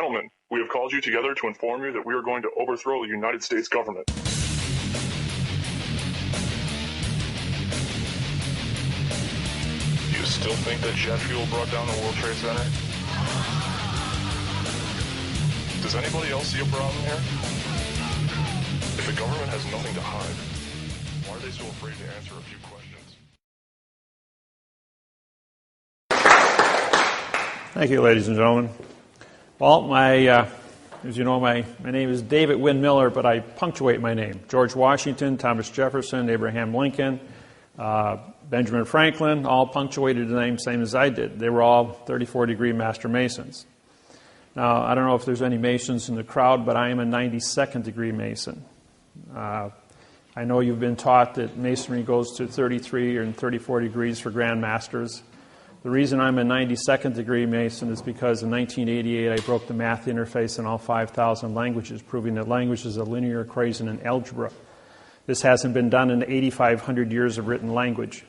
gentlemen, we have called you together to inform you that we are going to overthrow the United States government. Do you still think that jet fuel brought down the World Trade Center? Does anybody else see a problem here? If the government has nothing to hide, why are they so afraid to answer a few questions? Thank you, ladies and gentlemen. Well, as you know, my name is David Wynn Miller, but I punctuate my name. George Washington, Thomas Jefferson, Abraham Lincoln, Benjamin Franklin, all punctuated the name same as I did. They were all 34-degree Master Masons. Now, I don't know if there's any Masons in the crowd, but I am a 92nd degree Mason. I know you've been taught that Masonry goes to 33 and 34 degrees for Grand Masters. The reason I'm a 92nd degree Mason is because in 1988 I broke the math interface in all 5,000 languages, proving that language is a linear equation in algebra. This hasn't been done in 8,500 years of written language.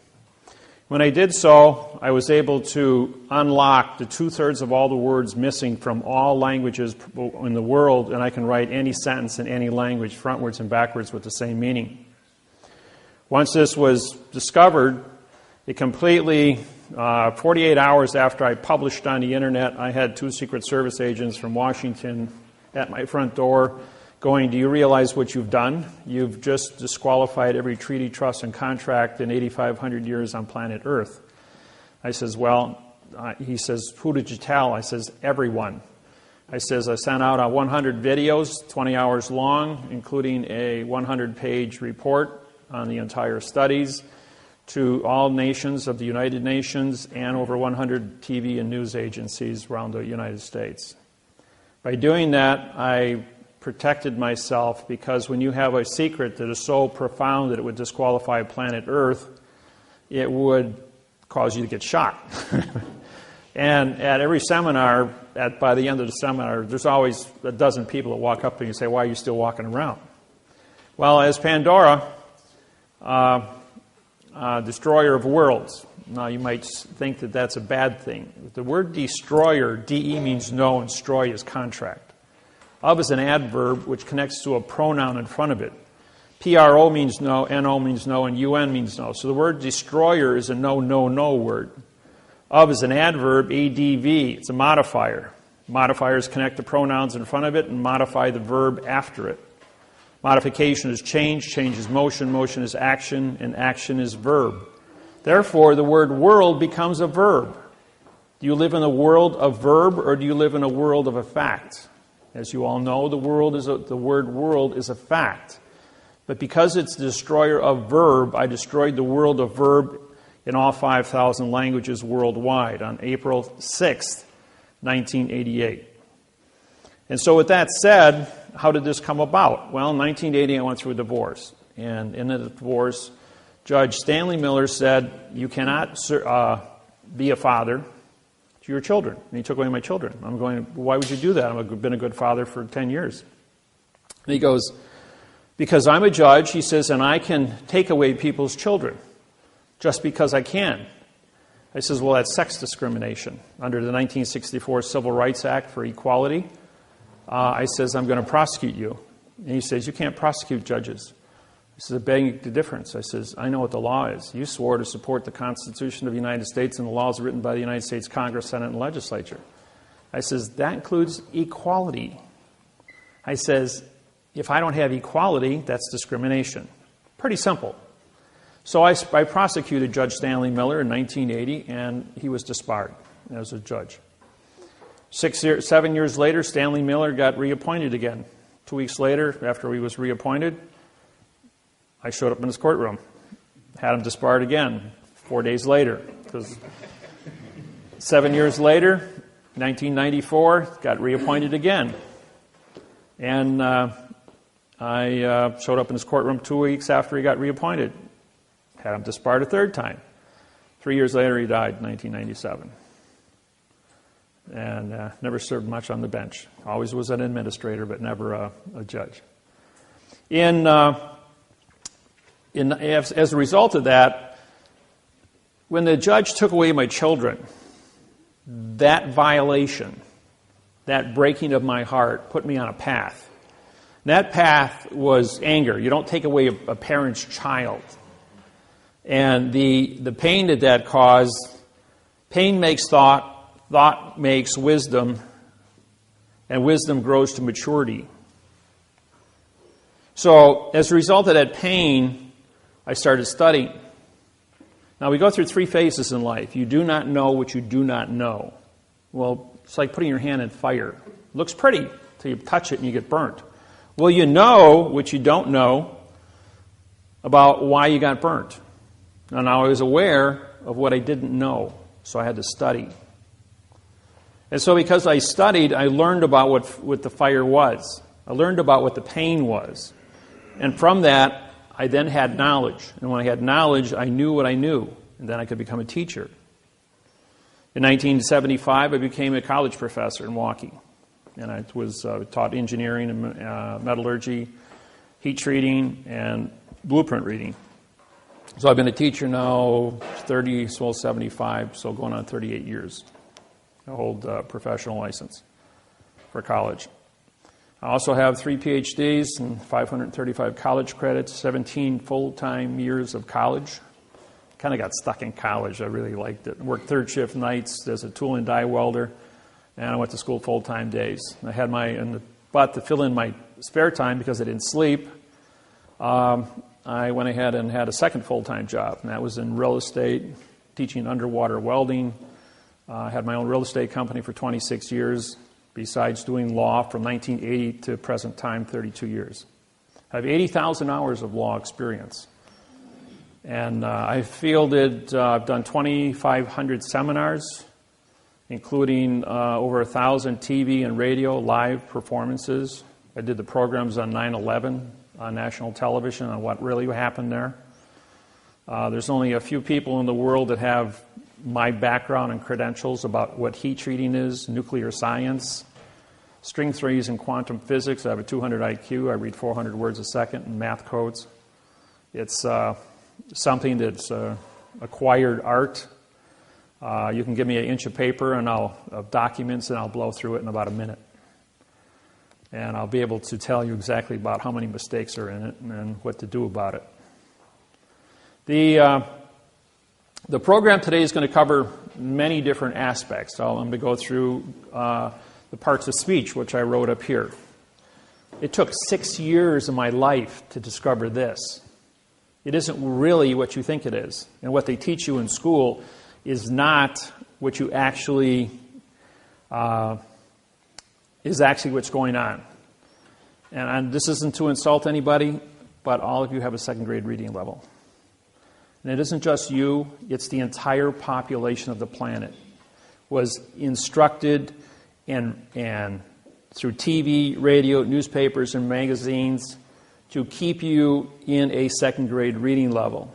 When I did so, I was able to unlock the 2/3 of all the words missing from all languages in the world, and I can write any sentence in any language frontwards and backwards with the same meaning. Once this was discovered, it completely, 48 hours after I published on the internet, I had 2 Secret Service agents from Washington at my front door going, "Do you realize what you've done? You've just disqualified every treaty, trust, and contract in 8,500 years on planet Earth." I says, "Well," he says, "who did you tell?" I says, "Everyone." I says, "I sent out 100 videos, 20 hours long, including a 100-page report on the entire studies, to all nations of the United Nations and over 100 TV and news agencies around the United States." By doing that, I protected myself, because when you have a secret that is so profound that it would disqualify planet Earth, it would cause you to get shot. And at every seminar, by the end of the seminar, there's always a dozen people that walk up to you and say, "Why are you still walking around?" Well, as Pandora, destroyer of worlds. Now, you might think that that's a bad thing. The word destroyer, D-E means no, and stroy is contract. Of is an adverb which connects to a pronoun in front of it. P-R-O means no, N-O means no, and U-N means no. So the word destroyer is a no, no, no word. Of is an adverb, A-D-V. It's a modifier. Modifiers connect to pronouns in front of it and modify the verb after it. Modification is change, change is motion, motion is action, and action is verb. Therefore, the word world becomes a verb. Do you live in a world of verb, or do you live in a world of a fact? As you all know, the word world is a fact. But because it's the destroyer of verb, I destroyed the world of verb in all 5,000 languages worldwide on April 6th, 1988. And so with that said, how did this come about? Well, in 1980, I went through a divorce. And in the divorce, Judge Stanley Miller said, "You cannot be a father to your children." And he took away my children. I'm going, "Why would you do that? I've been a good father for 10 years. And he goes, "Because I'm a judge," he says, "and I can take away people's children just because I can." I says, "Well, that's sex discrimination. Under the 1964 Civil Rights Act for equality, I says, I'm going to prosecute you." And he says, "You can't prosecute judges." I says, "I beg the difference." I says, "I know what the law is. You swore to support the Constitution of the United States and the laws written by the United States Congress, Senate, and Legislature." I says, "That includes equality." I says, "If I don't have equality, that's discrimination." Pretty simple. So I prosecuted Judge Stanley Miller in 1980, and he was disbarred as a judge. 7 years later, Stanley Miller got reappointed again. 2 weeks later, after he was reappointed, I showed up in his courtroom, had him disbarred again 4 days later. Because 7 years later, 1994, got reappointed again. And I showed up in his courtroom 2 weeks after he got reappointed, had him disbarred a third time. 3 years later, he died in 1997. And never served much on the bench. Always was an administrator, but never a judge. As a result of that, when the judge took away my children, that violation that breaking of my heart put me on a path. That path was anger. You don't take away a parent's child. And the pain that caused, pain makes thought, thought makes wisdom, and wisdom grows to maturity. So as a result of that pain, I started studying. Now we go through 3 phases in life. You do not know what you do not know. Well, it's like putting your hand in fire. It looks pretty until you touch it and you get burnt. Well, you know what you don't know about why you got burnt. And I was aware of what I didn't know, so I had to study. And so because I studied, I learned about what the fire was. I learned about what the pain was. And from that, I then had knowledge. And when I had knowledge, I knew what I knew. And then I could become a teacher. In 1975, I became a college professor in Milwaukee. And I was taught engineering and metallurgy, heat treating, and blueprint reading. So I've been a teacher now 75, so going on 38 years. I hold a professional license for college. I also have 3 PhDs and 535 college credits, 17 full-time years of college. Kind of got stuck in college. I really liked it. Worked 3rd shift nights as a tool and die welder, and I went to school full-time days. I had but to fill in my spare time because I didn't sleep, I went ahead and had a second full-time job, and that was in real estate, teaching underwater welding. I had my own real estate company for 26 years, besides doing law from 1980 to present time, 32 years. I have 80,000 hours of law experience. And I've done 2,500 seminars, including over 1,000 TV and radio live performances. I did the programs on 9/11 on national television on what really happened there. There's only a few people in the world that have my background and credentials about what heat treating is, nuclear science, string theories and quantum physics. I have a 200 IQ. I read 400 words a second in math codes. It's something that's acquired art. You can give me an inch of paper and of documents, and I'll blow through it in about a minute. And I'll be able to tell you exactly about how many mistakes are in it and what to do about it. The program today is going to cover many different aspects. So I'm going to go through the parts of speech, which I wrote up here. It took 6 years of my life to discover this. It isn't really what you think it is. And what they teach you in school is not what you actually, is actually what's going on. And this isn't to insult anybody, but all of you have a 2nd grade reading level. And it isn't just you, it's the entire population of the planet was instructed and through TV, radio, newspapers, and magazines to keep you in a 2nd grade reading level,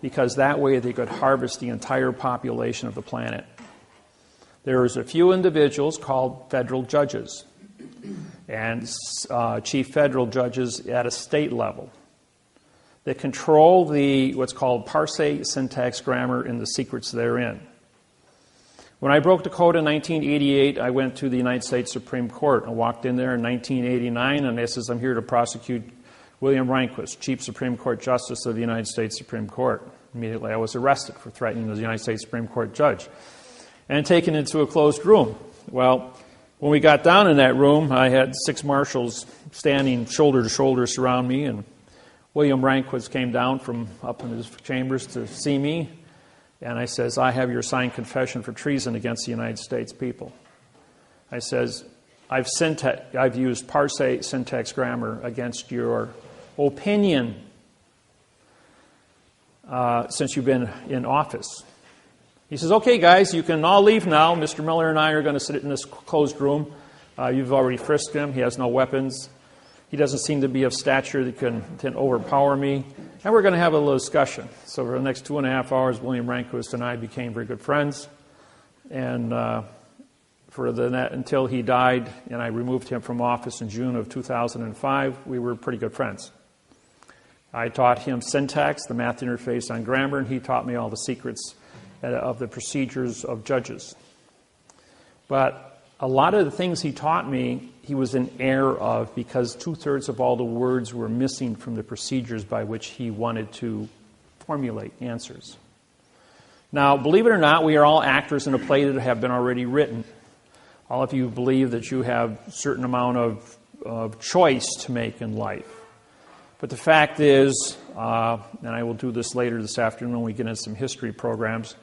because that way they could harvest the entire population of the planet. There is a few individuals called federal judges and chief federal judges at a state level that control what's called parsing, syntax, grammar, and the secrets therein. When I broke the code in 1988, I went to the United States Supreme Court. I walked in there in 1989, and I says, I'm here to prosecute William Rehnquist, Chief Supreme Court Justice of the United States Supreme Court. Immediately I was arrested for threatening the United States Supreme Court judge and taken into a closed room. Well, when we got down in that room, I had 6 marshals standing shoulder to shoulder surround me, and William Rehnquist came down from up in his chambers to see me, and I says, I have your signed confession for treason against the United States people. I says, I've used parsing, syntax, grammar against your opinion since you've been in office. He says, okay, guys, you can all leave now. Mr. Miller and I are going to sit in this closed room. You've already frisked him. He has no weapons. He doesn't seem to be of stature that can overpower me. And we're going to have a little discussion. So for the next 2.5 hours, William Rehnquist and I became very good friends. And until he died and I removed him from office in June of 2005, we were pretty good friends. I taught him syntax, the math interface on grammar, and he taught me all the secrets of the procedures of judges. But a lot of the things he taught me, he was in error of because 2/3 of all the words were missing from the procedures by which he wanted to formulate answers. Now, believe it or not, we are all actors in a play that have been already written. All of you believe that you have a certain amount of choice to make in life. But the fact is, and I will do this later this afternoon when we get into some history programs,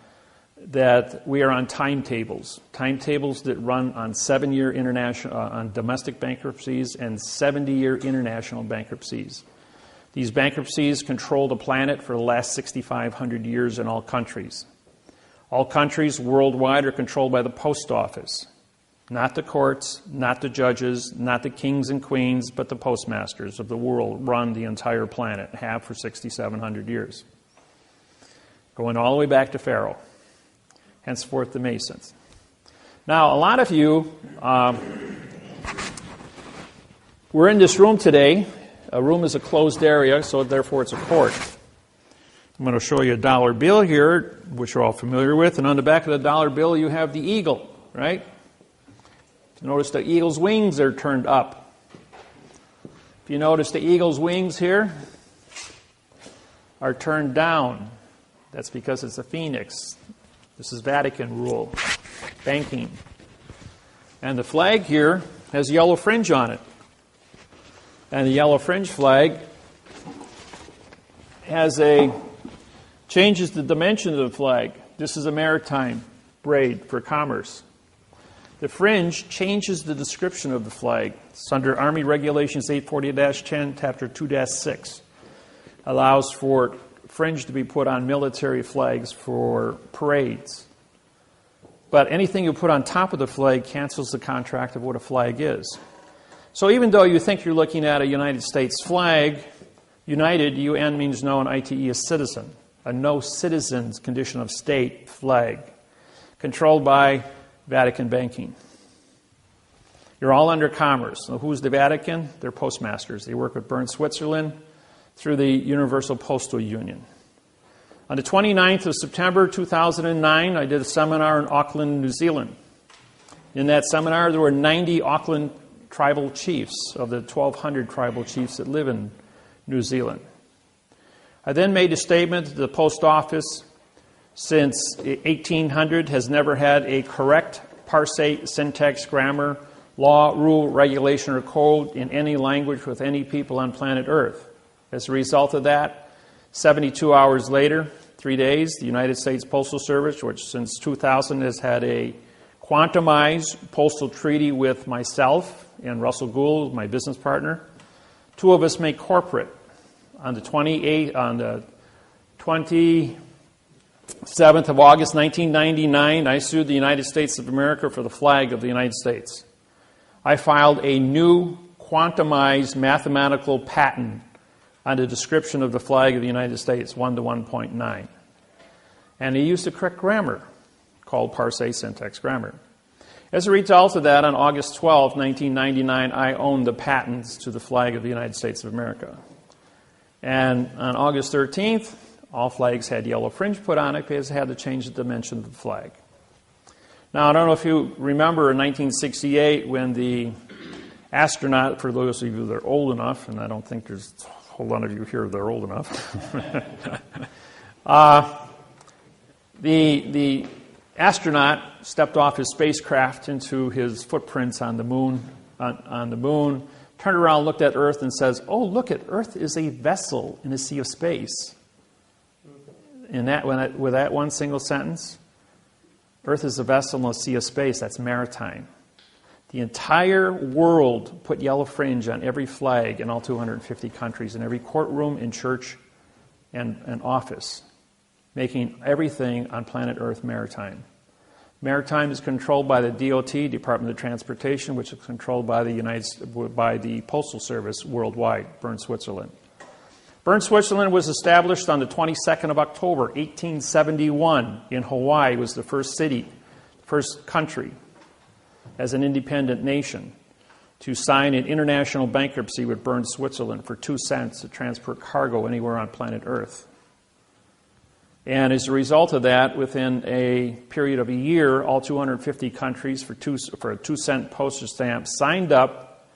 that we are on timetables that run on 7-year international, on domestic bankruptcies and 70-year international bankruptcies. These bankruptcies control the planet for the last 6,500 years in all countries. All countries worldwide are controlled by the post office. Not the courts, not the judges, not the kings and queens, but the postmasters of the world run the entire planet, have for 6,700 years. Going all the way back to Pharaoh, henceforth the Masons. Now, a lot of you were in this room today. A room is a closed area, so therefore it's a court. I'm going to show you a dollar bill here, which you're all familiar with, and on the back of the dollar bill you have the eagle, right? Notice the eagle's wings are turned up. If you notice the eagle's wings here are turned down, that's because it's a phoenix. This is Vatican rule, banking. And the flag here has yellow fringe on it. And the yellow fringe flag changes the dimension of the flag. This is a maritime braid for commerce. The fringe changes the description of the flag. It's under Army Regulations 840-10, Chapter 2-6. Allows for fringe to be put on military flags for parades. But anything you put on top of the flag cancels the contract of what a flag is. So even though you think you're looking at a United States flag, United, UN means no, and ITE is citizen. A no citizens condition of state flag. Controlled by Vatican banking. You're all under commerce. Now, who's the Vatican? They're postmasters. They work with Bern, Switzerland through the Universal Postal Union. On the 29th of September 2009, I did a seminar in Auckland, New Zealand. In that seminar, there were 90 Auckland tribal chiefs of the 1,200 tribal chiefs that live in New Zealand. I then made a statement that the post office since 1800 has never had a correct parsate, syntax, grammar, law, rule, regulation, or code in any language with any people on planet Earth. As a result of that, 72 hours later, 3 days, the United States Postal Service, which since 2000 has had a quantumized postal treaty with myself and Russell Gould, my business partner, two of us make corporate. On the 27th of August, 1999, I sued the United States of America for the flag of the United States. I filed a new quantumized mathematical patent on the description of the flag of the United States, 1 to 1.9. And he used the correct grammar, called parsate syntax grammar. As a result of that, on August 12, 1999, I owned the patents to the flag of the United States of America. And on August 13th, all flags had yellow fringe put on it because it had to change the dimension of the flag. Now, I don't know if you remember in 1968 when the astronaut, for those of you that are old enough, and I don't think there's a whole lot of you here that are old enough, the astronaut stepped off his spacecraft into his footprints on the moon, turned around, looked at Earth, and says, "Oh, look at Earth is a vessel in a sea of space." With that one single sentence, Earth is a vessel in a sea of space. That's maritime. The entire world put yellow fringe on every flag in all 250 countries, in every courtroom, in church, and office, making everything on planet Earth maritime. Maritime is controlled by the DOT, Department of Transportation, which is controlled by the Postal Service worldwide, Bern, Switzerland. Bern, Switzerland was established on the 22nd of October, 1871 in Hawaii. It was the first city, first country as an independent nation to sign an international bankruptcy with Bern, Switzerland for 2 cents to transport cargo anywhere on planet Earth. And as a result of that, within a period of a year, all 250 countries for a 2-cent postage stamp signed up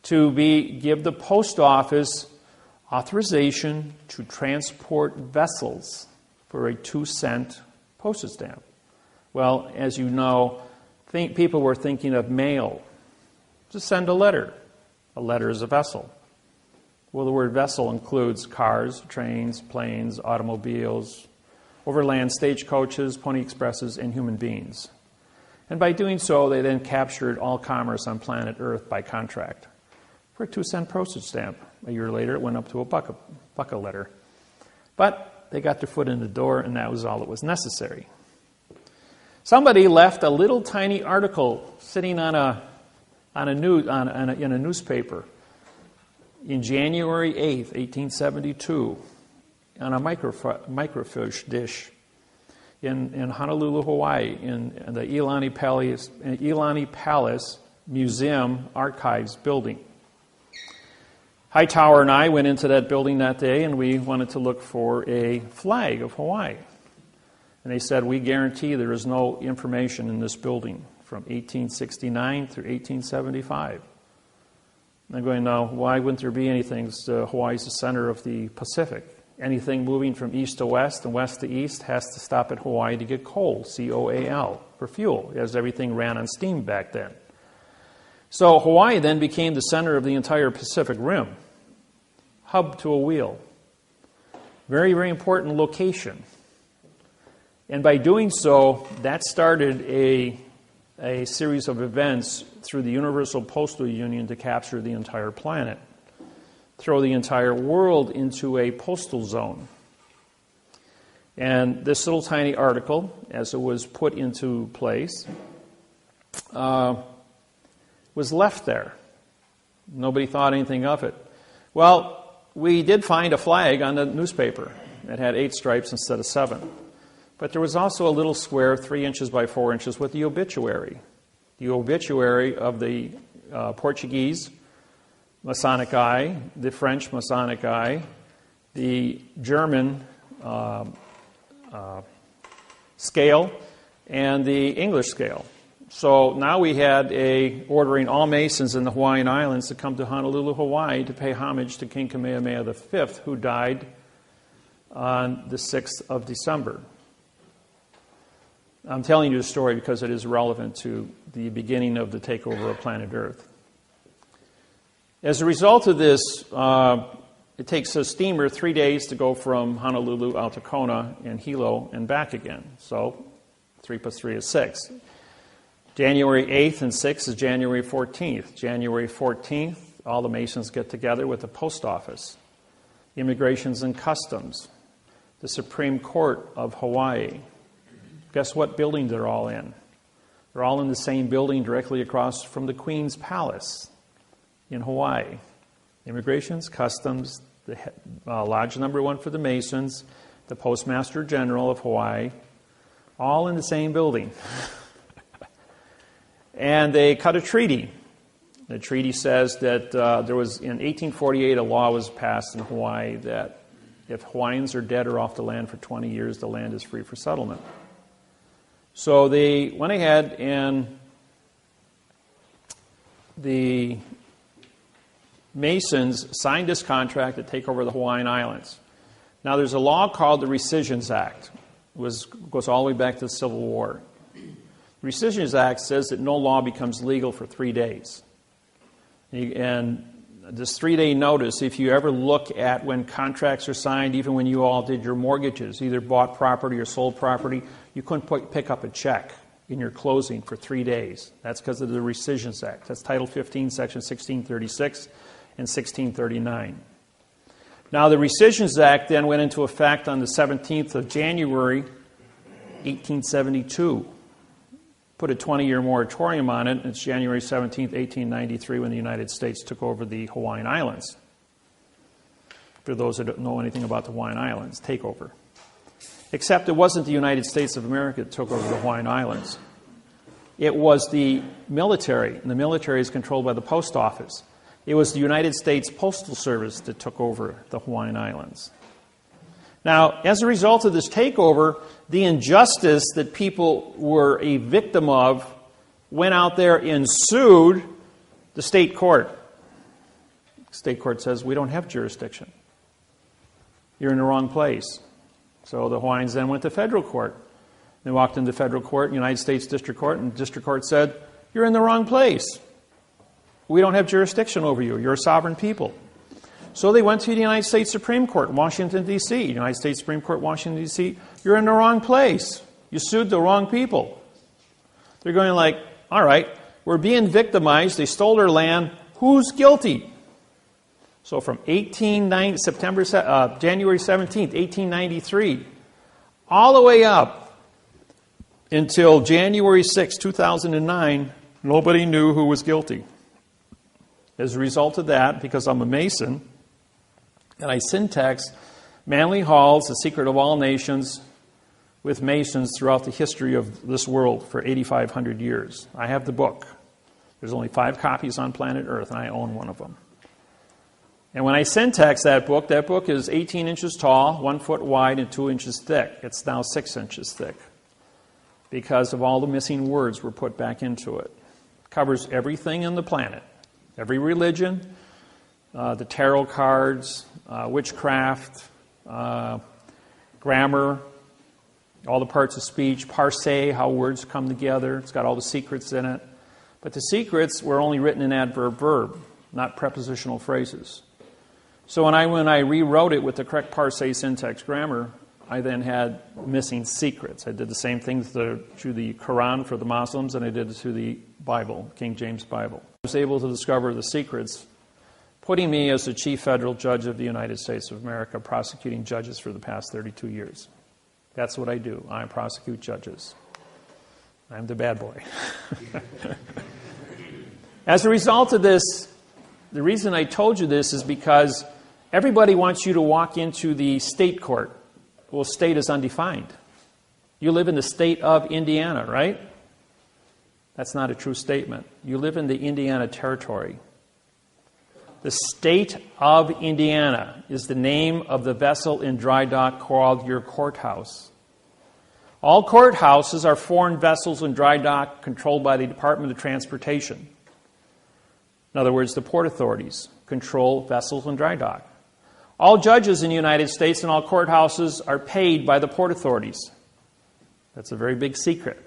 to give the post office authorization to transport vessels for a 2-cent postage stamp. Well, as you know, people were thinking of mail. Just send a letter. A letter is a vessel. Well, the word vessel includes cars, trains, planes, automobiles, overland stagecoaches, pony expresses, and human beings. And by doing so, they then captured all commerce on planet Earth by contract for a 2-cent postage stamp. A year later, it went up to a buck a letter. But they got their foot in the door, and that was all that was necessary. Somebody left a little tiny article sitting in a newspaper in January 8th, 1872, on a microfiche dish in Honolulu, Hawaii, in the Iolani Palace Museum Archives building. Hightower and I went into that building that day, and we wanted to look for a flag of Hawaii. And they said, we guarantee there is no information in this building from 1869 through 1875. And I'm going, now, why wouldn't there be anything? Hawaii's the center of the Pacific. Anything moving from east to west and west to east has to stop at Hawaii to get coal, C-O-A-L, for fuel, as everything ran on steam back then. So Hawaii then became the center of the entire Pacific Rim, hub to a wheel. Very, very important location. And by doing so, that started a series of events through the Universal Postal Union to capture the entire planet, throw the entire world into a postal zone. And this little tiny article, as it was put into place, was left there. Nobody thought anything of it. Well, we did find a flag on the newspaper. It had 8 stripes instead of 7. But there was also a little square 3 inches by 4 inches with the obituary. The obituary of the Portuguese Masonic Eye, the French Masonic Eye, the German scale, and the English scale. So now we had ordering all Masons in the Hawaiian Islands to come to Honolulu, Hawaii to pay homage to King Kamehameha V, who died on the 6th of December. I'm telling you the story because it is relevant to the beginning of the takeover of planet Earth. As a result of this, it takes a steamer 3 days to go from Honolulu out to Kona and Hilo and back again. So 3 plus 3 is 6. January 8th and 6th is January 14th. January 14th, all the Masons get together with the post office, Immigrations and Customs, the Supreme Court of Hawaii. Guess what building they're all in? They're all in the same building directly across from the Queen's Palace in Hawaii. Immigrations, Customs, the Lodge number 1 for the Masons, the Postmaster General of Hawaii, all in the same building. And they cut a treaty. The treaty says that there was, in 1848, a law was passed in Hawaii that if Hawaiians are dead or off the land for 20 years, the land is free for settlement. So they went ahead and the Masons signed this contract to take over the Hawaiian Islands. Now there's a law called the Rescissions Act. It goes all the way back to the Civil War. The Rescissions Act says that no law becomes legal for 3 days. And this 3-day notice, if you ever look at when contracts are signed, even when you all did your mortgages, either bought property or sold property, you couldn't pick up a check in your closing for 3 days. That's because of the Rescissions Act. That's Title 15, Section 1636 and 1639. Now, the Rescissions Act then went into effect on the 17th of January, 1872. Put a 20-year moratorium on it. It's January 17th, 1893, when the United States took over the Hawaiian Islands. For those that don't know anything about the Hawaiian Islands, takeover. Except it wasn't the United States of America that took over the Hawaiian Islands. It was the military, and the military is controlled by the post office. It was the United States Postal Service that took over the Hawaiian Islands. Now, as a result of this takeover, the injustice that people were a victim of went out there and sued the state court. The state court says, we don't have jurisdiction. You're in the wrong place. So the Hawaiians then went to federal court. They walked into federal court, United States District Court, and the district court said, you're in the wrong place. We don't have jurisdiction over you. You're a sovereign people. So they went to the United States Supreme Court, Washington, D.C. United States Supreme Court, Washington, D.C. You're in the wrong place. You sued the wrong people. They're going like, all right, we're being victimized. They stole their land. Who's guilty? So from January 17th, 1893, all the way up until January 6, 2009, nobody knew who was guilty. As a result of that, because I'm a Mason, and I syntax Manly Hall's The Secret of All Nations with Masons throughout the history of this world for 8,500 years. I have the book. There's only 5 copies on planet Earth, and I own one of them. And when I syntax that book is 18 inches tall, 1 foot wide, and 2 inches thick. It's now 6 inches thick because of all the missing words were put back into it. It covers everything on the planet, every religion, the tarot cards, witchcraft, grammar, all the parts of speech, parse, how words come together. It's got all the secrets in it. But the secrets were only written in adverb-verb, not prepositional phrases. So when I rewrote it with the correct parse, syntax, grammar, I then had missing secrets. I did the same thing to the Quran for the Muslims, and I did it to the Bible, King James Bible. I was able to discover the secrets, putting me as the chief federal judge of the United States of America, prosecuting judges for the past 32 years. That's what I do. I prosecute judges. I'm the bad boy. As a result of this, the reason I told you this is because everybody wants you to walk into the state court. Well, state is undefined. You live in the state of Indiana, right? That's not a true statement. You live in the Indiana Territory. The state of Indiana is the name of the vessel in dry dock called your courthouse. All courthouses are foreign vessels in dry dock controlled by the Department of Transportation. In other words, the port authorities control vessels in dry dock. All judges in the United States and all courthouses are paid by the port authorities. That's a very big secret.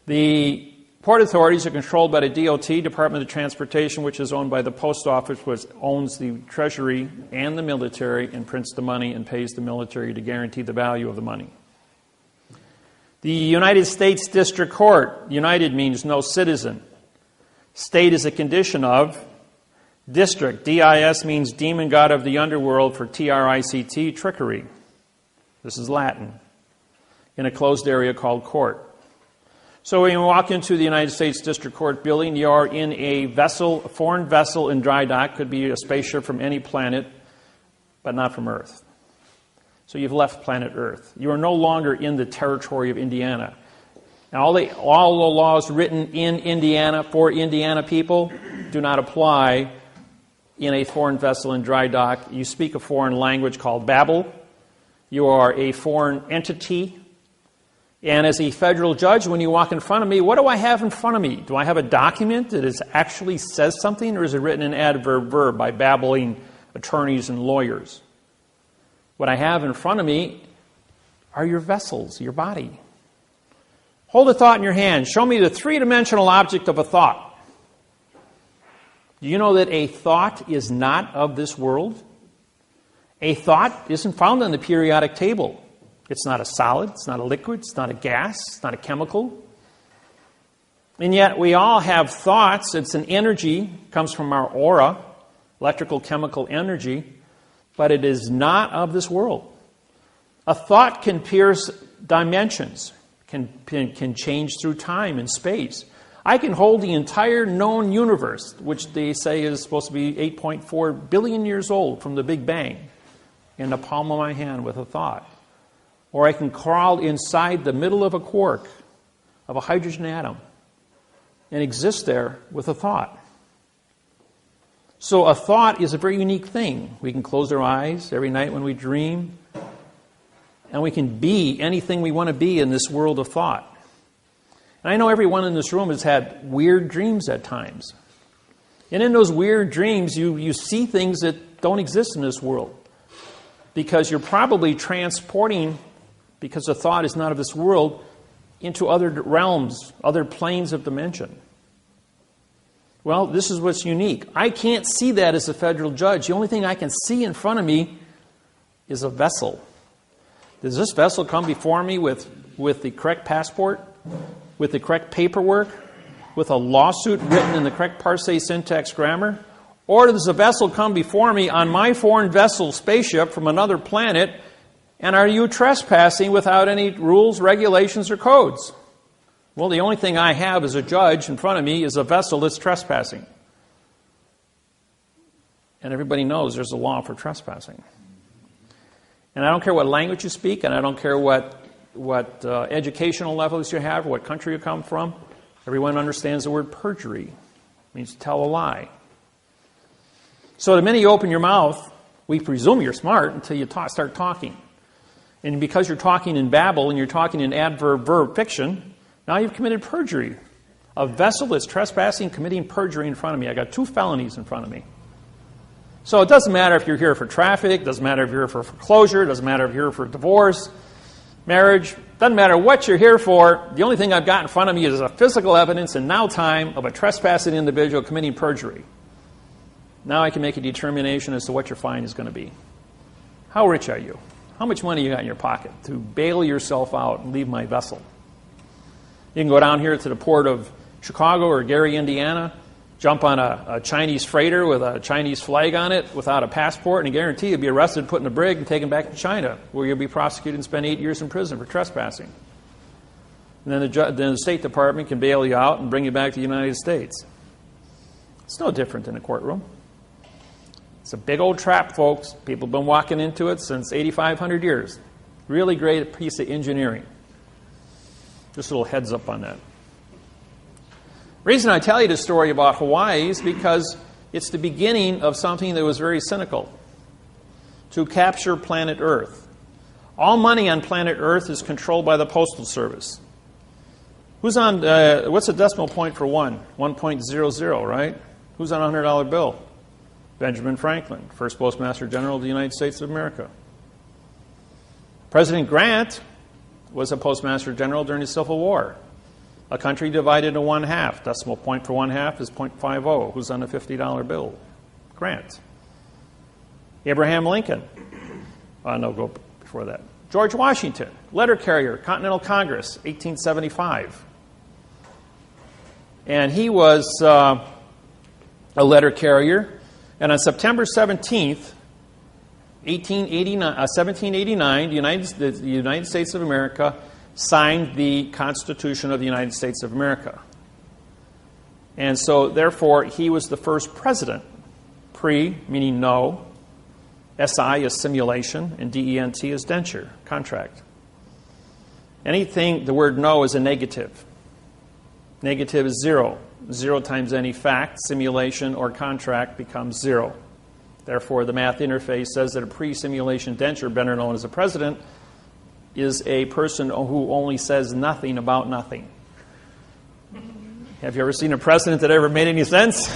The port authorities are controlled by the DOT, Department of Transportation, which is owned by the Post Office, which owns the Treasury and the military and prints the money and pays the military to guarantee the value of the money. The United States District Court, United means no citizen. State is a condition of. District, D-I-S, means demon god of the underworld for T-R-I-C-T, trickery. This is Latin. In a closed area called court. So when you walk into the United States District Court building, you are in a vessel, a foreign vessel in dry dock. Could be a spaceship from any planet, but not from Earth. So you've left planet Earth. You are no longer in the territory of Indiana. And all the laws written in Indiana for Indiana people do not apply in a foreign vessel in dry dock. You speak a foreign language called Babel. You are a foreign entity. And as a federal judge, when you walk in front of me, what do I have in front of me? Do I have a document that actually says something, or is it written in adverb-verb by babbling attorneys and lawyers? What I have in front of me are your vessels, your body. Hold a thought in your hand. Show me the three-dimensional object of a thought. Do you know that a thought is not of this world? A thought isn't found on the periodic table. It's not a solid, it's not a liquid, it's not a gas, it's not a chemical. And yet we all have thoughts. It's an energy, comes from our aura, electrical chemical energy, but it is not of this world. A thought can pierce dimensions, can change through time and space. I can hold the entire known universe, which they say is supposed to be 8.4 billion years old from the Big Bang, in the palm of my hand with a thought. Or I can crawl inside the middle of a quark, of a hydrogen atom, and exist there with a thought. So a thought is a very unique thing. We can close our eyes every night when we dream. And we can be anything we want to be in this world of thought. And I know everyone in this room has had weird dreams at times. And in those weird dreams, you see things that don't exist in this world. Because you're probably transporting, because the thought is not of this world, into other realms, other planes of dimension. Well, this is what's unique. I can't see that as a federal judge. The only thing I can see in front of me is a vessel. Does this vessel come before me with the correct passport, with the correct paperwork, with a lawsuit written in the correct parse, syntax, grammar? Or does the vessel come before me on my foreign vessel spaceship from another planet, and are you trespassing without any rules, regulations, or codes? Well, the only thing I have as a judge in front of me is a vessel that's trespassing. And everybody knows there's a law for trespassing. And I don't care what language you speak, and I don't care what educational levels you have, or what country you come from. Everyone understands the word perjury. It means to tell a lie. So the minute you open your mouth, we presume you're smart until you start talking. And because you're talking in babble and you're talking in adverb-verb fiction, now you've committed perjury. A vessel that's trespassing, committing perjury in front of me. I got 2 felonies in front of me. So it doesn't matter if you're here for traffic, doesn't matter if you're here for foreclosure, doesn't matter if you're here for divorce, marriage, doesn't matter what you're here for. The only thing I've got in front of me is a physical evidence in now time of a trespassing individual committing perjury. Now I can make a determination as to what your fine is going to be. How rich are you? How much money you got in your pocket to bail yourself out and leave my vessel? You can go down here to the port of Chicago or Gary, Indiana, jump on a Chinese freighter with a Chinese flag on it without a passport, and I guarantee you'll be arrested, put in a brig, and taken back to China, where you'll be prosecuted and spend 8 years in prison for trespassing. And then the State Department can bail you out and bring you back to the United States. It's no different in a courtroom. It's a big old trap, folks. People have been walking into it since 8,500 years. Really great piece of engineering. Just a little heads up on that. The reason I tell you this story about Hawaii is because it's the beginning of something that was very cynical. To capture planet Earth. All money on planet Earth is controlled by the Postal Service. Who's on, what's the decimal point for 1? 1.00, right? Who's on a $100 bill? Benjamin Franklin, first Postmaster General of the United States of America. President Grant was a Postmaster General during the Civil War. A country divided into 1/2. Decimal point for 1/2 is 0.50. Who's on a $50 bill? Grant. Abraham Lincoln. No, go before that. George Washington, letter carrier, Continental Congress, 1875. And he was a letter carrier. And on September 17th, 1789, the United States of America signed the Constitution of the United States of America. And so, therefore, he was the first president. Pre, meaning no. SI is simulation, and DENT is denture, contract. Anything, the word no is a negative. Negative is 0. 0 times any fact, simulation, or contract becomes 0. Therefore, the math interface says that a pre-simulation denture, better known as a president, is a person who only says nothing about nothing. Have you ever seen a president that ever made any sense?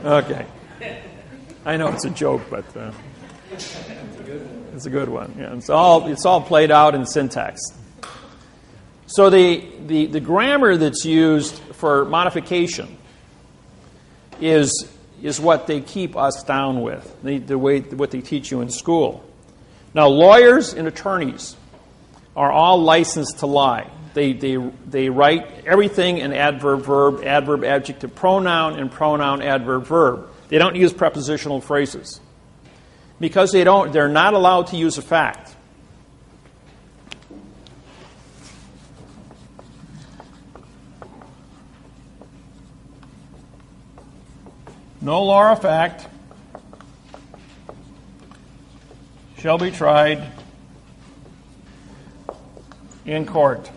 Okay. I know it's a joke, but it's a good one. Yeah, it's all played out in syntax. So the grammar that's used for modification is what they keep us down with, what they teach you in school. Now, lawyers and attorneys are all licensed to lie. They write everything in adverb, verb, adverb, adjective, pronoun, and pronoun, adverb, verb. They don't use prepositional phrases because they're not allowed to use a fact. No law or fact shall be tried in court.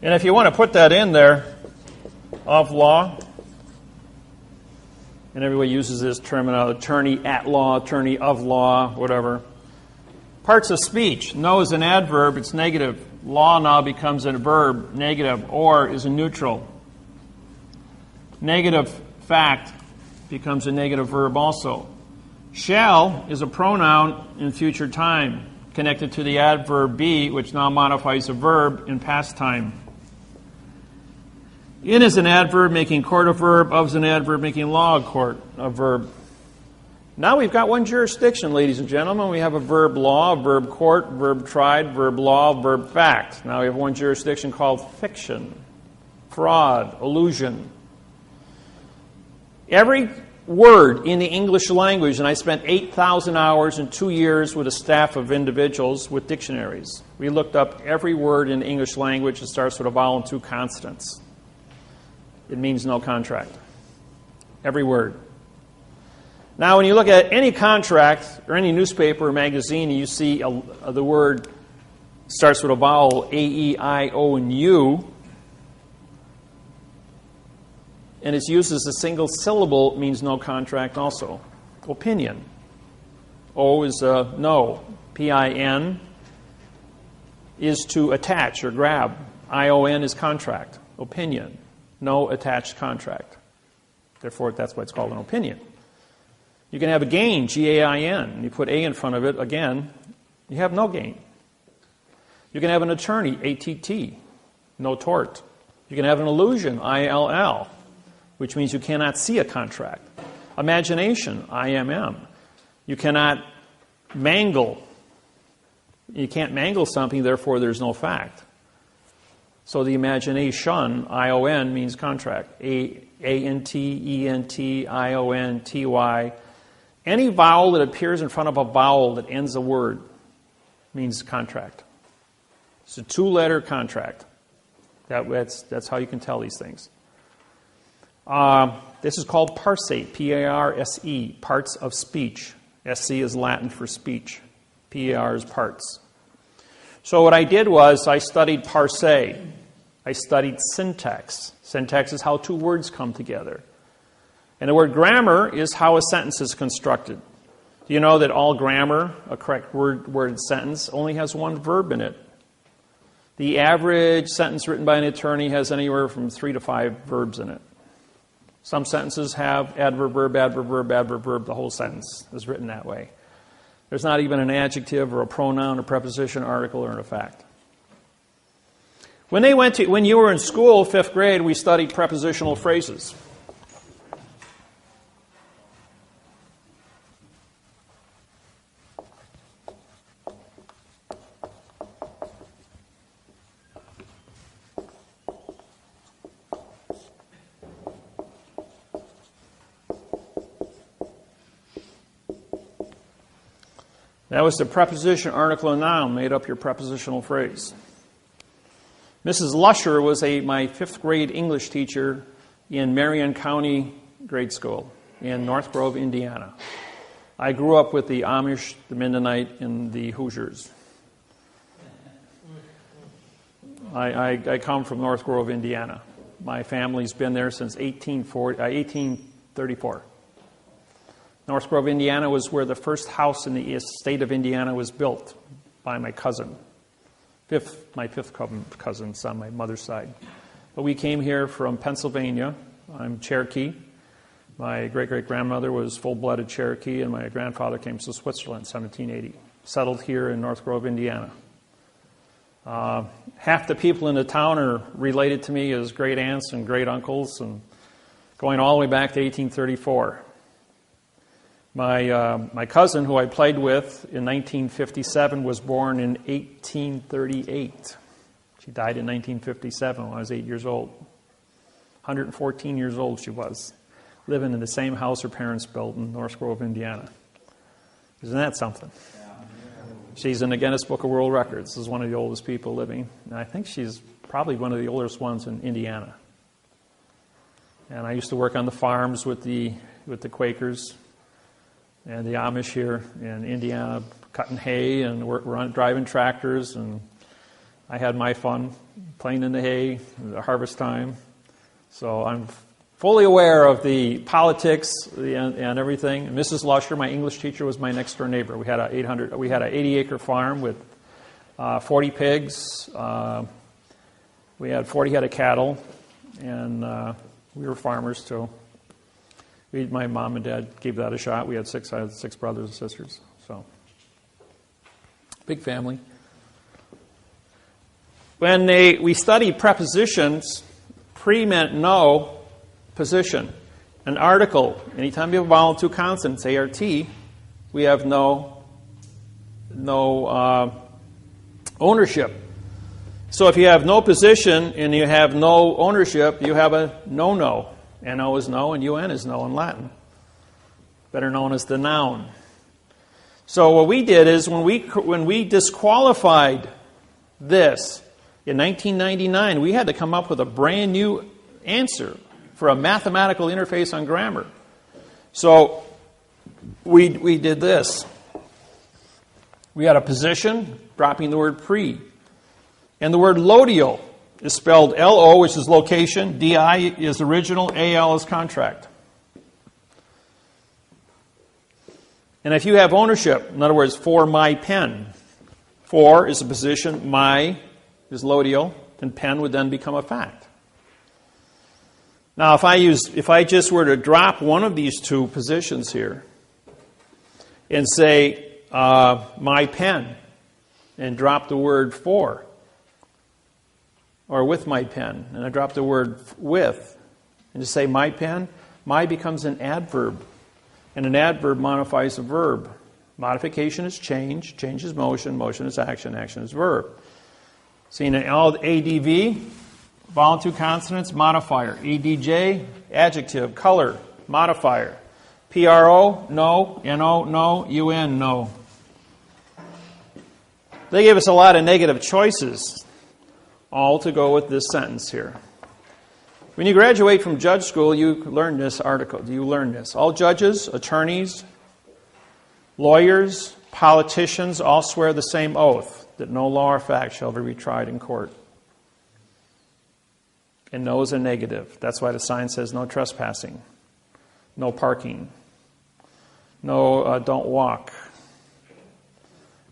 And if you want to put that in there, of law And everybody uses this terminology, attorney at law, attorney of law, whatever. Parts of speech. No is an adverb, it's negative. Law now becomes a verb, negative. Or is a neutral. Negative fact becomes a negative verb also. Shall is a pronoun in future time, connected to the adverb be, which now modifies a verb in past time. In is an adverb making court a verb. Of is an adverb making law a verb. Now we've got one jurisdiction, ladies and gentlemen. We have a verb law, a verb court, verb tried, verb law, verb fact. Now we have one jurisdiction called fiction, fraud, illusion. Every word in the English language, and I spent 8,000 hours in 2 years with a staff of individuals with dictionaries. We looked up every word in the English language that starts with a vowel and 2 consonants. It means no contract. Every word. Now, when you look at any contract or any newspaper or magazine, and you see the word starts with a vowel, A, E, I, O, and U, and it's used as a single syllable, it means no contract also. Opinion. O is no. P-I-N is to attach or grab. I-O-N is contract. Opinion. No attached contract. Therefore, that's why it's called an opinion. You can have a gain, G-A-I-N, and you put A in front of it, again, you have no gain. You can have an attorney, A-T-T, no tort. You can have an illusion, I-L-L, which means you cannot see a contract. Imagination, I-M-M. You cannot mangle. You can't mangle something, therefore there's no fact. So the imagination, I-O-N, means contract. A-N-T, E-N-T, I-O-N-T-Y. Any vowel that appears in front of a vowel that ends a word means contract. It's a 2-letter contract. That's how you can tell these things. This is called parse, P-A-R-S-E, parts of speech. S-C is Latin for speech. P-A-R is parts. So what I did was I studied parse. I studied syntax. Syntax is how 2 words come together. And the word grammar is how a sentence is constructed. Do you know that all grammar, a correct worded sentence, only has 1 verb in it? The average sentence written by an attorney has anywhere from 3 to 5 verbs in it. Some sentences have adverb, verb, adverb, verb, adverb, verb. The whole sentence is written that way. There's not even an adjective or a pronoun, a preposition, article, or a fact. When you were in school, 5th grade, we studied prepositional phrases. That was the preposition, article, and noun made up your prepositional phrase. Mrs. Lusher was my 5th grade English teacher in Marion County Grade School in North Grove, Indiana. I grew up with the Amish, the Mennonite, and the Hoosiers. I come from North Grove, Indiana. My family's been there since 1834. North Grove, Indiana was where the first house in the state of Indiana was built by my cousin. My fifth cousin's on my mother's side. But we came here from Pennsylvania. I'm Cherokee. My great-great-grandmother was full-blooded Cherokee, and my grandfather came to Switzerland in 1780. Settled here in North Grove, Indiana. Half the people in the town are related to me as great aunts and great uncles, and going all the way back to 1834. My cousin, who I played with in 1957, was born in 1838. She died in 1957 when I was 8 years old. 114 years old she was, living in the same house her parents built in North Grove, Indiana. Isn't that something? She's in the Guinness Book of World Records. This is one of the oldest people living. And I think she's probably one of the oldest ones in Indiana. And I used to work on the farms with the Quakers and the Amish here in Indiana, cutting hay and driving tractors. And I had my fun playing in the hay at harvest time. So I'm fully aware of the politics and everything. And Mrs. Lusher, my English teacher, was my next door neighbor. We had an 80-acre farm with 40 pigs. We had 40 head of cattle, and we were farmers too. My mom and dad gave that a shot. I had six brothers and sisters, so big family. When we studied prepositions, pre meant no, position. An article, anytime you have a vowel and two consonants, ART, we have no ownership. So if you have no position and you have no ownership, you have a no-no. N-O is no and UN is no in Latin. Better known as the noun. So what we did is when we disqualified this in 1999, we had to come up with a brand new answer for a mathematical interface on grammar. So we did this. We had a position, dropping the word pre. And the word lodio is spelled L-O, which is location, D-I is original, A-L is contract. And if you have ownership, in other words, for my pen, for is a position, my is lodio, and pen would then become a fact. Now, if I just were to drop one of these two positions here and say my pen and drop the word for, or with my pen, and I drop the word with, and just say my pen, my becomes an adverb, and an adverb modifies a verb. Modification is change, change is motion, motion is action, action is verb. See, in all ADV, vowel two consonants, modifier. ADJ, adjective, color, modifier. PRO, no. NO, no. UN, no. They gave us a lot of negative choices, all to go with this sentence here. When you graduate from judge school, you learn this article. You learn this. All judges, attorneys, lawyers, politicians all swear the same oath, that no law or fact shall ever be tried in court. And no is a negative. That's why the sign says no trespassing, no parking, no don't walk.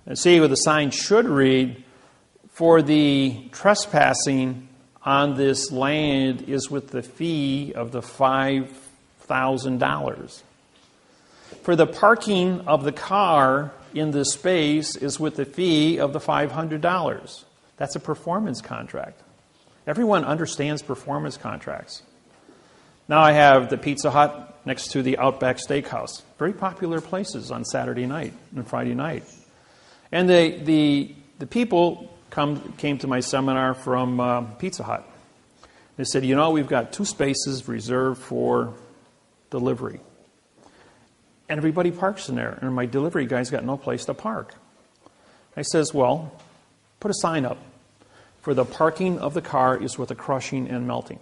And see, what the sign should read, for the trespassing on this land is with the fee of the $5,000. For the parking of the car in this space is with the fee of the $500. That's a performance contract. Everyone understands performance contracts. Now I have the Pizza Hut next to the Outback Steakhouse. Very popular places on Saturday night and Friday night. And the people came to my seminar from Pizza Hut. They said, you know, we've got 2 spaces reserved for delivery. And everybody parks in there. And my delivery guy's got no place to park. I says, well, put a sign up. For the parking of the car is with the crushing and melting.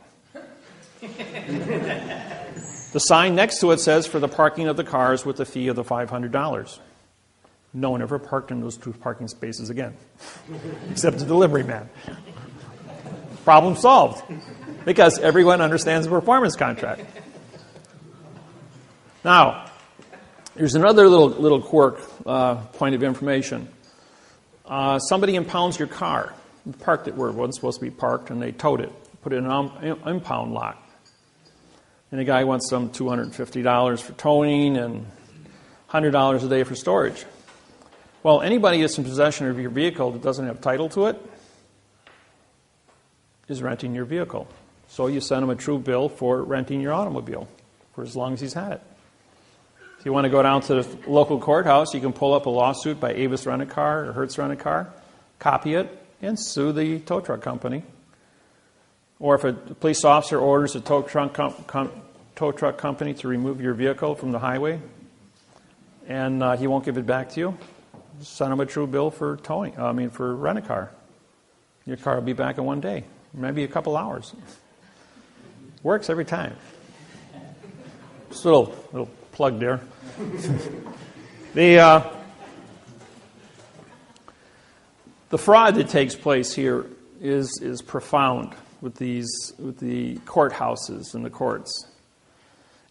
The sign next to it says, for the parking of the car is with the fee of the $500. No one ever parked in those 2 parking spaces again. Except the delivery man. Problem solved. Because everyone understands the performance contract. Now, here's another little quirk, point of information. Somebody impounds your car. Parked it where it wasn't supposed to be parked, and they towed it, put it in an impound lot. And the guy wants some $250 for towing and $100 a day for storage. Well, anybody that's in possession of your vehicle that doesn't have title to it is renting your vehicle. So you send him a true bill for renting your automobile for as long as he's had it. If you want to go down to the local courthouse, you can pull up a lawsuit by Avis Rent-A-Car or Hertz Rent-A-Car, copy it, and sue the tow truck company. Or if a police officer orders a tow truck company to remove your vehicle from the highway and he won't give it back to you, send him a true bill for for rent-a-car. Your car will be back in 1 day, maybe a couple hours. Works every time. Just a little plug there. The fraud that takes place here is profound with the courthouses and the courts.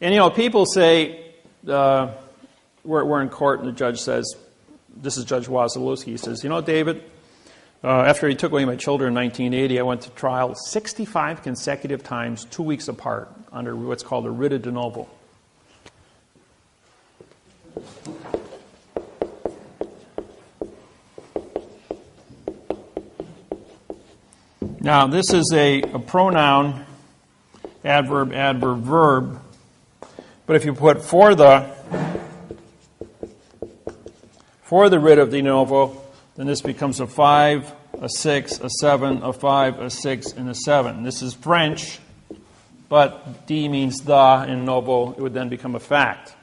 And, people say, we're in court and the judge says, this is Judge Wasilewski, he says, David, after he took away my children in 1980, I went to trial 65 consecutive times, 2 weeks apart, under what's called a writ de novo. Now, this is a pronoun, adverb, adverb, verb. But if you put for the writ of de novo, then this becomes a 5, a 6, a 7, a 5, a 6, and a 7. This is French, but de means the, in novo, it would then become a fact.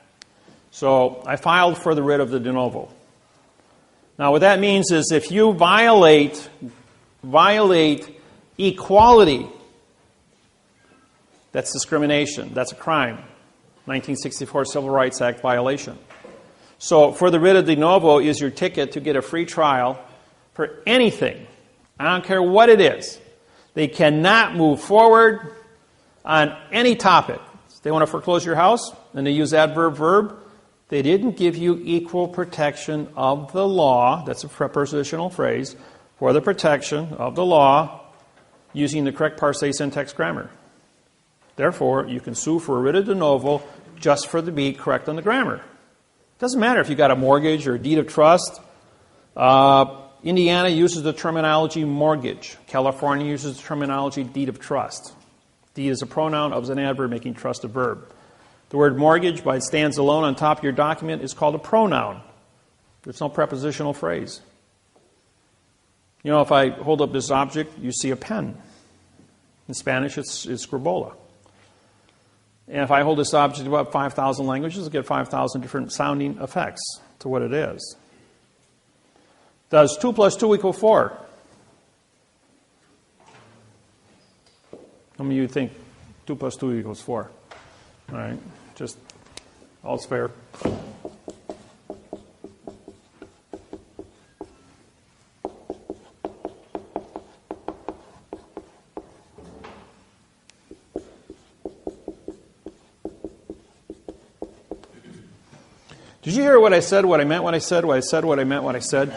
So I filed for the writ of the de novo. Now what that means is if you violate equality, that's discrimination, that's a crime. 1964 Civil Rights Act violation. So for the writ of de novo is your ticket to get a free trial for anything. I don't care what it is. They cannot move forward on any topic. They want to foreclose your house, and they use adverb verb. They didn't give you equal protection of the law. That's a prepositional phrase. For the protection of the law using the correct parsé syntax grammar. Therefore, you can sue for a writ of de novo just for the be correct on the grammar. It doesn't matter if you got a mortgage or a deed of trust. Indiana uses the terminology mortgage. California uses the terminology deed of trust. Deed is a pronoun, of is an adverb, making trust a verb. The word mortgage, by it stands alone on top of your document, is called a pronoun. There's no prepositional phrase. If I hold up this object, you see a pen. In Spanish, it's scribola. And if I hold this object about 5,000 languages, I'll get 5,000 different sounding effects to what it is. Does 2 plus 2 equal 4? How many of you think 2 plus 2 equals 4? All right, just all's fair. Did you hear what I said, what I meant, what I said, what I said, what I meant, what I said?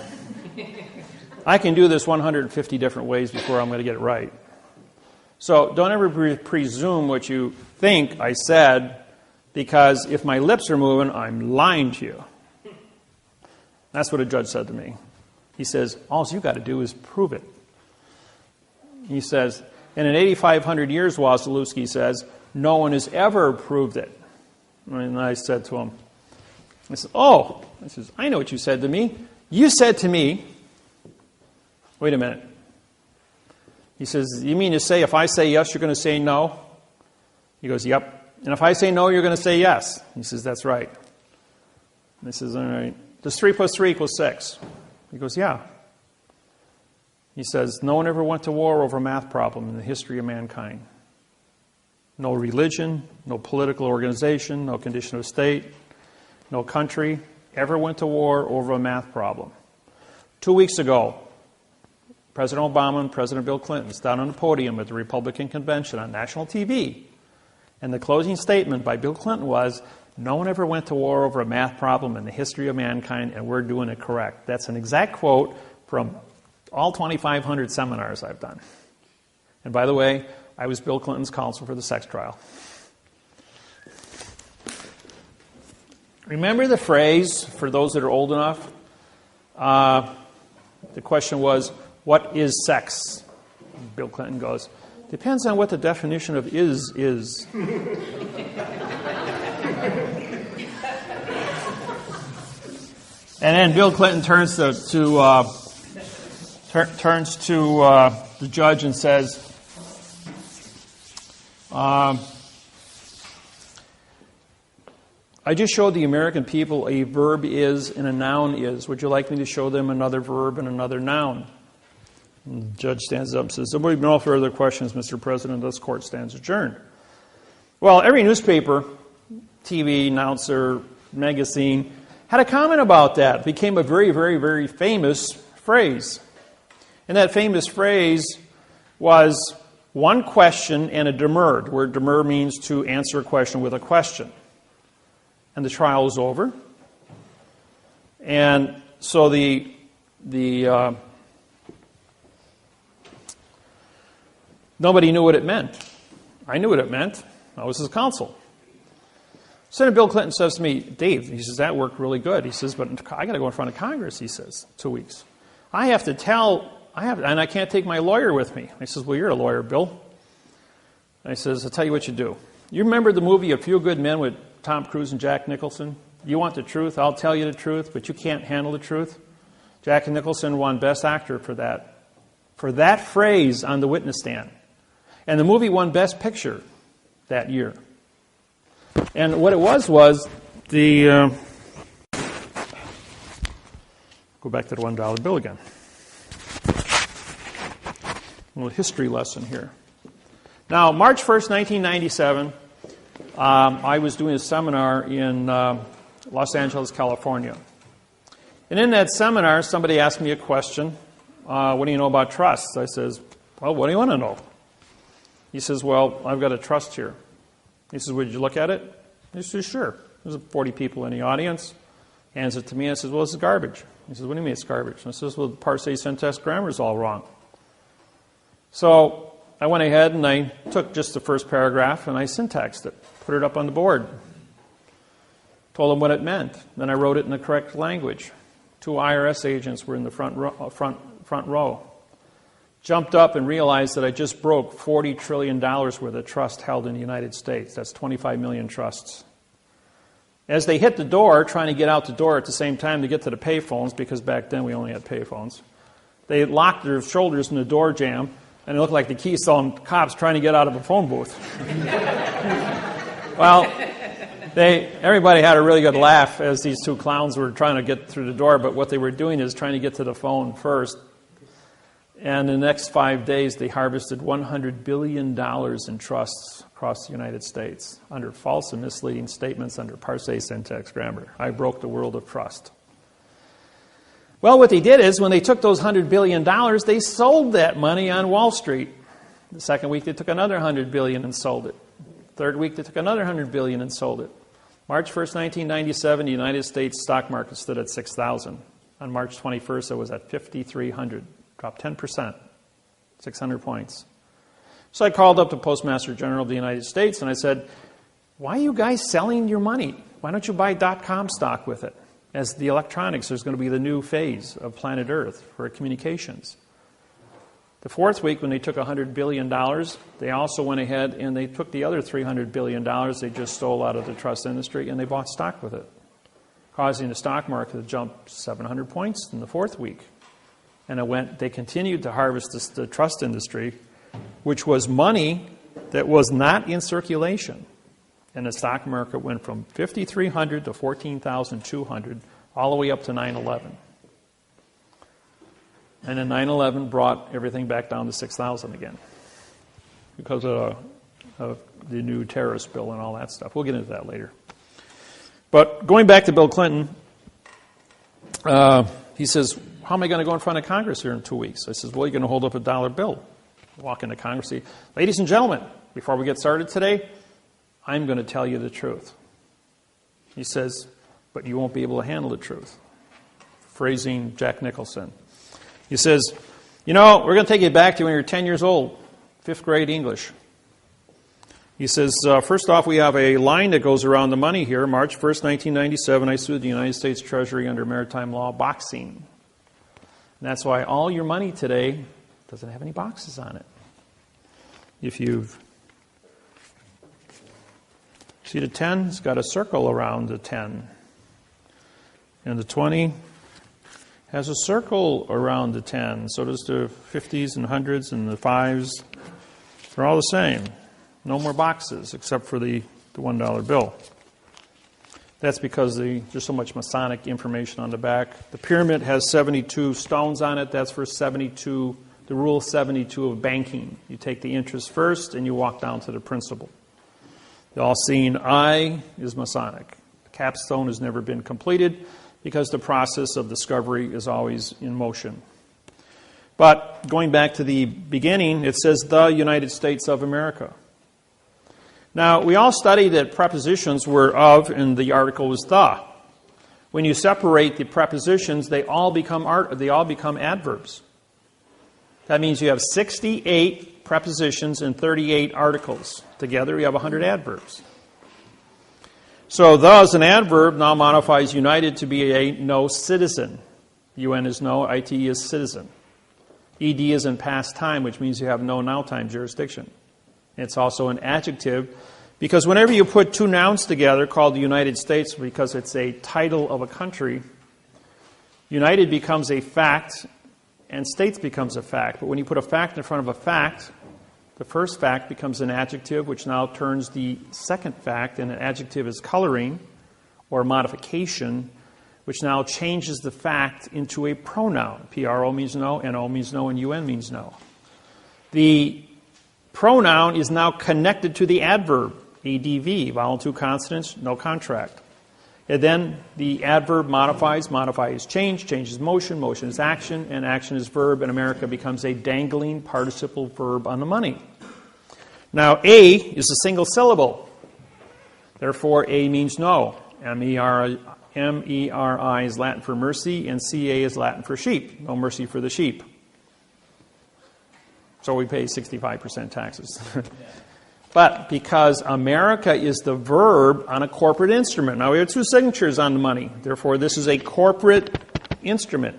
I can do this 150 different ways before I'm going to get it right. So don't ever presume what you think I said, because if my lips are moving, I'm lying to you. That's what a judge said to me. He says, all you got to do is prove it. He says, and in 8,500 years, Wasilewski says, no one has ever proved it. And I said to him, I said, I know what you said to me. You said to me, wait a minute. He says, you mean to say if I say yes, you're going to say no? He goes, yep. And if I say no, you're going to say yes? He says, that's right. And he says, all right. Does 3 plus 3 equal 6? He goes, yeah. He says, no one ever went to war over a math problem in the history of mankind. No religion, no political organization, no condition of state, no country ever went to war over a math problem. 2 weeks ago, President Obama and President Bill Clinton stood on the podium at the Republican convention on national TV. And the closing statement by Bill Clinton was, no one ever went to war over a math problem in the history of mankind, and we're doing it correct. That's an exact quote from all 2,500 seminars I've done. And by the way, I was Bill Clinton's counsel for the sex trial. Remember the phrase, for those that are old enough? The question was, what is sex? Bill Clinton goes, depends on what the definition of is. And then Bill Clinton turns to the judge and says, I just showed the American people a verb is and a noun is. Would you like me to show them another verb and another noun? And the judge stands up and says, there will be no further questions, Mr. President. This court stands adjourned. Well, every newspaper, TV, announcer, magazine had a comment about that. It became a very, very, very famous phrase. And that famous phrase was, one question and a demur. The word demur means to answer a question with a question. And the trial was over. And so nobody knew what it meant. I knew what it meant. I was his counsel. Senator Bill Clinton says to me, Dave, he says, that worked really good. He says, but I got to go in front of Congress, he says, 2 weeks. And I can't take my lawyer with me. I says, well, you're a lawyer, Bill. I says, I'll tell you what you do. You remember the movie A Few Good Men with Tom Cruise and Jack Nicholson? You want the truth, I'll tell you the truth, but you can't handle the truth. Jack Nicholson won Best Actor for that phrase on the witness stand. And the movie won Best Picture that year. And what it was the... go back to the $1 bill again. A little history lesson here. Now, March 1st, 1997, I was doing a seminar in Los Angeles, California. And in that seminar, somebody asked me a question. What do you know about trusts? I says, well, what do you want to know? He says, well, I've got a trust here. He says, would you look at it? He says, sure. There's 40 people in the audience. Hands it to me. I says, well, this is garbage. He says, what do you mean it's garbage? And I says, well, the parsing, syntax, grammar is all wrong. So I went ahead and I took just the first paragraph and I syntaxed it, put it up on the board, told them what it meant. Then I wrote it in the correct language. 2 IRS agents were in the front row. Jumped up and realized that I just broke $40 trillion worth of trust held in the United States. That's 25 million trusts. As they hit the door, trying to get out the door at the same time to get to the payphones, because back then we only had payphones, they locked their shoulders in the door jamb, and it looked like the Keystone cops trying to get out of a phone booth. Well, everybody had a really good laugh as these 2 clowns were trying to get through the door, but what they were doing is trying to get to the phone first. And in the next 5 days, they harvested $100 billion in trusts across the United States under false and misleading statements under parsing, syntax, grammar. I broke the world of trust. Well, what they did is when they took those $100 billion, they sold that money on Wall Street. The second week, they took another $100 billion and sold it. Third week, they took another $100 billion and sold it. March 1st, 1997, the United States stock market stood at 6,000. On March 21st, it was at 5,300. Dropped 10%, 600 points. So I called up the Postmaster General of the United States and I said, why are you guys selling your money? Why don't you buy .com stock with it? As the electronics is going to be the new phase of planet Earth for communications. The fourth week, when they took $100 billion, they also went ahead and they took the other $300 billion they just stole out of the trust industry and they bought stock with it, causing the stock market to jump 700 points in the fourth week. And they continued to harvest the trust industry, which was money that was not in circulation. And the stock market went from 5,300 to 14,200, all the way up to 9/11. And then 9/11 brought everything back down to 6,000 again because of the new terrorist bill and all that stuff. We'll get into that later. But going back to Bill Clinton, he says, how am I going to go in front of Congress here in 2 weeks? I says, well, you're going to hold up a $1 bill. Walk into Congress and say, ladies and gentlemen, before we get started today, I'm going to tell you the truth. He says, but you won't be able to handle the truth. Phrasing Jack Nicholson. He says, we're going to take you back to when you're 10 years old, 5th grade English. He says, first off, we have a line that goes around the money here. March 1st, 1997, I sued the United States Treasury under maritime law boxing. And that's why all your money today doesn't have any boxes on it. If you've... See the 10? It's got a circle around the 10. And the 20 has a circle around the 10. So does the 50s and 100s and the 5s. They're all the same. No more boxes except for the $1 bill. That's because there's so much Masonic information on the back. The pyramid has 72 stones on it. That's for 72, the rule 72 of banking. You take the interest first and you walk down to the principal. The all-seeing eye is Masonic. The capstone has never been completed because the process of discovery is always in motion. But going back to the beginning, it says the United States of America. Now, we all studied that prepositions were of, and the article was the. When you separate the prepositions, they all become adverbs. That means you have 68 prepositions and 38 articles. Together, you have 100 adverbs. So, the as an adverb now modifies united to be a no citizen. UN is no, IT is citizen. ED is in past time, which means you have no now time jurisdiction. It's also an adjective because whenever you put two nouns together called the United States, because it's a title of a country, United becomes a fact and States becomes a fact. But when you put a fact in front of a fact, the first fact becomes an adjective, which now turns the second fact, and an adjective is coloring or modification, which now changes the fact into a pronoun. PRO means no, NO means no, and UN means no. The pronoun is now connected to the adverb, ADV, vowel two consonants, no contract. And then the adverb modifies, modify is change, change is motion, motion is action, and action is verb, and America becomes a dangling participle verb on the money. Now, A is a single syllable. Therefore, A means no. M-E-R-I is Latin for mercy, and C-A is Latin for sheep. No mercy for the sheep. So we pay 65% taxes. But because America is the verb on a corporate instrument. Now we have two signatures on the money. Therefore, this is a corporate instrument.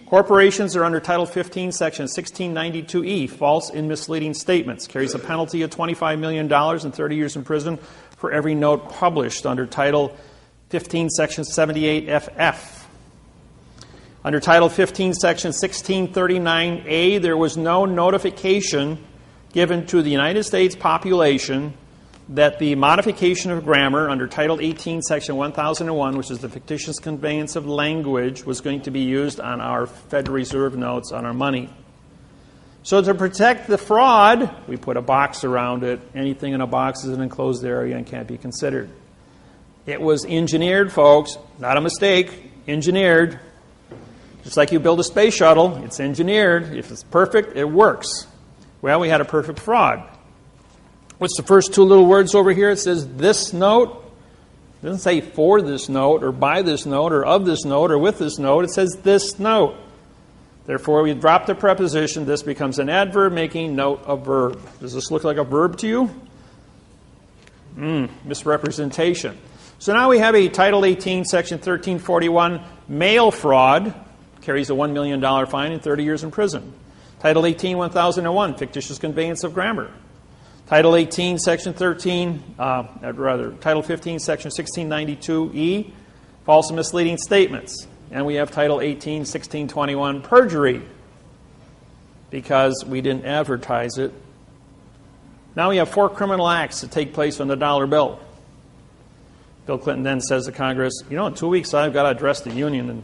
Corporations are under Title 15, Section 1692E, false and misleading statements. Carries a penalty of $25 million and 30 years in prison for every note published under Title 15, Section 78FF. Under Title 15, Section 1639A, there was no notification given to the United States population that the modification of grammar under Title 18, Section 1001, which is the fictitious conveyance of language, was going to be used on our Federal Reserve notes on our money. So to protect the fraud, we put a box around it. Anything in a box is an enclosed area and can't be considered. It was engineered, folks, not a mistake, engineered. Just like you build a space shuttle, it's engineered. If it's perfect, it works. Well, we had a perfect fraud. What's the first two little words over here? It says this note. It doesn't say for this note or by this note or of this note or with this note. It says this note. Therefore, we drop the preposition. This becomes an adverb making note a verb. Does this look like a verb to you? Misrepresentation. So now we have a Title 18, Section 1341 mail fraud. Carries a $1 million fine and 30 years in prison. Title 18, 1001, fictitious conveyance of grammar. Title 18, Section 13, Title 15, Section 1692E, false and misleading statements. And we have Title 18, 1621, perjury, because we didn't advertise it. Now we have 4 criminal acts that take place on the dollar bill. Bill Clinton then says to Congress, in 2 weeks I've got to address the Union and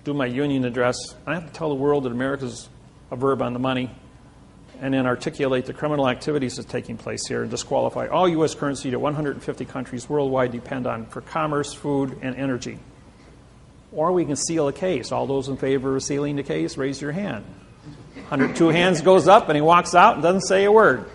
do my Union address. I have to tell the world that America's a verb on the money, and then articulate the criminal activities that's taking place here and disqualify all U.S. currency that 150 countries worldwide depend on for commerce, food, and energy. Or we can seal a case. All those in favor of sealing the case, raise your hand. 102 hands goes up, and he walks out and doesn't say a word.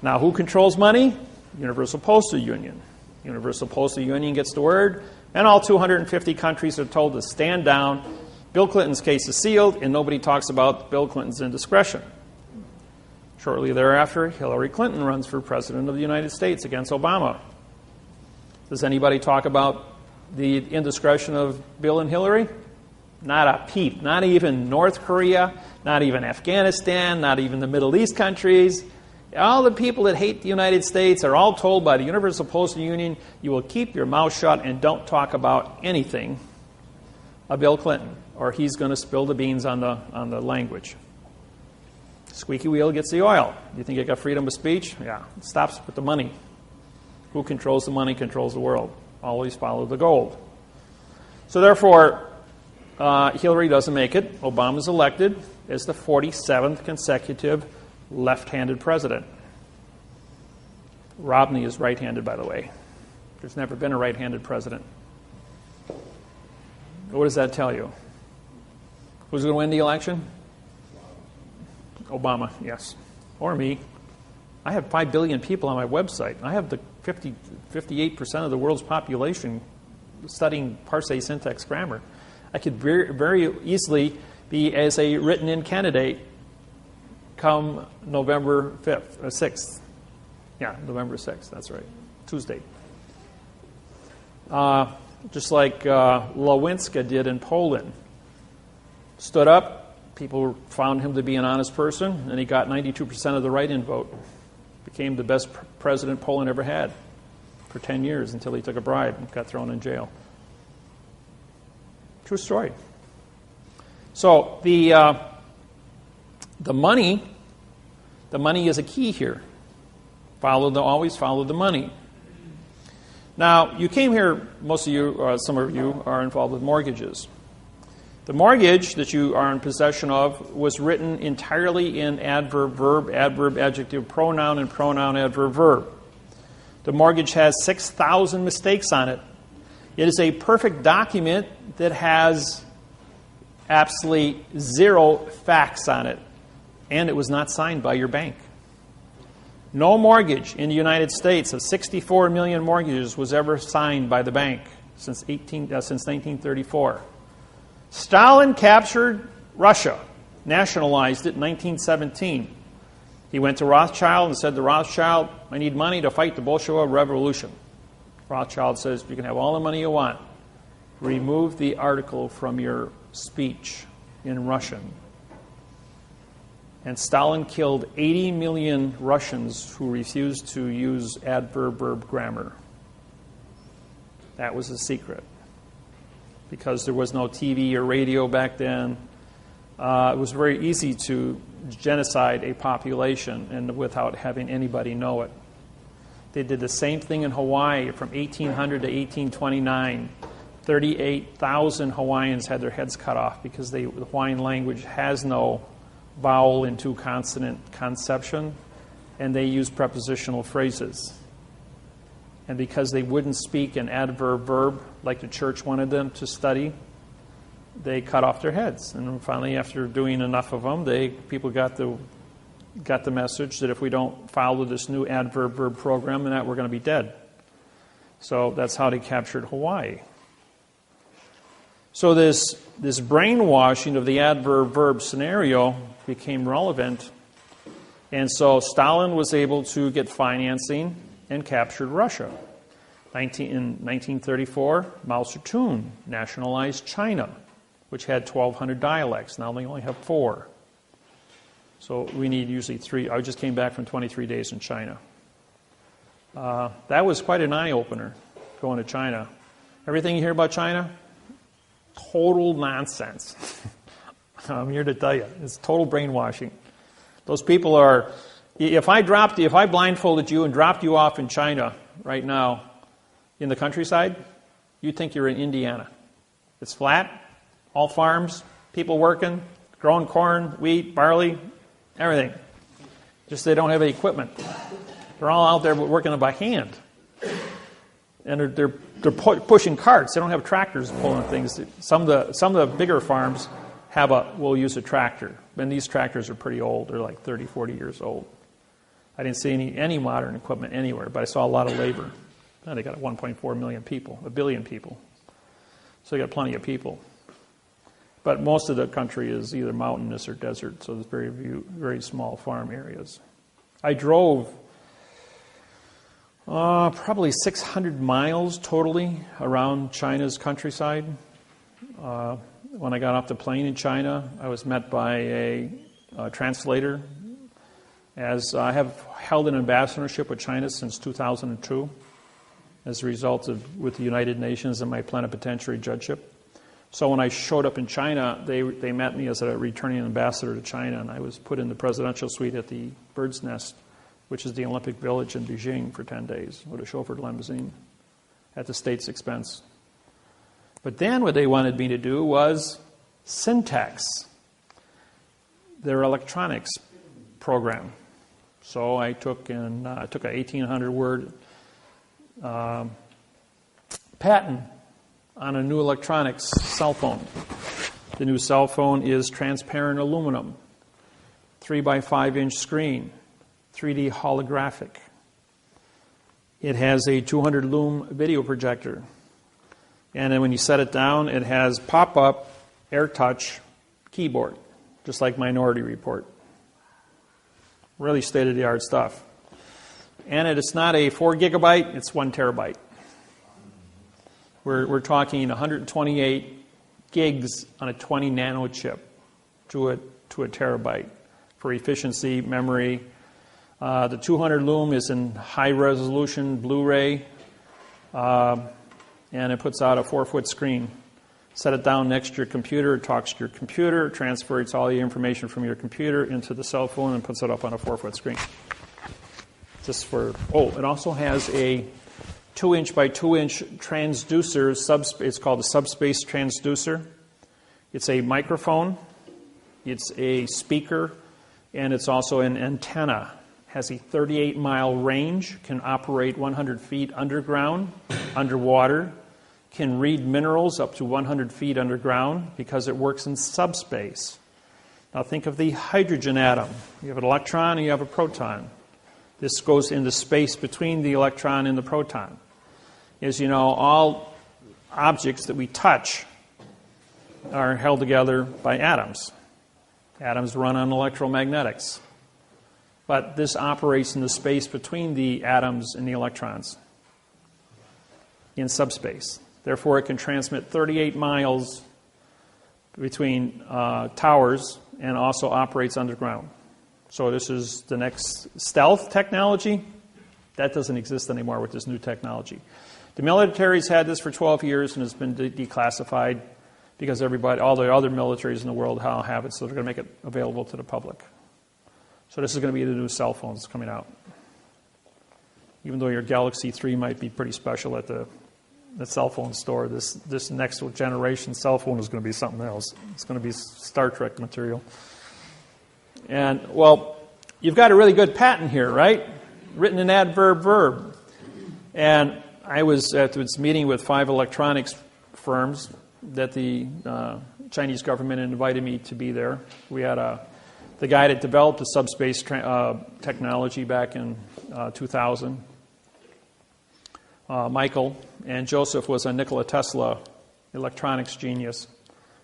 Now, who controls money? Universal Postal Union. Universal Postal Union gets the word, and all 250 countries are told to stand down. Bill Clinton's case is sealed, and nobody talks about Bill Clinton's indiscretion. Shortly thereafter, Hillary Clinton runs for President of the United States against Obama. Does anybody talk about the indiscretion of Bill and Hillary? Not a peep. Not even North Korea, not even Afghanistan, not even the Middle East countries. All the people that hate the United States are all told by the Universal Postal Union, you will keep your mouth shut and don't talk about anything of Bill Clinton, or he's going to spill the beans on the language. Squeaky wheel gets the oil. You think you got freedom of speech? Yeah. It stops with the money. Who controls the money controls the world. Always follow the gold. So therefore, Hillary doesn't make it. Obama's elected as the 47th consecutive left-handed president. Romney is right-handed, by the way. There's never been a right-handed president. What does that tell you? Who's going to win the election? Obama, yes. Or me. I have 5 billion people on my website. I have the 58% of the world's population studying parse syntax grammar. I could very easily be as a written-in candidate come November 5th, or 6th. Yeah, November 6th, that's right. Tuesday. Just like Lewinsky did in Poland. Stood up, people found him to be an honest person, and he got 92% of the write-in vote. Became the best president Poland ever had for 10 years until he took a bribe and got thrown in jail. True story. So the money is a key here. Always follow the money. Now, you came here, most of you, or some of you, are involved with mortgages. The mortgage that you are in possession of was written entirely in adverb, verb, adverb, adjective, pronoun, and pronoun, adverb, verb. The mortgage has 6,000 mistakes on it. It is a perfect document that has absolutely 0 facts on it, and it was not signed by your bank. No mortgage in the United States of 64 million mortgages was ever signed by the bank since 1934. Stalin captured Russia, nationalized it in 1917. He went to Rothschild and said to Rothschild, I need money to fight the Bolshevik Revolution. Rothschild says, you can have all the money you want. Remove the article from your speech in Russian. And Stalin killed 80 million Russians who refused to use adverb-verb grammar. That was the secret. Because there was no TV or radio back then, it was very easy to genocide a population and without having anybody know it. They did the same thing in Hawaii from 1800 to 1829. 38,000 Hawaiians had their heads cut off because the Hawaiian language has no vowel into consonant conception, and they use prepositional phrases. And because they wouldn't speak an adverb verb like the church wanted them to study, they cut off their heads. And finally, after doing enough of them, people got the message that if we don't follow this new adverb verb program, then we're going to be dead. So that's how they captured Hawaii. So this brainwashing of the adverb verb scenario became relevant, and so Stalin was able to get financing and captured Russia. In 1934, Mao Zedong nationalized China, which had 1,200 dialects. Now they only have 4. So we need usually 3. I just came back from 23 days in China. That was quite an eye-opener, going to China. Everything you hear about China, total nonsense. I'm here to tell you, it's total brainwashing. Those people are, if I blindfolded you and dropped you off in China right now in the countryside, you'd think you're in Indiana. It's flat, all farms, people working, growing corn, wheat, barley, everything. Just they don't have any equipment. They're all out there working by hand. And they're pushing carts. They don't have tractors pulling things. Some of the bigger farms will use a tractor. And these tractors are pretty old. They're like 30, 40 years old. I didn't see any modern equipment anywhere, but I saw a lot of labor. And they got 1.4 million people, 1 billion people. So they got plenty of people. But most of the country is either mountainous or desert, so there's very small farm areas. I drove probably 600 miles totally around China's countryside. When I got off the plane in China, I was met by a translator, as I have held an ambassadorship with China since 2002 as a result of with the United Nations and my plenipotentiary judgeship. So when I showed up in China, they met me as a returning ambassador to China, and I was put in the presidential suite at the Bird's Nest, which is the Olympic Village in Beijing, for 10 days with a chauffeured limousine at the state's expense. But then what they wanted me to do was syntax, their electronics program. So I took a 1,800-word patent on a new electronics cell phone. The new cell phone is transparent aluminum, 3 by 5 inch screen, 3D holographic. It has a 200 lumen video projector. And then when you set it down, it has pop-up AirTouch keyboard, just like Minority Report. Really state-of-the-art stuff. And it's not a 4 gigabyte, it's 1 terabyte. We're talking 128 gigs on a 20 nano chip to a terabyte for efficiency, memory. The 200 lumen is in high resolution Blu-ray, and it puts out a 4-foot screen. Set it down next to your computer, it talks to your computer, transfers all the information from your computer into the cell phone and puts it up on a 4-foot screen. It also has a 2-inch by 2-inch transducer, it's called a subspace transducer. It's a microphone, it's a speaker, and it's also an antenna. Has a 38-mile range, can operate 100 feet underground, underwater, can read minerals up to 100 feet underground because it works in subspace. Now think of the hydrogen atom. You have an electron and you have a proton. This goes into space between the electron and the proton. As you know, all objects that we touch are held together by atoms. Atoms run on electromagnetics. But this operates in the space between the atoms and the electrons in subspace. Therefore, it can transmit 38 miles between towers and also operates underground. So this is the next stealth technology. That doesn't exist anymore with this new technology. The military's had this for 12 years and has been declassified because all the other militaries in the world now have it, so they're going to make it available to the public. So this is going to be the new cell phones coming out. Even though your Galaxy 3 might be pretty special at the cell phone store, this next generation cell phone is going to be something else. It's going to be Star Trek material. And, well, you've got a really good patent here, right? Written in adverb verb. And I was at this meeting with 5 electronics firms that the Chinese government invited me to be there. We had the guy that developed the subspace technology back in 2000, Michael, and Joseph was a Nikola Tesla electronics genius.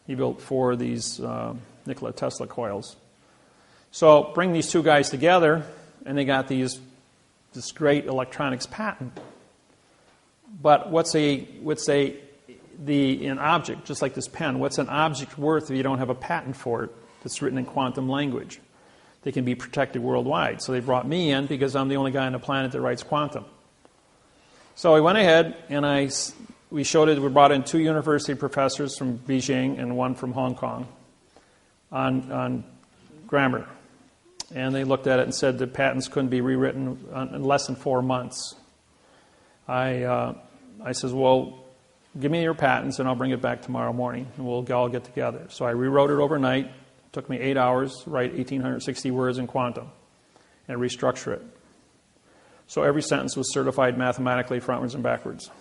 He built 4 of these Nikola Tesla coils. So bring these 2 guys together, and they got this great electronics patent. But what's an object, just like this pen, what's an object worth if you don't have a patent for it that's written in quantum language? They can be protected worldwide. So they brought me in because I'm the only guy on the planet that writes quantum. So we went ahead and we showed it. We brought in 2 university professors from Beijing and 1 from Hong Kong on grammar. And they looked at it and said the patents couldn't be rewritten in less than 4 months. I says, well, give me your patents and I'll bring it back tomorrow morning and we'll all get together. So I rewrote it overnight. It took me 8 hours to write 1,860 words in quantum and restructure it. So every sentence was certified mathematically frontwards and backwards.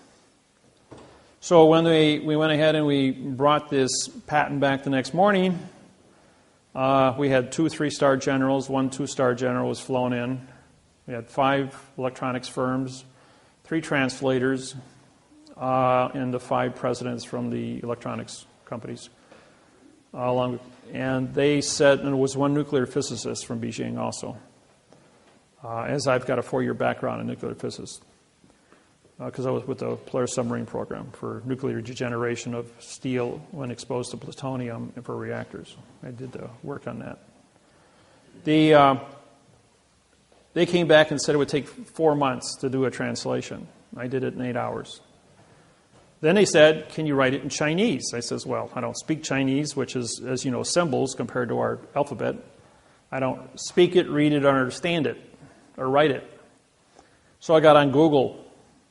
So when we went ahead and we brought this patent back the next morning, we had 2 3-star generals, 1 2-star general was flown in. We had 5 electronics firms, 3 translators, and the 5 presidents from the electronics companies. And they said, and there was 1 nuclear physicist from Beijing also, as I've got a 4-year background in nuclear physics, because I was with the Polaris submarine program for nuclear degeneration of steel when exposed to plutonium and for reactors. I did the work on that. They came back and said it would take 4 months to do a translation. I did it in 8 hours. Then they said, can you write it in Chinese? I says, well, I don't speak Chinese, which is, as you know, symbols compared to our alphabet. I don't speak it, read it, or understand it, or write it. So I got on Google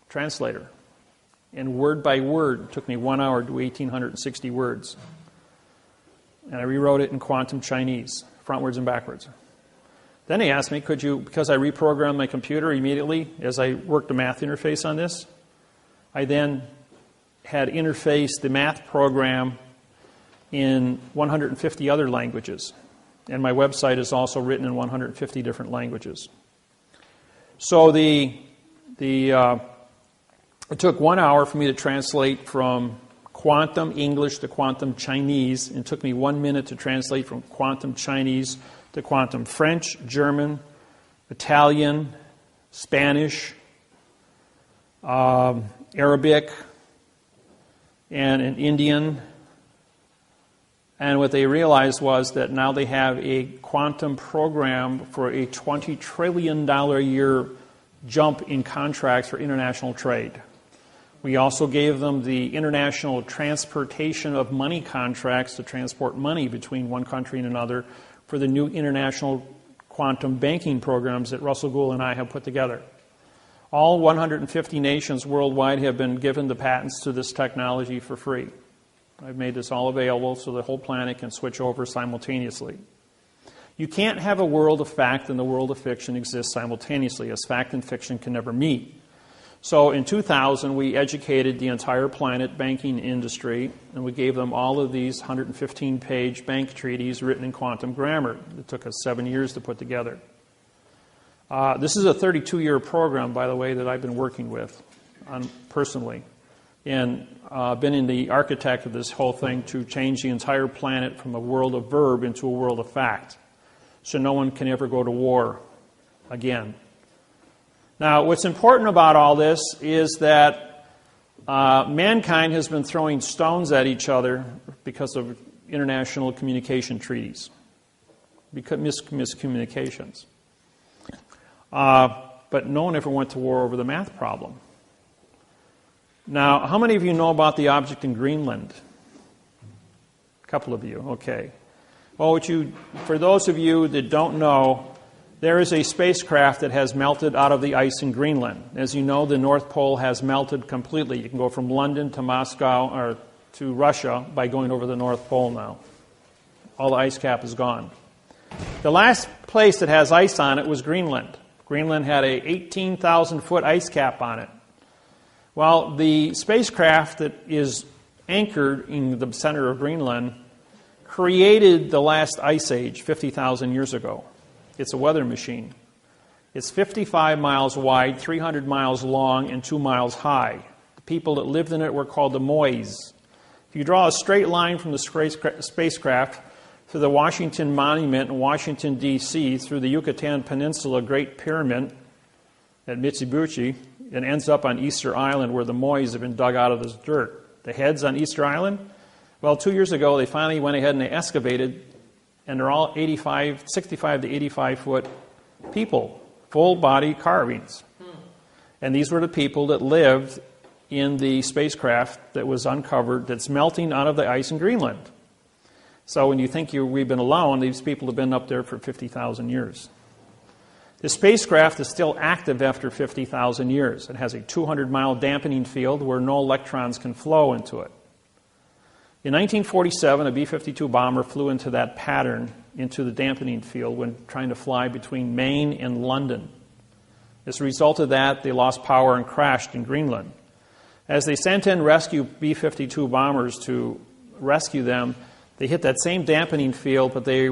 Translator, and word by word, it took me 1 hour to do 1,860 words. And I rewrote it in quantum Chinese, frontwards and backwards. Then he asked me, could you, because I reprogrammed my computer immediately as I worked the math interface on this, I then had interfaced the math program in 150 other languages. And my website is also written in 150 different languages. So it took 1 hour for me to translate from quantum English to quantum Chinese. And it took me 1 minute to translate from quantum Chinese to quantum French, German, Italian, Spanish, Arabic, and an Indian. And what they realized was that now they have a quantum program for a $20 trillion a year jump in contracts for international trade. We also gave them the international transportation of money contracts to transport money between one country and another for the new international quantum banking programs that Russell Gould and I have put together. All 150 nations worldwide have been given the patents to this technology for free. I've made this all available so the whole planet can switch over simultaneously. You can't have a world of fact and the world of fiction exist simultaneously, as fact and fiction can never meet. So in 2000, we educated the entire planet banking industry, and we gave them all of these 115-page bank treaties written in quantum grammar. It took us 7 years to put together. This is a 32-year program, by the way, that I've been working with personally. And been in the architect of this whole thing to change the entire planet from a world of verb into a world of fact, so no one can ever go to war again. Now, what's important about all this is that mankind has been throwing stones at each other because of international communication treaties, because miscommunications. But no one ever went to war over the math problem. Now, how many of you know about the object in Greenland? A couple of you, okay. Well, for those of you that don't know, there is a spacecraft that has melted out of the ice in Greenland. As you know, the North Pole has melted completely. You can go from London to Moscow or to Russia by going over the North Pole now. All the ice cap is gone. The last place that has ice on it was Greenland. Greenland had a 18,000-foot ice cap on it. Well, the spacecraft that is anchored in the center of Greenland created the last ice age 50,000 years ago. It's a weather machine. It's 55 miles wide, 300 miles long, and 2 miles high. The people that lived in it were called the Mois. If you draw a straight line from the spacecraft to the Washington Monument in Washington, D.C., through the Yucatan Peninsula Great Pyramid at Mitsubishi, and ends up on Easter Island where the Mois have been dug out of this dirt. The heads on Easter Island? Well, 2 years ago, they finally went ahead and they excavated, and they're all 65 to 85-foot people, full-body carvings. And these were the people that lived in the spacecraft that was uncovered that's melting out of the ice in Greenland. So when you think we've been alone, these people have been up there for 50,000 years. The spacecraft is still active after 50,000 years. It has a 200-mile dampening field where no electrons can flow into it. In 1947, a B-52 bomber flew into that pattern, into the dampening field, when trying to fly between Maine and London. As a result of that, they lost power and crashed in Greenland. As they sent in rescue B-52 bombers to rescue them, they hit that same dampening field, but they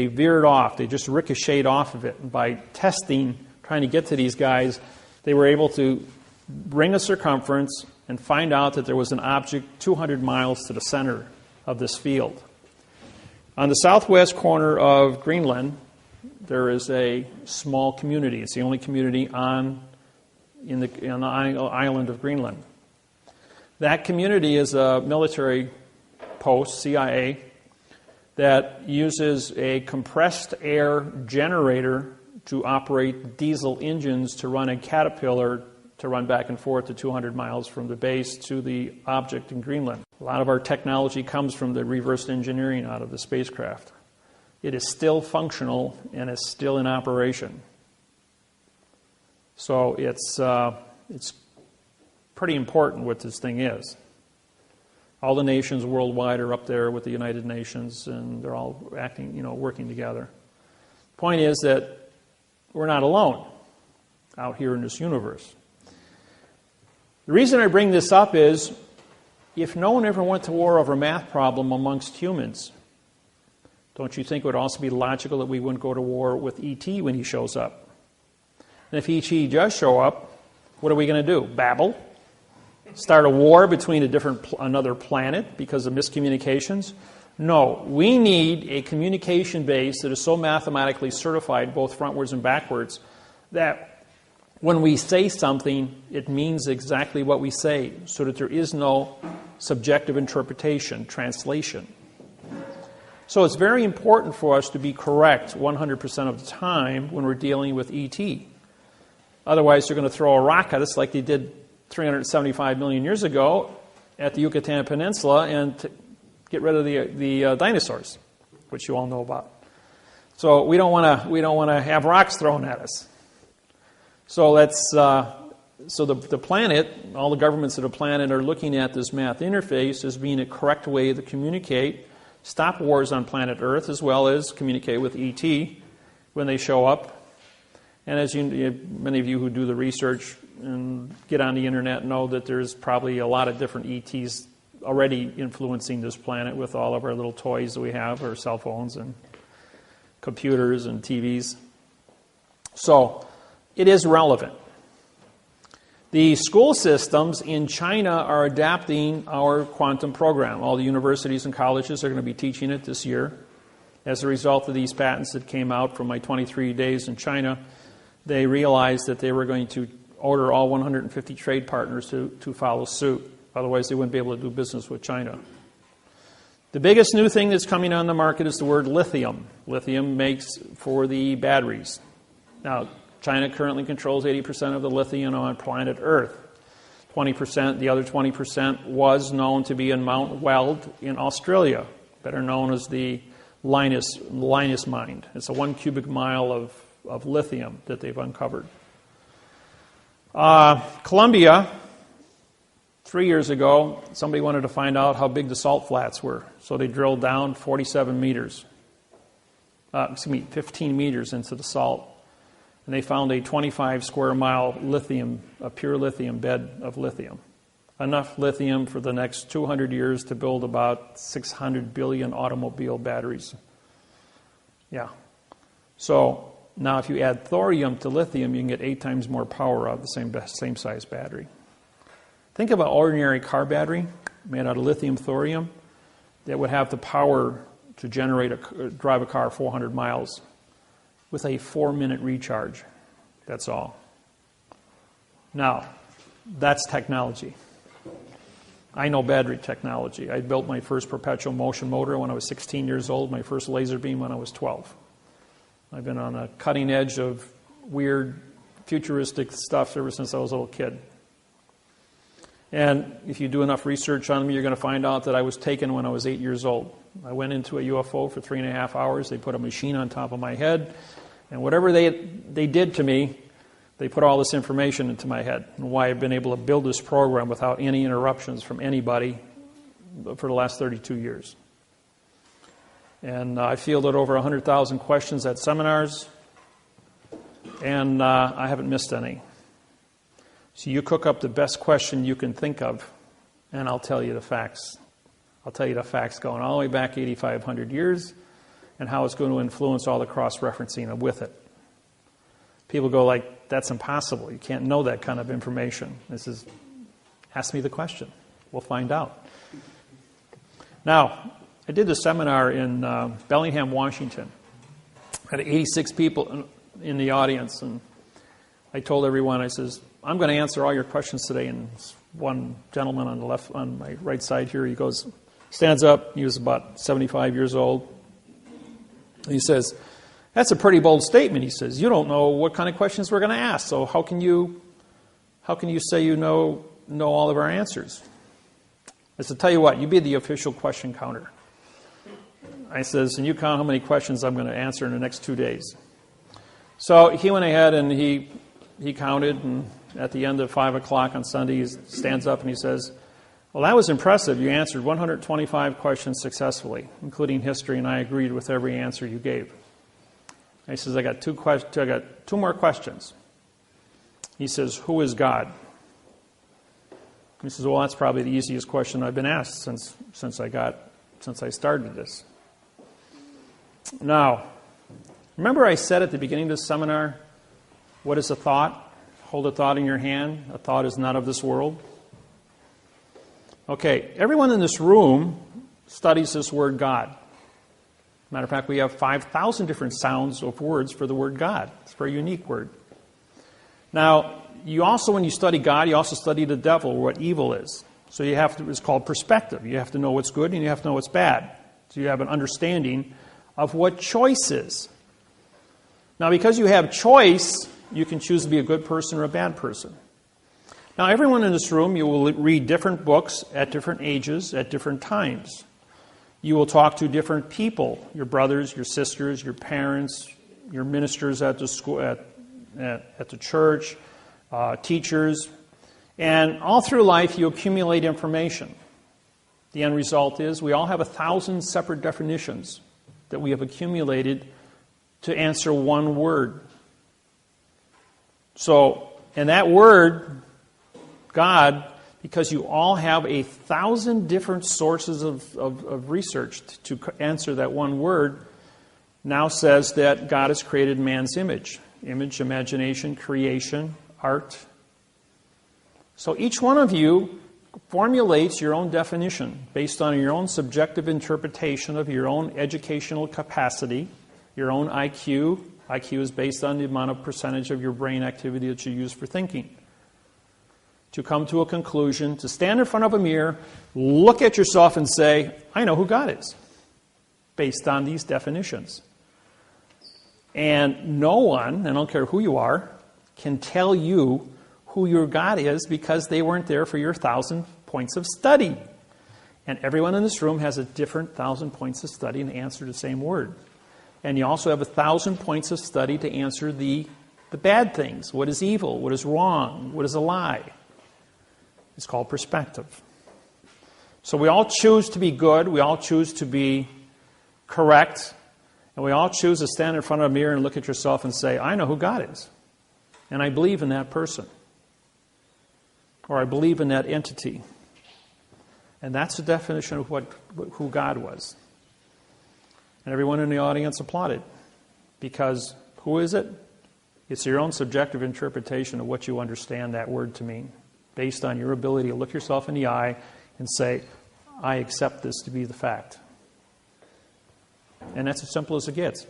veered off. They just ricocheted off of it. And by testing, trying to get to these guys, they were able to bring a circumference and find out that there was an object 200 miles to the center of this field. On the southwest corner of Greenland, there is a small community. It's the only community on the island of Greenland. That community is a military post, CIA, that uses a compressed air generator to operate diesel engines to run a Caterpillar to run back and forth to 200 miles from the base to the object in Greenland. A lot of our technology comes from the reverse engineering out of the spacecraft. It is still functional and is still in operation. So it's pretty important what this thing is. All the nations worldwide are up there with the United Nations, and they're all working together. The point is that we're not alone out here in this universe. The reason I bring this up is if no one ever went to war over a math problem amongst humans, don't you think it would also be logical that we wouldn't go to war with E.T. when he shows up? And if E.T. does show up, what are we going to do? Babble? Start a war between another planet because of miscommunications? No, we need a communication base that is so mathematically certified, both frontwards and backwards, that when we say something, it means exactly what we say, so that there is no subjective interpretation, translation. So it's very important for us to be correct 100% of the time when we're dealing with E.T. Otherwise, they're going to throw a rock at us like they did 375 million years ago at the Yucatan Peninsula and get rid of the dinosaurs, which you all know about. So we don't want to have rocks thrown at us. So the planet, all the governments of the planet are looking at this math interface as being a correct way to communicate, stop wars on planet Earth, as well as communicate with ET when they show up. And as many of you who do the research and get on the internet know that there's probably a lot of different ETs already influencing this planet with all of our little toys that we have, our cell phones and computers and TVs. So it is relevant. The school systems in China are adapting our quantum program. All the universities and colleges are going to be teaching it this year. As a result of these patents that came out from my 23 days in China, they realized that they were going to order all 150 trade partners to follow suit. Otherwise, they wouldn't be able to do business with China. The biggest new thing that's coming on the market is the word lithium. Lithium makes for the batteries. Now, China currently controls 80% of the lithium on planet Earth. 20%, the other 20% was known to be in Mount Weld in Australia, better known as the Linus mine. It's a 1 cubic mile of lithium that they've uncovered. Colombia, 3 years ago, somebody wanted to find out how big the salt flats were. So they drilled down 15 meters into the salt. And they found a 25 square mile a pure lithium bed of lithium. Enough lithium for the next 200 years to build about 600 billion automobile batteries. Yeah. So now if you add thorium to lithium, you can get 8 times more power out of the same size battery. Think of an ordinary car battery made out of lithium thorium that would have the power to drive a car 400 miles with a 4-minute recharge. That's all. Now, that's technology. I know battery technology. I built my first perpetual motion motor when I was 16 years old, my first laser beam when I was 12. I've been on a cutting edge of weird, futuristic stuff ever since I was a little kid. And if you do enough research on me, you're going to find out that I was taken when I was 8 years old. I went into a UFO for 3.5 hours. They put a machine on top of my head. And whatever they did to me, they put all this information into my head. And why I've been able to build this program without any interruptions from anybody for the last 32 years. And I fielded over 100,000 questions at seminars. And I haven't missed any. So you cook up the best question you can think of, and I'll tell you the facts. I'll tell you the facts going all the way back 8,500 years and how it's going to influence all the cross-referencing with it. People go like, that's impossible. You can't know that kind of information. This is, ask me the question. We'll find out. Now, I did a seminar in Bellingham, Washington. I had 86 people in the audience, and I told everyone, I says, I'm going to answer all your questions today. And one gentleman on my right side here, he stands up. He was about 75 years old. He says, that's a pretty bold statement. He says, you don't know what kind of questions we're going to ask. So how can you say you know all of our answers? I said, tell you what, you be the official question counter. I says, and you count how many questions I'm going to answer in the next 2 days. So he went ahead and he counted, and at the end of 5 o'clock on Sunday, he stands up and he says, well, that was impressive. You answered 125 questions successfully, including history, and I agreed with every answer you gave. He says, I got two more questions. He says, who is God? He says, well, that's probably the easiest question I've been asked since I started this. Now, remember I said at the beginning of this seminar, what is a thought? Hold a thought in your hand. A thought is not of this world. Okay, everyone in this room studies this word God. Matter of fact, we have 5,000 different sounds of words for the word God. It's a very unique word. Now, you also, when you study God, you also study the devil, or what evil is. So you have to, it's called perspective. You have to know what's good and you have to know what's bad. So you have an understanding of what choice is. Now, because you have choice, you can choose to be a good person or a bad person. Now, everyone in this room, you will read different books at different ages, at different times. You will talk to different people, your brothers, your sisters, your parents, your ministers at the school, at the church, teachers. And all through life, you accumulate information. The end result is we all have 1,000 separate definitions that we have accumulated to answer one word. So, and that word, God, because you all have 1,000 different sources of research to answer that one word, now says that God has created man's image. Image, imagination, creation, art. So each one of you formulates your own definition based on your own subjective interpretation of your own educational capacity, your own IQ. IQ is based on the amount of percentage of your brain activity that you use for thinking. To come to a conclusion, to stand in front of a mirror, look at yourself and say, I know who God is, based on these definitions. And no one, I don't care who you are, can tell you who your God is because they weren't there for your 1,000 points of study. And everyone in this room has a different 1,000 points of study and answer the same word. And you also have 1,000 points of study to answer the bad things. What is evil? What is wrong? What is a lie? It's called perspective. So we all choose to be good. We all choose to be correct. And we all choose to stand in front of a mirror and look at yourself and say, I know who God is. And I believe in that person. Or I believe in that entity. And that's the definition of who God was. And everyone in the audience applauded. Because who is it? It's your own subjective interpretation of what you understand that word to mean, based on your ability to look yourself in the eye and say, I accept this to be the fact. And that's as simple as it gets.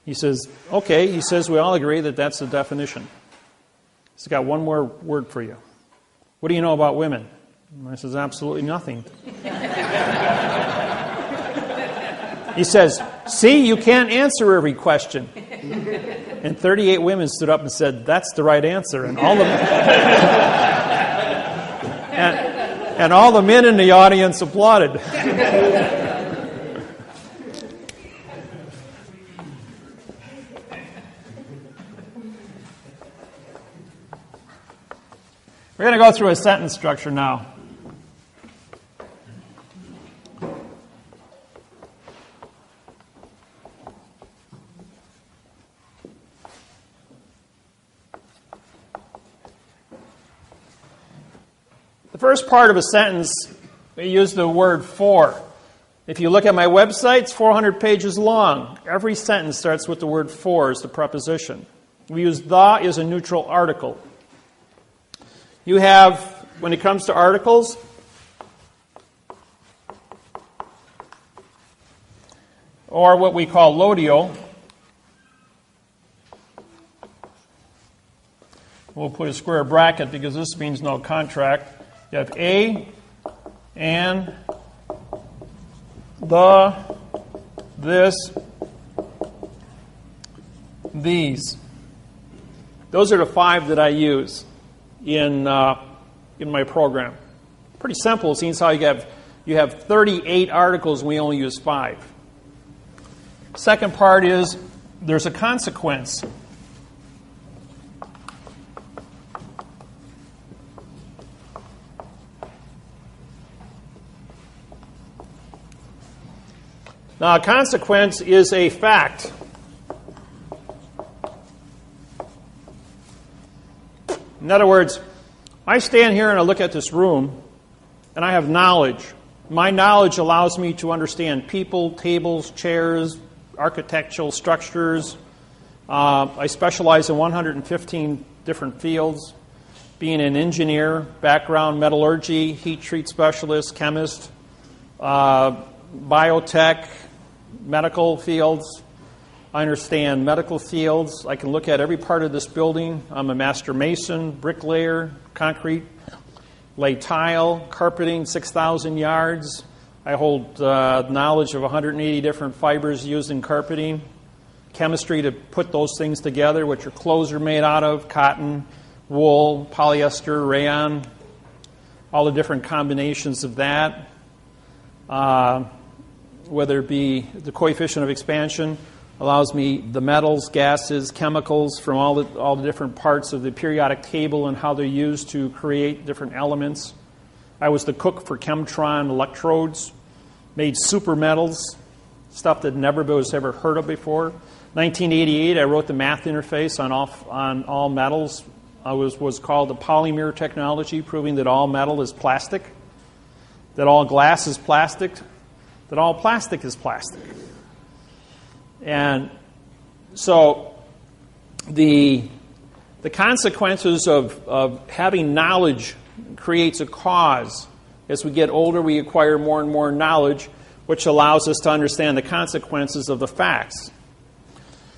He says, okay, he says we all agree that that's the definition. He's got one more word for you. What do you know about women? And I says, absolutely nothing. He says, see, you can't answer every question. And 38 women stood up and said, that's the right answer. And all the and all the men in the audience applauded. We're going to go through a sentence structure now. The first part of a sentence, we use the word for. If you look at my website, it's 400 pages long. Every sentence starts with the word for as the preposition. We use the as a neutral article. You have, when it comes to articles, or what we call lodio, we'll put a square bracket because this means no contract. You have a, and, the, this, these. Those are the 5 that I use in my program. Pretty simple. It seems how you have 38 articles and we only use 5. Second part is there's a consequence. Now, a consequence is a fact. In other words, I stand here and I look at this room, and I have knowledge. My knowledge allows me to understand people, tables, chairs, architectural structures. I specialize in 115 different fields, being an engineer, background, metallurgy, heat treat specialist, chemist, biotech, medical fields. I understand medical fields. I can look at every part of this building. I'm a master mason, bricklayer, concrete, lay tile, carpeting, 6,000 yards. I hold knowledge of 180 different fibers used in carpeting. Chemistry to put those things together, which your clothes are made out of, cotton, wool, polyester, rayon, all the different combinations of that. Whether it be the coefficient of expansion, allows me the metals, gases, chemicals from all the different parts of the periodic table and how they're used to create different elements. I was the cook for Chemtron electrodes, made super metals, stuff that never was ever heard of before. 1988, I wrote the math interface on all metals. It was called the polymer technology, proving that all metal is plastic, that all glass is plastic, that all plastic is plastic. And so the consequences of having knowledge creates a cause. As we get older, we acquire more and more knowledge, which allows us to understand the consequences of the facts.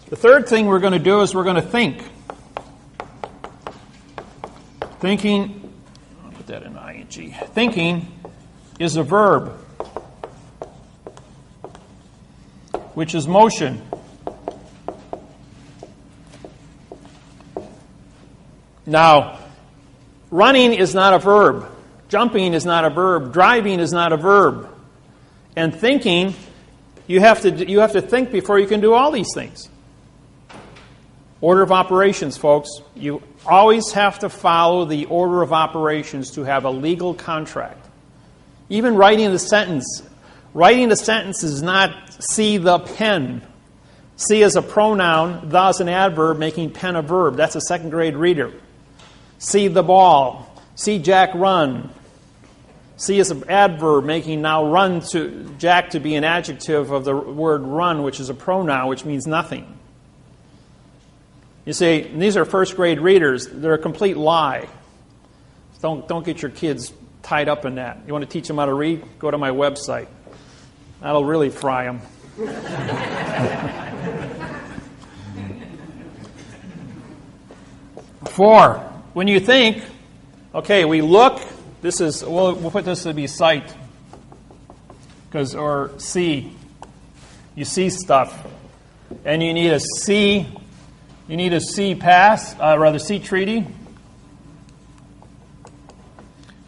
The third thing we're going to do is we're going to think. Thinking, I'll put that in ing. Thinking is a verb, which is motion. Now, running is not a verb. Jumping is not a verb. Driving is not a verb. And thinking, you have to think before you can do all these things. Order of operations, folks. You always have to follow the order of operations to have a legal contract. Even writing a sentence. Writing a sentence is not see the pen. See as a pronoun, the as an adverb, making pen a verb. That's a second grade reader. See the ball. See Jack run. See as an adverb, making now run to Jack to be an adjective of the word run, which is a pronoun, which means nothing. You say, these are first grade readers. They're a complete lie. Don't get your kids tied up in that. You want to teach them how to read? Go to my website. That'll really fry them. 4, when you think, okay, we look. This is we'll put this to be sight, or see. You see stuff, and you need a see. You need a see pass, see treaty.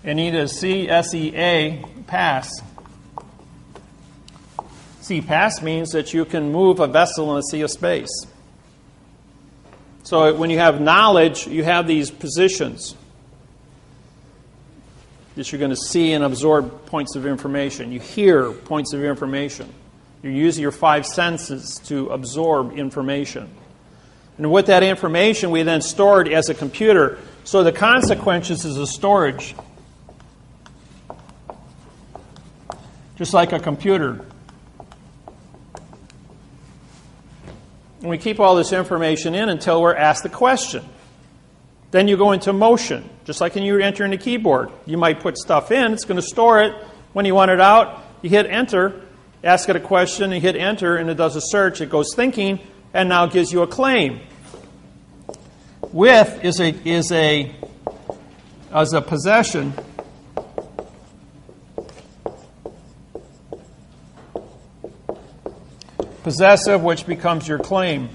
You need a SEA pass. Sea pass means that you can move a vessel in a sea of space. So when you have knowledge, you have these positions that you're going to see and absorb points of information. You hear points of information. You use your 5 senses to absorb information. And with that information, we then store it as a computer. So the consequences is a storage. Just like a computer. And we keep all this information in until we're asked a question. Then you go into motion, just like when you enter in the keyboard. You might put stuff in, it's going to store it. When you want it out, you hit enter, ask it a question, you hit enter, and it does a search. It goes thinking, and now gives you a claim. With is a possession. Possessive, which becomes your claim.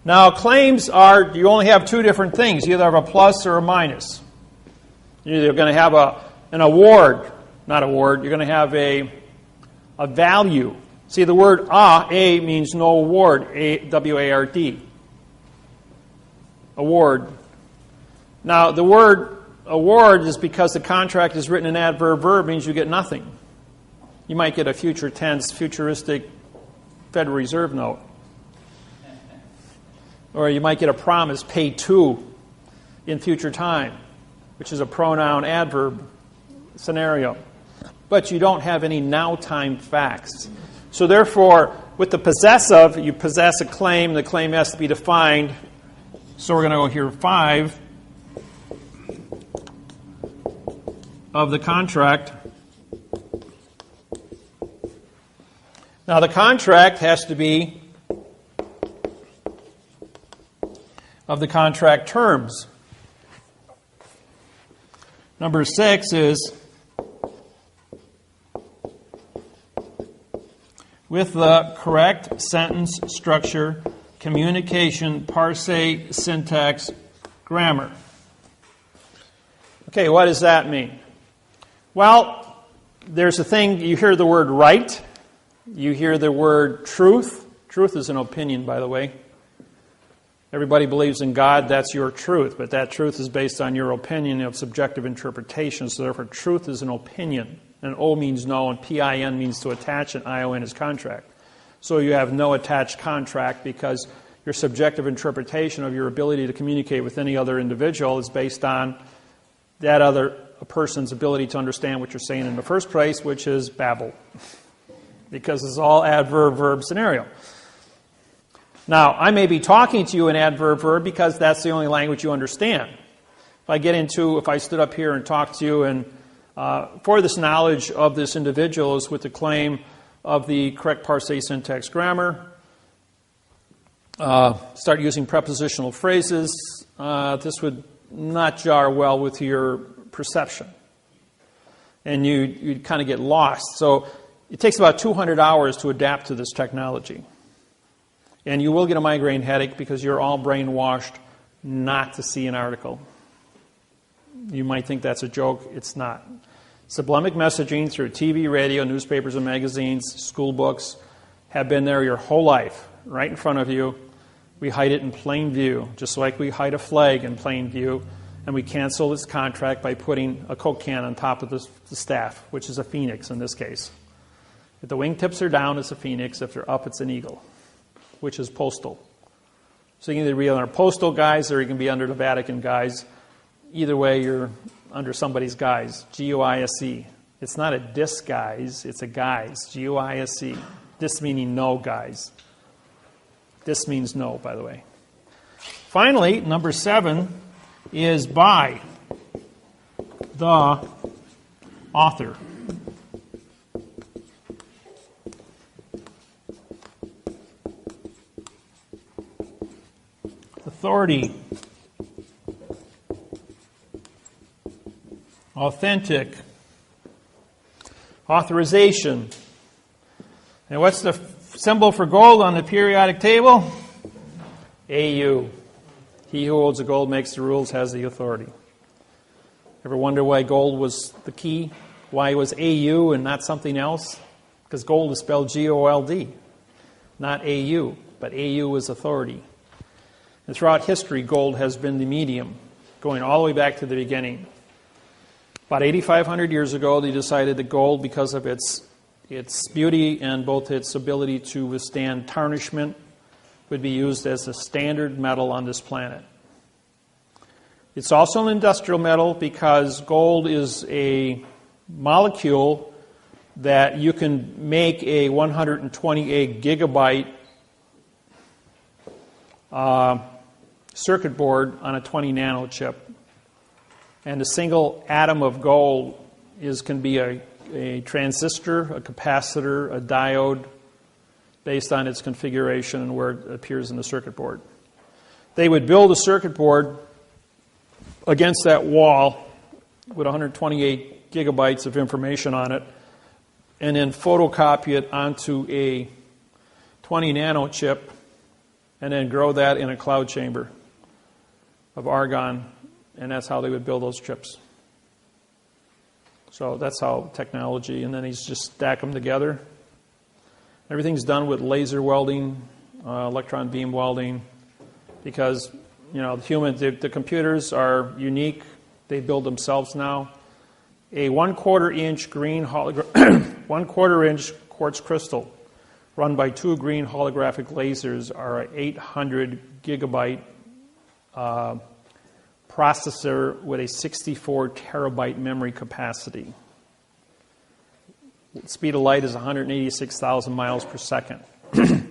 Now, claims are, you only have 2 different things. You either have a plus or a minus. You're either going to have an award, not award, you're going to have a value. See, the word A means no award, W-A-R-D. Award. Now, the word award is because the contract is written in adverb verb, means you get nothing. You might get a future tense, futuristic Federal Reserve note. Or you might get a promise, pay to, in future time. which is a pronoun adverb scenario. But you don't have any now-time facts. So therefore, with the possessive, you possess a claim. The claim has to be defined. So we're going to go here 5 of the contract. Now the contract has to be of the contract terms. Number 6 is with the correct sentence structure, communication, parse, syntax, grammar. Okay, what does that mean? Well, there's a thing, you hear the word right, you hear the word truth. Truth is an opinion, by the way. Everybody believes in God, that's your truth, but that truth is based on your opinion of subjective interpretation, so therefore truth is an opinion. And O means no, and PIN means to attach, and ION is contract. So you have no attached contract because your subjective interpretation of your ability to communicate with any other individual is based on that other person's ability to understand what you're saying in the first place, which is babble. Because it's all adverb-verb scenario. Now, I may be talking to you in adverb-verb because that's the only language you understand. If I stood up here and talked to you and for this knowledge of this individual is with the claim of the correct parse, syntax, grammar, start using prepositional phrases, this would not jar well with your perception. And you'd kind of get lost. So it takes about 200 hours to adapt to this technology. And you will get a migraine headache because you're all brainwashed not to see an article. You might think that's a joke. It's not. Sublimic messaging through TV, radio, newspapers and magazines, school books have been there your whole life, right in front of you. We hide it in plain view, just like we hide a flag in plain view, and we cancel this contract by putting a Coke can on top of the staff, which is a phoenix in this case. If the wingtips are down, it's a phoenix. If they're up, it's an eagle, which is postal. So you can either be under postal guise or you can be under the Vatican guise. Either way, you're under somebody's guise, G-U-I-S-E. It's not a disguise, it's a guise, G-U-I-S-E. Dis meaning no, guys. This means no, by the way. Finally, number 7 is by the author. Authority. Authentic. Authorization. And what's the symbol for gold on the periodic table? AU. He who holds the gold makes the rules, has the authority. Ever wonder why gold was the key? Why it was AU and not something else? Because gold is spelled G-O-L-D, not AU, but AU is authority. And throughout history, gold has been the medium, going all the way back to the beginning. About 8,500 years ago, they decided that gold, because of its beauty and both its ability to withstand tarnishment, would be used as a standard metal on this planet. It's also an industrial metal because gold is a molecule that you can make a 128 gigabyte circuit board on a 20 nano chip. And a single atom of gold can be a transistor, a capacitor, a diode, based on its configuration and where it appears in the circuit board. They would build a circuit board against that wall with 128 gigabytes of information on it, and then photocopy it onto a 20 nano chip, and then grow that in a cloud chamber of argon, and that's how they would build those chips. So that's how technology, and then he's just stack them together. Everything's done with laser welding, electron beam welding, because the computers are unique. They build themselves now. A 1/4 inch green 1/4 inch quartz crystal run by 2 green holographic lasers are 800 gigabyte processor with a 64 terabyte memory capacity. Speed of light is 186,000 miles per second. The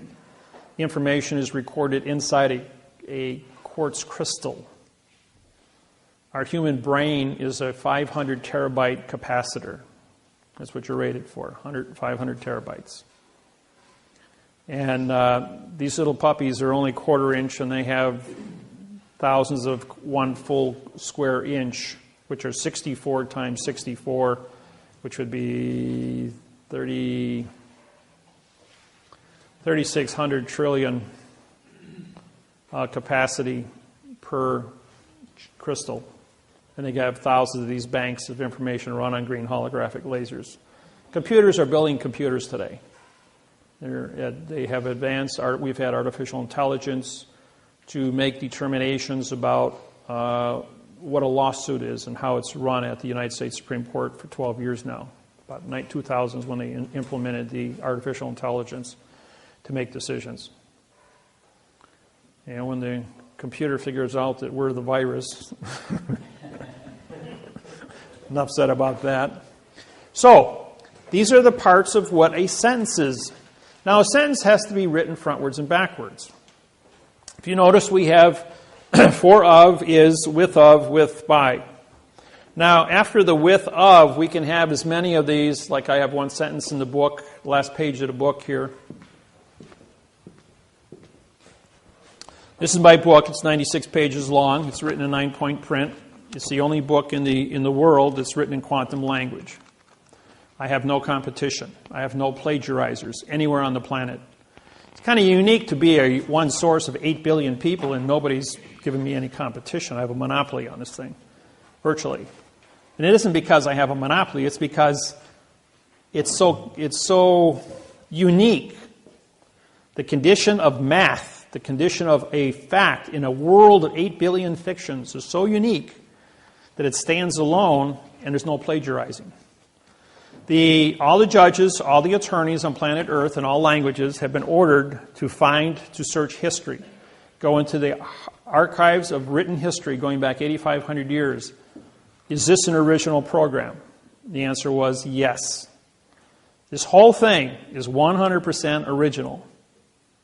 information is recorded inside a quartz crystal. Our human brain is a 500 terabyte capacitor. That's what you're rated for, 500 terabytes. And these little puppies are only quarter inch, and they have thousands of 1 full square inch, which are 64 times 64, which would be 3,600 trillion capacity per crystal. And they have thousands of these banks of information run on green holographic lasers. Computers are building computers today. They have advanced. We've had artificial intelligence to make determinations about what a lawsuit is and how it's run at the United States Supreme Court for 12 years now. About 2000 is when they implemented the artificial intelligence to make decisions. And when the computer figures out that we're the virus, enough said about that. So, these are the parts of what a sentence is. Now, a sentence has to be written frontwards and backwards. If you notice, we have for of is with of, with by. Now, after the with of, we can have as many of these, like I have one sentence in the book, last page of the book here. This is my book. It's 96 pages long. It's written in 9-point print. It's the only book in the world that's written in quantum language. I have no competition. I have no plagiarizers anywhere on the planet. It's kind of unique to be one source of 8 billion people, and nobody's given me any competition. I have a monopoly on this thing, virtually. And it isn't because I have a monopoly. It's because it's so unique. The condition of math, the condition of a fact in a world of 8 billion fictions is so unique that it stands alone, and there's no plagiarizing. All the judges, all the attorneys on planet Earth in all languages have been ordered to search history. Go into the archives of written history going back 8,500 years. Is this an original program? The answer was yes. This whole thing is 100% original.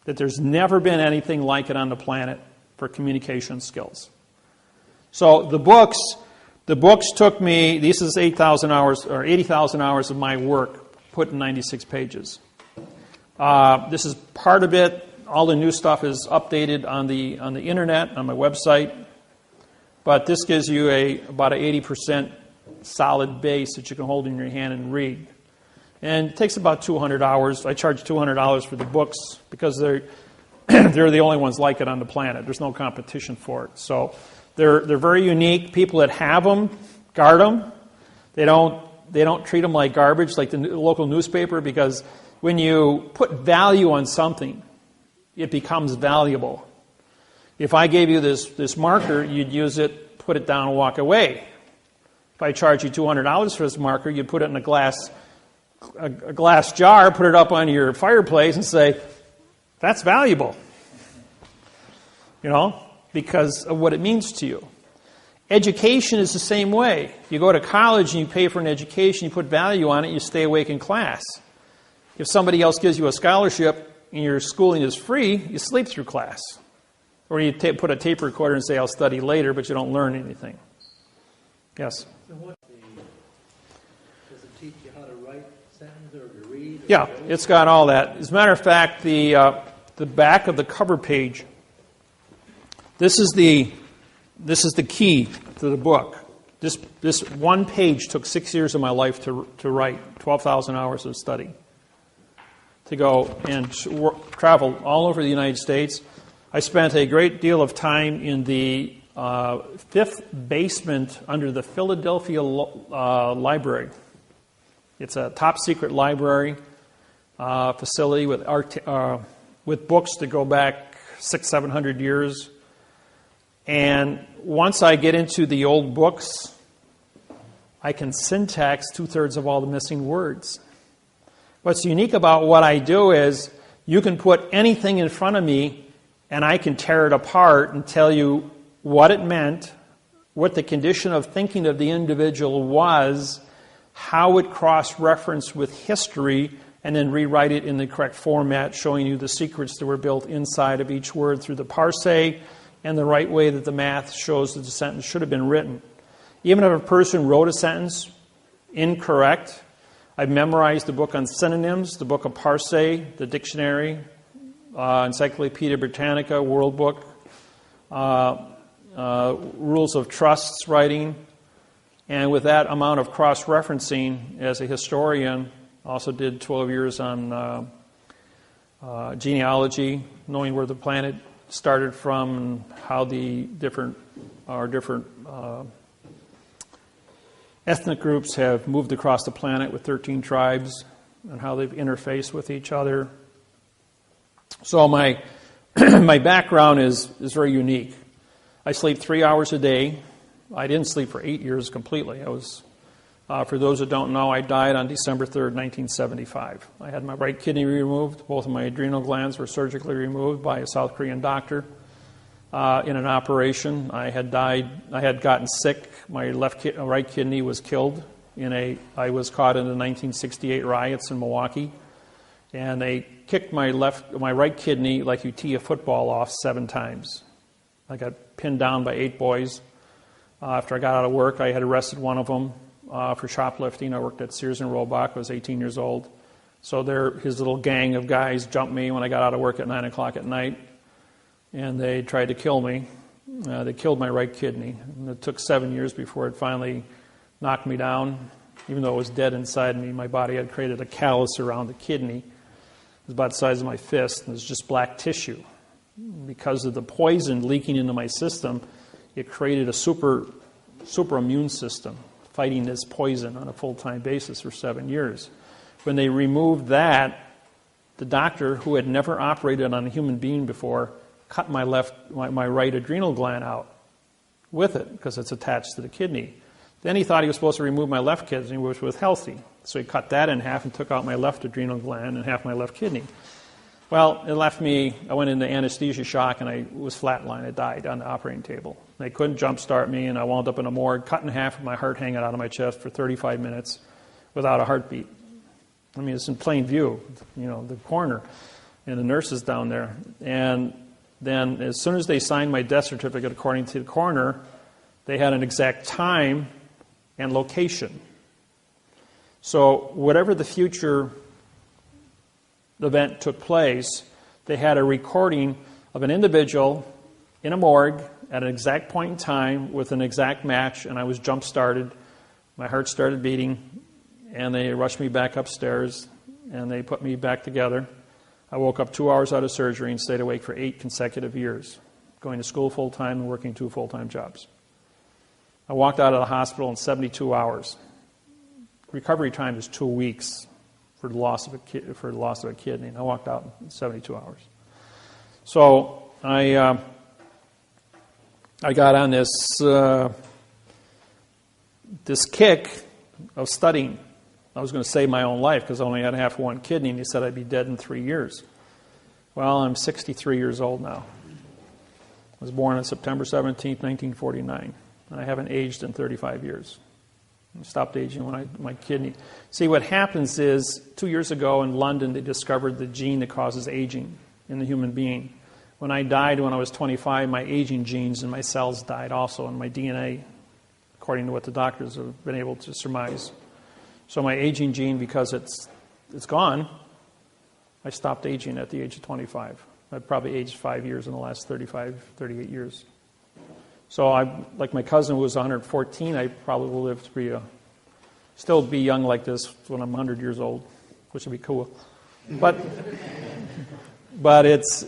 That there's never been anything like it on the planet for communication skills. So the books took me, this is 8,000 hours or 80,000 hours of my work put in 96 pages. This is part of it. All the new stuff is updated on the internet, on my website. But this gives you about an 80% solid base that you can hold in your hand and read. And it takes about 200 hours. I charge $200 for the books because they're the only ones like it on the planet. There's no competition for it. So they're very unique. People that have them guard them. They don't treat them like garbage, like the local newspaper, because when you put value on something, it becomes valuable. If I gave you this marker, you'd use it, put it down, and walk away. If I charge you $200 for this marker, you'd put it in a glass jar, put it up on your fireplace, and say, "That's valuable." Because of what it means to you. Education is the same way. You go to college and you pay for an education, you put value on it, you stay awake in class. If somebody else gives you a scholarship and your schooling is free, you sleep through class. Or you put a tape recorder and say, "I'll study later," but you don't learn anything. Yes? So does it teach you how to write sentences or to read? Yeah, it's got all that. As a matter of fact, the back of the cover page, this is the key to the book. This one page took 6 years of my life to write, 12,000 hours of study, to go and travel all over the United States. I spent a great deal of time in the fifth basement under the Philadelphia Library. It's a top-secret library facility with books that go back 600-700 years. And once I get into the old books, I can syntax 2/3 of all the missing words. What's unique about what I do is you can put anything in front of me and I can tear it apart and tell you what it meant, what the condition of thinking of the individual was, how it cross-referenced with history, and then rewrite it in the correct format, showing you the secrets that were built inside of each word through the parse and the right way that the math shows that the sentence should have been written. Even if a person wrote a sentence incorrect, I've memorized the book on synonyms, the book of parse, the dictionary, Encyclopedia Britannica, World Book, Rules of Trusts writing, and with that amount of cross-referencing as a historian, also did 12 years on genealogy, knowing where the planet started from and how the different ethnic groups have moved across the planet with 13 tribes and how they've interfaced with each other. So my my background is very unique. I sleep 3 hours a day. I didn't sleep for 8 years completely. I was, for those that don't know, I died on December 3rd, 1975. I had my right kidney removed. Both of my adrenal glands were surgically removed by a South Korean doctor in an operation. I had gotten sick. My right kidney was killed I was caught in the 1968 riots in Milwaukee, and they kicked my right kidney like you tee a football off 7 times. I got pinned down by 8 boys. After I got out of work, I had arrested one of them for shoplifting. I worked at Sears and Roebuck. I was 18 years old. So his little gang of guys jumped me when I got out of work at 9 o'clock at night, and they tried to kill me. They killed my right kidney. And it took 7 years before it finally knocked me down. Even though it was dead inside me, my body had created a callus around the kidney. It was about the size of my fist, and it was just black tissue. Because of the poison leaking into my system, it created a super immune system fighting this poison on a full-time basis for 7 years. When they removed that, the doctor, who had never operated on a human being before, cut my right adrenal gland out with it because it's attached to the kidney. Then he thought he was supposed to remove my left kidney, which was healthy. So he cut that in half and took out my left adrenal gland and half my left kidney. Well, it left me, I went into anesthesia shock and I was flatlined. I died on the operating table. They couldn't jumpstart me, and I wound up in a morgue, cut in half with my heart hanging out of my chest for 35 minutes without a heartbeat. I mean, it's in plain view, the coroner and the nurses down there. And then as soon as they signed my death certificate, according to the coroner, they had an exact time and location. So whatever the future event took place, they had a recording of an individual in a morgue at an exact point in time with an exact match, and I was jump-started. My heart started beating, and they rushed me back upstairs, and they put me back together. I woke up 2 hours out of surgery and stayed awake for 8 consecutive years, going to school full-time and working 2 full-time jobs. I walked out of the hospital in 72 hours. Recovery time is 2 weeks for the loss of a kidney, and I walked out in 72 hours. So I got on this kick of studying. I was going to save my own life because I only had half one kidney, and he said I'd be dead in 3 years. Well, I'm 63 years old now. I was born on September 17th, 1949, and I haven't aged in 35 years. I stopped aging when my kidney... See, what happens is, 2 years ago in London, they discovered the gene that causes aging in the human being. When I died when I was 25, my aging genes and my cells died also, and my DNA, according to what the doctors have been able to surmise. So my aging gene, because it's gone, I stopped aging at the age of 25. I've probably aged 5 years in the last 38 years. So like my cousin who was 114, I probably will live to still be young like this when I'm 100 years old, which would be cool. But it's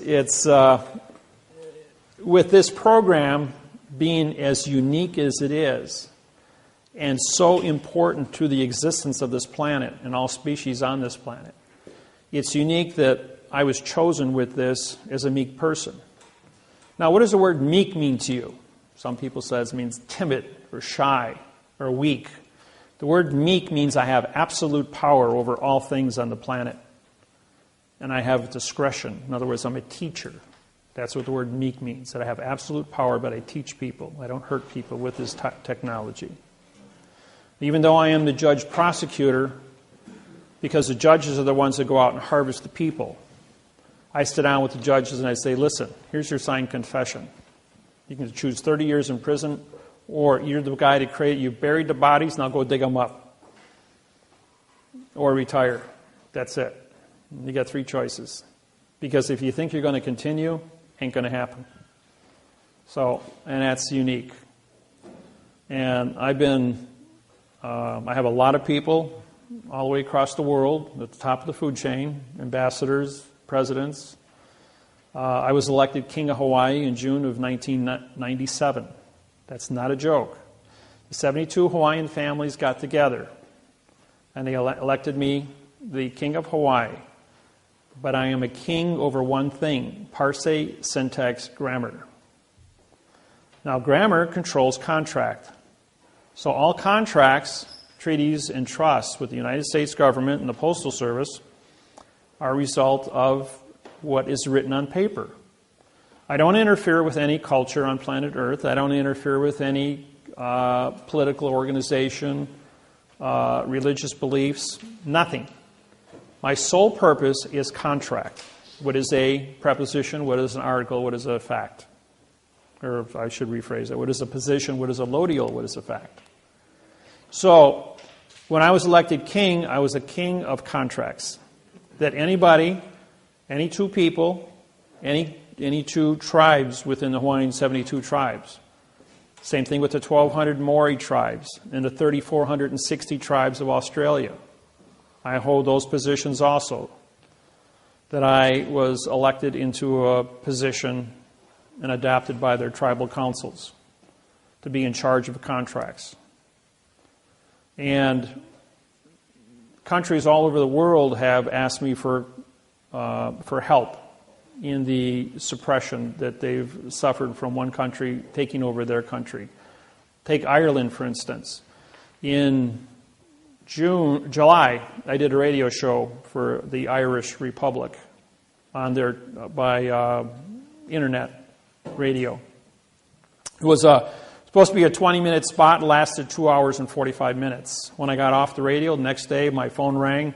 with this program being as unique as it is, and so important to the existence of this planet and all species on this planet, it's unique that I was chosen with this as a meek person. Now, what does the word meek mean to you? Some people say it means timid or shy or weak. The word meek means I have absolute power over all things on the planet. And I have discretion. In other words, I'm a teacher. That's what the word meek means, that I have absolute power, but I teach people. I don't hurt people with this technology. Even though I am the judge prosecutor, because the judges are the ones that go out and harvest the people, I sit down with the judges and I say, listen, here's your signed confession. You can choose 30 years in prison, or you're the guy that you buried the bodies, now go dig them up. Or retire. That's it. You got 3 choices. Because if you think you're going to continue, ain't going to happen. So, and that's unique. And I have a lot of people all the way across the world at the top of the food chain, ambassadors, presidents. I was elected King of Hawaii in June of 1997. That's not a joke. The 72 Hawaiian families got together, and they elected me the King of Hawaii. But I am a king over one thing: parse, syntax, grammar. Now, grammar controls contract. So all contracts, treaties, and trusts with the United States government and the Postal Service are a result of what is written on paper. I don't interfere with any culture on planet Earth. I don't interfere with any political organization, religious beliefs, nothing. My sole purpose is contract. What is a preposition? What is an article? What is a fact? Or I should rephrase it. What is a position? What is a lodial? What is a fact? So, when I was elected king, I was a king of contracts. That anybody, any 2 people, any 2 tribes within the Hawaiian 72 tribes. Same thing with the 1,200 Maori tribes and the 3,460 tribes of Australia. I hold those positions also. That I was elected into a position and adopted by their tribal councils to be in charge of contracts. And countries all over the world have asked me for help in the suppression that they've suffered from one country taking over their country. Take Ireland, for instance. In July, I did a radio show for the Irish Republic on their by internet radio. It was supposed to be a 20-minute spot, lasted 2 hours and 45 minutes. When I got off the radio, the next day my phone rang,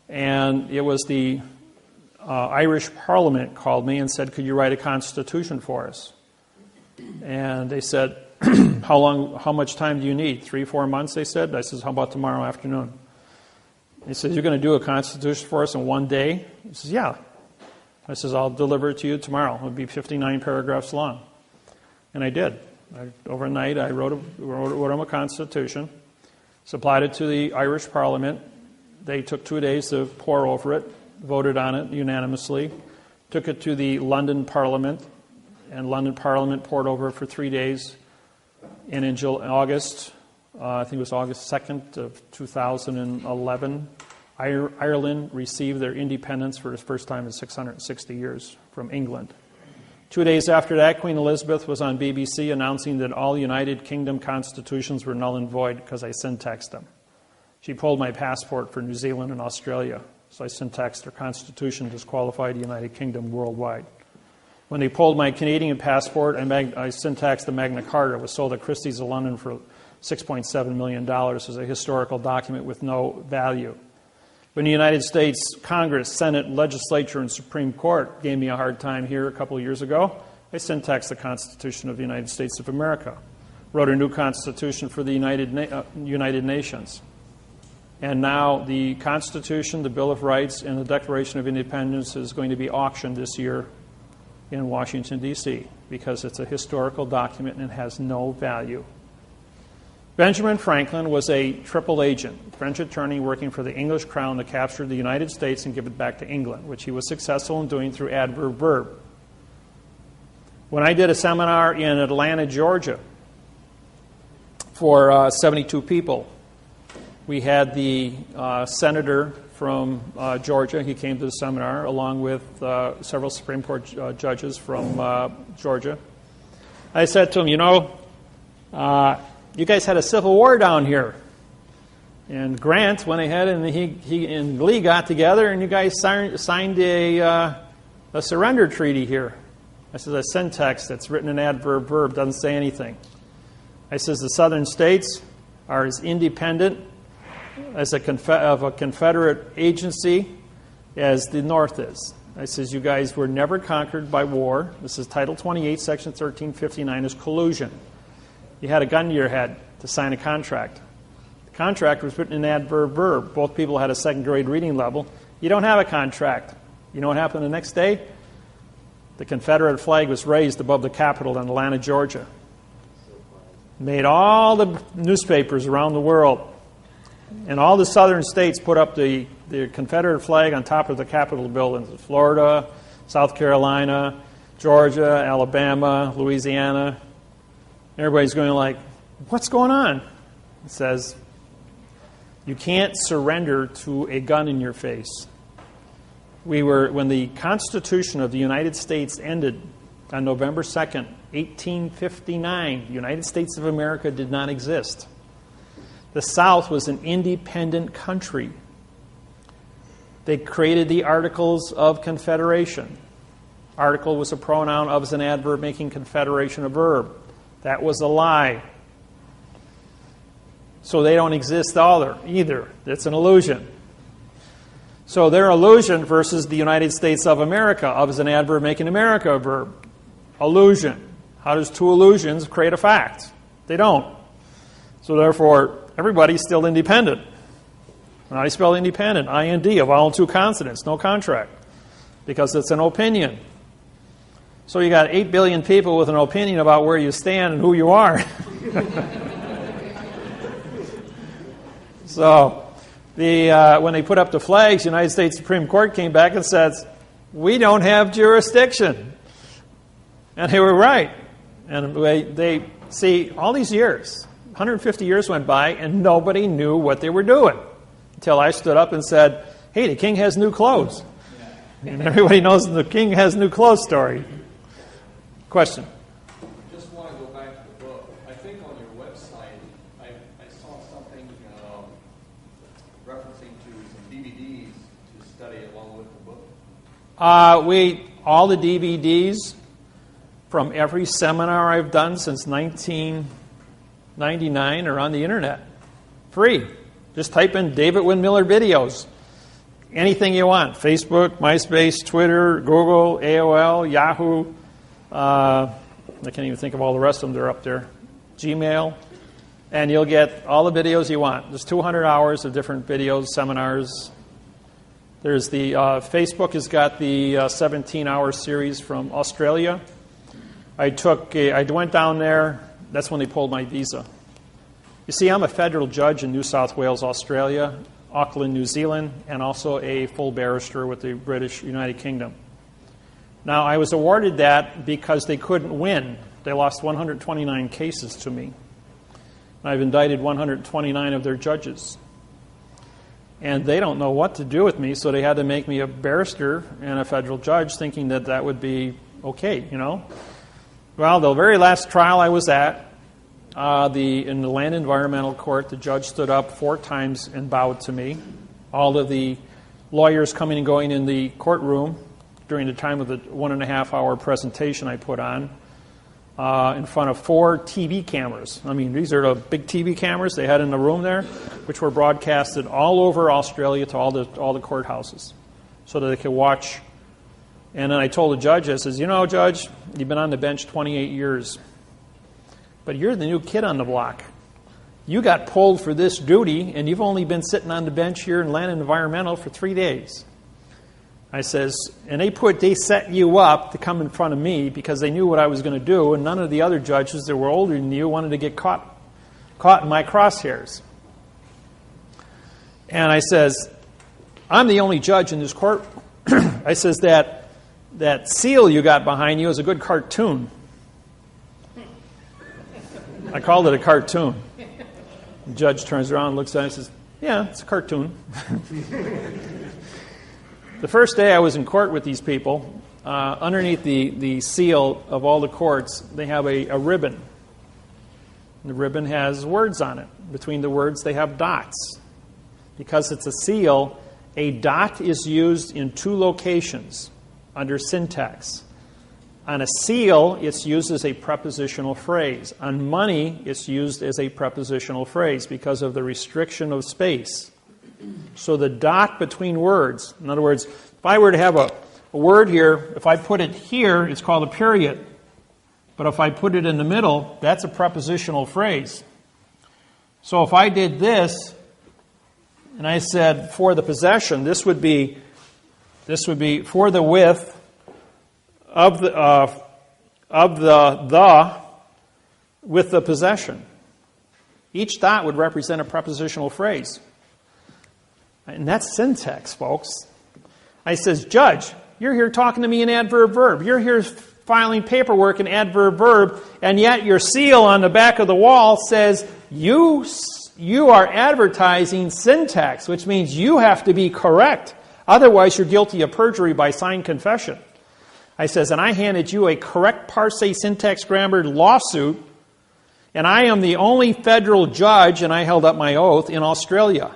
and it was the Irish Parliament called me and said, could you write a constitution for us? And they said, how much time do you need? 3-4 months, they said. I said, how about tomorrow afternoon? He says, you're going to do a constitution for us in 1 day? He says, yeah. I says, I'll deliver it to you tomorrow. It'll be 59 paragraphs long. And I did. Overnight, I wrote him a constitution, supplied it to the Irish Parliament. They took 2 days to pore over it, voted on it unanimously, took it to the London Parliament, and London Parliament pored over it for 3 days. And in August, I think it was August 2nd of 2011, Ireland received their independence for the first time in 660 years from England. 2 days after that, Queen Elizabeth was on BBC announcing that all United Kingdom constitutions were null and void because I syntaxed them. She pulled my passport for New Zealand and Australia, so I syntaxed their constitution, disqualified the United Kingdom worldwide. When they pulled my Canadian passport, I syntaxed the Magna Carta. It was sold at Christie's of London for $6.7 million as a historical document with no value. When the United States Congress, Senate, Legislature, and Supreme Court gave me a hard time here a couple of years ago, I syntaxed the Constitution of the United States of America, wrote a new Constitution for the United Nations. And now the Constitution, the Bill of Rights, and the Declaration of Independence is going to be auctioned this year in Washington, D.C., because it's a historical document and it has no value. Benjamin Franklin was a triple agent, French attorney working for the English crown to capture the United States and give it back to England, which he was successful in doing through adverb-verb. When I did a seminar in Atlanta, Georgia, for 72 people, we had the senator from Georgia. He came to the seminar along with several Supreme Court judges from Georgia. I said to him, you guys had a civil war down here. And Grant went ahead and he and Lee got together and you guys signed a surrender treaty here. I says, a syntax that's written in adverb verb doesn't say anything. I says, the southern states are as independent as of a Confederate agency as the North is. I says, you guys were never conquered by war. This is Title 28, Section 1359 is collusion. You had a gun to your head to sign a contract. The contract was written in adverb verb. Both people had a second grade reading level. You don't have a contract. You know what happened the next day? The Confederate flag was raised above the Capitol in Atlanta, Georgia. Made all the newspapers around the world. And all the southern states put up the Confederate flag on top of the Capitol buildings. Florida, South Carolina, Georgia, Alabama, Louisiana. Everybody's going like, what's going on? It says, you can't surrender to a gun in your face. When the Constitution of the United States ended on November 2nd, 1859, the United States of America did not exist. The South was an independent country. They created the Articles of Confederation. Article was a pronoun, of is an adverb, making confederation a verb. That was a lie. So they don't exist either. It's an illusion. So their illusion versus the United States of America, of is an adverb, making America a verb. Illusion. How does two illusions create a fact? They don't. So therefore, everybody's still independent. How do you spell independent? I-N-D, a vowel and two consonants, no contract. Because it's an opinion. So you got 8 billion people with an opinion about where you stand and who you are. So when they put up the flags, the United States Supreme Court came back and said, we don't have jurisdiction. And they were right. And they see, all these years, 150 years went by, and nobody knew what they were doing. Until I stood up and said, hey, the king has new clothes. And everybody knows the king has new clothes story. Question? Just want to go back to the book. I think on your website, I saw something referencing to some DVDs to study along with the book. All the DVDs from every seminar I've done since 1999 are on the internet. Free. Just type in David Wynn Miller videos. Anything you want. Facebook, MySpace, Twitter, Google, AOL, Yahoo. I can't even think of all the rest of them. They're up there. Gmail. And you'll get all the videos you want. There's 200 hours of different videos, seminars. There's the Facebook has got the 17-hour series from Australia. I went down there. That's when they pulled my visa. You see, I'm a federal judge in New South Wales, Australia, Auckland, New Zealand, and also a full barrister with the British United Kingdom. Now, I was awarded that because they couldn't win. They lost 129 cases to me. I've indicted 129 of their judges. And they don't know what to do with me, so they had to make me a barrister and a federal judge, thinking that that would be okay, you know. Well, the very last trial I was at, in the Land Environmental Court, the judge stood up 4 times and bowed to me. All of the lawyers coming and going in the courtroom during the time of the 1.5-hour presentation I put on in front of 4 TV cameras. I mean, these are the big TV cameras they had in the room there, which were broadcasted all over Australia to all the courthouses so that they could watch. And then I told the judge, I says, you know, Judge, you've been on the bench 28 years. But you're the new kid on the block. You got pulled for this duty, and you've only been sitting on the bench here in Land and Environmental for 3 days. I says, and they set you up to come in front of me because they knew what I was going to do, and none of the other judges that were older than you wanted to get caught in my crosshairs. And I says, I'm the only judge in this court. I says, that seal you got behind you is a good cartoon. I called it a cartoon. The judge turns around and looks at it and says, yeah, it's a cartoon. The first day I was in court with these people, underneath the seal of all the courts, they have a ribbon. The ribbon has words on it. Between the words, they have dots. Because it's a seal, a dot is used in 2 locations under syntax. On a seal, it's used as a prepositional phrase. On money, it's used as a prepositional phrase because of the restriction of space. So the dot between words, in other words, if I were to have a word here, if I put it here, it's called a period. But if I put it in the middle, that's a prepositional phrase. So if I did this, and I said for the possession, this would be for the width of the with the possession. Each dot would represent a prepositional phrase. And that's syntax, folks. I says, Judge, you're here talking to me in adverb verb. You're here filing paperwork in adverb verb, and yet your seal on the back of the wall says you are advertising syntax, which means you have to be correct. Otherwise, you're guilty of perjury by signed confession. I says, and I handed you a correct parsing syntax grammar lawsuit, and I am the only federal judge, and I held up my oath, in Australia.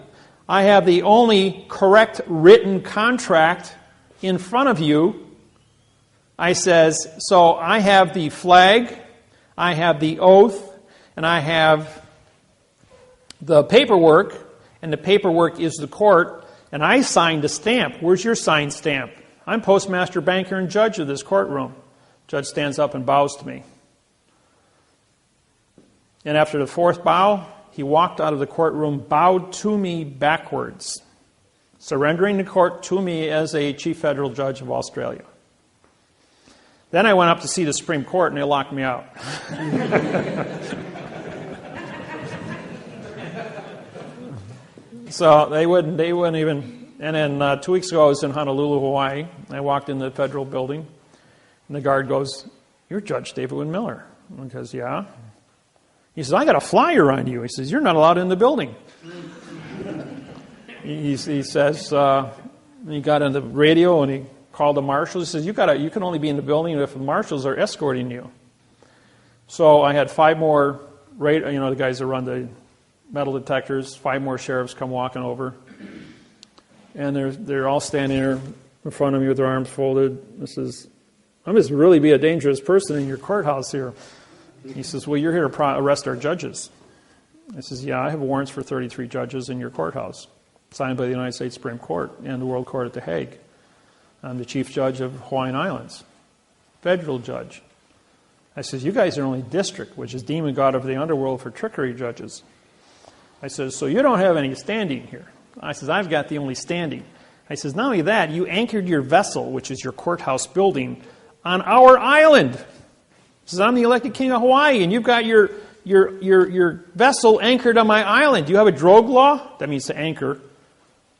I have the only correct written contract in front of you. I says, so I have the flag, I have the oath, and I have the paperwork, and the paperwork is the court, and I signed a stamp. Where's your signed stamp? I'm postmaster, banker, and judge of this courtroom. Judge stands up and bows to me. And after the fourth bow, he walked out of the courtroom, bowed to me backwards, surrendering the court to me as a chief federal judge of Australia. Then I went up to see the Supreme Court, and they locked me out. So they wouldn't even. And then 2 weeks ago, I was in Honolulu, Hawaii. I walked in the federal building, and the guard goes, "You're Judge David Wynn Miller." I goes, "Yeah." He says, "I got a flyer on you." He says, "You're not allowed in the building." He says, he got on the radio and he called the marshals. He says, "You can only be in the building if the marshals are escorting you." So I had 5 more, the guys that run the metal detectors, 5 more sheriffs come walking over. And they're all standing there in front of me with their arms folded. I must really be a dangerous person in your courthouse here. He says, "Well, you're here to arrest our judges." I says, "Yeah, I have warrants for 33 judges in your courthouse, signed by the United States Supreme Court and the World Court at The Hague. I'm the chief judge of Hawaiian Islands, federal judge." I says, "You guys are only district, which is demon god of the underworld for trickery judges." I says, "So you don't have any standing here." I says, "I've got the only standing." I says, "Not only that, you anchored your vessel, which is your courthouse building, on our island." He says, "I'm the elected king of Hawaii, and you've got your vessel anchored on my island. Do you have a drogue law?" That means to anchor.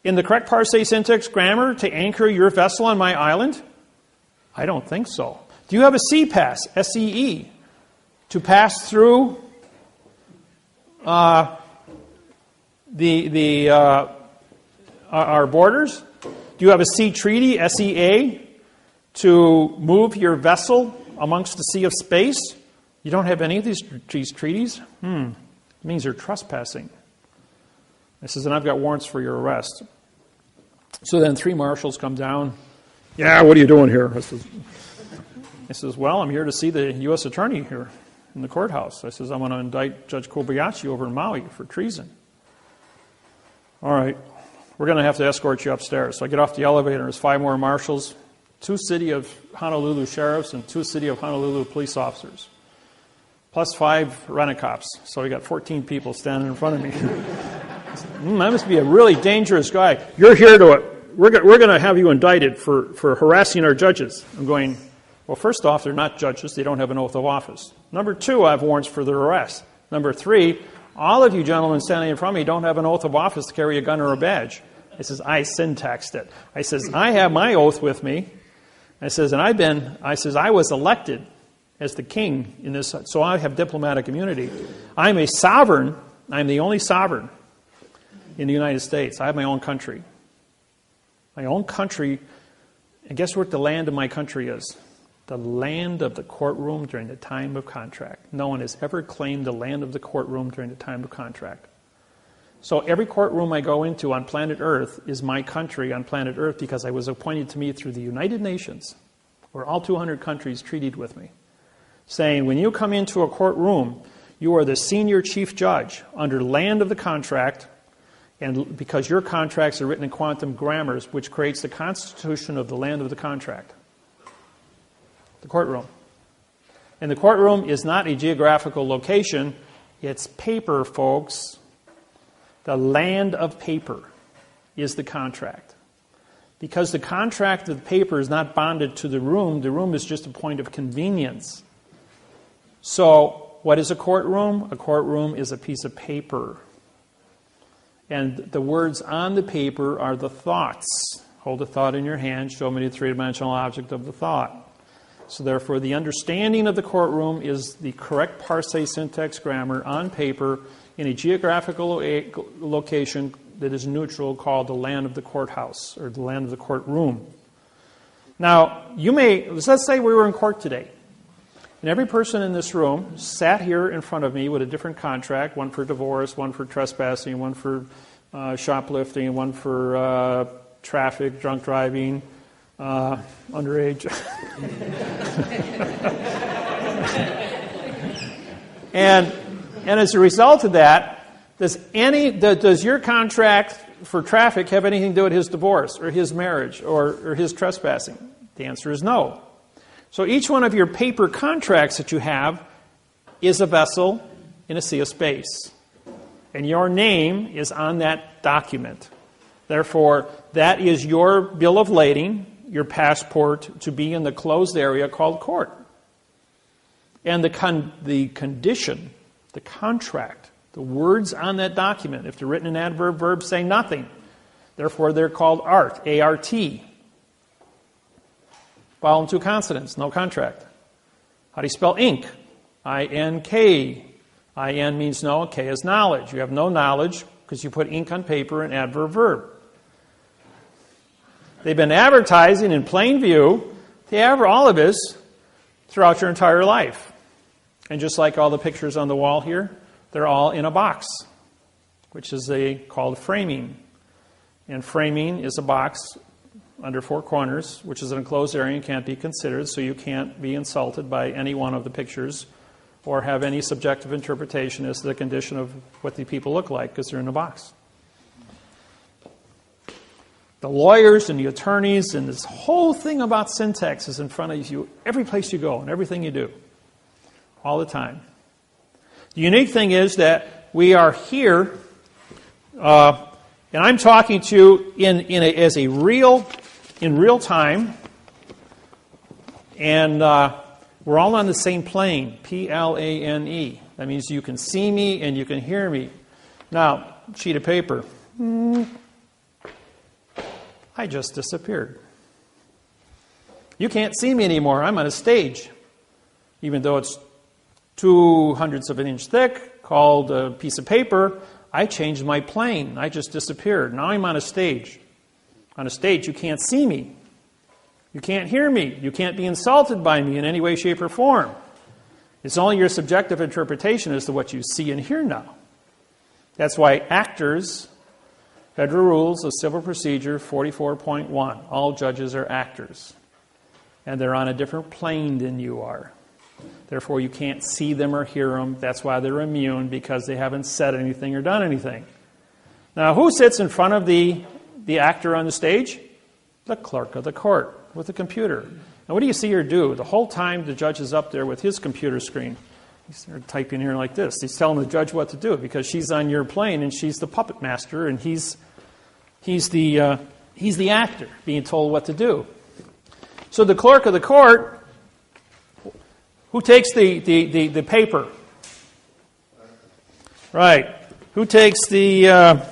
"In the correct parsing syntax grammar to anchor your vessel on my island?" "I don't think so." "Do you have a sea pass, SEE, to pass through our borders? Do you have a sea treaty, SEA, to move your vessel amongst the sea of space?" "You don't have any of these treaties?" It means you're trespassing. I says, "And I've got warrants for your arrest." So then 3 marshals come down. "Yeah, what are you doing here?" I says, "Well, I'm here to see the U.S. attorney here in the courthouse." I says, "I'm going to indict Judge Kobayashi over in Maui for treason." "All right, we're going to have to escort you upstairs." So I get off the elevator, there's 5 more marshals, 2 City of Honolulu sheriffs, and 2 City of Honolulu police officers, plus 5 rent-a-cops. So we got 14 people standing in front of me. I must be a really dangerous guy. "You're here we're going to have you indicted for harassing our judges." I'm going, well, first off, they're not judges. They don't have an oath of office. Number 2, I have warrants for their arrest. Number 3, all of you gentlemen standing in front of me don't have an oath of office to carry a gun or a badge. I says, I syntaxed it. I says, I have my oath with me. I says, and I was elected as the king in this, so I have diplomatic immunity. I'm a sovereign. I'm the only sovereign in the United States. I have my own country. My own country, and guess what the land of my country is? The land of the courtroom during the time of contract. No one has ever claimed the land of the courtroom during the time of contract. So every courtroom I go into on planet Earth is my country on planet Earth because I was appointed to me through the United Nations. where all 200 countries treated with me, saying, when you come into a courtroom, you are the senior chief judge under land of the contract, and because your contracts are written in quantum grammars, which creates the constitution of the land of the contract. The courtroom. And the courtroom is not a geographical location. It's paper, folks. The land of paper is the contract. Because the contract of paper is not bonded to the room is just a point of convenience. So, what is a courtroom? A courtroom is a piece of paper. And the words on the paper are the thoughts. Hold a thought in your hand, show me the three-dimensional object of the thought. So therefore, the understanding of the courtroom is the correct parsing syntax grammar on paper in a geographical location that is neutral, called the land of the courthouse, or the land of the courtroom. Now, let's say we were in court today, and every person in this room sat here in front of me with a different contract, one for divorce, one for trespassing, one for shoplifting, one for traffic, drunk driving, underage. and as a result of that, does your contract for traffic have anything to do with his divorce or his marriage or his trespassing? The answer is no. So each one of your paper contracts that you have is a vessel in a sea of space. And your name is on that document. Therefore, that is your bill of lading, your passport to be in the closed area called court. And the condition, the contract, the words on that document, if they're written in adverb verbs, say nothing. Therefore, they're called art, A-R-T. Vowel and two consonants, no contract. How do you spell ink? I-N-K. I-N means no, K is knowledge. You have no knowledge because you put ink on paper in adverb verb. They've been advertising in plain view, all of us, throughout your entire life. And just like all the pictures on the wall here, they're all in a box, which is called framing. And framing is a box under four corners, which is an enclosed area and can't be considered, so you can't be insulted by any one of the pictures or have any subjective interpretation as to the condition of what the people look like because they're in a box. The lawyers and the attorneys and this whole thing about syntax is in front of you every place you go and everything you do, all the time. The unique thing is that we are here, and I'm talking to you in real time, and we're all on the same plane, P-L-A-N-E. That means you can see me and you can hear me. Now, sheet of paper. I just disappeared. You can't see me anymore. I'm on a stage. Even though it's 0.02 of an inch thick, called a piece of paper, I changed my plane. I just disappeared. Now I'm on a stage. On a stage, you can't see me. You can't hear me. You can't be insulted by me in any way, shape, or form. It's only your subjective interpretation as to what you see and hear now. That's why actors, Federal Rules of Civil Procedure 44.1, all judges are actors. And they're on a different plane than you are. Therefore, you can't see them or hear them. That's why they're immune, because they haven't said anything or done anything. Now, who sits in front of the actor on the stage? The clerk of the court with a computer. And what do you see her do? The whole time the judge is up there with his computer screen. He's typing here like this. He's telling the judge what to do because she's on your plane and she's the puppet master and he's the actor being told what to do. So the clerk of the court, who takes the paper? Right. Who takes the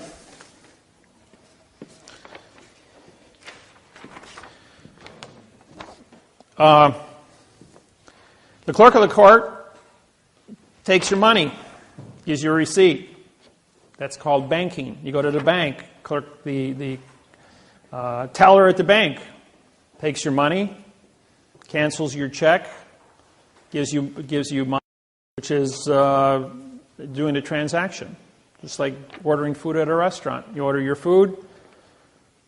clerk of the court takes your money, gives you a receipt. That's called banking. You go to the bank, the teller at the bank takes your money, cancels your check, gives you money, which is doing a transaction. Just like ordering food at a restaurant. You order your food,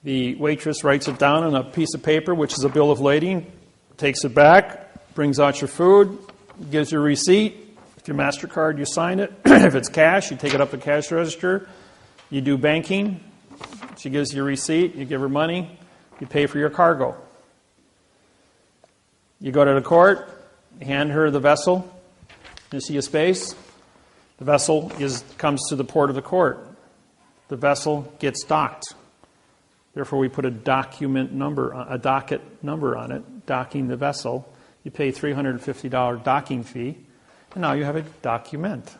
the waitress writes it down on a piece of paper, which is a bill of lading, takes it back, brings out your food, gives you a receipt. If your MasterCard, you sign it. If it's cash, you take it up to the cash register. You do banking. She gives you a receipt. You give her money. You pay for your cargo. You go to the court. You hand her the vessel. You see a space. The vessel comes to the port of the court. The vessel gets docked. Therefore, we put a docket number on it, docking the vessel. You pay $350 docking fee, and now you have a document.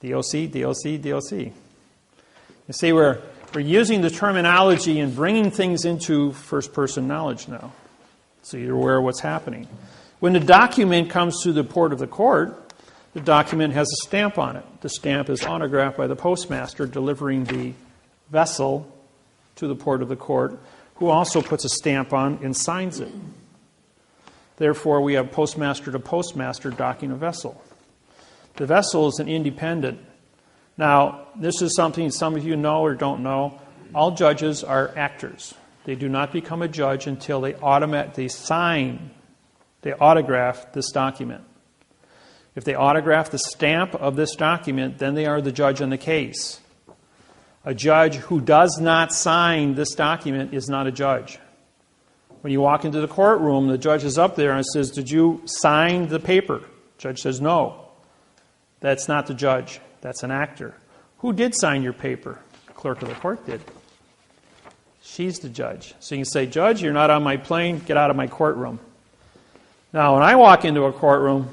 DOC, DOC, DOC. You see, we're using the terminology and bringing things into first-person knowledge now, so you're aware of what's happening. When the document comes to the port of the court, the document has a stamp on it. The stamp is autographed by the postmaster delivering the vessel to the port of the court, who also puts a stamp on and signs it. Therefore, we have postmaster to postmaster docking a vessel. The vessel is an independent. Now, this is something some of you know or don't know. All judges are actors. They do not become a judge until they autograph this document. If they autograph the stamp of this document, then they are the judge in the case. A judge who does not sign this document is not a judge. When you walk into the courtroom, the judge is up there and says, "Did you sign the paper?" The judge says, "No." That's not the judge. That's an actor. "Who did sign your paper?" The clerk of the court did. She's the judge. So you can say, "Judge, you're not on my plane. Get out of my courtroom." Now, when I walk into a courtroom,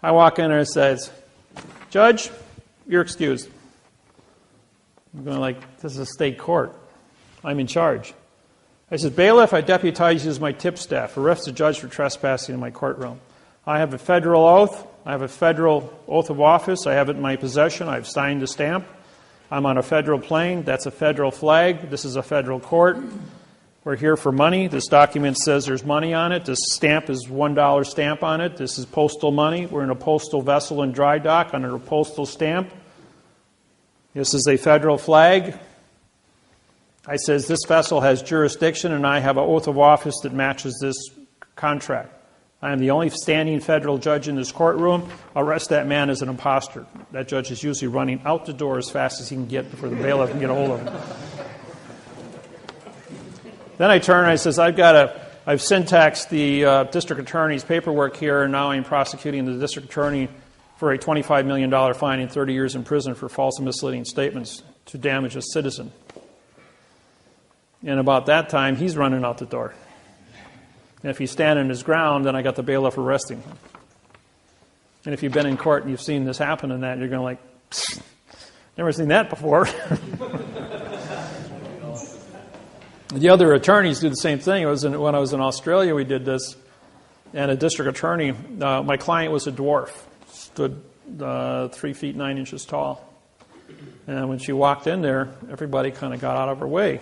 I walk in and it says, "Judge, you're excused." I'm going like, this is a state court. I'm in charge. I said, "Bailiff, I deputize you as my tip staff. Arrest the judge for trespassing in my courtroom. I have a federal oath. I have a federal oath of office. I have it in my possession. I've signed the stamp. I'm on a federal plane. That's a federal flag. This is a federal court. We're here for money. This document says there's money on it. This stamp is $1 stamp on it. This is postal money. We're in a postal vessel in dry dock under a postal stamp. This is a federal flag." I says, "This vessel has jurisdiction and I have an oath of office that matches this contract. I am the only standing federal judge in this courtroom. Arrest that man as an imposter." That judge is usually running out the door as fast as he can get before the bailiff can get a hold of him. Then I turn and I says, I've syntaxed the district attorney's paperwork here, and now I'm prosecuting the district attorney for a $25 million fine and 30 years in prison for false and misleading statements to damage a citizen. And about that time, he's running out the door. And if he's standing his ground, then I got the bailiff arresting him. And if you've been in court and you've seen this happen and that, you're going like, never seen that before. The other attorneys do the same thing. When I was in Australia, we did this. And a district attorney, my client was a dwarf, stood 3 feet 9 inches tall. And when she walked in there, everybody kind of got out of her way.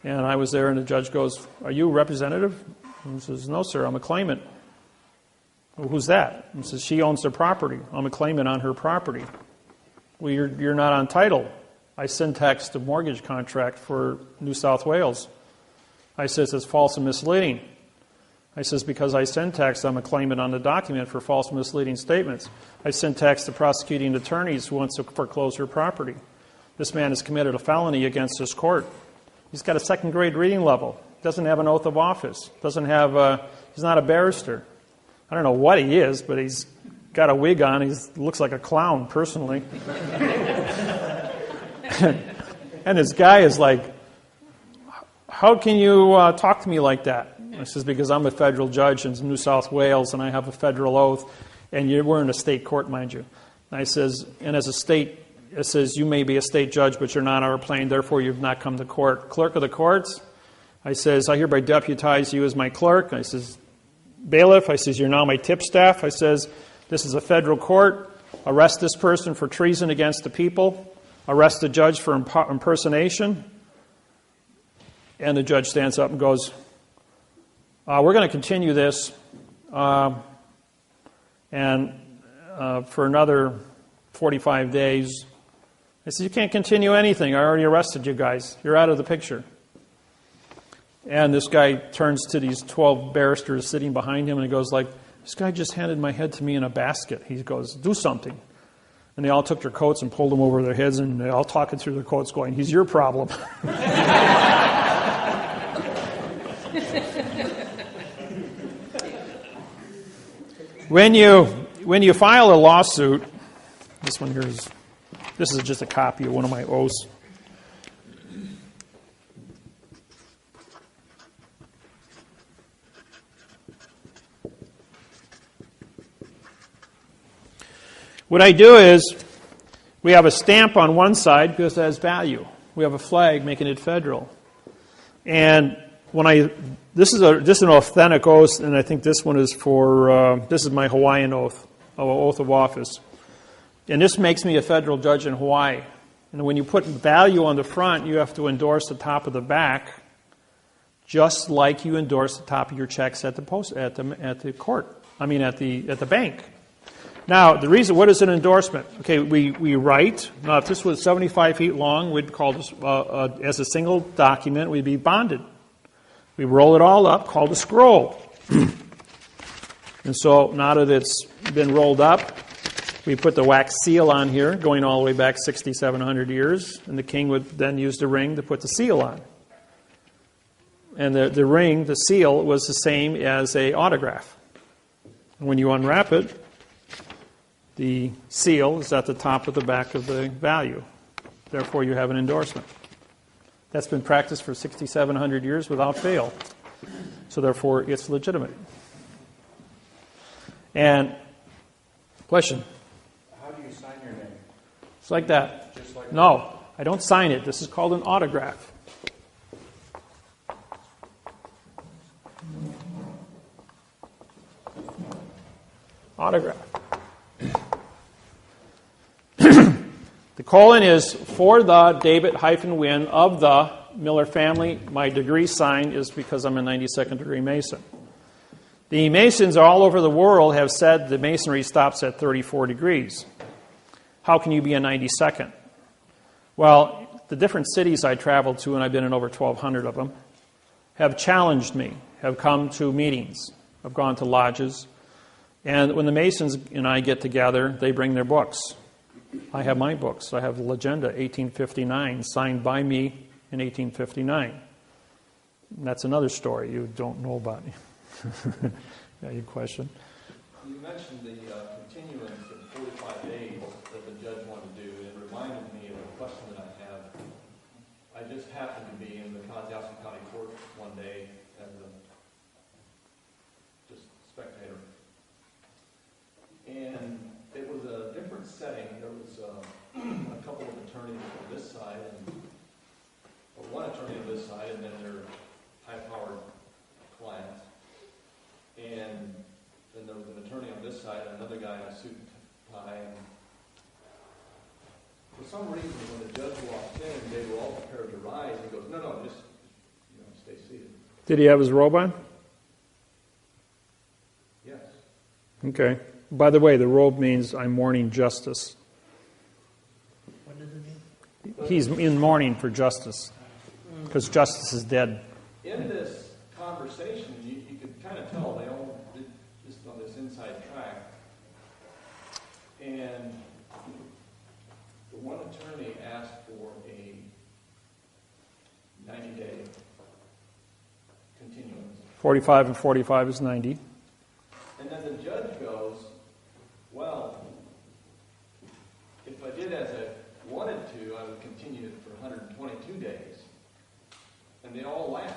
And I was there, and the judge goes, "Are you a representative?" And he says, "No, sir, I'm a claimant." "Well, who's that?" And he says, "She owns their property. I'm a claimant on her property." "Well, you're not on title." I syntaxed a mortgage contract for New South Wales. I says, "It's false and misleading." I says, "Because I syntaxed, I'm a claimant on the document for false and misleading statements. I syntaxed the prosecuting attorneys who wants to foreclose her property. This man has committed a felony against this court. He's got a second-grade reading level. Doesn't have an oath of office. He's not a barrister. I don't know what he is, but he's got a wig on. He looks like a clown, personally." And this guy is like, "How can you talk to me like that?" I says, "Because I'm a federal judge in New South Wales, and I have a federal oath, and we're in a state court, mind you." And I says, "And as a state, it says you may be a state judge, but you're not on our plane, therefore you've not come to court. Clerk of the courts," I says, "I hereby deputize you as my clerk." I says, "Bailiff," I says, "you're now my tip staff." I says, "This is a federal court. Arrest this person for treason against the people. Arrest the judge for impersonation." And the judge stands up and goes, "We're going to continue this and for another 45 days. I said, "You can't continue anything. I already arrested you guys. You're out of the picture." And this guy turns to these 12 barristers sitting behind him and he goes like, this guy just handed my head to me in a basket. He goes, do something. And they all took their coats and pulled them over their heads, and they all talking through their coats going, he's your problem. When you file a lawsuit, this is just a copy of one of my oaths. What I do is, we have a stamp on one side because it has value. We have a flag making it federal. And this is an authentic oath, and I think this one is this is my Hawaiian oath of office. And this makes me a federal judge in Hawaii. And when you put value on the front, you have to endorse the top of the back, just like you endorse the top of your checks at the bank. Now, the reason, what is an endorsement? Okay, we write. Now, if this was 75 feet long, we'd call this, as a single document, we'd be bonded. We roll it all up, called a scroll. And so, now that it's been rolled up, we put the wax seal on here, going all the way back 6,700 years, and the king would then use the ring to put the seal on. And the ring, the seal, was the same as an autograph. And when you unwrap it, the seal is at the top of the back of the value. Therefore, you have an endorsement. That's been practiced for 6,700 years without fail. So therefore, it's legitimate. And, question? How do you sign your name? It's like that. Just like No, I don't sign it. This is called an autograph. Autograph. The colon is for the David-Wynn of the Miller family. My degree sign is because I'm a 92nd degree Mason. The Masons all over the world have said the Masonry stops at 34 degrees. How can you be a 92nd? Well, the different cities I traveled to, and I've been in over 1,200 of them, have challenged me, have come to meetings, have gone to lodges. And when the Masons and I get together, they bring their books. I have my books. I have the Legenda, 1859, signed by me in 1859. And that's another story you don't know about. Yeah, your question? You mentioned the continuance of 45 days that the judge wanted to do. It reminded me of a question that I have. I just happened to be in the Kanazawa County Court one day as a just spectator. And it was a different setting. There was a couple of attorneys on this side, or one attorney on this side, and then their high-powered clients. And then there was an attorney on this side, and another guy in a suit and tie. And for some reason, when the judge walked in, they were all prepared to rise. He goes, "No, just stay seated." Did he have his robe on? Yes. Okay. By the way, the robe means I'm mourning justice. What does it mean? He's in mourning for justice, because justice is dead. In this conversation, you could kind of tell they all did just on this inside track. And the one attorney asked for a 90-day continuance. 45 and 45 is 90. And then the judge goes, "Well, if I did as I wanted to, I would continue it for 122 days. And they all laughed.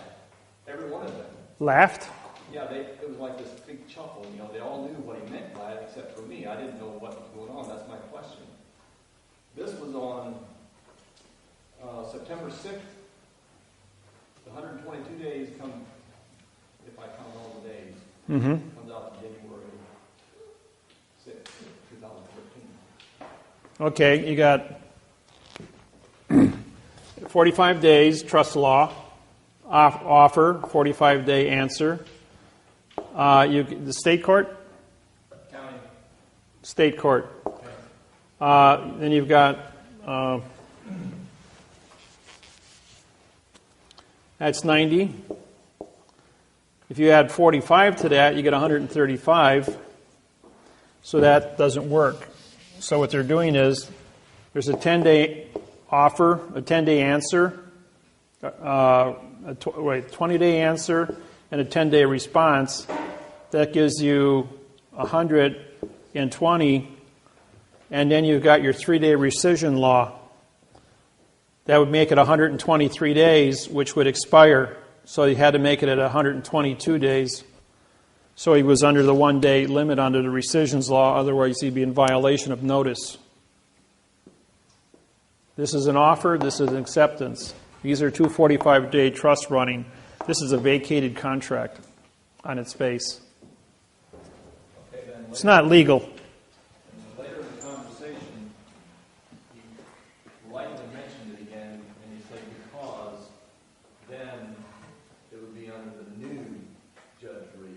Every one of them. Laughed? Yeah, it was like this big chuckle. They all knew what he meant by it, except for me. I didn't know what was going on. That's my question. This was on September 6th. The 122 days come, if I count all the days, comes out to January 6th, 2013. Okay, you got 45 days, trust law, offer, 45-day answer. The state court? County. State court. Okay. Then you've got, that's 90. If you add 45 to that, you get 135. So that doesn't work. So what they're doing is there's a 10-day offer, a 10-day answer, a 20-day answer, and a 10-day response. That gives you 120, and then you've got your 3-day rescission law. That would make it 123 days, which would expire. So he had to make it at 122 days. So he was under the 1-day limit under the rescissions law, otherwise he'd be in violation of notice. This is an offer, this is an acceptance. These are two 45-day trusts running. This is a vacated contract on its face. Okay, then It's not legal. later in the conversation, you lightly mentioned it again, and you said because then it would be under the new Judge Reed.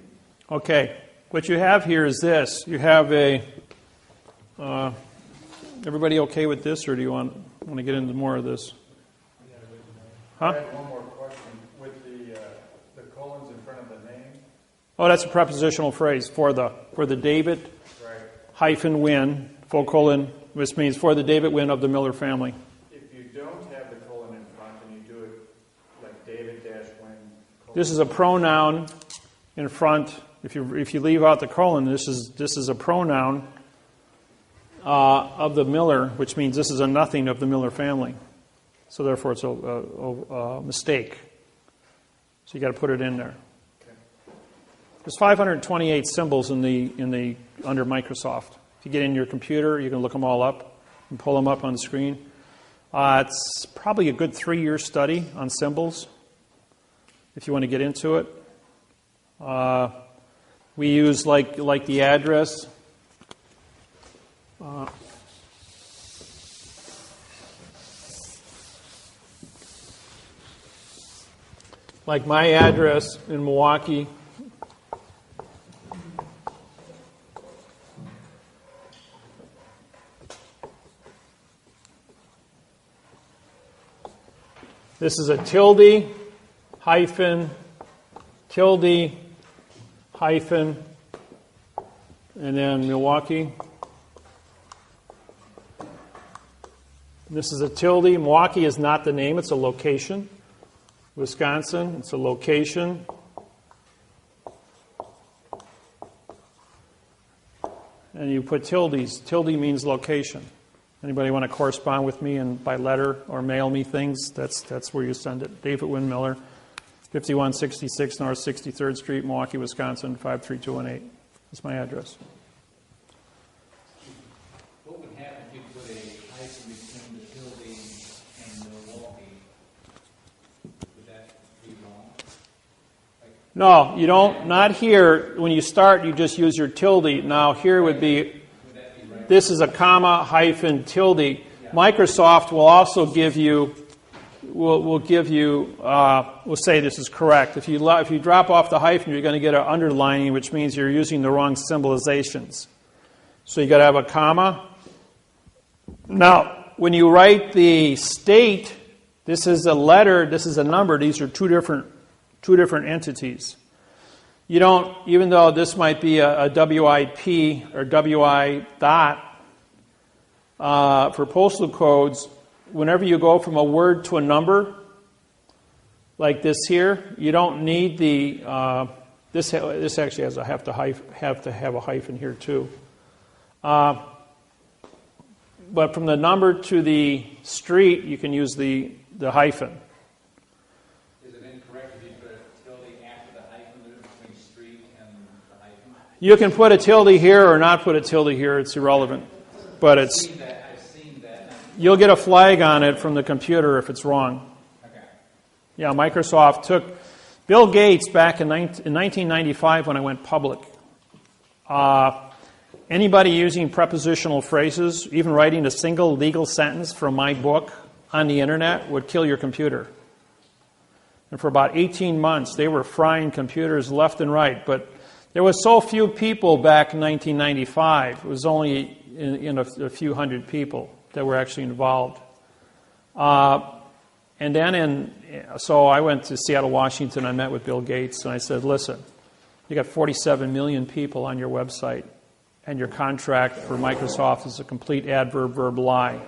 Okay, what you have here is this. You have a... everybody okay with this, or do you want to get into more of this? I Huh? have one more question. With the colons in front of the name, Oh, that's a prepositional phrase for the David right? hyphen Wynn, full colon, which means for the David Wynn of the Miller family. If you don't have the colon in front and you do it like David dash Wynn. This is a pronoun in front. If you leave out the colon, this is a pronoun of the Miller, which means this is a nothing of the Miller family. So therefore, it's a mistake. So you got to put it in there. There's 528 symbols in the under Microsoft. If you get in your computer, you can look them all up and pull them up on the screen. It's probably a good 3-year study on symbols if you want to get into it. We use like the address. Like my address in Milwaukee. This is a tilde, hyphen, tilde, hyphen, and then Milwaukee. This is a tilde. Milwaukee is not the name, it's a location. Wisconsin, it's a location. And you put tildes. Tilde means location. Anybody want to correspond with me and by letter or mail me things? That's where you send it. David Wynn Miller, 5166 North 63rd Street, Milwaukee, Wisconsin, 53218. That's my address. What would happen if you put a hyphen between the tilde and Milwaukee? Would that be wrong? No, you don't. Not here. When you start, you just use your tilde. Now here would be, this is a comma hyphen tilde. Microsoft will also give you, will say this is correct. If you drop off the hyphen, you're going to get an underlining, which means you're using the wrong symbolizations. So you got to have a comma. Now, when you write the state, this is a letter, this is a number. These are two different entities. You don't, even though this might be a WIP or WI dot for postal codes, whenever you go from a word to a number, like this here, you don't need the, this actually has have to have a hyphen here too. But from the number to the street, you can use the hyphen. Is it incorrect if you put a tilde after the hyphen between street and the hyphen? You can put a tilde here or not put a tilde here. It's irrelevant. But I've seen that. You'll get a flag on it from the computer if it's wrong. Okay. Yeah, Microsoft took... Bill Gates, back in 1995 when I went public, anybody using prepositional phrases, even writing a single legal sentence from my book on the internet would kill your computer. And for about 18 months, they were frying computers left and right. But there was so few people back in 1995. It was only in a few hundred people that were actually involved. And then so I went to Seattle, Washington. I met with Bill Gates, and I said, listen, you got 47 million people on your website, and your contract for Microsoft is a complete adverb-verb lie.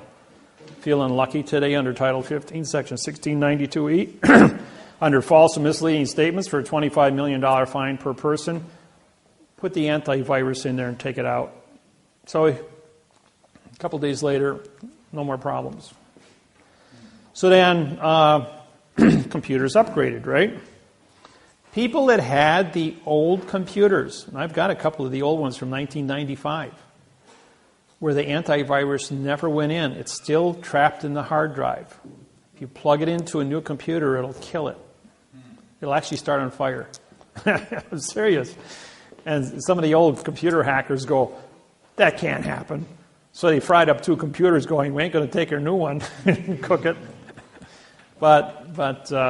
Feeling lucky today under Title 15, Section 1692E, under false and misleading statements for a $25 million fine per person. Put the antivirus in there and take it out. So a couple days later, no more problems. So then computers upgraded, right? People that had the old computers, and I've got a couple of the old ones from 1995, where the antivirus never went in. It's still trapped in the hard drive. If you plug it into a new computer, it'll kill it. It'll actually start on fire. I'm serious. And some of the old computer hackers go, that can't happen. So they fried up 2 computers going, we ain't going to take our new one and cook it. But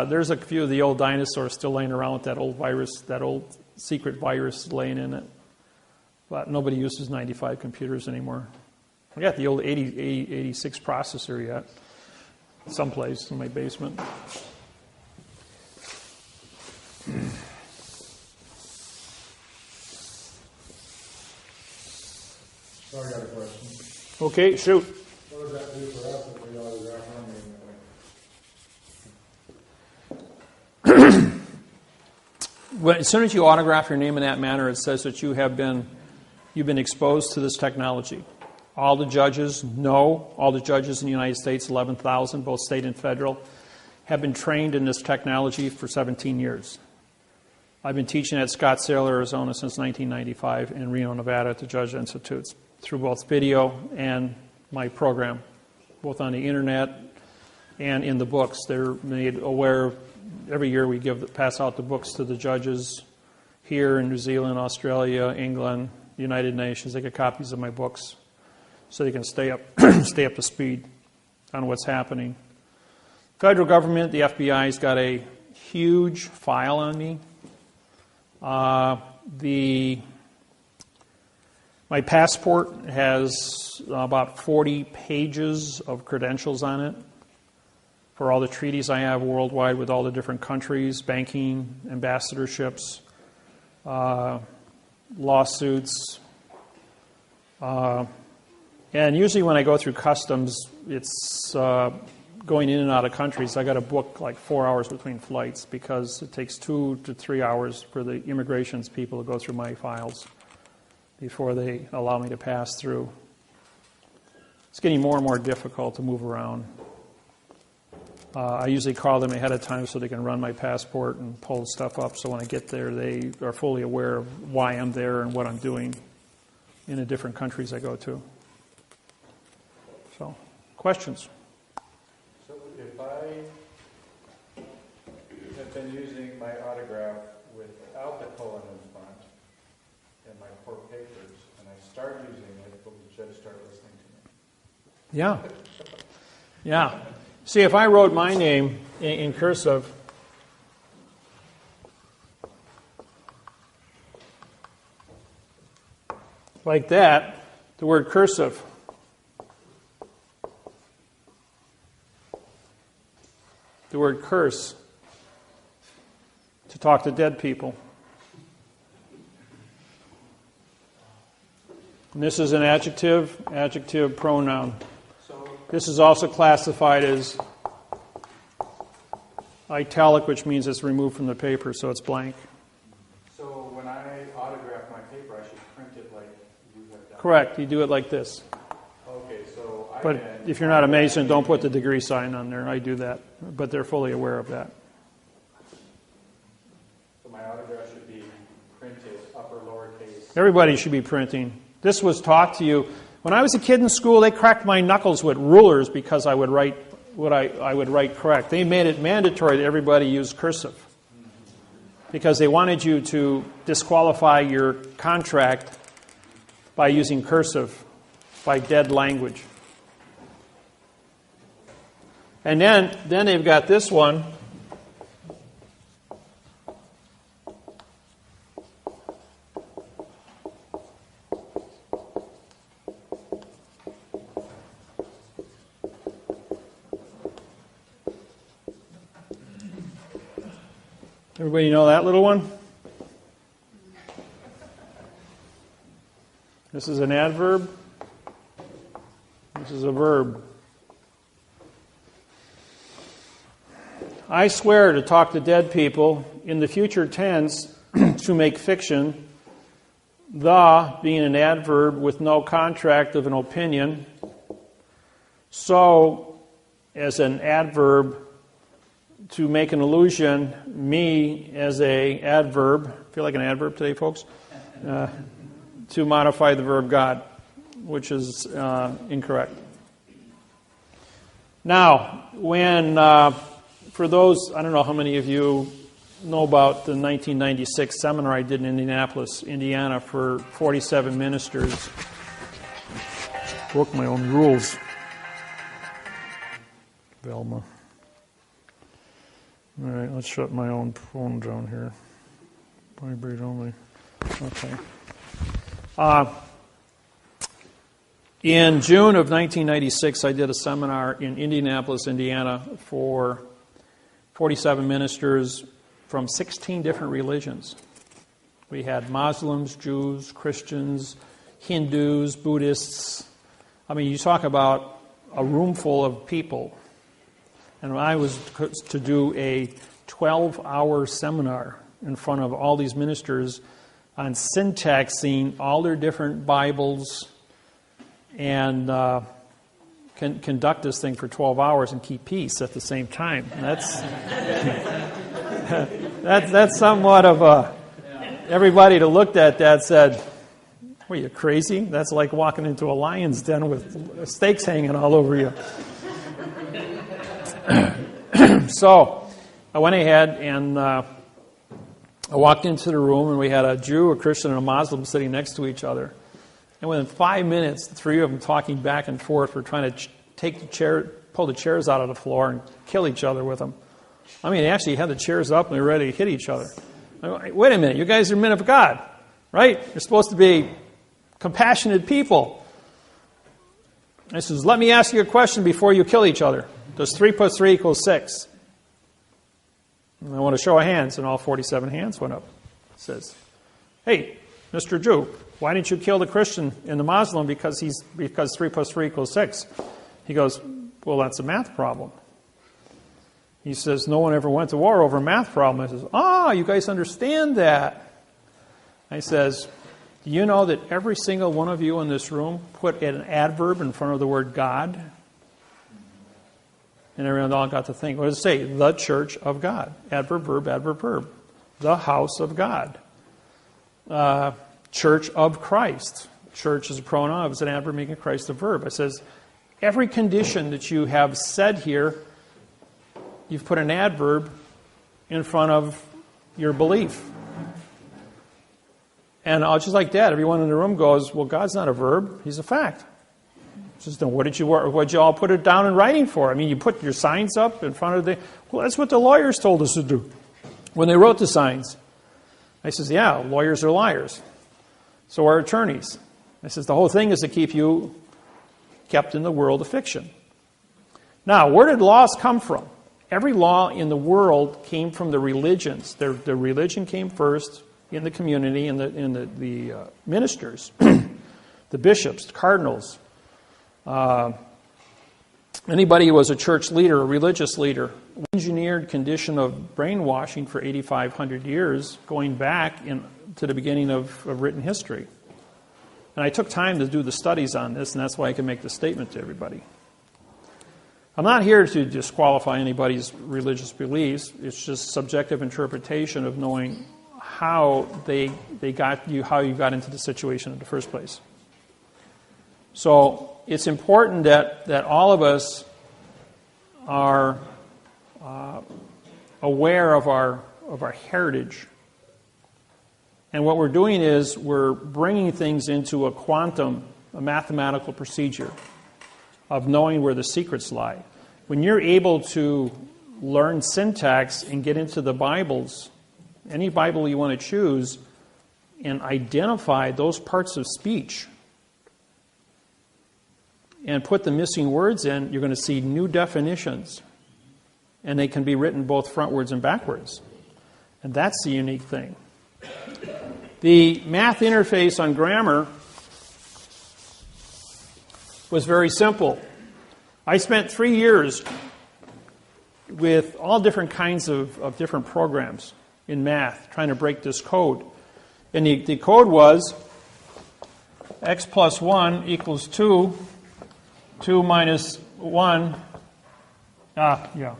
there's a few of the old dinosaurs still laying around with that old virus, that old secret virus laying in it. But nobody uses 95 computers anymore. I got the old 86 processor yet, someplace in my basement. So I got a question. Okay, shoot. What does that do for us if we autograph our name that way? Well, as soon as you autograph your name in that manner, it says that you've been exposed to this technology. All the judges know, all the judges in the United States, 11,000, both state and federal, have been trained in this technology for 17 years. I've been teaching at Scottsdale, Arizona since 1995, and Reno, Nevada at the Judge Institutes, through both video and my program, both on the internet and in the books. They're made aware. Every year we pass out the books to the judges here in New Zealand, Australia, England, the United Nations. They get copies of my books so they can stay up to speed on what's happening. Federal government, the FBI's got a huge file on me. My passport has about 40 pages of credentials on it for all the treaties I have worldwide with all the different countries, banking, ambassadorships, lawsuits. And usually when I go through customs, it's going in and out of countries. I got to book like 4 hours between flights because it takes 2 to 3 hours for the immigrations people to go through my files before they allow me to pass through. It's getting more and more difficult to move around. I usually call them ahead of time so they can run my passport and pull stuff up, so when I get there they are fully aware of why I'm there and what I'm doing in the different countries I go to. So, questions? So if I have been using my autograph without the colon in front in my court papers, and I start using it, will the judge start listening to me? Yeah. Yeah. See, if I wrote my name in cursive, like that, the word cursive, the word curse, to talk to dead people. And this is an adjective pronoun. This is also classified as italic, which means it's removed from the paper, so it's blank. So when I autograph my paper, I should print it like you have done? Correct. You do it like this. Okay, so I But can... if you're not a Mason, don't put the degree sign on there. I do that. But they're fully aware of that. So my autograph should be printed upper lowercase. Everybody should be printing. This was taught to you. When I was a kid in school, they cracked my knuckles with rulers because I would write what I would write correct. They made it mandatory that everybody use cursive because they wanted you to disqualify your contract by using cursive, by dead language. And then they've got this one. Everybody know that little one? This is an adverb. This is a verb. I swear to talk to dead people in the future tense to make fiction, the being an adverb with no contract of an opinion, so as an adverb to make an illusion, me as a adverb, feel like an adverb today, folks, to modify the verb God, which is incorrect. Now, when, for those, I don't know how many of you know about the 1996 seminar I did in Indianapolis, Indiana, for 47 ministers. Broke my own rules. Velma. All right, let's shut my own phone down here. Vibrate only. Okay. In June of 1996, I did a seminar in Indianapolis, Indiana, for 47 ministers from 16 different religions. We had Muslims, Jews, Christians, Hindus, Buddhists. I mean, you talk about a room full of people. And I was to do a 12-hour seminar in front of all these ministers on syntaxing all their different Bibles and conduct this thing for 12 hours and keep peace at the same time. And that's somewhat of a... Everybody that looked at that said, "Were you crazy? That's like walking into a lion's den with steaks hanging all over you." So I went ahead and I walked into the room, and we had a Jew, a Christian, and a Muslim sitting next to each other. And within 5 minutes, the three of them talking back and forth were trying to pull the chairs out of the floor and kill each other with them. I mean, they actually had the chairs up and they were ready to hit each other. Wait a minute, you guys are men of God, right? You're supposed to be compassionate people. I says, let me ask you a question before you kill each other. Does 3 plus 3 equal 6? And I want to show of hands, and all 47 hands went up. It says, "Hey, Mr. Jew, why didn't you kill the Christian and the Muslim because 3 plus 3 equals 6? He goes, "Well, that's a math problem." He says, "No one ever went to war over a math problem." I says, "You guys understand that." I says, "Do you know that every single one of you in this room put an adverb in front of the word God?" And everyone all got to think, what does it say? The church of God. Adverb, verb, adverb, verb. The house of God. Church of Christ. Church is a pronoun. It's an adverb making Christ a verb. It says, every condition that you have said here, you've put an adverb in front of your belief. And just like that, everyone in the room goes, well, God's not a verb. He's a fact. Just, what did you all put it down in writing for? I mean, you put your signs up in front of well, that's what the lawyers told us to do when they wrote the signs. I says, yeah, lawyers are liars. So are attorneys. I says, the whole thing is to keep you kept in the world of fiction. Now, where did laws come from? Every law in the world came from the religions. The religion came first in the community, in the ministers, the bishops, the cardinals. Anybody who was a church leader, a religious leader, engineered condition of brainwashing for 8,500 years, going back to the beginning of written history. And I took time to do the studies on this, and that's why I can make the statement to everybody. I'm not here to disqualify anybody's religious beliefs. It's just subjective interpretation of knowing how how you got into the situation in the first place. So it's important that all of us are aware of our heritage. And what we're doing is we're bringing things into a mathematical procedure of knowing where the secrets lie. When you're able to learn syntax and get into the Bibles, any Bible you want to choose, and identify those parts of speech and put the missing words in, you're going to see new definitions. And they can be written both frontwards and backwards. And that's the unique thing. The math interface on grammar was very simple. I spent 3 years with all different kinds of different programs in math trying to break this code. And the code was x plus 1 equals 2, 2 minus 1, yeah.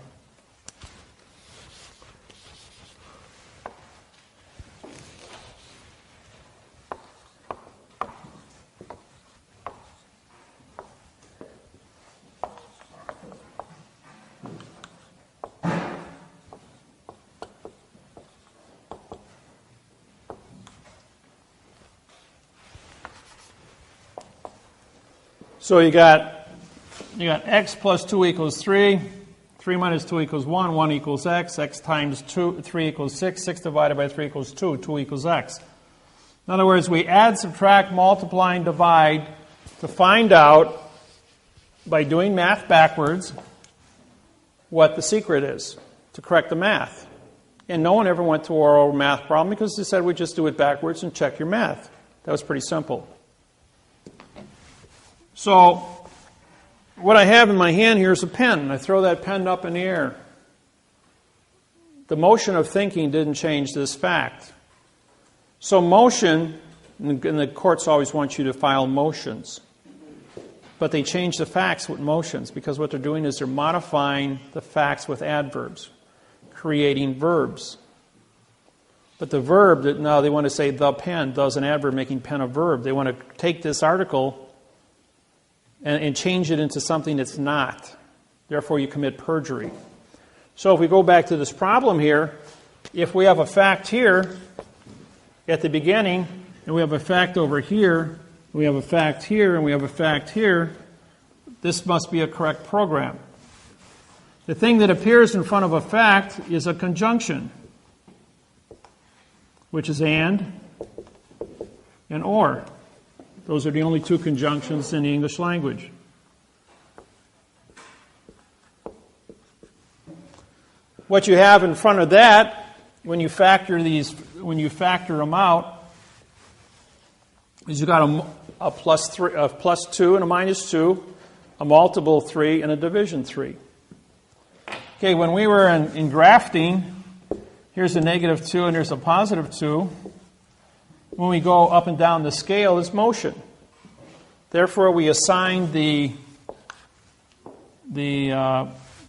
So you got x plus 2 equals 3, 3 minus 2 equals 1, 1 equals x, x times 2, 3 equals 6, 6 divided by 3 equals 2, 2 equals x. In other words, we add, subtract, multiply, and divide to find out, by doing math backwards, what the secret is to correct the math. And no one ever went to an oral math problem because they said we just do it backwards and check your math. That was pretty simple. So what I have in my hand here is a pen. I throw that pen up in the air. The motion of thinking didn't change this fact. So motion, and the courts always want you to file motions. But they change the facts with motions because what they're doing is they're modifying the facts with adverbs, creating verbs. But the verb, now they want to say the pen, does an adverb making pen a verb. They want to take this article and change it into something that's not. Therefore, you commit perjury. So if we go back to this problem here, if we have a fact here at the beginning, and we have a fact over here, we have a fact here, and we have a fact here, this must be a correct program. The thing that appears in front of a fact is a conjunction, which is and or. Those are the only two conjunctions in the English language. What you have in front of that, when you factor them out, is you got a plus 2 and a minus 2, a multiple 3, and a division 3. Okay, when we were in grafting, here's a negative 2 and here's a positive 2. When we go up and down the scale, it's motion. Therefore, we assign the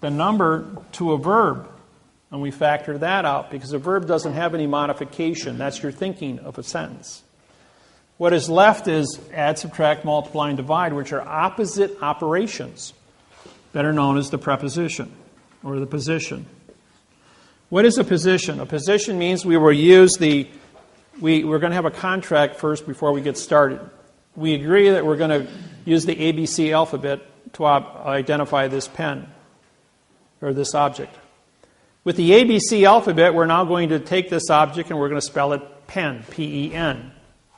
number to a verb, and we factor that out because a verb doesn't have any modification. That's your thinking of a sentence. What is left is add, subtract, multiply, and divide, which are opposite operations, better known as the preposition or the position. What is a position? A position means we will use we're going to have a contract first before we get started. We agree that we're going to use the ABC alphabet to identify this pen or this object. With the ABC alphabet, we're now going to take this object and we're going to spell it pen, P-E-N.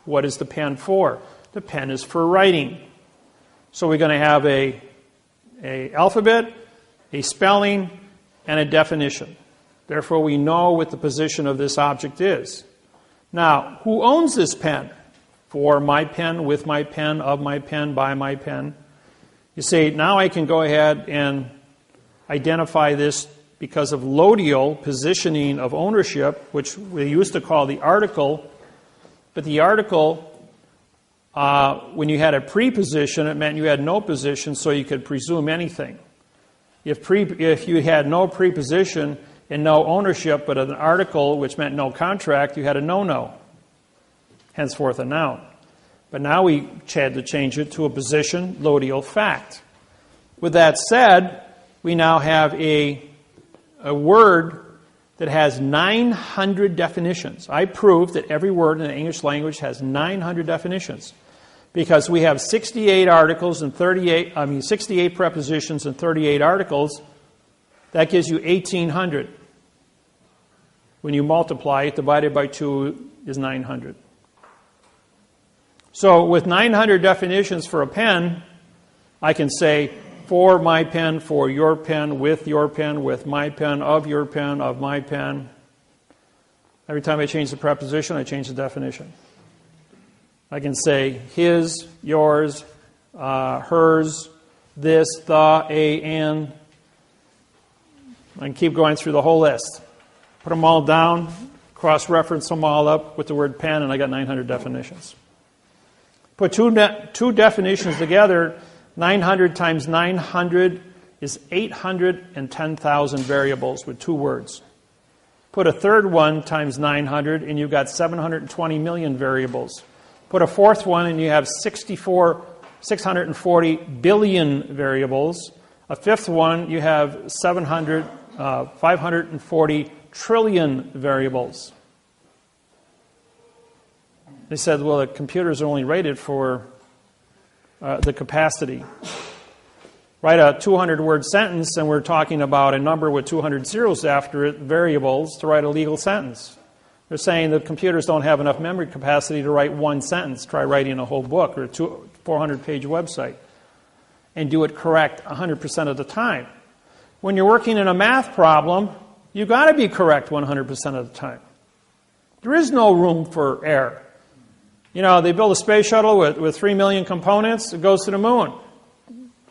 What is the pen for? The pen is for writing. So we're going to have a alphabet, a spelling, and a definition. Therefore, we know what the position of this object is. Now, who owns this pen? For my pen, with my pen, of my pen, by my pen. You say, now I can go ahead and identify this because of lodial positioning of ownership, which we used to call the article. But the article, when you had a preposition, it meant you had no position, so you could presume anything. If you had no preposition and no ownership, but an article, which meant no contract, you had a no-no. Henceforth a noun. But now we had to change it to a position, lodial fact. With that said, we now have a word that has 900 definitions. I proved that every word in the English language has 900 definitions because we have 68 articles and 68 prepositions and 38 articles. That gives you 1,800. When you multiply it, divided by 2 is 900. So with 900 definitions for a pen, I can say for my pen, for your pen, with my pen, of your pen, of my pen. Every time I change the preposition, I change the definition. I can say his, yours, hers, this, the, a, and. I can keep going through the whole list. Put them all down, cross-reference them all up with the word pen, and I got 900 definitions. Put two definitions together, 900 times 900 is 810,000 variables with 2 words. Put a third one times 900, and you've got 720 million variables. Put a fourth one, and you have 640 billion variables. A fifth one, you have 540 trillion variables. They said, well, the computers are only rated for the capacity. Write a 200-word sentence, and we're talking about a number with 200 zeros after it, variables, to write a legal sentence. They're saying that computers don't have enough memory capacity to write one sentence. Try writing a whole book or a 400-page website and do it correct 100% of the time. When you're working in a math problem, you've got to be correct 100% of the time. There is no room for error. You know, they build a space shuttle with 3 million components. It goes to the moon.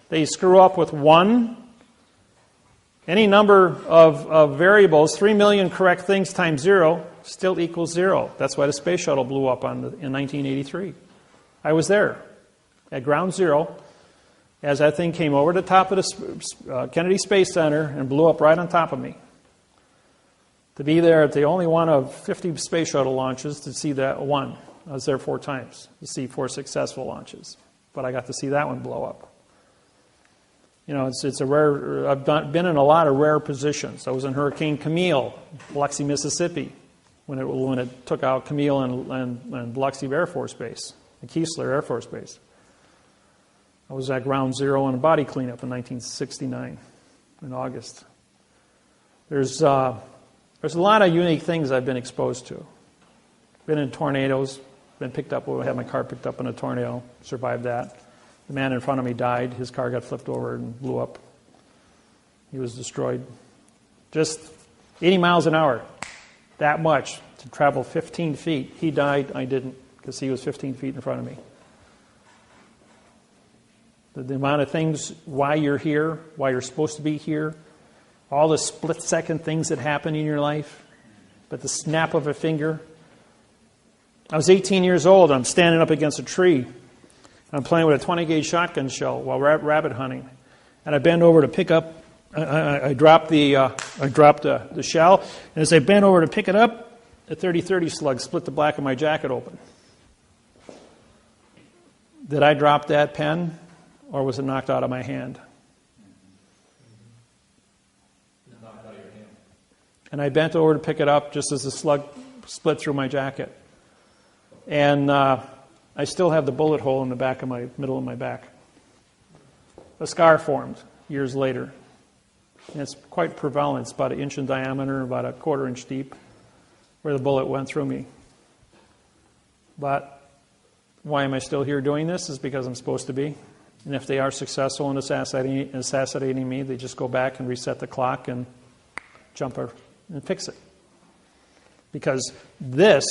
They screw up with one. Any number of variables, 3 million correct things times 0, still equals 0. That's why the space shuttle blew up in 1983. I was there at ground zero as that thing came over the top of the Kennedy Space Center and blew up right on top of me. To be there at the only one of 50 space shuttle launches to see that one. I was there 4 times to see 4 successful launches. But I got to see that one blow up. You know, it's a rare. I've been in a lot of rare positions. I was in Hurricane Camille, Biloxi, Mississippi, when it took out Camille and Biloxi Air Force Base, and Keesler Air Force Base. I was at ground zero on a body cleanup in 1969, in August. There's a lot of unique things I've been exposed to. Been in tornadoes, been picked up. I had my car picked up in a tornado, survived that. The man in front of me died. His car got flipped over and blew up. He was destroyed. Just 80 miles an hour, that much, to travel 15 feet. He died, I didn't, because he was 15 feet in front of me. The amount of things, why you're here, why you're supposed to be here, all the split-second things that happen in your life, but the snap of a finger. I was 18 years old. I'm standing up against a tree. I'm playing with a 20-gauge shotgun shell while rabbit hunting, and I bend over to pick up. I dropped the shell, and as I bent over to pick it up, a 30-30 slug split the back of my jacket open. Did I drop that pen, or was it knocked out of my hand? Knocked out of your hand. And I bent over to pick it up just as the slug split through my jacket, and I still have the bullet hole in the back of my middle of my back. A scar formed years later. And it's quite prevalent. It's about 1 inch in diameter, about a 1/4 inch deep, where the bullet went through me. But why am I still here doing this? Is because I'm supposed to be. And if they are successful in assassinating me, they just go back and reset the clock and jump and fix it. Because this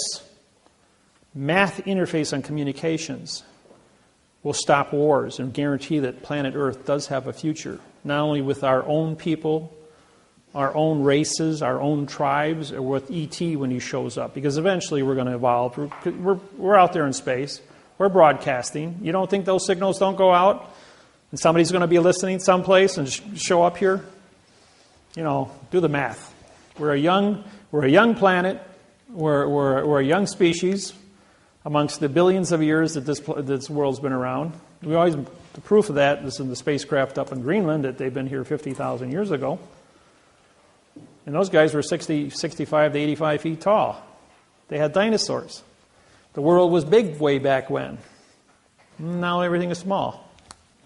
math interface on communications will stop wars and guarantee that planet Earth does have a future, not only with our own people, our own races, our own tribes, or with ET when he shows up. Because eventually we're going to evolve. We're out there in space. We're broadcasting. You don't think those signals don't go out? And somebody's going to be listening someplace and show up here? You know, do the math. We're a young planet. We're a young species. Amongst the billions of years that this world's been around. The proof of that is in the spacecraft up in Greenland, that they've been here 50,000 years ago. And those guys were 65 to 85 feet tall. They had dinosaurs. The world was big way back when. Now everything is small.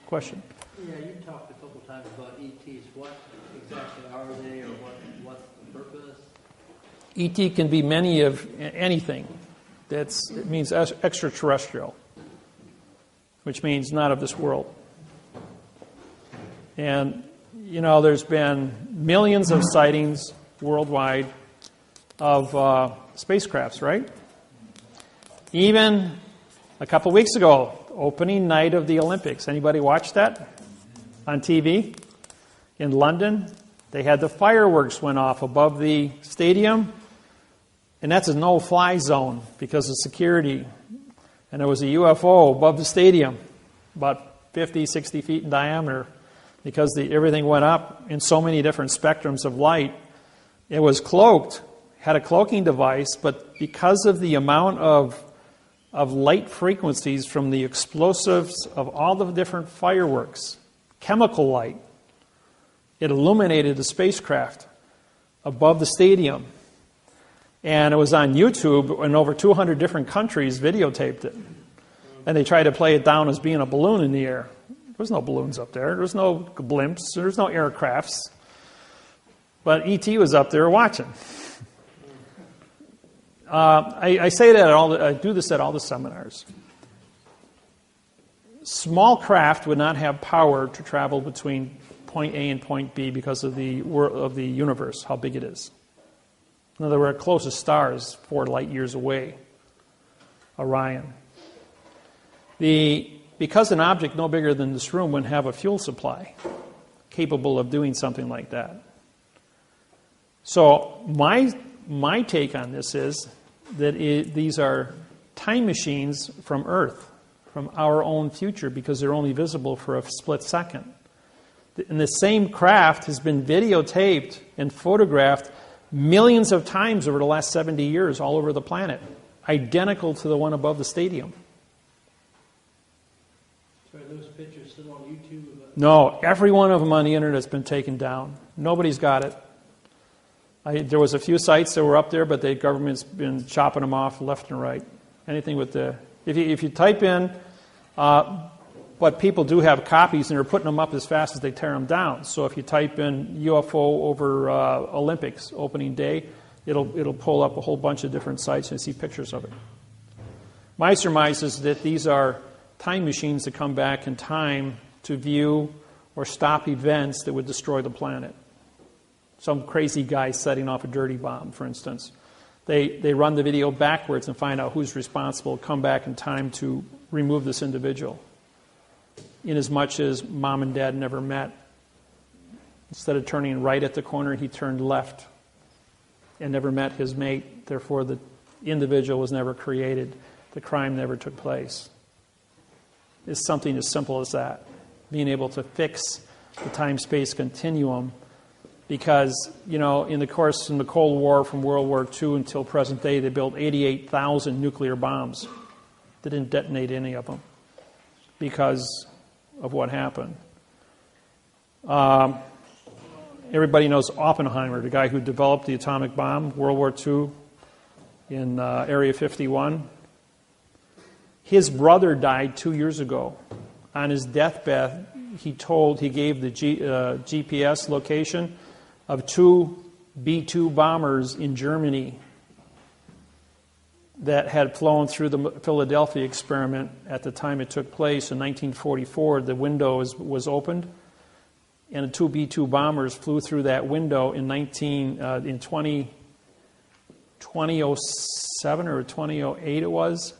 Question? Yeah, you talked a couple times about ETs. What exactly are they, or what's the purpose? ET can be many of anything. It means extraterrestrial, which means not of this world. And, you know, there's been millions of sightings worldwide of spacecrafts, right? Even a couple weeks ago, opening night of the Olympics. Anybody watch that on TV? In London, they had the fireworks went off above the stadium, and that's a no-fly zone because of security. And there was a UFO above the stadium, about 50, 60 feet in diameter, because everything went up in so many different spectrums of light. It was cloaked, had a cloaking device, but because of the amount of light frequencies from the explosives of all the different fireworks, chemical light, it illuminated the spacecraft above the stadium. And it was on YouTube, and over 200 different countries videotaped it. And they tried to play it down as being a balloon in the air. There was no balloons up there. There was no blimps. There was no aircrafts. But E.T. was up there watching. I say that I do this at all the seminars. Small craft would not have power to travel between point A and point B because of the universe, how big it is. In other words, our closest star is 4 light years away, Orion. Because an object no bigger than this room wouldn't have a fuel supply capable of doing something like that. So my take on this is that these are time machines from Earth, from our own future, because they're only visible for a split second. And the same craft has been videotaped and photographed millions of times over the last 70 years all over the planet, identical to the one above the stadium. So are those pictures still on YouTube? No, every one of them on the internet has been taken down. Nobody's got it. There was a few sites that were up there, but the government's been chopping them off left and right. Anything with the... If you type in... but people do have copies, and they're putting them up as fast as they tear them down. So if you type in UFO over Olympics opening day, it'll pull up a whole bunch of different sites and see pictures of it. My surmise is that these are time machines that come back in time to view or stop events that would destroy the planet. Some crazy guy setting off a dirty bomb, for instance. They run the video backwards and find out who's responsible, come back in time to remove this individual. Inasmuch as mom and dad never met. Instead of turning right at the corner, he turned left and never met his mate. Therefore, the individual was never created. The crime never took place. It's something as simple as that. Being able to fix the time-space continuum, because, in the Cold War, from World War II until present day, they built 88,000 nuclear bombs. They didn't detonate any of them because of what happened. Everybody knows Oppenheimer, the guy who developed the atomic bomb, World War II, in Area 51. His brother died 2 years ago. On his deathbed, he gave the GPS location of 2 B-2 bombers in Germany that had flown through the Philadelphia experiment at the time it took place in 1944. The window was opened, and the 2 B-2 bombers flew through that window in 2007 or 2008 it was,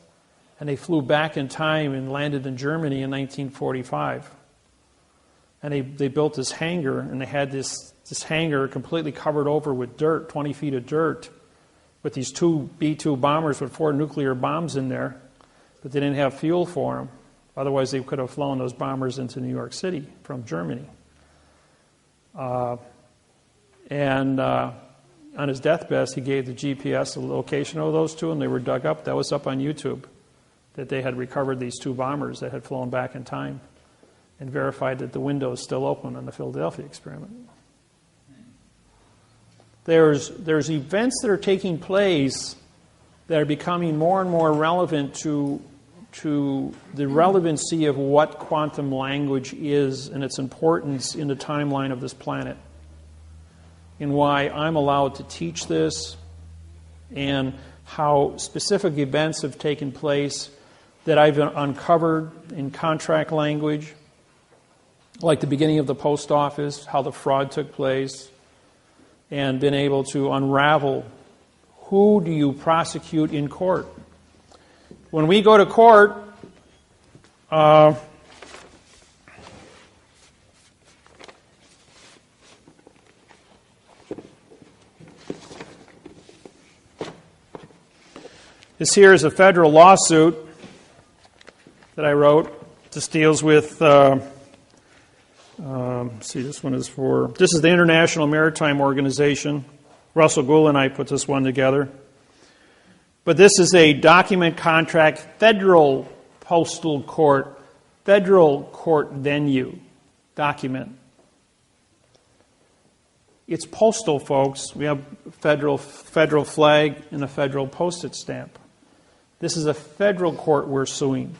and they flew back in time and landed in Germany in 1945. And they built this hangar, and they had this hangar completely covered over with dirt, 20 feet of dirt, with these 2 B-2 bombers with 4 nuclear bombs in there, but they didn't have fuel for them. Otherwise, they could have flown those bombers into New York City from Germany. On his deathbed, he gave the GPS the location of those 2, and they were dug up. That was up on YouTube, that they had recovered these 2 bombers that had flown back in time and verified that the window is still open on the Philadelphia experiment. There's events that are taking place that are becoming more and more relevant to the relevancy of what quantum language is and its importance in the timeline of this planet, and why I'm allowed to teach this, and how specific events have taken place that I've uncovered in contract language, like the beginning of the post office, how the fraud took place, and been able to unravel Who do you prosecute in court? When we go to court, this here is a federal lawsuit that I wrote. This deals with, this one is for, this is the International Maritime Organization. Russell Gould and I put this one together. But this is a document contract, federal postal court, federal court venue document. It's postal, folks. We have federal flag and a federal postage stamp. This is a federal court we're suing.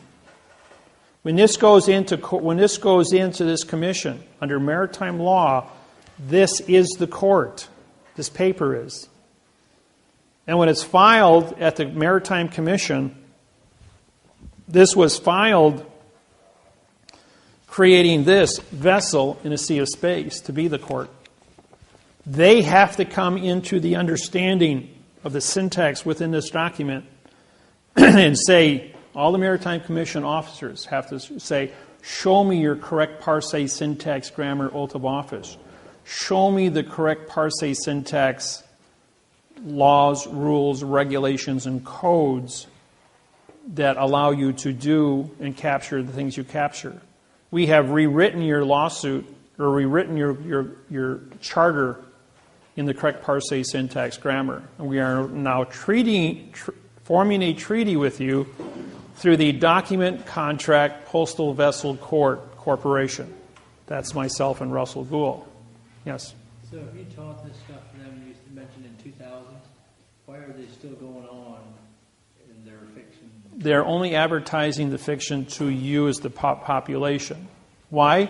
When this goes into this commission under maritime law, this is the court. This paper is. And when it's filed at the Maritime Commission, this was filed creating this vessel in a sea of space to be the court. They have to come into the understanding of the syntax within this document and say, all the Maritime Commission officers have to say, show me your correct parse, syntax, grammar, oath of office. Show me the correct parse, syntax, laws, rules, regulations, and codes that allow you to do and capture the things you capture. We have rewritten your lawsuit or rewritten your charter in the correct parse, syntax, grammar. And we are now forming a treaty with you through the Document Contract Postal Vessel Court Corporation. That's myself and Russell Gould. Yes? So if you taught this stuff to them, you mentioned in 2000, why are they still going on in their fiction? They're only advertising the fiction to you as the population. Why?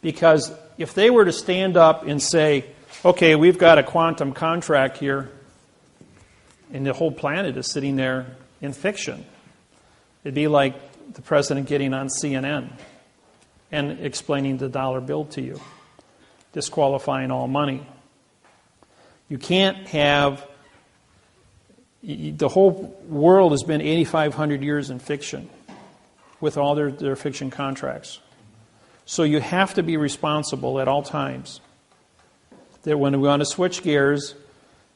Because if they were to stand up and say, okay, we've got a quantum contract here, and the whole planet is sitting there in fiction, it'd be like the president getting on CNN and explaining the dollar bill to you, disqualifying all money. You can't have... The whole world has been 8,500 years in fiction with all their fiction contracts. So you have to be responsible at all times. That when we want to switch gears,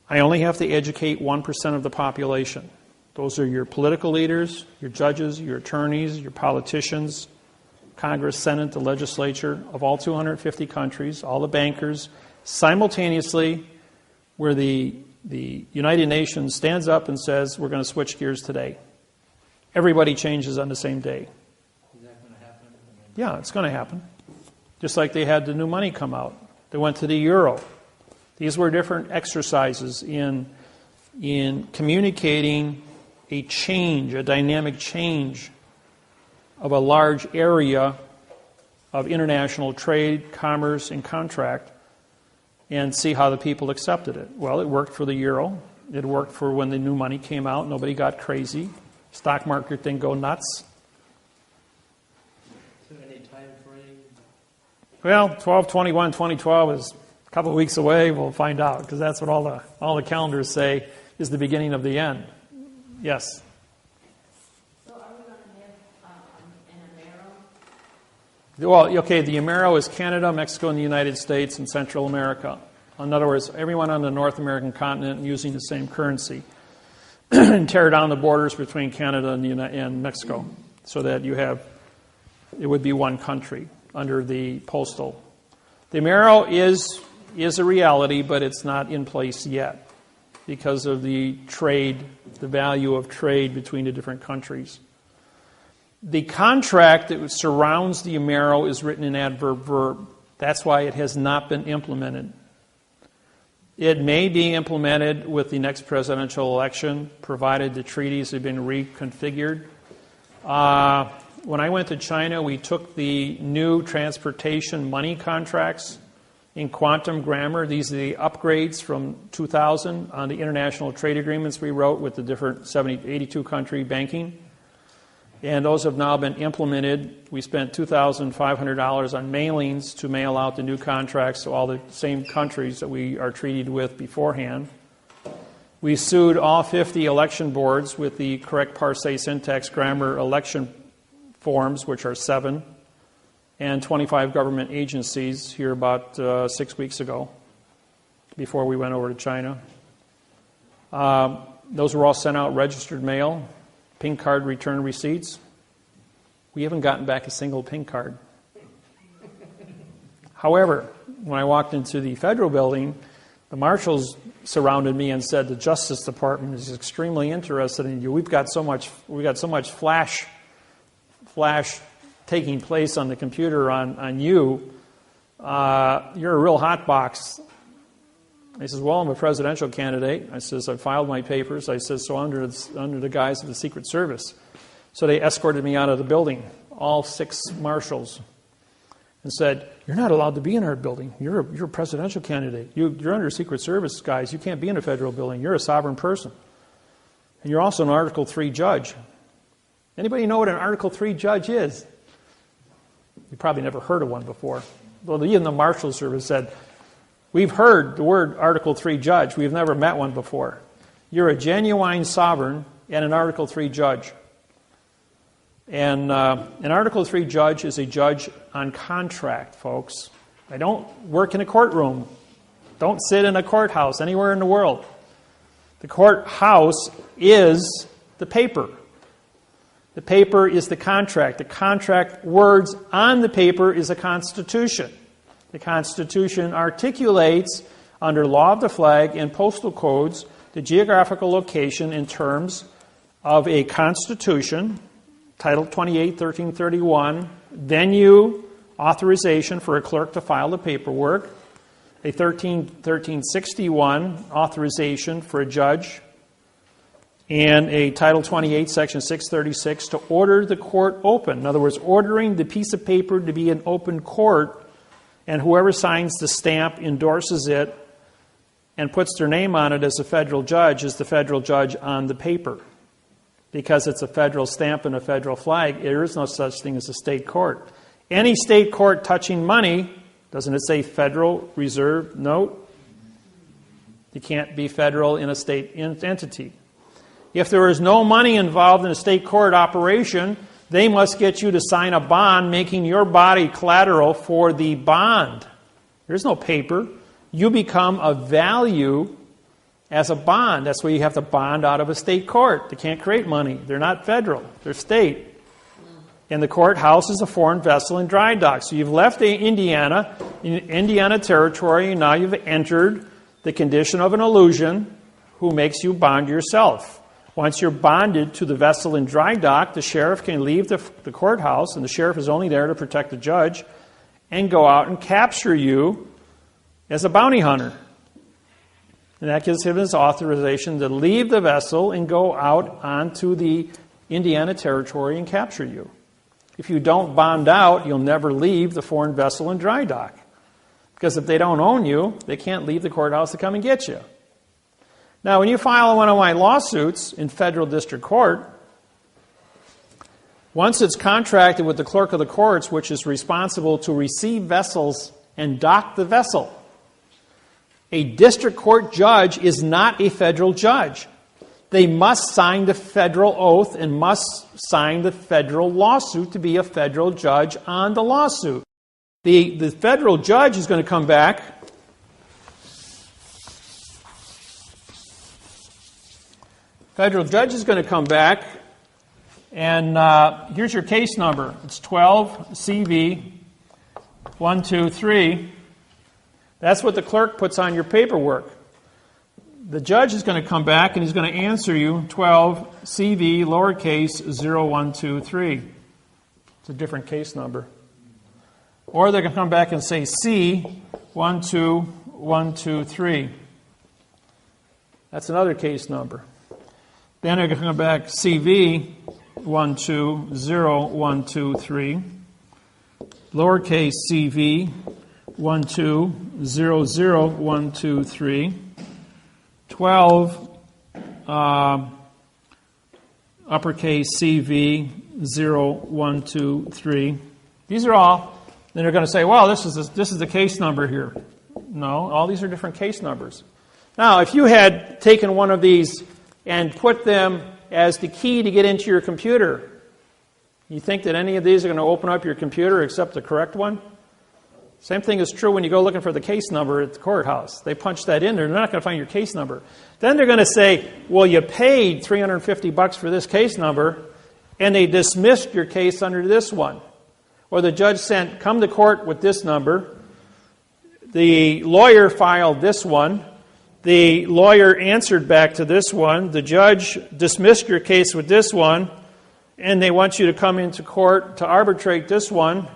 I only have to educate 1% of the population. Those are your political leaders, your judges, your attorneys, your politicians, Congress, Senate, the legislature of all 250 countries, all the bankers, simultaneously, where the United Nations stands up and says, we're going to switch gears today. Everybody changes on the same day. Is that going to happen? Yeah, it's going to happen. Just like they had the new money come out. They went to the euro. These were different exercises in communicating a change, a dynamic change of a large area of international trade, commerce, and contract, and see how the people accepted it. Well, it worked for the euro. It worked for when the new money came out. Nobody got crazy. Stock market didn't go nuts. So any time frame? Well, 12/21/2012 is a couple of weeks away. We'll find out, because that's what all the calendars say is the beginning of the end. Yes? So are we going to have an Amero? Well, okay, the Amero is Canada, Mexico, and the United States, and Central America. In other words, everyone on the North American continent using the same currency. And tear down the borders between Canada and Mexico so that it would be one country under the postal. The Amero is a reality, but it's not in place yet because of the trade, the value of trade between the different countries. The contract that surrounds the Amero is written in adverb verb. That's why it has not been implemented. It may be implemented with the next presidential election, provided the treaties have been reconfigured. When I went to China, we took the new transportation money contracts in quantum grammar. These are the upgrades from 2000 on the international trade agreements we wrote with the different 82 country banking. And those have now been implemented. We spent $2,500 on mailings to mail out the new contracts to all the same countries that we are treated with beforehand. We sued all 50 election boards with the correct parse, syntax, grammar election forms, which are 7, and 25 government agencies here about 6 weeks ago, before we went over to China. Those were all sent out registered mail, pink card return receipts. We haven't gotten back a single pink card. However, when I walked into the federal building, the marshals surrounded me and said the Justice Department is extremely interested in you. We've got so much flash taking place on the computer on you. You're a real hot box. He says, well, I'm a presidential candidate. I says, I filed my papers. I says, so under the guise of the Secret Service. So they escorted me out of the building, all 6 marshals, and said, you're not allowed to be in our building. You're a presidential candidate. You're under Secret Service, guys. You can't be in a federal building. You're a sovereign person. And you're also an Article 3 judge. Anybody know what an Article 3 judge is? You probably never heard of one before. Well, even the Marshal Service said, we've heard the word Article 3 judge. We've never met one before. You're a genuine sovereign and an Article 3 judge. And an Article 3 judge is a judge on contract, folks. I don't work in a courtroom. Don't sit in a courthouse anywhere in the world. The courthouse is the paper. The paper is the contract. The contract words on the paper is a constitution. The Constitution articulates, under law of the flag and postal codes, the geographical location in terms of a constitution, Title 28, 1331, venue, authorization for a clerk to file the paperwork, a 1361 authorization for a judge, and a Title 28, Section 636 to order the court open. In other words, ordering the piece of paper to be an open court, and whoever signs the stamp endorses it and puts their name on it as a federal judge is the federal judge on the paper. Because it's a federal stamp and a federal flag, there is no such thing as a state court. Any state court touching money, doesn't it say Federal Reserve Note? You can't be federal in a state entity. If there is no money involved in a state court operation, they must get you to sign a bond making your body collateral for the bond. There's no paper. You become a value as a bond. That's why you have to bond out of a state court. They can't create money. They're not federal. They're state. And the courthouse is a foreign vessel in dry dock. So you've left Indiana territory, and now you've entered the condition of an illusion who makes you bond yourself. Once you're bonded to the vessel in dry dock, the sheriff can leave the courthouse, and the sheriff is only there to protect the judge, and go out and capture you as a bounty hunter. And that gives him his authorization to leave the vessel and go out onto the Indiana territory and capture you. If you don't bond out, you'll never leave the foreign vessel in dry dock. Because if they don't own you, they can't leave the courthouse to come and get you. Now, when you file one of my lawsuits in federal district court, once it's contracted with the clerk of the courts, which is responsible to receive vessels and dock the vessel, a district court judge is not a federal judge. They must sign the federal oath and must sign the federal lawsuit to be a federal judge on the lawsuit. The federal judge is going to come back. Federal judge is going to come back, and here's your case number. It's 12 CV 123. That's what the clerk puts on your paperwork. The judge is going to come back and he's going to answer you 12 CV lowercase 0123. It's a different case number. Or they're going to come back and say C 12123. That's another case number. Then they're going to come back CV 120123. Lowercase CV 1200123. 12 uppercase CV 0123. These are all. Then they're going to say, well, this is the case number here. No, all these are different case numbers. Now, if you had taken one of these and put them as the key to get into your computer, you think that any of these are going to open up your computer except the correct one? Same thing is true when you go looking for the case number at the courthouse. They punch that in there, they're not going to find your case number. Then they're going to say, well, you paid $350 for this case number, and they dismissed your case under this one. Or the judge sent, come to court with this number. The lawyer filed this one. The lawyer answered back to this one. The judge dismissed your case with this one, and they want you to come into court to arbitrate this one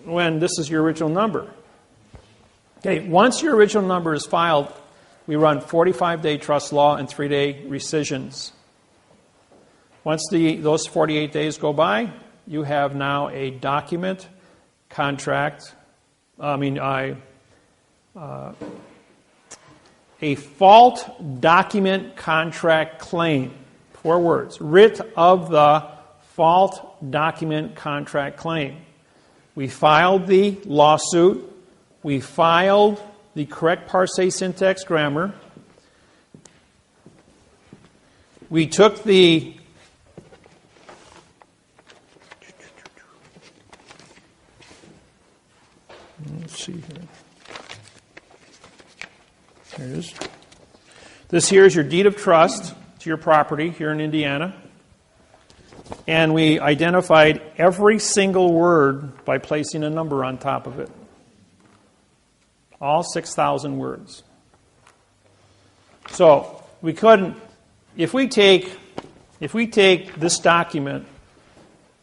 when this is your original number. Okay, once your original number is filed, we run 45-day trust law and 3-day rescissions. Once those 48 days go by, you have now a document contract, a fault document contract claim. 4 words. Writ of the fault document contract claim. We filed the lawsuit. We filed the correct parse syntax grammar. We took the let's see here. There it is. This here is your deed of trust to your property here in Indiana. And we identified every single word by placing a number on top of it. All 6,000 words. So we couldn't, if we take this document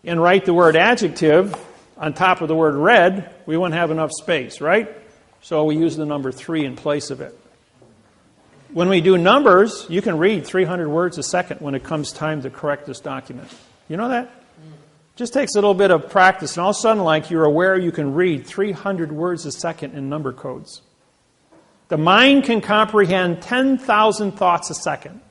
and write the word adjective on top of the word red, we wouldn't have enough space, right? So we use the number 3 in place of it. When we do numbers, you can read 300 words a second when it comes time to correct this document. You know that? Just takes a little bit of practice, and all of a sudden, like, you're aware you can read 300 words a second in number codes. The mind can comprehend 10,000 thoughts a second.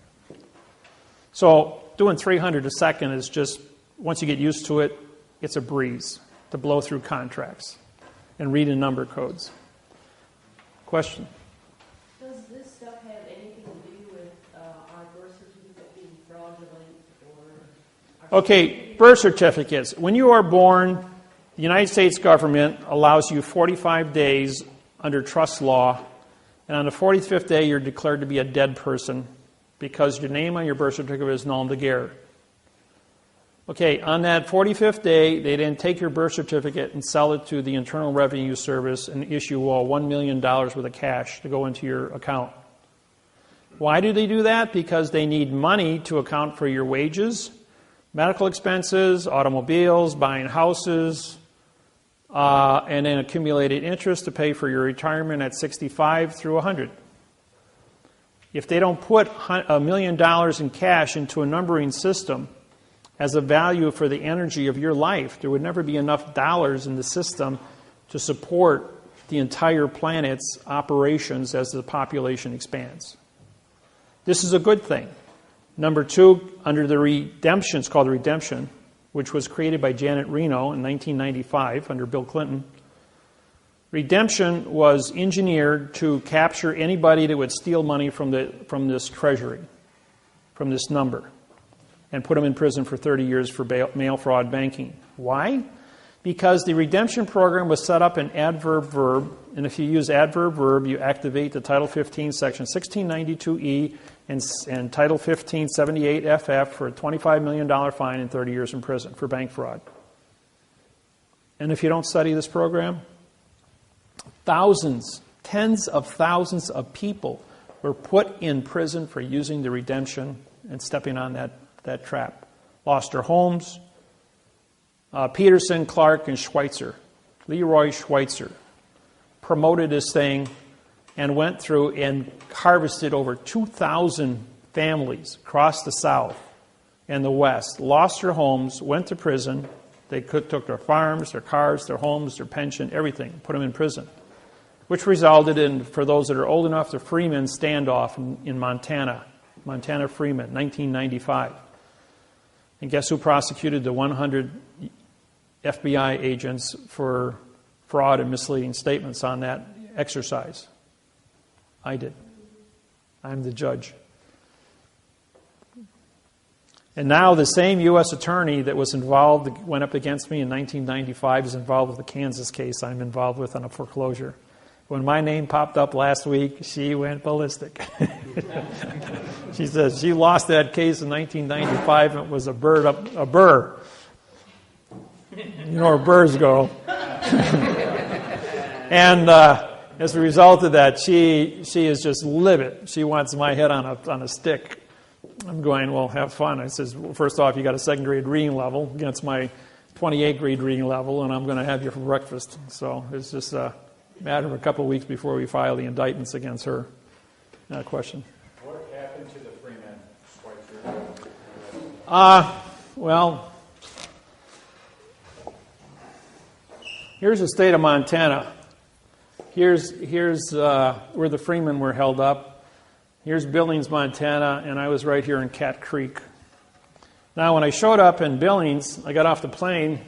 So doing 300 a second is just, once you get used to it, it's a breeze to blow through contracts and read in number codes. Question? Does this stuff have anything to do with our birth certificate being fraudulent or? Okay, birth certificates. When you are born, the United States government allows you 45 days under trust law, and on the 45th day you're declared to be a dead person because your name on your birth certificate is non de guerre. Okay, on that 45th day, they then take your birth certificate and sell it to the Internal Revenue Service and issue $1 million worth of cash to go into your account. Why do they do that? Because they need money to account for your wages, medical expenses, automobiles, buying houses, and then accumulated interest to pay for your retirement at 65 through 100. If they don't put $1 million in cash into a numbering system as a value for the energy of your life, there would never be enough dollars in the system to support the entire planet's operations as the population expands. This is a good thing. Number 2, under the redemption, it's called the redemption, which was created by Janet Reno in 1995 under Bill Clinton. Redemption was engineered to capture anybody that would steal money from this treasury, from this number, and put them in prison for 30 years for mail fraud banking. Why? Because the redemption program was set up in adverb-verb, and if you use adverb-verb, you activate the Title 15, Section 1692E, and Title 15, 78FF for a $25 million fine and 30 years in prison for bank fraud. And if you don't study this program, thousands, tens of thousands of people were put in prison for using the redemption and stepping on that trap. Lost their homes. Peterson, Clark, and Schweitzer, Leroy Schweitzer, promoted this thing and went through and harvested over 2,000 families across the South and the West, lost their homes, went to prison. They took their farms, their cars, their homes, their pension, everything, put them in prison, which resulted in, for those that are old enough, the Freeman standoff in Montana, Montana Freeman, 1995. And guess who prosecuted the 100 FBI agents for fraud and misleading statements on that exercise? I did. I'm the judge. And now the same U.S. attorney that was involved, went up against me in 1995, is involved with the Kansas case I'm involved with on a foreclosure. When my name popped up last week, she went ballistic. She says she lost that case in 1995 and it was a burr. You know where burrs go. And as a result of that, she is just livid. She wants my head on a stick. I'm going, well, have fun. I says, well, first off, you got a second grade reading level against my 28th grade reading level, and I'm going to have you for breakfast. So it's just a matter of a couple of weeks before we file the indictments against her. Question? What happened to the Freeman Schweitzer? Well, here's the state of Montana. Here's where the Freemen were held up. Here's Billings, Montana, and I was right here in Cat Creek. Now, when I showed up in Billings, I got off the plane,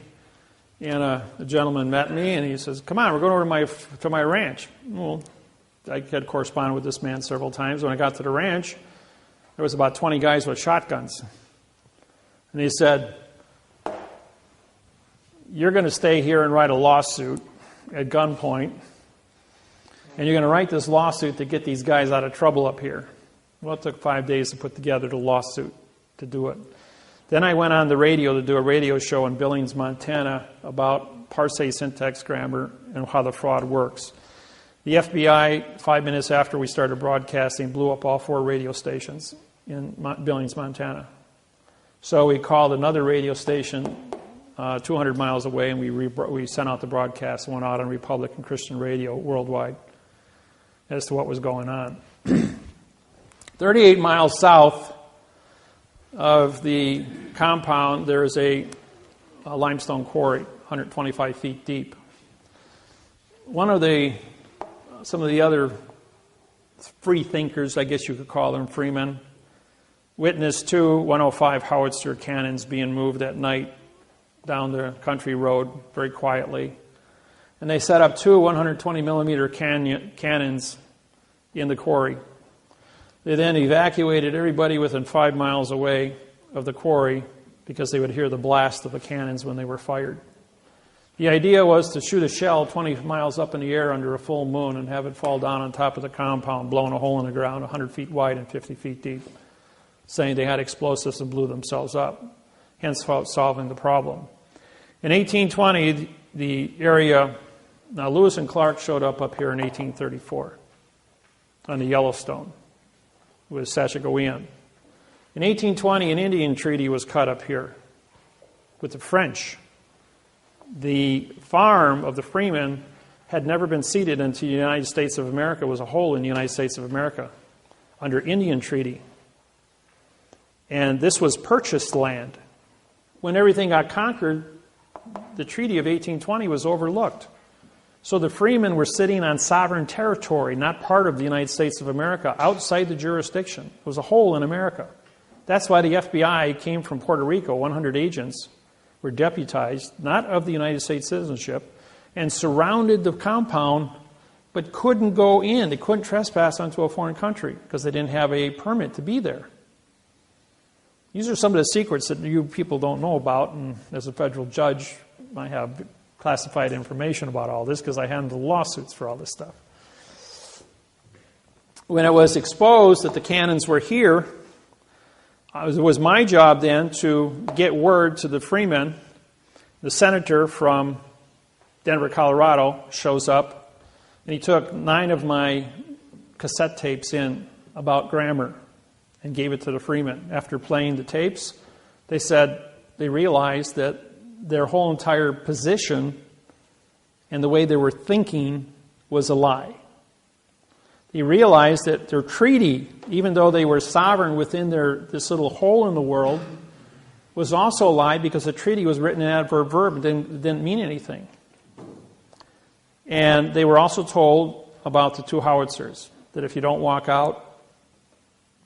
and a gentleman met me, and he says, "Come on, we're going over to my ranch." Well, I had corresponded with this man several times. When I got to the ranch, there was about 20 guys with shotguns. And he said, "You're going to stay here and write a lawsuit at gunpoint, and you're going to write this lawsuit to get these guys out of trouble up here." Well, it took 5 days to put together the lawsuit to do it. Then I went on the radio to do a radio show in Billings, Montana about parsing syntax grammar and how the fraud works. The FBI, 5 minutes after we started broadcasting, blew up all 4 radio stations in Billings, Montana. So we called another radio station 200 miles away, and we sent out the broadcast and went out on Republic and Christian radio worldwide as to what was going on. 38 miles south of the compound, there is a limestone quarry, 125 feet deep. Some of the other free thinkers, I guess you could call them, freemen, witnessed 2 105 howitzer cannons being moved at night down the country road very quietly. And they set up 2 120 millimeter cannons in the quarry. They then evacuated everybody within 5 miles away of the quarry because they would hear the blast of the cannons when they were fired. The idea was to shoot a shell 20 miles up in the air under a full moon and have it fall down on top of the compound, blowing a hole in the ground 100 feet wide and 50 feet deep, saying they had explosives and blew themselves up, hence solving the problem. In 1820, the area, now Lewis and Clark showed up here in 1834 on the Yellowstone with Sashagowean. In 1820, an Indian treaty was cut up here with the French. The farm of the freemen had never been ceded into the United States of America. It was a whole in the United States of America under Indian treaty. And this was purchased land. When everything got conquered, the Treaty of 1820 was overlooked. So the freemen were sitting on sovereign territory, not part of the United States of America, outside the jurisdiction. It was a hole in America. That's why the FBI came from Puerto Rico. 100 agents were deputized, not of the United States citizenship, and surrounded the compound, but couldn't go in. They couldn't trespass onto a foreign country because they didn't have a permit to be there. These are some of the secrets that you people don't know about, and as a federal judge, I have classified information about all this because I handled lawsuits for all this stuff. When it was exposed that the cannons were here, it was my job then to get word to the freemen. The senator from Denver, Colorado shows up, and he took 9 of my cassette tapes in about grammar and gave it to the freemen. After playing the tapes, they said they realized that their whole entire position and the way they were thinking was a lie. They realized that their treaty, even though they were sovereign within this little hole in the world, was also a lie because the treaty was written in adverb verb and didn't mean anything. And they were also told about the 2 howitzers, that if you don't walk out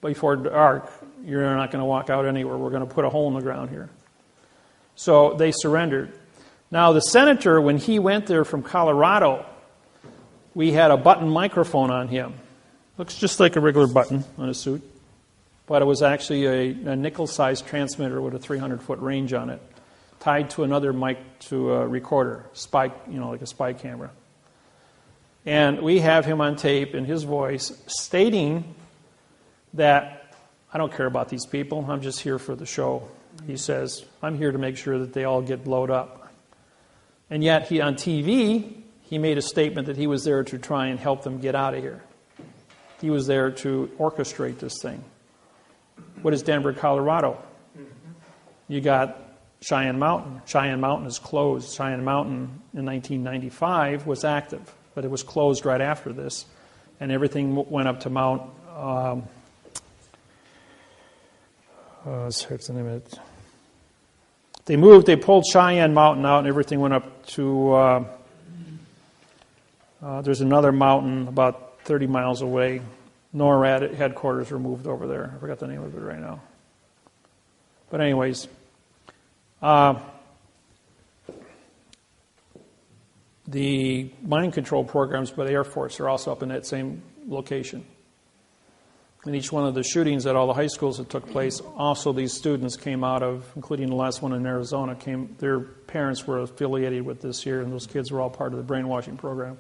before dark, you're not going to walk out anywhere. We're going to put a hole in the ground here. So they surrendered. Now the senator, when he went there from Colorado, we had a button microphone on him. Looks just like a regular button on a suit, but it was actually a nickel-sized transmitter with a 300-foot range on it, tied to another mic to a recorder, spy, like a spy camera. And we have him on tape in his voice stating that, I don't care about these people, I'm just here for the show. He says, I'm here to make sure that they all get blowed up. And yet, on TV, he made a statement that he was there to try and help them get out of here. He was there to orchestrate this thing. What is Denver, Colorado? You got Cheyenne Mountain. Cheyenne Mountain is closed. Cheyenne Mountain in 1995 was active, but it was closed right after this. And everything went up to Mount... what's the name of it? They pulled Cheyenne Mountain out and everything went up to... there's another mountain about 30 miles away. NORAD headquarters were moved over there. I forgot the name of it right now. But anyways, the mind control programs by the Air Force are also up in that same location. In each one of the shootings at all the high schools that took place, also these students came out of, including the last one in Arizona, their parents were affiliated with this here, and those kids were all part of the brainwashing program.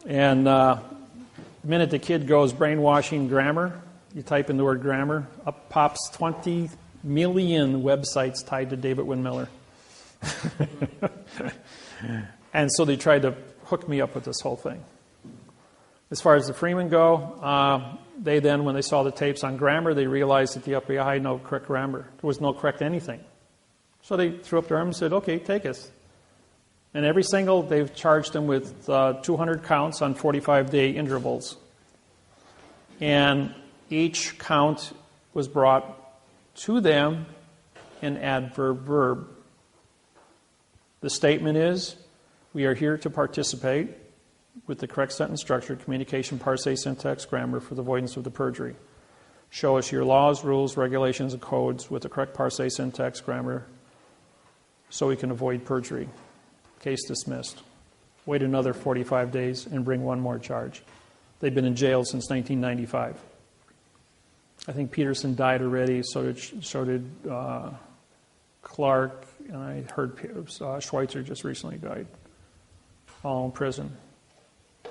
And the minute the kid goes brainwashing grammar, you type in the word grammar, up pops 20 million websites tied to David Wynn Miller. And so they tried to hook me up with this whole thing. As far as the Freemen go, they then, when they saw the tapes on grammar, they realized that the FBI had no correct grammar. There was no correct anything. So they threw up their arms and said, okay, take us. And they've charged them with 200 counts on 45-day intervals. And each count was brought to them in adverb verb. The statement is, we are here to participate with the correct sentence structure, communication, parse, syntax, grammar for the avoidance of the perjury. Show us your laws, rules, regulations, and codes with the correct parse, syntax, grammar so we can avoid perjury. Case dismissed. Wait another 45 days and bring one more charge. They've been in jail since 1995. I think Peterson died already, so did Clark, and I heard Schweitzer just recently died. All in prison.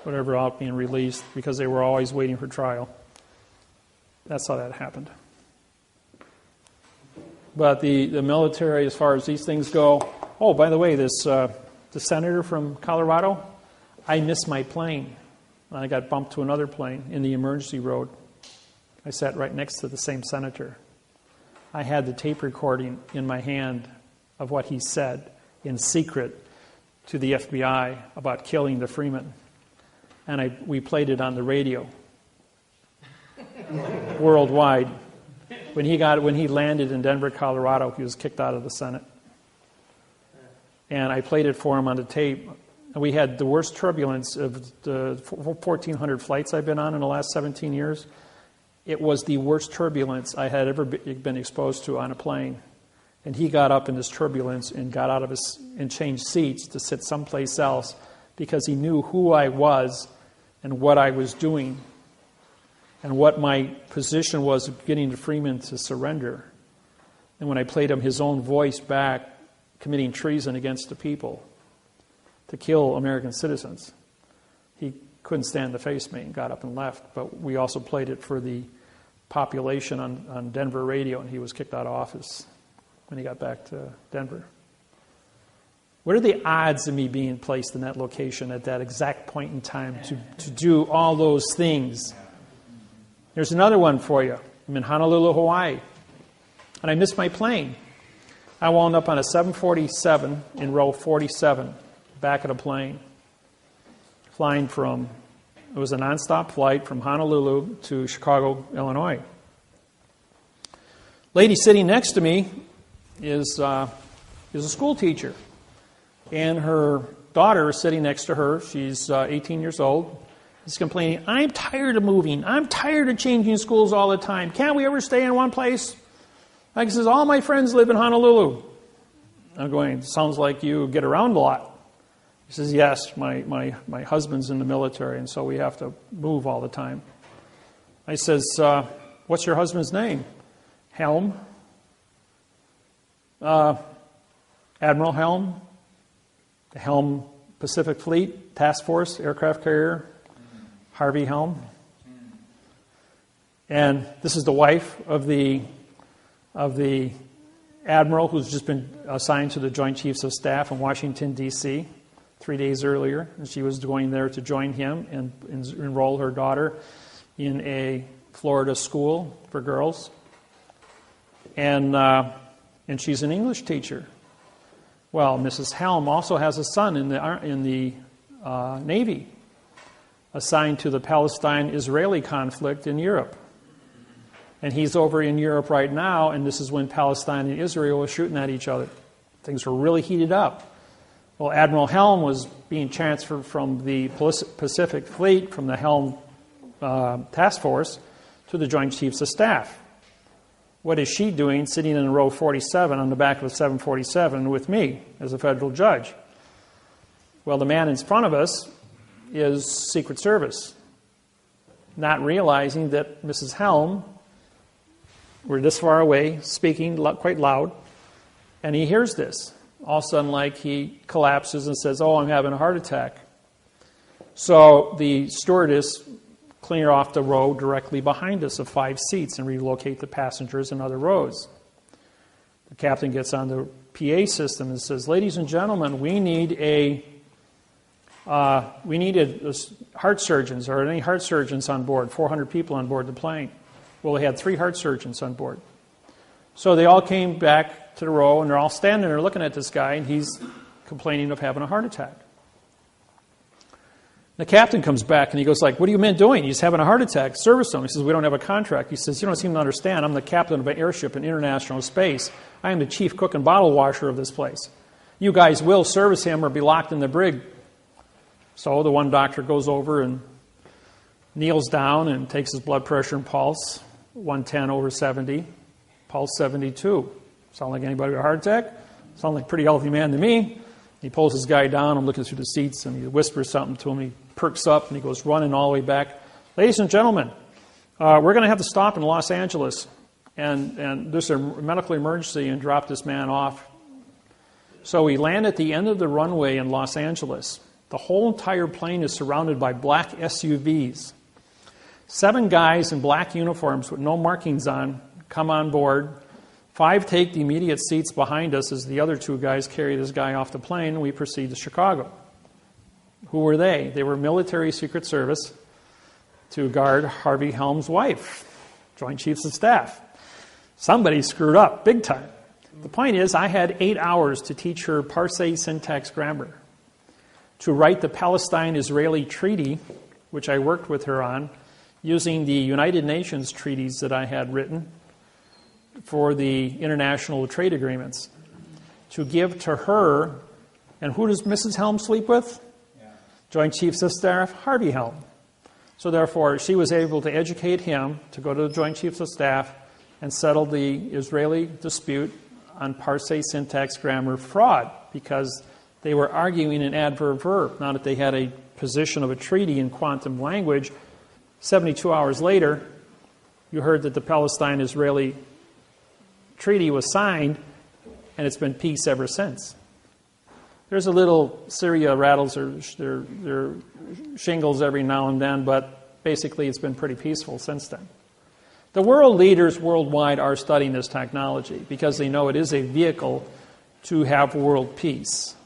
Whatever, out being released because they were always waiting for trial. That's how that happened. But the military, as far as these things go, oh, by the way, the senator from Colorado, I missed my plane. And I got bumped to another plane in the emergency road. I sat right next to the same senator. I had the tape recording in my hand of what he said in secret to the FBI about killing the Freeman. And we played it on the radio worldwide. When he landed in Denver, Colorado, he was kicked out of the Senate. And I played it for him on the tape. And we had the worst turbulence of the 1,400 flights I've been on in the last 17 years. It was the worst turbulence I had ever been exposed to on a plane. And he got up in this turbulence and got out of and changed seats to sit someplace else because he knew who I was and what I was doing and what my position was of getting the Freeman to surrender. And when I played him his own voice back, committing treason against the people to kill American citizens, he couldn't stand to face me and got up and left. But we also played it for the population on Denver radio, and he was kicked out of office when he got back to Denver. What are the odds of me being placed in that location at that exact point in time to do all those things? There's another one for you. I'm in Honolulu, Hawaii, and I missed my plane. I wound up on a 747 in row 47, back of a plane, flying from, it was a nonstop flight from Honolulu to Chicago, Illinois. Lady sitting next to me is a school teacher, and her daughter is sitting next to her. She's 18 years old. She's complaining, I'm tired of moving. I'm tired of changing schools all the time. Can't we ever stay in one place? Like he says, all my friends live in Honolulu. I'm going, sounds like you get around a lot. He says, yes, my husband's in the military, and so we have to move all the time. I says, what's your husband's name? Helm. Admiral Helm. The Helm Pacific Fleet Task Force aircraft carrier. Harvey Helm. And this is the wife of the admiral who's just been assigned to the Joint Chiefs of Staff in Washington, D.C. 3 days earlier. And she was going there to join him and enroll her daughter in a Florida school for girls. And she's an English teacher. Well, Mrs. Helm also has a son in the Navy, assigned to the Palestine-Israeli conflict in Europe. And he's over in Europe right now, and this is when Palestine and Israel were shooting at each other. Things were really heated up. Well, Admiral Helm was being transferred from the Pacific Fleet, from the Helm Task Force, to the Joint Chiefs of Staff. What is she doing sitting in row 47 on the back of a 747 with me as a federal judge? Well, the man in front of us is Secret Service, not realizing that Mrs. Helm, we're this far away, speaking quite loud, and he hears this. All of a sudden, he collapses and says, oh, I'm having a heart attack. So the stewardess clear off the row directly behind us of 5 seats and relocate the passengers in other rows. The captain gets on the PA system and says, ladies and gentlemen, we need heart surgeons, or any heart surgeons on board, 400 people on board the plane. Well, they had 3 heart surgeons on board. So they all came back to the row, and they're all standing there looking at this guy, and he's complaining of having a heart attack. The captain comes back, and he goes what are you men doing? He's having a heart attack. Service him. He says, we don't have a contract. He says, you don't seem to understand. I'm the captain of an airship in international space. I am the chief cook and bottle washer of this place. You guys will service him or be locked in the brig. So the one doctor goes over and kneels down and takes his blood pressure and pulse, 110/70, pulse 72. Sound like anybody with a heart attack? Sound like a pretty healthy man to me. He pulls his guy down. I'm looking through the seats, and he whispers something to him. He perks up, and he goes running all the way back. Ladies and gentlemen, we're going to have to stop in Los Angeles, and there's a medical emergency, and drop this man off. So we land at the end of the runway in Los Angeles. The whole entire plane is surrounded by black SUVs. 7 guys in black uniforms with no markings on come on board. 5 take the immediate seats behind us as the other 2 guys carry this guy off the plane, and we proceed to Chicago. Who were they? They were military Secret Service to guard Harvey Helm's wife, Joint Chiefs of Staff. Somebody screwed up big time. The point is, I had 8 hours to teach her Parsee syntax grammar, to write the Palestine-Israeli treaty, which I worked with her on, using the United Nations treaties that I had written for the international trade agreements, to give to her. And who does Mrs. Helm sleep with? Joint Chiefs of Staff, Harvey Helm. So therefore, she was able to educate him to go to the Joint Chiefs of Staff and settle the Israeli dispute on Parsee syntax grammar fraud, because they were arguing an adverb-verb. Now that they had a position of a treaty in quantum language, 72 hours later, you heard that the Palestine-Israeli treaty was signed, and it's been peace ever since. There's a little Syria rattles their shingles every now and then, but basically it's been pretty peaceful since then. The world leaders worldwide are studying this technology because they know it is a vehicle to have world peace.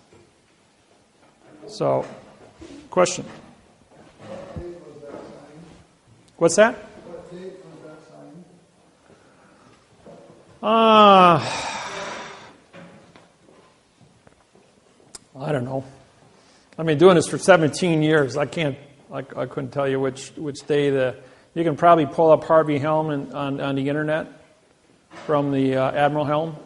So, question? What date was that signed? What's that? What date was that signed? I don't know. I've been doing this for 17 years. I couldn't tell you which day. You can probably pull up Harvey Helm on the internet from the Admiral Helm.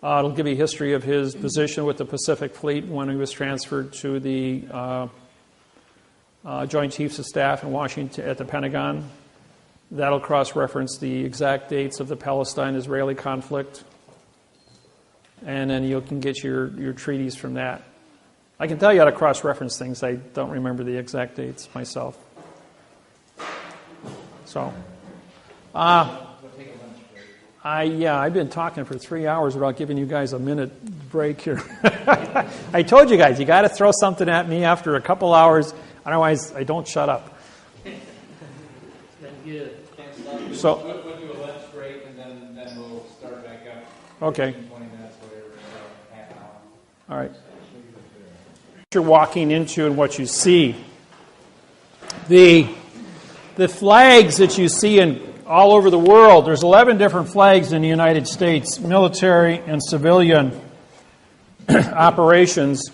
It'll give you a history of his position with the Pacific Fleet when he was transferred to the Joint Chiefs of Staff in Washington at the Pentagon. That'll cross-reference the exact dates of the Palestine-Israeli conflict. And then you can get your treaties from that. I can tell you how to cross-reference things. I don't remember the exact dates myself. So, I've been talking for 3 hours without giving you guys a minute break here. I told you guys, you got to throw something at me after a couple hours, otherwise I don't shut up. So, We'll do a lunch break and then we'll start back up. Okay. 20 minutes, whatever, half an hour. All right. What you're walking into and what you see. The flags that you see in all over the world, there's 11 different flags in the United States, military and civilian operations,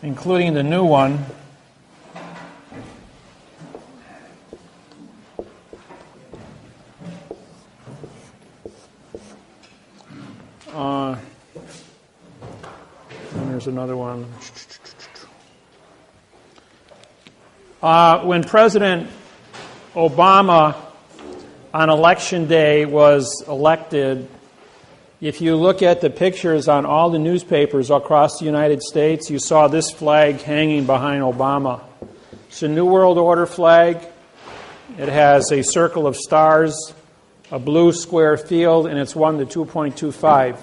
including the new one. And there's another one. When President Obama on election day was elected, if you look at the pictures on all the newspapers across the United States, you saw this flag hanging behind Obama. It's a New World Order flag. It has a circle of stars, a blue square field, and it's 1 to 2.25.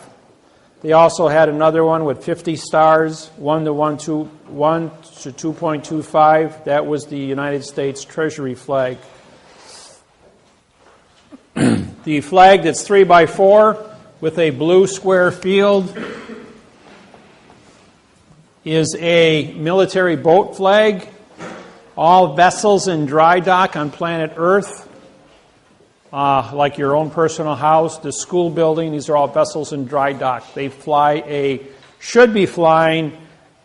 They also had another one with 50 stars, 1 to 2.25. That was the United States Treasury flag. The flag that's 3 by 4 with a blue square field is a military boat flag. All vessels in dry dock on planet Earth, like your own personal house, the school building, these are all vessels in dry dock. They should be flying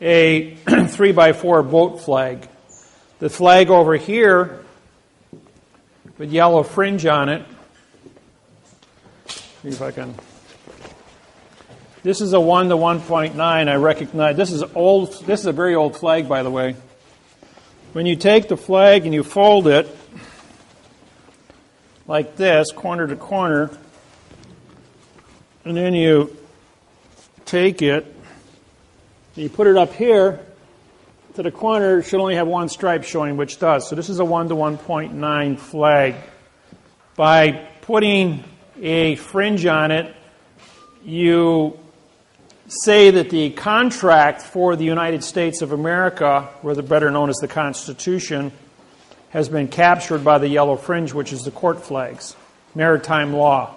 a 3 by 4 boat flag. The flag over here with yellow fringe on it, see if I can. This is a 1 to 1.9. I recognize this is old. This is a very old flag, by the way. When you take the flag and you fold it like this, corner to corner, and then you take it, and you put it up here to the corner, it should only have one stripe showing, which does. So this is a 1 to 1.9 flag. By putting a fringe on it, you say that the contract for the United States of America, or better known as the Constitution, has been captured by the yellow fringe, which is the court flags, maritime law.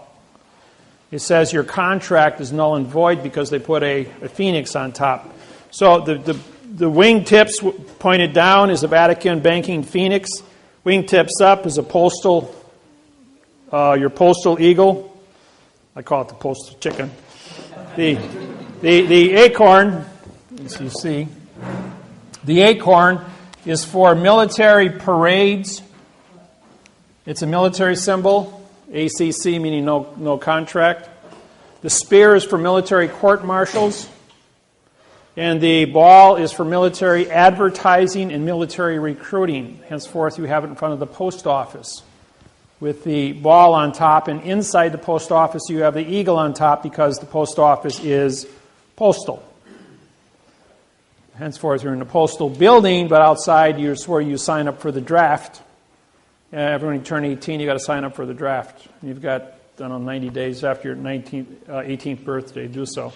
It says your contract is null and void because they put a phoenix on top. So the wingtips pointed down is a Vatican banking phoenix. Wingtips up is a your postal eagle. I call it the postal chicken. The acorn, as you see, the acorn is for military parades. It's a military symbol, ACC meaning no contract. The spear is for military court-martials. And the ball is for military advertising and military recruiting. Henceforth, you have it in front of the post office with the ball on top. And inside the post office, you have the eagle on top because the post office is postal. Henceforth, you're in the postal building, but outside, it's where you sign up for the draft. Everyone you turn 18, you've got to sign up for the draft. You've got 90 days after your 18th birthday to do so.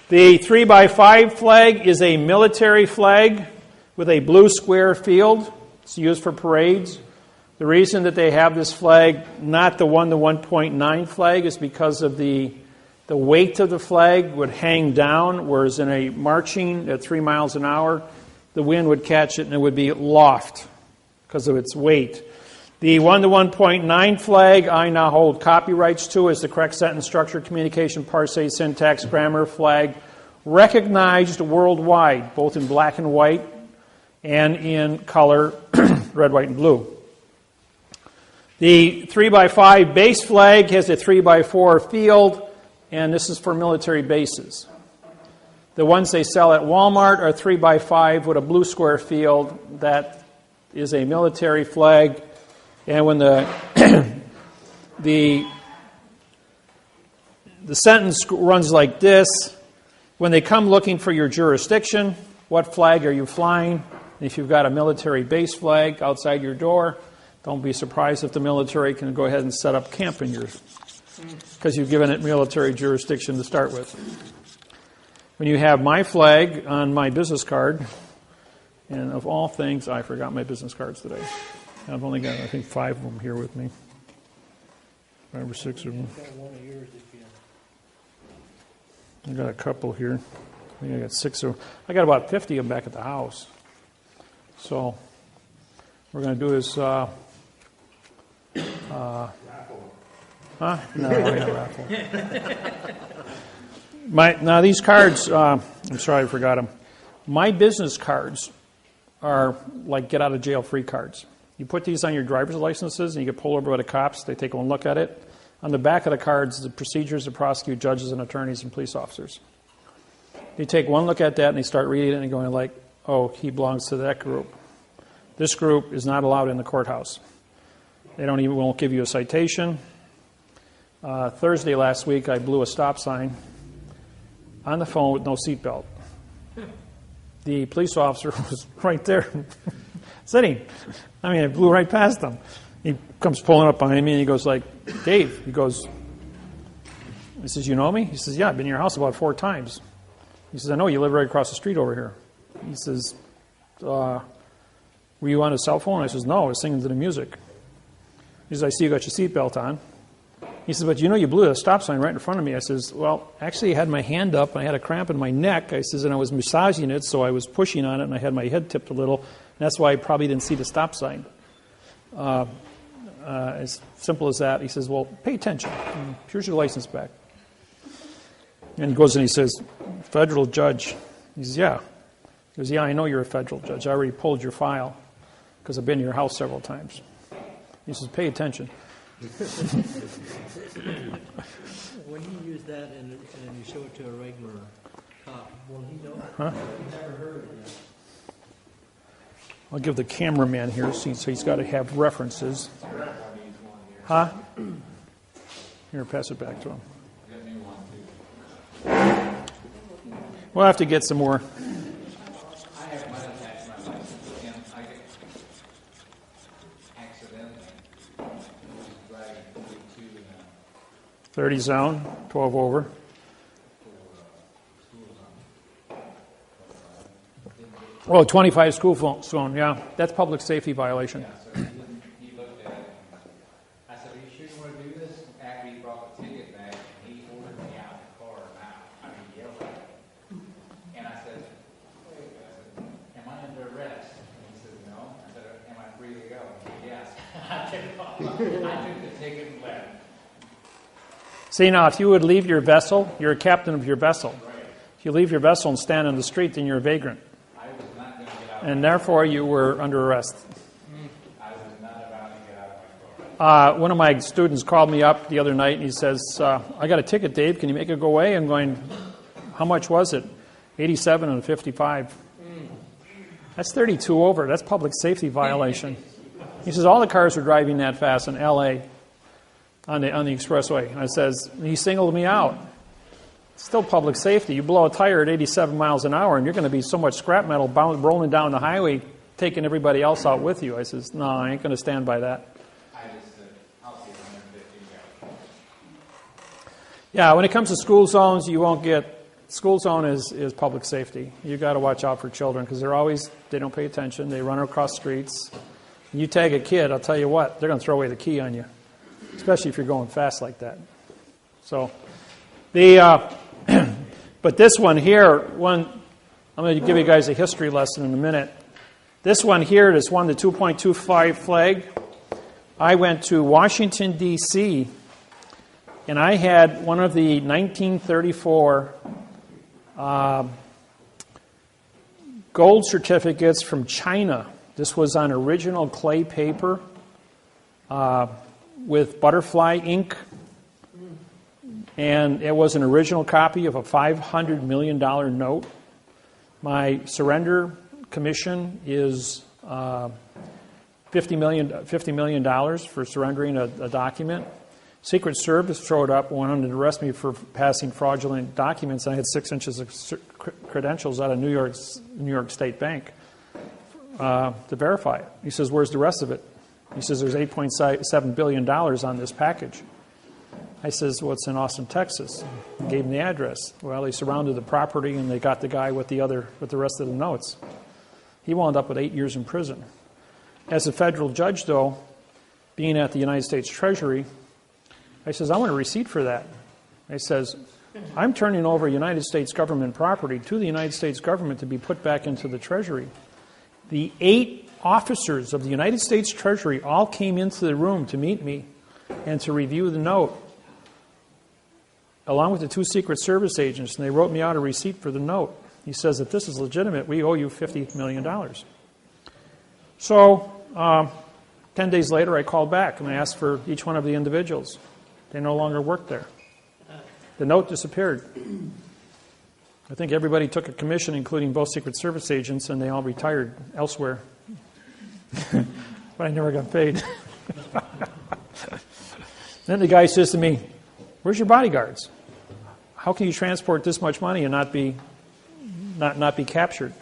The 3 by 5 flag is a military flag with a blue square field. It's used for parades. The reason that they have this flag, not the 1 to 1.9 flag, is because of the weight of the flag would hang down, whereas in a marching at 3 miles an hour, the wind would catch it and it would be aloft because of its weight. The 1 to 1.9 flag I now hold copyrights to as the correct sentence structure, communication, parse, syntax, grammar flag, recognized worldwide, both in black and white and in color, red, white, and blue. The 3 by 5 base flag has a 3 by 4 field, and this is for military bases. The ones they sell at Walmart are 3 by 5 with a blue square field. That is a military flag. And when the the sentence runs like this. When they come looking for your jurisdiction, what flag are you flying? If you've got a military base flag outside your door, don't be surprised if the military can go ahead and set up camp in yours, because you've given it military jurisdiction to start with. When you have my flag on my business card, and of all things, I forgot my business cards today. I've only got, I think, 5 of them here with me. 5 or 6 of them. I got a couple here. I think I got 6 of them. I got about 50 of them back at the house. So, what we're going to do is... Huh? No, we're not raffle. Now, these cards, I'm sorry I forgot them. My business cards are like get out of jail free cards. You put these on your driver's licenses and you get pulled over by the cops. They take one look at it. On the back of the cards, the procedures to prosecute judges and attorneys and police officers. They take one look at that and they start reading it and going like, oh, he belongs to that group. This group is not allowed in the courthouse. They won't give you a citation. Thursday last week, I blew a stop sign on the phone with no seatbelt. The police officer was right there, sitting. I mean, I blew right past him. He comes pulling up behind me, and he goes like, Dave, he says, you know me? He says, yeah, I've been in your house about 4 times. He says, I know, you live right across the street over here. He says, were you on a cell phone? I says, no, I was singing to the music. He says, I see you got your seatbelt on. He says, but you know you blew a stop sign right in front of me. I says, well, actually I had my hand up and I had a cramp in my neck. I says, and I was massaging it, so I was pushing on it and I had my head tipped a little. And that's why I probably didn't see the stop sign. As simple as that. He says, well, pay attention. Here's your license back. And he goes and he says, federal judge. He says, yeah. He goes, yeah, I know you're a federal judge. I already pulled your file because I've been to your house several times. He says, pay attention. When you use that and you show it to a regular cop, will he know? Huh? I've never heard of it yet. I'll give the cameraman here, so he's got to have references. Huh? Here, pass it back to him. We'll have to get some more. I have mine attached to my license, and I get accidentally driving 42 in 30 zone, 12 over. Oh, 25 school zone, yeah. That's public safety violation. Yeah, so he looked at it. I said, are you sure you want to do this? After he brought the ticket back, he ordered me out of the car now. I mean, he yelled at me. And I said, wait, I said, am I under arrest? And he said, no. I said, am I free to go? He said, yes. I took the ticket and left. See, now, if you would leave your vessel, you're a captain of your vessel. If you leave your vessel and stand on the street, then you're a vagrant. I was not going to get out. And therefore, you were under arrest. I was not about to get out of my car. One of my students called me up the other night, and he says, I got a ticket, Dave. Can you make it go away? I'm going, how much was it? 87 and 55. That's 32 over. That's public safety violation. He says, all the cars were driving that fast in L.A. on the expressway. And I says, he singled me out. It's still public safety. You blow a tire at 87 miles an hour, and you're going to be so much scrap metal rolling down the highway, taking everybody else out with you. I says, no, I ain't going to stand by that. I just said, I'll see 115 guys. Yeah, when it comes to school zones, you won't get... School zone is public safety. You've got to watch out for children because they don't pay attention. They run across streets. And you tag a kid, I'll tell you what, they're going to throw away the key on you, especially if you're going fast like that. So, but this one here, I'm going to give you guys a history lesson in a minute. This one here is won the 2.25 flag. I went to Washington, D.C., and I had one of the 1934 gold certificates from China. This was on original clay paper with butterfly ink. And it was an original copy of a $500 million note. My surrender commission is $50 million for surrendering a document. Secret Service showed up, wanted to arrest me for passing fraudulent documents. I had 6 inches of credentials out of New York State Bank to verify it. He says, "Where's the rest of it?" He says, "There's $8.7 billion on this package." I says, "Well, it's in Austin, Texas." I gave him the address. Well, they surrounded the property and they got the guy with the rest of the notes. He wound up with 8 years in prison. As a federal judge, though, being at the United States Treasury, I says, "I want a receipt for that." I says, "I'm turning over United States government property to the United States government to be put back into the Treasury." The 8 officers of the United States Treasury all came into the room to meet me and to review the note, along with the 2 Secret Service agents, and they wrote me out a receipt for the note. He says, "If this is legitimate, we owe you $50 million. So, 10 days later, I called back and I asked for each one of the individuals. They no longer work there. The note disappeared. I think everybody took a commission, including both Secret Service agents, and they all retired elsewhere. But I never got paid. Then the guy says to me, "Where's your bodyguards? How can you transport this much money and not be captured?"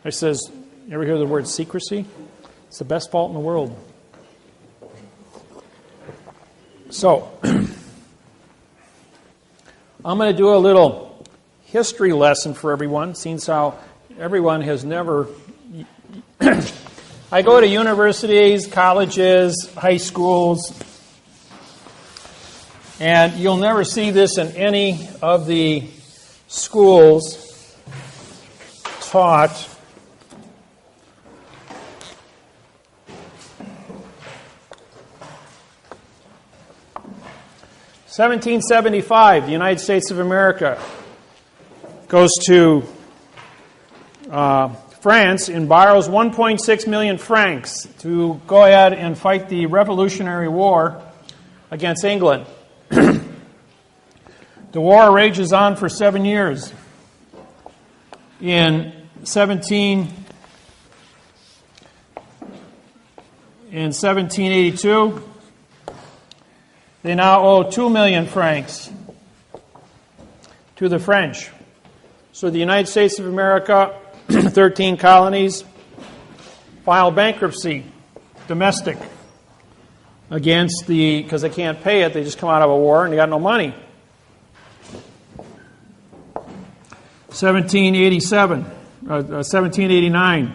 I says, "You ever hear the word secrecy? It's the best fault in the world." So, I'm going to do a little history lesson for everyone, since how everyone has never... I go to universities, colleges, high schools, and you'll never see this in any of the schools taught. (1775), the United States of America goes to France and borrows 1.6 million francs to go ahead and fight the Revolutionary War against England. The war rages on for 7 years. In 1782, they now owe 2 million francs to the French. So the United States of America, 13 colonies, file bankruptcy, domestic, against because they can't pay it, they just come out of a war and they got no money. 1789,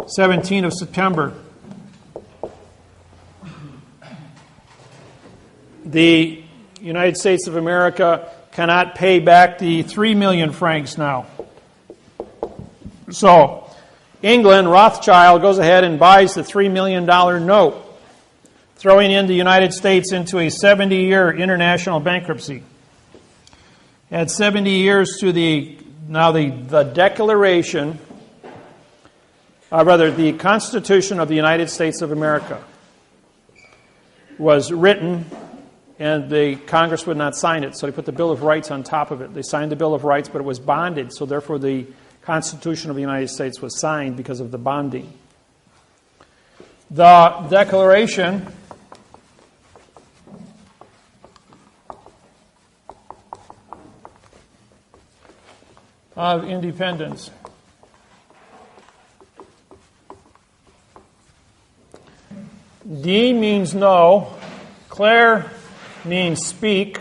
17th of September. The United States of America cannot pay back the 3 million francs now. So, England, Rothschild, goes ahead and buys the $3 million note, throwing in the United States into a 70-year international bankruptcy. Add 70 years to the Declaration, the Constitution of the United States of America was written, and the Congress would not sign it, so they put the Bill of Rights on top of it. They signed the Bill of Rights, but it was bonded, so therefore the Constitution of the United States was signed because of the bonding. The Declaration of Independence. D means no. Claire means speak.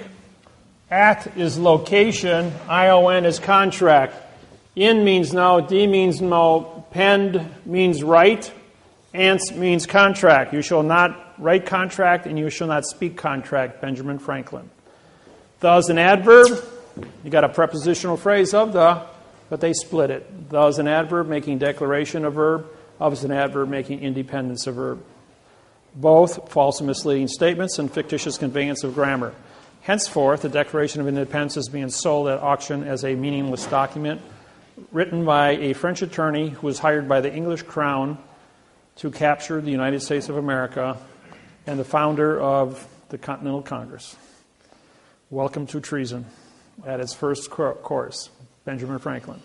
At is location. ION is contract. In means no. D means no. Pend means write. Ants means contract. You shall not write contract and you shall not speak contract. Benjamin Franklin. The is an adverb. You got a prepositional phrase of the, but they split it. The is an adverb making declaration a verb. Of is an adverb making independence a verb. Both false and misleading statements and fictitious conveyance of grammar. Henceforth, the Declaration of Independence is being sold at auction as a meaningless document written by a French attorney who was hired by the English crown to capture the United States of America and the founder of the Continental Congress. Welcome to treason at its first course, Benjamin Franklin.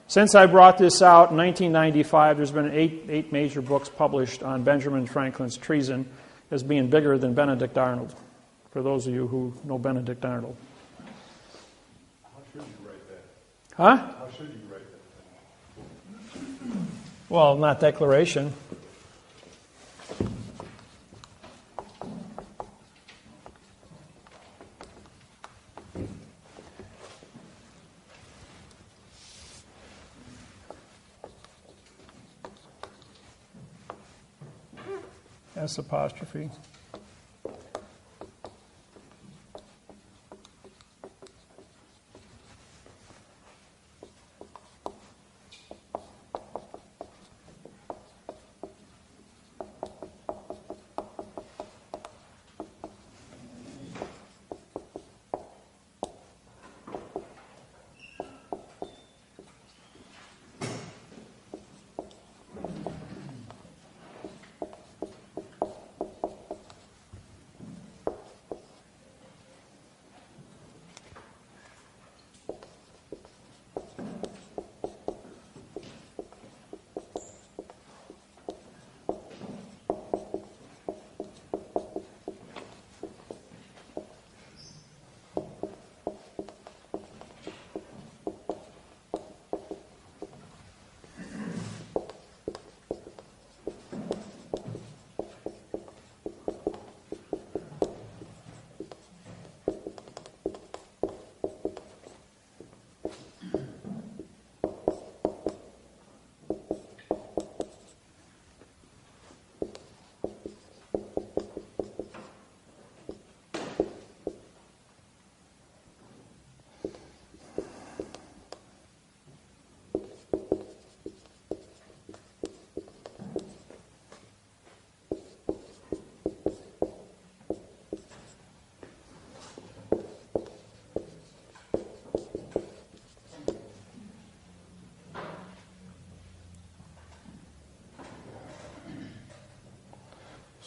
Since I brought this out in 1995, there's been eight major books published on Benjamin Franklin's treason as being bigger than Benedict Arnold. for those of you who know Benedict Arnold. How should you write that? Huh? How should you write that? Well, not declaration. S apostrophe.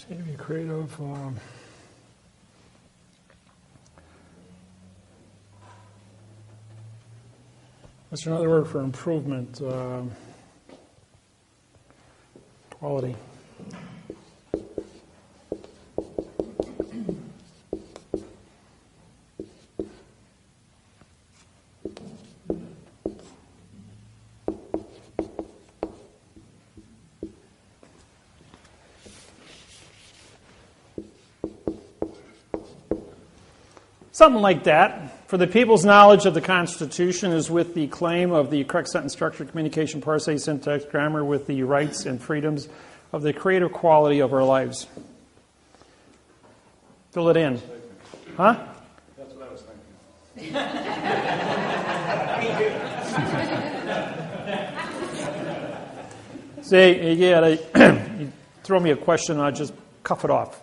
Seem to be creative. What's another word for improvement? Quality. Something like that. For the people's knowledge of the Constitution is with the claim of the correct sentence structure, communication, parse, syntax, grammar, with the rights and freedoms of the creative quality of our lives. Fill it in. Huh? That's what I was thinking. See, yeah, you throw me a question and I just cuff it off,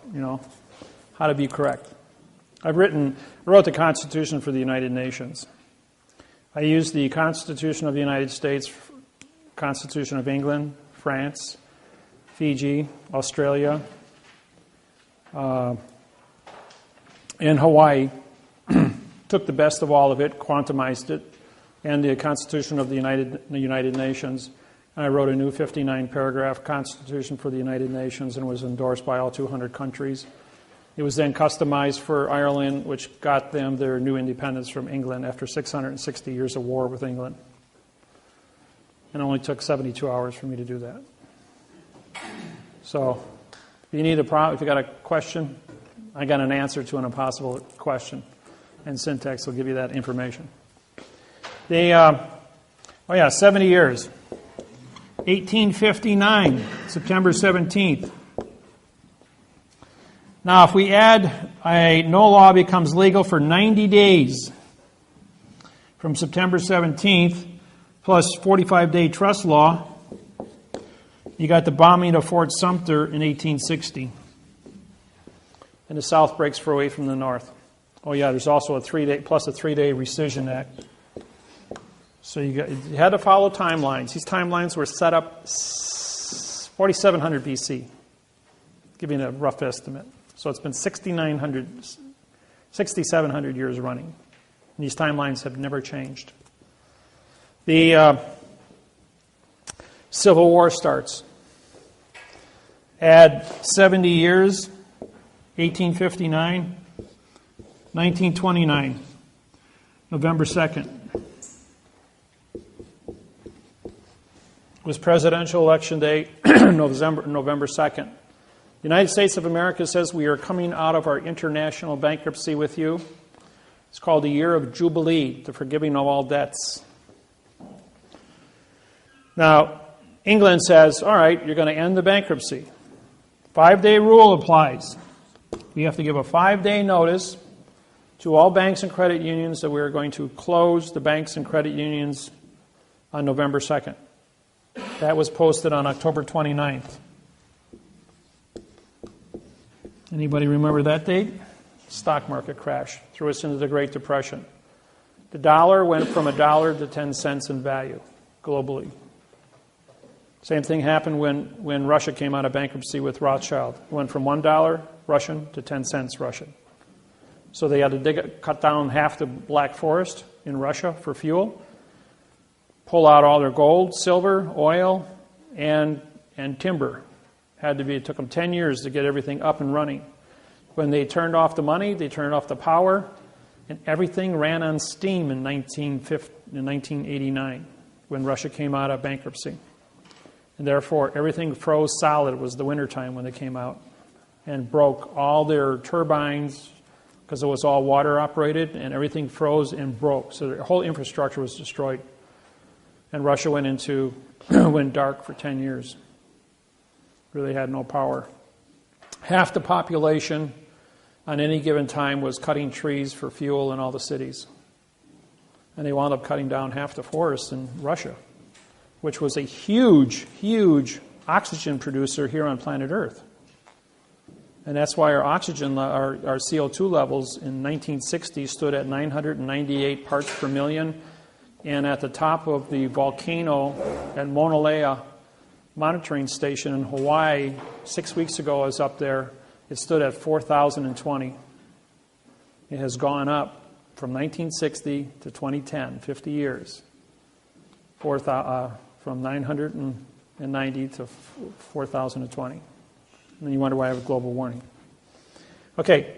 how to be correct. I wrote the Constitution for the United Nations. I used the Constitution of the United States, Constitution of England, France, Fiji, Australia, and Hawaii. Took the best of all of it, quantumized it, and the Constitution of the United Nations. And I wrote a new 59-paragraph Constitution for the United Nations and was endorsed by all 200 countries. It was then customized for Ireland, which got them their new independence from England after 660 years of war with England. And it only took 72 hours for me to do that. So, if you got a question, I got an answer to an impossible question. And syntax will give you that information. 70 years. 1859, September 17th. Now, if we add no law becomes legal for 90 days from September 17th, plus 45-day trust law, you got the bombing of Fort Sumter in 1860. And the South breaks away from the North. Oh, yeah, there's also a 3-day rescission act. So you had to follow timelines. These timelines were set up 4700 BC. Give you a rough estimate. So it's been 6,700 years running. And these timelines have never changed. The Civil War starts. Add 70 years, 1859, 1929, November 2nd. Was presidential election day, November 2nd. The United States of America says we are coming out of our international bankruptcy with you. It's called the Year of Jubilee, the forgiving of all debts. Now, England says, all right, you're going to end the bankruptcy. 5-day rule applies. We have to give a 5-day notice to all banks and credit unions that we are going to close the banks and credit unions on November 2nd. That was posted on October 29th. Anybody remember that date? Stock market crash threw us into the Great Depression. The dollar went from $1 to 10 cents in value globally. Same thing happened when Russia came out of bankruptcy with Rothschild. It went from $1 Russian to 10 cents Russian. So they had to cut down half the Black Forest in Russia for fuel, pull out all their gold, silver, oil, and timber. It took them 10 years to get everything up and running. When they turned off the money, they turned off the power, and everything ran on steam in 1989 when Russia came out of bankruptcy. And therefore, everything froze solid. It was the wintertime when they came out and broke all their turbines because it was all water operated, and everything froze and broke. So their whole infrastructure was destroyed. And Russia went dark for 10 years. Really had no power. Half the population on any given time was cutting trees for fuel in all the cities. And they wound up cutting down half the forests in Russia, which was a huge, huge oxygen producer here on planet Earth. And that's why our oxygen, our CO2 levels in 1960 stood at 998 parts per million. And at the top of the volcano at Mauna Lea monitoring station in Hawaii 6 weeks ago, I was up there, it stood at 4,020. It has gone up from 1960 to 2010, 50 years, from 990 to 4,020. And then you wonder why I have global warming. Okay.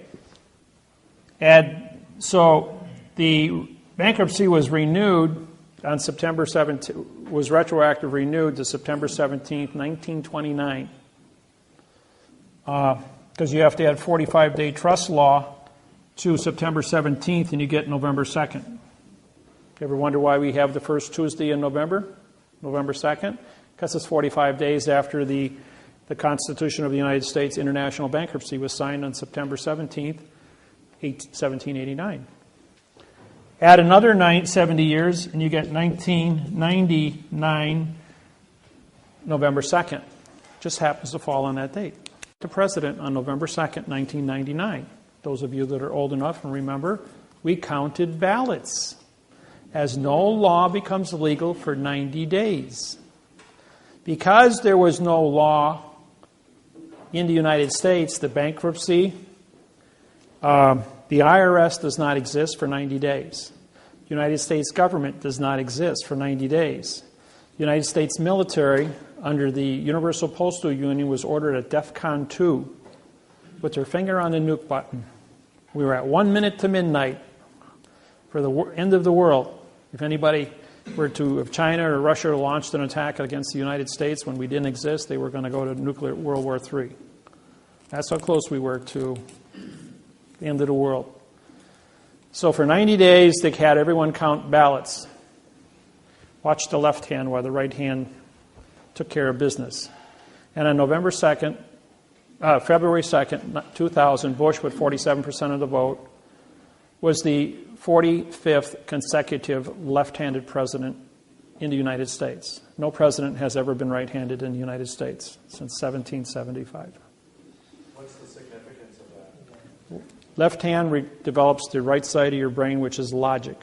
So the bankruptcy was renewed on September 17th, was retroactive renewed to September 17th, 1929. Because you have to add 45-day trust law to September 17th, and you get November 2nd. You ever wonder why we have the first Tuesday in November 2nd? Because it's 45 days after the Constitution of the United States international bankruptcy was signed on September 17th, 1789. Add another 70 years, and you get 1999, November 2nd. Just happens to fall on that date. The president on November 2nd, 1999. Those of you that are old enough and remember, we counted ballots, as no law becomes legal for 90 days. Because there was no law in the United States, the bankruptcy, the IRS does not exist for 90 days. The United States government does not exist for 90 days. The United States military, under the Universal Postal Union, was ordered at DEFCON 2 with their finger on the nuke button. We were at 1 minute to midnight for the end of the world. If anybody if China or Russia launched an attack against the United States when we didn't exist, they were going to go to nuclear World War III. That's how close we were to the end of the world. So for 90 days, they had everyone count ballots. Watch the left hand while the right hand took care of business. And on February 2nd, 2000, Bush, with 47% of the vote, was the 45th consecutive left-handed president in the United States. No president has ever been right-handed in the United States since 1775. What's the significance of that? Left hand develops the right side of your brain, which is logic.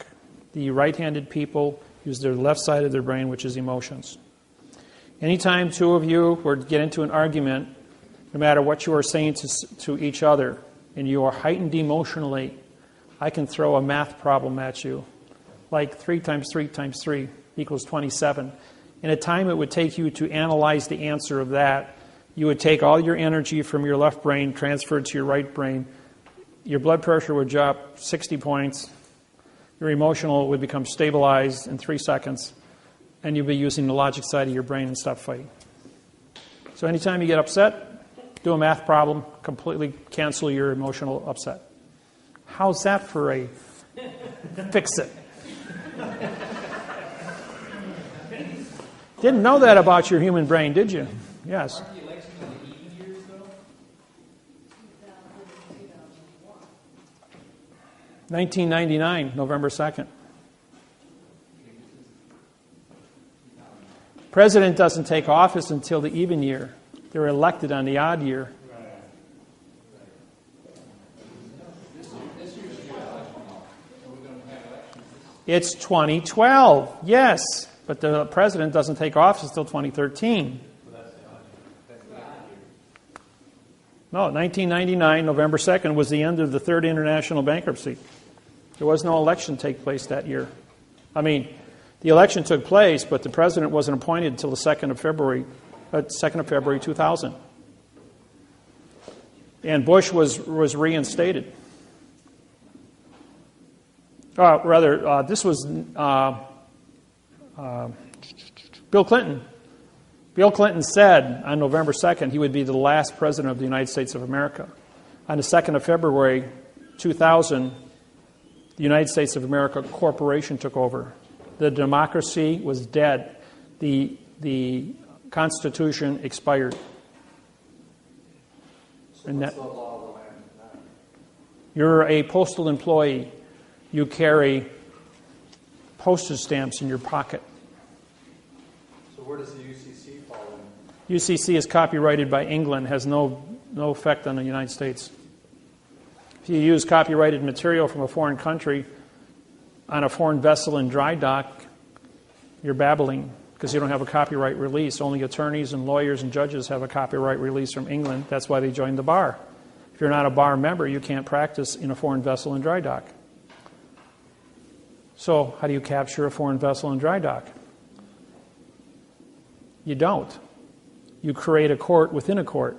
The right-handed people use their left side of their brain, which is emotions. Anytime two of you were to get into an argument, no matter what you are saying to each other, and you are heightened emotionally, I can throw a math problem at you, like 3 times 3 times 3 equals 27. In a time it would take you to analyze the answer of that, you would take all your energy from your left brain, transfer it to your right brain, your blood pressure would drop 60 points, your emotional would become stabilized in 3 seconds, and you'll be using the logic side of your brain and stop fighting. So anytime you get upset, do a math problem, completely cancel your emotional upset. How's that for a fix it? Didn't know that about your human brain, did you? Yes. Aren't the elections in the even years, though? 1999, November 2nd. President doesn't take office until the even year. They're elected on the odd year. It's 2012, yes, but the president doesn't take office until 2013. No, 1999, November 2nd, was the end of the Third International Bankruptcy. There was no election take place that year. I mean, the election took place, but the president wasn't appointed until the 2nd of February 2000. And Bush was reinstated. This was Bill Clinton. Bill Clinton said on November 2nd he would be the last president of the United States of America. On the 2nd of February 2000, the United States of America Corporation took over. The democracy was dead. The Constitution expired. So And what's that- the law of the land now? You're a postal employee. You carry postage stamps in your pocket. So where does the UCC fall in? UCC is copyrighted by England, has no effect on the United States. If you use copyrighted material from a foreign country on a foreign vessel in dry dock, you're babbling because you don't have a copyright release. Only attorneys and lawyers and judges have a copyright release from England. That's why they joined the bar. If you're not a bar member, you can't practice in a foreign vessel in dry dock. So how do you capture a foreign vessel in dry dock? You don't. You create a court within a court.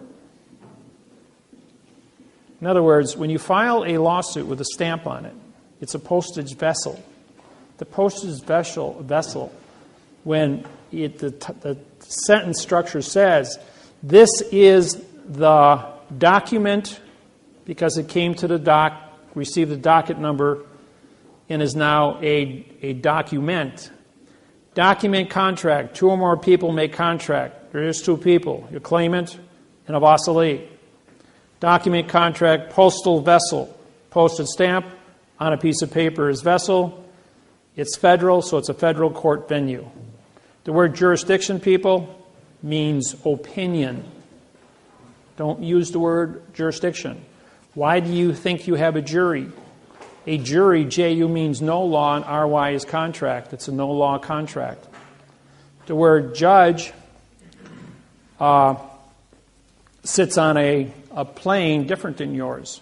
In other words, when you file a lawsuit with a stamp on it, it's a postage vessel. The postage vessel, when the sentence structure says, this is the document because it came to the dock, received the docket number, and is now a document. Document contract. 2 or more people make contract. There is 2 people, your claimant and a vassallee. Document contract, postal vessel. Postage stamp on a piece of paper is vessel. It's federal, so it's a federal court venue. The word jurisdiction, people, means opinion. Don't use the word jurisdiction. Why do you think you have a jury? A jury, J-U, means no law, and R-Y is contract. It's a no-law contract. The word judge sits on a plane different than yours.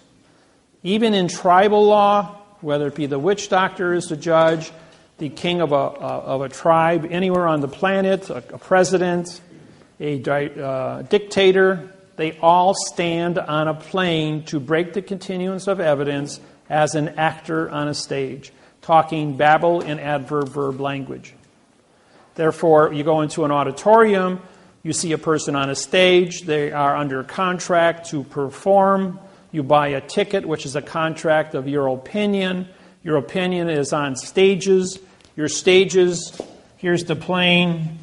Even in tribal law, whether it be the witch doctor is the judge, the king of a tribe, anywhere on the planet, a president, a dictator, they all stand on a plane to break the continuance of evidence as an actor on a stage, talking babble in adverb-verb language. Therefore, you go into an auditorium, you see a person on a stage, they are under contract to perform, you buy a ticket, which is a contract of your opinion. Your opinion is on stages. Your stages, here's the plane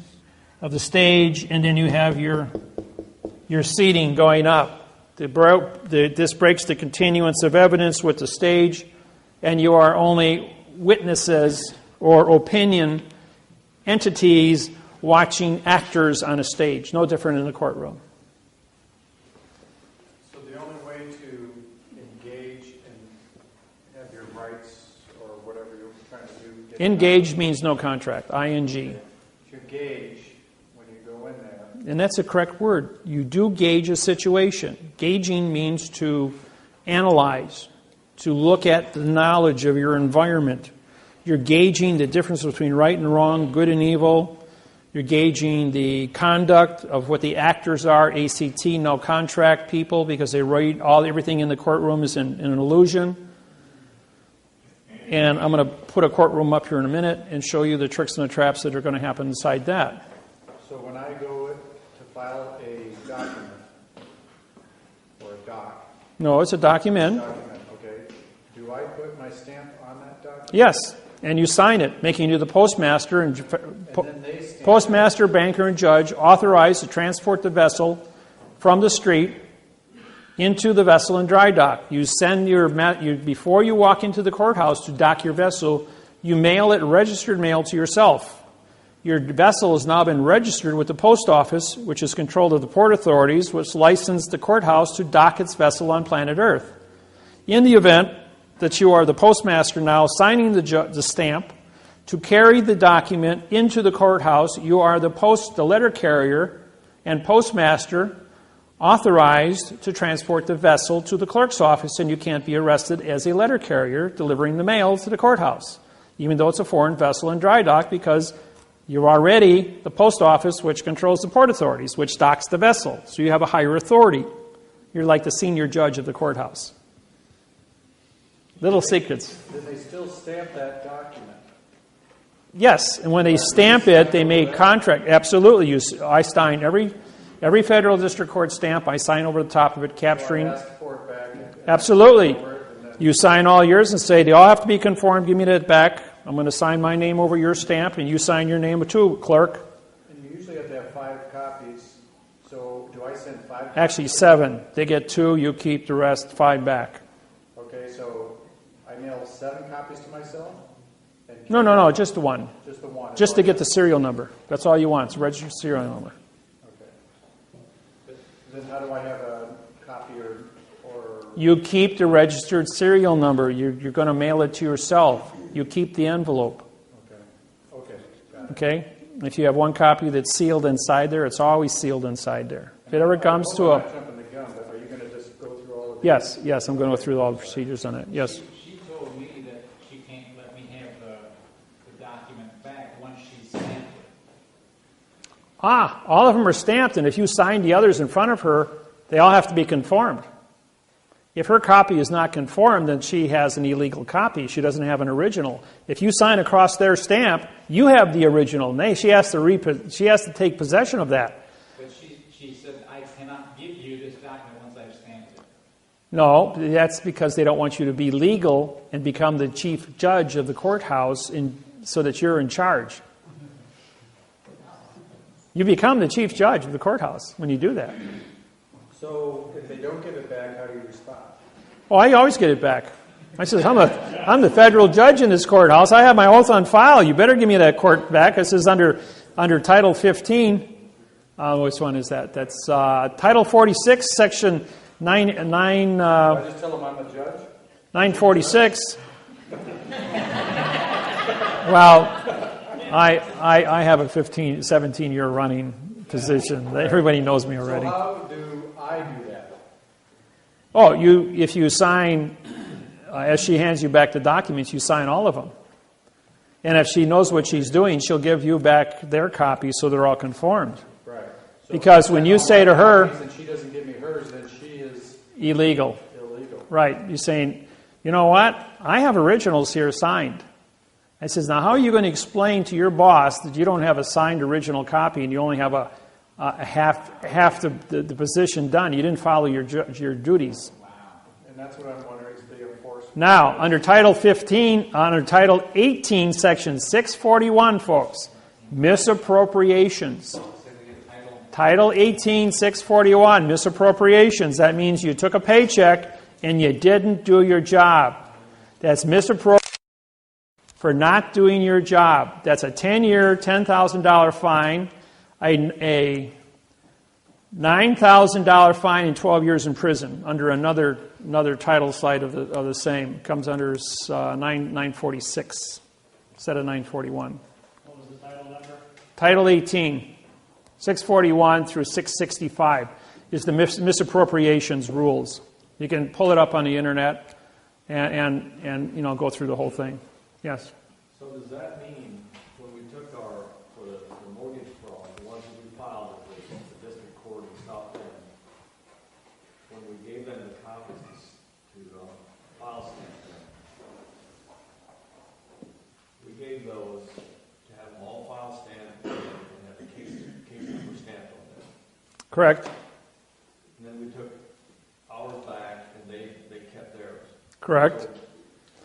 of the stage, and then you have your seating going up. This breaks the continuance of evidence with the stage, and you are only witnesses or opinion entities watching actors on a stage. No different in the courtroom. So the only way to engage and have your rights or whatever you're trying to do... Engage means no contract, I-N-G. To gauge when you go in there. And that's a correct word. You do gauge a situation. Gauging means to analyze, to look at the knowledge of your environment. You're gauging the difference between right and wrong, good and evil. You're gauging the conduct of what the actors are, ACT, no contract people, because they write everything in the courtroom is in an illusion. And I'm going to put a courtroom up here in a minute and show you the tricks and the traps that are going to happen inside that. So when I go to file a document, or a doc. No, it's a document. Okay. Do I put my stamp on that document? Yes, and you sign it, making you the postmaster and then they stamp postmaster, banker, and judge authorized to transport the vessel from the street into the vessel in dry dock. You send before you walk into the courthouse to dock your vessel, you mail it registered mail to yourself. Your vessel has now been registered with the post office, which is controlled of the port authorities, which licensed the courthouse to dock its vessel on planet Earth. In the event that you are the postmaster now signing the stamp to carry the document into the courthouse, you are the letter carrier and postmaster authorized to transport the vessel to the clerk's office, and you can't be arrested as a letter carrier delivering the mail to the courthouse, even though it's a foreign vessel in dry dock, because you're already the post office, which controls the port authorities, which docks the vessel. So you have a higher authority. You're like the senior judge of the courthouse. Little secrets. Did they still stamp that document? Yes, and when they stamp it, they make contract. Absolutely. I sign every federal district court stamp. I sign over the top of it, capturing. So I ask for it back. Absolutely. You sign all yours and say, they all have to be conformed. Give me that back. I'm going to sign my name over your stamp, and you sign your name too, clerk. And you usually have to have 5 copies. So do I send 5 copies? Actually, 7. They get 2. You keep the rest, 5 back. Okay, so I mail 7 copies to myself? And No, just the one. Just the one. Just to get the serial number. That's all you want. It's a registered serial number. Okay. Then how do I have a copy or You keep the registered serial number. You're going to mail it to yourself. You keep the envelope. Okay, got it. Okay? If you have one copy that's sealed inside there, it's always sealed inside there. If it ever comes to I'm jumping the gun, but are you going to just go through all of Yes, I'm going to go through all the procedures on it. Yes. She told me that she can't let me have the document back once she stamped it. All of them are stamped, and if you sign the others in front of her, they all have to be conformed. If her copy is not conformed, then she has an illegal copy. She doesn't have an original. If you sign across their stamp, you have the original. She has to take possession of that. But she said, I cannot give you this document once I've stamped it. No, that's because they don't want you to be legal and become the chief judge of the courthouse so that you're in charge. You become the chief judge of the courthouse when you do that. So if they don't give it back, how do you respond? Oh, I always get it back. I says, I'm the federal judge in this courthouse. I have my oath on file. You better give me that court back. This is under Title 15. Which one is that? That's Title 46, Section 9. I just tell them I'm the judge? 946. Well, I have a 17-year running position. Everybody knows me already. So how do I do that? Oh, if you sign, as she hands you back the documents, you sign all of them. And if she knows what she's doing, she'll give you back their copies so they're all conformed. Right. So Because when you say to her, and she doesn't give me hers, then she is illegal. illegal. Right. You're saying, you know what? I have originals here signed. I says, now how are you going to explain to your boss that you don't have a signed original copy and you only have a half the position done? You didn't follow your duties. And that's what I'm wondering is the enforcement. Now, under Title 18, Section 641, folks, misappropriations. Title 18, 641, misappropriations. That means you took a paycheck and you didn't do your job. That's misappropriation for not doing your job. That's a 10-year, $10,000 fine, a $9,000 fine, and 12 years in prison under another title site of the same. Comes under 946 instead of 941. What was the title number? Title 18, 641 through 665 is the misappropriations rules. You can pull it up on the internet and go through the whole thing. Yes. So does that mean when we took the mortgage for Correct? And then we took ours back, and they kept theirs. Correct. So,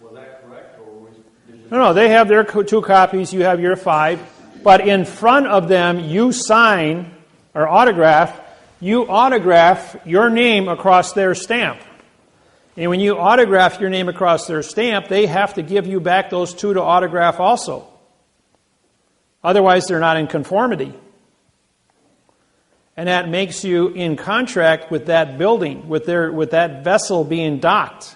was that correct, or did you... No, they have their 2 copies, you have your 5. But in front of them, you sign or autograph your name across their stamp. And when you autograph your name across their stamp, they have to give you back those 2 to autograph also. Otherwise, they're not in conformity. And that makes you in contract with that building, with that vessel being docked.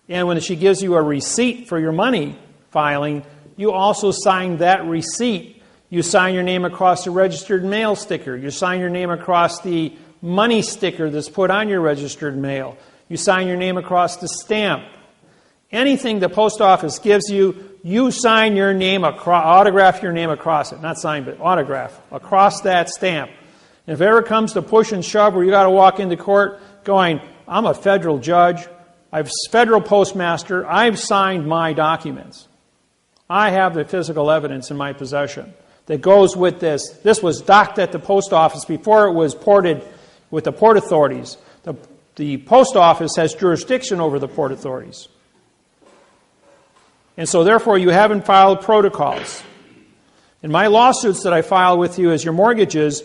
And when she gives you a receipt for your money filing, you also sign that receipt. You sign your name across the registered mail sticker. You sign your name across the money sticker that's put on your registered mail. You sign your name across the stamp. Anything the post office gives you, you sign your name, autograph your name across it. Not sign, but autograph across that stamp. And if it ever comes to push and shove where you got to walk into court going, I'm a federal judge, I'm federal postmaster, I've signed my documents. I have the physical evidence in my possession that goes with this. This was docked at the post office before it was ported with the port authorities. The post office has jurisdiction over the port authorities. And so therefore you haven't filed protocols. In my lawsuits that I file with you as your mortgages,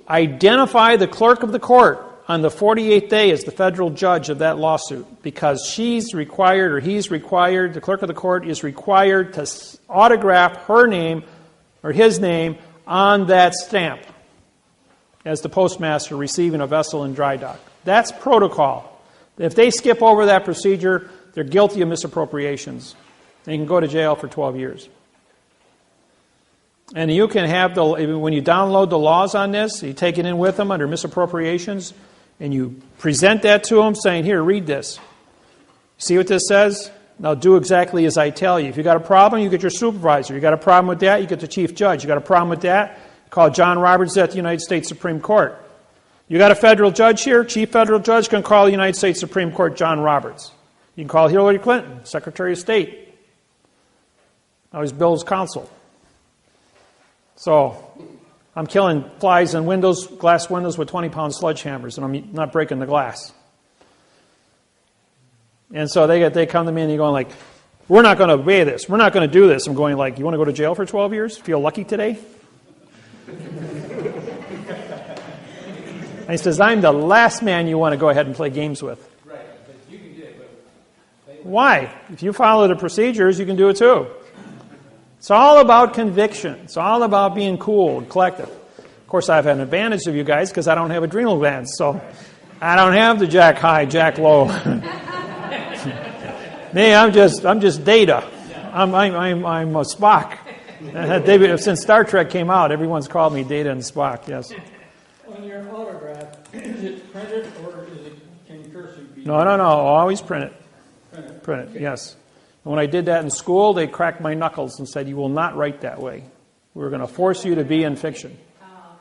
identify the clerk of the court on the 48th day as the federal judge of that lawsuit, because she's required or he's required, the clerk of the court is required to autograph her name or his name on that stamp as the postmaster receiving a vessel in dry dock. That's protocol. If they skip over that procedure, they're guilty of misappropriations. They can go to jail for 12 years. And you can have, when you download the laws on this, you take it in with them under misappropriations, and you present that to them saying, here, read this. See what this says? Now do exactly as I tell you. If you got a problem, you get your supervisor. You got a problem with that, you get the chief judge. You got a problem with that, call John Roberts at the United States Supreme Court. You got a federal judge here, chief federal judge can call the United States Supreme Court John Roberts. You can call Hillary Clinton, Secretary of State. Now he's Bill's counsel. So I'm killing flies in windows, glass windows with 20-pound sledgehammers, and I'm not breaking the glass. And so they come to me and they're going like, we're not going to obey this. We're not going to do this. I'm going like, you want to go to jail for 12 years? Feel lucky today? And he says, I'm the last man you want to go ahead and play games with. Right, but you can do it, but... Why? If you follow the procedures, you can do it too. It's all about conviction. It's all about being cool and collective. Of course, I have an advantage of you guys because I don't have adrenal glands, so I don't have the jack high, jack low. Me, I'm just Data. I'm a Spock. Since Star Trek came out, everyone's called me Data and Spock. Yes. On your autograph, is it printed or is it in cursive? No. Always print it. Print it. Yes. And when I did that in school, they cracked my knuckles and said, you will not write that way. We're going to force you to be in fiction.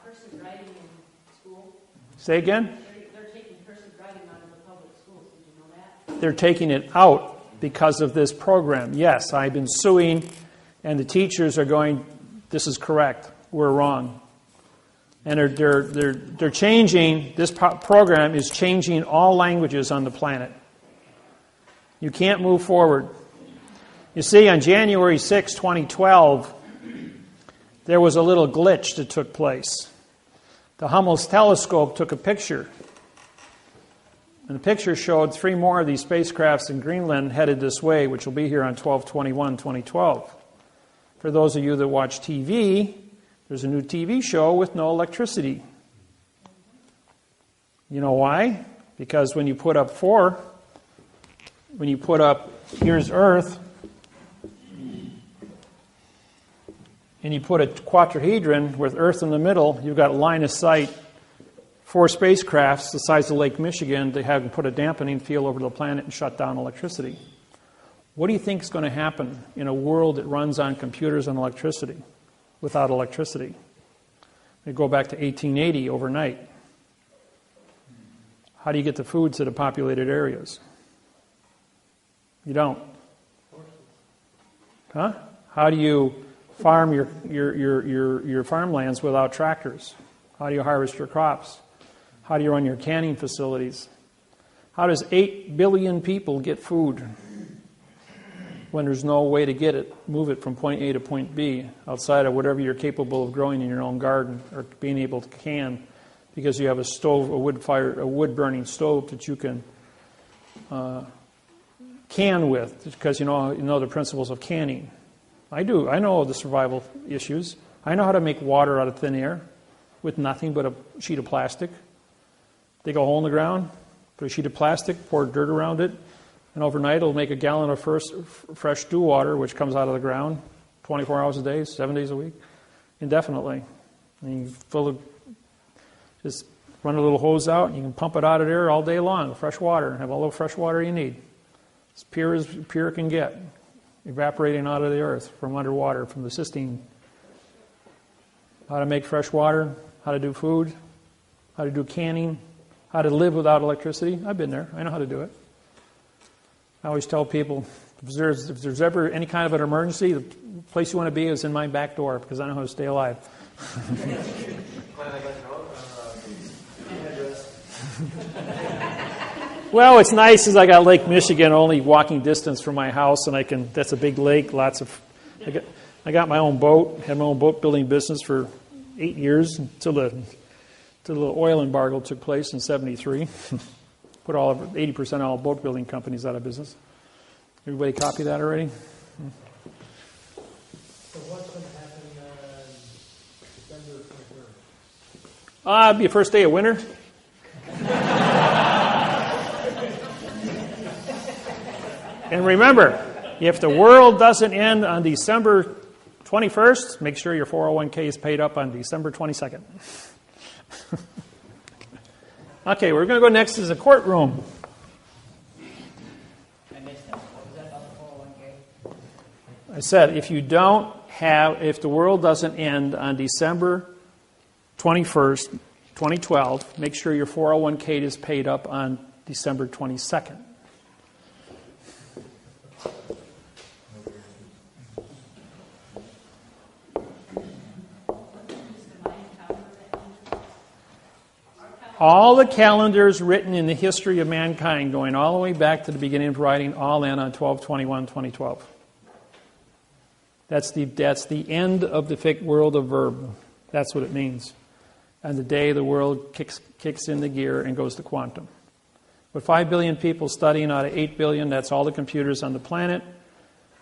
Cursive writing in school? Say again? They're taking cursive writing out of the public schools. Did you know that? They're taking it out because of this program. Yes, I've been suing, and the teachers are going, this is correct. We're wrong. And they're changing, this program is changing all languages on the planet. You can't move forward. You see, on January 6, 2012, there was a little glitch that took place. The Hubble's telescope took a picture. And the picture showed 3 more of these spacecrafts in Greenland headed this way, which will be here on 12/21/2012. For those of you that watch TV, there's a new TV show with no electricity. You know why? Because when you put up here's Earth, and you put a quadrihedron with Earth in the middle, you've got line of sight, 4 spacecrafts the size of Lake Michigan to have put a dampening field over the planet and shut down electricity. What do you think is going to happen in a world that runs on computers and electricity without electricity? They go back to 1880 overnight. How do you get the food to the populated areas? You don't. Huh? How do you farm your farmlands without tractors? How do you harvest your crops? How do you run your canning facilities? How does 8 billion people get food when there's no way to get it, move it from point A to point B outside of whatever you're capable of growing in your own garden or being able to can because you have a stove, a wood-burning stove that you can can with because you know the principles of canning. I do. I know the survival issues. I know how to make water out of thin air with nothing but a sheet of plastic. Dig a hole in the ground, put a sheet of plastic, pour dirt around it, and overnight it'll make a gallon of fresh dew water, which comes out of the ground 24 hours a day, 7 days a week, indefinitely. And you just run a little hose out, and you can pump it out of there all day long, fresh water, have all the fresh water you need. As pure it can get, evaporating out of the earth from underwater, from the cistine. How to make fresh water, how to do food, how to do canning, how to live without electricity. I've been there. I know how to do it. I always tell people, if there's ever any kind of an emergency, the place you want to be is in my back door because I know how to stay alive. Well, it's nice as I got Lake Michigan only walking distance from my house, and that's a big lake. I got my own boat, had my own boat building business for 8 years until the oil embargo took place in '73. Put 80% of all boat building companies out of business. Everybody copy that already? So what's going to happen December 23rd? It'll be the first day of winter. And remember, if the world doesn't end on December 21st, make sure your 401k is paid up on December 22nd. Okay, we're going to go next to the courtroom. I missed that. What was that about the 401k? I said, if the world doesn't end on December 21st, 2012, make sure your 401k is paid up on December 22nd. All the calendars written in the history of mankind, going all the way back to the beginning of writing, all end on 12/21/2012. That's the end of the world of verb. That's what it means. And the day the world kicks in the gear and goes to quantum. With 5 billion people studying out of 8 billion, that's all the computers on the planet.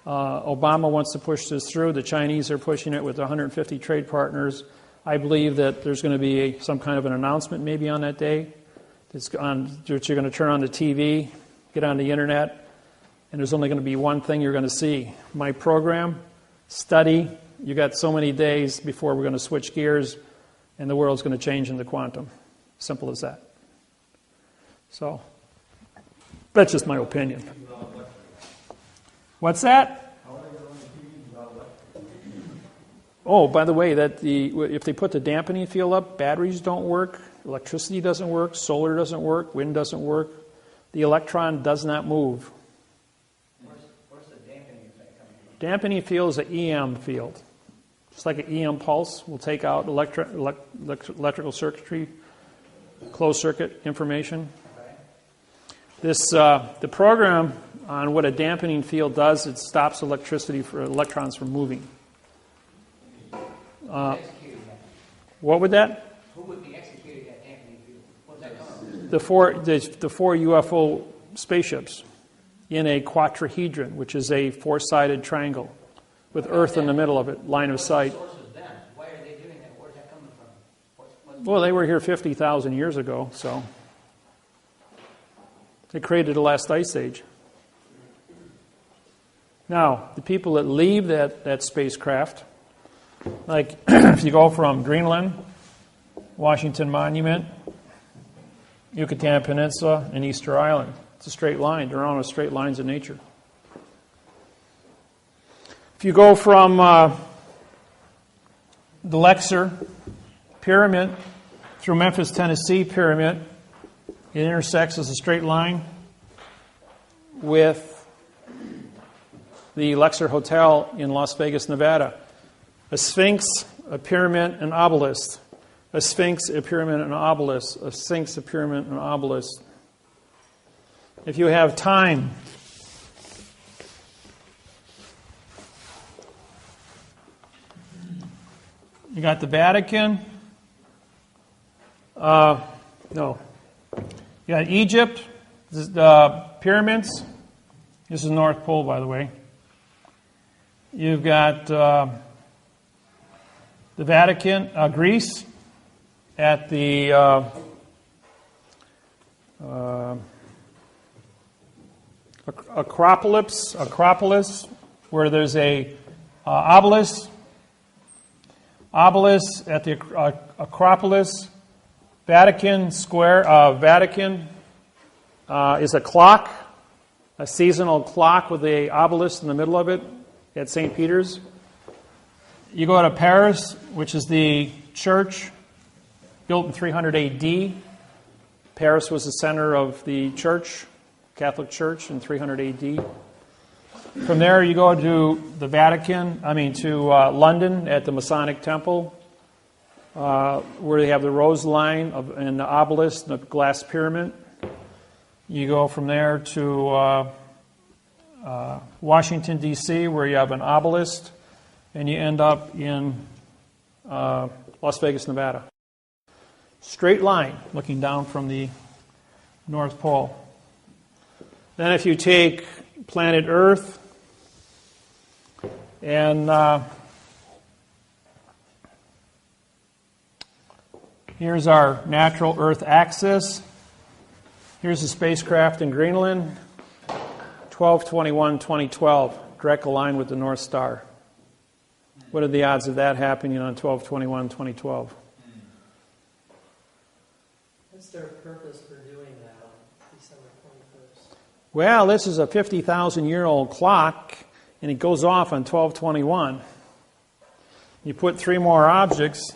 Obama wants to push this through. The Chinese are pushing it with 150 trade partners. I believe that there's going to be some kind of an announcement maybe on that day that you're going to turn on the TV, get on the internet, and there's only going to be one thing you're going to see. My program, study, you got so many days before we're going to switch gears and the world's going to change into quantum. Simple as that. So, that's just my opinion. What's that? Oh, by the way, if they put the dampening field up, batteries don't work, electricity doesn't work, solar doesn't work, wind doesn't work. The electron does not move. Where's the dampening effect coming from? Dampening field is an EM field. Just like an EM pulse will take out electrical circuitry, closed circuit information. Okay. The program on what a dampening field does, it stops electricity for electrons from moving. What would that? Who would be executing that dampening field? What's that coming from? The four UFO spaceships in a quadrahedron, which is a four-sided triangle with Earth in the middle of it, line of sight. What source is them? Why are they doing that? Where's that coming from? Well, they were here 50,000 years ago, so they created the last ice age. Now, the people that leave that spacecraft, like if you go from Greenland, Washington Monument, Yucatan Peninsula, and Easter Island, it's a straight line. They're on straight lines in nature. If you go from the Lexer Pyramid through Memphis, Tennessee Pyramid, it intersects as a straight line with the Lexer Hotel in Las Vegas, Nevada. A sphinx, a pyramid, an obelisk. a sphinx, a pyramid, an obelisk, a sphinx, a pyramid, an obelisk. If you have time, you got the Vatican. No. You got Egypt, the pyramids. This is North Pole, by the way. You've got the Vatican, Greece, at the Acropolis, where there's a obelisk. Obelisk at the Acropolis. Vatican Square. Vatican is a clock, a seasonal clock with a obelisk in the middle of it at St. Peter's. You go to Paris, which is the church built in 300 A.D. Paris was the center of the church, Catholic Church, in 300 A.D. From there, you go to the Vatican, to London at the Masonic Temple, where they have the rose line and the obelisk and the glass pyramid. You go from there to Washington, D.C., where you have an obelisk, and you end up in Las Vegas, Nevada. Straight line looking down from the North Pole. Then if you take planet Earth and here's our natural Earth axis. Here's the spacecraft in Greenland, 12/21/2012, direct aligned with the North Star. What are the odds of that happening on 12/21/2012? What's their purpose for doing that on December 21st? Well, this is a 50,000-year-old clock, and it goes off on 12/21. You put 3 more objects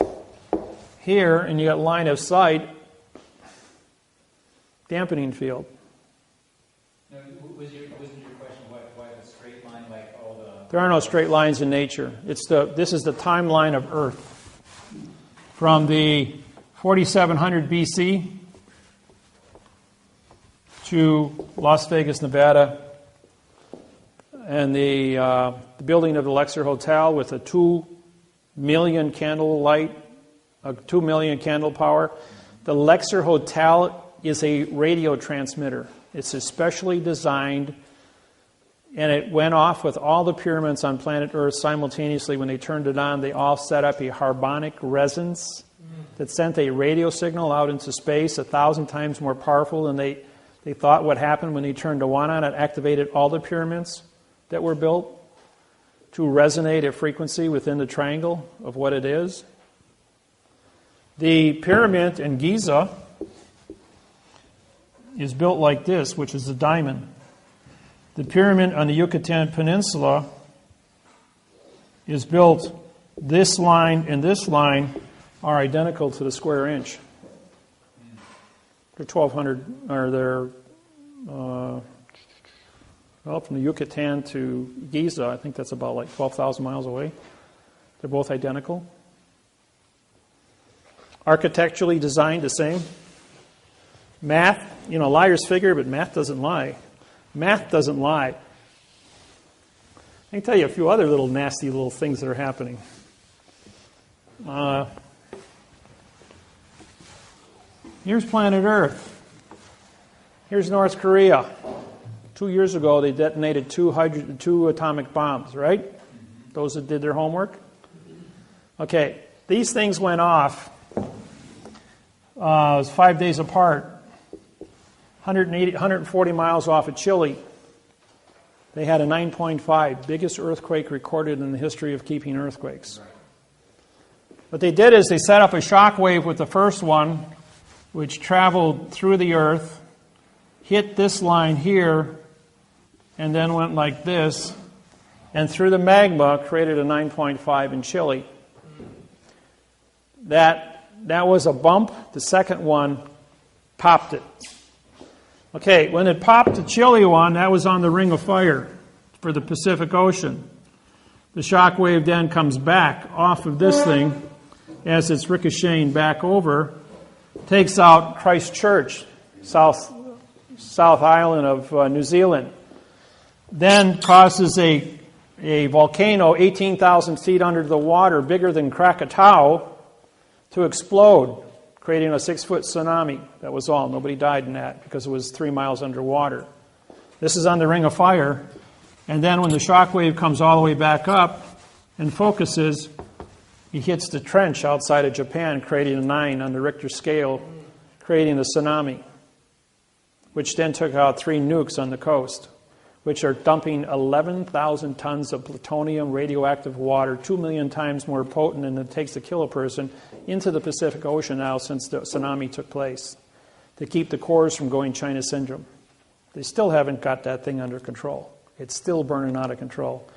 here, and you got line of sight, dampening field. No, wasn't your question why the straight line, like all the... There are no straight lines in nature. This is the timeline of Earth. From the 4700 BC to Las Vegas, Nevada, and the building of the Lexer Hotel with a 2 million candle light, a 2 million candle power. The Lexer Hotel is a radio transmitter. It's especially designed, and it went off with all the pyramids on planet Earth simultaneously. When they turned it on, they all set up a harmonic resonance that sent a radio signal out into space 1,000 times more powerful than they thought would happen when they turned the one on. It activated all the pyramids that were built to resonate a frequency within the triangle of what it is. The pyramid in Giza is built like this, which is a diamond. The pyramid on the Yucatan Peninsula is built, this line and this line are identical to the square inch. They're 1,200, or they're, from the Yucatan to Giza, I think that's about like 12,000 miles away. They're both identical. Architecturally designed the same. Math, liars figure, but math doesn't lie. Math doesn't lie. I can tell you a few other little nasty little things that are happening. Here's planet Earth. Here's North Korea. 2 years ago, they detonated two atomic bombs, right? Those that did their homework. Okay, these things went off. It was 5 days apart. 140 miles off of Chile. They had a 9.5, biggest earthquake recorded in the history of keeping earthquakes. What they did is they set up a shock wave with the first one, which traveled through the earth, hit this line here, and then went like this, and through the magma created a 9.5 in Chile. That was a bump. The second one popped it. Okay, when it popped the Chile one, that was on the Ring of Fire for the Pacific Ocean. The shock wave then comes back off of this thing, as it's ricocheting back over, takes out Christchurch, South Island of New Zealand. Then causes a volcano 18,000 feet under the water, bigger than Krakatoa, to explode, creating a 6-foot tsunami. That was all. Nobody died in that because it was 3 miles underwater. This is on the Ring of Fire. And then when the shock wave comes all the way back up and focuses, he hits the trench outside of Japan, creating a 9 on the Richter scale, creating the tsunami, which then took out 3 nukes on the coast, which are dumping 11,000 tons of plutonium radioactive water, 2 million times more potent than it takes to kill a person, into the Pacific Ocean now since the tsunami took place, to keep the cores from going China syndrome. They still haven't got that thing under control. It's still burning out of control.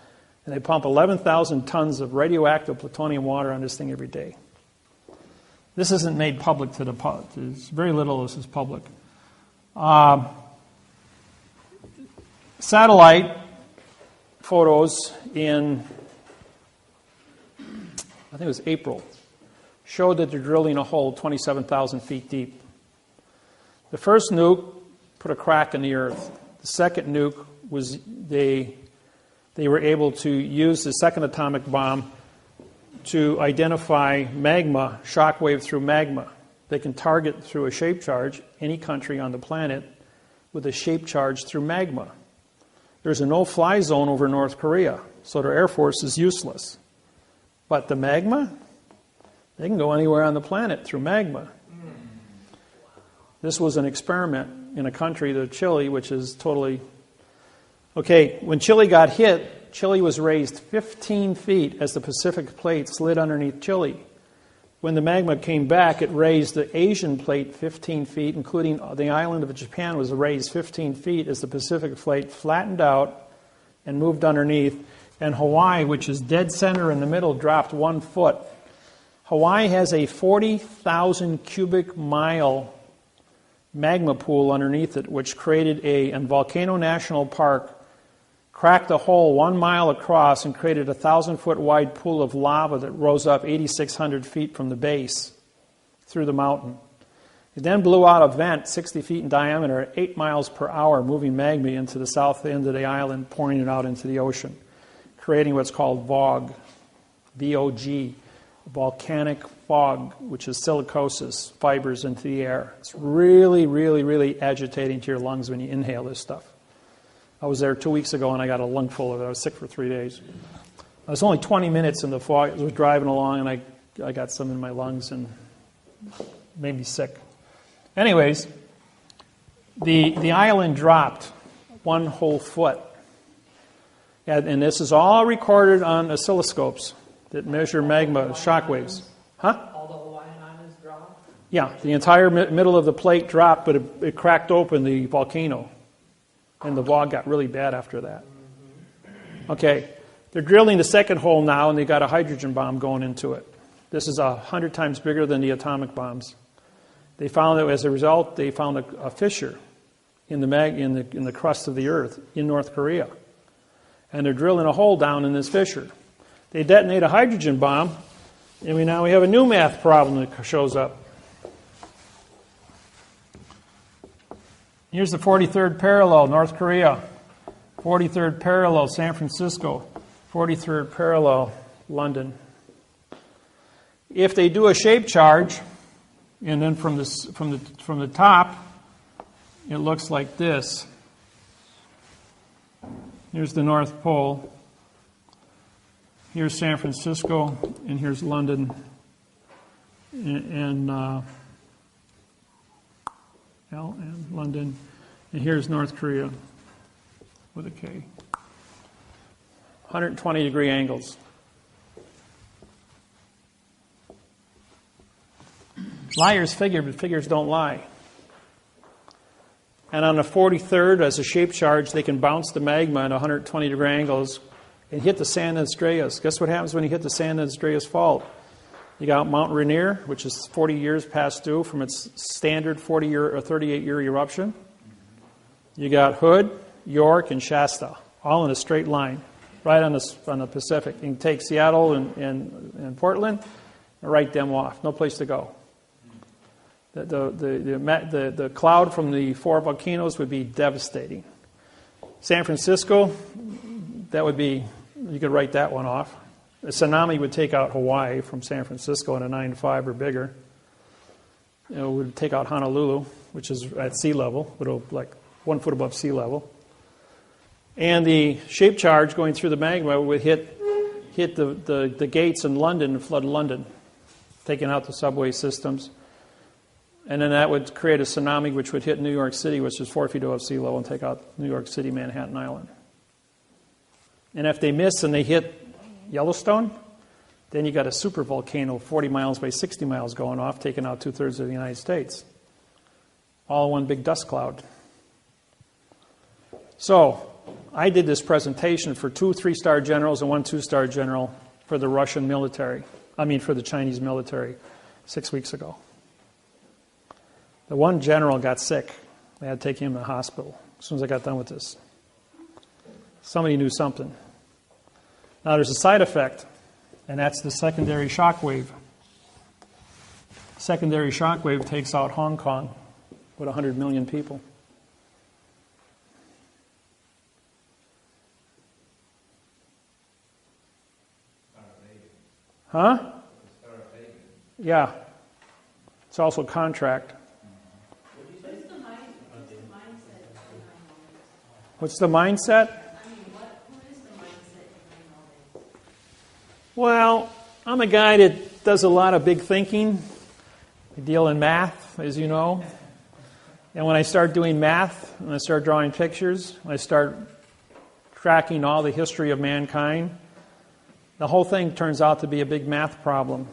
And they pump 11,000 tons of radioactive plutonium water on this thing every day. This isn't made public to the public. There's very little of this is public. Satellite photos in, I think it was April, showed that they're drilling a hole 27,000 feet deep. The first nuke put a crack in the earth. The second nuke was they were able to use the second atomic bomb to identify magma, shock wave through magma. They can target through a shape charge any country on the planet with a shape charge through magma. There's a no-fly zone over North Korea, so their Air Force is useless. But the magma, they can go anywhere on the planet through magma. This was an experiment in a country, the Chile, which is totally... Okay, when Chile got hit, Chile was raised 15 feet as the Pacific plate slid underneath Chile. When the magma came back, it raised the Asian plate 15 feet, including the island of Japan was raised 15 feet as the Pacific plate flattened out and moved underneath. And Hawaii, which is dead center in the middle, dropped 1 foot. Hawaii has a 40,000 cubic mile magma pool underneath it, which created and Volcano National Park cracked a hole 1 mile across and created a 1,000-foot wide pool of lava that rose up 8,600 feet from the base through the mountain. It then blew out a vent 60 feet in diameter at 8 miles per hour, moving magma into the south end of the island, pouring it out into the ocean, creating what's called VOG, V-O-G, volcanic fog, which is silicosis, fibers into the air. It's really, really, really agitating to your lungs when you inhale this stuff. I was there 2 weeks ago and I got a lungful of it. I was sick for 3 days. I was only 20 minutes in the fog. I was driving along and I got some in my lungs and made me sick. Anyways, the island dropped 1 whole foot. And this is all recorded on oscilloscopes that measure magma shock waves. Huh? All the Hawaiian Islands dropped? Yeah, the entire middle of the plate dropped, but it cracked open the volcano. And the VOG got really bad after that. Okay, they're drilling the second hole now, and they got a hydrogen bomb going into it. This is 100 times bigger than the atomic bombs. They found that as a result, they found a fissure in the crust of the earth in North Korea. And they're drilling a hole down in this fissure. They detonate a hydrogen bomb, and now we have a new math problem that shows up. Here's the 43rd parallel, North Korea. 43rd parallel, San Francisco. 43rd parallel, London. If they do a shape charge, and then from the top, it looks like this. Here's the North Pole. Here's San Francisco, and here's London, and London, and here's North Korea with a K. 120-degree angles. Liars figure, but figures don't lie. And on the 43rd, as a shape charge, they can bounce the magma at 120-degree angles and hit the San Andreas. Guess what happens when you hit the San Andreas fault? You got Mount Rainier, which is 40 years past due from its standard 40-year or 38-year eruption. You got Hood, York, and Shasta, all in a straight line, right on the Pacific. You can take Seattle and Portland, write them off. No place to go. The cloud from the 4 volcanoes would be devastating. San Francisco, that would be, you could write that one off. A tsunami would take out Hawaii from San Francisco in a 9.5 or bigger. It would take out Honolulu, which is at sea level, like 1 foot above sea level. And the shape charge going through the magma would hit the gates in London and flood London, taking out the subway systems. And then that would create a tsunami which would hit New York City, which is 4 feet above sea level, and take out New York City, Manhattan Island. And if they miss and they hit Yellowstone, then you got a super volcano 40 miles by 60 miles going off, taking out 2/3 of the United States. All in one big dust cloud. So, I did this presentation for 2 3-star generals and 1 2-star general for the Russian military. For the Chinese military 6 weeks ago. The one general got sick. They had to take him to the hospital as soon as I got done with this. Somebody knew something. Now there's a side effect, and that's the secondary shock wave. Secondary shock wave takes out Hong Kong with 100 million people. Huh? Yeah. It's also contract. What's the mindset? Who is the mindset behind all this? Well, I'm a guy that does a lot of big thinking. I deal in math, as you know. And when I start doing math, and I start drawing pictures, I start tracking all the history of mankind, the whole thing turns out to be a big math problem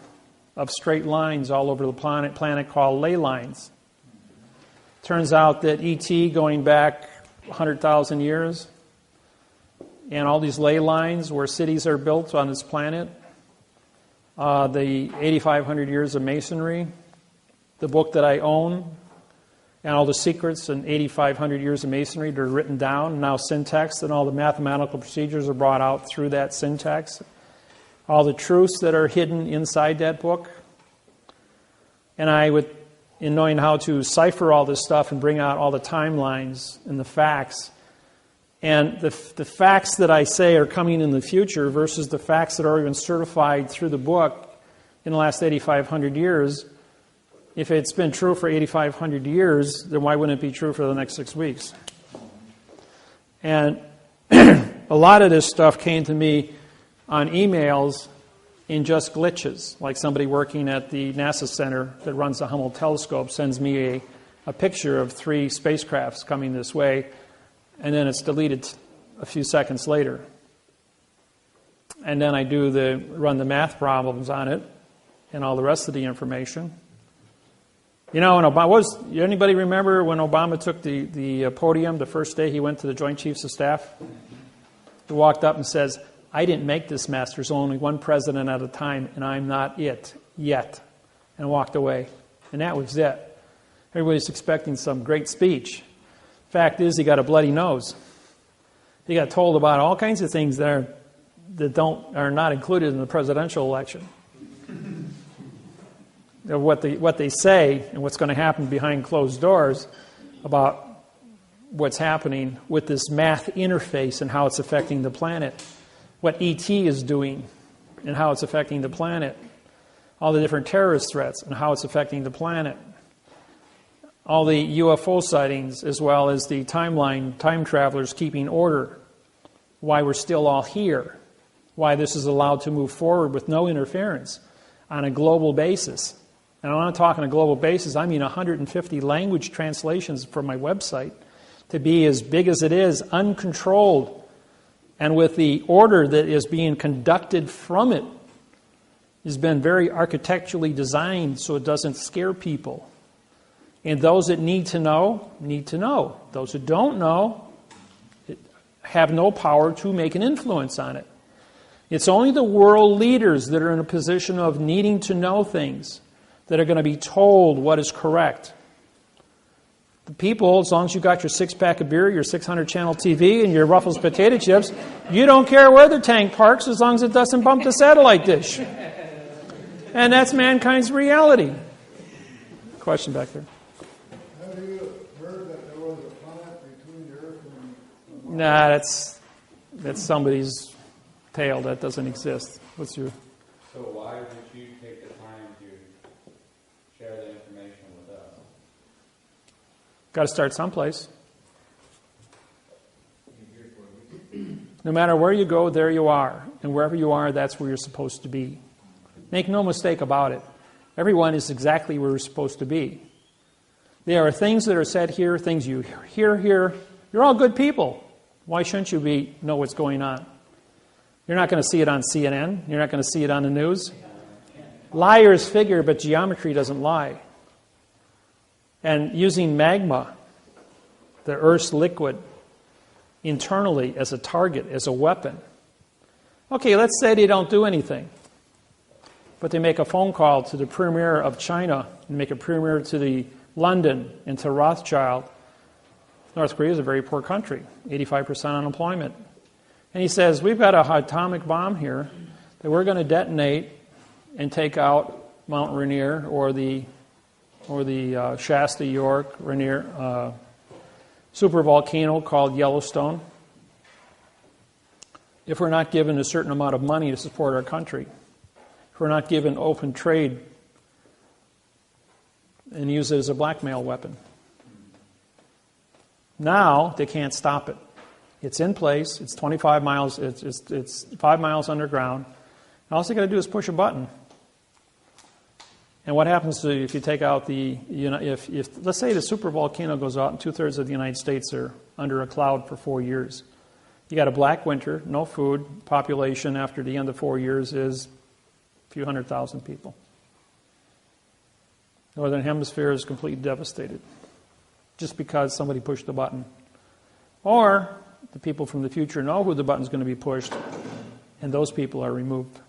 of straight lines all over the planet called ley lines. Turns out that E.T. going back 100,000 years, and all these ley lines where cities are built on this planet, the 8,500 years of masonry, the book that I own, and all the secrets in 8,500 years of masonry that are written down, now syntax, and all the mathematical procedures are brought out through that syntax, all the truths that are hidden inside that book. And in knowing how to cipher all this stuff and bring out all the timelines and the facts. And the facts that I say are coming in the future versus the facts that are even certified through the book in the last 8,500 years. If it's been true for 8,500 years, then why wouldn't it be true for the next 6 weeks? And a lot of this stuff came to me on emails in just glitches, like somebody working at the NASA center that runs the Hubble telescope sends me a picture of 3 spacecrafts coming this way, and then it's deleted a few seconds later. And then I run the math problems on it and all the rest of the information. You know, anybody remember when Obama took the podium the first day he went to the Joint Chiefs of Staff? He walked up and says, "I didn't make this mess. There's only one president at a time, and I'm not it yet." And walked away. And that was it. Everybody's expecting some great speech. Fact is, he got a bloody nose. He got told about all kinds of things that are not included in the presidential election. What they say and what's going to happen behind closed doors about what's happening with this math interface and how it's affecting the planet. What E.T. is doing and how it's affecting the planet. All the different terrorist threats and how it's affecting the planet. All the UFO sightings, as well as the time travelers keeping order. Why we're still all here. Why this is allowed to move forward with no interference on a global basis. And when I'm talking a global basis, I mean 150 language translations for my website to be as big as it is, uncontrolled. And with the order that is being conducted from it, has been very architecturally designed so it doesn't scare people. And those that need to know, need to know. Those who don't know have no power to make an influence on it. It's only the world leaders that are in a position of needing to know things that are going to be told what is correct. The people, as long as you got your 6-pack of beer, your 600-channel TV, and your Ruffles potato chips, you don't care where the tank parks as long as it doesn't bump the satellite dish. And that's mankind's reality. Question back there. Have you heard that there was a planet between the Earth and Nah, that's somebody's tale. That doesn't exist. What's your... So why would you take the time to share the information with us? Got to start someplace. No matter where you go, there you are. And wherever you are, that's where you're supposed to be. Make no mistake about it. Everyone is exactly where you're supposed to be. There are things that are said here, things you hear here. You're all good people. Why shouldn't you know what's going on? You're not going to see it on CNN. You're not going to see it on the news. Liars figure, but geometry doesn't lie. And using magma, the Earth's liquid, internally as a target, as a weapon. Okay, let's say they don't do anything. But they make a phone call to the premier of China and make a premier to the London and to Rothschild. North Korea is a very poor country, 85% unemployment. And he says, we've got an atomic bomb here that we're going to detonate and take out Mount Rainier or the Shasta, York, Rainier supervolcano called Yellowstone. If we're not given a certain amount of money to support our country, if we're not given open trade and use it as a blackmail weapon. Now they can't stop it. It's in place. It's 25 miles. It's 5 miles underground. And all you got to do is push a button. And what happens if you take out if let's say the supervolcano goes out and 2/3 of the United States are under a cloud for 4 years. You got a black winter, no food, population after the end of 4 years is a few 100,000 people. Northern Hemisphere is completely devastated just because somebody pushed the button. Or the people from the future know who the button's going to be pushed, and those people are removed.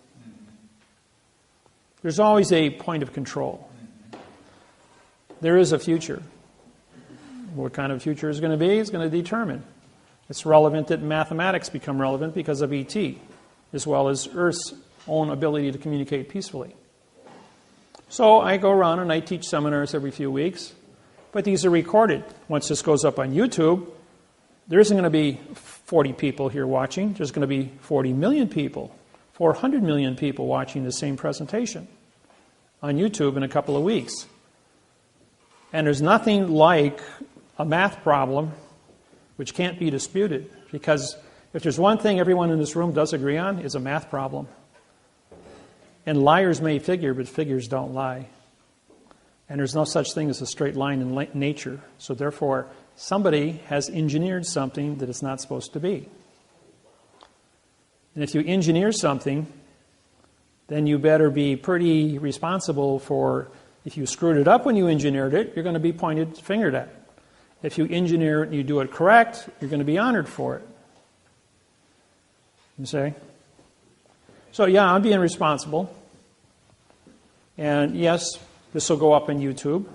There's always a point of control. There is a future. What kind of future is going to be is going to determine. It's relevant that mathematics become relevant because of ET, as well as Earth's own ability to communicate peacefully. So I go around and I teach seminars every few weeks, but these are recorded. Once this goes up on YouTube, there isn't going to be 40 people here watching. There's going to be 40 million people, 400 million people watching the same presentation on YouTube in a couple of weeks. And there's nothing like a math problem which can't be disputed, because if there's one thing everyone in this room does agree on, it's a math problem. And liars may figure, but figures don't lie. And there's no such thing as a straight line in nature. So therefore, somebody has engineered something that it's not supposed to be. And if you engineer something, then you better be pretty responsible for, if you screwed it up when you engineered it, you're going to be fingered at. If you engineer it and you do it correct, you're going to be honored for it. You see? So yeah, I'm being responsible. And yes, this will go up on YouTube.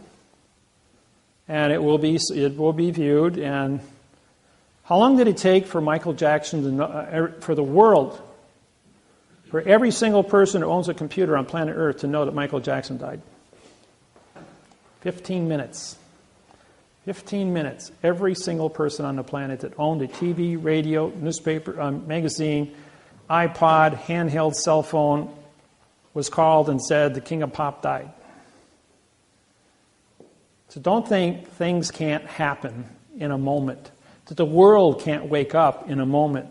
And it will be viewed. And how long did it take for Michael Jackson to know, for the world, for every single person who owns a computer on planet Earth to know that Michael Jackson died? 15 minutes. 15 minutes. Every single person on the planet that owned a TV, radio, newspaper, magazine, iPod, handheld cell phone was called and said the king of pop died. So don't think things can't happen in a moment, that the world can't wake up in a moment,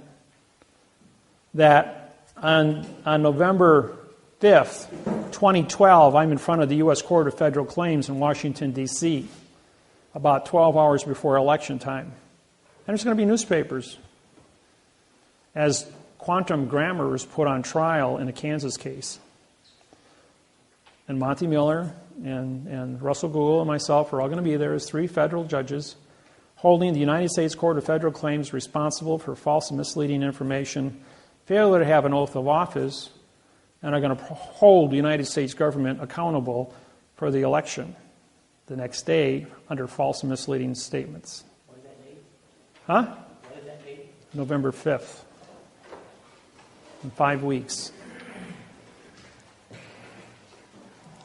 that on November 5th, 2012, I'm in front of the U.S. Court of Federal Claims in Washington, D.C., about 12 hours before election time. And there's going to be newspapers. As quantum grammar was put on trial in a Kansas case. And Monty Miller and Russell Gould and myself are all going to be there as 3 federal judges holding the United States Court of Federal Claims responsible for false and misleading information, failure to have an oath of office, and are going to hold the United States government accountable for the election the next day under false and misleading statements. What is that date? Huh? What is that date? November 5th. In 5 weeks.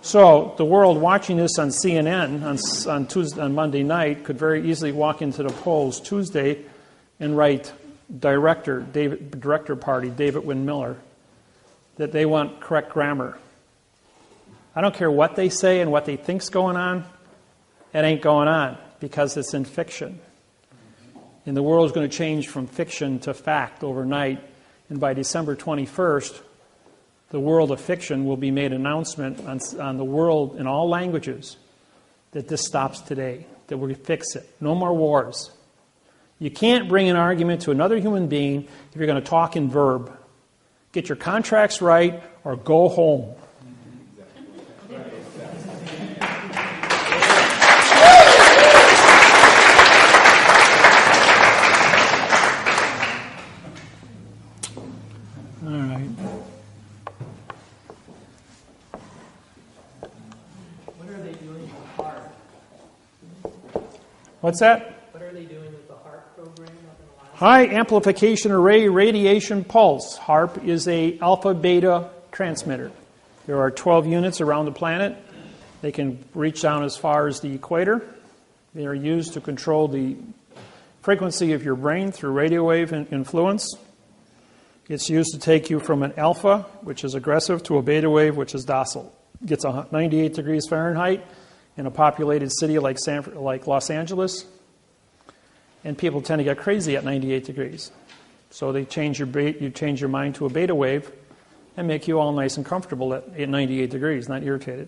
So the world watching this on CNN on Monday night could very easily walk into the polls Tuesday and write director party David Wynn Miller that they want correct grammar. I don't care what they say and what they think's going on. It ain't going on because it's in fiction. And the world's going to change from fiction to fact overnight. And by December 21st, the world of fiction will be made an announcement on the world in all languages that this stops today, that we fix it. No more wars. You can't bring an argument to another human being if you're going to talk in verb. Get your contracts right or go home. What's that? What are they doing with the HARP program up in Alaska? High Amplification Array Radiation Pulse. HARP is a alpha-beta transmitter. There are 12 units around the planet. They can reach down as far as the equator. They are used to control the frequency of your brain through radio wave influence. It's used to take you from an alpha, which is aggressive, to a beta wave, which is docile. It gets 98 degrees Fahrenheit in a populated city like Los Angeles, and people tend to get crazy at 98 degrees. So they you change your mind to a beta wave and make you all nice and comfortable at 98 degrees, not irritated.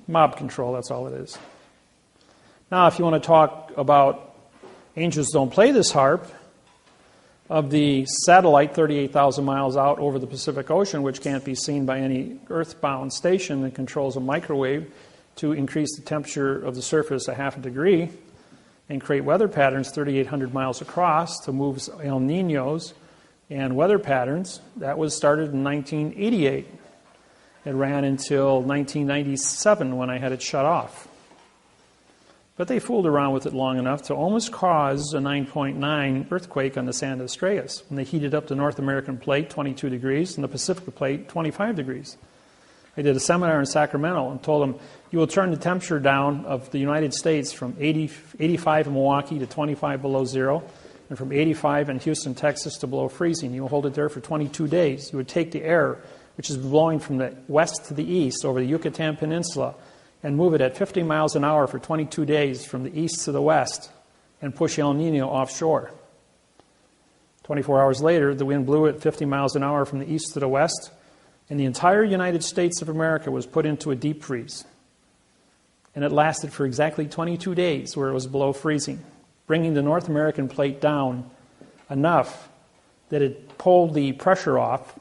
Mob control, that's all it is. Now, if you want to talk about angels don't play this harp, of the satellite 38,000 miles out over the Pacific Ocean, which can't be seen by any earthbound station that controls a microwave to increase the temperature of the surface a half a degree and create weather patterns 3,800 miles across to move El Niños and weather patterns. That was started in 1988. It ran until 1997 when I had it shut off. But they fooled around with it long enough to almost cause a 9.9 earthquake on the San Andreas when they heated up the North American plate 22 degrees and the Pacific plate 25 degrees. I did a seminar in Sacramento and told them, you will turn the temperature down of the United States from 85 in Milwaukee to 25 below zero, and from 85 in Houston, Texas to below freezing. You will hold it there for 22 days. You would take the air, which is blowing from the west to the east over the Yucatan Peninsula, and move it at 50 miles an hour for 22 days from the east to the west, and push El Nino offshore. 24 hours later, the wind blew at 50 miles an hour from the east to the west, and the entire United States of America was put into a deep freeze. And it lasted for exactly 22 days where it was below freezing, bringing the North American plate down enough that it pulled the pressure off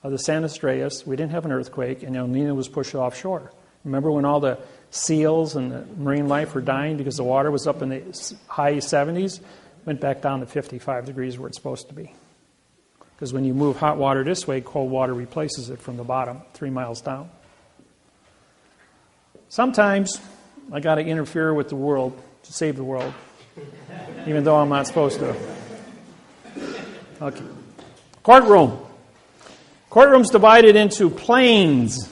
of the San Andreas. We didn't have an earthquake, and El Nino was pushed offshore. Remember when all the seals and the marine life were dying because the water was up in the high 70s? Went back down to 55 degrees where it's supposed to be. Because when you move hot water this way, cold water replaces it from the bottom, 3 miles down. Sometimes I got to interfere with the world to save the world, even though I'm not supposed to. Okay. Courtroom. Courtroom's divided into planes.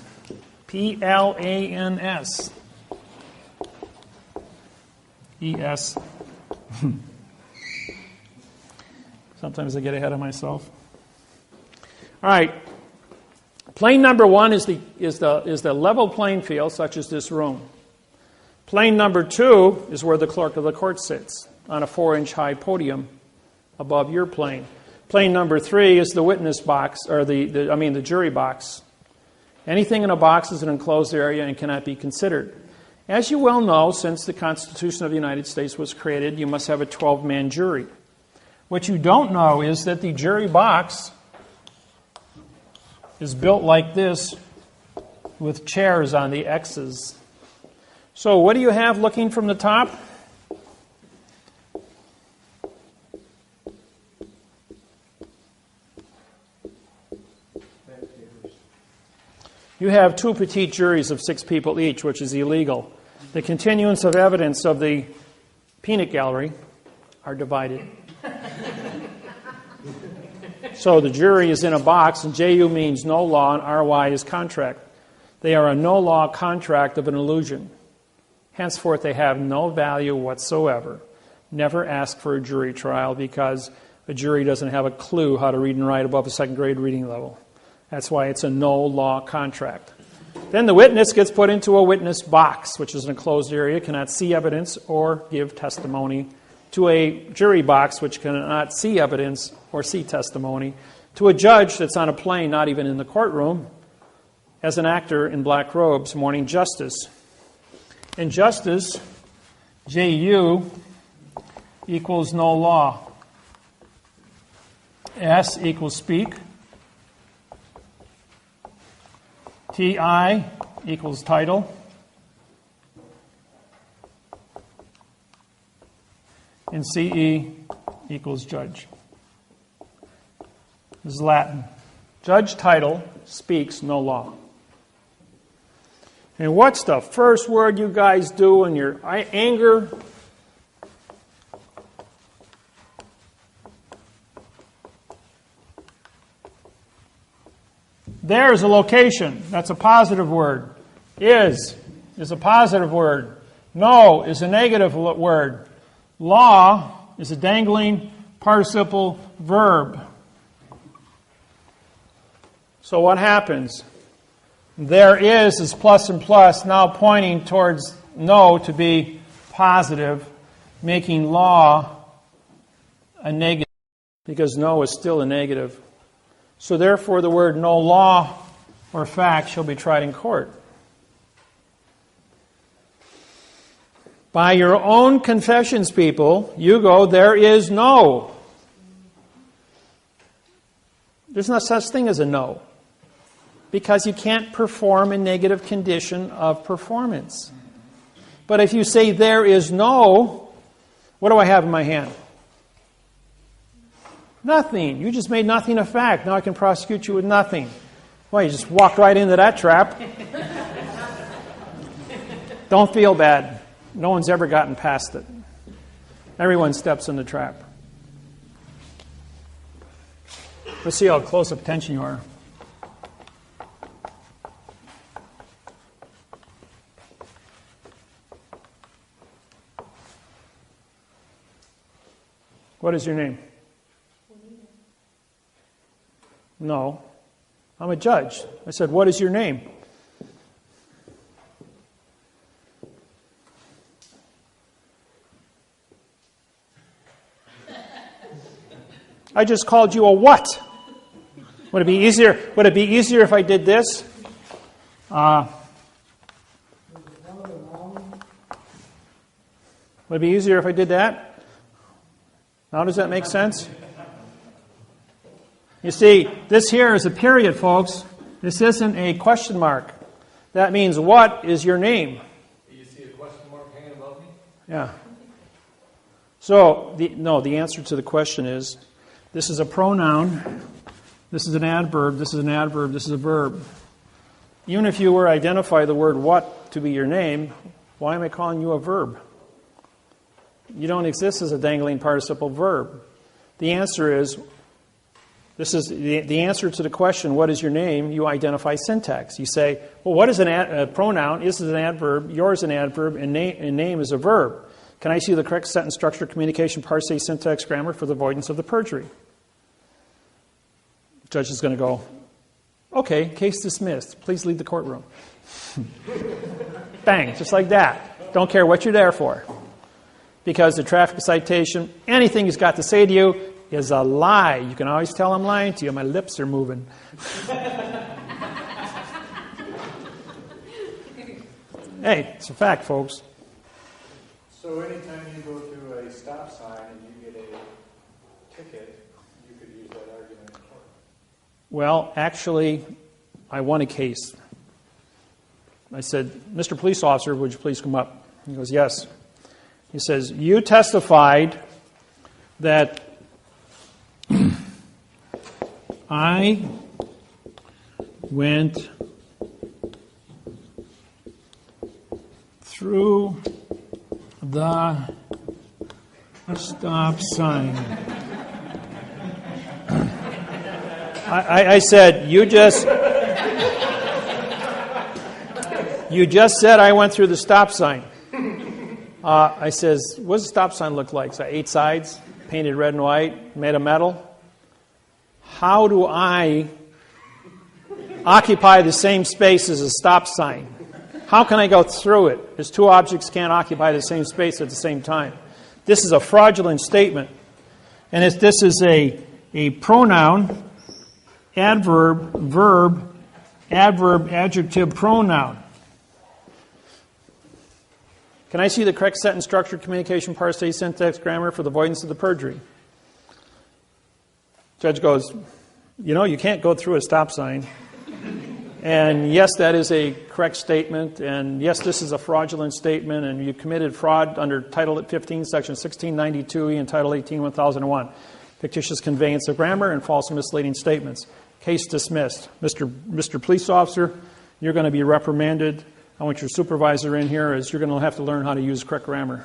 Plans. ES. Sometimes I get ahead of myself. All right. Plane number one is the level playing field, such as this room. Plane number two is where the clerk of the court sits, on a 4-inch high podium above your plane. Plane number three is the witness box, or the jury box. Anything in a box is an enclosed area and cannot be considered. As you well know, since the Constitution of the United States was created, you must have a 12-man jury. What you don't know is that the jury box is built like this with chairs on the X's. So what do you have looking from the top? You have 2 petite juries of 6 people each, which is illegal. The continuance of evidence of the peanut gallery are divided. So the jury is in a box, and JU means no law, and RY is contract. They are a no-law contract of an illusion. Henceforth, they have no value whatsoever. Never ask for a jury trial because a jury doesn't have a clue how to read and write above a second grade reading level. That's why it's a no-law contract. Then the witness gets put into a witness box, which is an enclosed area, cannot see evidence or give testimony, to a jury box, which cannot see evidence or see testimony, to a judge that's on a plane, not even in the courtroom, as an actor in black robes, mourning justice. And justice, J-U, equals no law. S equals speak. T-I equals title. And C-E equals judge. This is Latin. Judge title speaks no law. And what's the first word you guys do in your anger? There is a location. That's a positive word. Is a positive word. No is a negative word. Law is a dangling participle verb. So what happens? There is plus and plus, now pointing towards no to be positive, making law a negative, because no is still a negative. So therefore the word no law or fact shall be tried in court. By your own confessions, people, you go, there is no. There's no such thing as a no. Because you can't perform a negative condition of performance. But if you say there is no, what do I have in my hand? Nothing. You just made nothing a fact. Now I can prosecute you with nothing. Well, you just walked right into that trap. Don't feel bad. No one's ever gotten past it. Everyone steps in the trap. Let's see how close up attention you are. What is your name? No. I'm a judge. I said, what is your name? I just called you a what? Would it be easier? Would it be easier if I did this? Would it be easier if I did that? Now does that make sense? You see, this here is a period, folks. This isn't a question mark. That means, what is your name? You see a question mark hanging above me? Yeah. So, the answer to the question is, this is a pronoun, this is an adverb, this is an adverb, this is a verb. Even if you were to identify the word what to be your name, why am I calling you a verb? You don't exist as a dangling participle verb. The answer is, this is the answer to the question, what is your name? You identify syntax. You say, well, what is a pronoun? This is an adverb, yours an adverb, and name is a verb. Can I see the correct sentence structure, communication, parse, syntax, grammar for the avoidance of the perjury? The judge is going to go, okay, case dismissed. Please leave the courtroom. Bang, just like that. Don't care what you're there for. Because the traffic citation, anything he's got to say to you is a lie. You can always tell I'm lying to you. My lips are moving. Hey, it's a fact, folks. So anytime you go through a stop sign and you get a ticket, you could use that argument in court. Well, actually, I won a case. I said, Mr. Police Officer, would you please come up? He goes, yes. He says, you testified that I went through the stop sign. I said, you just You just said I went through the stop sign. I says, what does the stop sign look like? So 8 sides, painted red and white, made of metal. How do I occupy the same space as a stop sign? How can I go through it? As 2 objects can't occupy the same space at the same time. This is a fraudulent statement. And this is a pronoun, adverb, verb, adverb, adjective, pronoun. Can I see the correct sentence structure, communication, parsing, syntax, grammar for the avoidance of the perjury? Judge goes, you can't go through a stop sign. And yes, that is a correct statement. And yes, this is a fraudulent statement. And you committed fraud under Title 15, Section 1692E and Title 18, 1001. Fictitious conveyance of grammar and false and misleading statements. Case dismissed. Mr. Police Officer, you're going to be reprimanded. I want your supervisor in here, as you're going to have to learn how to use correct grammar.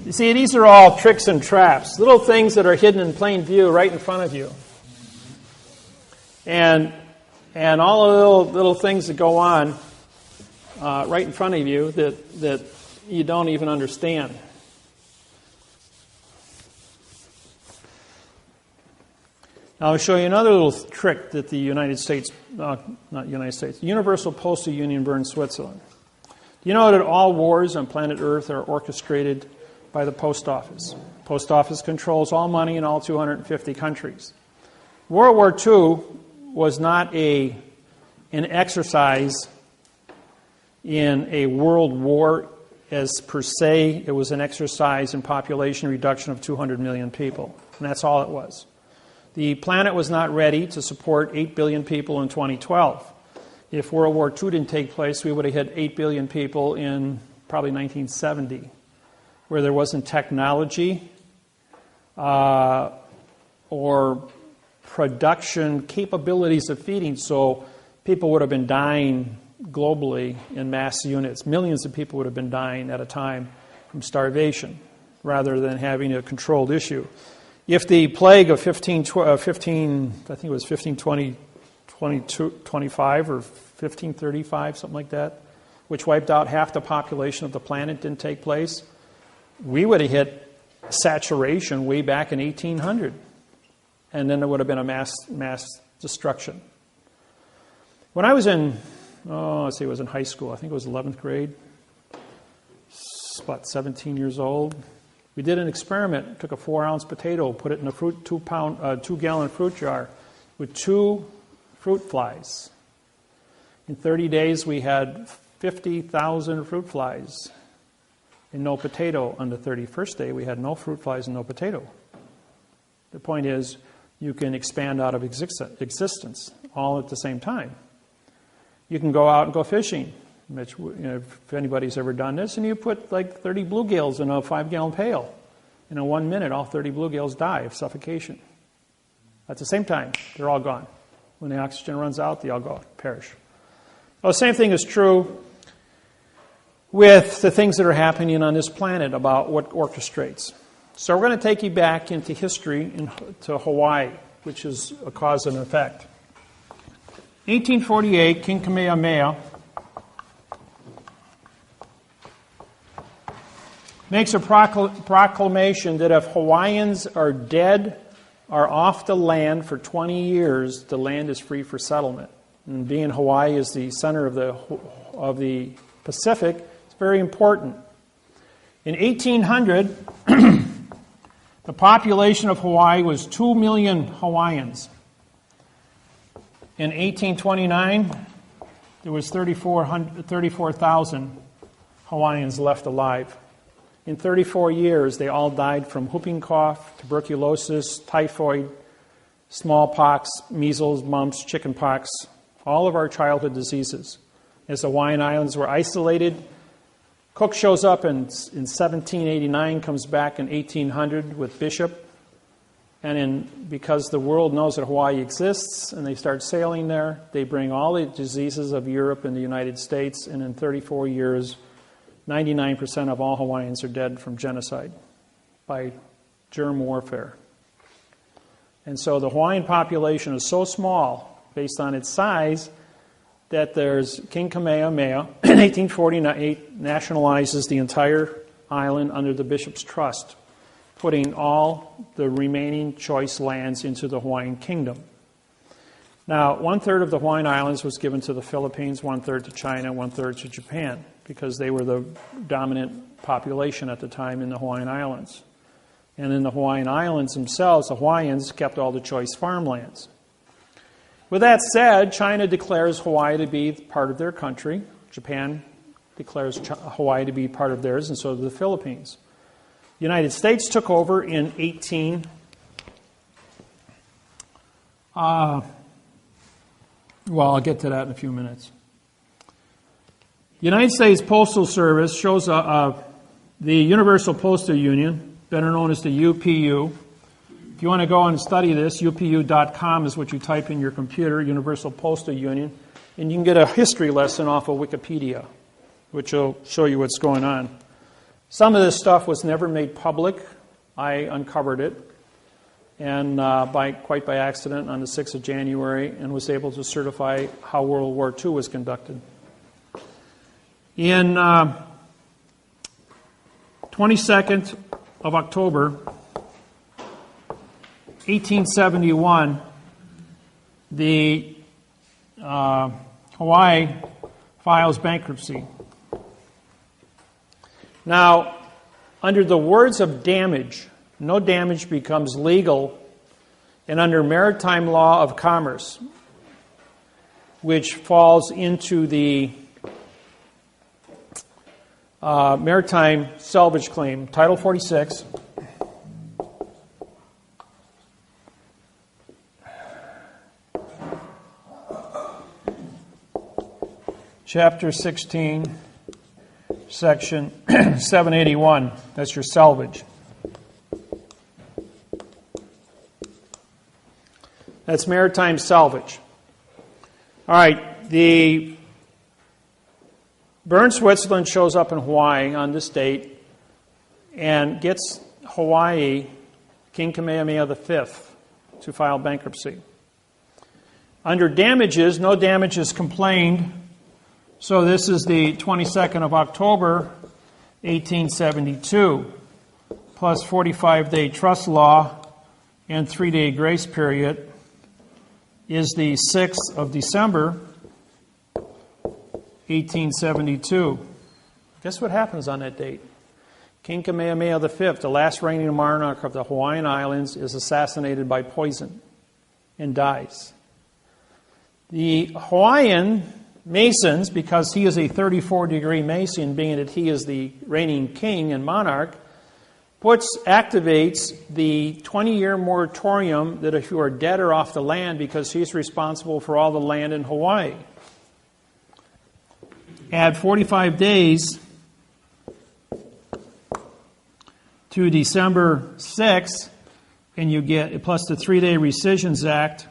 You see, these are all tricks and traps, little things that are hidden in plain view right in front of you. And all the little things that go on right in front of you that you don't even understand. Now, I'll show you another little trick that the Universal Postal Union burned Switzerland. Do you know that all wars on planet Earth are orchestrated by the post office? Post office controls all money in all 250 countries. World War II was not an exercise in a world war as per se. It was an exercise in population reduction of 200 million people. And that's all it was. The planet was not ready to support 8 billion people in 2012. If World War II didn't take place, we would have hit 8 billion people in probably 1970, where there wasn't technology or production capabilities of feeding, so people would have been dying globally in mass units. Millions of people would have been dying at a time from starvation, rather than having a controlled issue. If the plague of 1525 or 1535, something like that, which wiped out half the population of the planet, didn't take place, we would have hit saturation way back in 1800. And then there would have been a mass destruction. When I was in, it was in high school. I think it was 11th grade. About 17 years old. We did an experiment. Took a 4-ounce potato, put it in a 2-gallon fruit jar with 2 fruit flies. In 30 days, we had 50,000 fruit flies and no potato. On the 31st day, we had no fruit flies and no potato. The point is, you can expand out of existence all at the same time. You can go out and go fishing, which, if anybody's ever done this, and you put like 30 bluegills in a 5-gallon pail. In 1 minute, all 30 bluegills die of suffocation. At the same time, they're all gone. When the oxygen runs out, they all go, perish. Well, the same thing is true with the things that are happening on this planet about what orchestrates. So we're going to take you back into history, to Hawaii, which is a cause and effect. 1848, King Kamehameha makes a proclamation that if Hawaiians are dead or off the land for 20 years, the land is free for settlement. And being Hawaii is the center of the Pacific, it's very important. In 1800, the population of Hawaii was 2 million Hawaiians. In 1829, there was 34,000 Hawaiians left alive. In 34 years, they all died from whooping cough, tuberculosis, typhoid, smallpox, measles, mumps, chickenpox, all of our childhood diseases. As the Hawaiian Islands were isolated, Cook shows up in 1789, comes back in 1800 with Bishop, and because the world knows that Hawaii exists and they start sailing there, they bring all the diseases of Europe and the United States, and in 34 years, 99% of all Hawaiians are dead from genocide by germ warfare. And so the Hawaiian population is so small, based on its size, that there's King Kamehameha in 1848 nationalizes the entire island under the Bishop's Trust, putting all the remaining choice lands into the Hawaiian Kingdom. Now, 1/3 of the Hawaiian Islands was given to the Philippines, 1/3 to China, 1/3 to Japan, because they were the dominant population at the time in the Hawaiian Islands. And in the Hawaiian Islands themselves, the Hawaiians kept all the choice farmlands. With that said, China declares Hawaii to be part of their country. Japan declares Hawaii to be part of theirs, and so do the Philippines. The United States took over in I'll get to that in a few minutes. The United States Postal Service shows the Universal Postal Union, better known as the UPU. If you want to go and study this, upu.com is what you type in your computer, Universal Postal Union, and you can get a history lesson off of Wikipedia, which will show you what's going on. Some of this stuff was never made public. I uncovered it, and quite by accident on the 6th of January, and was able to certify how World War II was conducted. In 22nd of October, 1871, the Hawaii files bankruptcy. Now, under the words of damage, no damage becomes legal, and under maritime law of commerce, which falls into the maritime salvage claim, Title 46, Chapter 16, Section 781. That's your salvage. That's maritime salvage. All right, the Bern Switzerland shows up in Hawaii on this date and gets Hawaii, King Kamehameha V, to file bankruptcy. Under damages, no damage is complained. So this is the 22nd of October, 1872, plus 45-day trust law and 3-day grace period is the 6th of December, 1872. Guess what happens on that date? King Kamehameha V, the last reigning monarch of the Hawaiian Islands, is assassinated by poison and dies. The Hawaiian Masons, because he is a 34-degree Mason, being that he is the reigning king and monarch, activates the 20-year moratorium that if you are dead or off the land, because he's responsible for all the land in Hawaii. Add 45 days to December 6th, and you get, plus the 3-day Rescissions Act,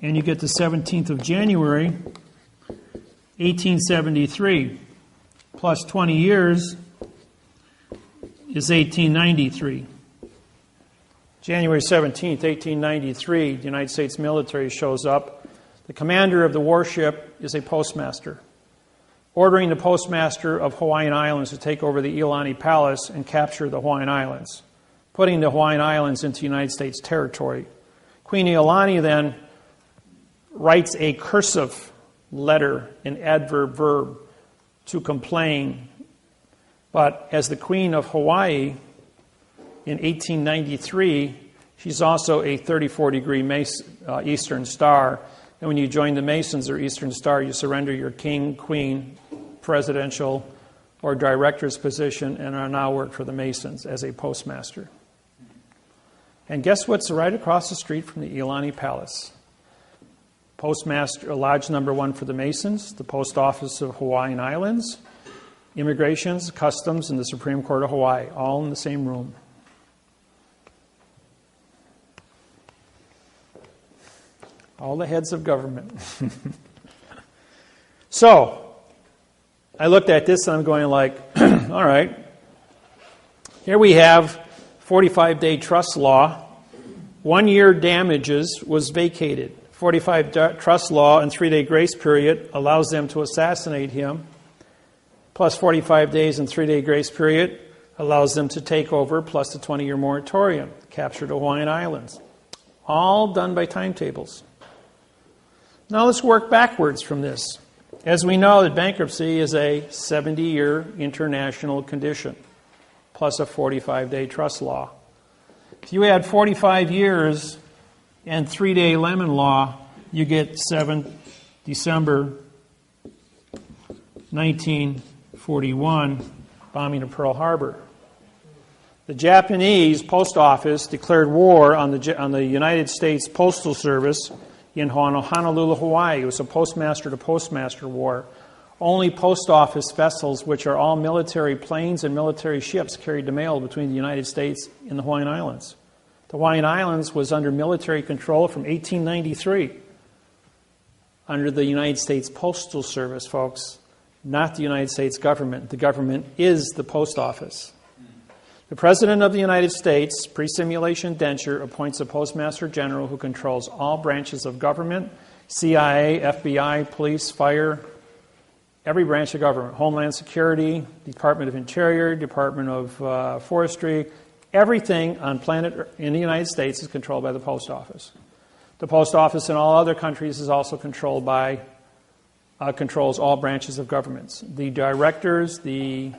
and you get the 17th of January, 1873, plus 20 years is 1893. January 17th, 1893, the United States military shows up. The commander of the warship is a postmaster, ordering the postmaster of Hawaiian Islands to take over the Iolani Palace and capture the Hawaiian Islands, putting the Hawaiian Islands into United States territory. Queen Iolani then writes a cursive letter, an adverb verb, to complain. But as the Queen of Hawaii in 1893, she's also a 34-degree Eastern Star. And when you join the Masons or Eastern Star, you surrender your king, queen, presidential, or director's position and are now work for the Masons as a postmaster. And guess what's right across the street from the Iolani Palace? Postmaster, Lodge number 1 for the Masons, the Post Office of Hawaiian Islands, Immigrations, Customs, and the Supreme Court of Hawaii, all in the same room. All the heads of government. So, I looked at this and I'm going like, all right, here we have 45-day trust law 1-year damages was vacated. 45 trust law and 3-day grace period allows them to assassinate him, plus 45 days and 3-day grace period allows them to take over, plus the 20-year moratorium, capture the Hawaiian Islands. All done by timetables. Now let's work backwards from this. As we know, that bankruptcy is a 70-year international condition, plus a 45-day trust law. If you add 45 years and 3-day lemon law, you get 7 December 1941, bombing of Pearl Harbor. The Japanese post office declared war on the United States Postal Service in Honolulu, Hawaii. It was a postmaster-to-postmaster war. Only post office vessels, which are all military planes and military ships, carried the mail between the United States and the Hawaiian Islands. The Hawaiian Islands was under military control from 1893, under the United States Postal Service, folks, not the United States government. The government is the post office. The President of the United States, pre-simulation denture, appoints a Postmaster General who controls all branches of government, CIA, FBI, police, fire, every branch of government, Homeland Security, Department of Interior, Department of Forestry, everything on planet in the United States is controlled by the post office. The post office in all other countries is also controlled by, controls all branches of governments. The directors, the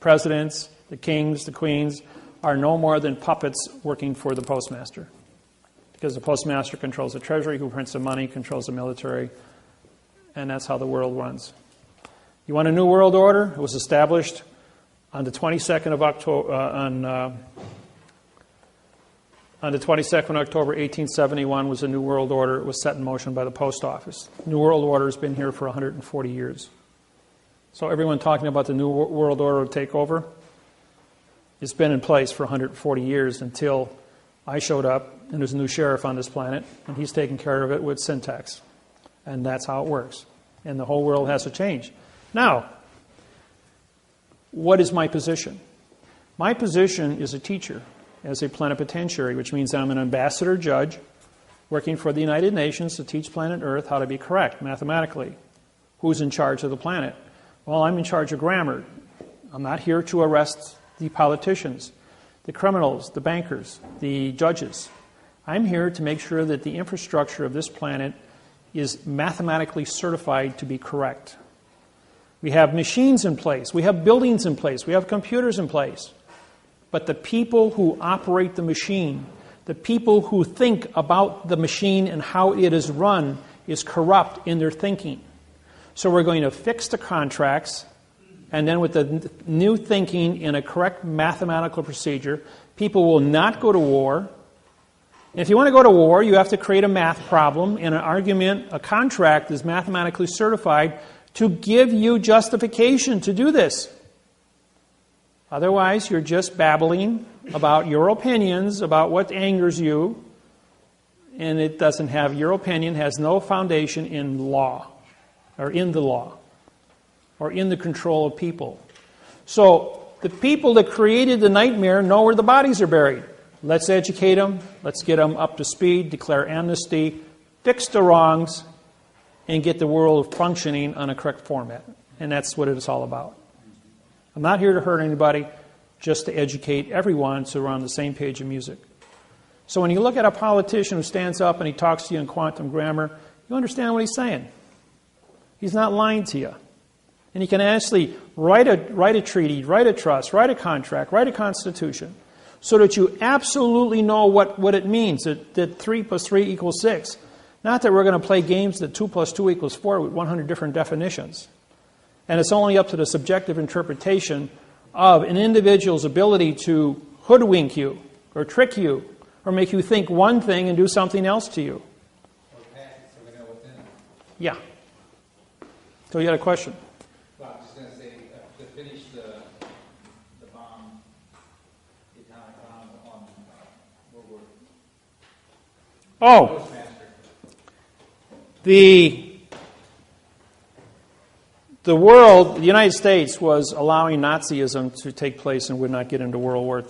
presidents, the kings, the queens, are no more than puppets working for the postmaster. Because the postmaster controls the treasury, who prints the money, controls the military, and that's how the world runs. You want a new world order? It was established on the 22nd of October, on the 22nd of October, 1871 was a new world order. It was set in motion by the post office. New world order has been here for 140 years. So everyone talking about the new world order to take over, it's been in place for 140 years until I showed up and there's a new sheriff on this planet and he's taking care of it with syntax. And that's how it works. And the whole world has to change. Now, what is my position? My position is a teacher, as a plenipotentiary, which means I'm an ambassador judge working for the United Nations to teach planet Earth how to be correct mathematically. Who's in charge of the planet? Well, I'm in charge of grammar. I'm not here to arrest the politicians, the criminals, the bankers, the judges. I'm here to make sure that the infrastructure of this planet is mathematically certified to be correct. We have machines in place. We have buildings in place. We have computers in place. But the people who operate the machine, the people who think about the machine and how it is run, is corrupt in their thinking. So we're going to fix the contracts, and then with the new thinking in a correct mathematical procedure, people will not go to war. And if you want to go to war, you have to create a math problem and an argument. A contract is mathematically certified to give you justification to do this. Otherwise, you're just babbling about your opinions, about what angers you, and it doesn't have, your opinion has no foundation in law, or in the law, or in the control of people. So, the people that created the nightmare know where the bodies are buried. Let's educate them, let's get them up to speed, declare amnesty, fix the wrongs, and get the world functioning on a correct format. And that's what it's all about. I'm not here to hurt anybody, just to educate everyone so we're on the same page of music. So when you look at a politician who stands up and he talks to you in quantum grammar, you understand what he's saying. He's not lying to you. And he can actually write a treaty, write a trust, write a contract, write a constitution, so that you absolutely know what it means, that 3 + 3 = 6. Not that we're going to play games that 2 + 2 = 4 with 100 different definitions. And it's only up to the subjective interpretation of an individual's ability to hoodwink you, or trick you, or make you think one thing and do something else to you. Or pass it so we know what's in it. Yeah. So you had a question? Well, I was just going to say, to finish the bomb, the atomic bomb on World War Oh, Postmaster. the world, the United States, was allowing Nazism to take place and would not get into World War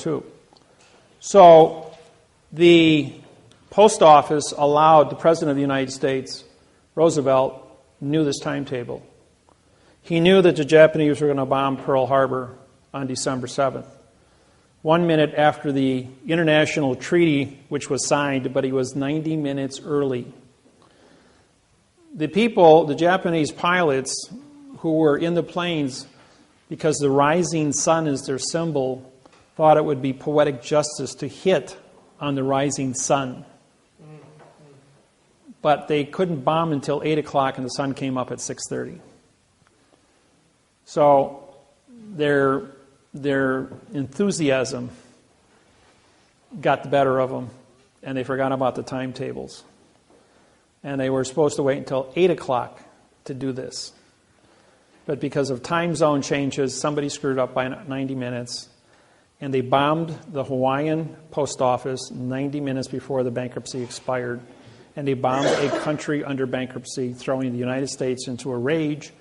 II. So the post office allowed the President of the United States, Roosevelt, knew this timetable. He knew that the Japanese were going to bomb Pearl Harbor on December 7th. 1 minute after the international treaty, which was signed, but he was 90 minutes early. The people, the Japanese pilots who were in the planes, because the rising sun is their symbol, thought it would be poetic justice to hit on the rising sun. But they couldn't bomb until 8 o'clock and the sun came up at 6:30. So their enthusiasm got the better of them, and they forgot about the timetables. And they were supposed to wait until 8 o'clock to do this. But because of time zone changes, somebody screwed up by 90 minutes, and they bombed the Hawaiian post office 90 minutes before the bankruptcy expired. And they bombed a country under bankruptcy, throwing the United States into a rage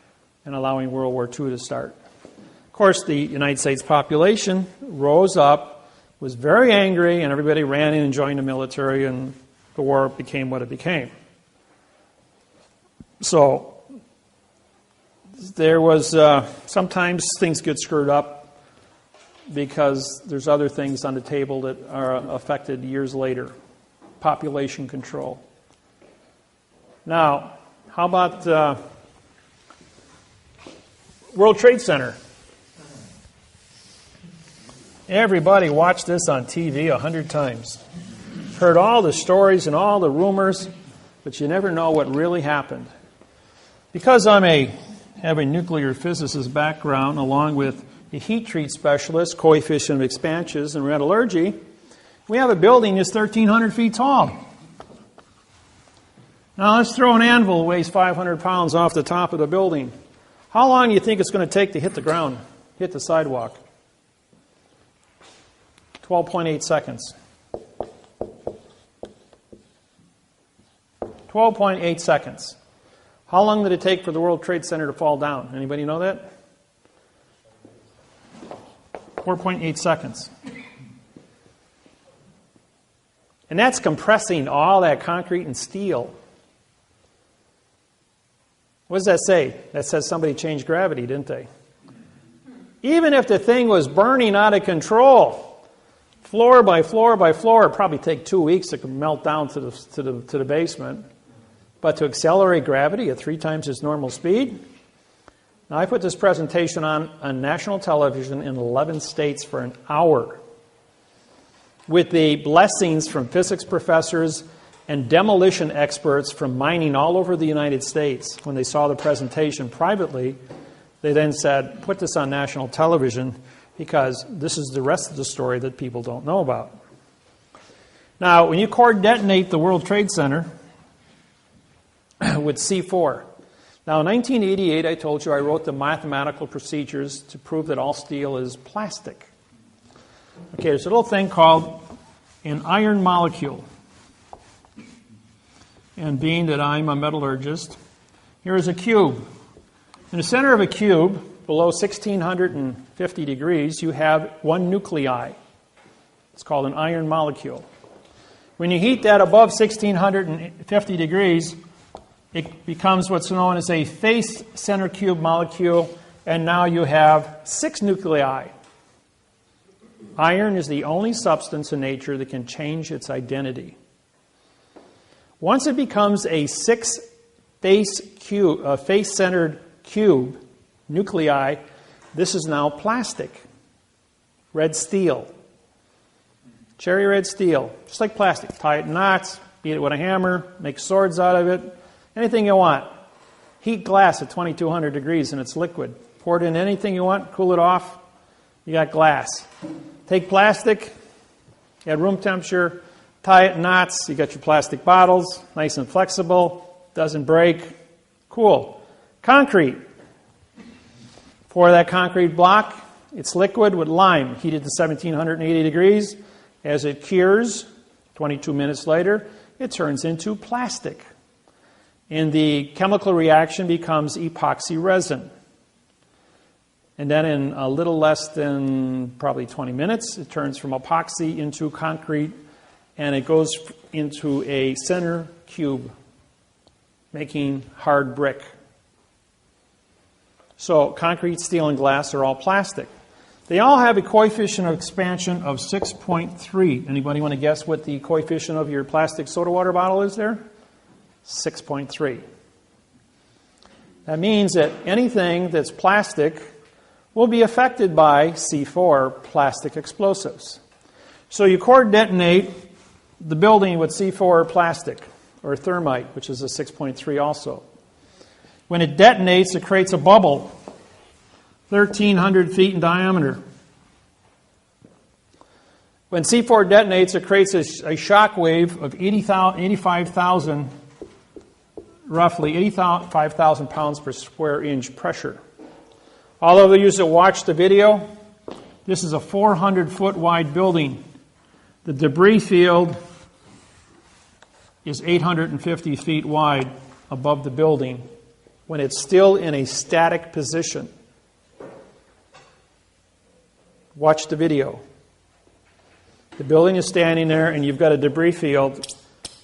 and allowing World War II to start. Of course, the United States population rose up, was very angry, and everybody ran in and joined the military, and the war became what it became. So there was, sometimes things get screwed up because there's other things on the table that are affected years later. Population control. Now, how about World Trade Center? Everybody watched this on TV 100 times. Heard all the stories and all the rumors, but you never know what really happened. Because have a nuclear physicist background, along with a heat treat specialist, coefficient of expansion, and metallurgy, we have a building that's 1,300 feet tall. Now let's throw an anvil that weighs 500 pounds off the top of the building. How long do you think it's going to take to hit the ground, hit the sidewalk? 12.8 seconds. 12.8 seconds. How long did it take for the World Trade Center to fall down? Anybody know that? 4.8 seconds. And that's compressing all that concrete and steel. What does that say? That says somebody changed gravity, didn't they? Even if the thing was burning out of control, floor by floor by floor, it'd probably take 2 weeks to melt down to the basement. But to accelerate gravity at 3 times its normal speed? Now, I put this presentation on national television in 11 states for an hour with the blessings from physics professors and demolition experts from mining all over the United States. When they saw the presentation privately, they then said, put this on national television because this is the rest of the story that people don't know about. Now, when you core detonate the World Trade Center with C4. Now, in 1988, I told you I wrote the mathematical procedures to prove that all steel is plastic. Okay, there's a little thing called an iron molecule. And being that I'm a metallurgist, here is a cube. In the center of a cube, below 1650 degrees, you have one nuclei. It's called an iron molecule. When you heat that above 1650 degrees, it becomes what's known as a face center cube molecule, and now you have 6 nuclei. Iron is the only substance in nature that can change its identity. Once it becomes a 6 face-centered cube nuclei, this is now plastic. Red steel. Cherry red steel. Just like plastic. Tie it in knots, beat it with a hammer, make swords out of it. Anything you want. Heat glass at 2200 degrees and it's liquid. Pour it in anything you want, cool it off, you got glass. Take plastic, at room temperature, tie it in knots, you got your plastic bottles, nice and flexible, doesn't break. Cool. Concrete. Pour that concrete block, it's liquid with lime, heated to 1780 degrees. As it cures, 22 minutes later, it turns into plastic. And the chemical reaction becomes epoxy resin. And then in a little less than probably 20 minutes, it turns from epoxy into concrete and it goes into a center cube, making hard brick. So concrete, steel, and glass are all plastic. They all have a coefficient of expansion of 6.3. Anybody want to guess what the coefficient of your plastic soda water bottle is there? 6.3. That means that anything that's plastic will be affected by C4, plastic explosives. So you core detonate the building with C4 plastic, or thermite, which is a 6.3 also. When it detonates, it creates a bubble 1,300 feet in diameter. When C4 detonates, it creates a shock wave of 85,000, roughly 85,000 pounds per square inch pressure. All of you that watched the video, this is a 400-foot wide building. The debris field is 850 feet wide above the building when it's still in a static position. Watch the video. The building is standing there, and you've got a debris field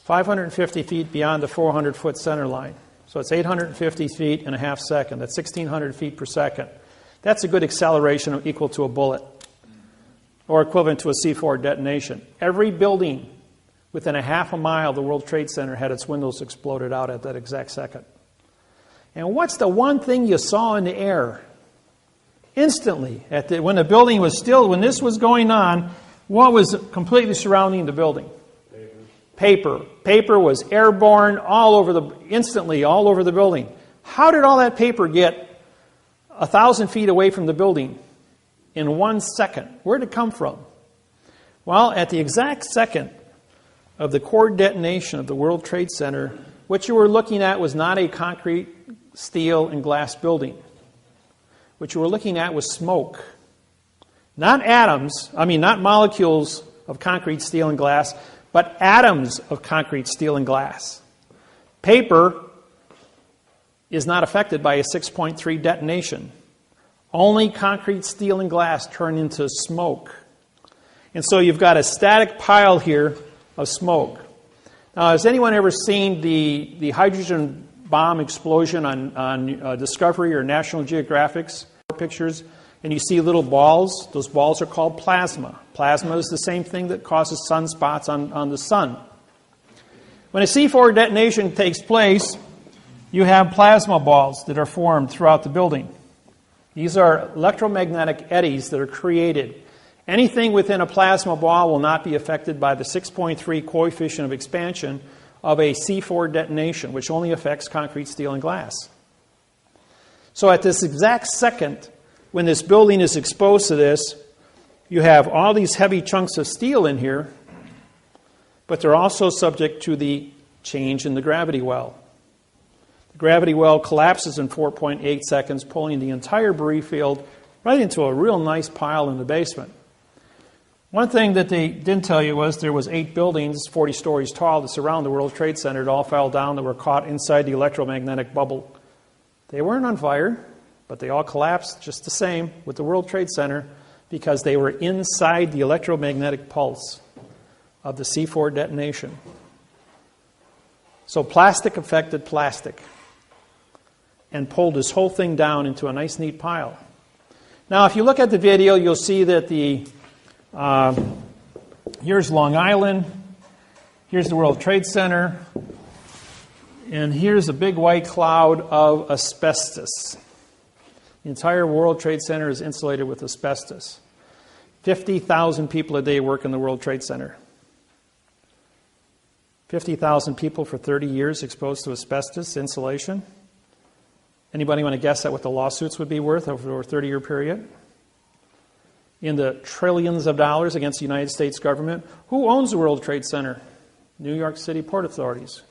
550 feet beyond the 400-foot center line. So it's 850 feet in a half second. That's 1,600 feet per second. That's a good acceleration equal to a bullet, or equivalent to a C4 detonation. Every building within a half a mile of the World Trade Center had its windows exploded out at that exact second. And what's the one thing you saw in the air? Instantly, when the building was still, when this was going on, what was completely surrounding the building? Paper. Paper was airborne instantly all over the building. How did all that paper get 1,000 feet away from the building in 1 second? Where did it come from? Well, at the exact second of the core detonation of the World Trade Center, what you were looking at was not a concrete, steel, and glass building. What you were looking at was smoke. Not molecules of concrete, steel, and glass, but atoms of concrete, steel, and glass. Paper is not affected by a 6.3 detonation. Only concrete, steel, and glass turn into smoke. And so you've got a static pile here of smoke. Now, has anyone ever seen the hydrogen bomb explosion on Discovery or National Geographic's pictures? And you see little balls. Those balls are called plasma. Plasma is the same thing that causes sunspots on the sun. When a C4 detonation takes place, you have plasma balls that are formed throughout the building. These are electromagnetic eddies that are created. Anything within a plasma ball will not be affected by the 6.3 coefficient of expansion of a C4 detonation, which only affects concrete, steel, and glass. So at this exact second, when this building is exposed to this, you have all these heavy chunks of steel in here, but they're also subject to the change in the gravity well. The gravity well collapses in 4.8 seconds, pulling the entire debris field right into a real nice pile in the basement. One thing that they didn't tell you was there was 8 buildings, 40 stories tall, that surround the World Trade Center. It all fell down that were caught inside the electromagnetic bubble. They weren't on fire, but they all collapsed just the same with the World Trade Center because they were inside the electromagnetic pulse of the C4 detonation. So plastic affected plastic and pulled this whole thing down into a nice, neat pile. Now, if you look at the video, you'll see that here's Long Island, here's the World Trade Center, and here's a big white cloud of asbestos. The entire World Trade Center is insulated with asbestos. 50,000 people a day work in the World Trade Center. 50,000 people for 30 years exposed to asbestos insulation. Anybody want to guess at what the lawsuits would be worth over a 30-year period? In the trillions of dollars against the United States government. Who owns the World Trade Center? New York City Port Authorities.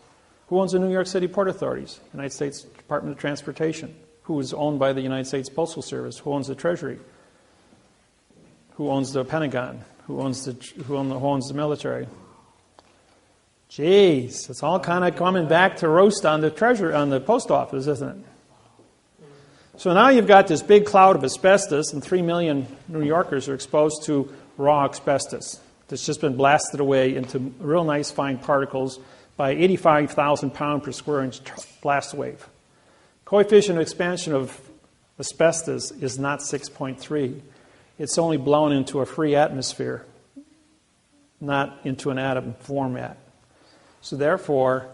Who owns the New York City Port Authorities? United States Department of Transportation. Who is owned by the United States Postal Service? Who owns the Treasury? Who owns the Pentagon? Who owns the military? Jeez, it's all kind of coming back to roast on the post office, isn't it? So now you've got this big cloud of asbestos, and 3 million New Yorkers are exposed to raw asbestos. that's just been blasted away into real nice fine particles by 85,000 pound per square inch blast wave. Coefficient of expansion of asbestos is not 6.3. It's only blown into a free atmosphere, not into an atom format. So therefore,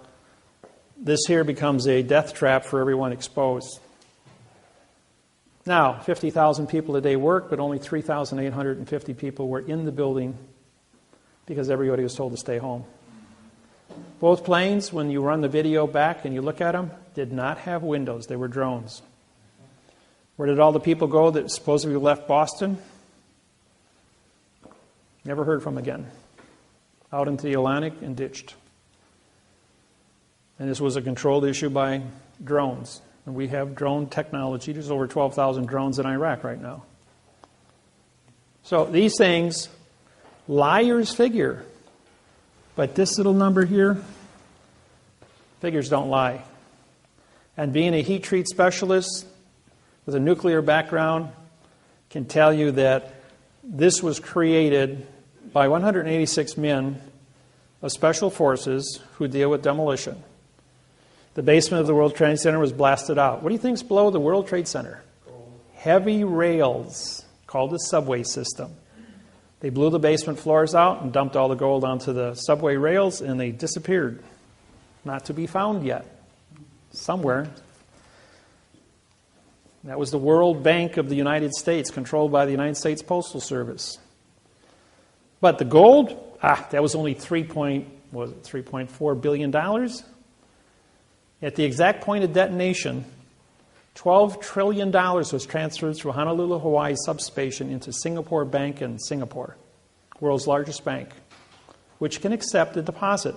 this here becomes a death trap for everyone exposed. Now, 50,000 people a day work, but only 3,850 people were in the building because everybody was told to stay home. Both planes, when you run the video back and you look at them, did not have windows. They were drones. Where did all the people go that supposedly left Boston? Never heard from again. Out into the Atlantic and ditched. And this was a controlled issue by drones. And we have drone technology. There's over 12,000 drones in Iraq right now. So these things, liars figure. But this little number here, figures don't lie. And being a heat treat specialist with a nuclear background can tell you that this was created by 186 men of special forces who deal with demolition. The basement of the World Trade Center was blasted out. What do you think's below the World Trade Center? Heavy rails called the subway system. They blew the basement floors out and dumped all the gold onto the subway rails, and they disappeared. Not to be found yet. Somewhere. That was the World Bank of the United States, controlled by the United States Postal Service. But the gold, that was only $3.4 billion. At the exact point of detonation, $12 trillion was transferred through Honolulu, Hawaii substation into Singapore Bank in Singapore, world's largest bank, which can accept a deposit.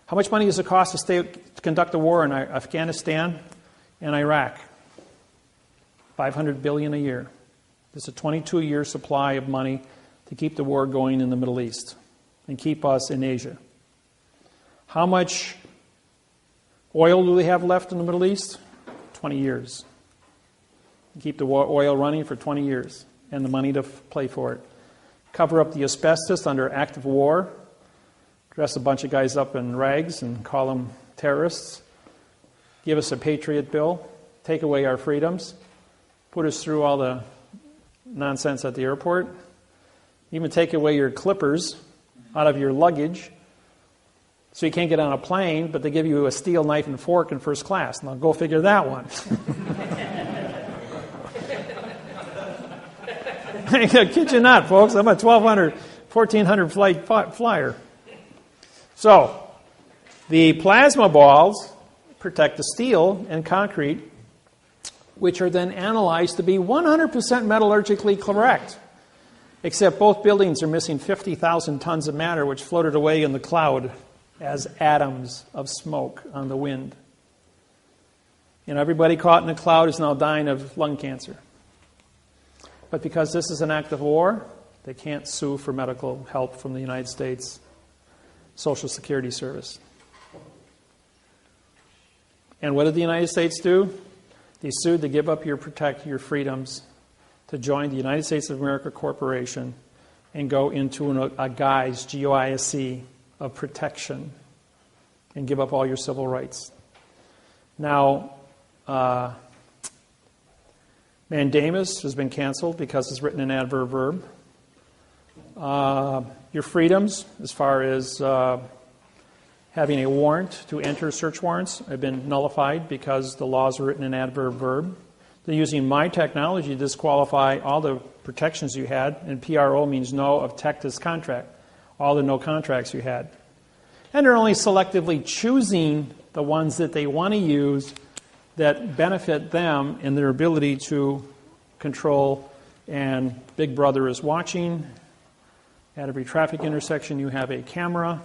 How much money does it cost to conduct a war in Afghanistan and Iraq? $500 billion a year. There's a 22-year supply of money to keep the war going in the Middle East and keep us in Asia. How much oil do we have left in the Middle East? 20 years. Keep the oil running for 20 years and the money to play for it. Cover up the asbestos under active war. Dress a bunch of guys up in rags and call them terrorists. Give us a Patriot bill. Take away our freedoms. Put us through all the nonsense at the airport. Even take away your clippers out of your luggage so you can't get on a plane, but they give you a steel knife and fork in first class. Now go figure that one. I kid you not, folks. I'm a 1,400 flight flyer. So, the plasma balls protect the steel and concrete, which are then analyzed to be 100% metallurgically correct. Except both buildings are missing 50,000 tons of matter, which floated away in the cloud as atoms of smoke on the wind. And everybody caught in the cloud is now dying of lung cancer. But because this is an act of war, they can't sue for medical help from the United States Social Security Service. And what did the United States do? They sued to give up your freedoms, to join the United States of America Corporation and go into a guise, GOISC, of protection and give up all your civil rights. Now, mandamus has been canceled because it's written in adverb verb. Your freedoms, as far as having a warrant to enter search warrants, have been nullified because the laws are written in adverb verb. They're using my technology to disqualify all the protections you had, and PRO means no of Texas contract, all the no contracts you had. And they're only selectively choosing the ones that they want to use that benefit them in their ability to control, and Big Brother is watching. At every traffic intersection you have a camera.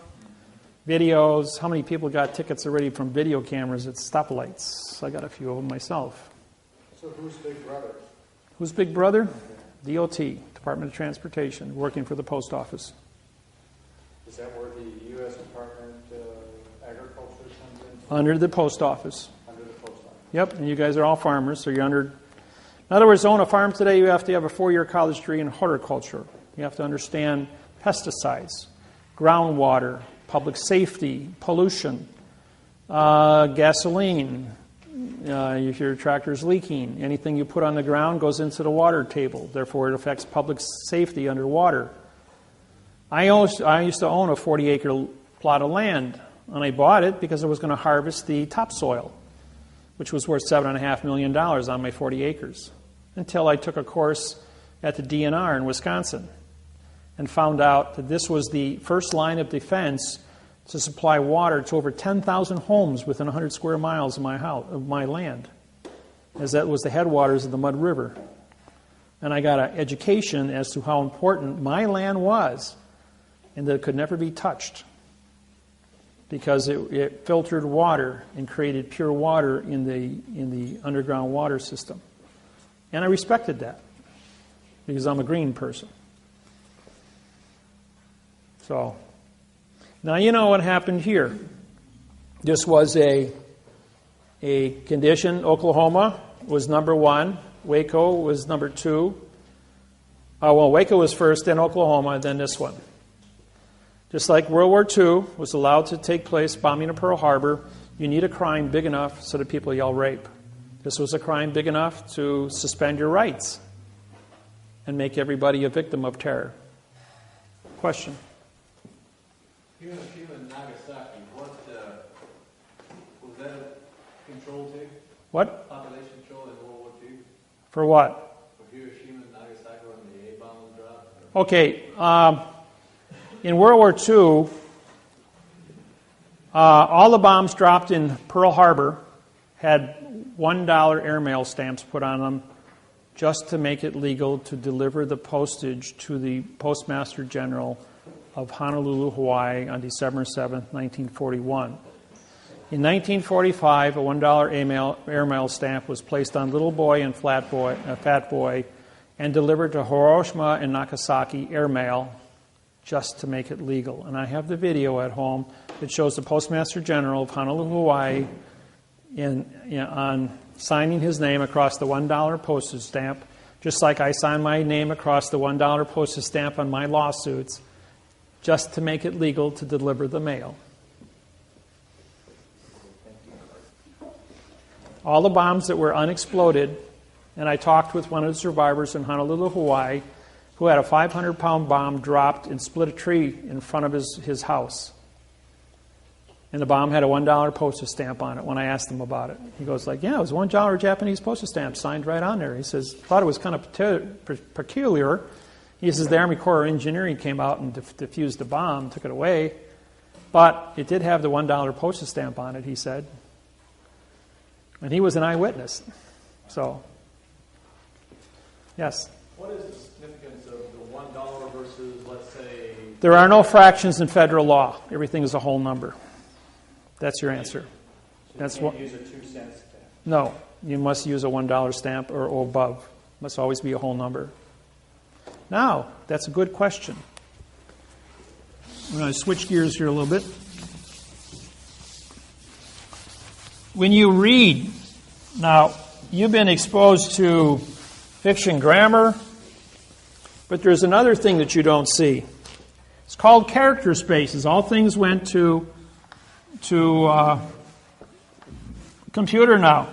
Videos, how many people got tickets already from video cameras at stoplights? I got a few of them myself. So who's Big Brother? Who's Big Brother? DOT, Department of Transportation, working for the post office. Is that where the U.S. Department of Agriculture comes in? Under the post office. Under the post office. Yep, and you guys are all farmers, so you're under... In other words, to own a farm today, you have to have a 4-year college degree in horticulture. You have to understand pesticides, groundwater, public safety, pollution, gasoline, if your tractor's leaking, anything you put on the ground goes into the water table. Therefore, it affects public safety underwater. I used to own a 40-acre plot of land, and I bought it because I was going to harvest the topsoil, which was worth $7.5 million on my 40 acres, until I took a course at the DNR in Wisconsin and found out that this was the first line of defense to supply water to over 10,000 homes within 100 square miles of my land, as that was the headwaters of the Mud River. And I got an education as to how important my land was and that it could never be touched because it filtered water and created pure water in the underground water system. And I respected that because I'm a green person. So, now you know what happened here. This was a condition. Oklahoma was number 1. Waco was number 2. Waco was first, then Oklahoma, then this one. Just like World War II was allowed to take place, bombing of Pearl Harbor, you need a crime big enough so that people yell rape. This was a crime big enough to suspend your rights and make everybody a victim of terror. Question? Hiroshima and Nagasaki, was that a control too? What? Population control in World War II? For what? For Hiroshima and Nagasaki when the A-bomb was dropped? Okay. In World War II, all the bombs dropped in Pearl Harbor had $1 airmail stamps put on them just to make it legal to deliver the postage to the Postmaster General of Honolulu, Hawaii on December 7, 1941. In 1945, a $1 airmail stamp was placed on Little Boy and Fat Boy and delivered to Hiroshima and Nagasaki airmail just to make it legal. And I have the video at home that shows the Postmaster General of Honolulu, Hawaii on signing his name across the $1 postage stamp, just like I sign my name across the $1 postage stamp on my lawsuits, just to make it legal to deliver the mail. All the bombs that were unexploded, and I talked with one of the survivors in Honolulu, Hawaii, who had a 500-pound bomb dropped and split a tree in front of his house. And the bomb had a $1 postage stamp on it when I asked him about it. He goes like, yeah, it was a $1 Japanese postage stamp signed right on there. He says, thought it was kind of peculiar. He says the Army Corps of Engineering came out and defused the bomb, took it away. But it did have the $1 postage stamp on it, he said. And he was an eyewitness. So, yes? What is the significance of the $1 versus, let's say... There are no fractions in federal law. Everything is a whole number. That's your answer. So That's you what. can't use a 2-cent stamp. No, you must use a $1 stamp or above. Must always be a whole number. Now, that's a good question. I'm going to switch gears here a little bit. When you read, now, you've been exposed to fiction grammar, but there's another thing that you don't see. It's called character spaces. All things went to computer now.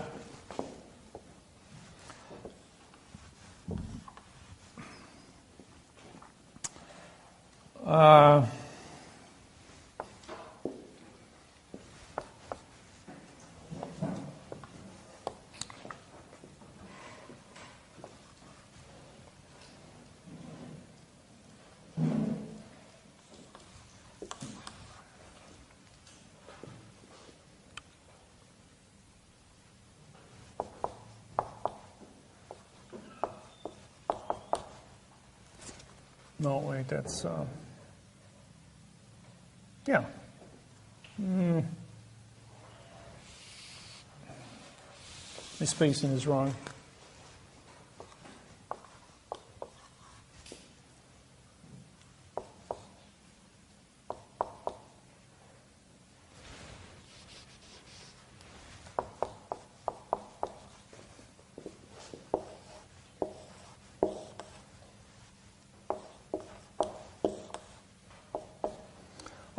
No, wait, that's, yeah. My spacing is wrong.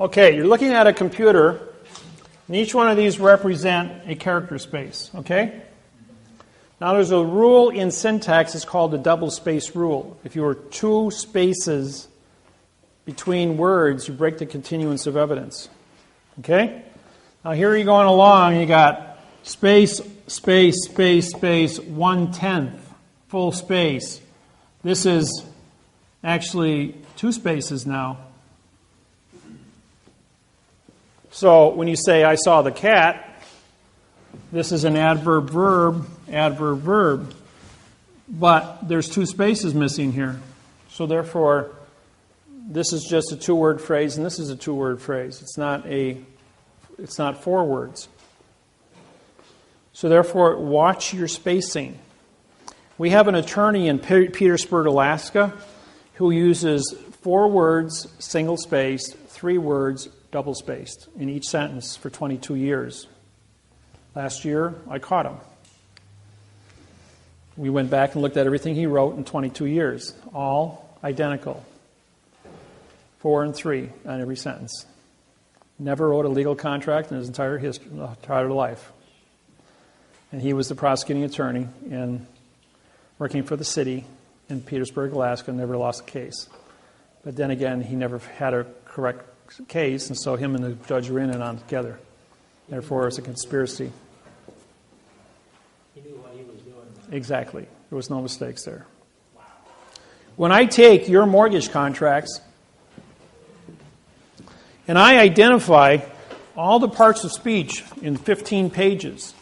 Okay, you're looking at a computer, and each one of these represent a character space, okay? Now there's a rule in syntax, it's called the double space rule. If you are two spaces between words, you break the continuance of evidence. Okay? Now here you're going along, you got space, space, space, space, 1/10, full space. This is actually two spaces now. So when you say, I saw the cat, this is an adverb verb, adverb verb. But there's two spaces missing here. So therefore, this is just a two-word phrase, and this is a two-word phrase. It's not four words. So therefore, watch your spacing. We have an attorney in Petersburg, Alaska, who uses 4 words single-spaced, 3 words double-spaced in each sentence for 22 years. Last year, I caught him. We went back and looked at everything he wrote in 22 years, all identical. 4 and 3 on every sentence. Never wrote a legal contract in his entire life. And he was the prosecuting attorney and working for the city in Petersburg, Alaska, never lost a case. But then again, he never had a correct case, and so him and the judge were in and on together. Therefore, it's a conspiracy. He knew what he was doing. Exactly. There was no mistakes there. When I take your mortgage contracts and I identify all the parts of speech in 15 pages,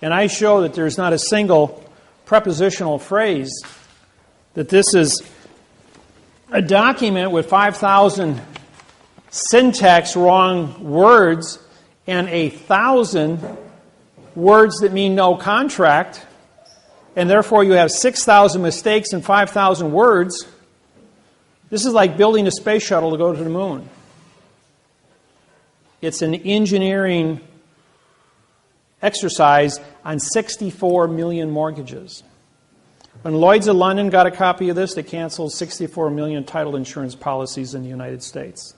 and I show that there's not a single prepositional phrase, that this is a document with 5,000 syntax wrong words and 1,000 words that mean no contract, and therefore you have 6,000 mistakes and 5,000 words. This is like building a space shuttle to go to the moon. It's an engineering exercise on 64 million mortgages. When Lloyd's of London got a copy of this, they canceled 64 million title insurance policies in the United States.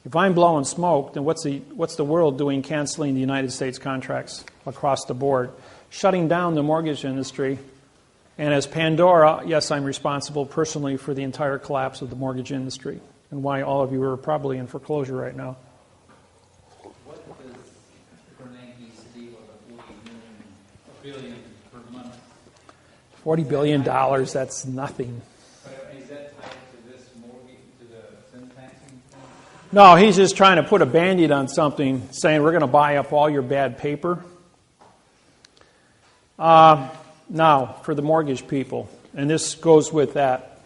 If I'm blowing smoke, then what's the world doing canceling the United States contracts across the board? Shutting down the mortgage industry. And as Pandora, yes, I'm responsible personally for the entire collapse of the mortgage industry and why all of you are probably in foreclosure right now. What does Bernanke's deal with $40 billion per month? $40 billion, that's nothing. But is that tied to this mortgage, to the syntaxing thing? No, he's just trying to put a Band-Aid on something, saying we're going to buy up all your bad paper. Now, for the mortgage people, and this goes with that.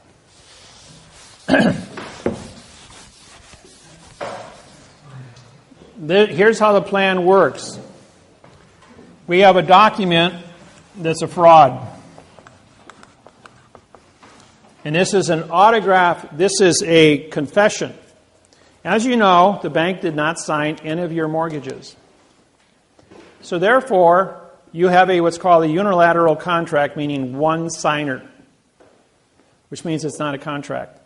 Here's how the plan works. We have a document that's a fraud. And this is an autograph, this is a confession. As you know, the bank did not sign any of your mortgages. So therefore, you have what's called a unilateral contract, meaning one signer, which means it's not a contract.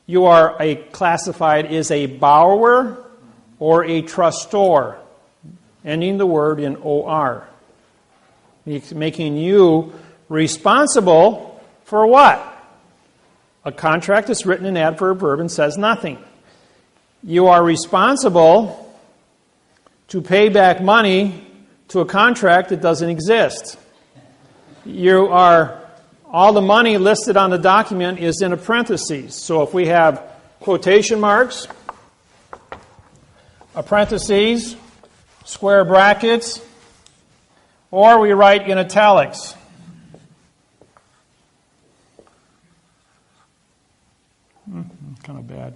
You are classified as a borrower or a trustor, ending the word in OR, making you responsible for what? A contract that's written in adverb verb and says nothing. You are responsible to pay back money to a contract that doesn't exist. All the money listed on the document is in a parentheses. So if we have quotation marks, a parentheses, square brackets, or we write in italics. Kind of bad.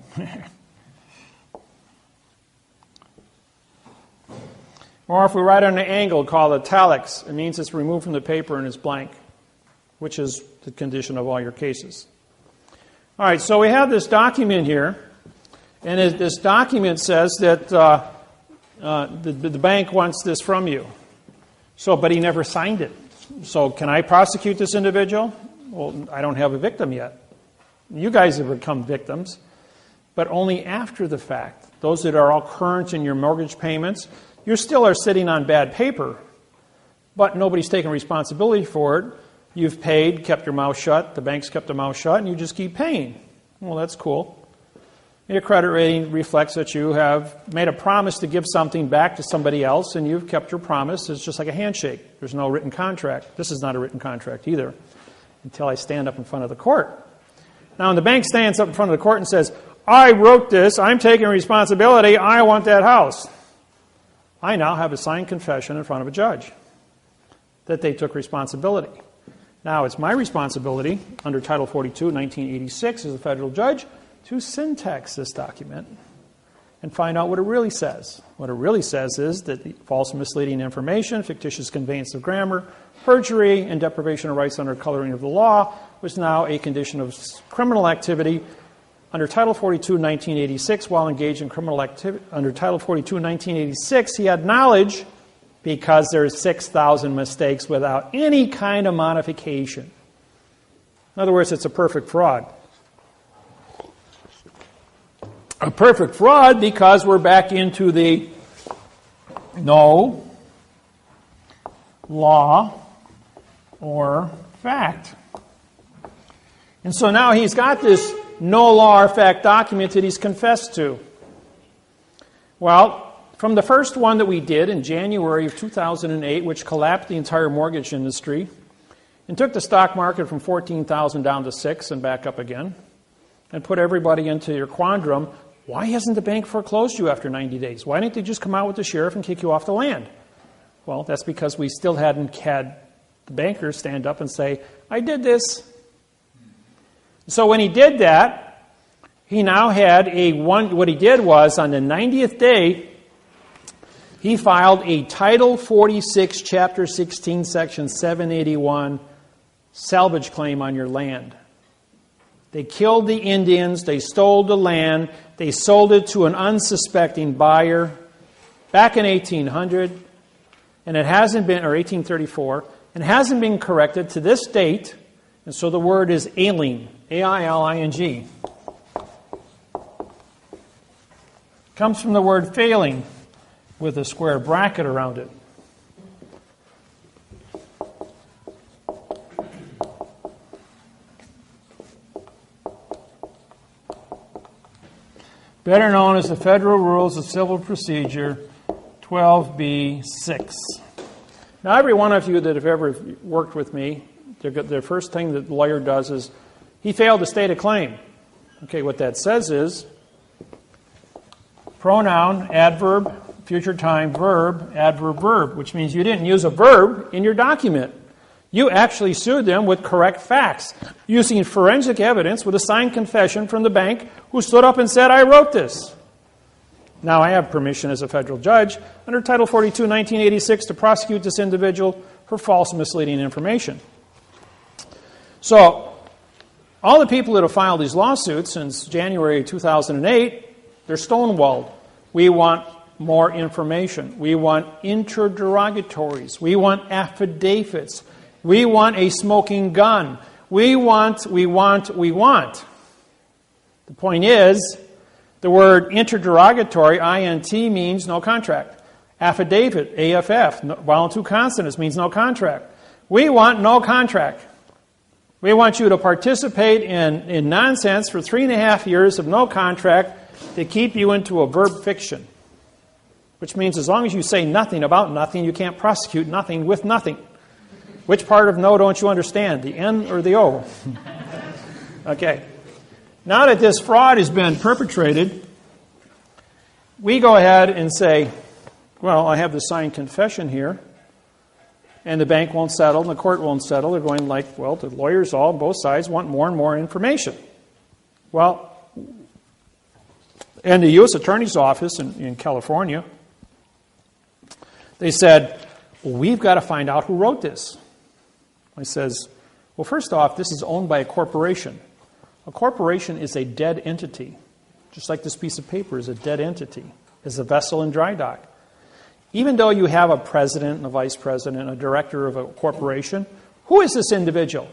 Or if we write on an angle called italics, it means it's removed from the paper and it's blank, which is the condition of all your cases. All right, so we have this document here, and this document says that the bank wants this from you. But he never signed it. So can I prosecute this individual? Well, I don't have a victim yet. You guys have become victims, but only after the fact. those that are all current in your mortgage payments, you still are sitting on bad paper, but nobody's taking responsibility for it. You've paid, kept your mouth shut, the bank's kept their mouth shut, and you just keep paying. Well, that's cool. Your credit rating reflects that you have made a promise to give something back to somebody else, and you've kept your promise. It's just like a handshake. There's no written contract. This is not a written contract either, until I stand up in front of the court. Now, when the bank stands up in front of the court and says, I wrote this, I'm taking responsibility, I want that house, I now have a signed confession in front of a judge that they took responsibility. Now, it's my responsibility under Title 42, 1986, as a federal judge, to syntax this document and find out what it really says. What it really says is that false and misleading information, fictitious conveyance of grammar, perjury, and deprivation of rights under coloring of the law was now a condition of criminal activity under Title 42, 1986. While engaged in criminal activity under Title 42, 1986, he had knowledge because there's 6,000 mistakes without any kind of modification. In other words, it's a perfect fraud. A perfect fraud because we're back into the no law or fact. And so now he's got this no law or fact document that he's confessed to. Well, from the first one that we did in January of 2008, which collapsed the entire mortgage industry and took the stock market from 14,000 down to 6 and back up again, and put everybody into your quandrum, why hasn't the bank foreclosed you after 90 days? Why didn't they just come out with the sheriff and kick you off the land? Well, that's because we still hadn't had the bankers stand up and say, I did this. So when he did that, he now had what he did was, on the 90th day, he filed a Title 46, Chapter 16, Section 781 salvage claim on your land. They killed the Indians, they stole the land, they sold it to an unsuspecting buyer back in 1800, and it hasn't been, or 1834, and hasn't been corrected to this date, and so the word is ailing, A-I-L-I-N-G. Comes from the word failing, with a square bracket around it. Better known as the Federal Rules of Civil Procedure 12b-6. Now, every one of you that have ever worked with me, the first thing that the lawyer does is he failed to state a claim. Okay, what that says is pronoun, adverb, future time, verb, adverb, verb, which means you didn't use a verb in your document. You actually sued them with correct facts, using forensic evidence with a signed confession from the bank who stood up and said, I wrote this. Now I have permission as a federal judge under Title 42, 1986 to prosecute this individual for false misleading information. So, all the people that have filed these lawsuits since January 2008, they're stonewalled. We want more information. We want interrogatories. We want affidavits. We want a smoking gun. We want. The point is, the word interrogatory, INT, means no contract. Affidavit, AFF, vowel two consonants, means no contract. We want no contract. We want you to participate in nonsense for 3.5 years of no contract to keep you into a verb fiction. Which means as long as you say nothing about nothing, you can't prosecute nothing with nothing. Which part of no don't you understand, the N or the O? Okay. Now that this fraud has been perpetrated, we go ahead and say, well, I have the signed confession here, and the bank won't settle, and the court won't settle. They're going like, well, the lawyers all, both sides, want more and more information. Well, and the U.S. Attorney's Office in California, they said, well, we've got to find out who wrote this. I says, well, first off, this is owned by a corporation. A corporation is a dead entity, just like this piece of paper is a dead entity, is a vessel in dry dock. Even though you have a president and a vice president, a director of a corporation, who is this individual?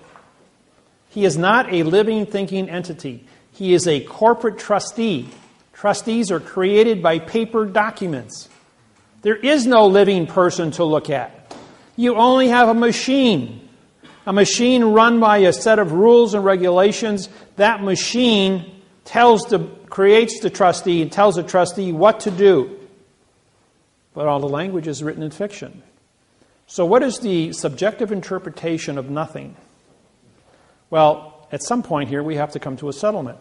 He is not a living, thinking entity. He is a corporate trustee. Trustees are created by paper documents. There is no living person to look at. You only have a machine run by a set of rules and regulations. That machine creates the trustee and tells the trustee what to do. But all the language is written in fiction. So what is the subjective interpretation of nothing? Well, at some point here, we have to come to a settlement.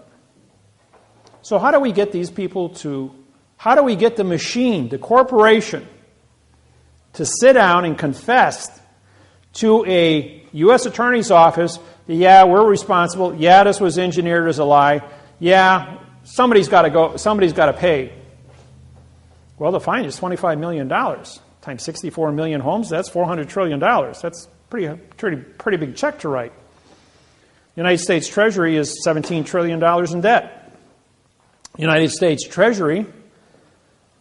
So how do we get these people how do we get the machine, the corporation, to sit down and confess to a U.S. Attorney's Office that, yeah, we're responsible, yeah, this was engineered as a lie, yeah, somebody's got to pay. Well, the fine is $25 million times 64 million homes. That's $400 trillion. That's pretty big check to write. The United States Treasury is $17 trillion in debt. The United States Treasury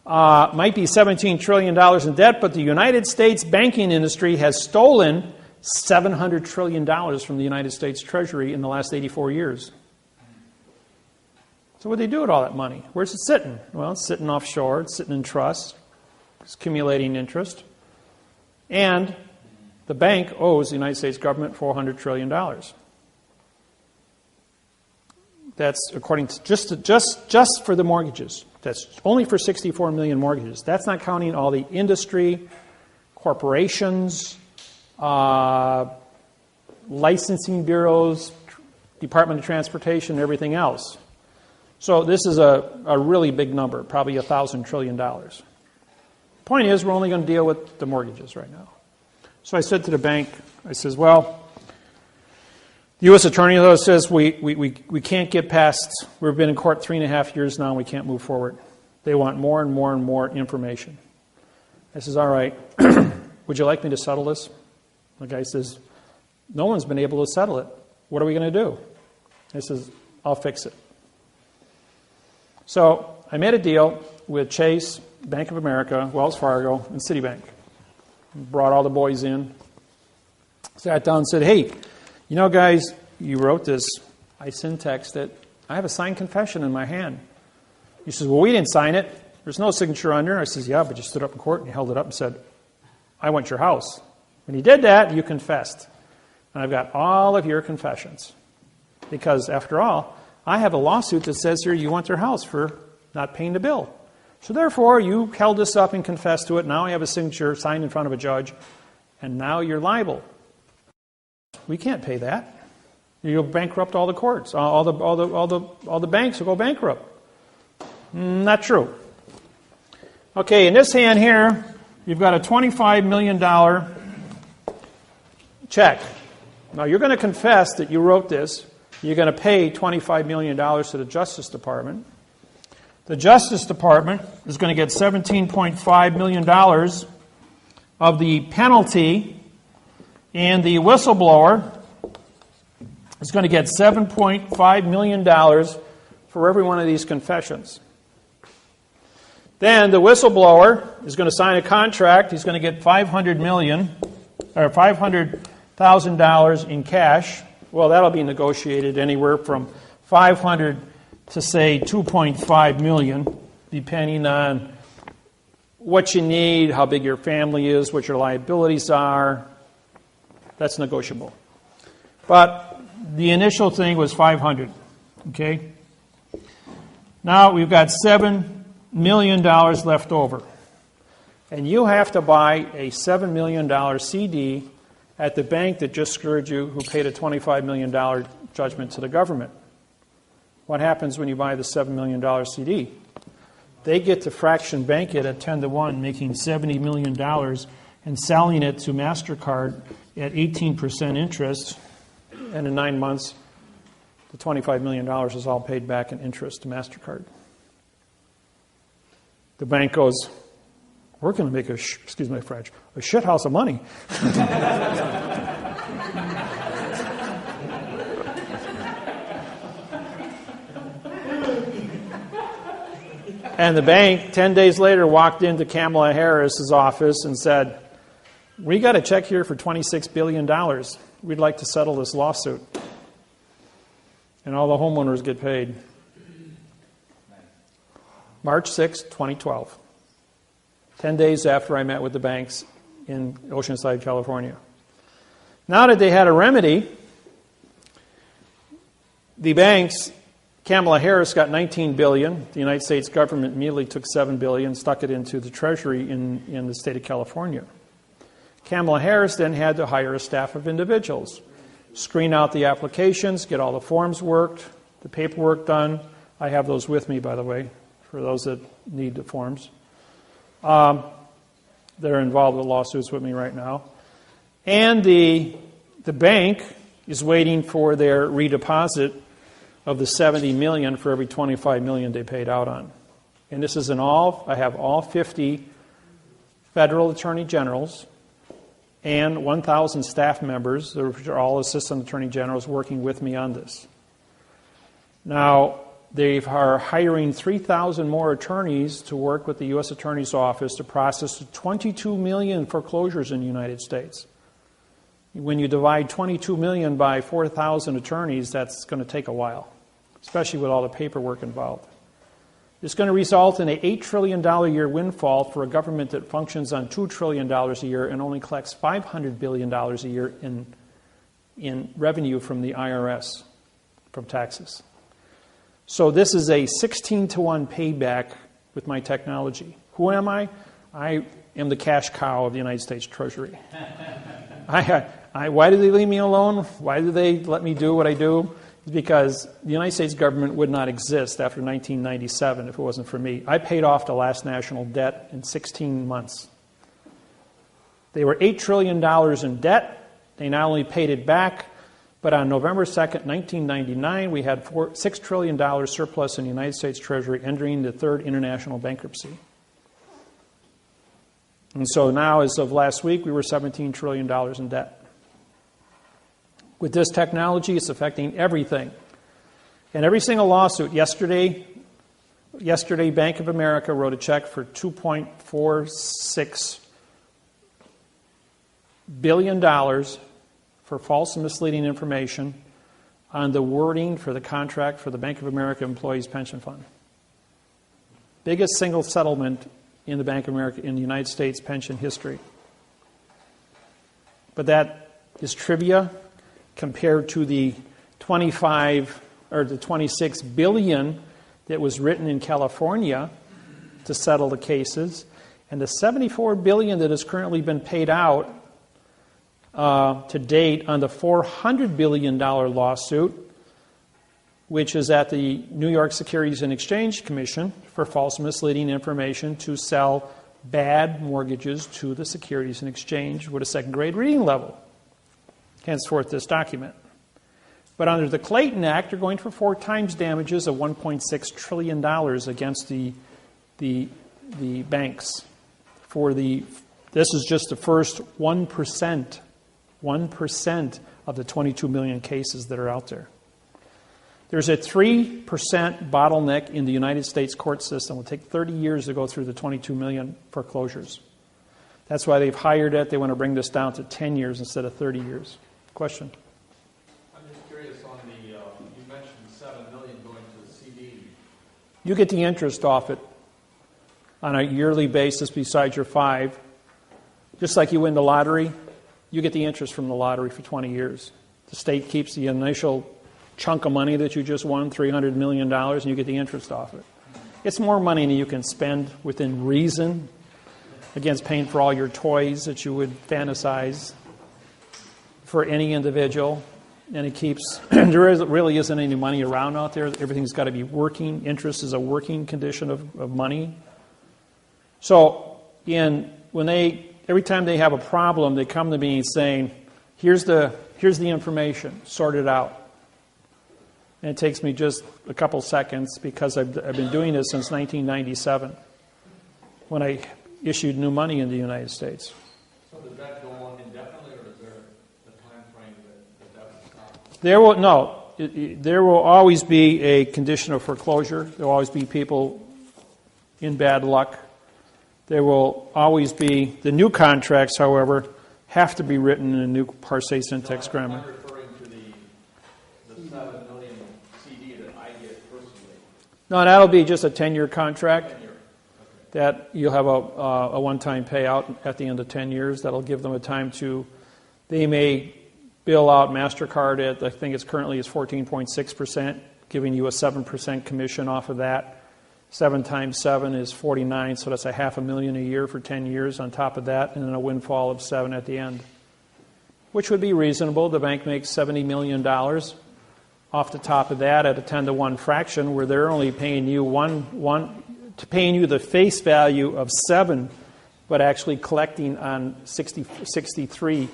might be $17 trillion in debt, but the United States banking industry has stolen $700 trillion from the United States Treasury in the last 84 years. So what do they do with all that money? Where's it sitting? Well, it's sitting offshore. It's sitting in trusts. It's accumulating interest. And the bank owes the United States government $400 trillion. That's according to just for the mortgages. That's only for 64 million mortgages. That's not counting all the industry, corporations, licensing bureaus, Department of Transportation, and everything else. So this is a really big number, probably $1,000 trillion. Point is, we're only going to deal with the mortgages right now. So I said to the bank, I says, well, the U.S. Attorney, though, says we can't get past, we've been in court 3.5 years now, and we can't move forward. They want more and more and more information. I says, all right, would you like me to settle this? The guy says, no one's been able to settle it. What are we going to do? I says, I'll fix it. So I made a deal with Chase, Bank of America, Wells Fargo, and Citibank. Brought all the boys in. Sat down and said, hey, you know, guys, you wrote this. I syntexed it. I have a signed confession in my hand. He says, well, we didn't sign it. There's no signature on there. I says, yeah, but you stood up in court and you held it up and said, I want your house. When you did that, you confessed. And I've got all of your confessions. Because, after all, I have a lawsuit that says here you want their house for not paying the bill. So, therefore, you held this up and confessed to it. Now I have a signature signed in front of a judge. And now you're liable. We can't pay that. You'll bankrupt all the courts. All the banks will go bankrupt. Not true. Okay, in this hand here, you've got a $25 million check. Now, you're going to confess that you wrote this. You're going to pay $25 million to the Justice Department. The Justice Department is going to get $17.5 million of the penalty, and the whistleblower is going to get $7.5 million for every one of these confessions. Then the whistleblower is going to sign a contract. He's going to get $500,000 in cash. Well, that'll be negotiated anywhere from $500,000 to, say, $2.5 million, depending on what you need, how big your family is, what your liabilities are. That's negotiable. But the initial thing was $500,000. Okay? Now we've got $7 million left over. And you have to buy a $7 million CD at the bank that just screwed you, who paid a $25 million judgment to the government. What happens when you buy the $7 million CD? They get to fraction bank it at 10-1, making $70 million and selling it to MasterCard at 18% interest. And in 9 months, the $25 million is all paid back in interest to MasterCard. The bank goes, we're going to make excuse my French, a shit house of money. And the bank, 10 days later, walked into Kamala Harris's office and said, we got a check here for $26 billion. We'd like to settle this lawsuit. And all the homeowners get paid. March 6, 2012. 10 days after I met with the banks in Oceanside, California. Now that they had a remedy, the banks, Kamala Harris got $19 billion. The United States government immediately took $7 billion, stuck it into the Treasury in the state of California. Kamala Harris then had to hire a staff of individuals, screen out the applications, get all the forms worked, the paperwork done. I have those with me, by the way, for those that need the forms. That are involved with lawsuits with me right now. And the bank is waiting for their redeposit of the $70 million for every $25 million they paid out on. And this is I have all 50 federal attorney generals and 1,000 staff members, which are all assistant attorney generals, working with me on this. Now, they are hiring 3,000 more attorneys to work with the U.S. Attorney's Office to process 22 million foreclosures in the United States. When you divide 22 million by 4,000 attorneys, that's going to take a while, especially with all the paperwork involved. It's going to result in an $8 trillion a year windfall for a government that functions on $2 trillion a year and only collects $500 billion a year in revenue from the IRS, from taxes. So this is a 16-to-1 payback with my technology. Who am I? I am the cash cow of the United States Treasury. Why do they leave me alone? Why do they let me do what I do? It's because the United States government would not exist after 1997 if it wasn't for me. I paid off the last national debt in 16 months. They were $8 trillion in debt. They not only paid it back, but on November 2nd, 1999, we had $6 trillion surplus in the United States Treasury, entering the third international bankruptcy. And so now, as of last week, we were $17 trillion in debt. With this technology, it's affecting everything. And every single lawsuit, yesterday, Bank of America wrote a check for $2.46 billion for false and misleading information on the wording for the contract for the Bank of America Employees Pension Fund. Biggest single settlement in the Bank of America in the United States pension history. But that is trivia compared to the 26 billion that was written in California to settle the cases, and the 74 billion that has currently been paid out to date on the $400 billion lawsuit, which is at the New York Securities and Exchange Commission for false and misleading information to sell bad mortgages to the Securities and Exchange with a second-grade reading level. Henceforth, this document. But under the Clayton Act, they're going for 4 times damages of $1.6 trillion against the banks. This is just the first 1%. 1% of the 22 million cases that are out there. There's a 3% bottleneck in the United States court system. It will take 30 years to go through the 22 million foreclosures. That's why they've hired it. They want to bring this down to 10 years instead of 30 years. Question? I'm just curious on the, you mentioned $7 million going to the CD. You get the interest off it on a yearly basis besides your 5. Just like you win the lottery, you get the interest from the lottery for 20 years. The state keeps the initial chunk of money that you just won, $300 million, and you get the interest off it. It's more money than you can spend within reason against paying for all your toys that you would fantasize for any individual. And it keeps, there really isn't any money around out there. Everything's got to be working. Interest is a working condition of money. So every time they have a problem, they come to me saying, here's the information, sort it out. And it takes me just a couple seconds because I've been doing this since 1997 when I issued new money in the United States. So does that go on indefinitely, or is there a time frame that will stop? There will always be a condition of foreclosure. There will always be people in bad luck. There will always be, the new contracts, however, have to be written in a new parse syntax grammar. I'm referring to the $7 million CD that I get personally. No, that'll be just a 10-year contract. That you'll have a one-time payout at the end of 10 years. That'll give them a time to, they may bill out MasterCard at, I think it's currently is 14.6%, giving you a 7% commission off of that. 7 times 7 is 49, so that's a $500,000 a year for 10 years on top of that, and then a windfall of 7 at the end, which would be reasonable. The bank makes $70 million off the top of that at a 10-to-1 fraction, where they're only paying you paying you the face value of 7, but actually collecting on 63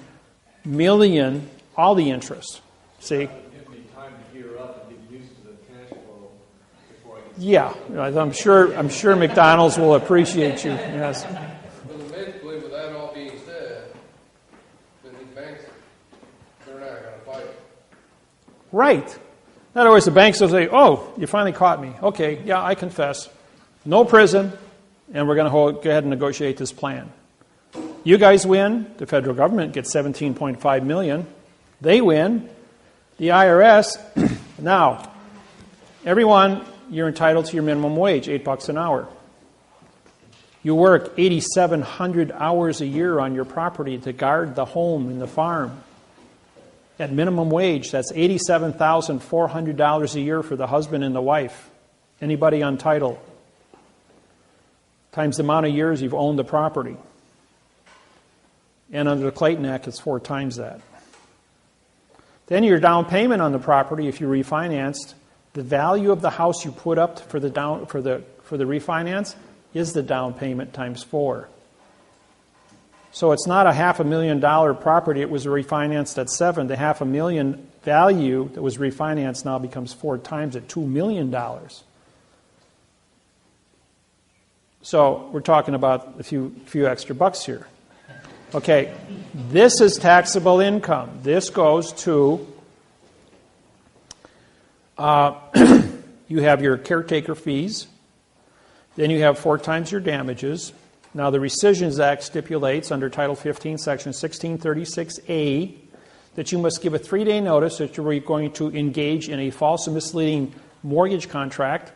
million all the interest. See? Give me time to gear up and get used to the cash flow before I get. Yeah, I'm sure McDonald's will appreciate you. Yes. But basically, with that all being said, then these banks, they're not going to fight. Right. In other words, the banks will say, "Oh, you finally caught me. Okay, yeah, I confess. No prison, and we're going to go ahead and negotiate this plan. You guys win. The federal government gets $17.5 million. They win. The IRS, now, everyone, you're entitled to your minimum wage, $8 an hour. You work 8,700 hours a year on your property to guard the home and the farm. At minimum wage, that's $87,400 a year for the husband and the wife. Anybody on title. Times the amount of years you've owned the property. And under the Clayton Act, it's 4 times that. Then your down payment on the property, if you refinanced, the value of the house you put up for the refinance is the down payment times 4. So it's not a $500,000 property. It was refinanced at 7. The $500,000 value that was refinanced now becomes 4 times at $2 million. So we're talking about a few extra bucks here. Okay, this is taxable income. This goes to, you have your caretaker fees. Then you have 4 times your damages. Now the Rescissions Act stipulates under Title 15, Section 1636A, that you must give a 3-day notice that you're going to engage in a false and misleading mortgage contract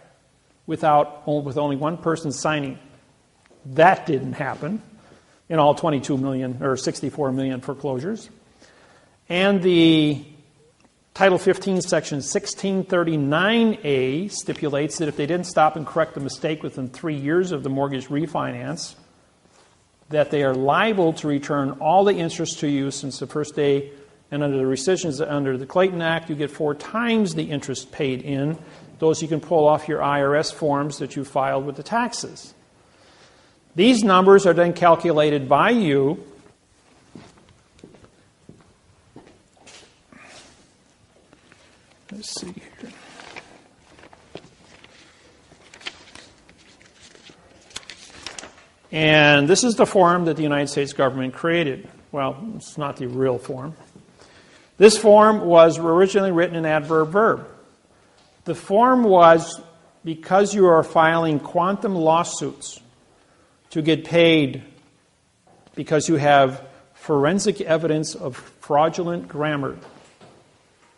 with only one person signing. That didn't happen in all 22 million or 64 million foreclosures. And the Title 15, Section 1639A stipulates that if they didn't stop and correct the mistake within 3 years of the mortgage refinance, that they are liable to return all the interest to you since the first day. And under the rescissions, under the Clayton Act, you get 4 times the interest paid in. Those you can pull off your IRS forms that you filed with the taxes. These numbers are then calculated by you. Let's see here. And this is the form that the United States government created. Well, it's not the real form. This form was originally written in adverb verb. The form was because you are filing quantum lawsuits to get paid because you have forensic evidence of fraudulent grammar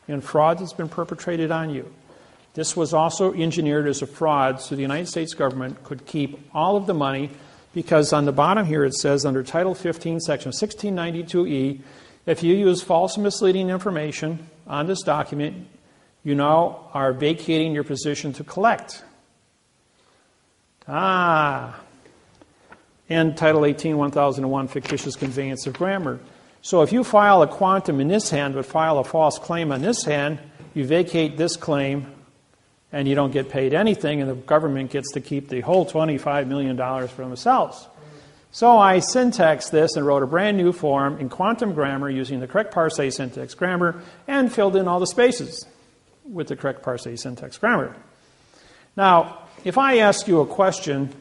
and fraud that's been perpetrated on you. This was also engineered as a fraud so the United States government could keep all of the money, because on the bottom here it says under Title 15, Section 1692E, if you use false and misleading information on this document, you now are vacating your position to collect. And Title 18, 1001, fictitious conveyance of grammar. So if you file a quantum in this hand but file a false claim on this hand, you vacate this claim and you don't get paid anything, and the government gets to keep the whole $25 million for themselves. So I syntaxed this and wrote a brand new form in quantum grammar using the correct parse syntax grammar and filled in all the spaces with the correct parse syntax grammar. Now, if I ask you a question,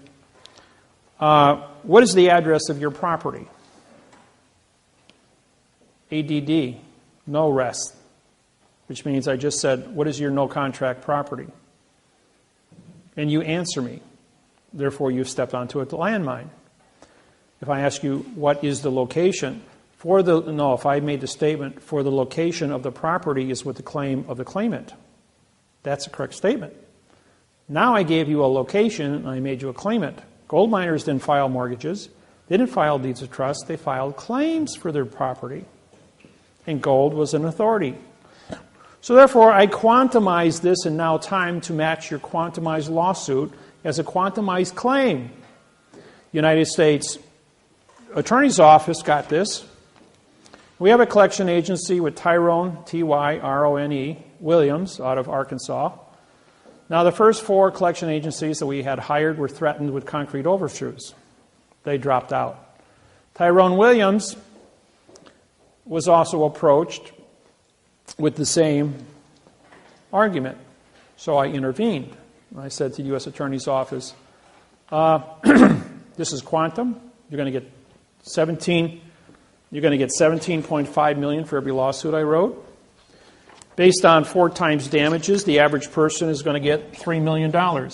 what is the address of your property? ADD, no rest, which means I just said, what is your no contract property? And you answer me. Therefore, you've stepped onto a landmine. If I ask you, what is the location? If I made the statement, for the location of the property is with the claim of the claimant. That's a correct statement. Now I gave you a location and I made you a claimant. Gold miners didn't file mortgages. They didn't file deeds of trust. They filed claims for their property. And gold was an authority. So therefore, I quantumized this in now time to match your quantumized lawsuit as a quantumized claim. United States Attorney's Office got this. We have a collection agency with Tyrone, Tyrone, Williams out of Arkansas. Now, the first 4 collection agencies that we had hired were threatened with concrete overshoes. They dropped out. Tyrone Williams was also approached with the same argument. So I intervened. I said to the U.S. Attorney's Office, this is quantum. You're going to get $17.5 million for every lawsuit I wrote. Based on 4 times damages, the average person is going to get $3 million. The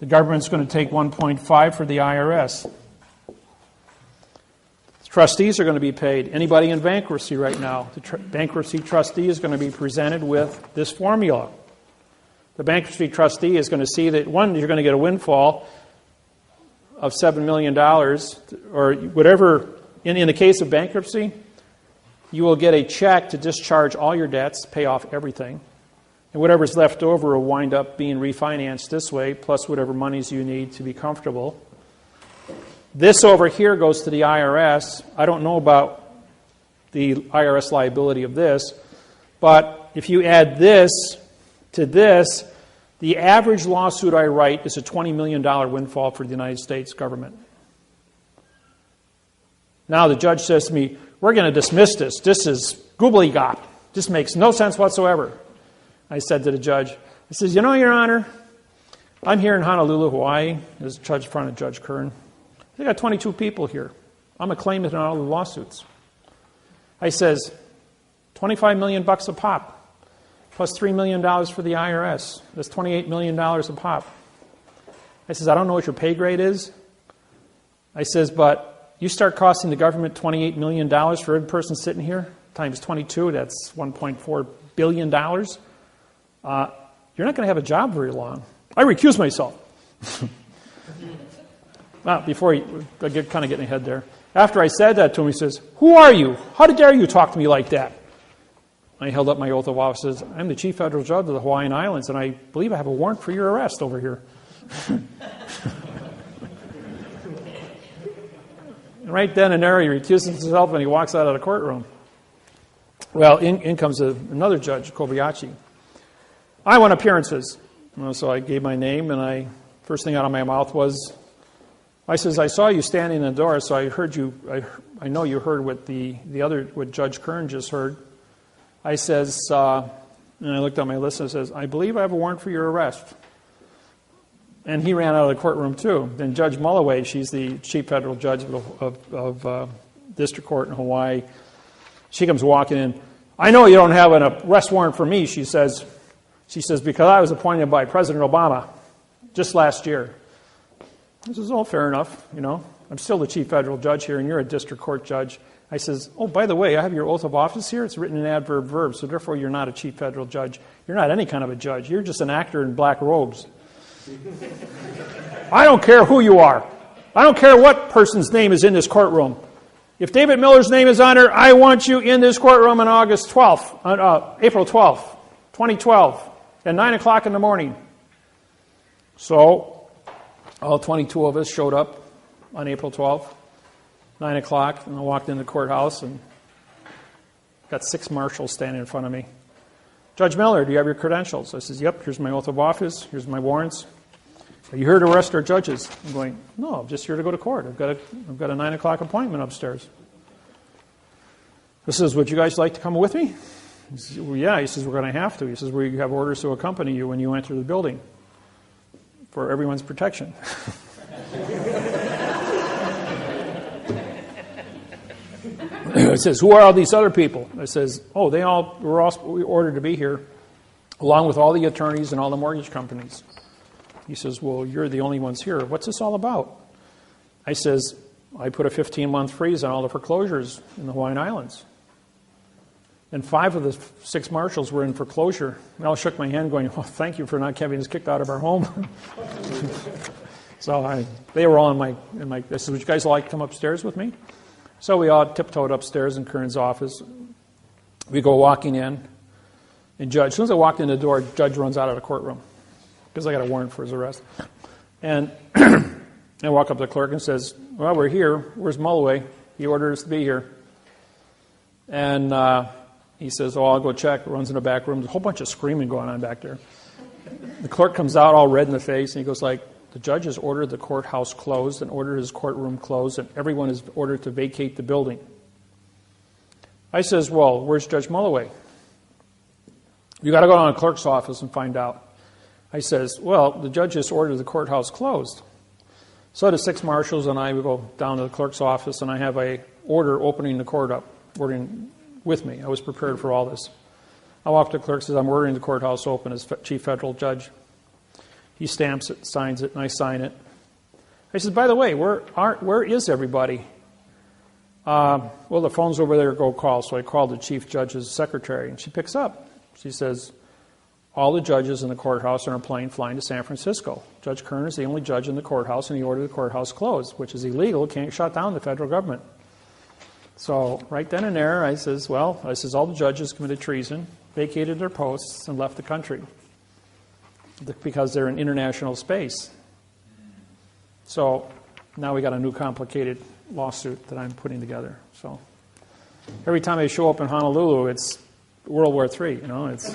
government's going to take 1.5 for the IRS. Trustees are going to be paid. Anybody in bankruptcy right now, the bankruptcy trustee is going to be presented with this formula. The bankruptcy trustee is going to see that, one, you're going to get a windfall of $7 million, or whatever. In the case of bankruptcy, you will get a check to discharge all your debts, pay off everything. And whatever's left over will wind up being refinanced this way, plus whatever monies you need to be comfortable. This over here goes to the IRS. I don't know about the IRS liability of this, but if you add this to this, the average lawsuit I write is a $20 million windfall for the United States government. Now the judge says to me, we're going to dismiss this. This is gobbledygook. This makes no sense whatsoever. I said to the judge, I says, you know, Your Honor, I'm here in Honolulu, Hawaii, as judge in front of Judge Kern. They got 22 people here. I'm a claimant in all the lawsuits. I says, $25 million a pop, plus $3 million for the IRS. That's $28 million a pop. I says, I don't know what your pay grade is. I says, but you start costing the government $28 million for every person sitting here, times 22, that's $1.4 billion. You're not going to have a job very long. I recuse myself. Well, before I get kind of getting ahead there. After I said that to him, he says, who are you? How dare you talk to me like that? I held up my oath of office and says, I'm the Chief Federal Judge of the Hawaiian Islands, and I believe I have a warrant for your arrest over here. And right then and there, he recuses himself and he walks out of the courtroom. Well, in comes another judge, Kobayashi. I want appearances. So I gave my name, and first thing out of my mouth was, I says, I saw you standing in the door, so I heard you. I know you heard what what Judge Kern just heard. I says, and I looked at my list and says, I believe I have a warrant for your arrest. And he ran out of the courtroom too. Then Judge Mulloway, she's the Chief Federal Judge of District Court in Hawaii. She comes walking in. I know you don't have an arrest warrant for me, she says. She says, because I was appointed by President Obama just last year. This is all fair enough, you know. I'm still the Chief Federal Judge here, and you're a District Court Judge. I says, oh, by the way, I have your oath of office here. It's written in adverb verb, so therefore you're not a Chief Federal Judge. You're not any kind of a judge. You're just an actor in black robes. I don't care who you are. I don't care what person's name is in this courtroom. If David Miller's name is on there, I want you in this courtroom on April 12th, 2012, at 9 o'clock in the morning. So all 22 of us showed up on April 12th, 9 o'clock, and I walked into the courthouse and got 6 marshals standing in front of me. Judge Miller, do you have your credentials? I says, yep, here's my oath of office, here's my warrants. Are you here to arrest our judges? I'm going, no, I'm just here to go to court. I've got a 9 o'clock appointment upstairs. This is, would you guys like to come with me? He says, well, yeah. He says, we're going to have to. He says, we have orders to accompany you when you enter the building for everyone's protection. He says, who are all these other people? I says, oh, they all were ordered to be here, along with all the attorneys and all the mortgage companies. He says, well, you're the only ones here. What's this all about? I says, I put a 15-month freeze on all the foreclosures in the Hawaiian Islands. And 5 of the 6 marshals were in foreclosure. They all shook my hand going, "Oh, thank you for not having us kicked out of our home." So they were all in my, I said, "Would you guys like to come upstairs with me?" So we all tiptoed upstairs in Kern's office. We go walking in, and as soon as I walked in the door, Judge runs out of the courtroom because I got a warrant for his arrest. And I walk up to the clerk and says, "Well, we're here. Where's Mulloway? He ordered us to be here." And he says, "Oh, I'll go check." Runs in the back room. There's a whole bunch of screaming going on back there. The clerk comes out all red in the face, and he goes like, "The judge has ordered the courthouse closed and ordered his courtroom closed, and everyone is ordered to vacate the building." I says, "Well, where's Judge Mulloway?" "You got to go down to the clerk's office and find out." I says, "Well, the judge just ordered the courthouse closed." So the 6 marshals and I, we go down to the clerk's office, and I have a order opening the court up, ordering with me. I was prepared for all this. I walk to the clerk, says, "I'm ordering the courthouse open as chief federal judge." He stamps it, signs it, and I sign it. I said, "By the way, where is everybody?" "Well, the phone's over there, go call." So I called the chief judge's secretary, and she picks up. She says, "All the judges in the courthouse are on a plane flying to San Francisco. Judge Kern is the only judge in the courthouse, and he ordered the courthouse closed, which is illegal. Can't shut down the federal government." So right then and there, I says, all the judges committed treason, vacated their posts, and left the country because they're in international space. So now we got a new complicated lawsuit that I'm putting together. So every time I show up in Honolulu, it's World War III, It's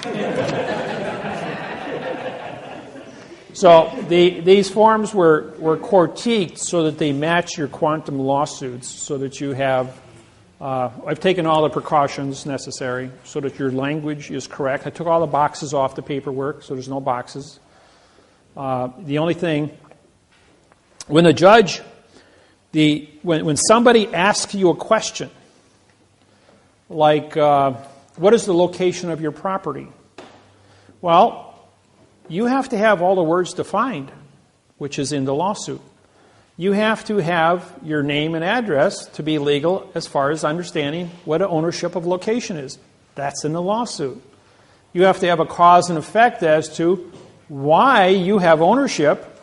so these forms were critiqued so that they match your quantum lawsuits, so that you have. I've taken all the precautions necessary so that your language is correct. I took all the boxes off the paperwork, so there's no boxes. The only thing, when the judge, when somebody asks you a question, like, what is the location of your property? Well, you have to have all the words defined, which is in the lawsuit. You have to have your name and address to be legal as far as understanding what an ownership of location is. That's in the lawsuit. You have to have a cause and effect as to why you have ownership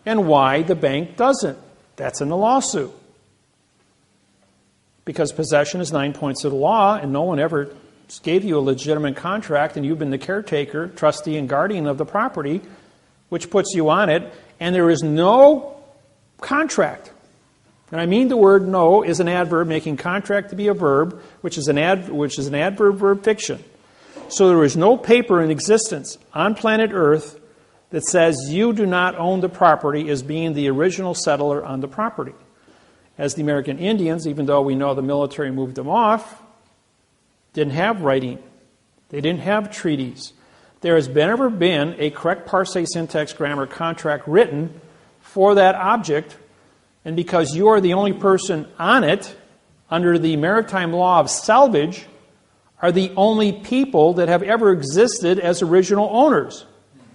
and why the bank doesn't. That's in the lawsuit. Because possession is 9 points of the law, and no one ever gave you a legitimate contract, and you've been the caretaker, trustee, and guardian of the property, which puts you on it, and there is no contract. And I mean the word "no" is an adverb, making contract to be a verb, which is an adverb fiction. So there is no paper in existence on planet Earth that says you do not own the property as being the original settler on the property. As the American Indians, even though we know the military moved them off, didn't have writing. They didn't have treaties. There has never been a correct parsing, syntax, grammar contract written for that object, and because you are the only person on it, under the maritime law of salvage, are the only people that have ever existed as original owners.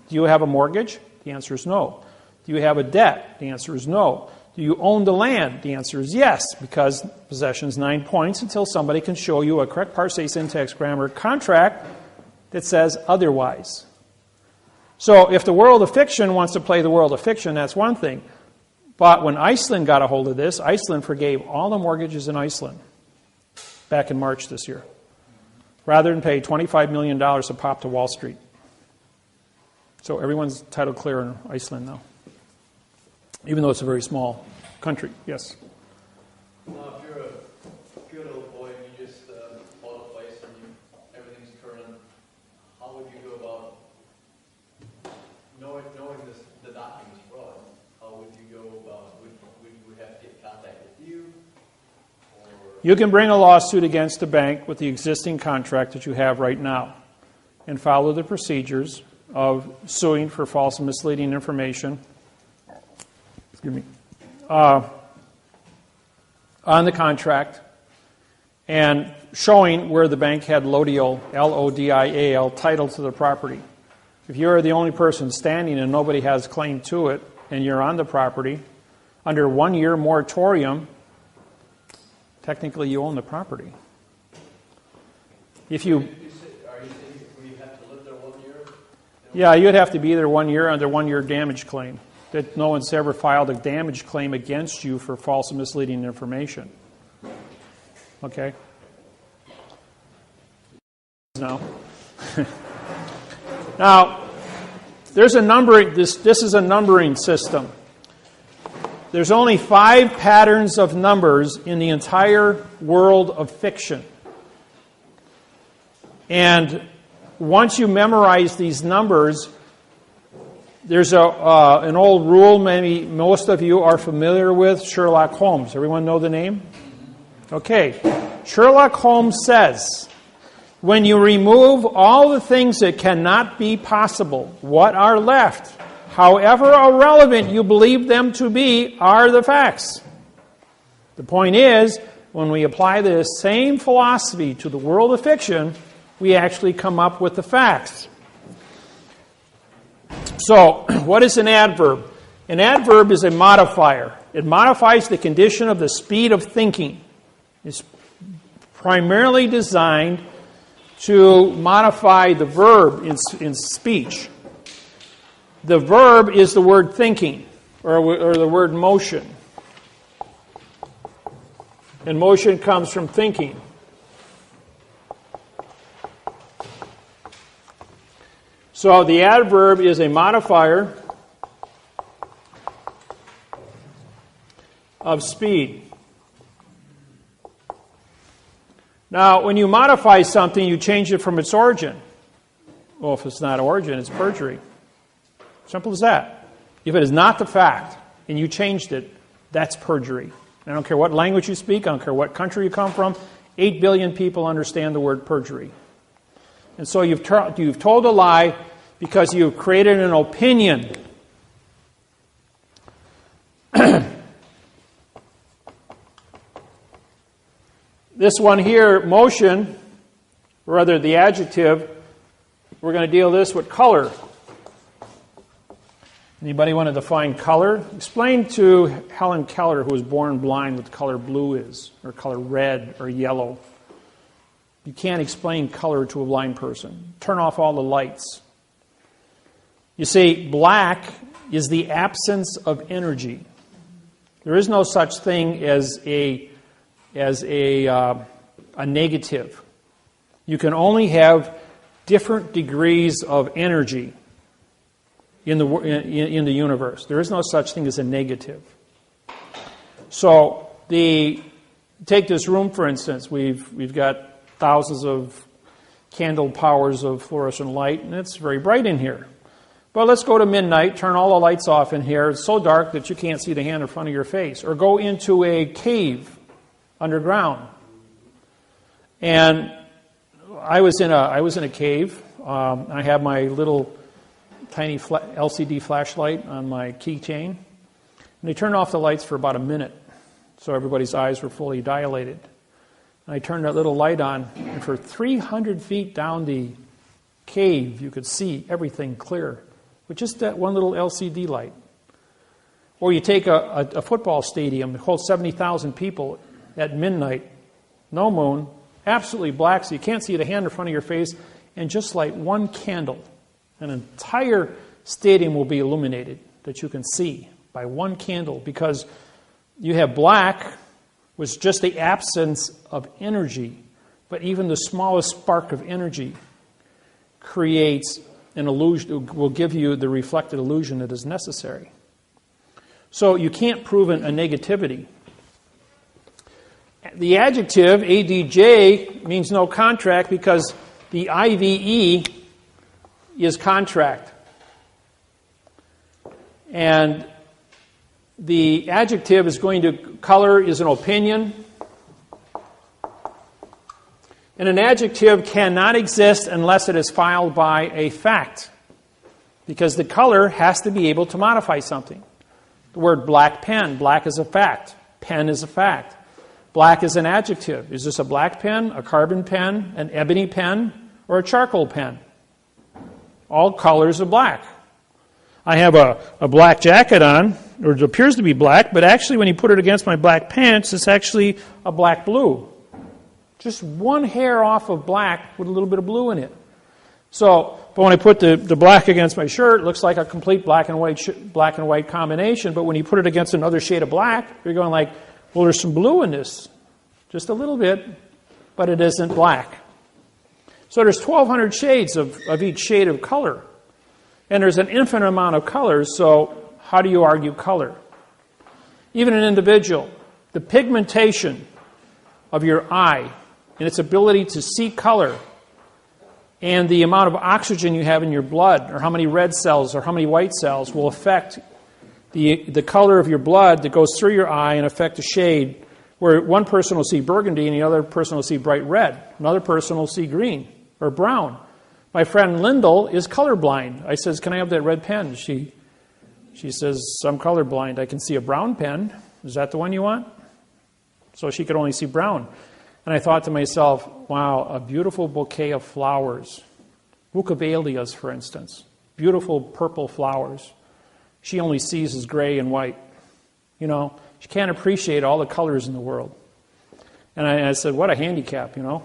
Do you have a mortgage? The answer is no. Do you have a debt? The answer is no. Do you own the land? The answer is yes, because possession is 9 points until somebody can show you a correct parsing, syntax, grammar contract that says otherwise. So if the world of fiction wants to play the world of fiction, that's one thing. But when Iceland got a hold of this, Iceland forgave all the mortgages in Iceland back in March this year, rather than pay $25 million a pop to Wall Street. So everyone's title clear in Iceland now, even though it's a very small country. Yes? Now, if you're a little boy and you just bought a place and everything's current, how would you go about knowing the documents fraud? How would you go about? Would we have to get in contact with you? Or? You can bring a lawsuit against the bank with the existing contract that you have right now and follow the procedures of suing for false and misleading information. Excuse me. On the contract and showing where the bank had Lodial, L-O-D-I-A-L, title to the property. If you're the only person standing and nobody has claim to it and you're on the property, under 1 year moratorium, technically you own the property. If you, Are you saying we have to live there 1 year? yeah, you'd have to be there 1 year under 1 year damage claim. That no one's ever filed a damage claim against you for false and misleading information. Okay? Now, now there's a numbering. This is a numbering system. There's only 5 patterns of numbers in the entire world of fiction. And once you memorize these numbers, there's an old rule maybe most of you are familiar with, Sherlock Holmes. Everyone know the name? Okay. Sherlock Holmes says, when you remove all the things that cannot be possible, what are left, however irrelevant you believe them to be, are the facts. The point is, when we apply the same philosophy to the world of fiction, we actually come up with the facts. So, what is an adverb? An adverb is a modifier. It modifies the condition of the speed of thinking. It's primarily designed to modify the verb in speech. The verb is the word thinking, or the word motion. And motion comes from thinking. So the adverb is a modifier of speed. Now, when you modify something, you change it from its origin. Well, if it's not origin, it's perjury. Simple as that. If it is not the fact, and you changed it, that's perjury. I don't care what language you speak, I don't care what country you come from, 8 billion people understand the word perjury. And so you've told a lie because you've created an opinion. This one here, motion, or rather the adjective, we're going to deal this with color. Anybody want to define color? Explain to Helen Keller, who was born blind, what the color blue is, or color red, or yellow. You can't explain color to a blind person. Turn off all the lights. You see, black is the absence of energy. There is no such thing as a negative. You can only have different degrees of energy in the universe. There is no such thing as a negative. So take this room for instance. We've got thousands of candle powers of fluorescent light, and it's very bright in here. But let's go to midnight, turn all the lights off in here. It's so dark that you can't see the hand in front of your face. Or go into a cave underground. And I was in a cave. I have my little tiny LCD flashlight on my keychain. And they turned off the lights for about a minute, so everybody's eyes were fully dilated. And I turned that little light on, and for 300 feet down the cave, you could see everything clear with just that one little LCD light. Or you take a football stadium that holds 70,000 people at midnight, no moon, absolutely black, so you can't see the hand in front of your face, and just light one candle. An entire stadium will be illuminated that you can see by one candle, because you have black, which is just the absence of energy, but even the smallest spark of energy creates an illusion, will give you the reflected illusion that is necessary. So you can't prove a negativity. The adjective, ADJ, means no contract because the IVE is contract. And the adjective is going to, color is an opinion. And an adjective cannot exist unless it is filed by a fact, because the color has to be able to modify something. The word black pen, black is a fact. Pen is a fact. Black is an adjective. Is this a black pen, a carbon pen, an ebony pen, or a charcoal pen? All colors are black. I have a black jacket on, or it appears to be black, but actually when you put it against my black pants, it's actually a black blue. Just one hair off of black with a little bit of blue in it. So, but when I put the black against my shirt, it looks like a complete black and white combination. But when you put it against another shade of black, you're going like, well, there's some blue in this. Just a little bit, but it isn't black. So there's 1,200 shades of each shade of color. And there's an infinite amount of colors, so how do you argue color? Even an individual, the pigmentation of your eye and its ability to see color and the amount of oxygen you have in your blood, or how many red cells or how many white cells, will affect the color of your blood that goes through your eye and affect the shade, where one person will see burgundy and the other person will see bright red. Another person will see green or brown. My friend Lyndall is colorblind. I says, can I have that red pen? She says, I'm colorblind. I can see a brown pen. Is that the one you want? So she could only see brown. And I thought to myself, wow, a beautiful bouquet of flowers. Bucavalias, for instance. Beautiful purple flowers. She only sees as gray and white. You know, she can't appreciate all the colors in the world. And I said, what a handicap, you know.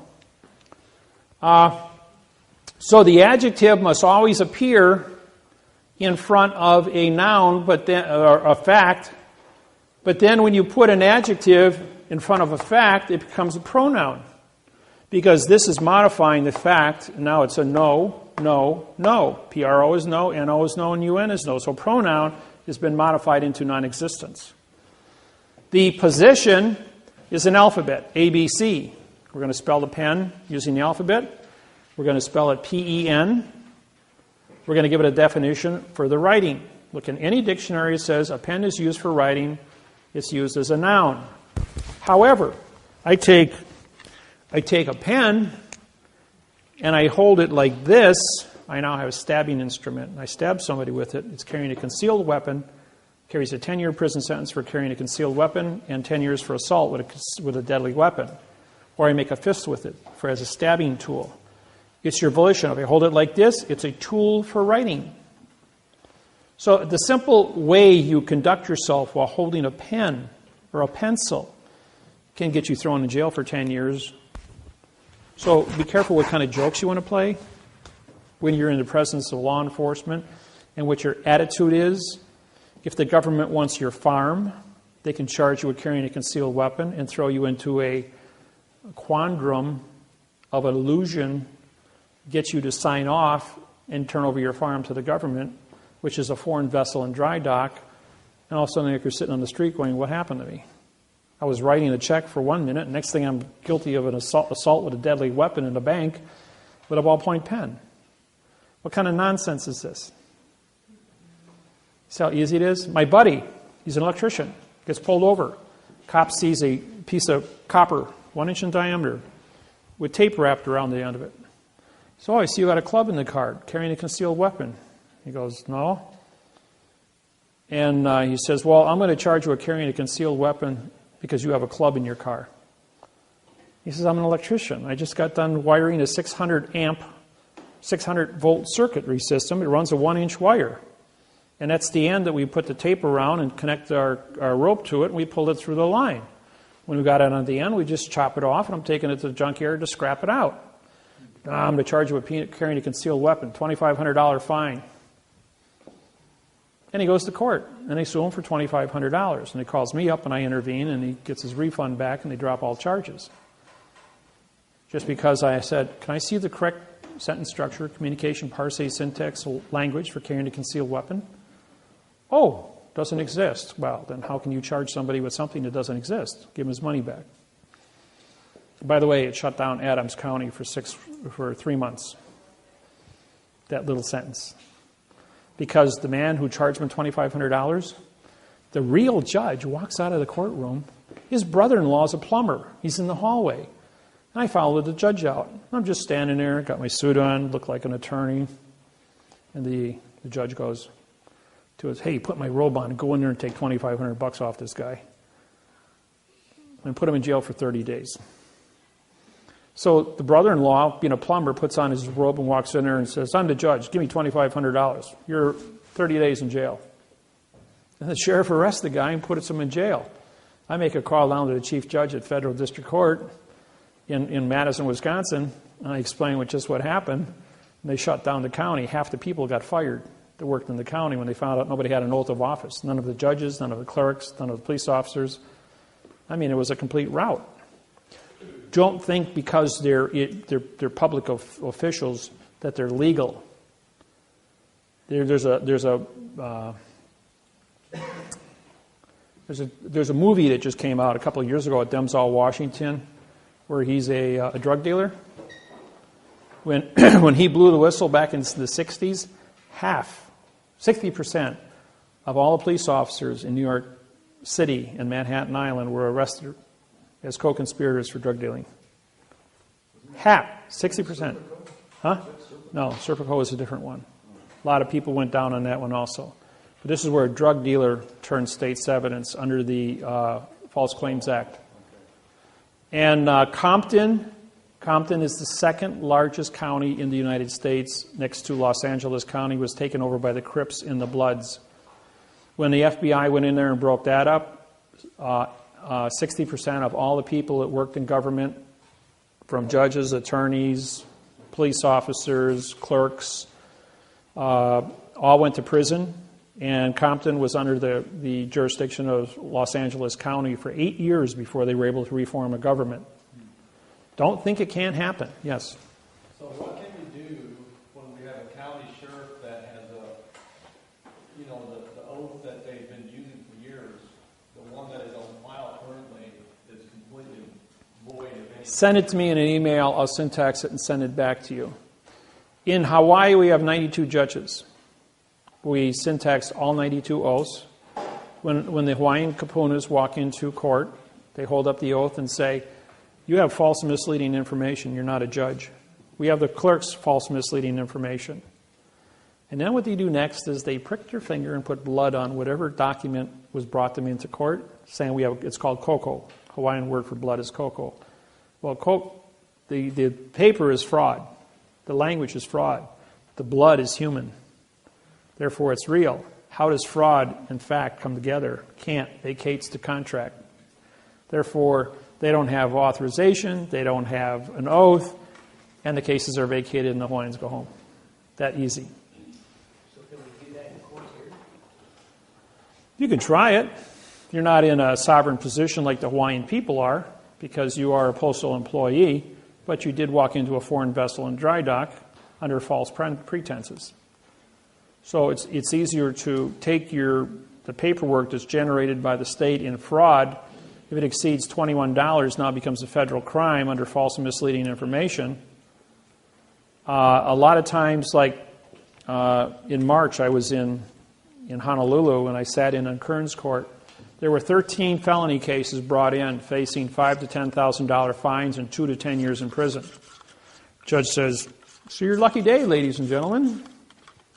So the adjective must always appear in front of a noun, but then, or a fact. But then when you put an adjective in front of a fact, it becomes a pronoun. Because this is modifying the fact, and now it's a no, no, no. PRO is no, NO is no, and UN is no. So pronoun has been modified into non-existence. The position is an alphabet, ABC. We're going to spell the pen using the alphabet. We're going to spell it PEN. We're going to give it a definition for the writing. Look, in any dictionary it says a pen is used for writing. It's used as a noun. However, I take a pen and I hold it like this. I now have a stabbing instrument. And I stab somebody with it. It's carrying a concealed weapon. Carries a 10-year prison sentence for carrying a concealed weapon and 10 years for assault with a deadly weapon. Or I make a fist with it as a stabbing tool. It's your volition. If I hold it like this, it's a tool for writing. So the simple way you conduct yourself while holding a pen or a pencil can get you thrown in jail for 10 years. So be careful what kind of jokes you want to play when you're in the presence of law enforcement and what your attitude is. If the government wants your farm, they can charge you with carrying a concealed weapon and throw you into a quandrum of illusion, get you to sign off and turn over your farm to the government, which is a foreign vessel in dry dock, and all of a sudden you're sitting on the street going, what happened to me? I was writing a check for 1 minute, and next thing I'm guilty of an assault with a deadly weapon in a bank with a ballpoint pen. What kind of nonsense is this? See how easy it is? My buddy, he's an electrician, gets pulled over. Cop sees a piece of copper, 1 inch in diameter, with tape wrapped around the end of it. So, I see you got a club in the car, carrying a concealed weapon. He goes, no. And he says, well, I'm going to charge you with carrying a concealed weapon because you have a club in your car. He says, I'm an electrician. I just got done wiring a 600 amp, 600 volt circuitry system. It runs a 1 inch wire. And that's the end that we put the tape around and connect our rope to it, and we pull it through the line. When we got it on the end, we just chop it off, and I'm taking it to the junkyard to scrap it out. I'm going to charge you with carrying a concealed weapon, $2,500 fine. And he goes to court, and they sue him for $2,500. And he calls me up, and I intervene, and he gets his refund back, and they drop all charges. Just because I said, can I see the correct sentence structure, communication, parse, syntax, language for carrying a concealed weapon? Oh, doesn't exist. Well, then how can you charge somebody with something that doesn't exist? Give him his money back. By the way, it shut down Adams County for 3 months, that little sentence. Because the man who charged him $2,500, the real judge walks out of the courtroom. His brother-in-law is a plumber. He's in the hallway. And I followed the judge out. I'm just standing there, got my suit on, look like an attorney. And the judge goes to us, hey, put my robe on, go in there and take $2,500 off this guy. And put him in jail for 30 days. So the brother-in-law, being a plumber, puts on his robe and walks in there and says, I'm the judge, give me $2,500. You're 30 days in jail. And the sheriff arrests the guy and puts him in jail. I make a call down to the chief judge at Federal District Court. in Madison, Wisconsin, and I explained just what happened. And they shut down the county. Half the people got fired that worked in the county when they found out nobody had an oath of office. None of the judges, none of the clerks, none of the police officers. I mean, it was a complete rout. Don't think because they're public officials that they're legal. There's a movie that just came out a couple of years ago at Denzel Washington, where he's a drug dealer. When he blew the whistle back in the 60s, 60% of all the police officers in New York City and Manhattan Island were arrested as co-conspirators for drug dealing. 60%. Huh? No, Serpico is a different one. A lot of people went down on that one also. But this is where a drug dealer turned state's evidence under the False Claims Act. And Compton is the second largest county in the United States, next to Los Angeles County, was taken over by the Crips in the Bloods. When the FBI went in there and broke that up, 60% of all the people that worked in government, from judges, attorneys, police officers, clerks, all went to prison. And Compton was under the jurisdiction of Los Angeles County for 8 years before they were able to reform a government. Don't think it can't happen. Yes? So what can we do when we have a county sheriff that has the oath that they've been using for years, the one that is on file currently is completely void of any... Send it to me in an email. I'll syntax it and send it back to you. In Hawaii, we have 92 judges. We syntax all 92 oaths. When the Hawaiian kapunas walk into court, they hold up the oath and say, "You have false and misleading information. You're not a judge." We have the clerk's false misleading information. And then what they do next is they prick their finger and put blood on whatever document was brought them into court, saying it's called koko. Hawaiian word for blood is koko. Well, the paper is fraud. The language is fraud. The blood is human. Therefore, it's real. How does fraud and fact come together? Can't. Vacates the contract. Therefore, they don't have authorization, they don't have an oath, and the cases are vacated and the Hawaiians go home. That easy. So can we do that in court here? You can try it. You're not in a sovereign position like the Hawaiian people are, because you are a postal employee, but you did walk into a foreign vessel in dry dock under false pretenses. So it's easier to take the paperwork that's generated by the state in fraud. If it exceeds $21, now becomes a federal crime under false and misleading information. A lot of times, like in March, I was in Honolulu and I sat in on Kern's court. There were 13 felony cases brought in facing $5,000 to $10,000 fines and 2 to 10 years in prison. Judge says, "So your lucky day, ladies and gentlemen,"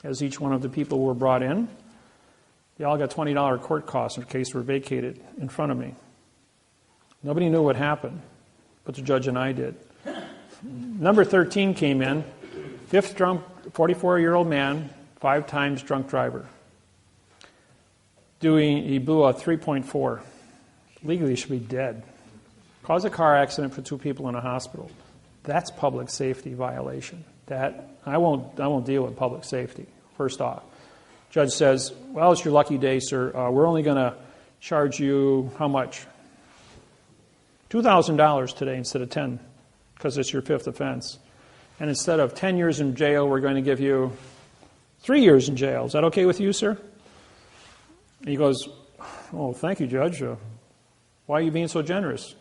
as each one of the people were brought in. They all got $20 court costs in case were vacated in front of me. Nobody knew what happened, but the judge and I did. Number 13 came in, fifth drunk, 44-year-old man, 5 times drunk driver. He blew a 3.4. Legally, he should be dead. Caused a car accident for 2 people in a hospital. That's public safety violation. That I won't deal with public safety. First off, judge says, "Well, it's your lucky day, sir. We're only going to charge you how much? $2,000 today instead of 10, because it's your 5th offense. And instead of 10 years in jail, we're going to give you 3 years in jail. Is that okay with you, sir?" And he goes, "Oh, thank you, Judge. Why are you being so generous?"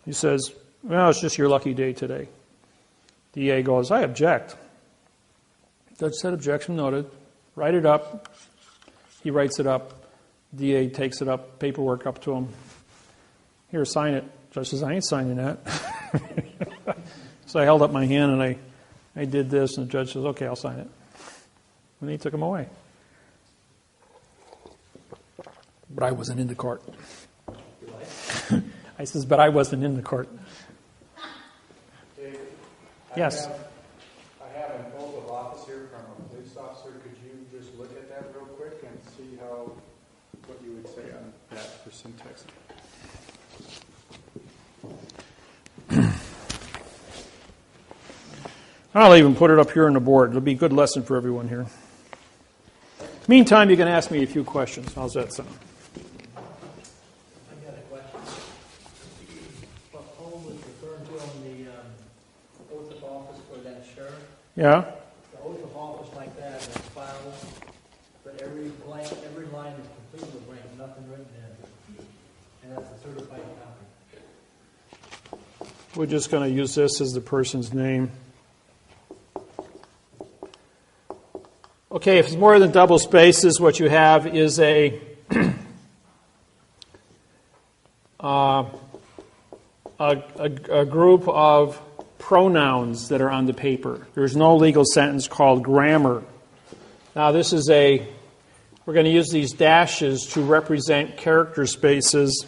He says, "Well, it's just your lucky day today." DA goes, "I object." Judge said, "Objection noted." Write it up. He writes it up. DA takes it up, paperwork up to him. "Here, sign it." Judge says, "I ain't signing that." So I held up my hand and I did this, and the judge says, "Okay, I'll sign it." And he took him away. But I wasn't in the court. I says, "But I wasn't in the court." Dave, Yes. I have an oath of office here from a police officer. Could you just look at that real quick and see what you would say on that for syntax? I'll even put it up here on the board. It'll be a good lesson for everyone here. Meantime, you can ask me a few questions. How's that sound? I got a question. What Paul was referring to on the oath of office for that sheriff, Yeah? the oath of office like that is filed, but every line is completely blank, nothing written in. And that's a certified copy. We're just going to use this as the person's name. Okay, if it's more than double spaces, what you have is a group of pronouns that are on the paper. There's no legal sentence called grammar. Now this is we're going to use these dashes to represent character spaces.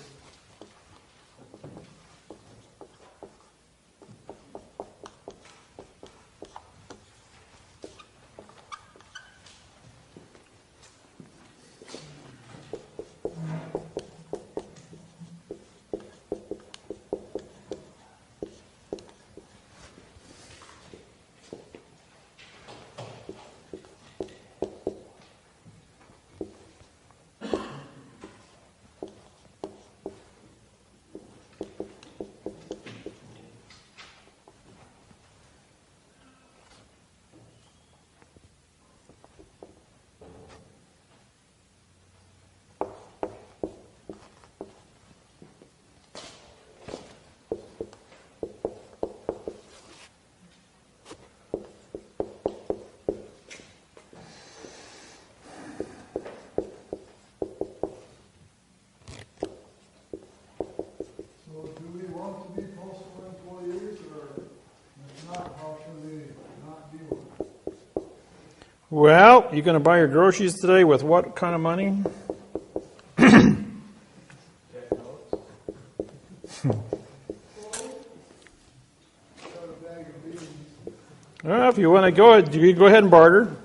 Well, you going to buy your groceries today with what kind of money? Well, if you want to go, you can go ahead and barter.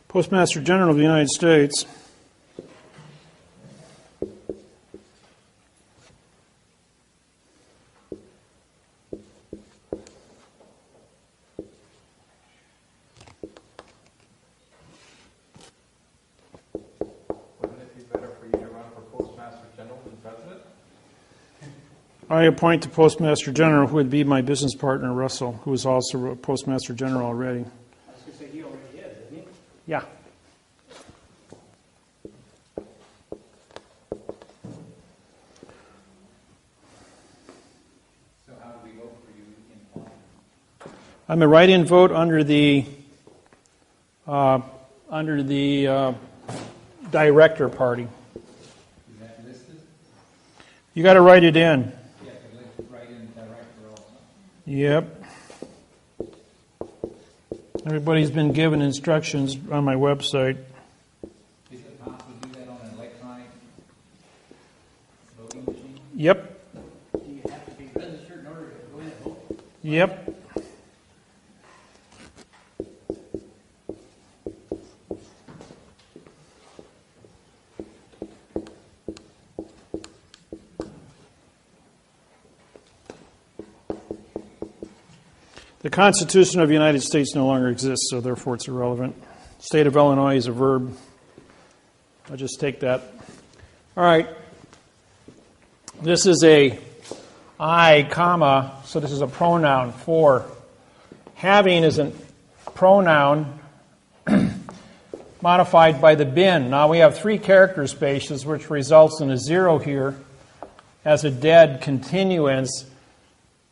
Postmaster General of the United States. Wouldn't it be better for you to run for Postmaster General than President? I appoint the Postmaster General, who would be my business partner, Russell, who is also a Postmaster General already. I was going to say, he already is, isn't he? Yeah. So how do we vote for you in Quantum? I'm a write-in vote under the director party. Is that listed? You got to write it in. Yeah, to write in director also. Yep. Everybody's been given instructions on my website. Is it possible to do that on an electronic voting machine? Yep. Do you have to be registered in order to go in and vote? Yep. The Constitution of the United States no longer exists, so therefore it's irrelevant. State of Illinois is a verb. I'll just take that. All right. This is a I, comma, so this is a pronoun for. Having is a pronoun modified by the bin. Now we have three character spaces, which results in a zero here as a dead continuance.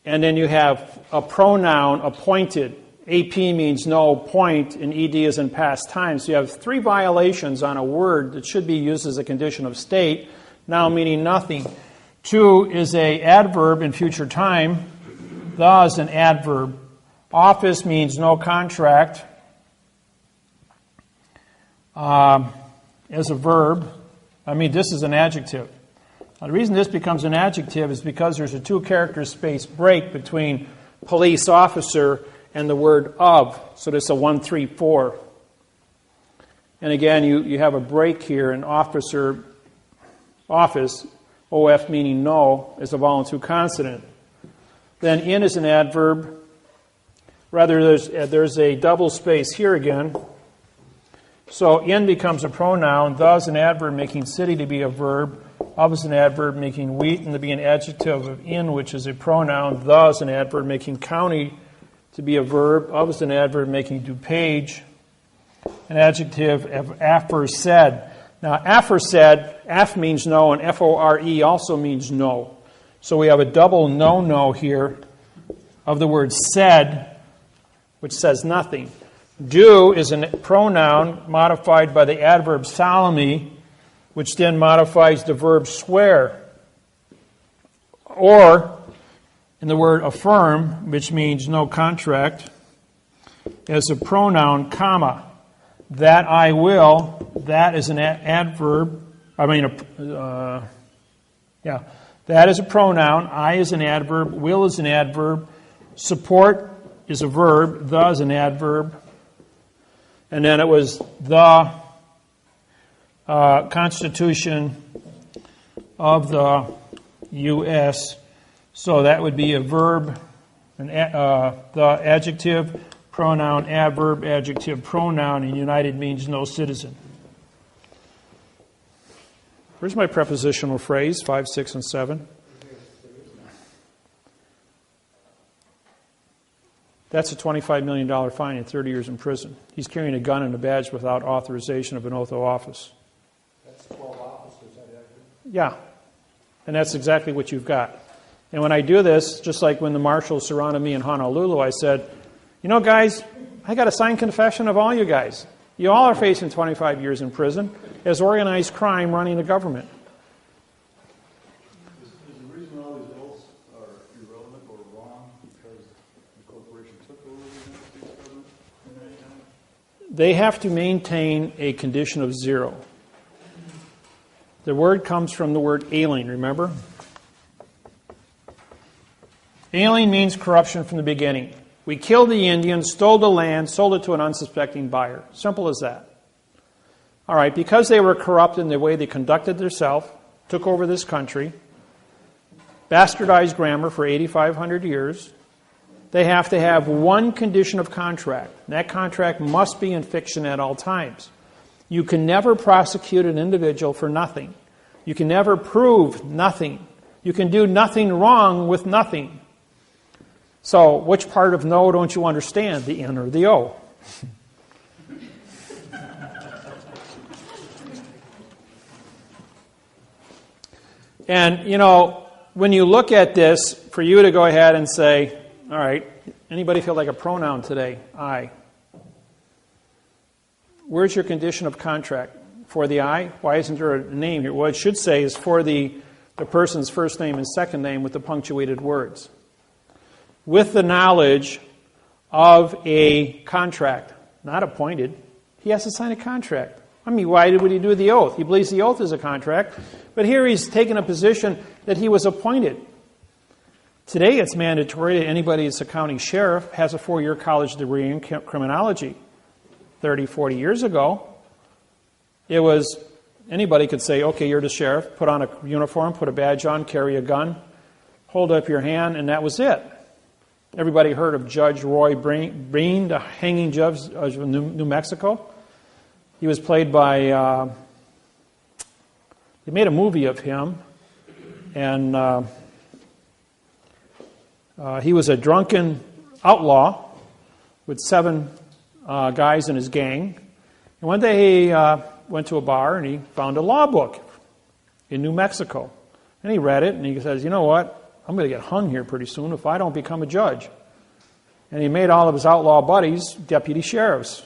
And then you have a pronoun appointed. AP means no, point, and ED is in past time. So you have three violations on a word that should be used as a condition of state, now meaning nothing. Two is a adverb in future time. The is an adverb. Office means no contract as a verb. I mean, this is an adjective. Now, the reason this becomes an adjective is because there's a two-character space break between police officer and the word of. So this is a 1, 3, 4. And again, you have a break here in officer, office, OF meaning no, is a vowel and two consonant. Then in is an adverb. Rather, there's a double space here again. So in becomes a pronoun. The is an adverb making city to be a verb. Of is an adverb making Wheaton to be an adjective of in, which is a pronoun. The is an adverb making county to be a verb. Of is an adverb making DuPage an adjective of aforesaid. Now, aforesaid, af means no, and F-O-R-E also means no. So we have a double no here of the word said, which says nothing. Do is a pronoun modified by the adverb solemnly, which then modifies the verb swear. Or, in the word affirm, which means no contract, as a pronoun, comma. That I will, that is an adverb. That is a pronoun. I is an adverb. Will is an adverb. Support is a verb. The is an adverb. And then it was the Constitution of the U.S. So that would be a verb, the adjective, pronoun, adverb, adjective, pronoun, and united means no citizen. Where's my prepositional phrase, 5, 6, and 7? That's a $25 million fine and 30 years in prison. He's carrying a gun and a badge without authorization of an oath of office. That's 12 officers, I think. Yeah, and that's exactly what you've got. And when I do this, just like when the marshals surrounded me in Honolulu, I said, you know, guys, I got a signed confession of all you guys. You all are facing 25 years in prison as organized crime running the government. Is the reason all these oaths are irrelevant or wrong because the corporation took over the United States government in that time? They have to maintain a condition of zero. The word comes from the word alien, remember? Alien means corruption from the beginning. We killed the Indians, stole the land, sold it to an unsuspecting buyer. Simple as that. All right, because they were corrupt in the way they conducted themselves, took over this country, bastardized grammar for 8,500 years, they have to have one condition of contract. That contract must be in fiction at all times. You can never prosecute an individual for nothing. You can never prove nothing. You can do nothing wrong with nothing. So, which part of no don't you understand, the N or the O? And, you know, when you look at this, for you to go ahead and say, all right, anybody feel like a pronoun today? I. Where's your condition of contract? For the I? Why isn't there a name here? What it should say is for the person's first name and second name with the punctuated words. With the knowledge of a contract, not appointed. He has to sign a contract. I mean, why would he do the oath? He believes the oath is a contract, but here he's taken a position that he was appointed. Today it's mandatory that anybody that's a county sheriff has a 4-year college degree in criminology. 30, 40 years ago, it was anybody could say, okay, you're the sheriff, put on a uniform, put a badge on, carry a gun, hold up your hand, and that was it. Everybody heard of Judge Roy Bean, the hanging judge of New Mexico. He was played by, they made a movie of him, and he was a drunken outlaw with 7 guys in his gang. And one day he went to a bar and he found a law book in New Mexico. And he read it and he says, you know what? I'm going to get hung here pretty soon if I don't become a judge. And he made all of his outlaw buddies deputy sheriffs.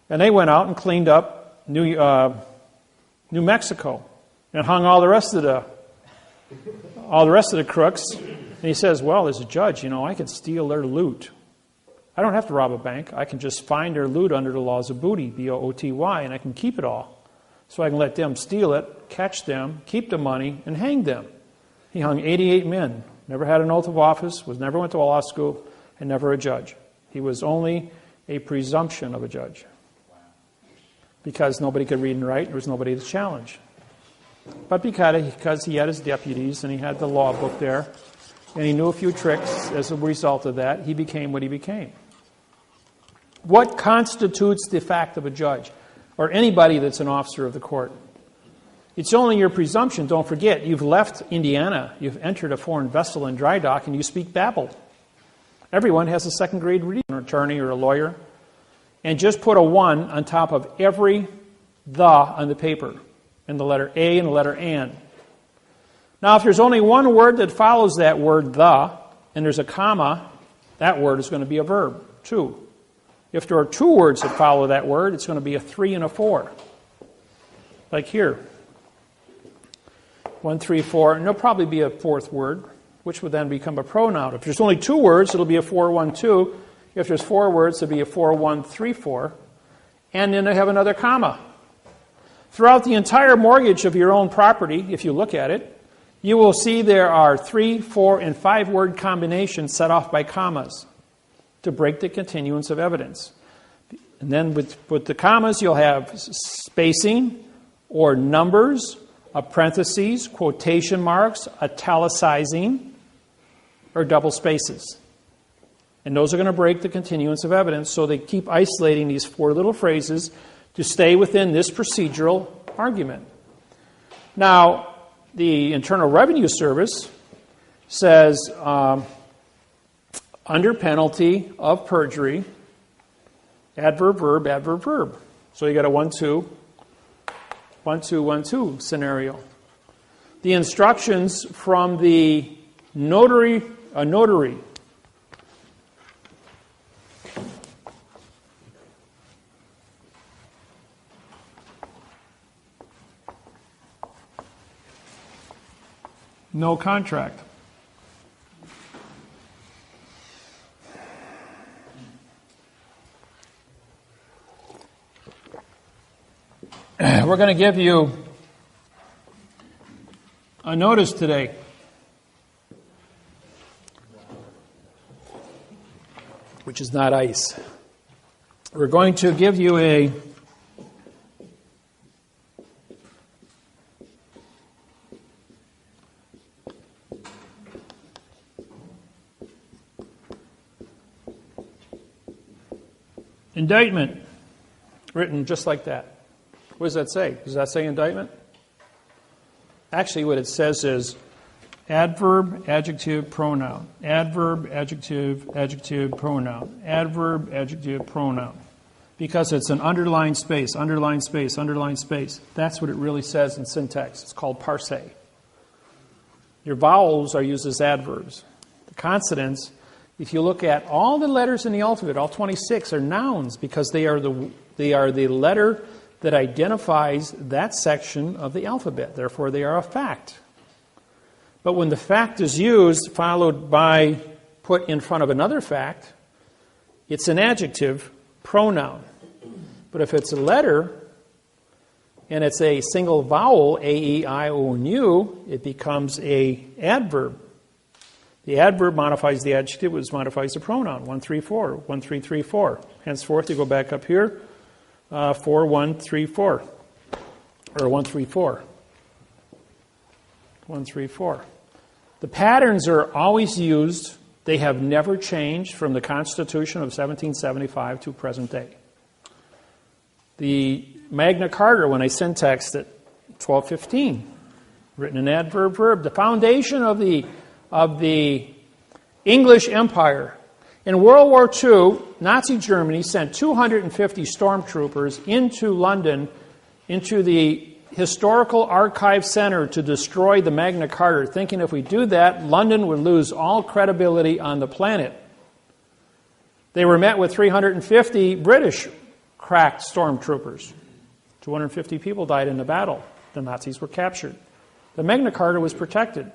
And they went out and cleaned up New Mexico and hung all the rest of the crooks. And he says, well, as a judge, you know, I can steal their loot. I don't have to rob a bank. I can just find their loot under the laws of booty, B-O-O-T-Y, and I can keep it all. so I can let them steal it, catch them, keep the money, and hang them. He hung 88 men, never had an oath of office, never went to law school, and never a judge. He was only a presumption of a judge. Because nobody could read and write, there was nobody to challenge. But because he had his deputies and he had the law book there, and he knew a few tricks as a result of that, he became what he became. What constitutes the fact of a judge or anybody that's an officer of the court? It's only your presumption. Don't forget, you've left Indiana, you've entered a foreign vessel in dry dock, and you speak Babel. Everyone has a second grade reading, an attorney or a lawyer. And just put a 1 on top of every the on the paper, and the letter A and the letter an. Now, if there's only one word that follows that word the, and there's a comma, that word is going to be a verb, 2. If there are 2 words that follow that word, it's going to be a 3 and a 4. Like here. 1, 3, 4, and there'll probably be a 4th word, which would then become a pronoun. If there's only 2 words, it'll be a 4, 1, 2. If there's 4 words, it'll be a 4, 1, 3, 4. And then they have another comma. Throughout the entire mortgage of your own property, if you look at it, you will see there are 3, 4, and 5 word combinations set off by commas to break the continuance of evidence. And then with the commas, you'll have spacing or numbers, parentheses, quotation marks, italicizing, or double spaces. And those are going to break the continuance of evidence, so they keep isolating these 4 little phrases to stay within this procedural argument. Now, the Internal Revenue Service says, under penalty of perjury, adverb, verb, adverb, verb. So you got a 1, 2, 1, 2, 1, 2 scenario. The instructions from the notary, no contract. We're going to give you a notice today. Which is not ice. We're going to give you a indictment written just like that. What does that say? Does that say indictment? Actually, what it says is adverb, adjective, pronoun. Adverb, adjective, adjective, pronoun. Adverb, adjective, pronoun. Because it's an underlined space, underlined space, underlined space. That's what it really says in syntax. It's called parse. Your vowels are used as adverbs. The consonants, if you look at all the letters in the alphabet, all 26 are nouns because they are the letter that identifies that section of the alphabet. Therefore, they are a fact. But when the fact is used, followed by put in front of another fact, it's an adjective pronoun. But if it's a letter and it's a single vowel, A, E, I, O, and U, it becomes a adverb. The adverb modifies the adjective, which modifies the pronoun. 1, 3, 4. 1, 3, 3, 4. Henceforth, you go back up here. 4, 1, 3, 4. Or 1, 3, 4. 1, 3, 4. The patterns are always used. They have never changed from the Constitution of 1775 to present day. The Magna Carta, when I syntaxed it, 1215, written in adverb, verb. The foundation of the English Empire. In World War II, Nazi Germany sent 250 stormtroopers into London, into the Historical Archive Center to destroy the Magna Carta, thinking if we do that, London would lose all credibility on the planet. They were met with 350 British cracked stormtroopers. 250 people died in the battle. The Nazis were captured. The Magna Carta was protected.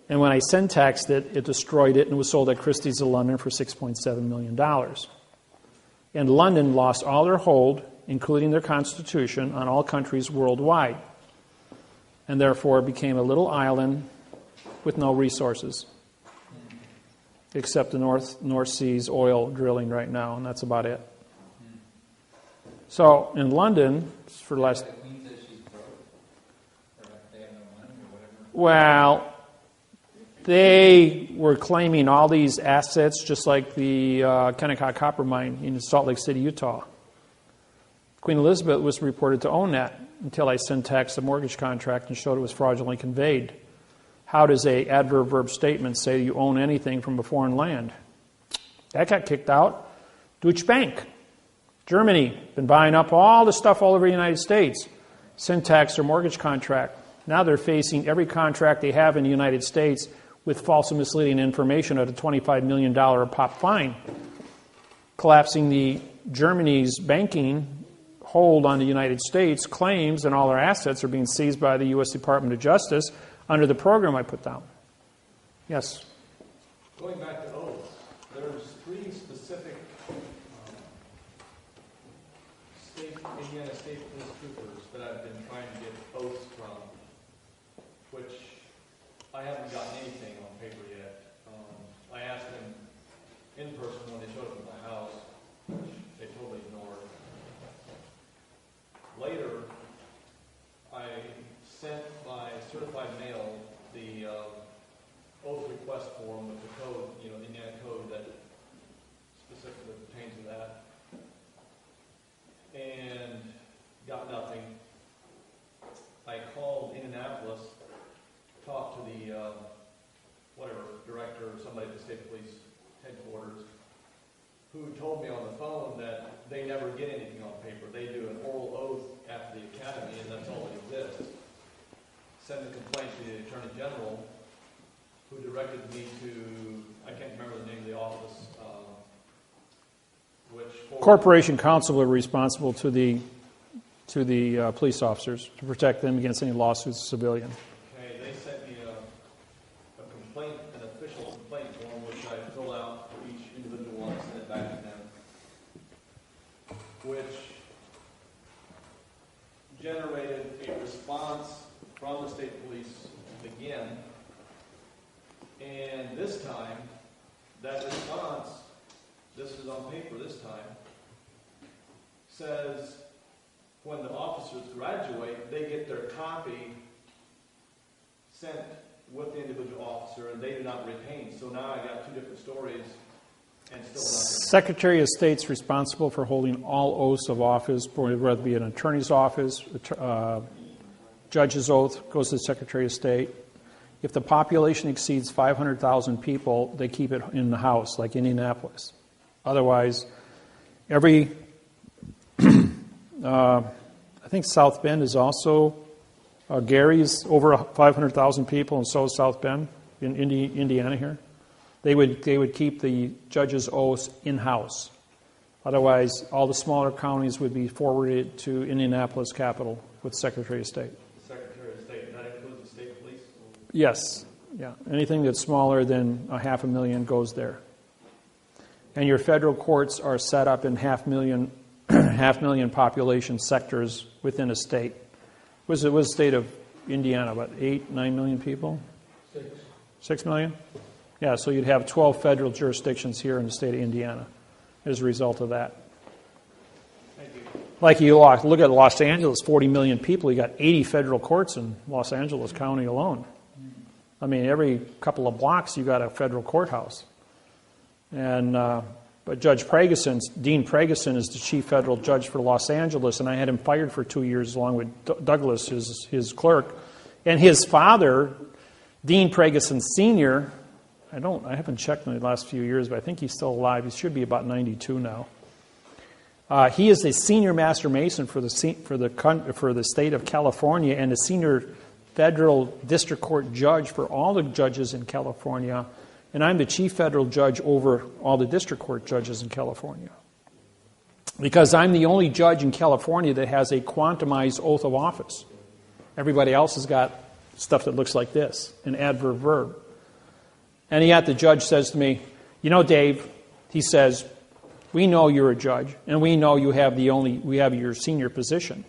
And when I syntaxed it, it destroyed it and it was sold at Christie's of London for $6.7 million. And London lost all their hold including their constitution, on all countries worldwide, and therefore became a little island with no resources, except the North Sea's oil drilling right now, and that's about it. So in London, for the last... The Queen says she's broke, or they have no money, or whatever. Well, they were claiming all these assets, just like the Kennecott Copper Mine in Salt Lake City, Utah. Queen Elizabeth was reported to own that until I syntaxed the mortgage contract and showed it was fraudulently conveyed. How does a adverb verb statement say you own anything from a foreign land? That got kicked out. Deutsche Bank, Germany, been buying up all the stuff all over the United States. Syntax their mortgage contract. Now they're facing every contract they have in the United States with false and misleading information at a $25 million a pop fine. Collapsing the Germany's banking hold on the United States claims, and all their assets are being seized by the U.S. Department of Justice under the program I put down. Yes? Going back to oaths, there's 3 specific Indiana State Police troopers that I've been trying to get oaths from, which I haven't gotten anything on paper yet. I asked them in person when they showed up at my house, which they totally ignored. Later, I sent by certified mail the oath request form with the code, the Indiana code that specifically pertains to that, and got nothing. I called Indianapolis, talked to the director or somebody at the state police headquarters, who told me on the phone that they never get anything on paper. They do an oral oath after the academy, and that's all that exists. Send the complaint to the Attorney General, who directed me to, I can't remember the name of the office, Corporation Counsel are responsible to the police officers to protect them against any lawsuits of civilian. Okay, they sent me a complaint, an official complaint form, which I fill out for each individual one and send it back to them, which generated a response from the state police again. And this time, that response, this is on paper this time, says when the officers graduate, they get their copy sent with the individual officer, and they do not retain. So now I got 2 different stories and still nothing. Secretary of State's responsible for holding all oaths of office, whether it be an attorney's office, judge's oath goes to the Secretary of State. If the population exceeds 500,000 people, they keep it in the house, like Indianapolis. Otherwise, every, I think South Bend is also, Gary's over 500,000 people, and so is South Bend in Indiana here. They would keep the judge's oaths in-house. Otherwise, all the smaller counties would be forwarded to Indianapolis Capital with Secretary of State. Secretary of State, that includes the state police? Yes. Yeah. Anything that's smaller than 500,000 goes there. And your federal courts are set up in 500,000 population sectors within a state. Was the state of Indiana about 8-9 million people? 6 million? Yeah, so you'd have 12 federal jurisdictions here in the state of Indiana as a result of that. Thank you. Like you look at Los Angeles, 40 million people, you got 80 federal courts in Los Angeles County alone. I mean, every couple of blocks you got a federal courthouse. And but Judge Pregeson, Dean Pregeson, is the chief federal judge for Los Angeles, and I had him fired for 2 years along with Douglas, his clerk. And his father, Dean Pregeson Sr., I haven't checked in the last few years, but I think he's still alive. He should be about 92 now. He is the senior master mason for the state of California and the senior federal district court judge for all the judges in California. And I'm the chief federal judge over all the district court judges in California. Because I'm the only judge in California that has a quantumized oath of office. Everybody else has got stuff that looks like this, an adverb verb. And yet the judge says to me, Dave, he says, We know you're a judge, and we know we have your senior position.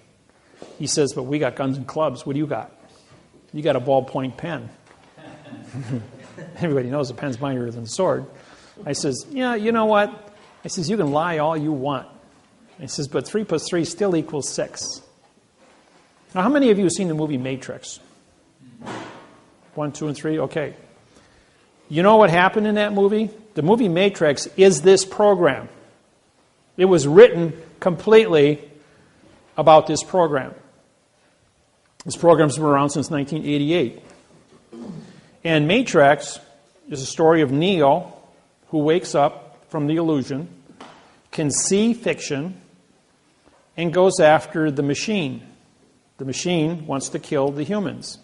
He says, but we got guns and clubs. What do you got? You got a ballpoint pen. Everybody knows a pen's mightier than a sword. I says, yeah, you know what? I says, you can lie all you want. He says, but 3 plus 3 still equals 6. Now, how many of you have seen the movie Matrix? 1, 2, and 3? Okay. You know what happened in that movie? The movie Matrix is this program. It was written completely about this program. This program's been around since 1988. And Matrix is a story of Neo, who wakes up from the illusion, can see fiction, and goes after the machine. The machine wants to kill the humans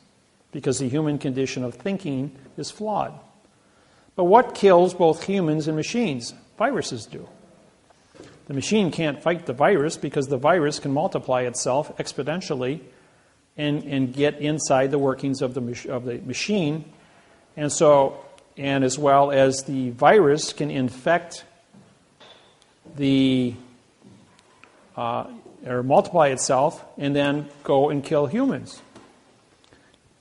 because the human condition of thinking is flawed. But what kills both humans and machines? Viruses do. The machine can't fight the virus because the virus can multiply itself exponentially and get inside the workings of the machine. And so, and as well as the virus can infect or multiply itself and then go and kill humans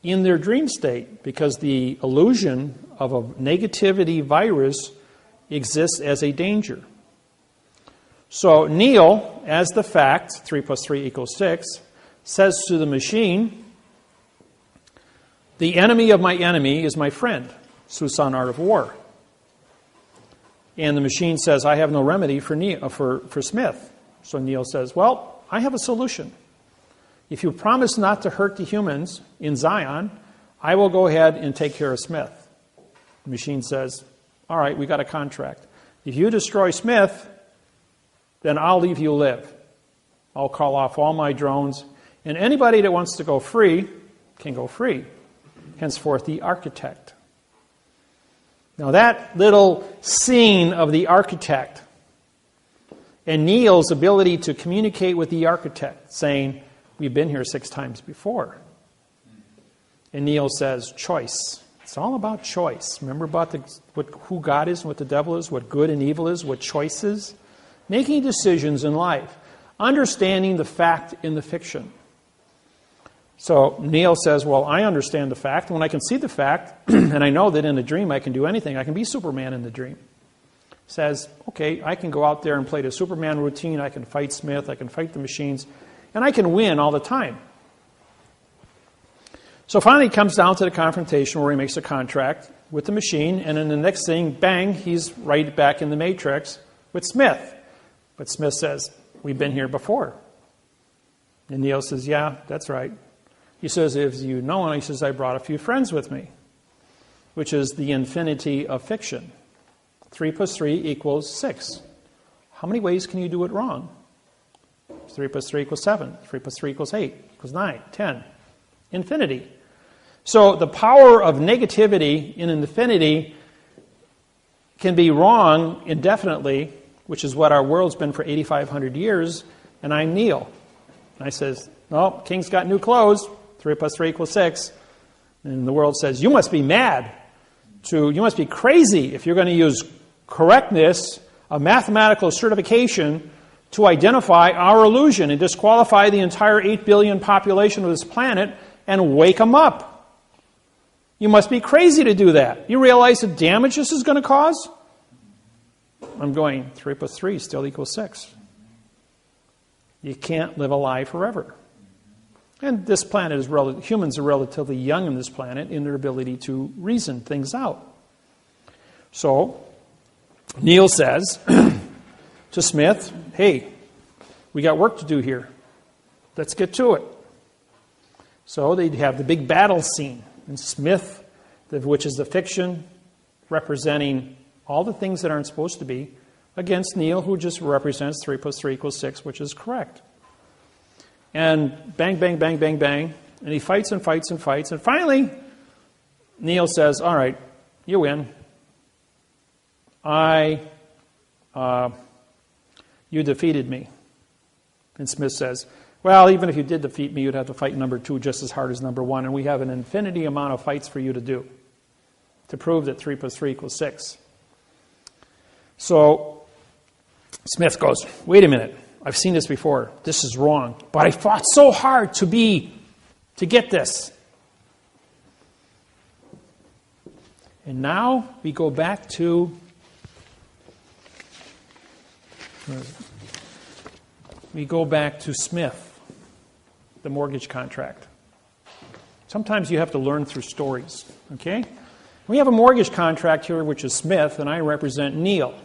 in their dream state, because the illusion of a negativity virus exists as a danger. So Neil, as the fact, 3 plus 3 equals 6, says to the machine, the enemy of my enemy is my friend. Susan Art of War. And the machine says, I have no remedy for Smith. So Neil says, well, I have a solution. If you promise not to hurt the humans in Zion, I will go ahead and take care of Smith. The machine says, all right, we got a contract. If you destroy Smith, then I'll leave you live. I'll call off all my drones, and anybody that wants to go free can go free. Henceforth, the architect. Now that little scene of the architect and Neil's ability to communicate with the architect, saying, we've been here 6 times before. And Neil says, choice. It's all about choice. Remember about who God is and what the devil is, what good and evil is, what choice is? Making decisions in life. Understanding the fact in the fiction. So Neil says, well, I understand the fact. When I can see the fact, and I know that in a dream I can do anything, I can be Superman in the dream. Says, okay, I can go out there and play the Superman routine, I can fight Smith, I can fight the machines, and I can win all the time. So finally it comes down to the confrontation where he makes a contract with the machine, and then the next thing, bang, he's right back in the Matrix with Smith. But Smith says, we've been here before. And Neil says, yeah, that's right. He says, if you know, he says, I brought a few friends with me, which is the infinity of fiction. 3 plus 3 equals 6. How many ways can you do it wrong? 3 plus 3 equals 7. 3 plus 3 equals 8, equals 9, 10. Infinity. So the power of negativity in infinity can be wrong indefinitely, which is what our world's been for 8,500 years, and I'm Neil. And I says, no, king's got new clothes. 3 plus 3 equals 6. And the world says, you must be mad. You must be crazy if you're going to use correctness, a mathematical certification, to identify our illusion and disqualify the entire 8 billion population of this planet and wake them up. You must be crazy to do that. You realize the damage this is going to cause? I'm going, 3 plus 3 still equals 6. You can't live a lie forever. And this planet is humans are relatively young on this planet in their ability to reason things out. So, Neil says to Smith, hey, we got work to do here. Let's get to it. So they'd have the big battle scene. And Smith, which is the fiction, representing all the things that aren't supposed to be, against Neil, who just represents 3 plus 3 equals 6, which is correct. And bang, bang, bang, bang, bang. And he fights and fights and fights. And finally, Neil says, all right, you win. You defeated me. And Smith says, well, even if you did defeat me, you'd have to fight number 2 just as hard as number 1. And we have an infinity amount of fights for you to do to prove that 3 plus 3 equals 6. So Smith goes, wait a minute, I've seen this before. This is wrong. But I fought so hard to get this. And now we go back to Smith, the mortgage contract. Sometimes you have to learn through stories, okay? We have a mortgage contract here, which is Smith, and I represent Neil.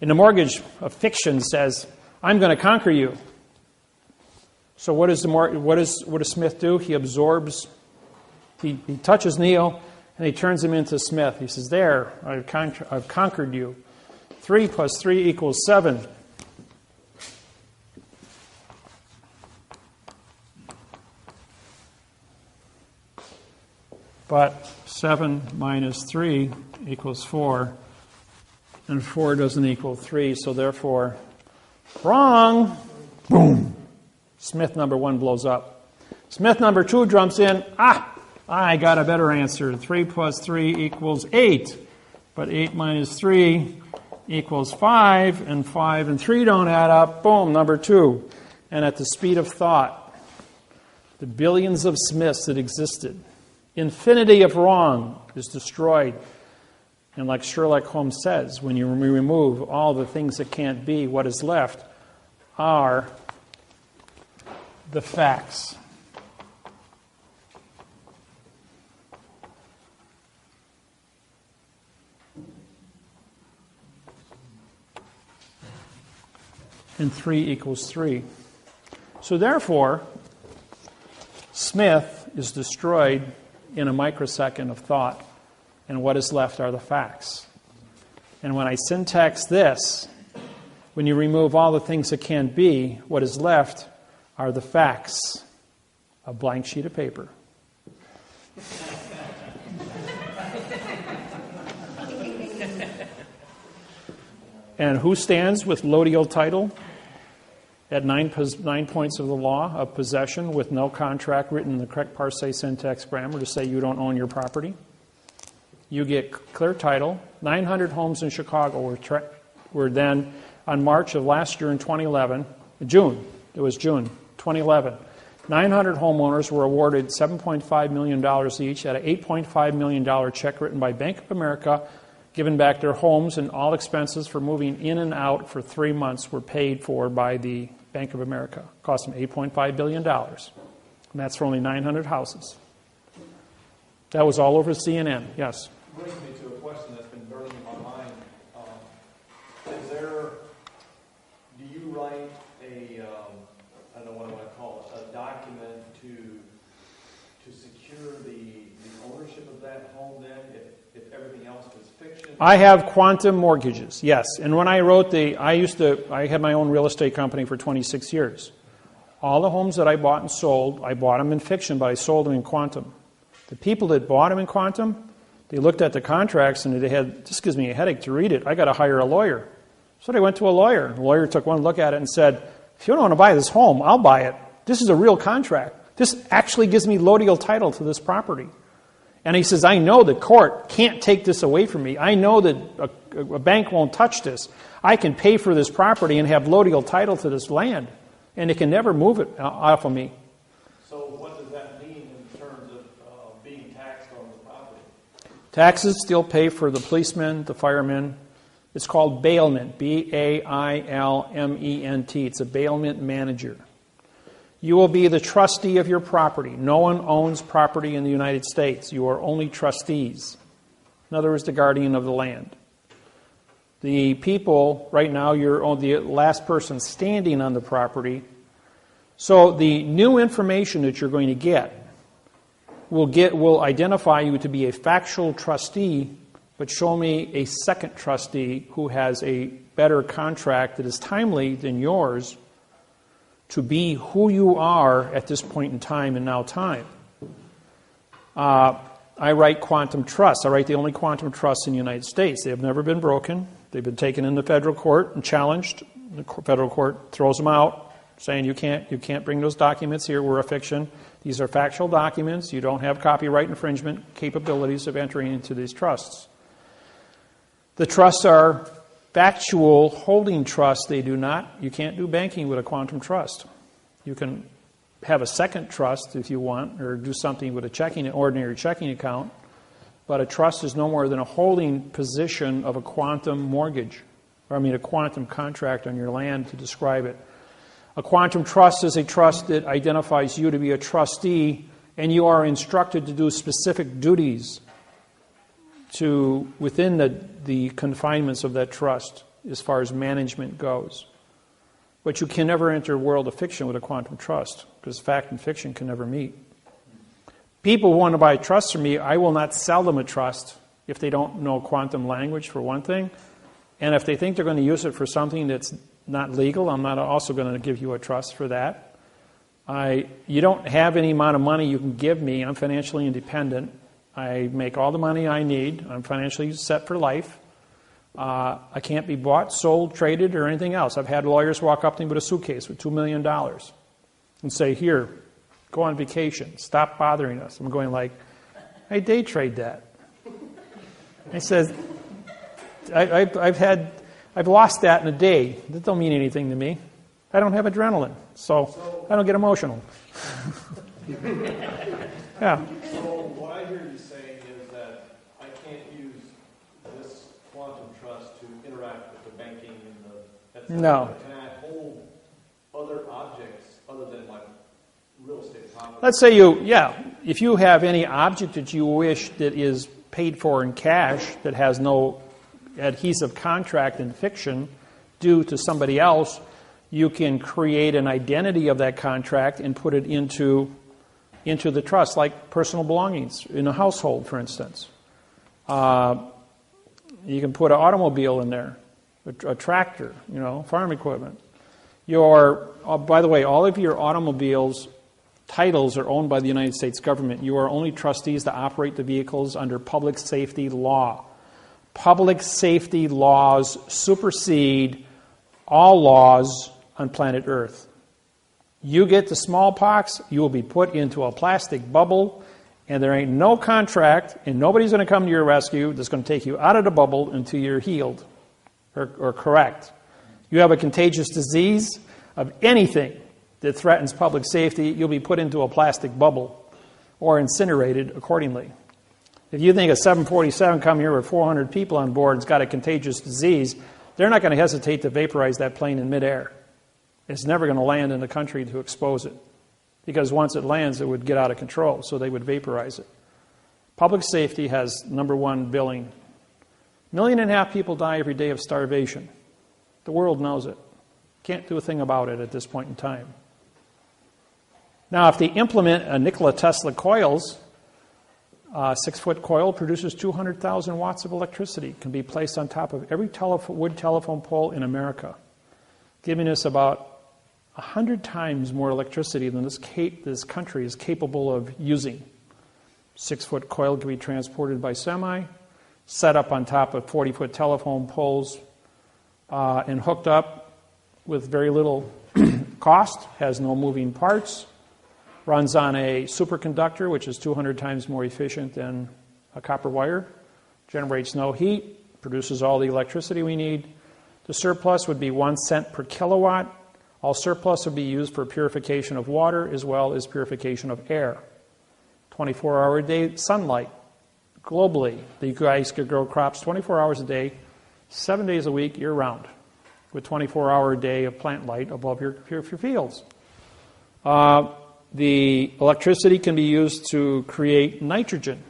And the mortgage of fiction says, I'm going to conquer you. So what does Smith do? He absorbs, he touches Neil, and he turns him into Smith. He says, there, I've conquered you. 3 plus 3 equals 7. But 7 minus 3 equals 4. And 4 doesn't equal 3, so therefore, wrong. Boom. Smith number 1 blows up. Smith number 2 jumps in. I got a better answer. 3 plus 3 equals 8. But 8 minus 3 equals 5, and 5 and 3 don't add up. Boom, number 2. And at the speed of thought, the billions of Smiths that existed, infinity of wrong is destroyed. And like Sherlock Holmes says, when you remove all the things that can't be, what is left are the facts. And 3 equals 3. So therefore, Smith is destroyed in a microsecond of thought. And what is left are the facts. And when I syntax this, when you remove all the things that can't be, what is left are the facts. A blank sheet of paper. And who stands with lodial title at 9 points of the law of possession with no contract written in the correct parse syntax grammar to say you don't own your property? You get clear title. 900 homes in Chicago were then, on March of last year in 2011, June 2011, 900 homeowners were awarded $7.5 million each at an $8.5 million check written by Bank of America, given back their homes, and all expenses for moving in and out for 3 months were paid for by the Bank of America. It cost them $8.5 billion. And that's for only 900 houses. That was all over CNN. Yes? Brings me to a question that's been burning in my mind. Do you write I don't know what I want to call it, a document to secure the ownership of that home then, if everything else was fiction? I have quantum mortgages, yes. And when I wrote I had my own real estate company for 26 years. All the homes that I bought and sold, I bought them in fiction, but I sold them in quantum. The people that bought them in quantum, they looked at the contracts and this gives me a headache to read it. I got to hire a lawyer. So they went to a lawyer. The lawyer took one look at it and said, if you don't want to buy this home, I'll buy it. This is a real contract. This actually gives me lodial title to this property. And he says, I know the court can't take this away from me. I know that a bank won't touch this. I can pay for this property and have lodial title to this land. And they can never move it off of me. So what does that mean in terms of being taxed on the property? Taxes still pay for the policemen, the firemen. It's called bailment, bailment. It's a bailment manager. You will be the trustee of your property. No one owns property in the United States. You are only trustees. In other words, the guardian of the land. The people, right now, you're the last person standing on the property. So the new information that you're going to get will identify you to be a factual trustee, but show me a second trustee who has a better contract that is timely than yours to be who you are at this point in time and now time. I write quantum trusts. I write the only quantum trusts in the United States. They have never been broken. They've been taken into federal court and challenged. The federal court throws them out, saying you can't bring those documents here. We're a fiction. These are factual documents. You don't have copyright infringement capabilities of entering into these trusts. The trusts are factual holding trust, they do not. You can't do banking with a quantum trust. You can have a second trust if you want, or do something with an ordinary checking account. But a trust is no more than a holding position of a quantum mortgage, a quantum contract on your land to describe it. A quantum trust is a trust that identifies you to be a trustee, and you are instructed to do specific duties within the confinements of that trust as far as management goes. But you can never enter a world of fiction with a quantum trust, because fact and fiction can never meet. People who want to buy trusts from me, I will not sell them a trust if they don't know quantum language, for one thing. And if they think they're going to use it for something that's not legal, I'm not also going to give you a trust for that. You don't have any amount of money you can give me. I'm financially independent. I make all the money I need. I'm financially set for life. I can't be bought, sold, traded, or anything else. I've had lawyers walk up to me with a suitcase with $2 million and say, here, go on vacation. Stop bothering us. I'm going like, I day trade that. He says, I've lost that in a day. That don't mean anything to me. I don't have adrenaline, so I don't get emotional. Yeah. So what I hear you saying is that I can't use this quantum trust to interact with the banking and the etc. No. Can I hold other objects other than my real estate property? Let's say if you have any object that you wish that is paid for in cash that has no adhesive contract in fiction due to somebody else, you can create an identity of that contract and put it into the trust, like personal belongings in a household, for instance. You can put an automobile in there, a tractor, farm equipment. By the way, all of your automobiles titles are owned by the United States government. You are only trustees to operate the vehicles under public safety law. Public safety laws supersede all laws on planet Earth. You get the smallpox, you will be put into a plastic bubble, and there ain't no contract, and nobody's going to come to your rescue that's going to take you out of the bubble until you're healed or correct. You have a contagious disease of anything that threatens public safety, you'll be put into a plastic bubble or incinerated accordingly. If you think a 747 come here with 400 people on board and it's got a contagious disease, they're not going to hesitate to vaporize that plane in midair. It's never going to land in the country to expose it, because once it lands, it would get out of control, so they would vaporize it. Public safety has number one billing. 1.5 million people die every day of starvation. The world knows it. Can't do a thing about it at this point in time. Now, if they implement a Nikola Tesla coils, a 6-foot coil produces 200,000 watts of electricity, can be placed on top of every wood telephone pole in America, giving us about 100 times more electricity than this country is capable of using. 6-foot coil can be transported by semi, set up on top of 40-foot telephone poles, and hooked up with very little cost, has no moving parts, runs on a superconductor, which is 200 times more efficient than a copper wire, generates no heat, produces all the electricity we need. The surplus would be 1 cent per kilowatt. All surplus would be used for purification of water as well as purification of air. 24-hour-a-day sunlight. Globally, the guys could grow crops 24 hours a day, 7 days a week, year-round, with 24-hour-a-day of plant light above your fields. The electricity can be used to create nitrogen,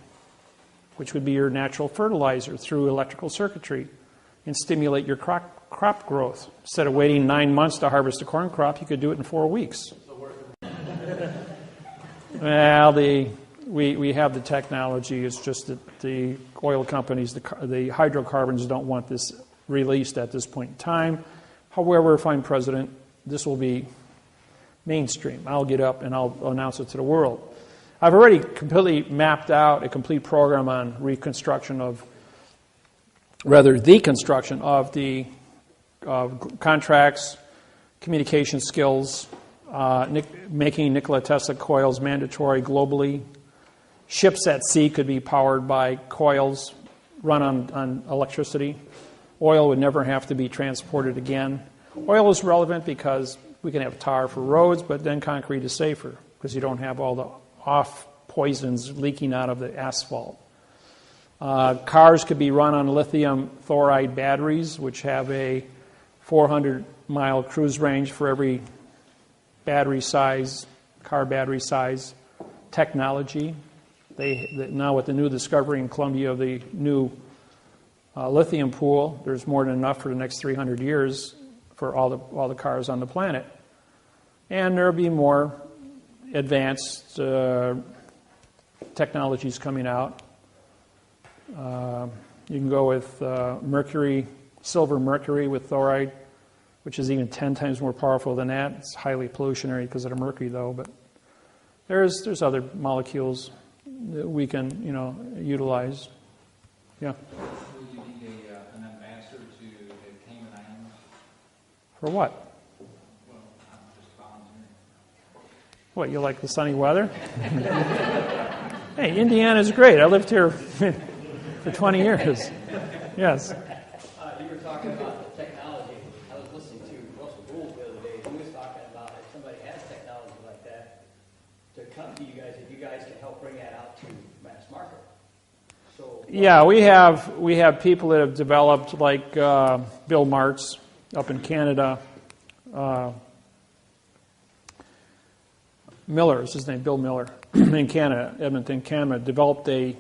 which would be your natural fertilizer through electrical circuitry, and stimulate your crop growth. Instead of waiting 9 months to harvest a corn crop, you could do it in 4 weeks. Well, we have the technology. It's just that the oil companies, the hydrocarbons, don't want this released at this point in time. However, if I'm president, this will be mainstream. I'll get up and I'll announce it to the world. I've already completely mapped out a complete program on the construction of the contracts, communication skills, making Nikola Tesla coils mandatory globally. Ships at sea could be powered by coils run on electricity. Oil would never have to be transported again. Oil is relevant because we can have tar for roads, but then concrete is safer because you don't have all the off poisons leaking out of the asphalt. Cars could be run on lithium chloride batteries, which have a 400-mile cruise range for every battery size, car battery size technology. Now with the new discovery in Colombia of the new lithium pool, there's more than enough for the next 300 years for all the cars on the planet. And there will be more advanced technologies coming out. You can go with silver mercury with thoride, which is even 10 times more powerful than that. It's highly pollutionary because of the mercury, though. But there's other molecules that we can, utilize. Yeah. Will you need an ambassador to the Cayman Islands? For what? Well, I'm just volunteering. What, you like the sunny weather? Hey, Indiana's great. I lived here for 20 years. Yes. You were talking about the technology. I was listening to Russell Gould the other day. He was talking about if somebody has technology like that, to come to you guys, if you guys can help bring that out to mass market. So yeah, we have people that have developed, like Bill Martz up in Canada. Miller is his name, Bill Miller, in Canada, Edmonton, Canada, developed a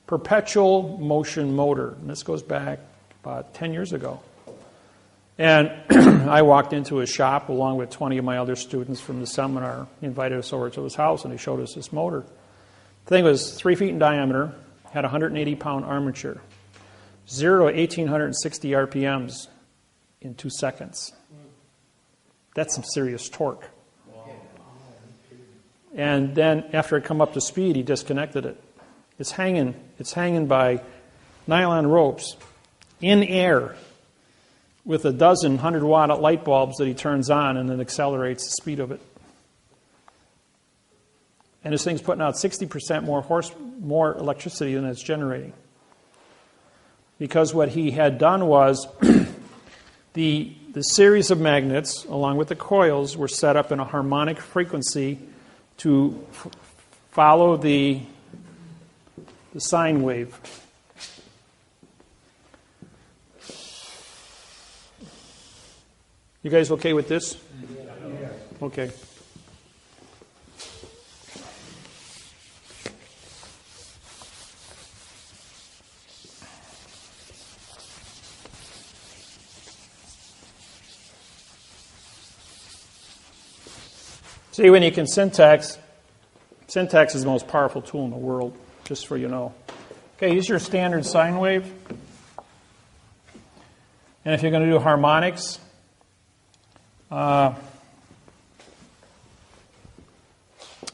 perpetual motion motor. And this goes back about 10 years ago. And I walked into his shop along with 20 of my other students from the seminar. He invited us over to his house, and he showed us this motor. The thing was 3 feet in diameter, had a 180-pound armature, 0 to 1,860 RPMs in 2 seconds. That's some serious torque. And then after it come up to speed, he disconnected it. It's hanging by nylon ropes in air with a dozen 100-watt light bulbs that he turns on and then accelerates the speed of it. And this thing's putting out 60% more electricity than it's generating. Because what he had done was the series of magnets, along with the coils, were set up in a harmonic frequency to follow the sine wave. You guys okay with this? Yeah. Okay. See, when you can syntax is the most powerful tool in the world, just so you know. Okay, use your standard sine wave. And if you're going to do harmonics, then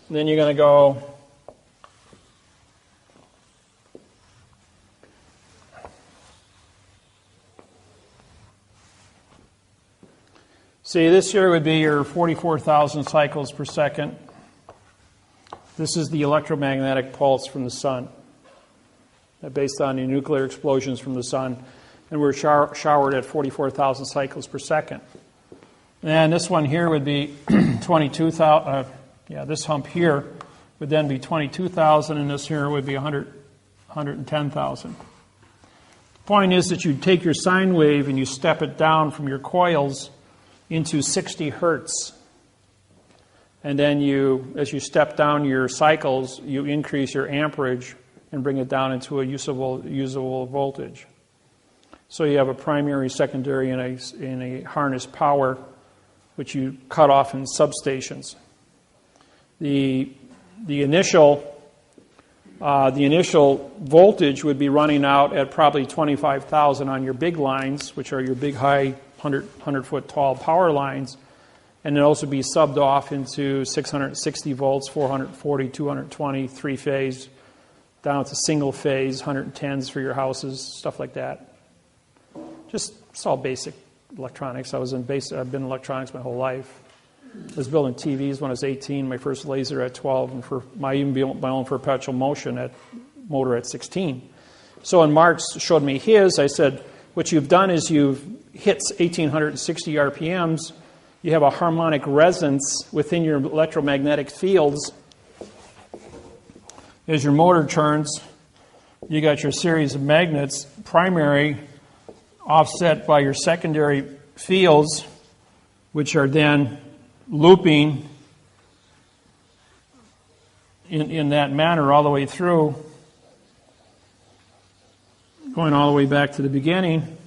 you're going to go see, this here would be your 44,000 cycles per second. This is the electromagnetic pulse from the sun, based on the nuclear explosions from the sun. And we're showered at 44,000 cycles per second. And this one here would be 22,000. This hump here would then be 22,000, and this here would be 110,000. The point is that you take your sine wave and you step it down from your coils into 60 hertz. And then as you step down your cycles, you increase your amperage and bring it down into a usable voltage. So you have a primary, secondary, and a harness power, which you cut off in substations. The initial voltage would be running out at probably 25,000 on your big lines, which are your big high 100-foot tall power lines, and then also be subbed off into 660 volts, 440, 220, three-phase, down to single-phase, 110s for your houses, stuff like that. It's all basic electronics. I've been in electronics my whole life. I was building TVs when I was 18, my first laser at 12, and I even built my own perpetual motion motor at 16. So when Mark showed me his, I said, what you've done is you've hit 1,860 RPMs. You have a harmonic resonance within your electromagnetic fields. As your motor turns, you got your series of magnets, primary, offset by your secondary fields, which are then looping in that manner all the way through, going all the way back to the beginning.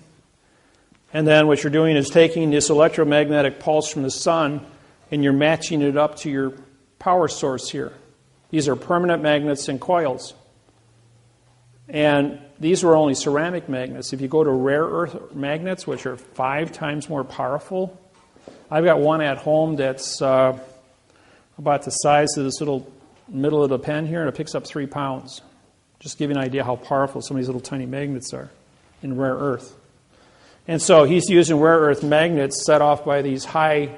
And then what you're doing is taking this electromagnetic pulse from the sun and you're matching it up to your power source here. These are permanent magnets and coils. And these were only ceramic magnets. If you go to rare earth magnets, which are 5 times more powerful, I've got one at home that's about the size of this little middle of the pen here, and it picks up 3 pounds. Just to give you an idea how powerful some of these little tiny magnets are in rare earth. And so he's using rare earth magnets set off by these high,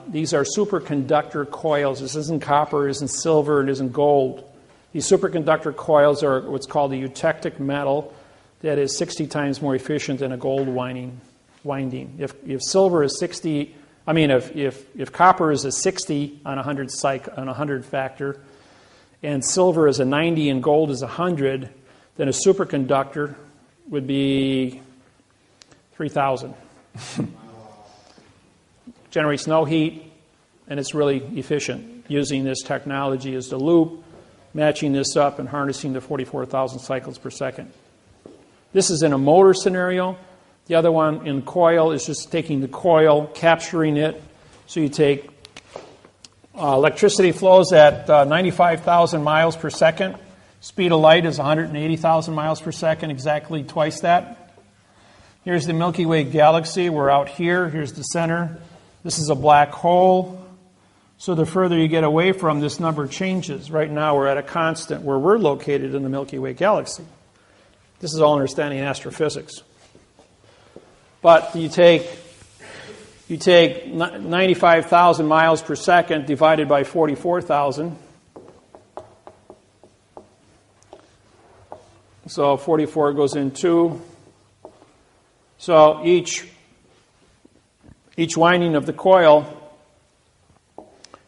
these are superconductor coils. This isn't copper, it isn't silver, it isn't gold. These superconductor coils are what's called a eutectic metal that is 60 times more efficient than a gold winding. If silver is 60, I mean, if copper is a 60 on 100 factor, and silver is a 90 and gold is 100, then a superconductor would be 3,000. Generates no heat, and it's really efficient using this technology as the loop, matching this up and harnessing the 44,000 cycles per second. This is in a motor scenario. The other one in coil is just taking the coil, capturing it. So you take electricity flows at 95,000 miles per second. Speed of light is 180,000 miles per second, exactly twice that. Here's the Milky Way galaxy. We're out here. Here's the center. This is a black hole. So the further you get away from, this number changes. Right now we're at a constant where we're located in the Milky Way galaxy. This is all understanding astrophysics. But you take 95,000 miles per second divided by 44,000. So 44 goes in 2. So each winding of the coil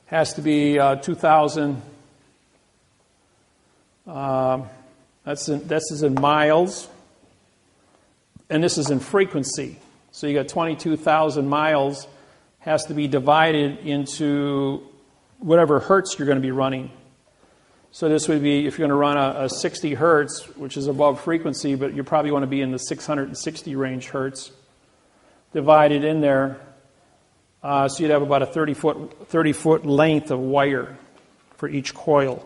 has to be 2,000. This is in miles, and this is in frequency. So you got 22,000 miles has to be divided into whatever hertz you're going to be running. So this would be, if you're going to run a 60 hertz, which is above frequency, but you probably want to be in the 660 range hertz, divided in there. So you'd have about a 30-foot length of wire for each coil.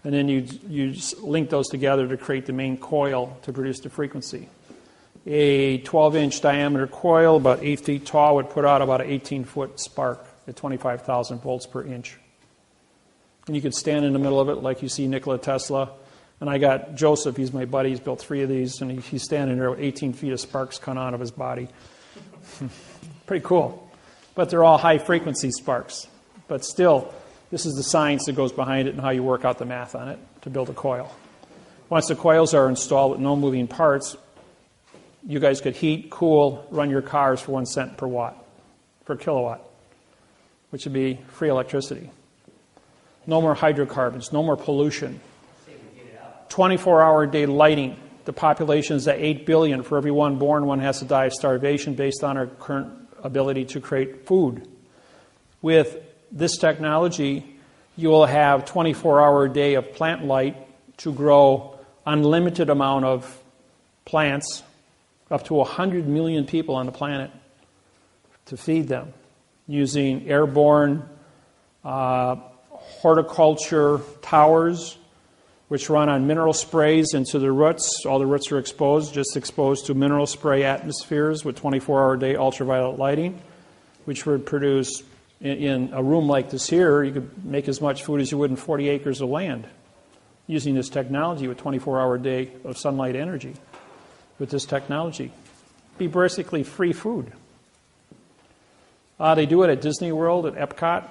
And then you link those together to create the main coil to produce the frequency. A 12-inch diameter coil, about 8 feet tall, would put out about an 18-foot spark at 25,000 volts per inch. And you could stand in the middle of it like you see Nikola Tesla. And I got Joseph, he's my buddy, he's built 3 of these, and he's standing there with 18 feet of sparks coming out of his body. Pretty cool. But they're all high-frequency sparks. But still, this is the science that goes behind it and how you work out the math on it to build a coil. Once the coils are installed with no moving parts, you guys could heat, cool, run your cars for 1 cent per kilowatt, which would be free electricity. No more hydrocarbons, no more pollution. 24-hour-a-day lighting. The population is at 8 billion. For every one born, one has to die of starvation based on our current ability to create food. With this technology, you will have 24-hour-a-day of plant light to grow unlimited amount of plants, up to 100 million people on the planet, to feed them, using airborne horticulture towers, which run on mineral sprays into the roots. All the roots are exposed to mineral spray atmospheres with 24-hour-a-day ultraviolet lighting, which would produce, in a room like this here, you could make as much food as you would in 40 acres of land using this technology with 24-hour-a-day of sunlight energy. With this technology, be basically free food. They do it at Disney World, at Epcot.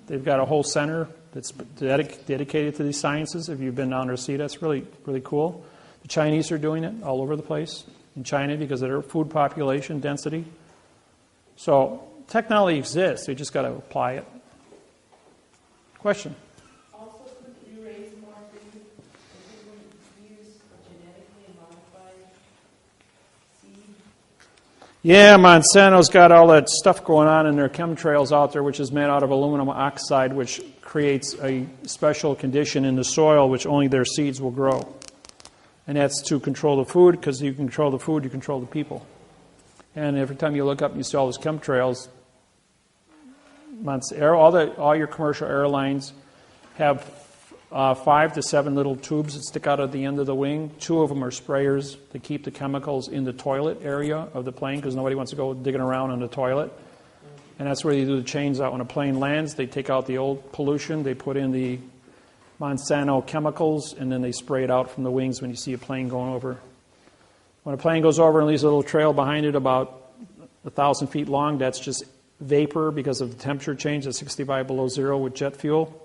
They've got a whole center that's dedicated to these sciences. If you've been down there to see it, that's really, really cool. The Chinese are doing it all over the place in China because of their food population density. So technology exists. We just got to apply it. Question? Also, could you raise more food if you would use genetically modified seed? Yeah, Monsanto's got all that stuff going on in their chemtrails out there, which is made out of aluminum oxide, which creates a special condition in the soil which only their seeds will grow. And that's to control the food, because you control the food, you control the people. And every time you look up and you see all those chemtrails, all your commercial airlines have 5 to 7 little tubes that stick out at the end of the wing. 2 of them are sprayers to keep the chemicals in the toilet area of the plane, because nobody wants to go digging around in the toilet. And that's where they do the change out. When a plane lands, they take out the old pollution, they put in the Monsanto chemicals, and then they spray it out from the wings when you see a plane going over. When a plane goes over and leaves a little trail behind it about 1,000 feet long, that's just vapor because of the temperature change at 65 below zero with jet fuel,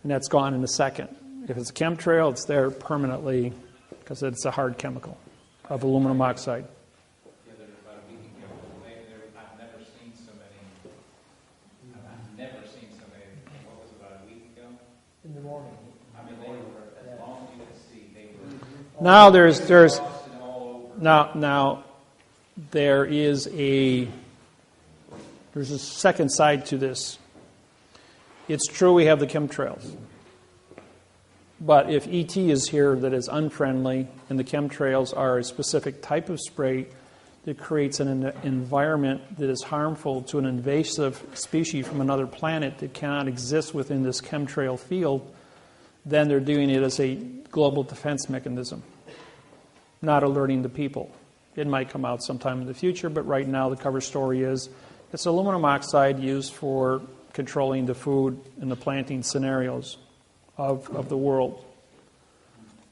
and that's gone in a second. If it's a chemtrail, it's there permanently because it's a hard chemical of aluminum oxide. Yeah, there's about a week ago, I've never seen so many, what was it, about a week ago? In the morning. I mean, they were, as long as you could see, they were. Now there's all over. now there's a second side to this. It's true we have the chemtrails. But if ET is here that is unfriendly and the chemtrails are a specific type of spray that creates an environment that is harmful to an invasive species from another planet that cannot exist within this chemtrail field, then they're doing it as a global defense mechanism, not alerting the people. It might come out sometime in the future, but right now the cover story is it's aluminum oxide used for controlling the food and the planting scenarios of the world.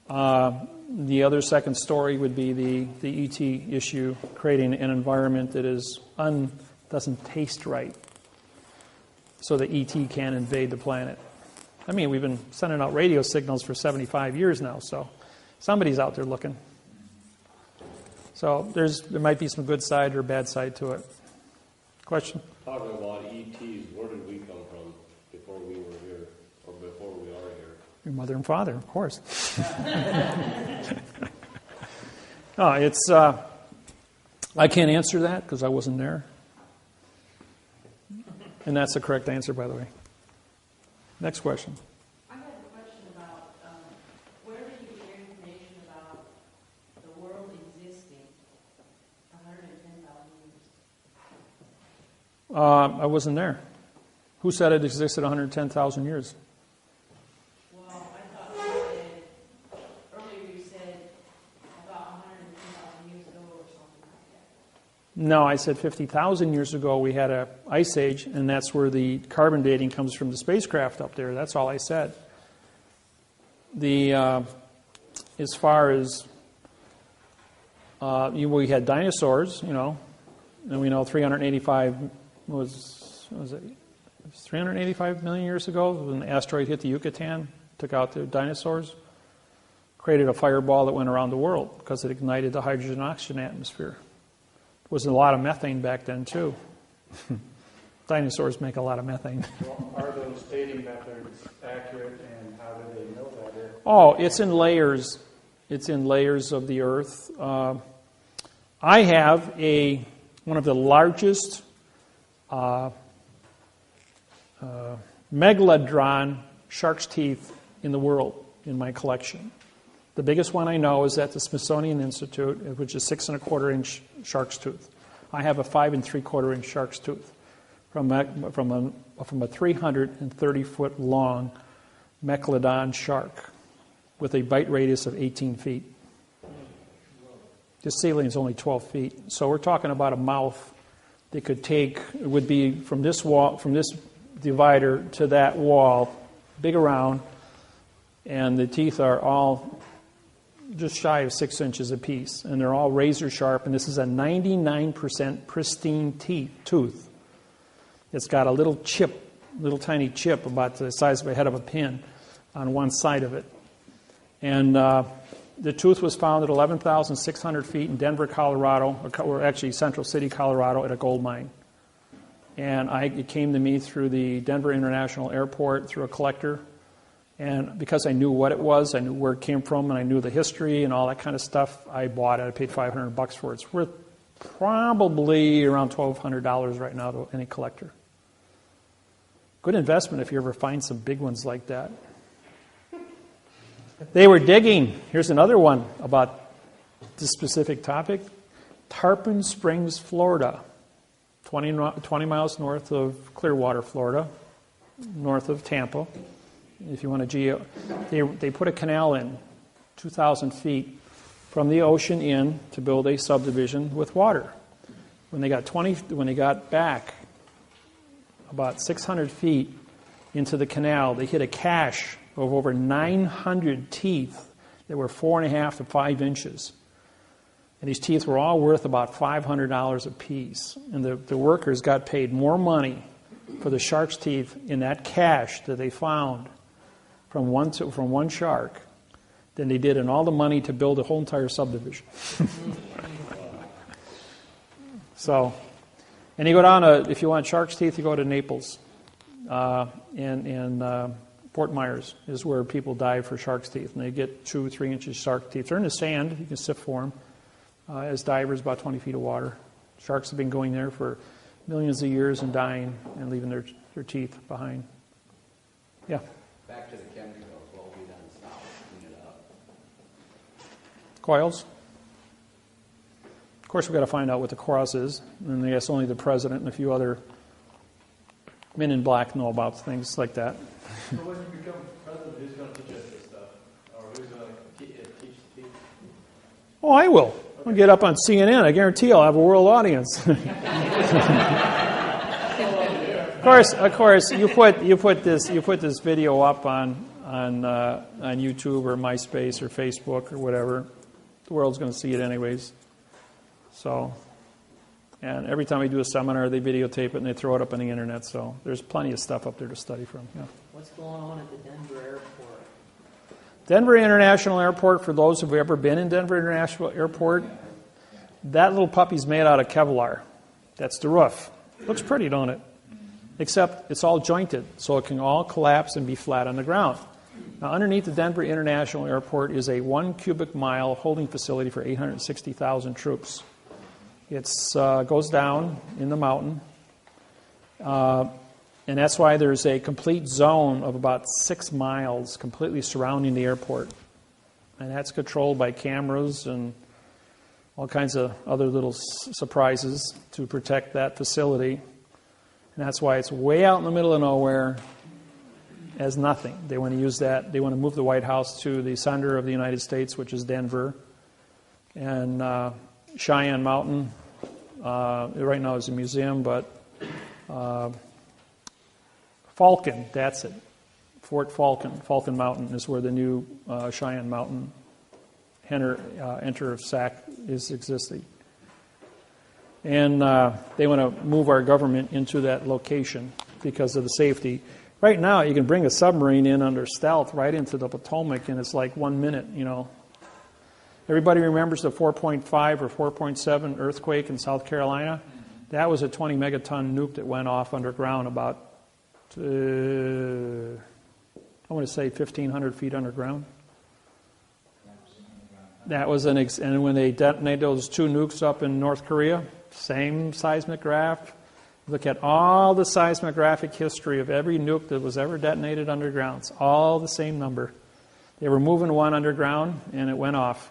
The other second story would be the ET issue, creating an environment that doesn't taste right, so the ET can't invade the planet. I mean, we've been sending out radio signals for 75 years now, so somebody's out there looking. So there might be some good side or bad side to it. Question? Talking about ETs, where did we come from before we were here, or before we are here? Your mother and father, of course. No, it's. I can't answer that because I wasn't there. And that's the correct answer, by the way. Next question. I had a question about where did you get your information about the world existing 110,000 years? I wasn't there. Who said it existed 110,000 years? Well, I thought you said, earlier you said about 110,000 years ago or something like that. No, I said 50,000 years ago we had an ice age, and that's where the carbon dating comes from the spacecraft up there. That's all I said. As far as we had dinosaurs, and we know 385 was it 385 million years ago when an asteroid hit the Yucatan, took out the dinosaurs, created a fireball that went around the world because it ignited the hydrogen oxygen atmosphere. There was a lot of methane back then too. Dinosaurs make a lot of methane. Well, are those dating methods accurate, and how do they know that? Oh, it's in layers. It's in layers of the Earth. I have one of the largest megalodon shark's teeth in the world in my collection. The biggest one I know is at the Smithsonian Institute, which is 6 1/4-inch shark's tooth. I have a 5 3/4-inch shark's tooth from a 330-foot long megalodon shark with a bite radius of 18 feet. The ceiling is only 12 feet, so we're talking about a mouth that could take, it would be from this wall, from this divider to that wall, big around, and the teeth are all just shy of 6 inches apiece, and they're all razor sharp, and this is a 99% pristine tooth. It's got a little tiny chip about the size of a head of a pin on one side of it. And The tooth was found at 11,600 feet in Denver, Colorado, or actually Central City, Colorado, at a gold mine. And it came to me through the Denver International Airport, through a collector. And because I knew what it was, I knew where it came from, and I knew the history and all that kind of stuff, I bought it. I paid $500 for it. It's worth probably around $1,200 right now to any collector. Good investment if you ever find some big ones like that. They were digging. Here's another one about this specific topic. Tarpon Springs, Florida. 20 miles north of Clearwater, Florida. North of Tampa. If you want to they put a canal in 2,000 feet from the ocean in to build a subdivision with water. When they got back about 600 feet into the canal, they hit a cache of over 900 teeth that were 4.5 to 5 inches. And these teeth were all worth about $500 a piece. And the workers got paid more money for the shark's teeth in that cache that they found from one shark than they did in all the money to build a whole entire subdivision. So, and you go down to, if you want shark's teeth, you go to Naples. And Fort Myers is where people dive for shark's teeth. And they get 2 or 3 inches shark teeth. They're in the sand. You can sift for them. As divers, about 20 feet of water. Sharks have been going there for millions of years and dying and leaving their teeth behind. Yeah? Back to the chemicals, what will be done south, clean it up. Coils. Of course, we've got to find out what the cross is. And I guess only the president and a few other men in black know about things like that. So when you become president, who's going to teach us this stuff? Or who's going to teach the people? Oh, I will. I'll get up on CNN. I guarantee I'll have a world audience. Of course, you put this video up on YouTube or MySpace or Facebook or whatever. The world's going to see it anyways. So, and every time we do a seminar, they videotape it and they throw it up on the internet. So there's plenty of stuff up there to study from. Yeah. What's going on at the Denver airport? Denver International Airport, for those who have ever been in Denver International Airport, that little puppy's made out of Kevlar. That's the roof. Looks pretty, don't it? Except it's all jointed, so it can all collapse and be flat on the ground. Now, underneath the Denver International Airport is a 1 cubic mile holding facility for 860,000 troops. It goes down in the mountain, and that's why there's a complete zone of about 6 miles completely surrounding the airport. And that's controlled by cameras and all kinds of other little surprises to protect that facility. And that's why it's way out in the middle of nowhere as nothing. They want to use that. They want to move the White House to the center of the United States, which is Denver. And Cheyenne Mountain, right now is a museum, but Falcon, that's it. Fort Falcon Mountain is where the new Cheyenne Mountain enter of SAC is existing. And they want to move our government into that location because of the safety. Right now, you can bring a submarine in under stealth right into the Potomac, and it's like 1 minute, you know. Everybody remembers the 4.5 or 4.7 earthquake in South Carolina? That was a 20 megaton nuke that went off underground about, I want to say 1,500 feet underground. That was and when they detonated those 2 nukes up in North Korea, same seismograph. Look at all the seismographic history of every nuke that was ever detonated underground. It's all the same number. They were moving one underground, and it went off.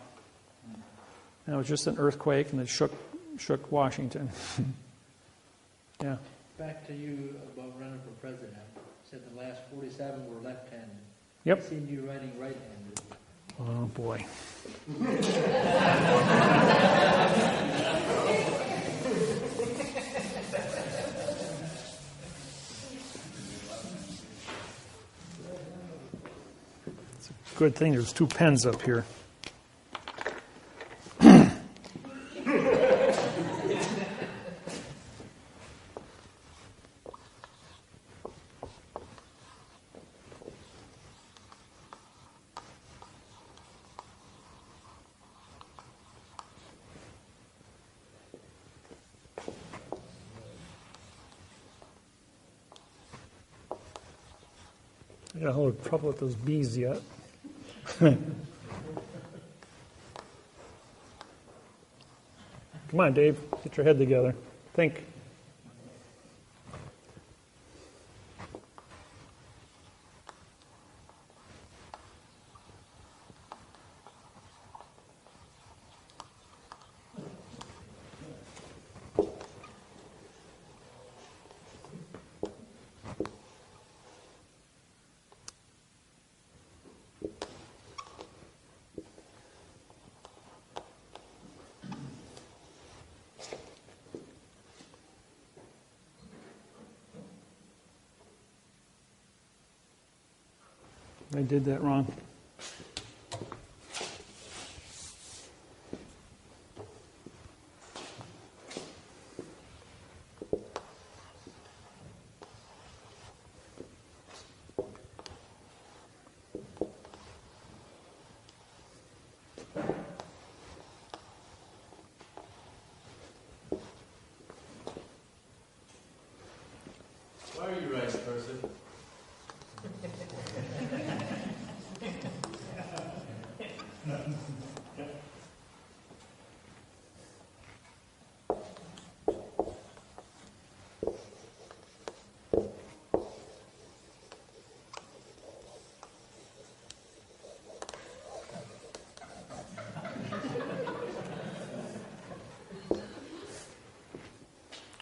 And it was just an earthquake, and it shook Washington. Yeah. Back to you about running for president. You said the last 47 were left-handed. Yep. I seen you writing right-handed. Oh, boy. It's a good thing there's 2 pens up here. I got a little trouble with those bees yet. Come on, Dave. Get your head together. Think. I did that wrong. Why are you writing, person?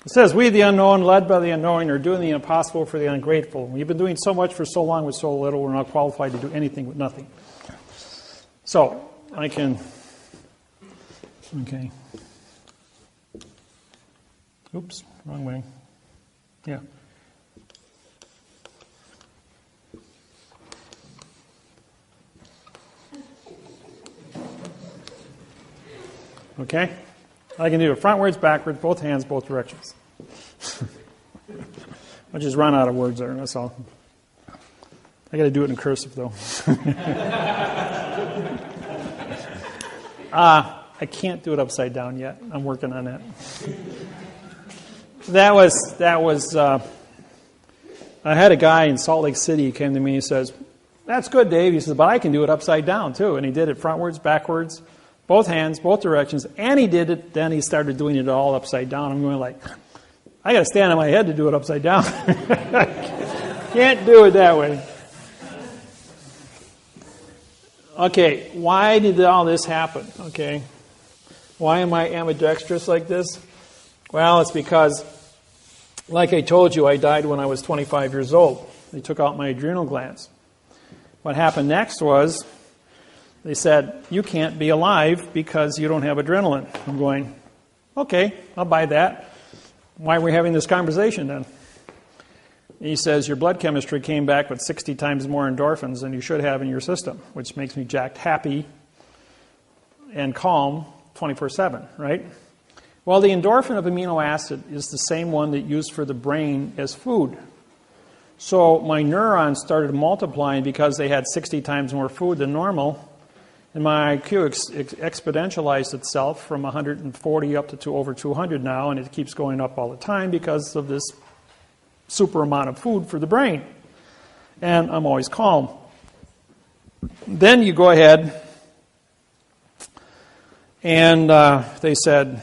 It says, we, the unknown, led by the unknowing, are doing the impossible for the ungrateful. We've been doing so much for so long with so little, we're not qualified to do anything with nothing. So, I can... Okay. Oops, wrong way. Yeah. Okay? I can do it frontwards, backwards, both hands, both directions. I just run out of words there, that's all. I got to do it in cursive, though. I can't do it upside down yet. I'm working on that. That was. I had a guy in Salt Lake City who came to me and says, "That's good, Dave." He says, "But I can do it upside down too." And he did it frontwards, backwards, both hands, both directions, and he did it. Then he started doing it all upside down. I'm going like, I got to stand on my head to do it upside down. Can't do it that way. Okay, why did all this happen? Okay, why am I ambidextrous like this? Well, it's because, like I told you, I died when I was 25 years old. They took out my adrenal glands. What happened next was they said, you can't be alive because you don't have adrenaline. I'm going, okay, I'll buy that. Why are we having this conversation then? He says, your blood chemistry came back with 60 times more endorphins than you should have in your system, which makes me jacked happy and calm 24/7, right? Well, the endorphin of amino acid is the same one that used for the brain as food. So my neurons started multiplying because they had 60 times more food than normal, and my IQ exponentialized itself from 140 up to over 200 now, and it keeps going up all the time because of this super amount of food for the brain. And I'm always calm. Then you go ahead, and they said,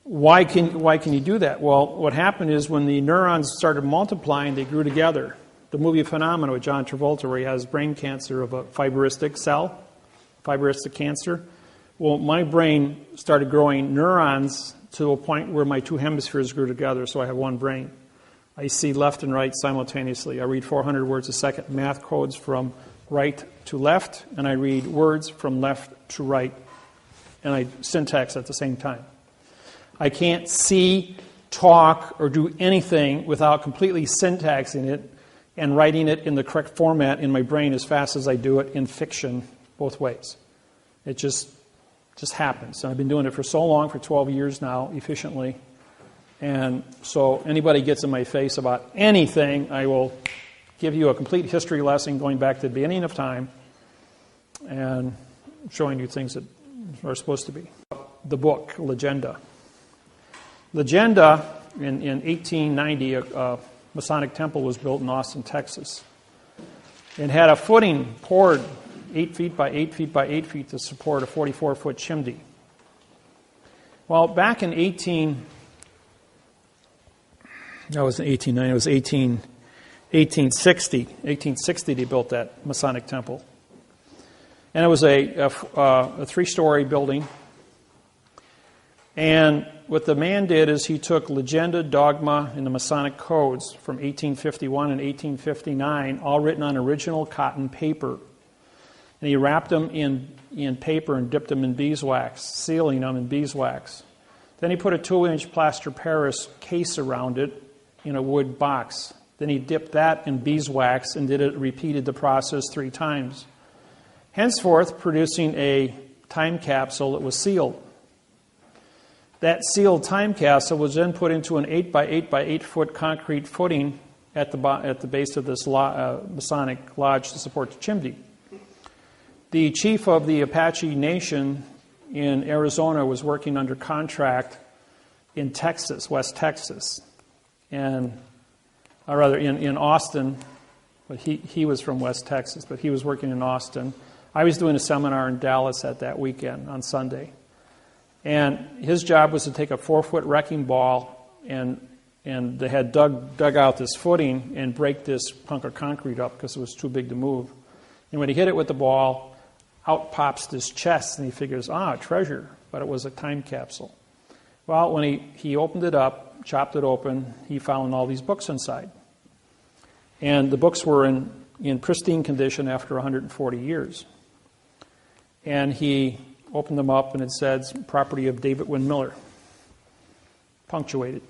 why can you do that? Well, what happened is when the neurons started multiplying, they grew together. The movie Phenomena with John Travolta, where he has brain cancer of a fibristic cell, fibristic cancer. Well, my brain started growing neurons to a point where my two hemispheres grew together, so I have one brain. I see left and right simultaneously. I read 400 words a second, math codes from right to left, and I read words from left to right, and I syntax at the same time. I can't see, talk, or do anything without completely syntaxing it and writing it in the correct format in my brain as fast as I do it in fiction, both ways. It just happens. And I've been doing it for so long, for 12 years now, efficiently. And so anybody gets in my face about anything, I will give you a complete history lesson going back to the beginning of time and showing you things that are supposed to be. The book, Legenda. Legenda, in 1890, Masonic temple was built in Austin, Texas. It had a footing poured 8 feet by 8 feet by 8 feet to support a 44-foot chimney. Well, back in 1860 they built that Masonic temple. And it was a 3-story building. And what the man did is he took legenda, dogma, and the Masonic codes from 1851 and 1859, all written on original cotton paper. And he wrapped them in paper and dipped them in beeswax, sealing them in beeswax. Then he put a 2-inch plaster Paris case around it in a wood box. Then he dipped that in beeswax and repeated the process 3 times. Henceforth, producing a time capsule that was sealed. That sealed time capsule was then put into an 8 by 8 by 8 foot concrete footing at the base of this Masonic lodge to support the chimney. The chief of the Apache Nation in Arizona was working under contract in Texas, West Texas, or rather in Austin. But he was from West Texas, but he was working in Austin. I was doing a seminar in Dallas at that weekend on Sunday. And his job was to take a 4-foot wrecking ball, and they had dug out this footing and break this hunk of concrete up because it was too big to move. And when he hit it with the ball, out pops this chest, and he figures, treasure, but it was a time capsule. Well, when he opened it up, chopped it open, he found all these books inside. And the books were in pristine condition after 140 years. And he opened them up, and it says, property of David Wynn Miller, punctuated.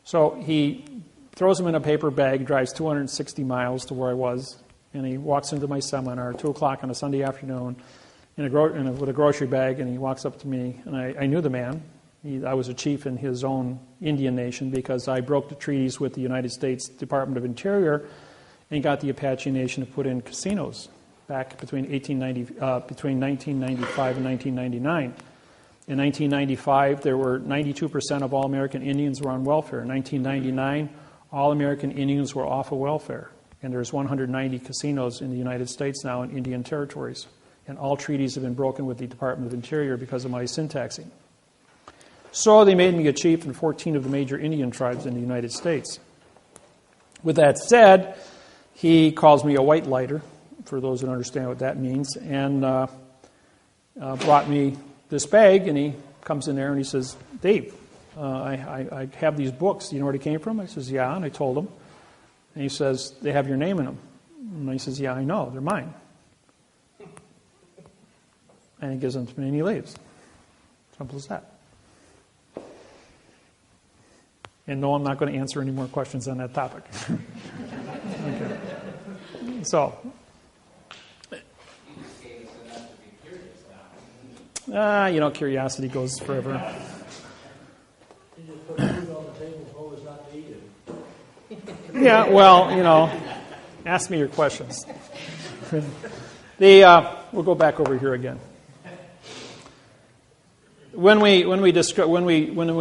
So he throws them in a paper bag, drives 260 miles to where I was, and he walks into my seminar at 2 o'clock on a Sunday afternoon with a grocery bag, and he walks up to me, and I knew the man. I was a chief in his own Indian nation because I broke the treaties with the United States Department of Interior and got the Apache Nation to put in casinos back between 1995 and 1999. In 1995, there were 92% of all American Indians were on welfare. In 1999, all American Indians were off of welfare. And there's 190 casinos in the United States now in Indian territories. And all treaties have been broken with the Department of Interior because of my syntaxing. So they made me a chief in 14 of the major Indian tribes in the United States. With that said, he calls me a white lighter, for those that understand what that means, and brought me this bag, and he comes in there and he says, Dave, I have these books. Do you know where they came from? I says, yeah, and I told him. And he says, they have your name in them. And he says, yeah, I know, they're mine. And he gives them to me and he leaves. Simple as that. And no, I'm not going to answer any more questions on that topic. Okay. So, curiosity goes forever. You just put food on the table and told us not to eat it. Yeah, well, ask me your questions. We'll go back over here again. When we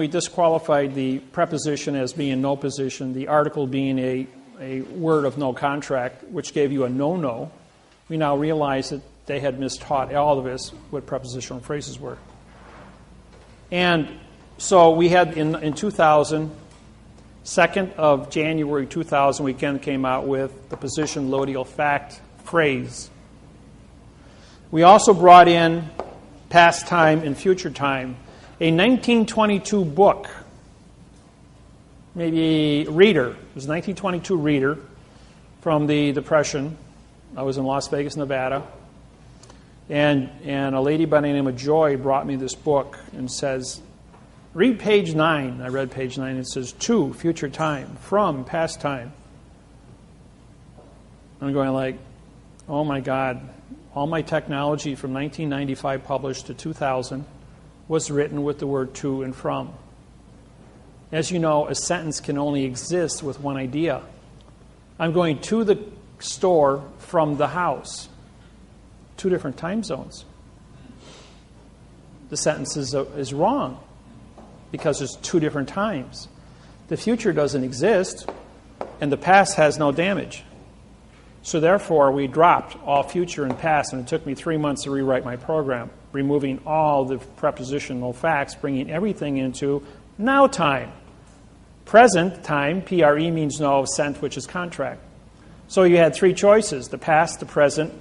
disqualified the preposition as being no position, the article being a word of no contract, which gave you a no-no, we now realize that they had mistaught all of us what prepositional phrases were. And so we had in 2000, 2nd of January 2000, we came out with the position loadial fact phrase. We also brought in past time and future time. A 1922 book, maybe reader, it was a 1922 reader from the Depression. I was in Las Vegas, Nevada. And a lady by the name of Joy brought me this book and says, read page 9. I read page 9. It says, to, future time, from, past time. I'm going like, oh my God. All my technology from 1995 published to 2000 was written with the word to and from. As you know, a sentence can only exist with one idea. I'm going to the store from the house. 2 different time zones. The sentence is wrong because there's 2 different times. The future doesn't exist. and the past has no damage. So therefore, we dropped all future and past, and it took me 3 months to rewrite my program, removing all the prepositional facts, bringing everything into now time. Present time, PRE, means no, sent, which is contract. So you had 3 choices, the past, the present,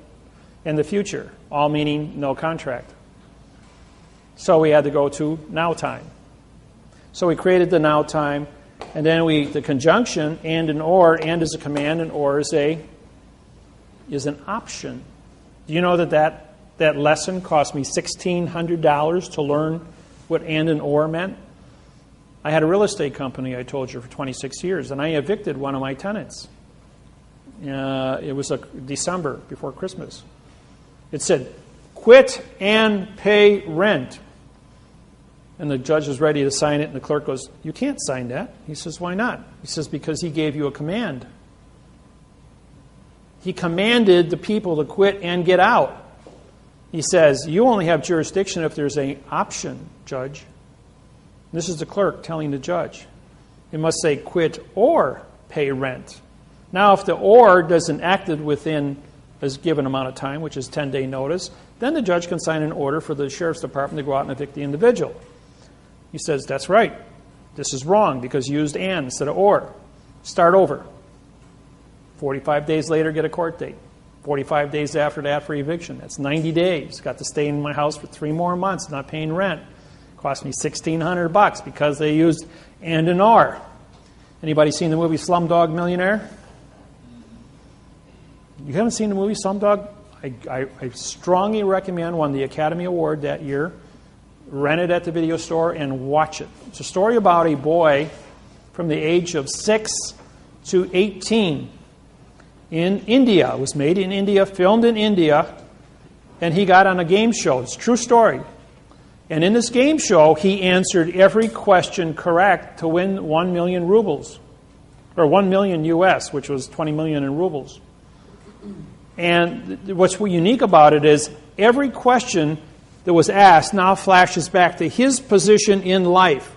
and the future, all meaning no contract. So we had to go to now time. So we created the now time, and then the conjunction, and is a command, and or is an option. Do you know that lesson cost me $1,600 to learn what and or meant? I had a real estate company, I told you, for 26 years, and I evicted one of my tenants. It was December, before Christmas. It said, quit and pay rent. And the judge was ready to sign it, and the clerk goes, you can't sign that. He says, why not? He says, because he gave you a command. He commanded the people to quit and get out. He says, you only have jurisdiction if there's an option, judge. This is the clerk telling the judge. It must say quit or pay rent. Now, if the or doesn't acted within a given amount of time, which is 10-day notice, then the judge can sign an order for the sheriff's department to go out and evict the individual. He says, that's right. This is wrong because you used and instead of or. Start over. 45 days later, get a court date. 45 days after that for eviction. That's 90 days. Got to stay in my house for 3 more months, not paying rent. Cost me $1,600 because they used and or. Anybody seen the movie Slumdog Millionaire? You haven't seen the movie Slumdog? I strongly recommend, won the Academy Award that year. Rent it at the video store and watch it. It's a story about a boy from the age of 6 to 18 in India. It was made in India, filmed in India, and he got on a game show. It's a true story. And in this game show, he answered every question correct to win 1 million rubles, or 1 million US, which was 20 million in rubles. And what's unique about it is every question that was asked now flashes back to his position in life,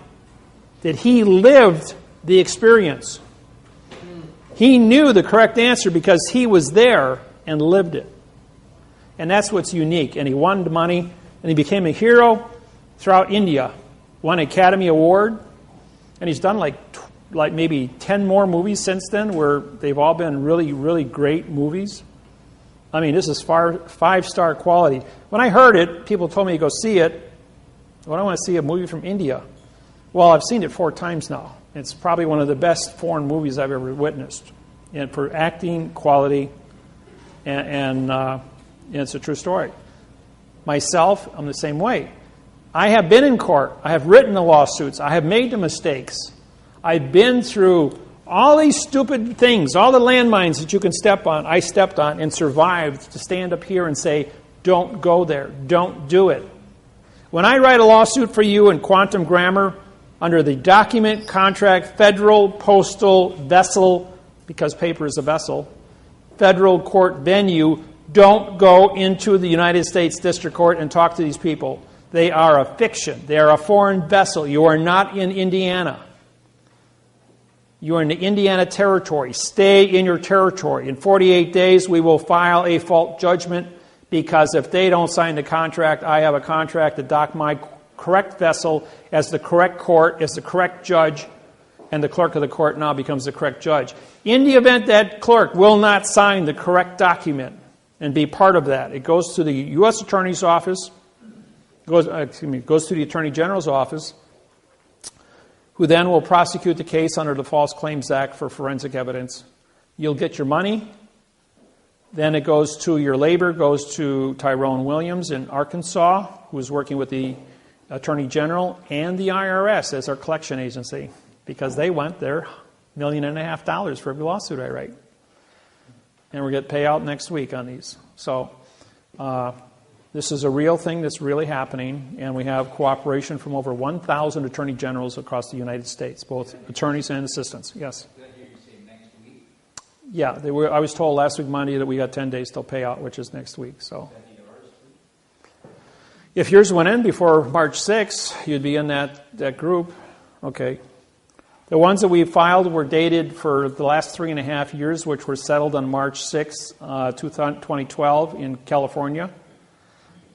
that he lived the experience. He knew the correct answer because he was there and lived it. And that's what's unique. And he won the money, and he became a hero throughout India. Won an Academy Award, and he's done like maybe 10 more movies since then where they've all been really, really great movies. I mean, this is 5-star quality. When I heard it, people told me to go see it. Well, I want to see a movie from India. Well, I've seen it 4 times now. It's probably one of the best foreign movies I've ever witnessed. And for acting, quality, and it's a true story. Myself, I'm the same way. I have been in court. I have written the lawsuits. I have made the mistakes. I've been through all these stupid things, all the landmines that you can step on, I stepped on and survived to stand up here and say, don't go there, don't do it. When I write a lawsuit for you in quantum grammar under the document, contract, federal, postal, vessel, because paper is a vessel, federal court venue, don't go into the United States District Court and talk to these people. They are a fiction. They are a foreign vessel. You are not in Indiana. You are in the Indiana territory. Stay in your territory. In 48 days, we will file a fault judgment because if they don't sign the contract, I have a contract to dock my correct vessel as the correct court, as the correct judge, and the clerk of the court now becomes the correct judge. In the event that clerk will not sign the correct document and be part of that, it goes to the U.S. Attorney's Office, goes to the Attorney General's office, who then will prosecute the case under the False Claims Act for forensic evidence. You'll get your money. Then it goes to your labor, goes to Tyrone Williams in Arkansas, who is working with the Attorney General and the IRS as our collection agency, because they want their $1.5 million for every lawsuit I write. And we're going to pay out next week on these. So this is a real thing that's really happening, and we have cooperation from over 1,000 attorney generals across the United States, both attorneys and assistants. Yes? Yeah, I was told last week Monday that we got 10 days till payout, which is next week. So, if yours went in before March 6th, you'd be in that group. Okay. The ones that we filed were dated for the last 3.5 years, which were settled on March 6, 2012 in California.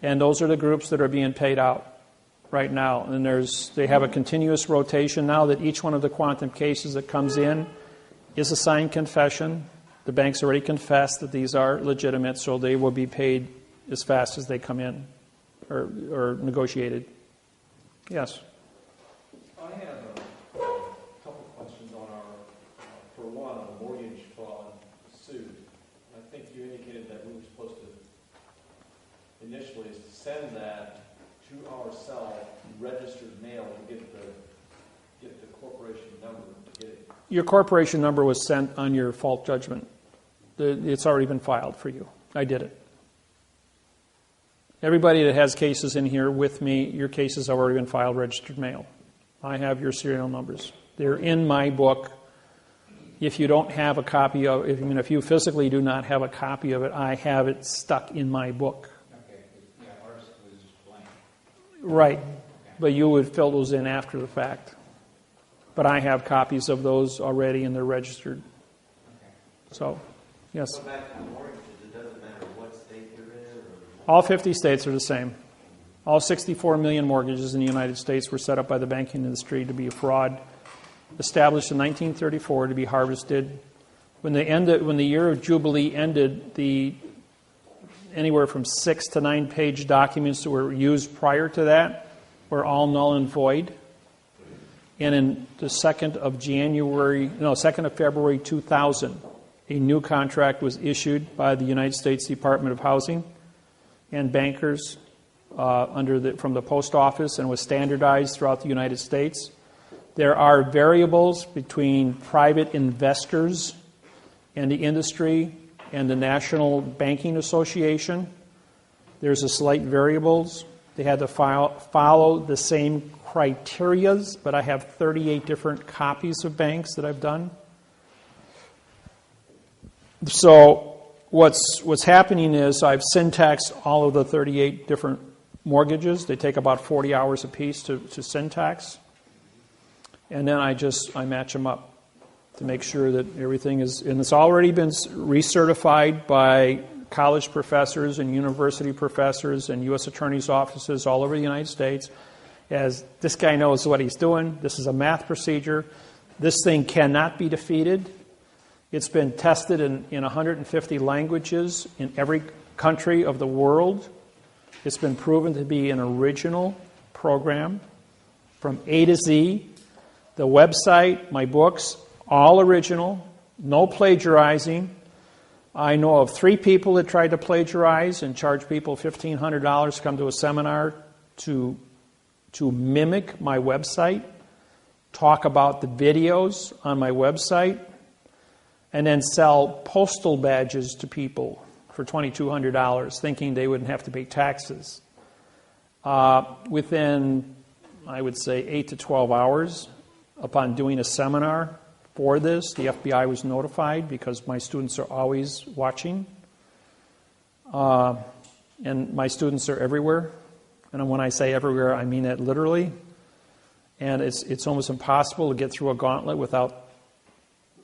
And those are the groups that are being paid out right now. And they have a continuous rotation now that each one of the quantum cases that comes in is a signed confession. The bank's already confessed that these are legitimate, so they will be paid as fast as they come in or negotiated. Yes? I have a couple questions on for one, a mortgage fraud suit. I think you indicated that we were supposed to initially send that to ourselves, registered mail, to get the corporation number to get it. Your corporation number was sent on your fault judgment. It's already been filed for you. I did it. Everybody that has cases in here with me, your cases have already been filed registered mail. I have your serial numbers. They're in my book. If you don't have a copy of it, if you physically do not have a copy of it, I have it stuck in my book. Okay, yeah, ours was blank. Right, but you would fill those in after the fact. But I have copies of those already and they're registered. So, yes. Go back to the mortgages. It doesn't matter what state you're in? All 50 states are the same. All 64 million mortgages in the United States were set up by the banking industry to be a fraud, established in 1934 to be harvested. When the year of Jubilee ended, the anywhere from 6 to 9 page documents that were used prior to that were all null and void. And in the 2nd of February 2000, a new contract was issued by the United States Department of Housing and bankers from the post office and was standardized throughout the United States. There are variables between private investors and the industry and the National Banking Association. There's a slight variables. They had to follow the same criterias, but I have 38 different copies of banks that I've done. So what's happening is I've syntaxed all of the 38 different mortgages. They take about 40 hours a piece to syntax. And then I match them up to make sure that everything is, and it's already been recertified by college professors and university professors and U.S. attorneys' offices all over the United States, as this guy knows what he's doing. This is a math procedure. This thing cannot be defeated. It's been tested in 150 languages in every country of the world. It's been proven to be an original program from A to Z. The website, my books, all original, no plagiarizing. I know of 3 people that tried to plagiarize and charge people $1,500 to come to a seminar to mimic my website, talk about the videos on my website, and then sell postal badges to people for $2,200, thinking they wouldn't have to pay taxes. Within, I would say, 8 to 12 hours, upon doing a seminar for this, the FBI was notified because my students are always watching. And my students are everywhere. And when I say everywhere, I mean it literally. And it's almost impossible to get through a gauntlet without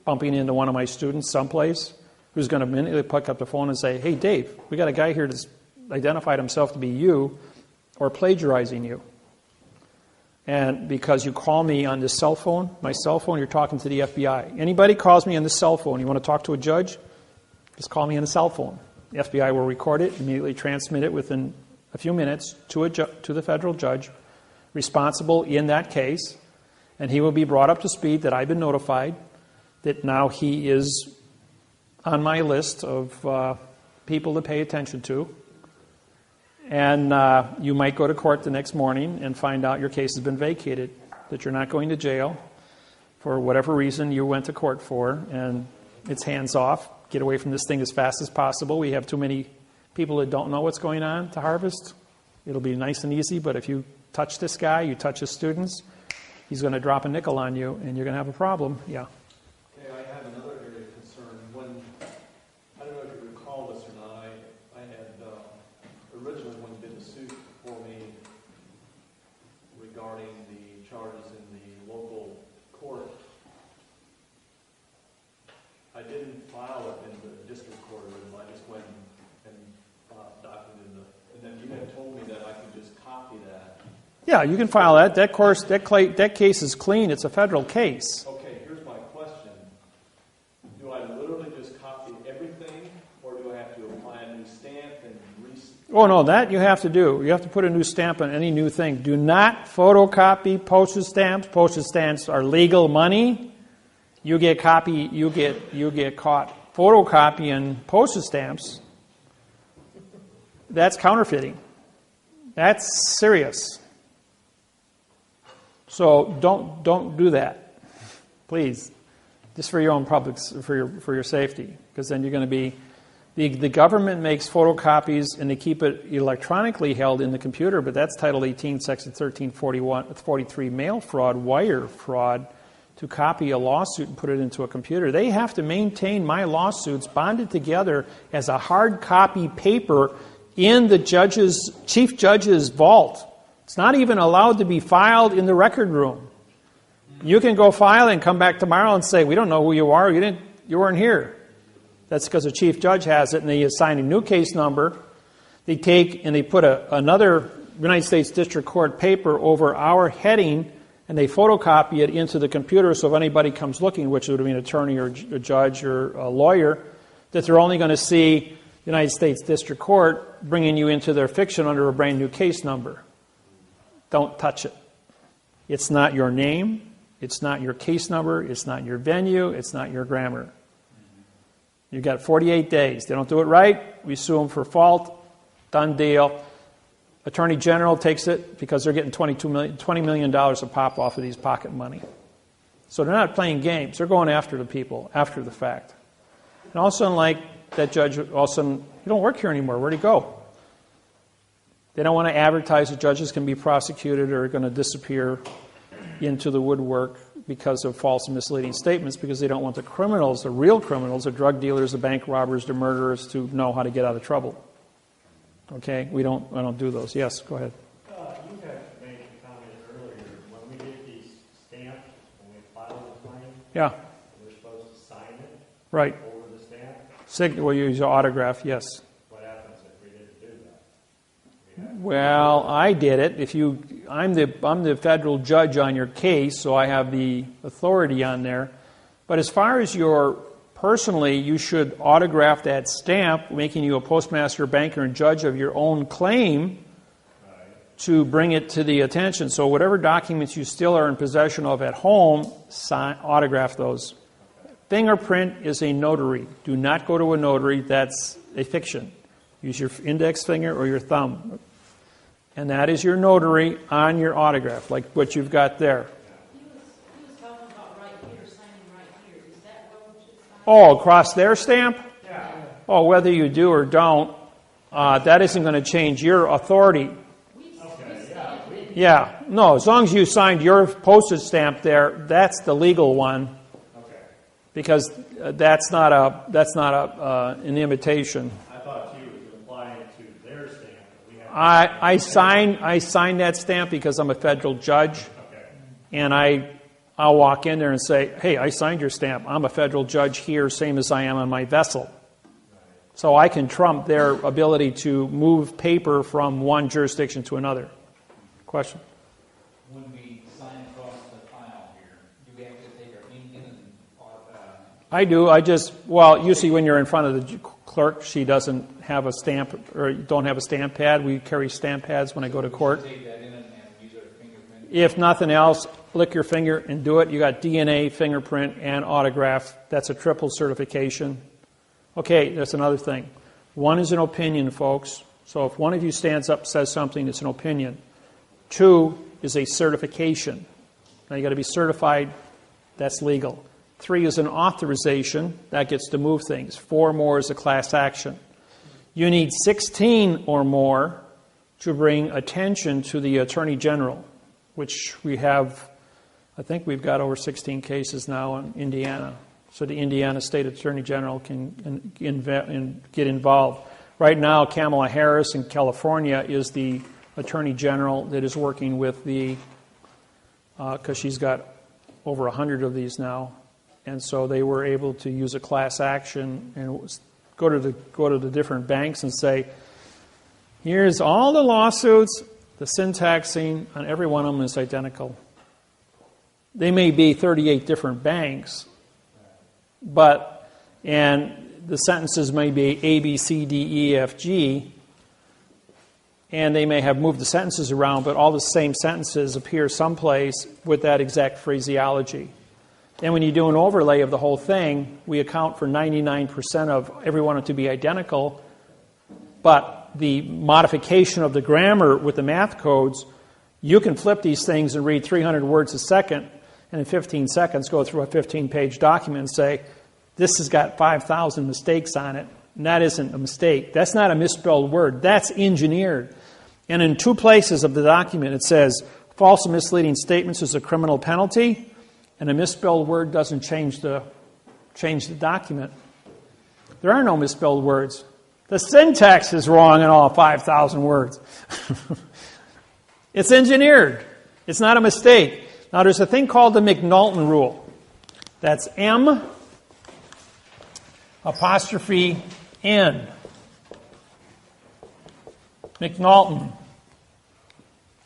bumping into one of my students someplace who's going to immediately pick up the phone and say, "Hey, Dave, we got a guy here that's identified himself to be you or plagiarizing you." And because you call me on this cell phone, my cell phone, you're talking to the FBI. Anybody calls me on this cell phone, you want to talk to a judge, just call me on the cell phone. The FBI will record it, immediately transmit it within a few minutes to the federal judge responsible in that case, and he will be brought up to speed that I've been notified that now he is on my list of people to pay attention to. And you might go to court the next morning and find out your case has been vacated, that you're not going to jail for whatever reason you went to court for, and it's hands off. Get away from this thing as fast as possible. We have too many people that don't know what's going on to harvest. It'll be nice and easy, but if you touch this guy, you touch his students, he's going to drop a nickel on you, and you're going to have a problem. Yeah. Okay, I have another area of concern. I don't know if you recall this or not, I had originally when you did the suit for me regarding the charges in the local court that. Yeah, you can file that. That case is clean. It's a federal case. Okay, here's my question. Do I literally just copy everything, or do I have to apply a new stamp and Oh, no, that you have to do. You have to put a new stamp on any new thing. Do not photocopy postage stamps. Postage stamps are legal money. You get caught photocopying postage stamps. That's counterfeiting. That's serious. So don't do that, please. Just for your own public, for your safety, because then you're going to be. The government makes photocopies and they keep it electronically held in the computer, but that's Title 18, Section 1343, mail fraud, wire fraud, to copy a lawsuit and put it into a computer. They have to maintain my lawsuits bonded together as a hard copy paper in the chief judge's vault. It's not even allowed to be filed in the record room. You can go file and come back tomorrow and say, we don't know who you are, you weren't here. That's because the chief judge has it, and they assign a new case number. They take and they put another United States District Court paper over our heading, and they photocopy it into the computer, so if anybody comes looking, which would be an attorney or a judge or a lawyer, that they're only going to see the United States District Court bringing you into their fiction under a brand new case number. Don't touch it. It's not your name. It's not your case number. It's not your venue. It's not your grammar. You've got 48 days. They don't do it right, we sue them for fault. Done deal. Attorney General takes it because they're getting $20 million a pop off of these pocket money. So they're not playing games. They're going after the people after the fact. And all of a sudden, like that judge, all of a sudden, you don't work here anymore. Where'd he go? They don't want to advertise that judges can be prosecuted or are going to disappear into the woodwork because of false and misleading statements, because they don't want the criminals, the real criminals, the drug dealers, the bank robbers, the murderers, to know how to get out of trouble. Okay? I don't do those. Yes, go ahead. You had made a comment earlier. When we get these stamps, when we file the claim, Yeah. we're supposed to sign it Right. over the stamp. We'll use your autograph, yes. What happens if we didn't do that? Well, I did it. I'm the federal judge on your case, so I have the authority on there. But as far as personally, you should autograph that stamp, making you a postmaster, banker, and judge of your own claim to bring it to the attention. So whatever documents you still are in possession of at home, autograph those. Fingerprint is a notary. Do not go to a notary. That's a fiction. Use your index finger or your thumb. And that is your notary on your autograph, like what you've got there. He was talking about right here, signing right here. Is that what we should sign? Oh, across their stamp? Yeah. Oh, whether you do or don't, that isn't going to change your authority. Yeah, no, as long as you signed your postage stamp there, that's the legal one. Okay. Because that's not an imitation. I thought you was applying it to their stamp. I sign that stamp because I'm a federal judge, and I'll walk in there and say, hey, I signed your stamp. I'm a federal judge here, same as I am on my vessel. So I can trump their ability to move paper from one jurisdiction to another. Question? When we sign across the file here, do we have to take our ink in and I do. Usually when you're in front of the clerk, she doesn't have a stamp, or don't have a stamp pad. We carry stamp pads when I go to court. take that in and use our fingerprint? If nothing else, lick your finger and do it. You got DNA, fingerprint, and autograph. That's a triple certification. Okay, that's another thing. One is an opinion, folks. So if one of you stands up and says something, it's an opinion. 2 is a certification. Now you got to be certified. That's legal. 3 is an authorization. That gets to move things. 4 more is a class action. You need 16 or more to bring attention to the Attorney General, which we have, I think we've got over 16 cases now in Indiana. So the Indiana State Attorney General can get involved. Right now, Kamala Harris in California is the Attorney General that is working with because she's got over 100 of these now. And so they were able to use a class action and go to the different banks and say, here's all the lawsuits The syntaxing on every one of them is identical. They may be 38 different banks, and the sentences may be A, B, C, D, E, F, G, and they may have moved the sentences around, but all the same sentences appear someplace with that exact phraseology. And when you do an overlay of the whole thing, we account for 99% of every one to be identical, but the modification of the grammar with the math codes, you can flip these things and read 300 words a second, and in 15 seconds go through a 15-page document and say, this has got 5,000 mistakes on it, and that isn't a mistake. That's not a misspelled word. That's engineered. And in 2 places of the document it says, false and misleading statements is a criminal penalty, and a misspelled word doesn't change the document. There are no misspelled words. The syntax is wrong in all 5,000 words. It's engineered. It's not a mistake. Now, there's a thing called the McNulton rule. That's M apostrophe N. McNulton.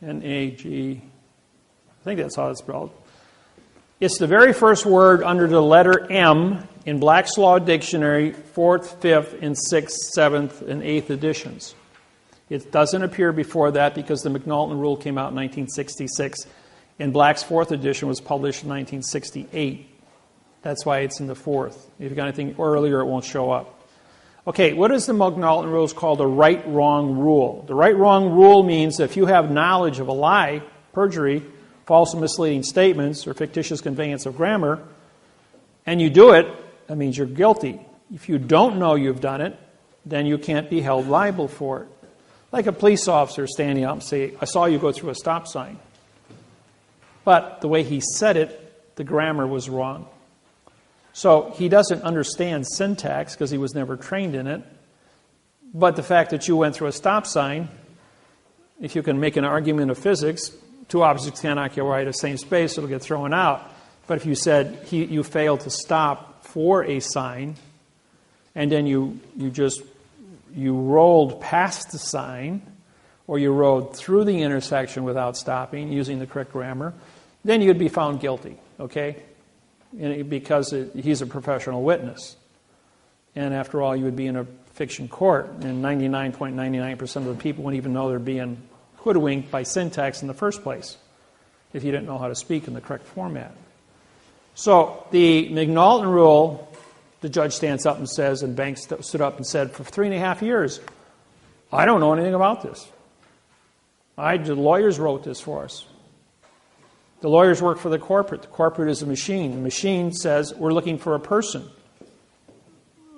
N-A-G. I think that's how it's spelled. It's the very first word under the letter M in Black's Law Dictionary, 4th, 5th, and 6th, 7th, and 8th editions. It doesn't appear before that because the McNulton rule came out in 1966, and Black's 4th edition was published in 1968. That's why it's in the 4th. If you've got anything earlier, it won't show up. Okay, what is the McNulton rule? It's called the right-wrong rule. The right-wrong rule means if you have knowledge of a lie, perjury, false and misleading statements, or fictitious conveyance of grammar, and you do it, that means you're guilty. If you don't know you've done it, then you can't be held liable for it. Like a police officer standing up and say, I saw you go through a stop sign. But the way he said it, the grammar was wrong. So he doesn't understand syntax because he was never trained in it. But the fact that you went through a stop sign, if you can make an argument of physics, 2 objects can't occupy the same space, it'll get thrown out. But if you said you failed to stop for a sign, and then you rolled past the sign, or you rode through the intersection without stopping using the correct grammar, then you'd be found guilty, okay? Because he's a professional witness. And after all, you would be in a fiction court, and 99.99% of the people wouldn't even know they're being hoodwinked by syntax in the first place if you didn't know how to speak in the correct format. So the McNulton rule, the judge stands up and says, and Banks stood up and said, for 3.5 years, I don't know anything about this. The lawyers wrote this for us. The lawyers work for the corporate. The corporate is a machine. The machine says, we're looking for a person.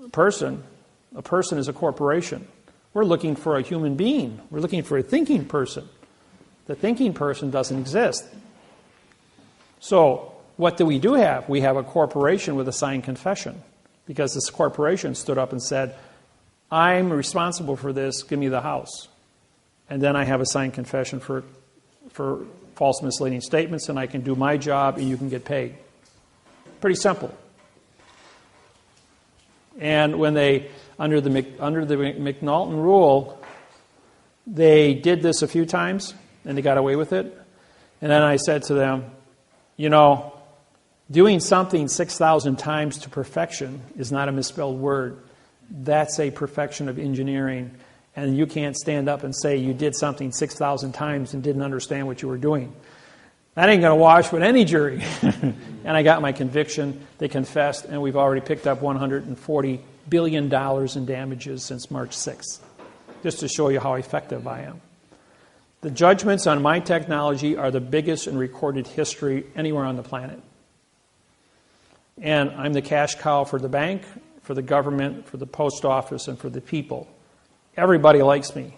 A person is a corporation. We're looking for a human being. We're looking for a thinking person. The thinking person doesn't exist. So what do? We have a corporation with a signed confession, because this corporation stood up and said, I'm responsible for this, give me the house. And then I have a signed confession for false misleading statements, and I can do my job and you can get paid. Pretty simple. And when they, under the McNulton rule, they did this a few times and they got away with it. And then I said to them, doing something 6,000 times to perfection is not a misspelled word. That's a perfection of engineering. And you can't stand up and say you did something 6,000 times and didn't understand what you were doing. That ain't going to wash with any jury. And I got my conviction. They confessed, and we've already picked up $140 billion in damages since March 6th, just to show you how effective I am. The judgments on my technology are the biggest in recorded history anywhere on the planet. And I'm the cash cow for the bank, for the government, for the post office, and for the people. Everybody likes me.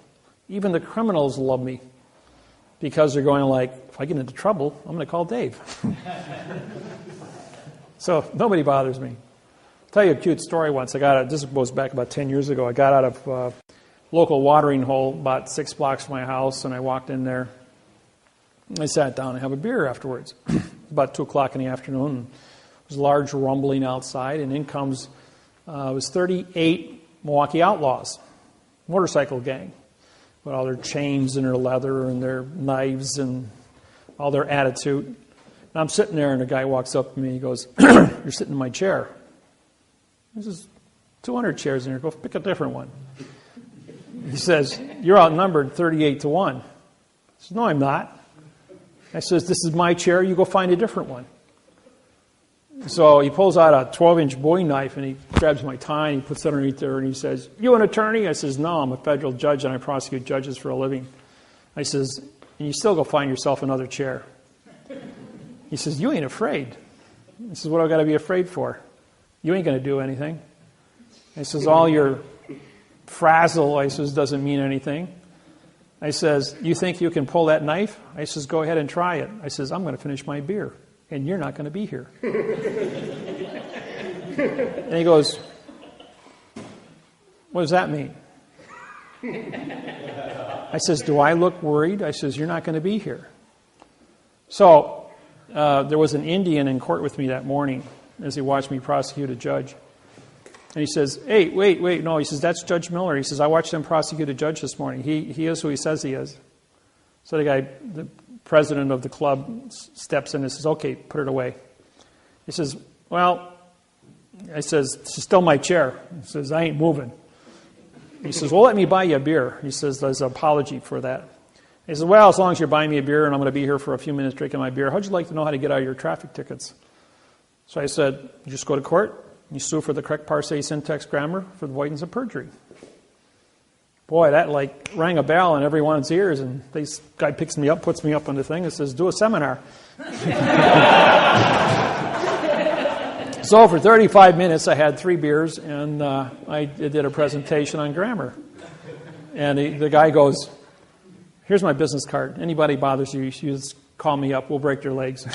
Even the criminals love me, because they're going like, if I get into trouble, I'm going to call Dave. So nobody bothers me. I'll tell you a cute story once. This goes back about 10 years ago. I got out of a local watering hole about 6 blocks from my house, and I walked in there. I sat down and had a beer afterwards. About 2 o'clock in the afternoon. And there was large rumbling outside, and in comes, it was 38 Milwaukee Outlaws, motorcycle gang. with all their chains and their leather and their knives and all their attitude. And I'm sitting there, and a guy walks up to me. He goes, "You're sitting in my chair." There's 200 chairs in here. Go pick a different one. He says, "You're outnumbered 38-1. I says, "No, I'm not." I says, "This is my chair. You go find a different one." So he pulls out a 12-inch Bowie knife, and he grabs my tie, and he puts it underneath there, and he says, "You an attorney?" I says, "No, I'm a federal judge, and I prosecute judges for a living." I says, "And you still go find yourself another chair." He says, "You ain't afraid." I says, "What do I got to be afraid for? You ain't going to do anything." I says, "All your frazzle," I says, "doesn't mean anything." I says, "You think you can pull that knife?" I says, "Go ahead and try it." I says, "I'm going to finish my beer, and you're not going to be here." And he goes, "What does that mean?" I says, "Do I look worried?" I says, "You're not going to be here." So there was an Indian in court with me that morning as he watched me prosecute a judge. And he says, "Hey, wait, no." He says, "That's Judge Miller." He says, "I watched him prosecute a judge this morning. He is who he says he is." So the president of the club steps in and says, "Okay, put it away." He says, "Well," I says, "It's still my chair." He says, "I ain't moving." He says, "Well, let me buy you a beer." He says, "There's an apology for that." He says, "Well, as long as you're buying me a beer and I'm going to be here for a few minutes drinking my beer, how'd you like to know how to get out of your traffic tickets?" So I said, "You just go to court. You sue for the correct parsing, syntax, grammar, for the avoidance of perjury." Boy, that like rang a bell in everyone's ears, and this guy picks me up, puts me up on the thing, and says, "Do a seminar." So for 35 minutes, I had 3 beers, and I did a presentation on grammar. And the guy goes, "Here's my business card. Anybody bothers you, you just call me up. We'll break their legs."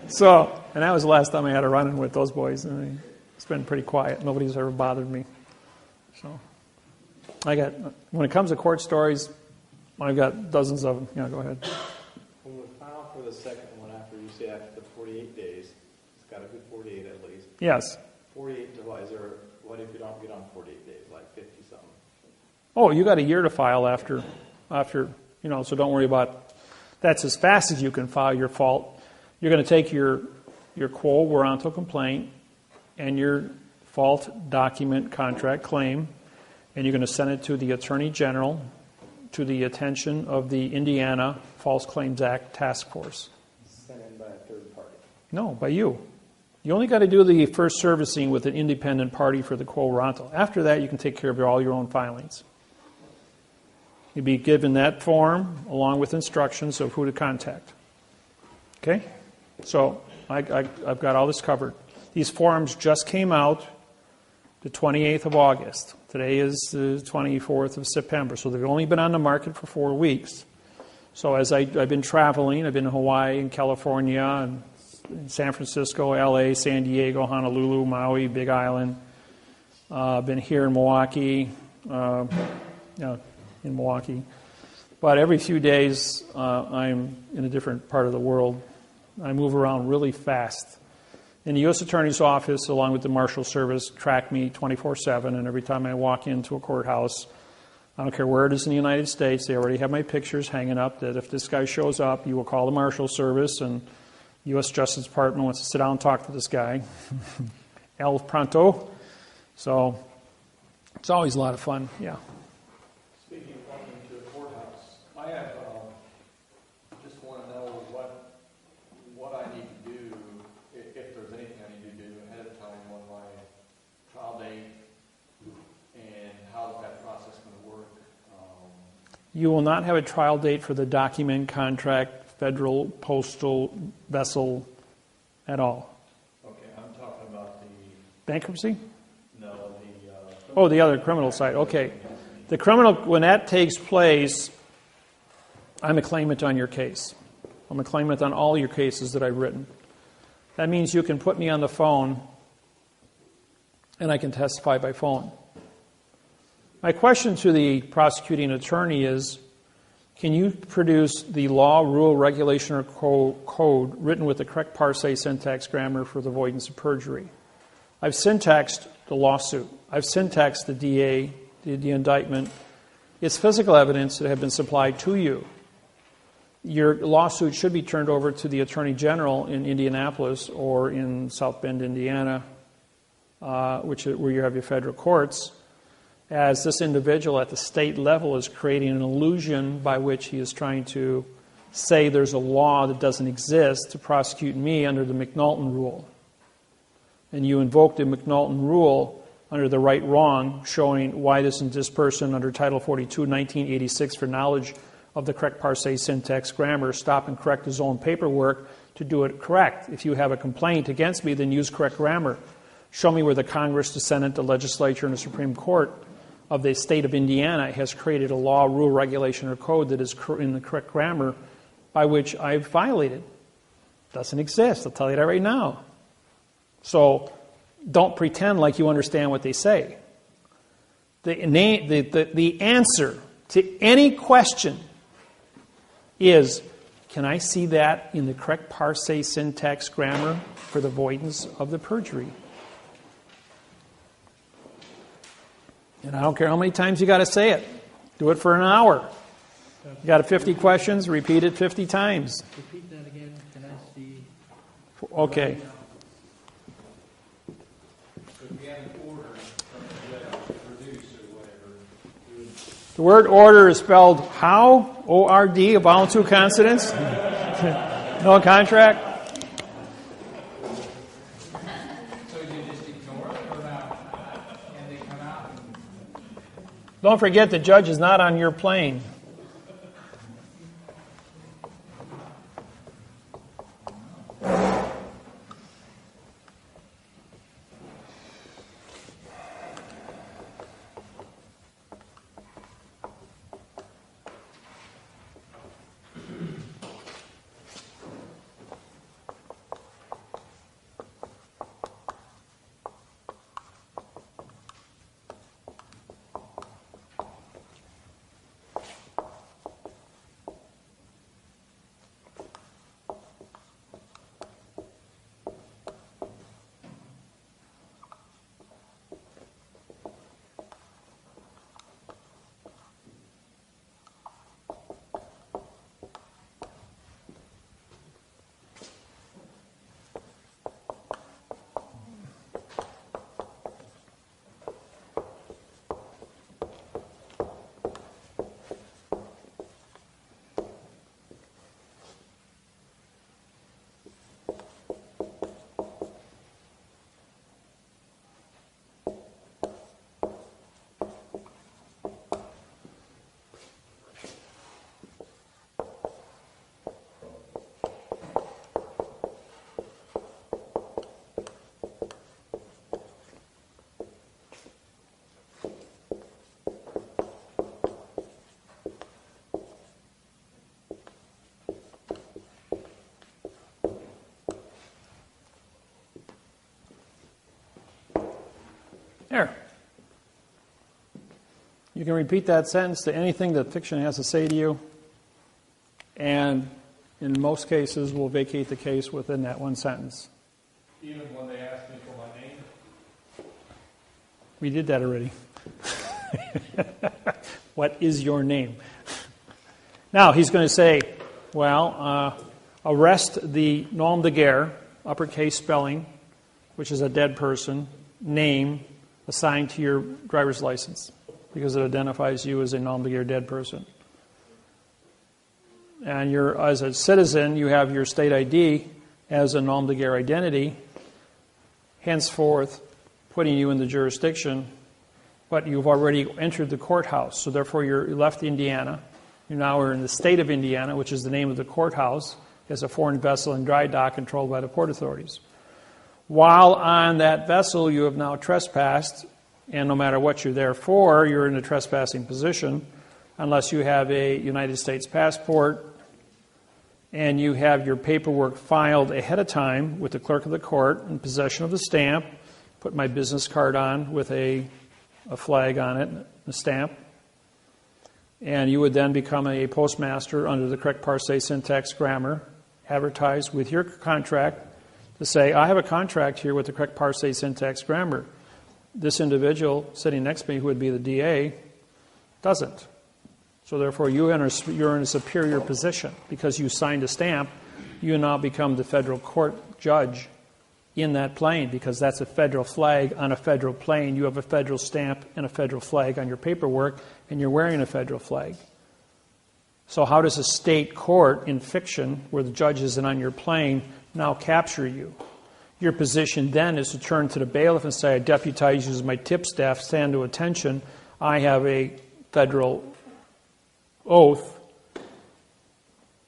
So, and that was the last time I had a run-in with those boys. And it's been pretty quiet. Nobody's ever bothered me. So, when it comes to court stories, I've got dozens of them. Yeah, go ahead. When we file for the second one, after you say after the 48 days, it's got to be 48 at least. Yes. 48 divides, or what if you don't get on 48 days, like 50-something? Oh, you got a year to file after, so don't worry about, that's as fast as you can file your fault. You're going to take your quo warranto complaint and your fault document contract claim, and you're going to send it to the Attorney General to the attention of the Indiana False Claims Act Task Force. Sent in by a third party? No, by you. You only got to do the first servicing with an independent party for the quo warranto. After that, you can take care of all your own filings. You'll be given that form along with instructions of who to contact. Okay? So I've got all this covered. These forms just came out the 28th of August. Today is the 24th of September. So they've only been on the market for 4 weeks. So as I've been traveling, I've been in Hawaii and California and San Francisco, LA, San Diego, Honolulu, Maui, Big Island. I've been here in Milwaukee, But every few days, I'm in a different part of the world. I move around really fast. And the U.S. Attorney's Office, along with the Marshal Service, track me 24/7. And every time I walk into a courthouse, I don't care where it is in the United States, they already have my pictures hanging up that if this guy shows up, you will call the Marshal Service and U.S. Justice Department wants to sit down and talk to this guy. El pronto. So it's always a lot of fun, yeah. Speaking of walking to a courthouse, I have just want to know what I need to do, if there's anything I need to do ahead of time on my trial date, and how is that process going to work? You will not have a trial date for the document, contract, federal, postal, vessel at all. Okay, I'm talking about the... Bankruptcy? No, the other criminal side. Okay. The criminal, when that takes place, I'm a claimant on your case. I'm a claimant on all your cases that I've written. That means you can put me on the phone and I can testify by phone. My question to the prosecuting attorney is, can you produce the law, rule, regulation, or code written with the correct parsing, syntax, grammar for the avoidance of perjury? I've syntaxed the lawsuit. I've syntaxed the DA, the indictment. It's physical evidence that have been supplied to you. Your lawsuit should be turned over to the Attorney General in Indianapolis or in South Bend, Indiana, where you have your federal courts, as this individual at the state level is creating an illusion by which he is trying to say there's a law that doesn't exist to prosecute me under the McNulton rule. And you invoke the McNulton rule under the right-wrong, showing why this person under Title 42, 1986, for knowledge of the correct parse, syntax, grammar, stop and correct his own paperwork to do it correct. If you have a complaint against me, then use correct grammar. Show me where the Congress, the Senate, the legislature, and the Supreme Court of the state of Indiana has created a law, rule, regulation, or code that is in the correct grammar by which I've violated. Doesn't exist. I'll tell you that right now. So don't pretend like you understand what they say. The answer to any question is, can I see that in the correct parse, syntax, grammar for the avoidance of the perjury? And I don't care how many times you got to say it. Do it for an hour. You got 50 questions, repeat it 50 times. Repeat that again. Can I see? Okay. So if you have an order from the judge to produce or whatever, The word order is spelled how? O-R-D, vowel two consonants? No contract? so you just ignore it or not? And they come out and Don't forget the judge is not on your plane. There. You can repeat that sentence to anything that fiction has to say to you, and in most cases we'll vacate the case within that one sentence. Even when they ask me for my name? We did that already. What is your name? Now he's going to say, well, arrest the nom de guerre, uppercase spelling, which is a dead person, name, assigned to your driver's license because it identifies you as a nom de guerre dead person. And you're, as a citizen, you have your state ID as a nom de guerre identity, henceforth putting you in the jurisdiction, but you've already entered the courthouse. So therefore you left Indiana. You now are in the state of Indiana, which is the name of the courthouse, as a foreign vessel in dry dock controlled by the port authorities. While on that vessel, you have now trespassed, and no matter what you're there for, you're in a trespassing position, unless you have a United States passport and you have your paperwork filed ahead of time with the clerk of the court in possession of the stamp, put my business card on with a flag on it, a stamp, and you would then become a postmaster under the correct parse, syntax, grammar, advertise with your contract to say, I have a contract here with the correct parse, syntax, grammar. this individual sitting next to me, who would be the DA, doesn't. So therefore, you're in a superior position because you signed a stamp. You now become the federal court judge in that plane because that's a federal flag on a federal plane. You have a federal stamp and a federal flag on your paperwork, and you're wearing a federal flag. So how does a state court in fiction, where the judge isn't on your plane, now capture you? Your position then is to turn to the bailiff and say, I deputize you as my tip staff, stand to attention. I have a federal oath.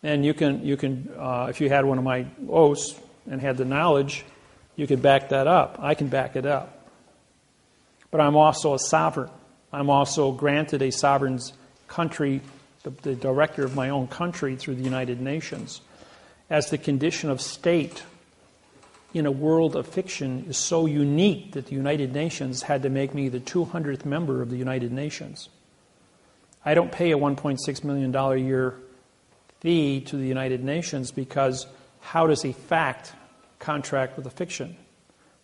And you can, if you had one of my oaths and had the knowledge, you could back that up. I can back it up. But I'm also a sovereign. I'm also granted a sovereign's country, the director of my own country through the United Nations. As the condition of state in a world of fiction is so unique that the United Nations had to make me the 200th member of the United Nations. I don't pay a $1.6 million a year fee to the United Nations because how does a fact contract with a fiction?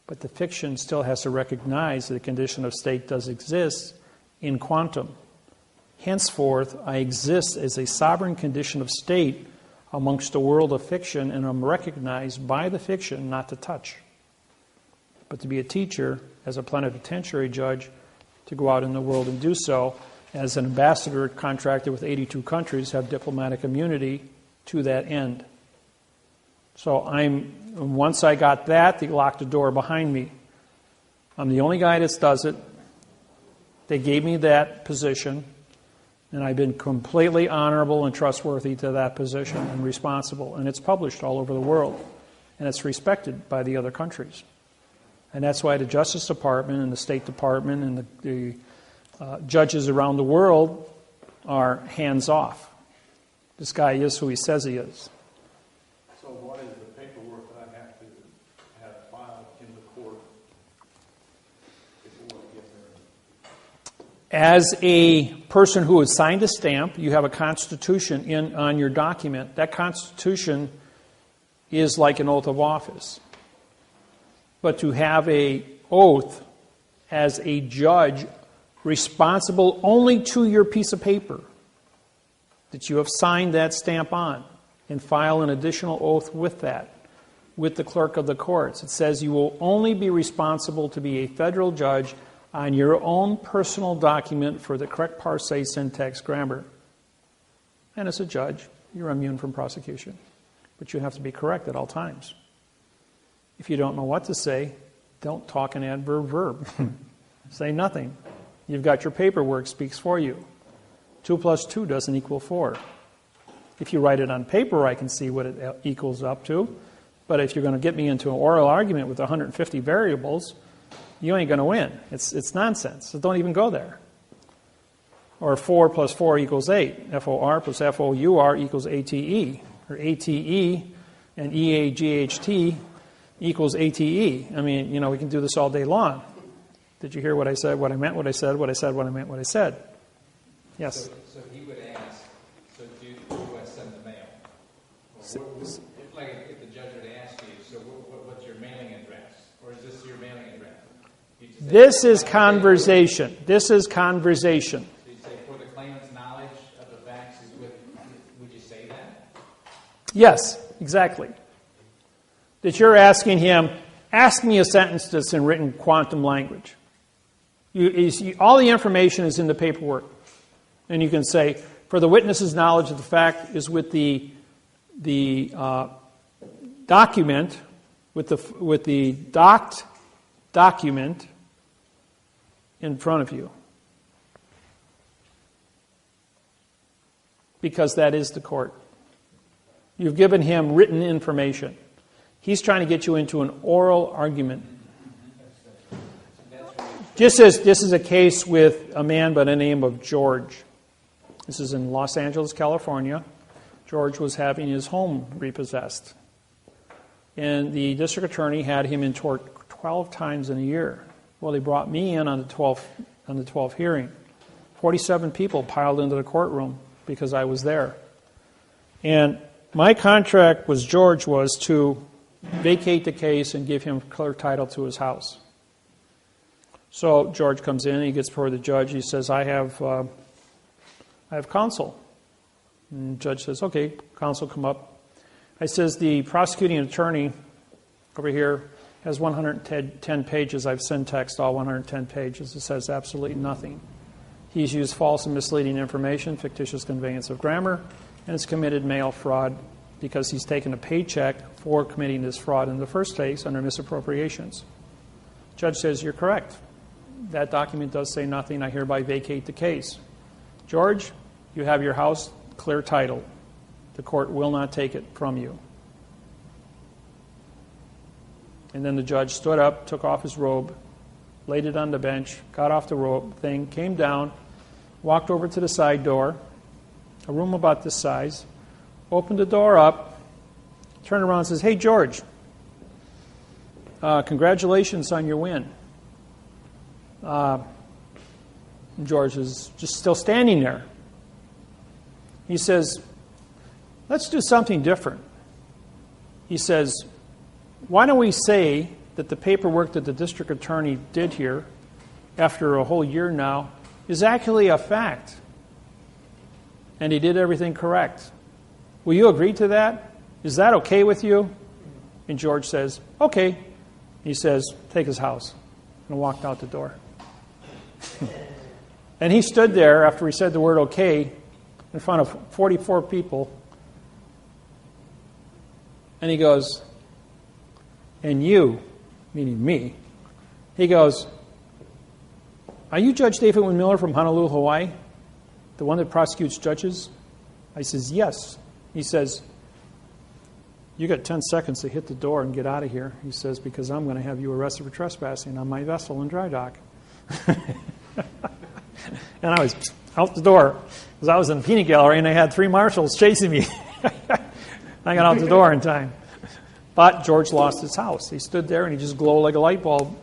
But the fiction still has to recognize that the condition of state does exist in quantum. Henceforth, I exist as a sovereign condition of state amongst a world of fiction, and I'm recognized by the fiction not to touch, but to be a teacher as a plenipotentiary judge, to go out in the world and do so. As an ambassador contracted with 82 countries, have diplomatic immunity to that end. So once I got that, they locked the door behind me. I'm the only guy that does it. They gave me that position, and I've been completely honorable and trustworthy to that position and responsible. And it's published all over the world, and it's respected by the other countries. And that's why the Justice Department and the State Department and the judges around the world are hands off. This guy is who he says he is. So what is the paperwork that I have to have filed in the court before I get there? As a person who has signed a stamp, you have a constitution on your document. That constitution is like an oath of office. But to have an oath as a judge responsible only to your piece of paper that you have signed that stamp on, and file an additional oath with that, with the clerk of the courts. It says you will only be responsible to be a federal judge on your own personal document for the correct parse, syntax, grammar. And as a judge, you're immune from prosecution. But you have to be correct at all times. If you don't know what to say, don't talk an adverb verb. Say nothing. You've got your paperwork speaks for you. 2 + 2 doesn't equal 4. If you write it on paper, I can see what it equals up to. But if you're going to get me into an oral argument with 150 variables, you ain't going to win. It's nonsense. So don't even go there. Or 4 + 4 = 8. FOR + FOUR = ATE. Or ATE and EAGHT = ATE. I mean, we can do this all day long. Did you hear what I said, what I meant, what I said, what I said, what I meant, what I said? Yes? So he would ask, so do I send the mail? Like if the judge would ask you, so what's your mailing address? Or is this your mailing address? This is conversation. This is conversation. So you say, for the claimant's knowledge of the facts is with, would you say that? Yes, exactly. That you're asking him, ask me a sentence that's in written quantum language. All the information is in the paperwork. And you can say, for the witness's knowledge of the fact is with the document, with the docked document in front of you. Because that is the court. You've given him written information. He's trying to get you into an oral argument. This is a case with a man by the name of George. This is in Los Angeles, California. George was having his home repossessed. And the district attorney had him in court 12 times in a year. Well, they brought me in on the 12th hearing. 47 people piled into the courtroom because I was there. And my contract with George was to vacate the case and give him clear title to his house. So George comes in, he gets before the judge, he says, I have counsel. And the judge says, okay, counsel, come up. I says, the prosecuting attorney over here has 110 pages. I've syntexed all 110 pages. It says absolutely nothing. He's used false and misleading information, fictitious conveyance of grammar, and has committed mail fraud because he's taken a paycheck for committing this fraud in the first place under misappropriations. Judge says, you're correct. That document does say nothing. I hereby vacate the case. George, you have your house clear title. The court will not take it from you. And then the judge stood up, took off his robe, laid it on the bench, got off the robe thing, came down, walked over to the side door, a room about this size, opened the door up, turned around and says, hey, George, congratulations on your win. George is just still standing there. He says, let's do something different. He says, why don't we say that the paperwork that the district attorney did here, after a whole year now, is actually a fact, and he did everything correct. Will you agree to that? Is that okay with you? And George says, okay. He says, take his house, and walked out the door. And he stood there after he said the word okay in front of 44 people, and he goes, and you, meaning me, he goes, are you Judge David Wynn Miller from Honolulu, Hawaii? The one that prosecutes judges? I says, yes. He says, you got 10 seconds to hit the door and get out of here. He says, because I'm going to have you arrested for trespassing on my vessel in dry dock. And I was out the door because I was in the peanut gallery and I had 3 marshals chasing me. I got out the door in time. But George lost his house. He stood there and he just glowed like a light bulb.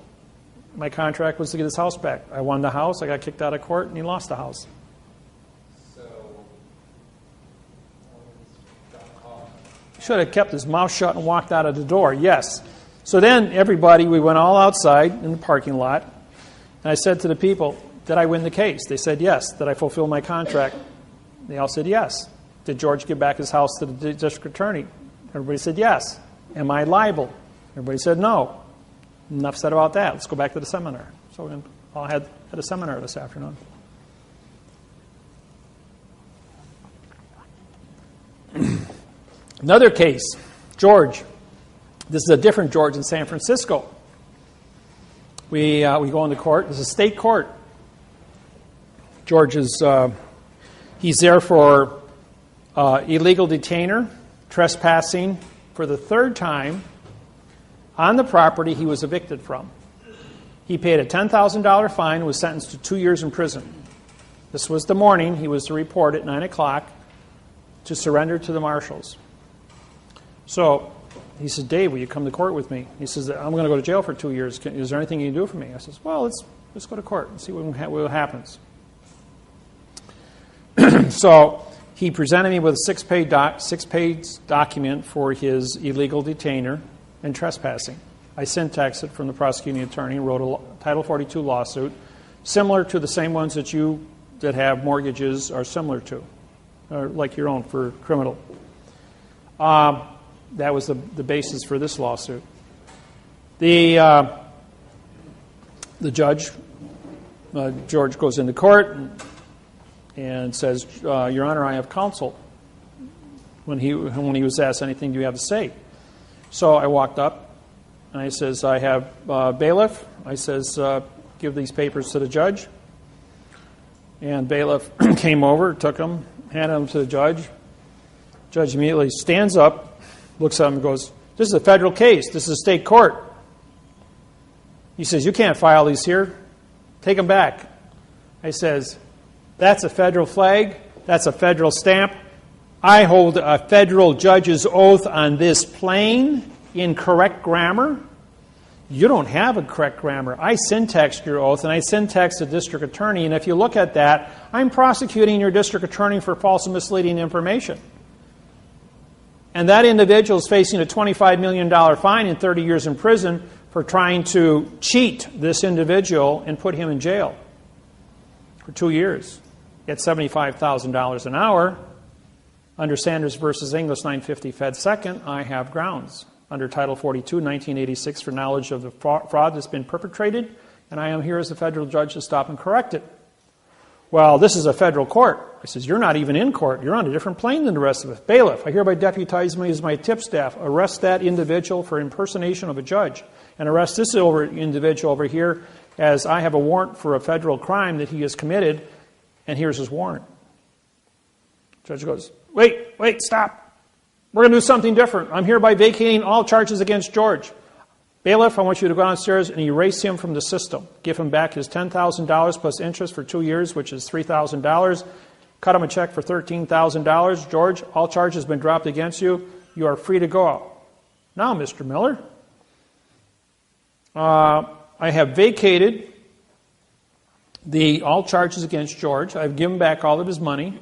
My contract was to get his house back. I won the house, I got kicked out of court, and he lost the house. Should have kept his mouth shut and walked out of the door, yes. So then everybody, we went all outside in the parking lot, and I said to the people, did I win the case? They said yes. Did I fulfill my contract? They all said yes. Did George give back his house to the district attorney? Everybody said yes. Am I liable? Everybody said no. Enough said about that. Let's go back to the seminar. So we all had a seminar this afternoon. Another case, George. This is a different George in San Francisco. We go into court. This is a state court. George is he's there for illegal detainer, trespassing for the 3rd time on the property he was evicted from. He paid a $10,000 fine and was sentenced to 2 years in prison. This was the morning he was to report at 9 o'clock to surrender to the marshals. So he said, Dave, will you come to court with me? He says, I'm going to go to jail for 2 years. Is there anything you can do for me? I says, well, let's go to court and see what happens. So he presented me with a 6-page document for his illegal detainer and trespassing. I syntaxed it from the prosecuting attorney and wrote a Title 42 lawsuit, similar to the same ones that you that have mortgages are similar to, or like your own for criminal. That was the basis for this lawsuit. The judge, George, goes into court and says, Your Honor, I have counsel. When he was asked, anything do you have to say? So I walked up and I says, I have bailiff. I says, give these papers to the judge. And bailiff came over, took them, handed them to the judge. Judge immediately stands up, looks at him and goes, this is a federal case. This is a state court. He says, you can't file these here. Take them back. I says, that's a federal flag. That's a federal stamp. I hold a federal judge's oath on this plain, incorrect grammar. You don't have a correct grammar. I syntaxed your oath, and I syntaxed the district attorney, and if you look at that, I'm prosecuting your district attorney for false and misleading information. And that individual is facing a $25 million fine and 30 years in prison for trying to cheat this individual and put him in jail for 2 years at $75,000 an hour. Under Sanders versus English 950 Fed Second, I have grounds under Title 42, 1986 for knowledge of the fraud that's been perpetrated, and I am here as a federal judge to stop and correct it. Well, this is a federal court. I says, you're not even in court. You're on a different plane than the rest of us. Bailiff, I hereby deputize me as my tip staff. Arrest that individual for impersonation of a judge. And arrest this individual over here as I have a warrant for a federal crime that he has committed, and here's his warrant. Judge goes, wait, stop. We're going to do something different. I'm hereby vacating all charges against George. Bailiff, I want you to go downstairs and erase him from the system. Give him back his $10,000 plus interest for 2 years, which is $3,000. Cut him a check for $13,000. George, all charges have been dropped against you. You are free to go. Now, Mr. Miller, I have vacated all charges against George. I've given back all of his money.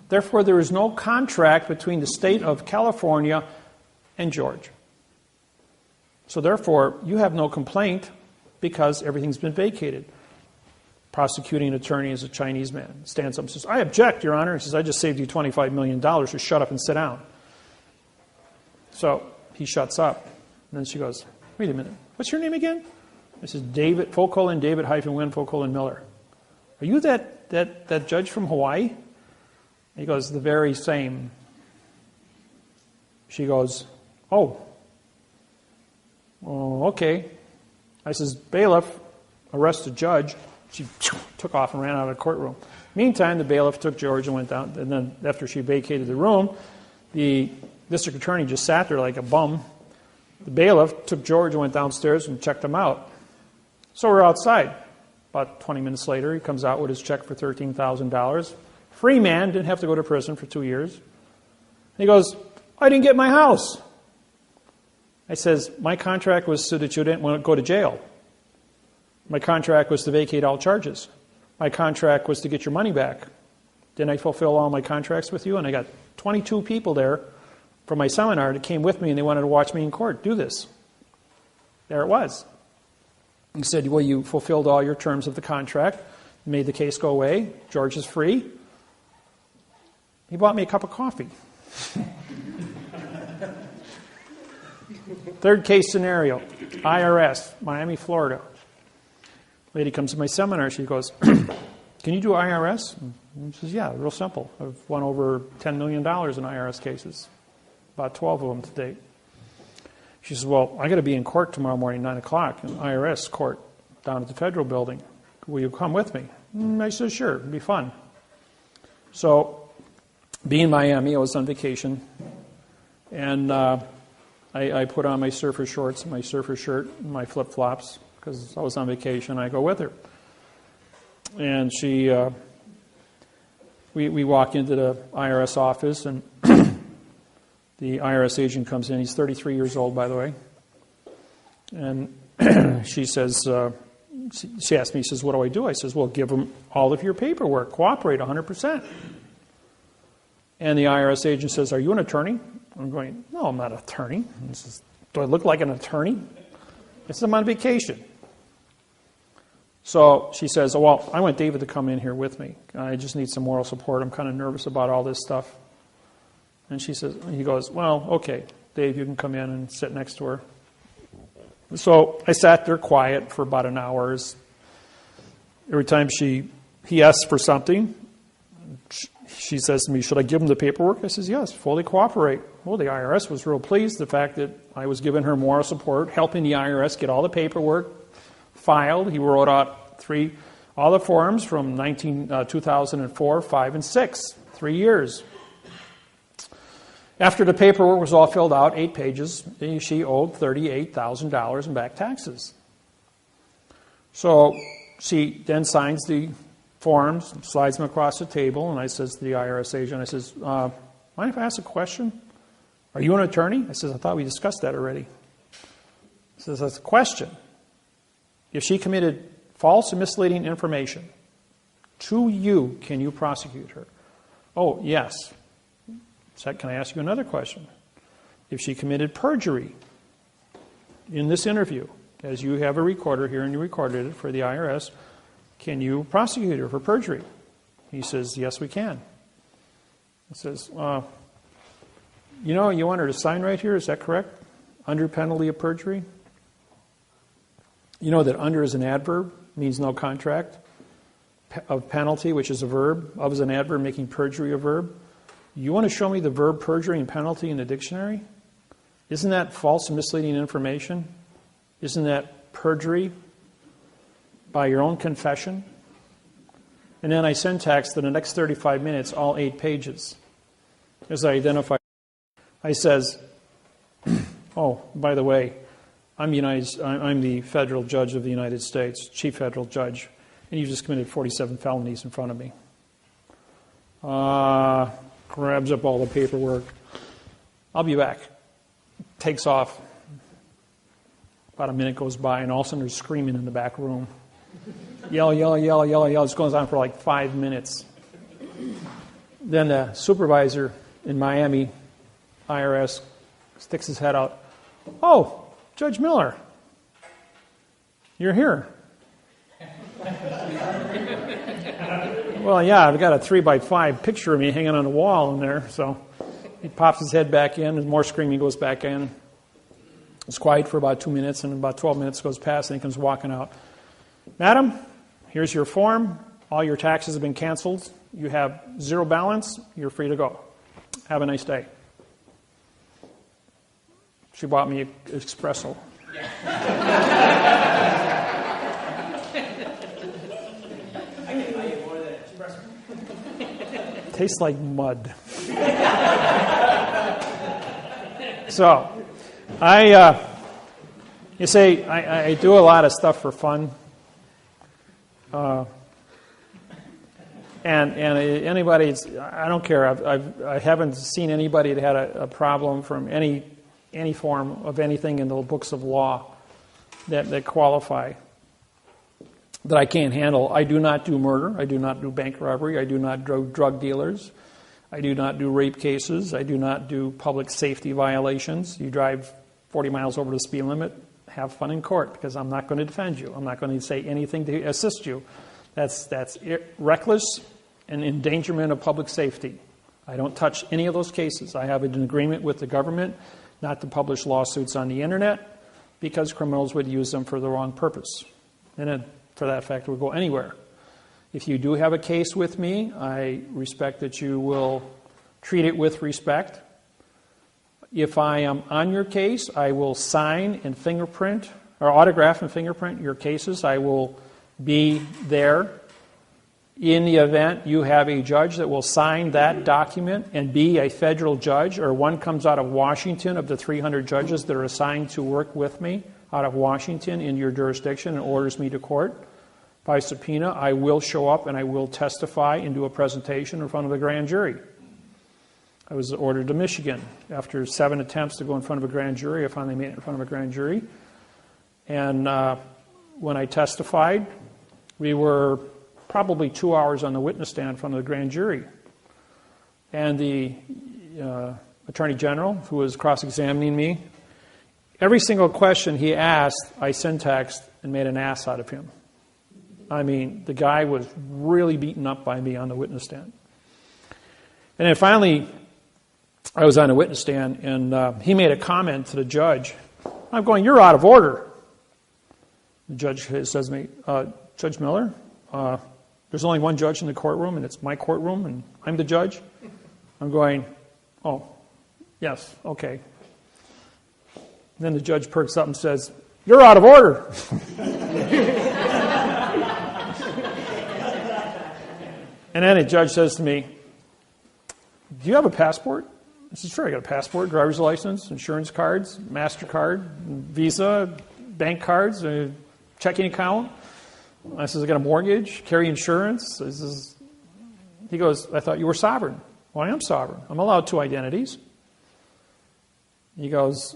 Therefore, there is no contract between the state of California and George. So therefore, you have no complaint because everything's been vacated. Prosecuting attorney is a Chinese man. Stands up and says, I object, Your Honor. He says, I just saved you $25 million. Just shut up and sit down. So he shuts up. And then she goes, wait a minute. What's your name again? This is David, David -Wynn, Miller. Are you that judge from Hawaii? He goes, the very same. She goes, oh, okay. I says, bailiff, arrest the judge. She took off and ran out of the courtroom. Meantime, the bailiff took George and went down. And then after she vacated the room, the district attorney just sat there like a bum. The bailiff took George and went downstairs and checked him out. So we're outside. About 20 minutes later, he comes out with his check for $13,000. Free man, didn't have to go to prison for 2 years. He goes, I didn't get my house. I says, my contract was so that you didn't want to go to jail. My contract was to vacate all charges. My contract was to get your money back. Didn't I fulfill all my contracts with you? And I got 22 people there from my seminar that came with me and they wanted to watch me in court do this. There it was. He said, well, you fulfilled all your terms of the contract, made the case go away. George is free. He bought me a cup of coffee. Third case scenario, IRS, Miami, Florida. Lady comes to my seminar. She goes, can you do IRS? And she says, yeah, real simple. I've won over $10 million in IRS cases, about 12 of them to date. She says, well, I got to be in court tomorrow morning, 9 o'clock, in IRS court down at the federal building. Will you come with me? I said, sure, it'll be fun. So, being in Miami, I was on vacation, and I put on my surfer shorts, my surfer shirt, and my flip-flops, because I was on vacation. I go with her. And she, we walk into the IRS office, and the IRS agent comes in. He's 33 years old, by the way. And she says, she asked me, she says, what do I do? I says, well, give them all of your paperwork. Cooperate 100%. And the IRS agent says, are you an attorney? I'm going, no, I'm not an attorney. He says, do I look like an attorney? I said, I'm on vacation. So she says, oh, well, I want David to come in here with me. I just need some moral support. I'm kind of nervous about all this stuff. And he goes, well, okay, Dave, you can come in and sit next to her. So I sat there quiet for about an hour. Every time he asks for something, she says to me, should I give him the paperwork? I says, yes, fully cooperate. Well, the IRS was real pleased the fact that I was giving her moral support, helping the IRS get all the paperwork filed. He wrote out all the forms from 2004, 5, and 6, 3 years. After the paperwork was all filled out, 8 pages, she owed $38,000 in back taxes. So she then signs the forms, slides them across the table, and I says to the IRS agent, I says, mind if I ask a question? Are you an attorney? I says, I thought we discussed that already. He says, that's a question. If she committed false and misleading information to you, can you prosecute her? Oh, yes. So can I ask you another question? If she committed perjury in this interview, as you have a recorder here and you recorded it for the IRS, can you prosecute her for perjury? He says, yes, we can. He says, you know, you want her to sign right here, is that correct? Under penalty of perjury? You know that under is an adverb, means no contract. Of penalty, which is a verb. Of is an adverb, making perjury a verb. You want to show me the verb perjury and penalty in the dictionary? Isn't that false and misleading information? Isn't that perjury by your own confession? And then I syntaxed in the next 35 minutes, all 8 pages. As I identify, I says, oh, by the way, I'm the federal judge of the United States, chief federal judge, and you just committed 47 felonies in front of me. Grabs up all the paperwork. I'll be back. Takes off. About a minute goes by, and all of a sudden there's screaming in the back room. Yell, yell, yell, yell, yell. This goes on for like 5 minutes. Then the supervisor in Miami, IRS, sticks his head out. Oh, Judge Miller, you're here. Well, yeah, I've got a 3x5 picture of me hanging on the wall in there. So he pops his head back in, and more screaming goes back in. It's quiet for about 2 minutes, and about 12 minutes goes past, and he comes walking out. Madam, here's your form. All your taxes have been canceled. You have 0 balance. You're free to go. Have a nice day. She bought me an espresso. Tastes like mud. So, you say, I do a lot of stuff for fun. And anybody, I don't care. I haven't seen anybody that had a problem from any form of anything in the books of law that qualify, that I can't handle. I do not do murder. I do not do bank robbery. I do not do drug dealers. I do not do rape cases. I do not do public safety violations. You drive 40 miles over the speed limit, have fun in court, because I'm not going to defend you. I'm not going to say anything to assist you. That's reckless and endangerment of public safety. I don't touch any of those cases. I have an agreement with the government not to publish lawsuits on the internet because criminals would use them for the wrong purpose. And then, for that fact, it would go anywhere. If you do have a case with me, I respect that you will treat it with respect. If I am on your case, I will sign and fingerprint, or autograph and fingerprint your cases. I will be there in the event you have a judge that will sign that document and be a federal judge, or one comes out of Washington of the 300 judges that are assigned to work with me out of Washington in your jurisdiction and orders me to court by subpoena, I will show up and I will testify and do a presentation in front of a grand jury. I was ordered to Michigan. After 7 attempts to go in front of a grand jury, I finally made it in front of a grand jury. And when I testified, we were probably 2 hours on the witness stand in front of the grand jury. And the Attorney General, who was cross-examining me, every single question he asked, I syntaxed and made an ass out of him. I mean, the guy was really beaten up by me on the witness stand. And then finally, I was on the witness stand, and he made a comment to the judge. I'm going, "You're out of order." The judge says to me, "Judge Miller, there's only one judge in the courtroom, and it's my courtroom, and I'm the judge." I'm going, "Oh, yes, okay." And then the judge perks up and says, "You're out of order." And then the judge says to me, "Do you have a passport?" I said, "Sure, I got a passport, driver's license, insurance cards, MasterCard, Visa, bank cards, a checking account." I said, "I got a mortgage, carry insurance." He goes, "I thought you were sovereign." "Well, I am sovereign. I'm allowed 2 identities." He goes,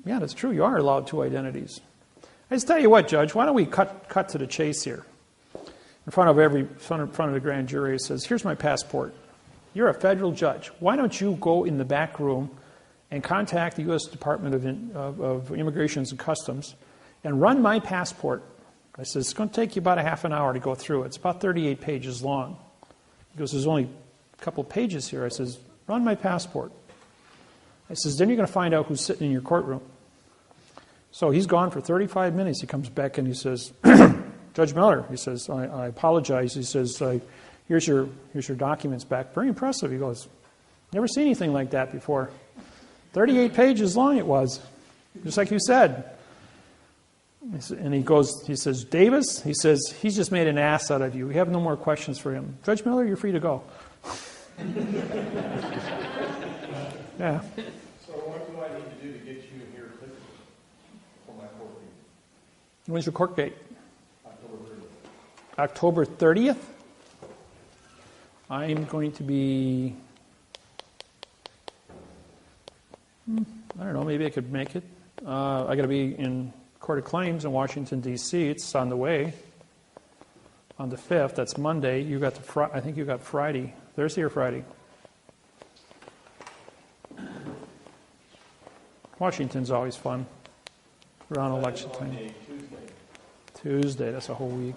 "Yeah, that's true. You are allowed 2 identities." I just tell you what, Judge, why don't we cut to the chase here? In front of the grand jury, he says, "Here's my passport. You're a federal judge. Why don't you go in the back room and contact the U.S. Department of Immigration and Customs and run my passport. I said, it's going to take you about a half an hour to go through it. It's about 38 pages long. He goes, there's only a couple pages here. I says, run my passport. I says, then you're going to find out who's sitting in your courtroom. So he's gone for 35 minutes. He comes back and he says, Judge Miller, he says, I apologize. He says, here's your documents back. Very impressive. He goes, never seen anything like that before. 38 pages long it was, just like you said. And he says, Davis, he says, he's just made an ass out of you. We have no more questions for him. Judge Miller, you're free to go. Yeah. So what do I need to do to get you here for my court date? When's your court date? October 30th. October 30th? I'm going to be, I don't know, maybe I could make it. I got to be in Court of Claims in Washington, D.C. It's on the way. On the 5th, that's Monday. You got I think you got Friday. Thursday or Friday? Washington's always fun. Around election time. Tuesday, that's a whole week.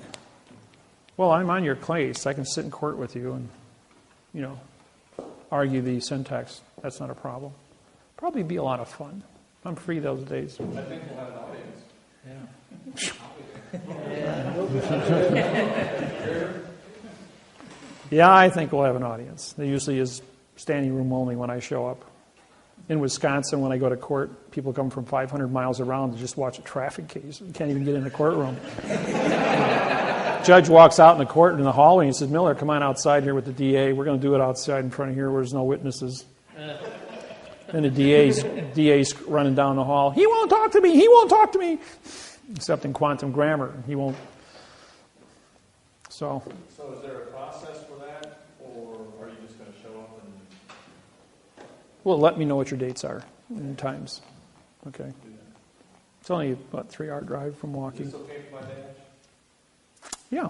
Well, I'm on your case. I can sit in court with you and, argue the syntax. That's not a problem. Probably be a lot of fun. I'm free those days. I think we'll have an audience. Yeah, I think we'll have an audience. There usually is standing room only when I show up. In Wisconsin, when I go to court, people come from 500 miles around to just watch a traffic case. You can't even get in the courtroom. Judge walks out in the court in the hallway and he says, Miller, come on outside here with the DA. We're going to do it outside in front of here where there's no witnesses. And the DA's running down the hall. He won't talk to me. He won't talk to me. Except in quantum grammar. He won't. So is there a process for that, or are you just going to show up and... Well, let me know what your dates are and times. Okay. It's only about a 3-hour drive from walking. Is this okay for my badge? Yeah.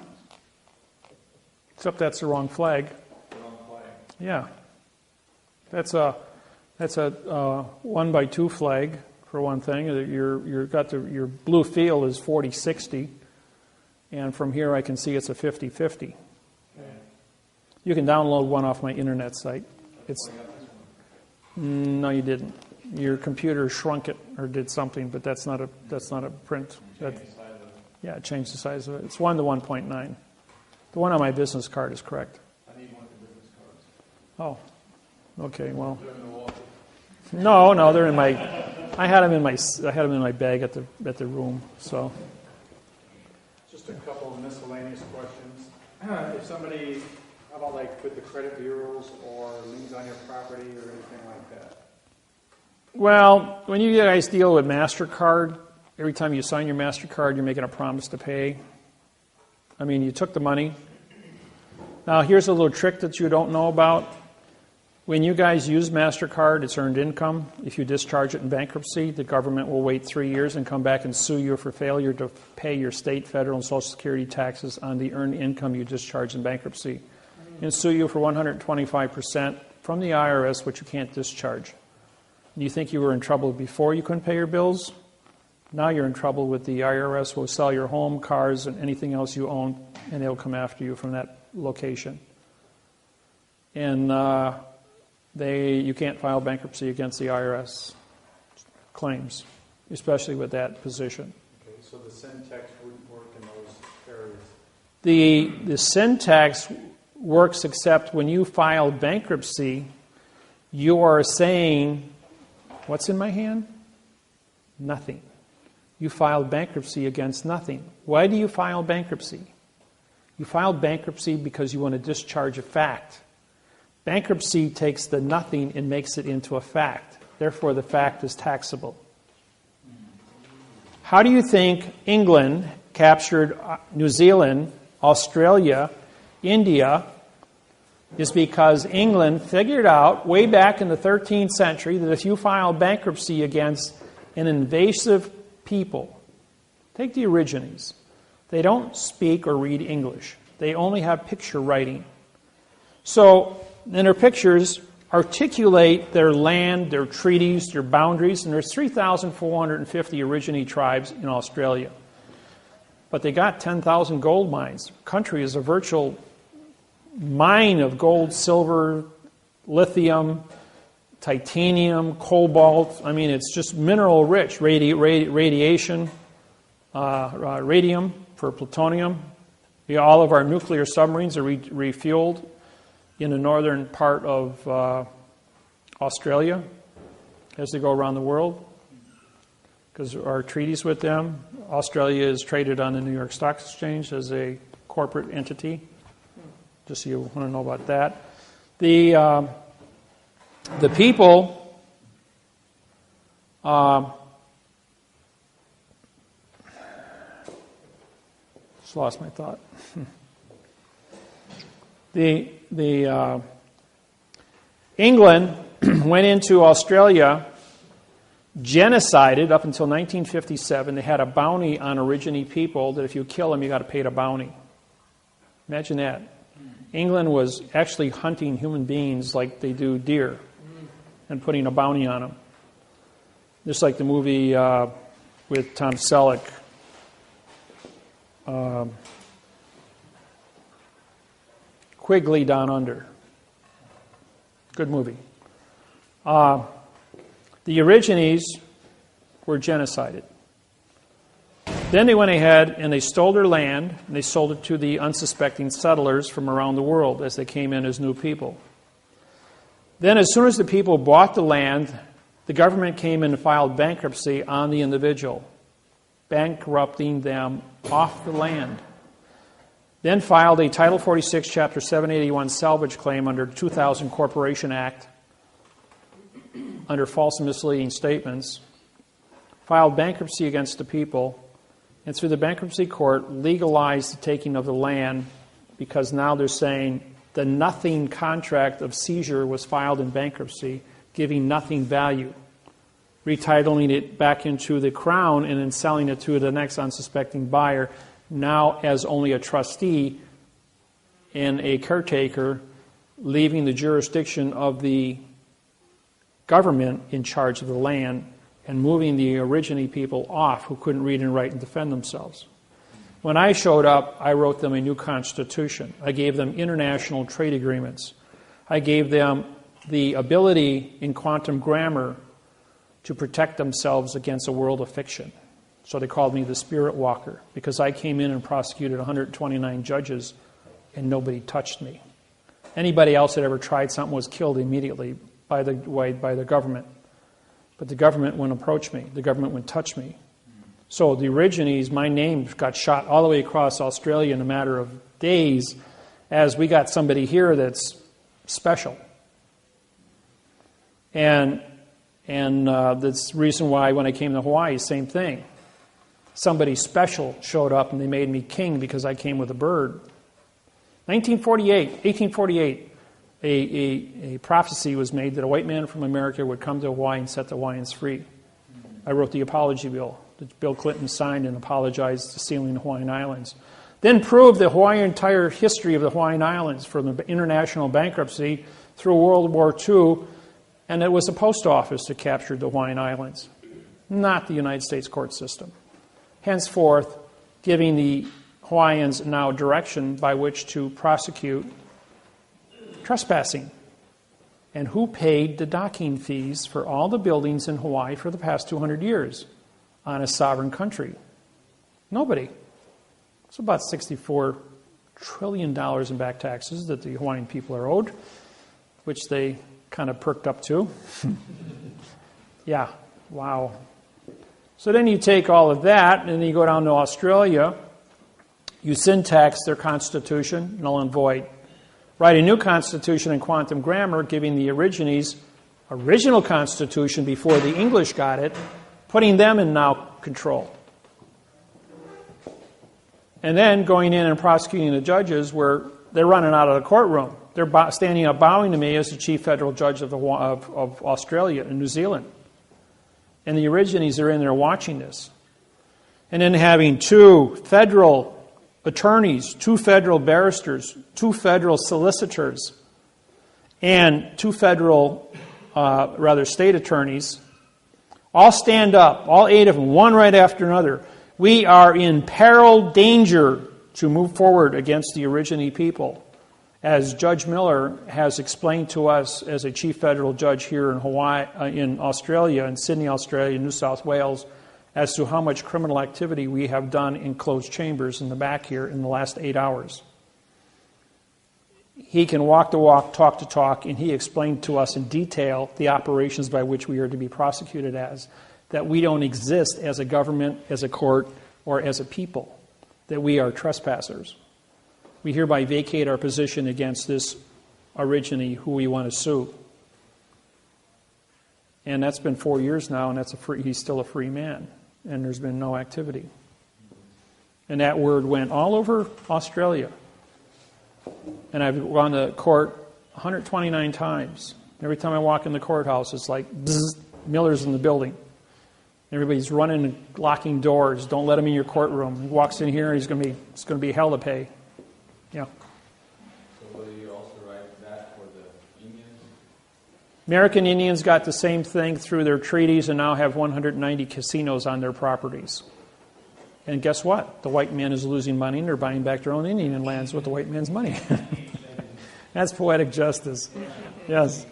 Except that's the wrong flag. The wrong flag. Yeah. That's a 1x2 flag for one thing. Your blue field is 40-60, and from here I can see it's a 50-50. Okay. You can download one off my internet site. No, you didn't. Your computer shrunk it or did something, but that's not a print. Yeah, it changed the size of it. It's 1 to 1.9. The one on my business card is correct. I need one of the business cards. Oh, okay. Well, no, they're in my. I had them in my bag at the room. So. Just a couple of miscellaneous questions. If somebody, how about like with the credit bureaus or liens on your property or anything like that? Well, when you guys deal with MasterCard, every time you sign your MasterCard, you're making a promise to pay. I mean, you took the money. Now, here's a little trick that you don't know about. When you guys use MasterCard, it's earned income. If you discharge it in bankruptcy, the government will wait 3 years and come back and sue you for failure to pay your state, federal, and Social Security taxes on the earned income you discharged in bankruptcy. And sue you for 125% from the IRS, which you can't discharge. You think you were in trouble before you couldn't pay your bills? Now you're in trouble with the IRS. Will sell your home, cars, and anything else you own, and they'll come after you from that location. And you can't file bankruptcy against the IRS claims, especially with that position. Okay, so the syntax wouldn't work in those areas. The syntax works except when you file bankruptcy, you are saying, what's in my hand? Nothing. You filed bankruptcy against nothing. Why do you file bankruptcy? You filed bankruptcy because you want to discharge a fact. Bankruptcy takes the nothing and makes it into a fact. Therefore, the fact is taxable. How do you think England captured New Zealand, Australia, India? Is because England figured out way back in the 13th century that if you file bankruptcy against an invasive people, take the Aborigines. They don't speak or read English. They only have picture writing. So in their pictures, articulate their land, their treaties, their boundaries, and there's 3,450 Aborigine tribes in Australia. But they got 10,000 gold mines. The country is a virtual mine of gold, silver, lithium, titanium, cobalt. I mean, it's just mineral rich. Radiation, radium for plutonium. All of our nuclear submarines are refueled in the northern part of Australia as they go around the world, because our treaties with them. Australia is traded on the New York Stock Exchange as a corporate entity, just so you want to know about that. The people just lost my thought. England went into Australia, genocided up until 1957. They had a bounty on Aborigine people that if you kill them, you got to pay the bounty. Imagine that. England was actually hunting human beings like they do deer and putting a bounty on them. Just like the movie with Tom Selleck. Quigley Down Under. Good movie. The Aborigines were genocided. Then they went ahead and they stole their land and they sold it to the unsuspecting settlers from around the world as they came in as new people. Then as soon as the people bought the land, the government came in and filed bankruptcy on the individual, bankrupting them off the land. Then filed a Title 46, Chapter 781 salvage claim under 2000 Corporation Act under false and misleading statements, filed bankruptcy against the people, and through the bankruptcy court legalized the taking of the land, because now they're saying the nothing contract of seizure was filed in bankruptcy, giving nothing value, retitling it back into the crown and then selling it to the next unsuspecting buyer, now as only a trustee and a caretaker, leaving the jurisdiction of the government in charge of the land and moving the Aborigine people off who couldn't read and write and defend themselves. When I showed up, I wrote them a new constitution. I gave them international trade agreements. I gave them the ability in quantum grammar to protect themselves against a world of fiction. So they called me the Spirit Walker, because I came in and prosecuted 129 judges and nobody touched me. Anybody else that ever tried something was killed immediately by the government. But the government wouldn't approach me. The government wouldn't touch me. So the Aborigines, my name got shot all the way across Australia in a matter of days, as we got somebody here that's special. And that's the reason why when I came to Hawaii, same thing. Somebody special showed up and they made me king because I came with a bird. 1848, a prophecy was made that a white man from America would come to Hawaii and set the Hawaiians free. I wrote the apology bill that Bill Clinton signed and apologized to sealing the Hawaiian Islands. Then proved the entire history of the Hawaiian Islands from the international bankruptcy through World War II, and it was the post office that captured the Hawaiian Islands, not the United States court system. Henceforth, giving the Hawaiians now direction by which to prosecute trespassing. And who paid the docking fees for all the buildings in Hawaii for the past 200 years on a sovereign country? Nobody. It's about $64 trillion in back taxes that the Hawaiian people are owed, which they kind of perked up to. Yeah, wow. So then you take all of that, and then you go down to Australia, you syntax their constitution, null and void. Write a new constitution in quantum grammar, giving the Aborigines original constitution before the English got it, putting them in now control. And then going in and prosecuting the judges where they're running out of the courtroom. They're standing up bowing to me as the chief federal judge of Australia and New Zealand. And the Aborigines are in there watching this. And then having 2 federal attorneys, 2 federal barristers, 2 federal solicitors, and 2 federal, state attorneys, all stand up, all 8 of them, one right after another. We are in peril, danger to move forward against the Aborigine people. As Judge Miller has explained to us as a chief federal judge here in in Australia, in Sydney, Australia, New South Wales, as to how much criminal activity we have done in closed chambers in the back here in the last 8 hours. He can walk the walk, talk the talk, and he explained to us in detail the operations by which we are to be prosecuted as, that we don't exist as a government, as a court, or as a people, that we are trespassers. We hereby vacate our position against this Aborigine who we want to sue. And that's been 4 years now, and he's still a free man, and there's been no activity. And that word went all over Australia. And I've gone to court 129 times. Every time I walk in the courthouse, it's like, bzz, Miller's in the building. Everybody's running and locking doors. Don't let him in your courtroom. He walks in here, it's going to be hell to pay. Yeah. So will you also write that for the unions? American Indians got the same thing through their treaties and now have 190 casinos on their properties. And guess what? The white man is losing money and they're buying back their own Indian lands with the white man's money. That's poetic justice. Yes.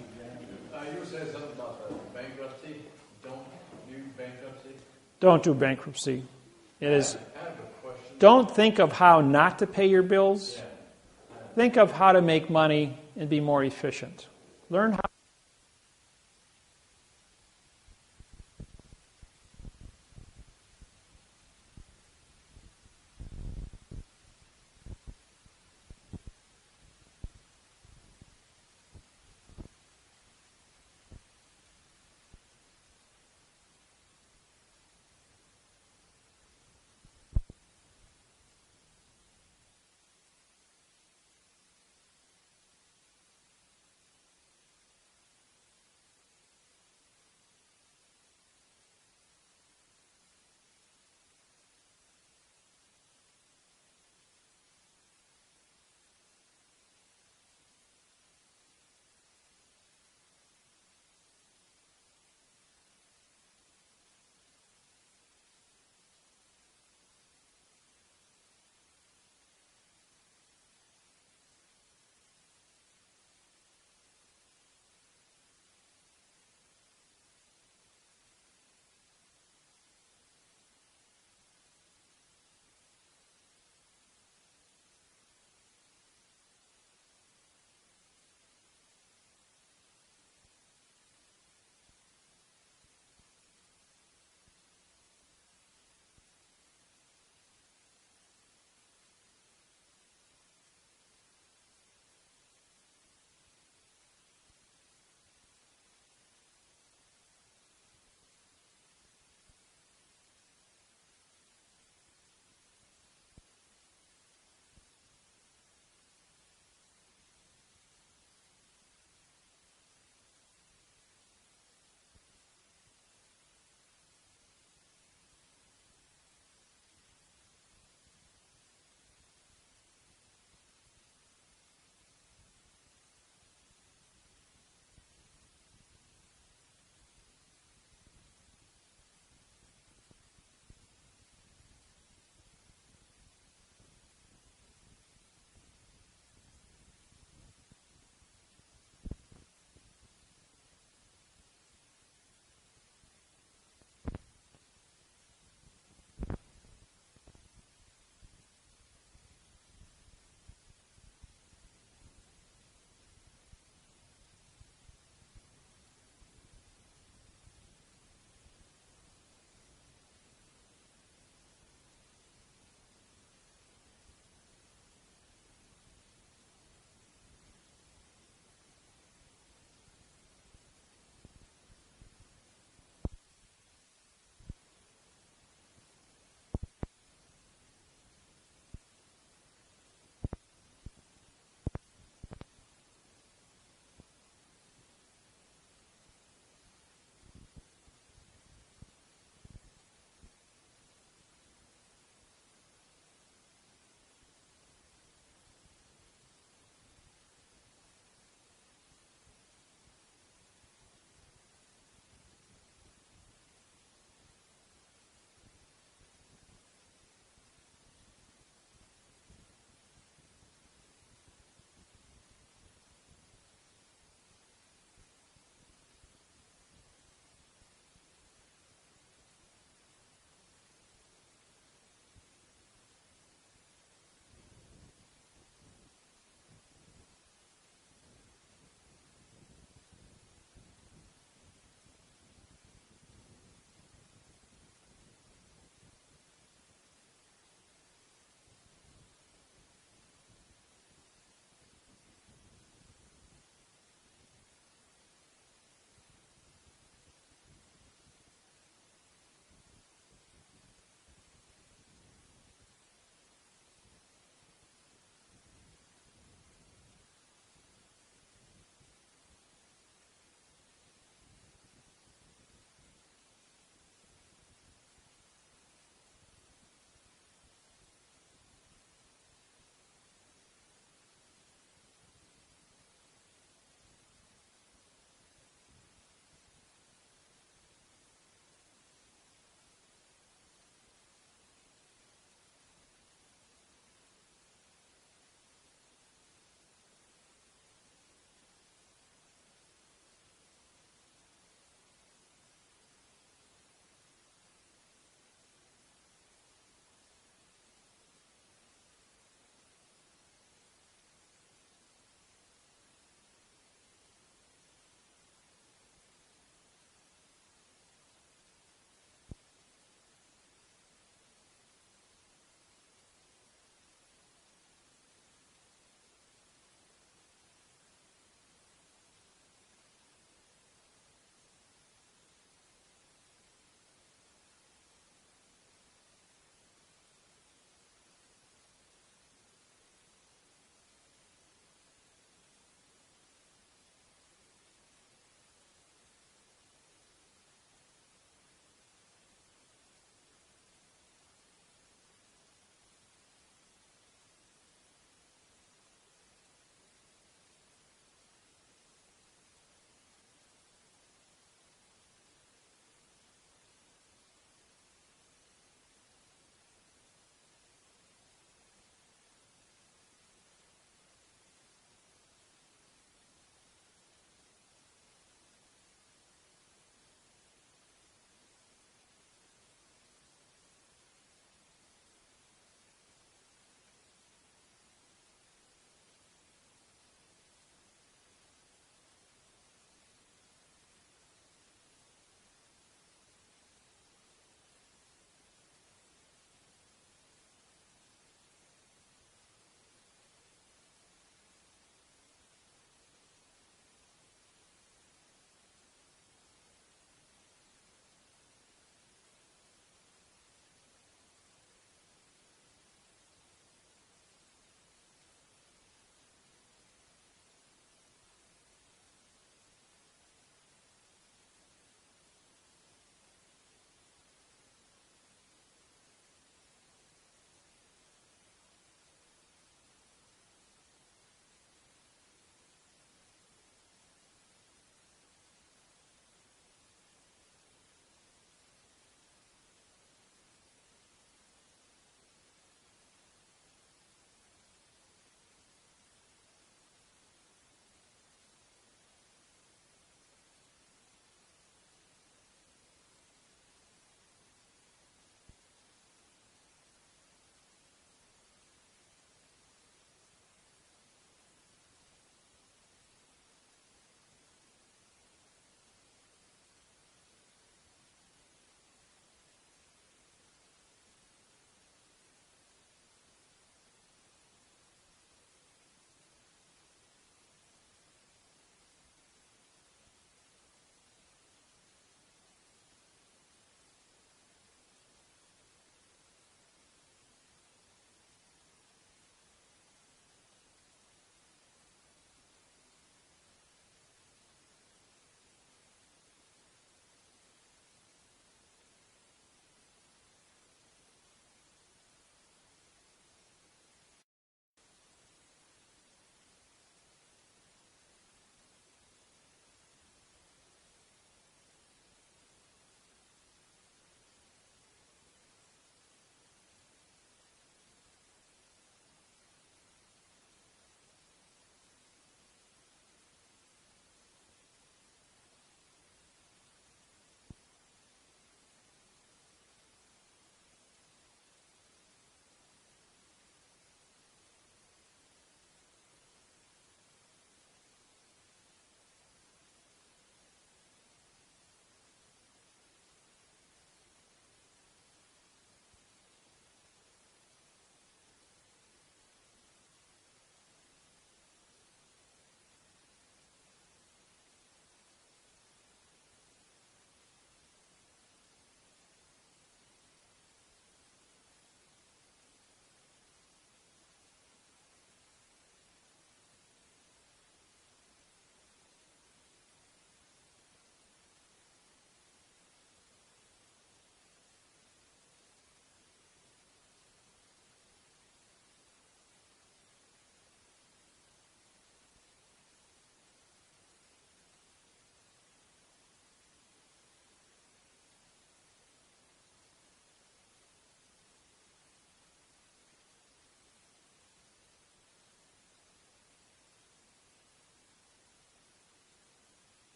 You were saying something about the bankruptcy. Don't do bankruptcy. Don't do bankruptcy. It is. I have a question. Don't think of how not to pay your bills. Think of how to make money and be more efficient. Learn how.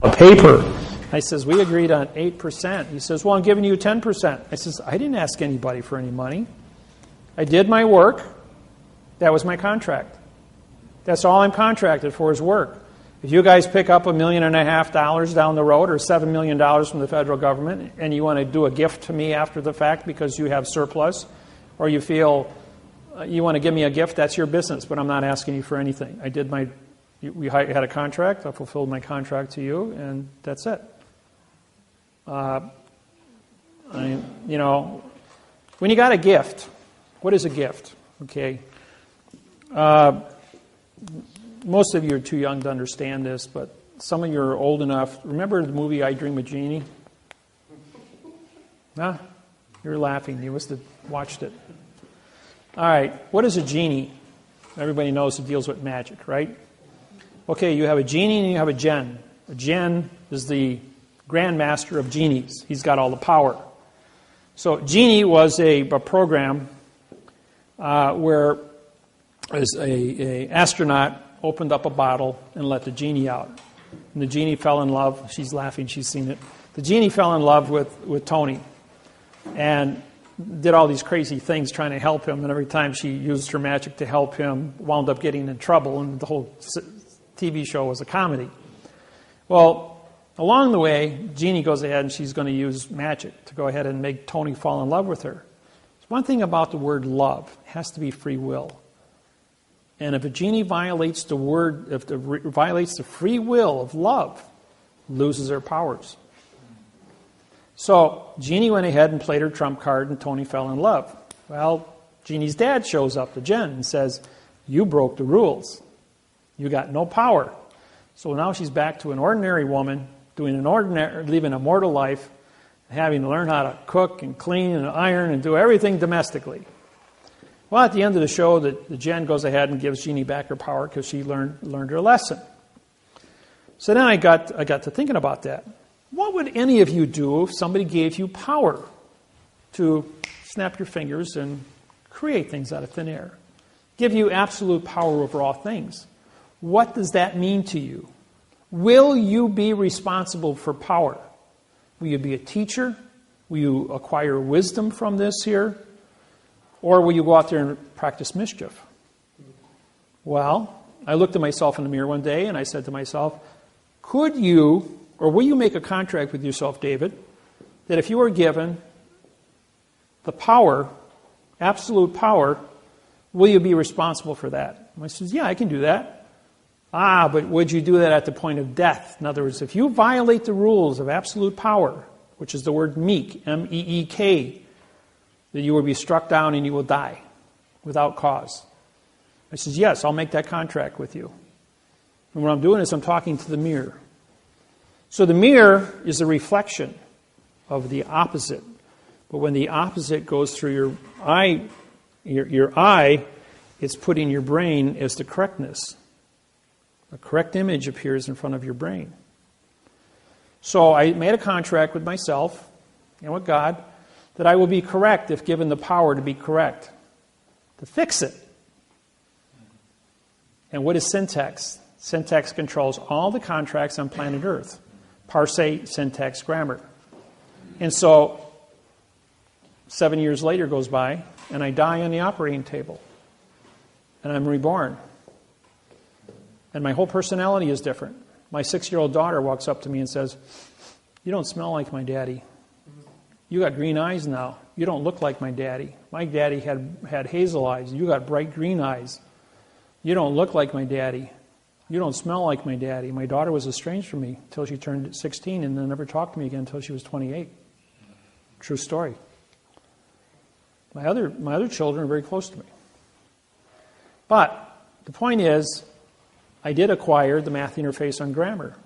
a paper. I says, we agreed on 8%. He says, well, I'm giving you 10%. I says, I didn't ask anybody for any money. I did my work. That was my contract. That's all I'm contracted for is work. If you guys pick up $1.5 million down the road or $7 million from the federal government and you want to do a gift to me after the fact because you have surplus or you feel you want to give me a gift, that's your business, but I'm not asking you for anything. We had a contract. I fulfilled my contract to you, and that's it. When you got a gift, what is a gift? Okay. Most of you are too young to understand this, but some of you are old enough. Remember the movie I Dream of Jeannie? Huh? You're laughing. You must have watched it. All right. What is a genie? Everybody knows it deals with magic, right? Okay, you have a genie and you have a djinn. A djinn is the grandmaster of genies. He's got all the power. So genie was a program where as a astronaut opened up a bottle and let the genie out. And the genie fell in love. She's laughing. She's seen it. The genie fell in love with Tony and did all these crazy things trying to help him. And every time she used her magic to help him, wound up getting in trouble. And the whole TV show was a comedy. Well, along the way, Jeannie goes ahead and she's going to use magic to go ahead and make Tony fall in love with her. There's one thing about the word love. It has to be free will. And if a genie violates violates the free will of love, loses her powers. So Jeannie went ahead and played her trump card and Tony fell in love. Well, Jeannie's dad shows up to Jen and says, you broke the rules. You got no power. So now she's back to an ordinary woman, living a mortal life, having to learn how to cook and clean and iron and do everything domestically. Well, at the end of the show, the Jen goes ahead and gives Jeannie back her power because she learned her lesson. So then I got to thinking about that. What would any of you do if somebody gave you power to snap your fingers and create things out of thin air? Give you absolute power over all things. What does that mean to you? Will you be responsible for power? Will you be a teacher? Will you acquire wisdom from this here? Or will you go out there and practice mischief? Well, I looked at myself in the mirror one day and I said to myself, could you, or will you make a contract with yourself, David, that if you were given the power, absolute power, will you be responsible for that? And I said, yeah, I can do that. But would you do that at the point of death? In other words, if you violate the rules of absolute power, which is the word meek, M-E-E-K, that you will be struck down and you will die without cause. I says, yes, I'll make that contract with you. And what I'm doing is I'm talking to the mirror. So the mirror is a reflection of the opposite. But when the opposite goes through your eye, it's putting your brain as the correctness. A correct image appears in front of your brain. So I made a contract with myself and with God that I will be correct if given the power to be correct, to fix it. And what is syntax? Syntax controls all the contracts on planet Earth. Parse, syntax, grammar. And so 7 years later goes by, and I die on the operating table. And I'm reborn. And my whole personality is different. My 6-year-old daughter walks up to me and says, you don't smell like my daddy. You got green eyes now. You don't look like my daddy. My daddy had hazel eyes. You got bright green eyes. You don't look like my daddy. You don't smell like my daddy. My daughter was estranged from me until she turned 16 and then never talked to me again until she was 28. True story. My other children are very close to me. But the point is, I did acquire the math interface on grammar,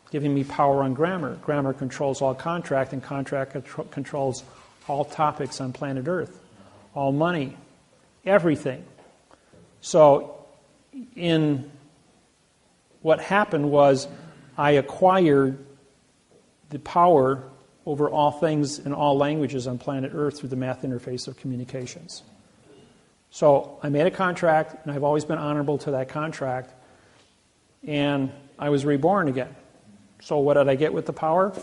giving me power on grammar. Grammar controls all contract, and contract controls all topics on planet Earth, all money, everything. So what happened was I acquired the power over all things in all languages on planet Earth through the math interface of communications. So I made a contract, and I've always been honorable to that contract, and I was reborn again. So what did I get with the power?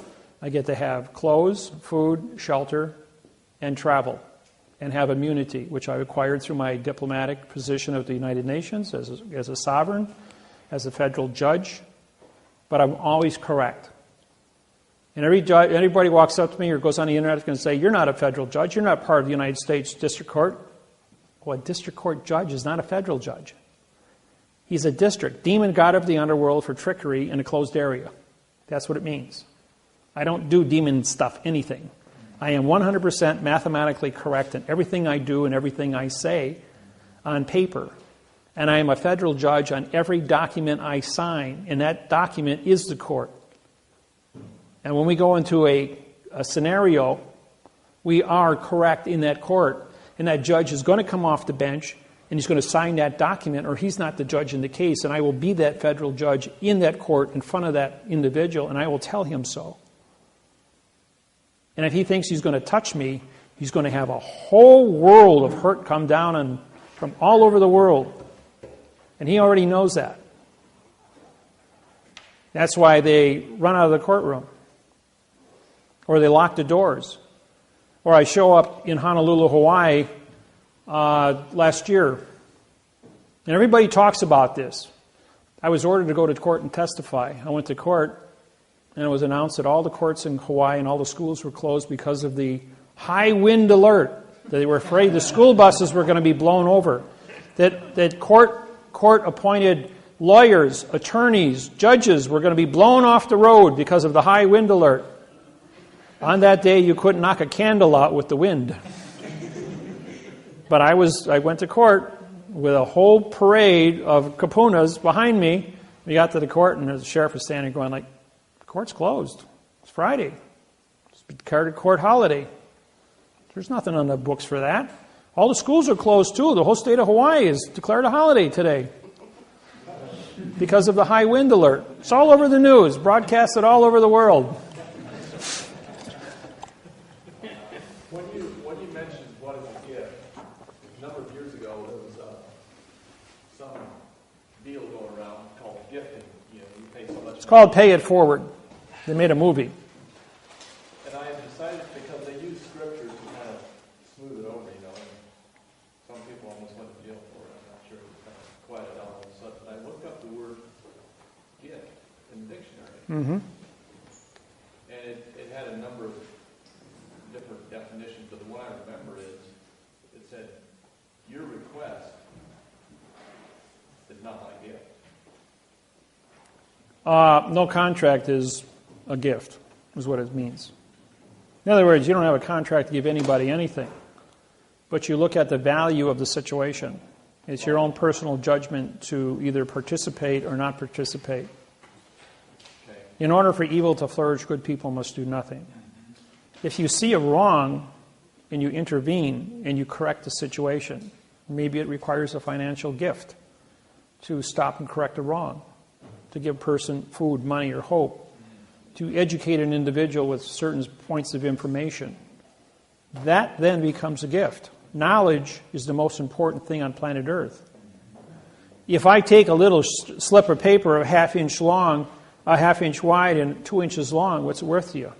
I get to have clothes, food, shelter, and travel, and have immunity, which I acquired through my diplomatic position at the United Nations as a sovereign, as a federal judge. But I'm always correct. And everybody walks up to me or goes on the internet and say, "You're not a federal judge. You're not part of the United States District Court." Well, a district court judge is not a federal judge. He's a district, demon god of the underworld for trickery in a closed area. That's what it means. I don't do demon stuff, anything. I am 100% mathematically correct in everything I do and everything I say on paper. And I am a federal judge on every document I sign, and that document is the court. And when we go into a scenario, we are correct in that court, and that judge is going to come off the bench, and he's going to sign that document, or he's not the judge in the case, and I will be that federal judge in that court in front of that individual, and I will tell him so. And if he thinks he's going to touch me, he's going to have a whole world of hurt come down from all over the world. And he already knows that. That's why they run out of the courtroom. Or they lock the doors. Or I show up in Honolulu, Hawaii last year. And everybody talks about this. I was ordered to go to court and testify. I went to court, and it was announced that all the courts in Hawaii and all the schools were closed because of the high wind alert. That they were afraid the school buses were going to be blown over. That court-appointed lawyers, attorneys, judges were going to be blown off the road because of the high wind alert. On that day, you couldn't knock a candle out with the wind. But I went to court with a whole parade of kapunas behind me. We got to the court, and the sheriff was standing going like, "The court's closed. It's Friday. It's declared a court holiday. There's nothing on the books for that. All the schools are closed too. The whole state of Hawaii is declared a holiday today because of the high wind alert. It's all over the news, broadcasted all over the world." When you mentioned what is a gift, a number of years ago there was some deal going around called gifting. You pay so much. It's called Pay It Forward. They made a movie. And I decided, because they use scripture to kind of smooth it over, and some people almost went to jail for it. I'm not sure, it kind of quieted down all of a sudden. But I looked up the word gift in the dictionary. Mm-hmm. And it had a number of different definitions, but the one I remember is, it said, your request is not my gift. No contract is a gift, is what it means. In other words, you don't have a contract to give anybody anything, but you look at the value of the situation. It's your own personal judgment to either participate or not participate. Okay. In order for evil to flourish, good people must do nothing. If you see a wrong and you intervene and you correct the situation, maybe it requires a financial gift to stop and correct a wrong, to give a person food, money, or hope, to educate an individual with certain points of information. That then becomes a gift. Knowledge is the most important thing on planet Earth. If I take a little slip of paper a half-inch long, a half-inch wide, and 2 inches long, what's it worth to you?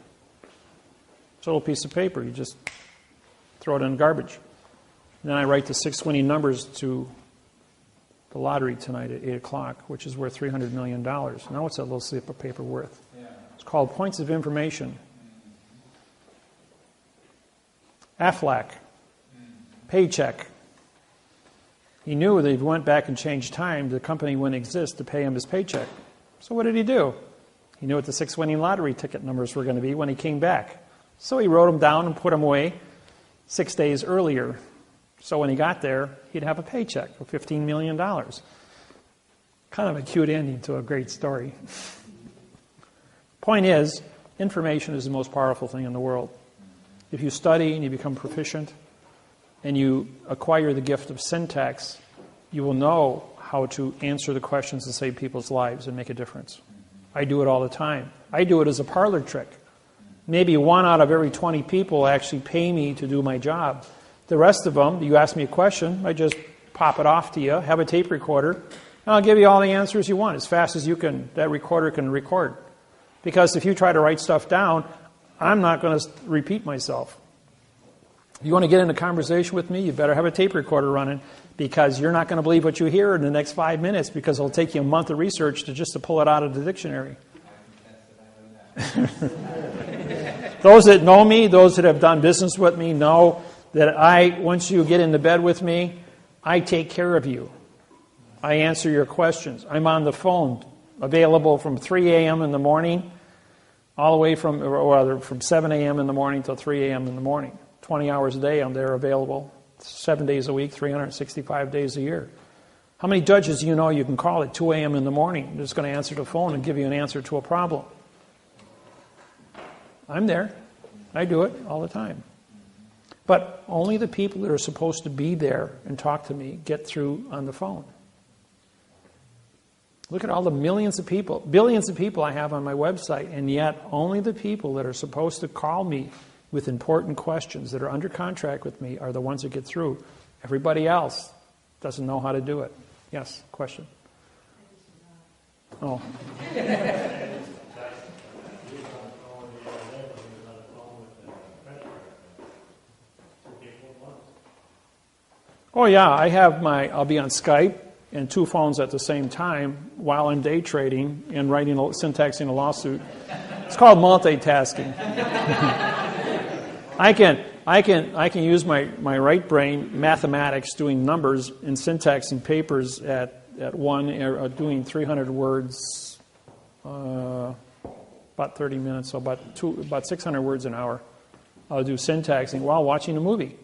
It's a little piece of paper. You just throw it in the garbage. And then I write the 6 winning numbers to the lottery tonight at 8 o'clock, which is worth $300 million. Now what's that little slip of paper worth? Yeah. It's called points of information. Aflac. Paycheck. He knew that if he went back and changed time, the company wouldn't exist to pay him his paycheck. So what did he do? He knew what the 6 winning lottery ticket numbers were going to be when he came back. So he wrote them down and put them away 6 days earlier. So when he got there, he'd have a paycheck for $15 million. Kind of a cute ending to a great story. Point is, information is the most powerful thing in the world. If you study and you become proficient and you acquire the gift of syntax, you will know how to answer the questions that save people's lives and make a difference. I do it all the time. I do it as a parlor trick. Maybe 1 out of every 20 people actually pay me to do my job. The rest of them, you ask me a question, I just pop it off to you, have a tape recorder, and I'll give you all the answers you want as fast as you can. That recorder can record. Because if you try to write stuff down, I'm not going to repeat myself. If you want to get in a conversation with me, you better have a tape recorder running, because you're not going to believe what you hear in the next 5 minutes, because it'll take you a month of research to pull it out of the dictionary. Those that know me, those that have done business with me, know that once you get into bed with me, I take care of you. I answer your questions. I'm on the phone, available from 3 a.m. in the morning, all the way from 7 a.m. in the morning till 3 a.m. in the morning. 20 hours a day I'm there available, 7 days a week, 365 days a year. How many judges do you know you can call at 2 a.m. in the morning? They're just going to answer the phone and give you an answer to a problem. I'm there. I do it all the time. But only the people that are supposed to be there and talk to me get through on the phone. Look at all the billions of people I have on my website, and yet only the people that are supposed to call me with important questions that are under contract with me are the ones that get through. Everybody else doesn't know how to do it. Yes, question? Oh. Oh yeah, I'll be on Skype and 2 phones at the same time while I'm day trading and syntaxing a lawsuit. It's called multitasking. I can use my right brain, mathematics, doing numbers and syntaxing papers at one, doing 300 words, about 30 minutes, so about 600 words an hour. I'll do syntaxing while watching a movie.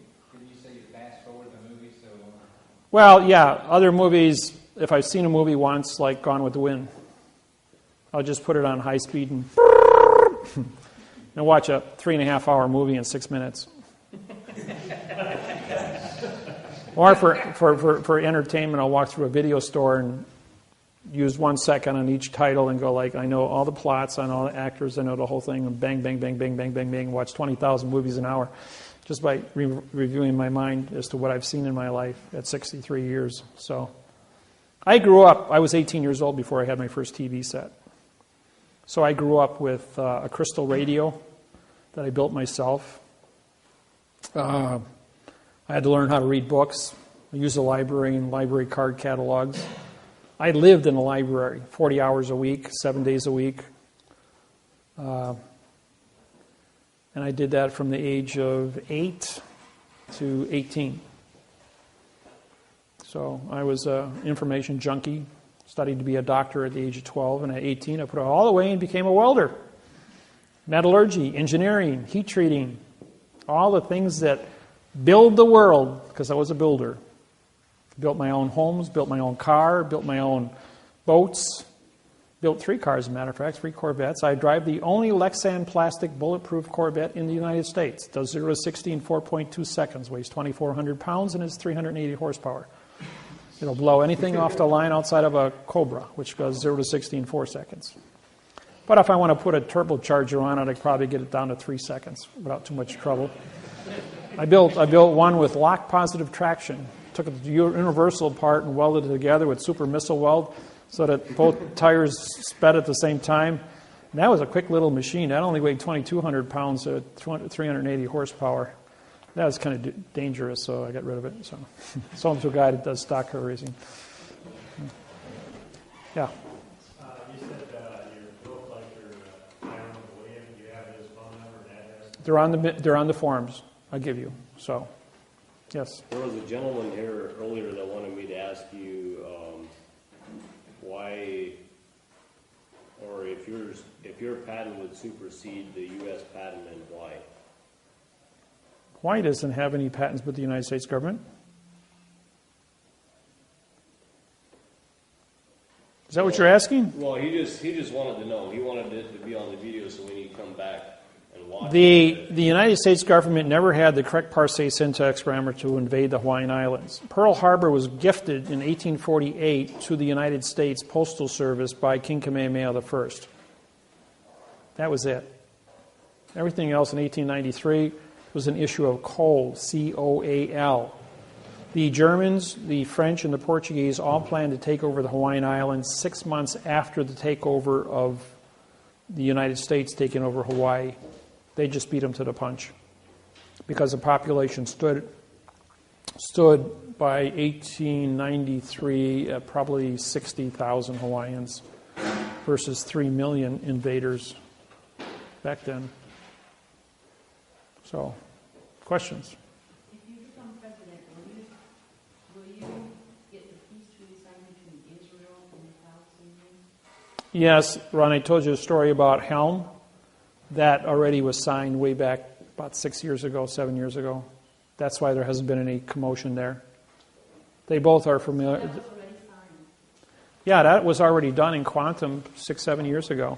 Well, yeah, other movies, if I've seen a movie once, like Gone with the Wynn, I'll just put it on high speed and watch a 3.5-hour movie in 6 minutes. Or for entertainment, I'll walk through a video store and use 1 second on each title and go like, I know all the plots, I know all the actors, I know the whole thing, and bang, bang, bang, bang, bang, bang, bang, watch 20,000 movies an hour. Just by reviewing my mind as to what I've seen in my life at 63 years. So I was 18 years old before I had my first TV set. So I grew up with a crystal radio that I built myself. I had to learn how to read books. I used the library and library card catalogs. I lived in a library 40 hours a week, 7 days a week. And I did that from the age of 8 to 18. So I was an information junkie, studied to be a doctor at the age of 12, and at 18 I put it all away and became a welder. Metallurgy, engineering, heat treating, all the things that build the world, because I was a builder. Built my own homes, built my own car, built my own boats. Built 3 cars, as a matter of fact, 3 Corvettes. I drive the only Lexan plastic bulletproof Corvette in the United States. Does 0 to 60 in 4.2 seconds, weighs 2,400 pounds, and is 380 horsepower. It'll blow anything off the line outside of a Cobra, which goes 0 to 60 in 4 seconds. But if I want to put a turbocharger on it, I could probably get it down to 3 seconds without too much trouble. I built one with lock positive traction. Took the universal apart and welded it together with super missile weld, so that both tires sped at the same time. And that was a quick little machine. That only weighed 2,200 pounds at 380 horsepower. That was kind of dangerous, so I got rid of it. So sold it to a guy that does stock car racing. Yeah. You said your book, like your Hiram William, do you have his phone number and address? They're on the forms I give you. So, yes. There was a gentleman here earlier that wanted me to ask you why, or if your patent would supersede the U.S. patent, and why? Why doesn't have any patents with the United States government? Is that what you're asking? Well, he just wanted to know. He wanted it to be on the video, so when you come back and watch The United States government never had the correct parse syntax grammar to invade the Hawaiian Islands. Pearl Harbor was gifted in 1848 to the United States Postal Service by King Kamehameha I. That was it. Everything else in 1893 was an issue of coal, C-O-A-L. The Germans, the French, and the Portuguese all planned to take over the Hawaiian Islands 6 months after the takeover of the United States taking over Hawaii. They just beat them to the punch because the population stood by 1893 at probably 60,000 Hawaiians versus 3 million invaders back then. So, questions? If you become president, will you get the peace treaty signed between Israel and the Palestinians? Yes, Ron, I told you a story about Helm. That already was signed way back about 7 years ago. That's why there hasn't been any commotion there. They both are familiar. That was already signed. Yeah, that was already done in quantum 6-7 years ago.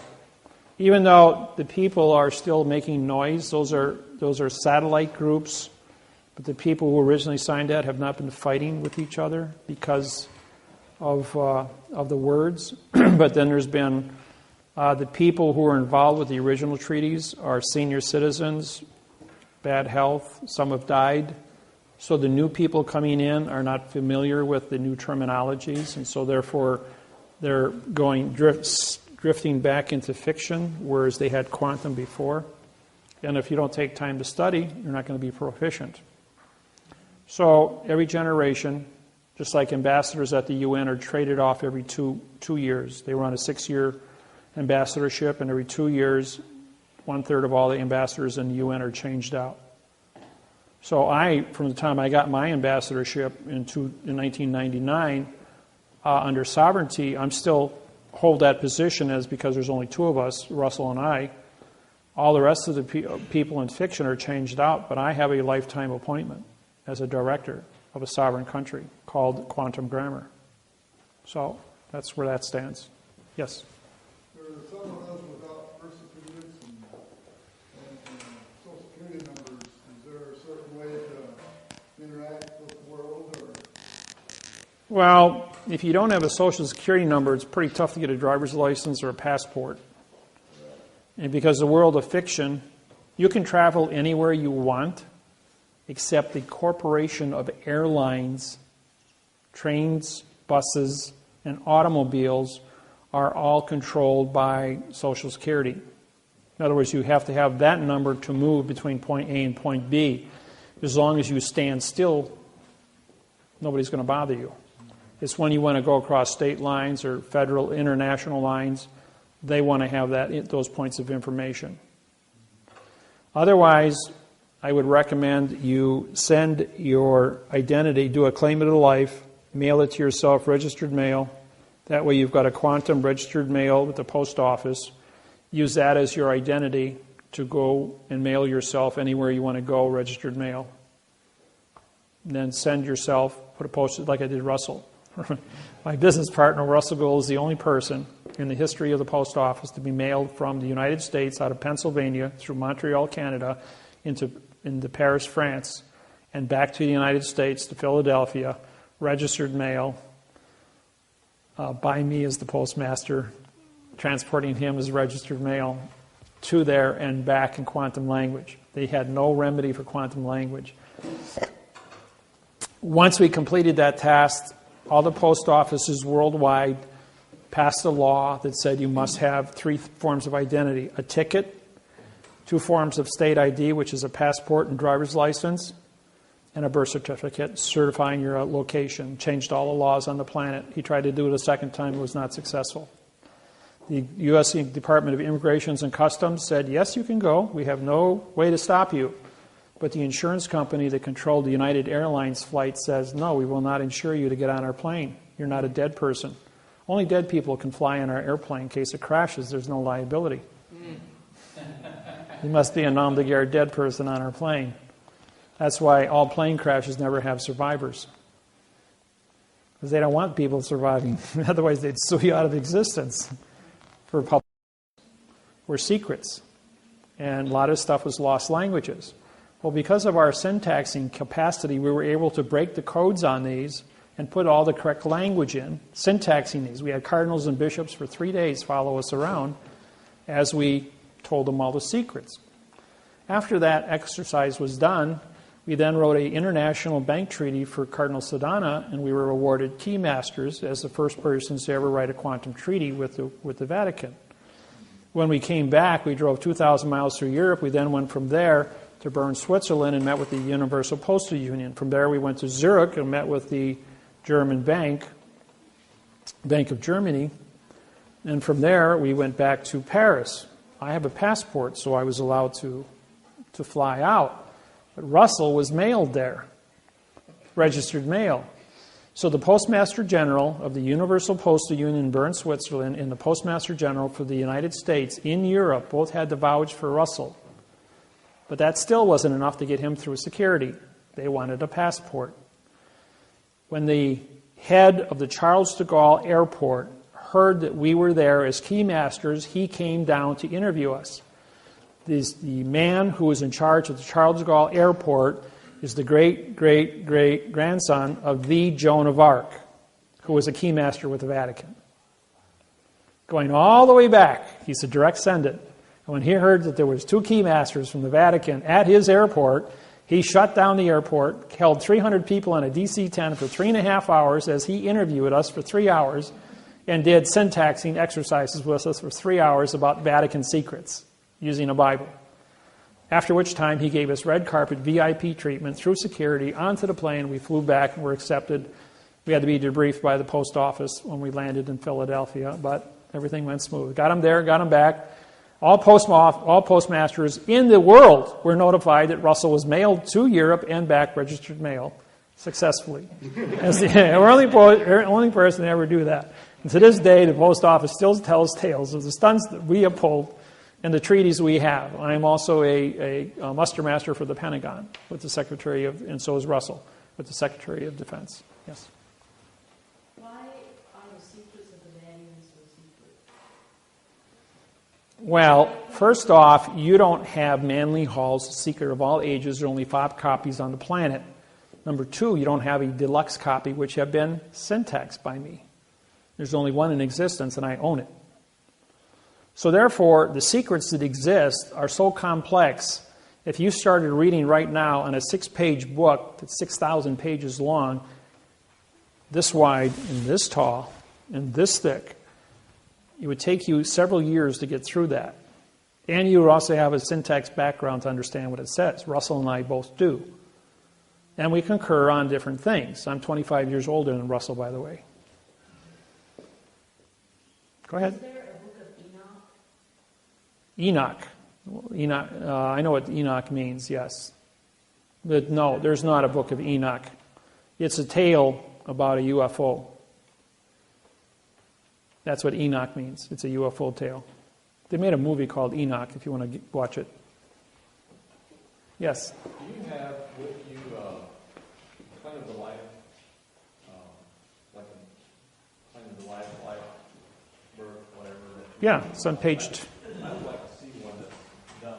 Even though the people are still making noise, those are satellite groups, but the people who originally signed that have not been fighting with each other because of the words. But then there's been the people who were involved with the original treaties are senior citizens, bad health, some have died. So the new people coming in are not familiar with the new terminologies, and so therefore they're drifting back into fiction, whereas they had quantum before. And if you don't take time to study, you're not going to be proficient. So every generation, just like ambassadors at the UN are traded off every two years. They run a 6-year ambassadorship, and every 2 years, 1/3 of all the ambassadors in the UN are changed out. So from the time I got my ambassadorship in 1999, under sovereignty, I'm still hold that position as because there's only 2 of us, Russell and I. All the rest of the people in fiction are changed out, but I have a lifetime appointment as a director of a sovereign country called Quantum Grammar. So that's where that stands. Yes? There are some of us without birth certificates and Social Security numbers. Is there a certain way to interact with the world? Or? Well, if you don't have a Social Security number, it's pretty tough to get a driver's license or a passport. And because the world of fiction, you can travel anywhere you want, except the corporation of airlines, trains, buses, and automobiles are all controlled by Social Security. In other words, you have to have that number to move between point A and point B. As long as you stand still, nobody's going to bother you. It's when you want to go across state lines or federal, international lines, they want to have those points of information. Otherwise, I would recommend you send your identity, do a claim to life, mail it to yourself, registered mail. That way you've got a quantum registered mail with the post office. Use that as your identity to go and mail yourself anywhere you want to go, registered mail. And then send yourself, put a post-it like I did Russell. My business partner, Russell Gould, is the only person in the history of the post office to be mailed from the United States out of Pennsylvania through Montreal, Canada, into Paris, France, and back to the United States, to Philadelphia, registered mail, by me as the postmaster, transporting him as registered mail to there and back in quantum language. They had no remedy for quantum language. Once we completed that task, all the post offices worldwide passed a law that said you must have 3 forms of identity: a ticket, 2 forms of state ID, which is a passport and driver's license, and a birth certificate certifying your location. Changed all the laws on the planet. He tried to do it a second time. It was not successful. The U.S. Department of Immigration and Customs said, yes, you can go. We have no way to stop you. But the insurance company that controlled the United Airlines flight says, no, we will not insure you to get on our plane. You're not a dead person. Only dead people can fly on our airplane. In case it crashes, there's no liability. You must be a nom de guerre dead person on our plane. That's why all plane crashes never have survivors. Because they don't want people surviving. Otherwise, they'd sue you out of existence. For public, were secrets. And a lot of stuff was lost languages. Well, because of our syntaxing capacity, we were able to break the codes on these and put all the correct language in, syntaxing these. We had cardinals and bishops for 3 days follow us around as we told them all the secrets. After that exercise was done, we then wrote an international bank treaty for Cardinal Sedana, and we were awarded Keymasters as the first persons to ever write a quantum treaty with the Vatican. When we came back, we drove 2,000 miles through Europe. We then went from there to Bern, Switzerland, and met with the Universal Postal Union. From there, we went to Zurich and met with the German Bank of Germany. And from there, we went back to Paris. I have a passport, so I was allowed to fly out. But Russell was mailed there, registered mail. So the Postmaster General of the Universal Postal Union in Bern, Switzerland, and the Postmaster General for the United States in Europe both had to vouch for Russell. But that still wasn't enough to get him through security. They wanted a passport. When the head of the Charles de Gaulle Airport heard that we were there as key masters, he came down to interview us. The man who was in charge of the Charles de Gaulle Airport is the great-great-great-grandson of the Joan of Arc, who was a keymaster with the Vatican. Going all the way back, he's a direct descendant. And when he heard that there was 2 keymasters from the Vatican at his airport, he shut down the airport, held 300 people on a DC-10 for 3.5 hours as he interviewed us for 3 hours, and did syntaxing exercises with us for 3 hours about Vatican secrets using a Bible. After which time he gave us red carpet VIP treatment through security onto the plane. We flew back and were accepted. We had to be debriefed by the post office when we landed in Philadelphia, but everything went smooth. Got him there, got him back. All postmasters in the world were notified that Russell was mailed to Europe and back, registered mail, successfully. We're the only person to ever do that. And to this day, the post office still tells tales of the stunts that we have pulled and the treaties we have. I am also a muster master for the Pentagon with the Secretary of, and so is Russell, with the Secretary of Defense. Yes? Why are the secrets of the Vatican so secret? Well, first off, you don't have Manly Hall's Secret of All Ages. There are only 5 copies on the planet. Number 2, you don't have a deluxe copy, which have been syntaxed by me. There's only one in existence, and I own it. So therefore, the secrets that exist are so complex. If you started reading right now on a 6-page book that's 6,000 pages long, this wide and this tall and this thick, it would take you several years to get through that. And you would also have a syntax background to understand what it says. Russell and I both do. And we concur on different things. I'm 25 years older than Russell, by the way. Go ahead. Is there a book of Enoch. I know what Enoch means, yes. But no, there's not a book of Enoch. It's a tale about a UFO. That's what Enoch means. It's a UFO tale. They made a movie called Enoch, if you want to watch it. Yes? Do you have with you kind of the life, like a kind of the life, birth, whatever? Yeah, it's on page 2. I would like to see one that's done.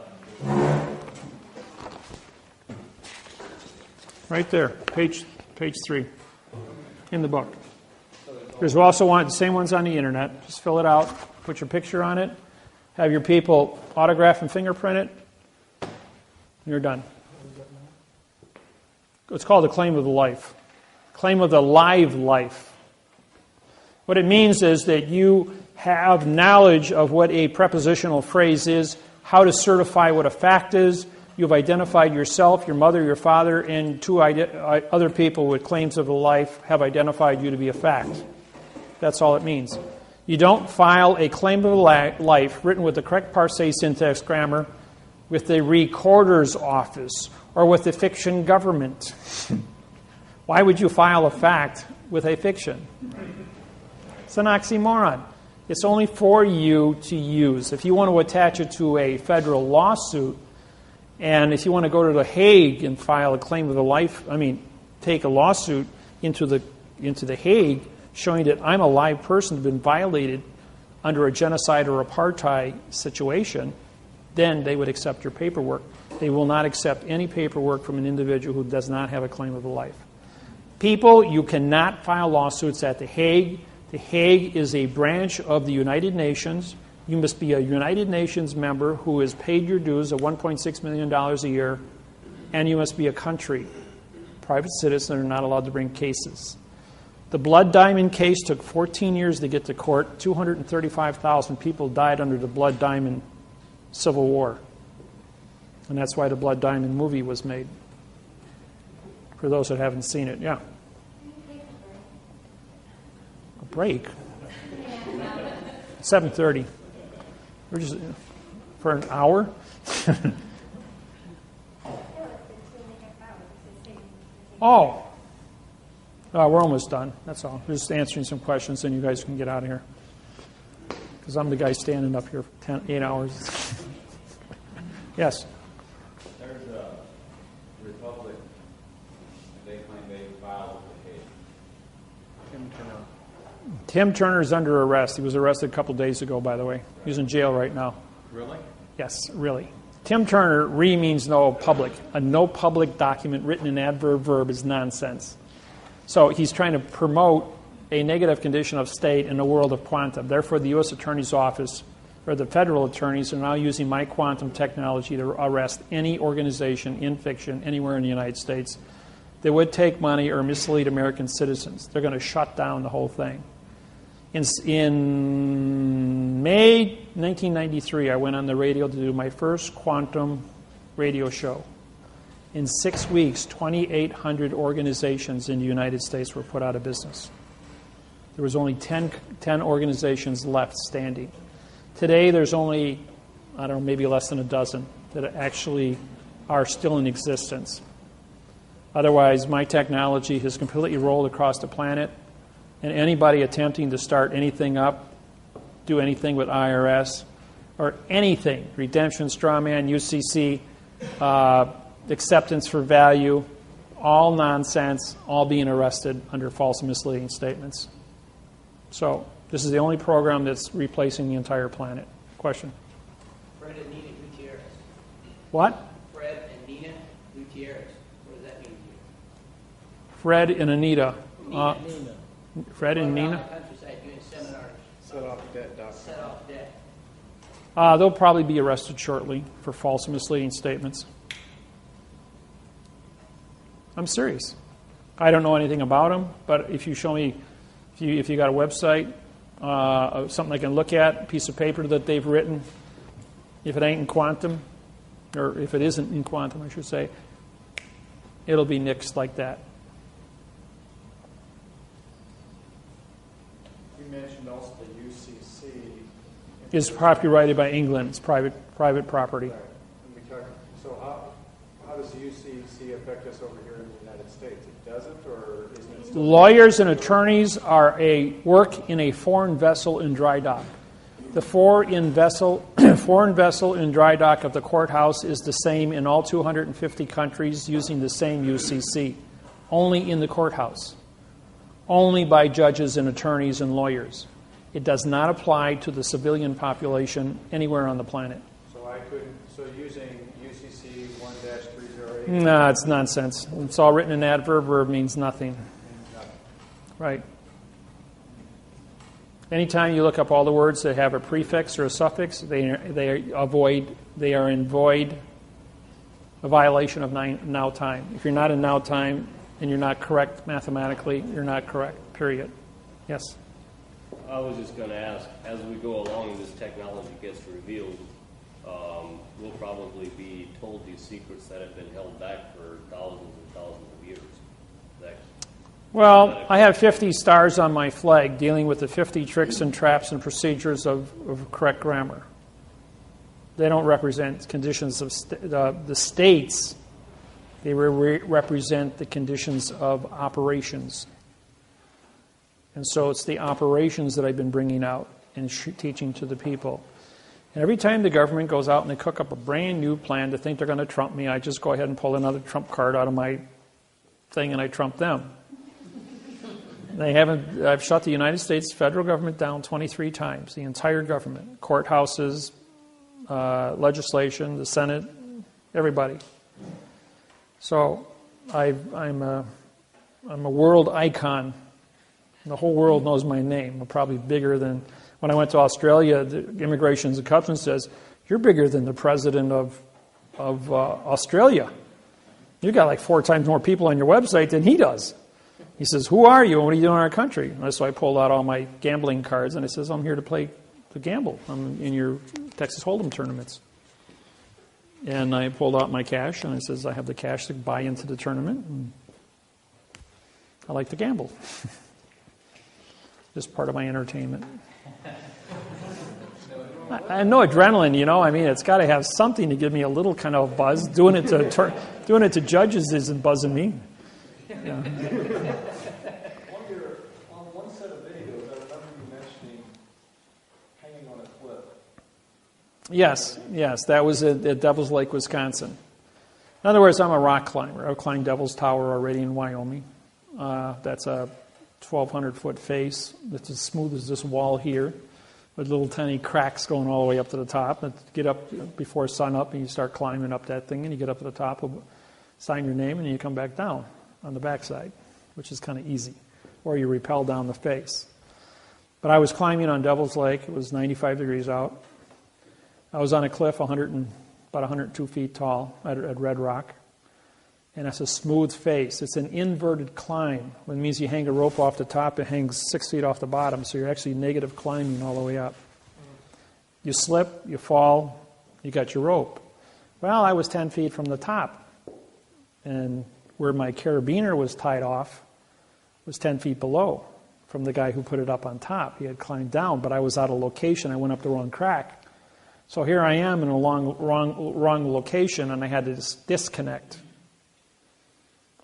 Right there, page 3 in the book. There's also the same ones on the internet. Just fill it out, put your picture on it, have your people autograph and fingerprint it, and you're done. It's called a claim of the life. Claim of the live life. What it means is that you have knowledge of what a prepositional phrase is, how to certify what a fact is. You've identified yourself, your mother, your father, and 2 other people with claims of the life have identified you to be a fact. That's all it means. You don't file a claim of life written with the correct parsé syntax grammar with the recorder's office or with the fiction government. Why would you file a fact with a fiction? It's an oxymoron. It's only for you to use. If you want to attach it to a federal lawsuit, and if you want to go to The Hague and file a claim of the life, take a lawsuit into the Hague, showing that I'm a live person who's been violated under a genocide or apartheid situation, then they would accept your paperwork. They will not accept any paperwork from an individual who does not have a claim of the life. People, you cannot file lawsuits at The Hague. The Hague is a branch of the United Nations. You must be a United Nations member who has paid your dues of $1.6 million a year, and you must be a country. Private citizens are not allowed to bring cases. The Blood Diamond case took 14 years to get to court. 235,000 people died under the Blood Diamond Civil War. And that's why the Blood Diamond movie was made. For those that haven't seen it, yeah. A break? 7:30. We're just for an hour? Oh. We're almost done. That's all. We're just answering some questions, and you guys can get out of here. Because I'm the guy standing up here for 8 hours. Yes? There's a Republic, they claim they filed with the Hague. Tim Turner's under arrest. He was arrested a couple days ago, by the way. He's in jail right now. Really? Yes, really. Tim Turner, means no public. A no public document written in adverb verb is nonsense. So he's trying to promote a negative condition of state in the world of quantum. Therefore, the U.S. Attorney's Office, or the federal attorneys, are now using my quantum technology to arrest any organization in fiction anywhere in the United States that would take money or mislead American citizens. They're going to shut down the whole thing. In May 1993, I went on the radio to do my first quantum radio show. In 6 weeks, 2,800 organizations in the United States were put out of business. There was only 10 organizations left standing. Today, there's only, I don't know, maybe less than a dozen that actually are still in existence. Otherwise, my technology has completely rolled across the planet, and anybody attempting to start anything up, do anything with IRS, or anything, redemption, straw man, UCC, acceptance for value, all nonsense, all being arrested under false and misleading statements. So this is the only program that's replacing the entire planet. Question? Fred and Nina Gutierrez. What? Fred and Nina Gutierrez. What does that mean to you? Fred and Anita. Nina. Fred and Going around Nina? the countryside doing seminars. Set off debt, Doc. Set off debt. They'll probably be arrested shortly for false and misleading statements. I'm serious. I don't know anything about them, but if you show me, if you got a website, something I can look at, a piece of paper that they've written, if it ain't in quantum, or if it isn't in quantum, I should say, it'll be nixed like that. You mentioned also the UCC. It's copyrighted by England. It's private property. Right. And we talk, so how does the UCC affect us over here in the United States? It doesn't, or isn't it still? Lawyers and attorneys work in a foreign vessel in dry dock. The foreign vessel in dry dock of the courthouse is the same in all 250 countries using the same UCC, only in the courthouse, only by judges and attorneys and lawyers. It does not apply to the civilian population anywhere on the planet. So using UCC 1-308? No, it's nonsense. It's all written in adverb. Verb means nothing. Right. Anytime you look up all the words that have a prefix or a suffix, they are in void, a violation of now time. If you're not in now time and you're not correct mathematically, you're not correct, period. Yes? I was just going to ask, as we go along and this technology gets revealed, we'll probably be told these secrets that have been held back for thousands and thousands of years. Well, I have 50 stars on my flag dealing with the 50 tricks and traps and procedures of correct grammar. They don't represent conditions of the states. They represent the conditions of operations. And so it's the operations that I've been bringing out and teaching to the people. And every time the government goes out and they cook up a brand new plan to think they're going to trump me, I just go ahead and pull another trump card out of my thing and I trump them. I've shut the United States federal government down 23 times, the entire government, courthouses, legislation, the Senate, everybody. So I'm a world icon. The whole world knows my name. I'm probably bigger than, when I went to Australia, the Immigration and Customs says, you're bigger than the president of Australia. You got like 4 times more people on your website than he does. He says, "Who are you and what are you doing in our country?" And so I pulled out all my gambling cards and I says, "I'm here to gamble. I'm in your Texas Hold'em tournaments." And I pulled out my cash and I says, "I have the cash to buy into the tournament. And I like to gamble." Just part of my entertainment. I know adrenaline, I mean, it's got to have something to give me a little kind of buzz. Doing it to judges isn't buzzing me. Yeah. On one set of videos, I remember you mentioning hanging on a cliff. Yes, that was at Devil's Lake, Wisconsin. In other words, I'm a rock climber. I've climbed Devil's Tower already in Wyoming. That's a 1,200-foot face that's as smooth as this wall here, with little tiny cracks going all the way up to the top. And get up before sun up, and you start climbing up that thing, and you get up to the top, sign your name, and you come back down on the backside, which is kind of easy. Or you rappel down the face. But I was climbing on Devil's Lake. It was 95 degrees out. I was on a cliff about 102 feet tall at Red Rock. And it's a smooth face. It's an inverted climb, which means you hang a rope off the top, it hangs 6 feet off the bottom, so you're actually negative climbing all the way up. You slip, you fall, you got your rope. Well, I was 10 feet from the top, and where my carabiner was tied off was 10 feet below from the guy who put it up on top. He had climbed down, but I was out of location. I went up the wrong crack. So here I am in a wrong location, and I had to disconnect.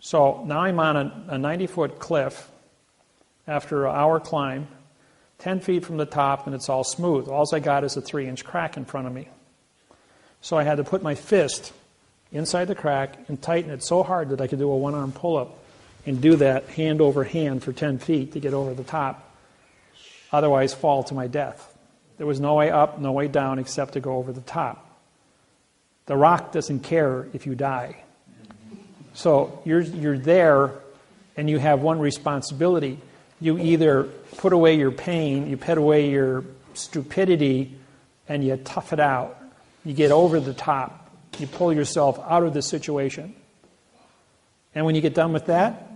So now I'm on a 90-foot cliff after an hour climb, 10 feet from the top, and it's all smooth. All I got is a 3-inch crack in front of me. So I had to put my fist inside the crack and tighten it so hard that I could do a one-arm pull-up and do that hand over hand for 10 feet to get over the top. Otherwise, fall to my death. There was no way up, no way down except to go over the top. The rock doesn't care if you die. So you're there, and you have one responsibility. You either put away your pain, you put away your stupidity, and you tough it out. You get over the top. You pull yourself out of the situation. And when you get done with that,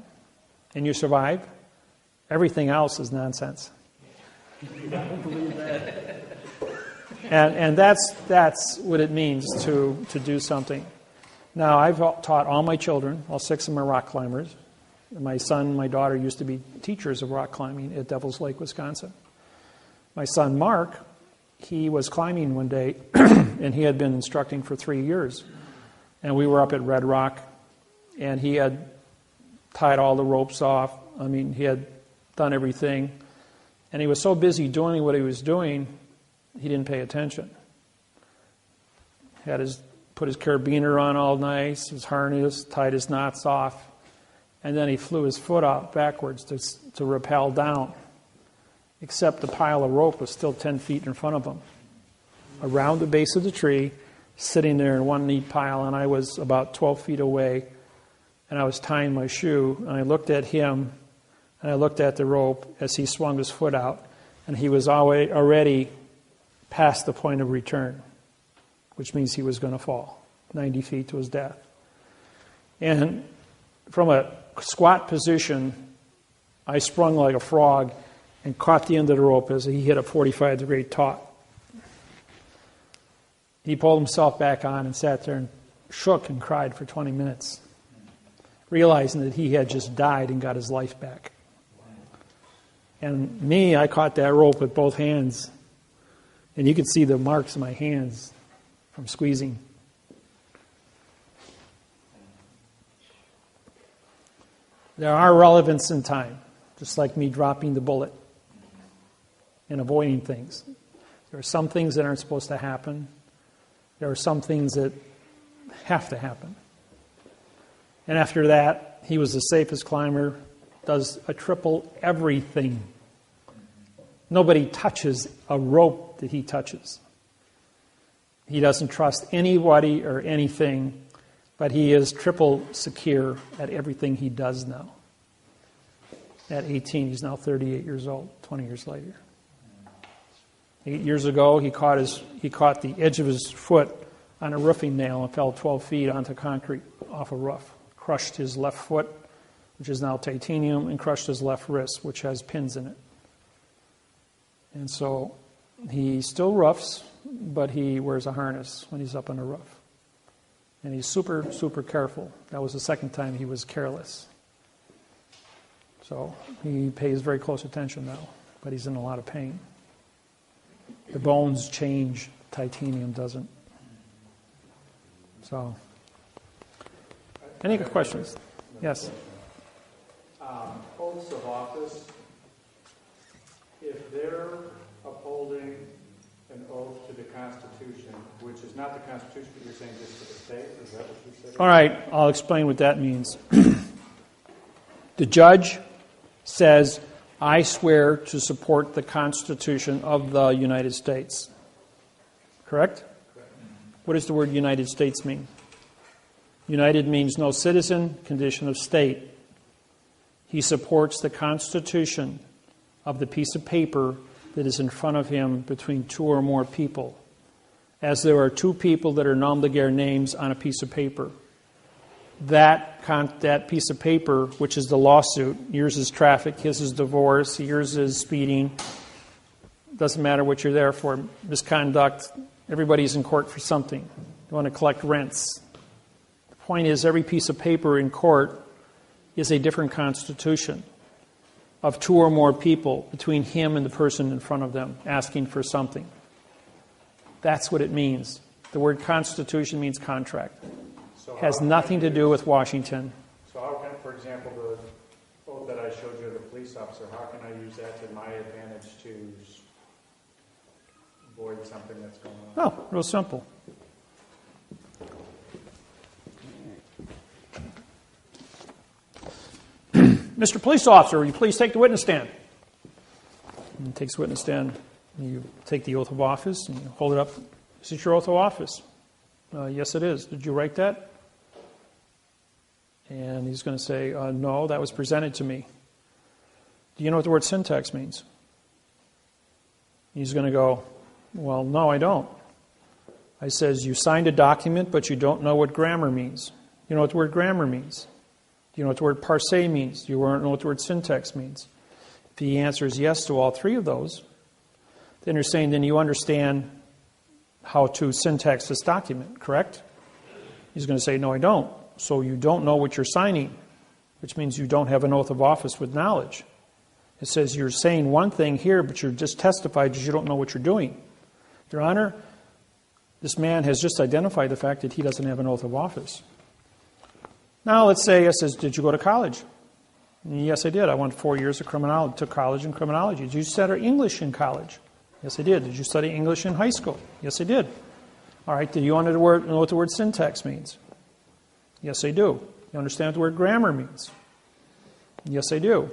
and you survive, everything else is nonsense. And that's what it means to do something. Now, I've taught all my children, all 6 of them are rock climbers. My son and my daughter used to be teachers of rock climbing at Devil's Lake, Wisconsin. My son, Mark, he was climbing one day, and he had been instructing for 3 years. And we were up at Red Rock, and he had tied all the ropes off. I mean, he had done everything. And he was so busy doing what he was doing, he didn't pay attention. Put his carabiner on all nice, his harness, tied his knots off, and then he flew his foot out backwards to rappel down, except the pile of rope was still 10 feet in front of him, around the base of the tree, sitting there in one neat pile, and I was about 12 feet away, and I was tying my shoe, and I looked at him, and I looked at the rope as he swung his foot out, and he was already past the point of return, which means he was going to fall 90 feet to his death. And from a squat position, I sprung like a frog and caught the end of the rope as he hit a 45-degree taut. He pulled himself back on and sat there and shook and cried for 20 minutes, realizing that he had just died and got his life back. And me, I caught that rope with both hands, and you could see the marks in my hands from squeezing. There are relevance in time, just like me dropping the bullet and avoiding things. There are some things that aren't supposed to happen. There are some things that have to happen. And after that, he was the safest climber, does a triple everything. Nobody touches a rope that he touches. He doesn't trust anybody or anything, but he is triple secure at everything he does now. At 18, he's now 38 years old, 20 years later. 8 years ago, he caught the edge of his foot on a roofing nail and fell 12 feet onto concrete off a roof. Crushed his left foot, which is now titanium, and crushed his left wrist, which has pins in it. And so he still roofs, but he wears a harness when he's up on the roof. And he's super, super careful. That was the second time he was careless. So he pays very close attention now, but he's in a lot of pain. The bones change, titanium doesn't. So, any questions? Yes? Oaths of office, if they're upholding an oath to the Constitution, which is not the Constitution, but you're saying just to the state, is that what you said? All right, I'll explain what that means. The judge says, I swear to support the Constitution of the United States. Correct? What does the word United States mean? United means no citizen, condition of state. He supports the Constitution of the piece of paper that is in front of him between two or more people. As there are two people that are nom de guerre names on a piece of paper. That piece of paper, which is the lawsuit, yours is traffic, his is divorce, yours is speeding. Doesn't matter what you're there for. Misconduct. Everybody's in court for something. You want to collect rents. The point is, every piece of paper in court is a different constitution of two or more people between him and the person in front of them asking for something. That's what it means. The word constitution means contract. So Has nothing to do with Washington. So how can, for example, the oath that I showed you of the police officer, how can I use that to my advantage to avoid something that's going on? Oh, real simple. Mr. Police Officer, will you please take the witness stand? And he takes the witness stand. And you take the oath of office and you hold it up. Is this your oath of office? Yes, it is. Did you write that? And he's going to say, no, that was presented to me. Do you know what the word syntax means? He's going to go, well, no, I don't. I says, you signed a document, but you don't know what grammar means. You know what the word grammar means? Do you know what the word parse means? Do you know what the word syntax means? If he answers yes to all three of those, then you're saying then you understand how to syntax this document, correct? He's going to say, no, I don't. So you don't know what you're signing, which means you don't have an oath of office with knowledge. It says you're saying one thing here, but you're just testified because you don't know what you're doing. Your Honor, this man has just identified the fact that he doesn't have an oath of office. Now, let's say it says, did you go to college? And yes, I did. I went 4 years of criminology, took college in criminology. Did you study English in college? Yes, I did. Did you study English in high school? Yes, I did. All right, do you know what the word syntax means? Yes, I do. You understand what the word grammar means? Yes, I do.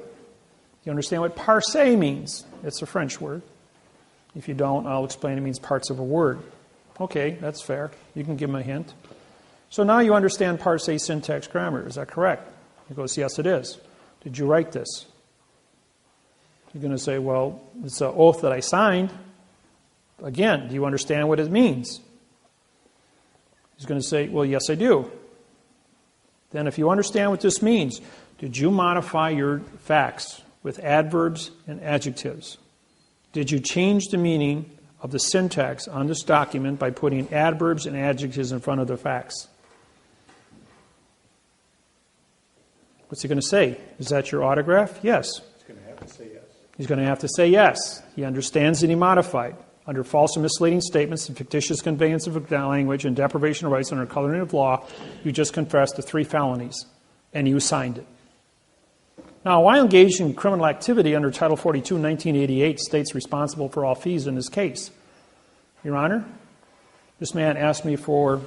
You understand what parse means? It's a French word. If you don't, I'll explain it means parts of a word. Okay, that's fair. You can give him a hint. So now you understand parse, syntax, grammar. Is that correct? He goes, yes, it is. Did you write this? You're going to say, well, it's an oath that I signed. Again, do you understand what it means? He's going to say, well, yes, I do. Then if you understand what this means, did you modify your facts with adverbs and adjectives? Did you change the meaning of the syntax on this document by putting adverbs and adjectives in front of the facts? What's he going to say? Is that your autograph? Yes. He's going to have to say yes. He's going to have to say yes. He understands that he modified. Under false and misleading statements and fictitious conveyance of language and deprivation of rights under coloring of law, you just confessed to 3 felonies, and you signed it. Now, while engaged in criminal activity under Title 42, 1988, states responsible for all fees in this case. Your Honor, this man asked me for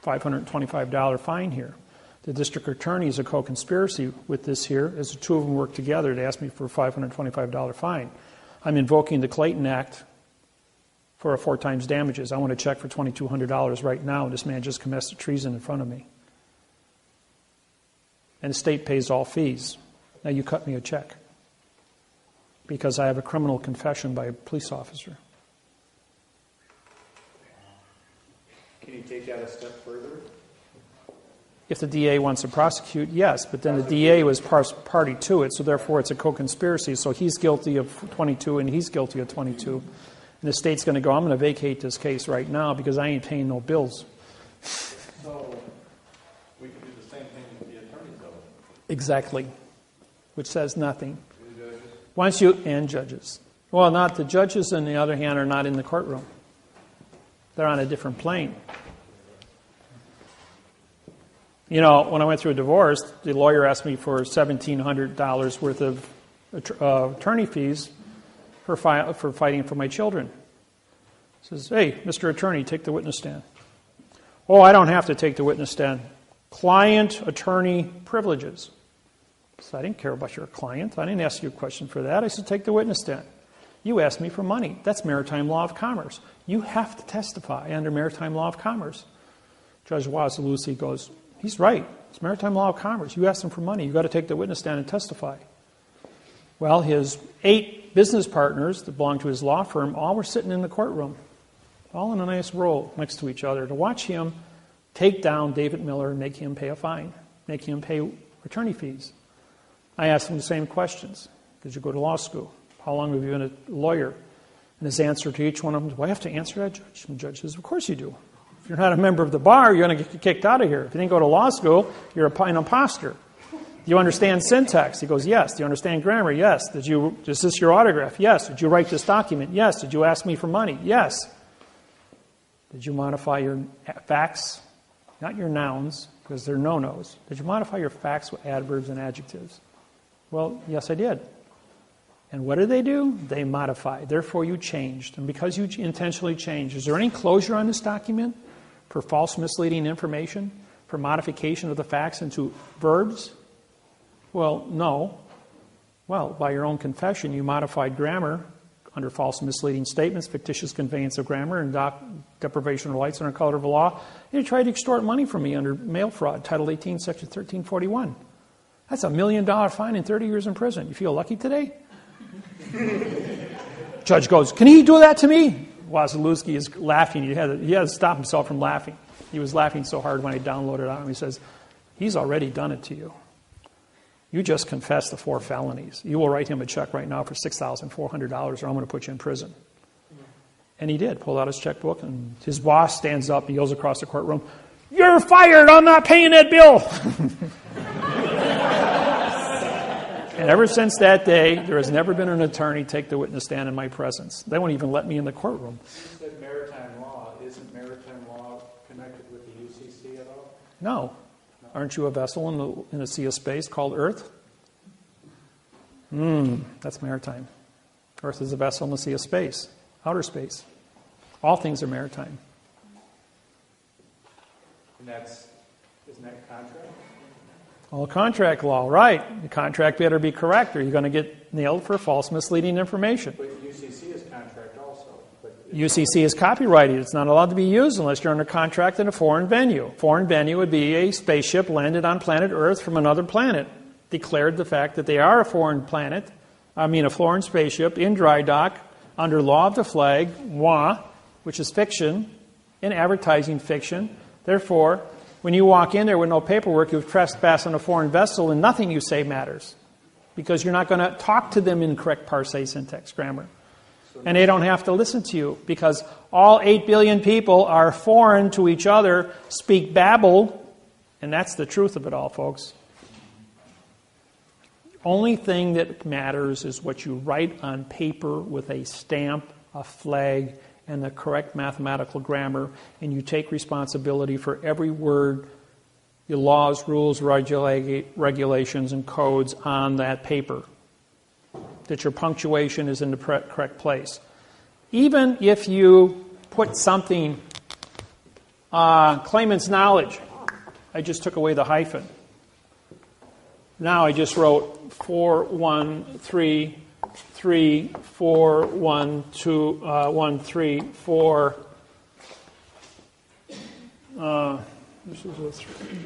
$525 fine here. The district attorney is a co-conspiracy with this here, as the two of them work together to ask me for a $525 fine. I'm invoking the Clayton Act for a 4 times damages. I want to check for $2,200 right now, and this man just confessed to treason in front of me. And the state pays all fees. Now you cut me a check because I have a criminal confession by a police officer. Can you take that a step further? If the DA wants to prosecute, yes, but then the DA was party to it, so therefore it's a co-conspiracy. So he's guilty of 22 and he's guilty of 22. And the state's going to go, I'm going to vacate this case right now because I ain't paying no bills. So we could do the same thing with the attorneys, though. Exactly, which says nothing. Once you, and judges. Well, not the judges, on the other hand, are not in the courtroom. They're on a different plane. You know, when I went through a divorce, the lawyer asked me for $1,700 worth of attorney fees for fighting for my children. He says, hey, Mr. Attorney, take the witness stand. Oh, I don't have to take the witness stand. Client-attorney privileges. So I didn't care about your client. I didn't ask you a question for that. I said, take the witness stand. You asked me for money. That's maritime law of commerce. You have to testify under maritime law of commerce. Judge Wasilewski goes, he's right. It's maritime law of commerce. You asked him for money. You've got to take the witness stand and testify. Well, his 8 business partners that belonged to his law firm all were sitting in the courtroom, all in a nice row next to each other to watch him take down David Miller and make him pay a fine, make him pay attorney fees. I asked him the same questions. Did you go to law school? How long have you been a lawyer? And his answer to each one of them, do I have to answer that, Judge? And the judge says, of course you do. If you're not a member of the bar, you're going to get kicked out of here. If you didn't go to law school, you're an imposter. Do you understand syntax? He goes, yes. Do you understand grammar? Yes. Is this your autograph? Yes. Did you write this document? Yes. Did you ask me for money? Yes. Did you modify your facts? Not your nouns, because they're no-nos. Did you modify your facts with adverbs and adjectives? Well, yes, I did. And what did they do? They modified. Therefore, you changed. And because you intentionally changed, is there any closure on this document for false, misleading information, for modification of the facts into verbs? Well, no. Well, by your own confession, you modified grammar under false, misleading statements, fictitious conveyance of grammar, and deprivation of rights under color of law. And you tried to extort money from me under mail fraud, Title 18, Section 1341. That's $1 million fine and 30 years in prison. You feel lucky today? Judge goes, can he do that to me? Wasilewski is laughing. He had to stop himself from laughing. He was laughing so hard when I downloaded it on him. He says, he's already done it to you. You just confessed the 4 felonies. You will write him a check right now for $6,400 or I'm going to put you in prison. And he did. Pulled out his checkbook and his boss stands up and yells across the courtroom, you're fired. I'm not paying that bill. And ever since that day, there has never been an attorney take the witness stand in my presence. They won't even let me in the courtroom. You said maritime law. Isn't maritime law connected with the UCC at all? No. Aren't you a vessel in a sea of space called Earth? That's maritime. Earth is a vessel in the sea of space, outer space. All things are maritime. And isn't that contract? Well, contract law, right. The contract better be correct or you're going to get nailed for false, misleading information. But UCC is contract also. UCC is copyrighted. It's not allowed to be used unless you're under contract in a foreign venue. Foreign venue would be a spaceship landed on planet Earth from another planet. Declared the fact that they are a foreign spaceship in dry dock under law of the flag, which is fiction, in advertising fiction. Therefore, when you walk in there with no paperwork, you've trespassed on a foreign vessel and nothing you say matters. Because you're not going to talk to them in correct parse, syntax, grammar. And they don't have to listen to you because all 8 billion people are foreign to each other, speak Babel, and that's the truth of it all, folks. Only thing that matters is what you write on paper with a stamp, a flag, and the correct mathematical grammar, and you take responsibility for every word, the laws, rules, regulations, and codes on that paper. That your punctuation is in the correct place. Even if you put something, claimant's knowledge, I just took away the hyphen. Now I just wrote 413412134. This is a 3.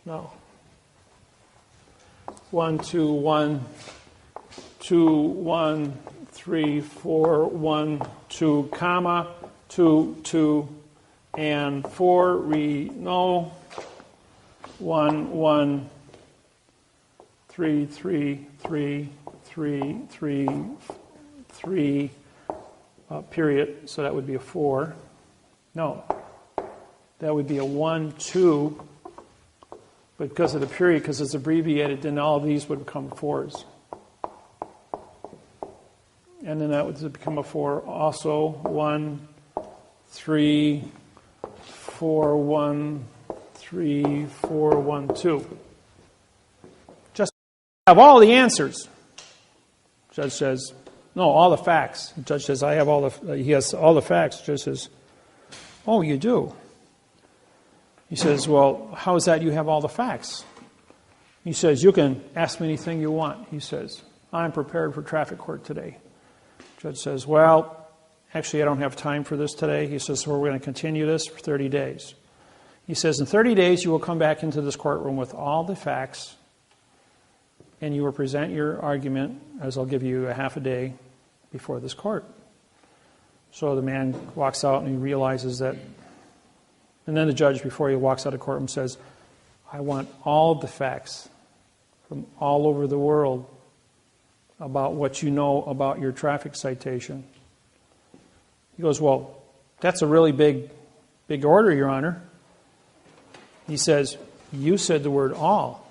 No. 121213412 comma 22 and 4 no. 1, 1, 3, 3, 3, 3, 3, 3, period. So that would be a 4. No, that would be a 1, 2. But because of the period, because it's abbreviated, then all of these would become 4s. And then that would become a 4 also. 1, 3, 4, 1, 3, 4, 1, 2. Just have all the answers. Judge says, no, all the facts. The judge says, he has all the facts. Judge says, oh, you do? He says, well, how is that you have all the facts? He says, you can ask me anything you want. He says, I'm prepared for traffic court today. Judge says, well, actually, I don't have time for this today. He says, so we're going to continue this for 30 days. He says, in 30 days, you will come back into this courtroom with all the facts, and you will present your argument, as I'll give you a half a day before this court. So the man walks out and he realizes that, and then the judge, before he walks out of the courtroom, says, I want all the facts from all over the world about what you know about your traffic citation. He goes, well, that's a really big order, Your Honor. He says, you said the word all.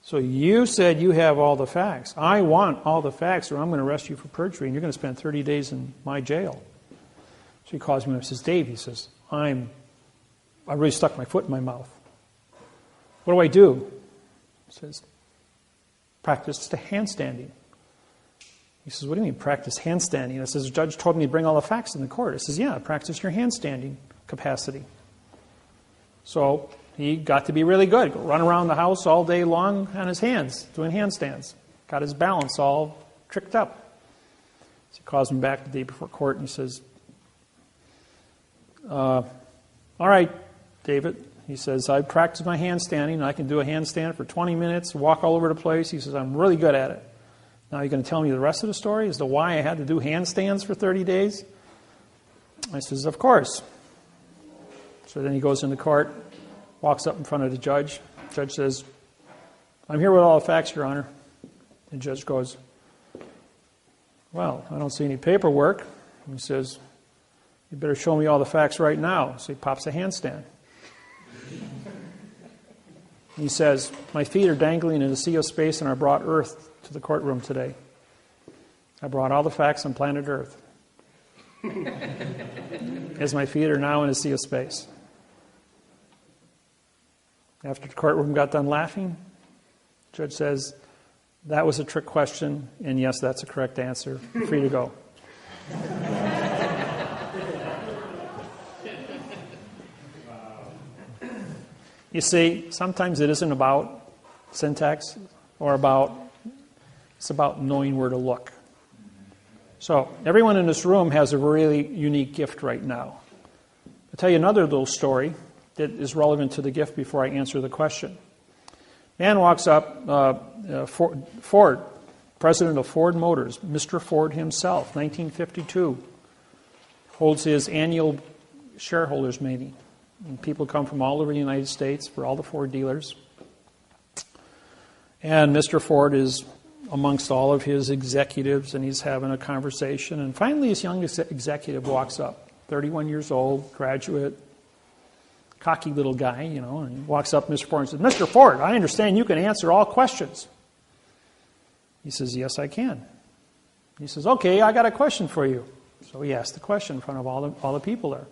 So you said you have all the facts. I want all the facts or I'm going to arrest you for perjury and you're going to spend 30 days in my jail. So he calls me up and says, Dave, he says, I really stuck my foot in my mouth. What do I do? He says, practice the handstanding. He says, what do you mean practice handstanding? I says, the judge told me to bring all the facts in the court. I says, yeah, practice your handstanding capacity. So he got to be really good. Go run around the house all day long on his hands, doing handstands. Got his balance all tricked up. So he calls him back the day before court and he says, all right, David. He says, I practiced my handstanding. I can do a handstand for 20 minutes, walk all over the place. He says, I'm really good at it. Now you're going to tell me the rest of the story as to why I had to do handstands for 30 days? I says, of course. So then he goes into court, walks up in front of the judge. The judge says, I'm here with all the facts, Your Honor. The judge goes, well, I don't see any paperwork. He says, you better show me all the facts right now. So he pops a handstand. He says, my feet are dangling in a sea of space and I brought Earth to the courtroom today. I brought all the facts on planet Earth. As my feet are now in a sea of space. After the courtroom got done laughing, the judge says, that was a trick question, and yes, that's a correct answer. You're free to go. You see, sometimes it isn't about syntax or it's about knowing where to look. So everyone in this room has a really unique gift right now. I'll tell you another little story that is relevant to the gift before I answer the question. Man walks up, Ford, president of Ford Motors, Mr. Ford himself, 1952, holds his annual shareholders meeting. And people come from all over the United States for all the Ford dealers. And Mr. Ford is amongst all of his executives, and he's having a conversation. And finally, this young executive walks up, 31 years old, graduate, cocky little guy, and he walks up to Mr. Ford and says, Mr. Ford, I understand you can answer all questions. He says, yes, I can. He says, okay, I got a question for you. So he asked the question in front of all the people there.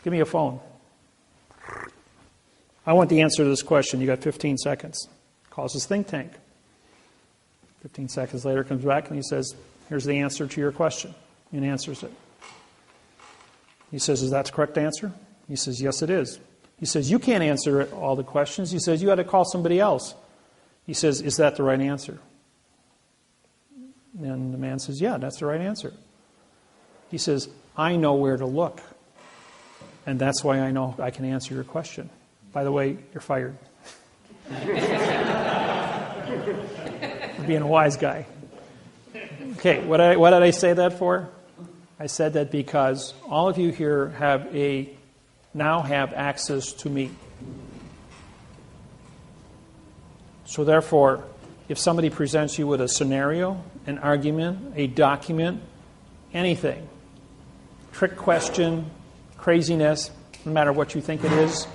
Give me a phone. I want the answer to this question. You got 15 seconds. Calls his think tank. 15 seconds later, comes back and he says, here's the answer to your question. And answers it. He says, is that the correct answer? He says, yes, it is. He says, you can't answer all the questions. He says, you had to call somebody else. He says, is that the right answer? And the man says, yeah, that's the right answer. He says, I know where to look. And that's why I know I can answer your question. By the way, you're fired. For being a wise guy. Okay, what did I say that for? I said that because all of you here have a now have access to me. So therefore, if somebody presents you with a scenario, an argument, a document, anything, trick question, craziness, no matter what you think it is,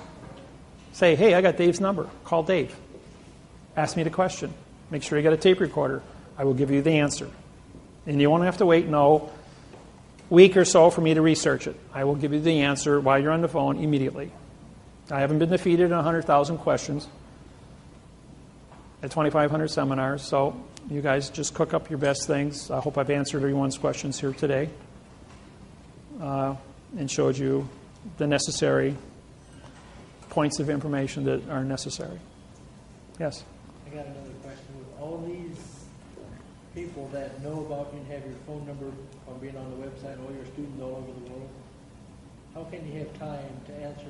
say, hey, I got Dave's number. Call Dave. Ask me the question. Make sure you got a tape recorder. I will give you the answer. And you won't have to wait no week or so for me to research it. I will give you the answer while you're on the phone immediately. I haven't been defeated in 100,000 questions at 2,500 seminars, so you guys just cook up your best things. I hope I've answered everyone's questions here today and showed you the necessary points of information that are necessary. Yes? I got another question. With all these people that know about you and have your phone number from being on the website, all your students all over the world, how can you have time to answer?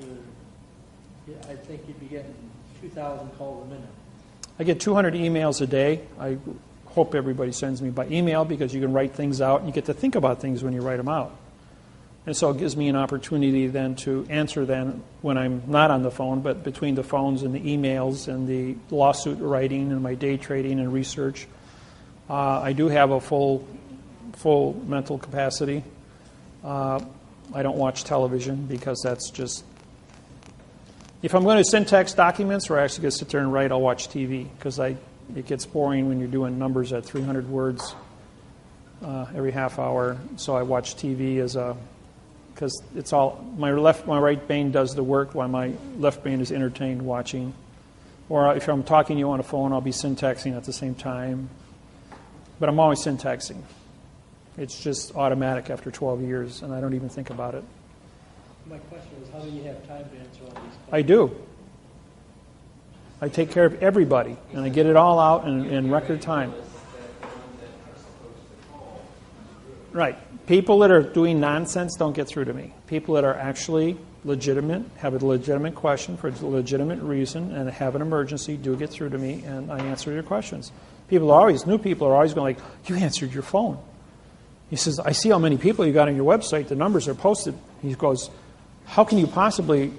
I think you'd be getting 2,000 calls a minute. I get 200 emails a day. I hope everybody sends me by email because you can write things out and you get to think about things when you write them out. And so it gives me an opportunity then to answer then when I'm not on the phone, but between the phones and the emails and the lawsuit writing and my day trading and research. I do have a full mental capacity. I don't watch television because that's just... If I'm going to syntax documents where I actually get to sit there and write, I'll watch TV because it gets boring when you're doing numbers at 300 words every half hour. So I watch TV because it's all my right brain does the work while my left brain is entertained watching. Or if I'm talking to you on a phone, I'll be syntaxing at the same time. But I'm always syntaxing. It's just automatic after 12 years, and I don't even think about it. My question was, how do you have time to answer all these questions? I do. I take care of everybody, and I get it all out in record time. Right. People that are doing nonsense don't get through to me. People that are actually legitimate, have a legitimate question for a legitimate reason, and have an emergency do get through to me, and I answer your questions. New people are always going like, you answered your phone. He says, I see how many people you got on your website. The numbers are posted. He goes, how can you possibly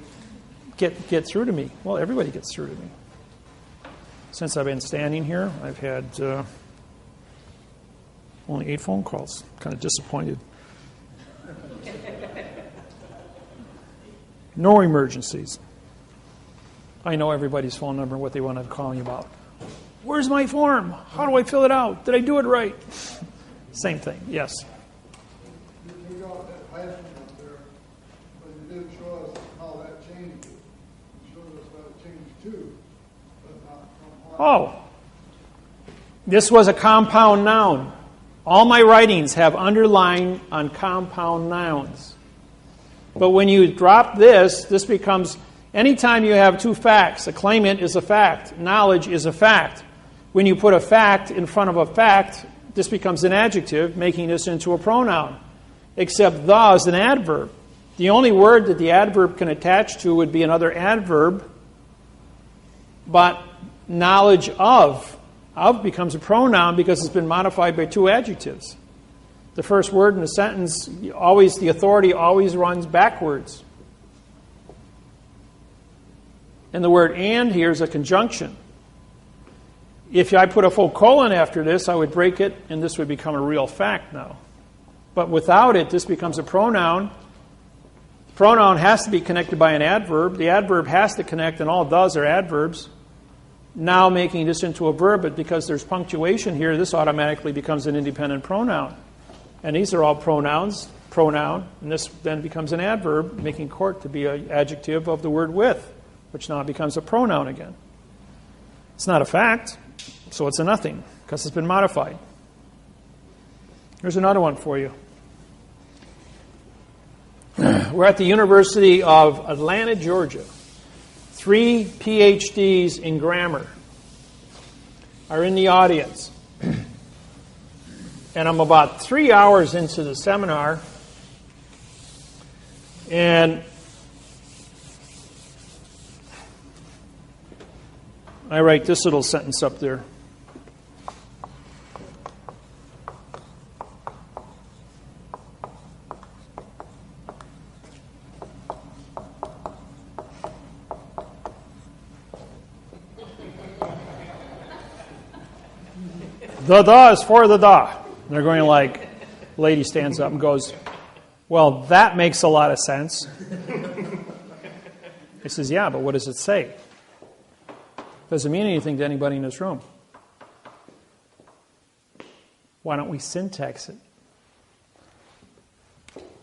get through to me? Well, everybody gets through to me. Since I've been standing here, I've had only 8 phone calls. Kind of disappointed. No emergencies. I know everybody's phone number and what they want to call me about. Where's my form? How do I fill it out? Did I do it right? Same thing, yes. You got that passion up there, but you didn't show us how that changed. You showed us how it changed too, but not from what. Oh, this was a compound noun. All my writings have underline on compound nouns. But when you drop this becomes, anytime you have 2 facts, a claimant is a fact, knowledge is a fact. When you put a fact in front of a fact, this becomes an adjective, making this into a pronoun. Except the is an adverb. The only word that the adverb can attach to would be another adverb, but knowledge of becomes a pronoun because it's been modified by 2 adjectives. The first word in a sentence, the authority always runs backwards. And the word and here is a conjunction. If I put a full colon after this, I would break it, and this would become a real fact now. But without it, this becomes a pronoun. The pronoun has to be connected by an adverb. The adverb has to connect, and all does are adverbs. Now making this into a verb, but because there's punctuation here, this automatically becomes an independent pronoun. And these are all pronouns, pronoun, and this then becomes an adverb, making court to be an adjective of the word with, which now becomes a pronoun again. It's not a fact, so it's a nothing, because it's been modified. Here's another one for you. We're at the University of Atlanta, Georgia. 3 PhDs in grammar are in the audience. And I'm about 3 hours into the seminar, and I write this little sentence up there. The is for the da. And they're going like, lady stands up and goes, well, that makes a lot of sense. He says, yeah, but what does it say? Doesn't mean anything to anybody in this room. Why don't we syntax it?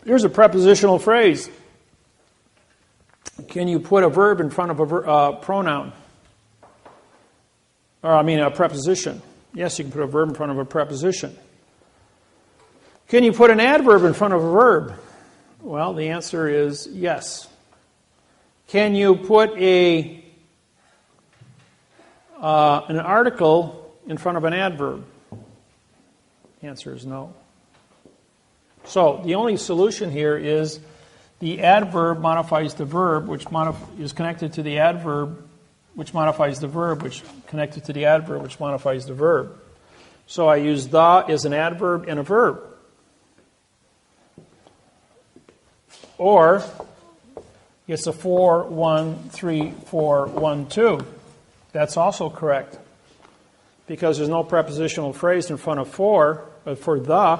Here's a prepositional phrase. Can you put a verb in front of a pronoun? Or, a preposition. Yes, you can put a verb in front of a preposition. Can you put an adverb in front of a verb? Well, the answer is yes. Can you put an article in front of an adverb? The answer is no. So the only solution here is the adverb modifies the verb, which is connected to the adverb, which modifies the verb, which connected to the adverb, which modifies the verb. So I use the as an adverb and a verb. Or it's a 4, 1, 3, 4, 1, 2. That's also correct. Because there's no prepositional phrase in front of for the.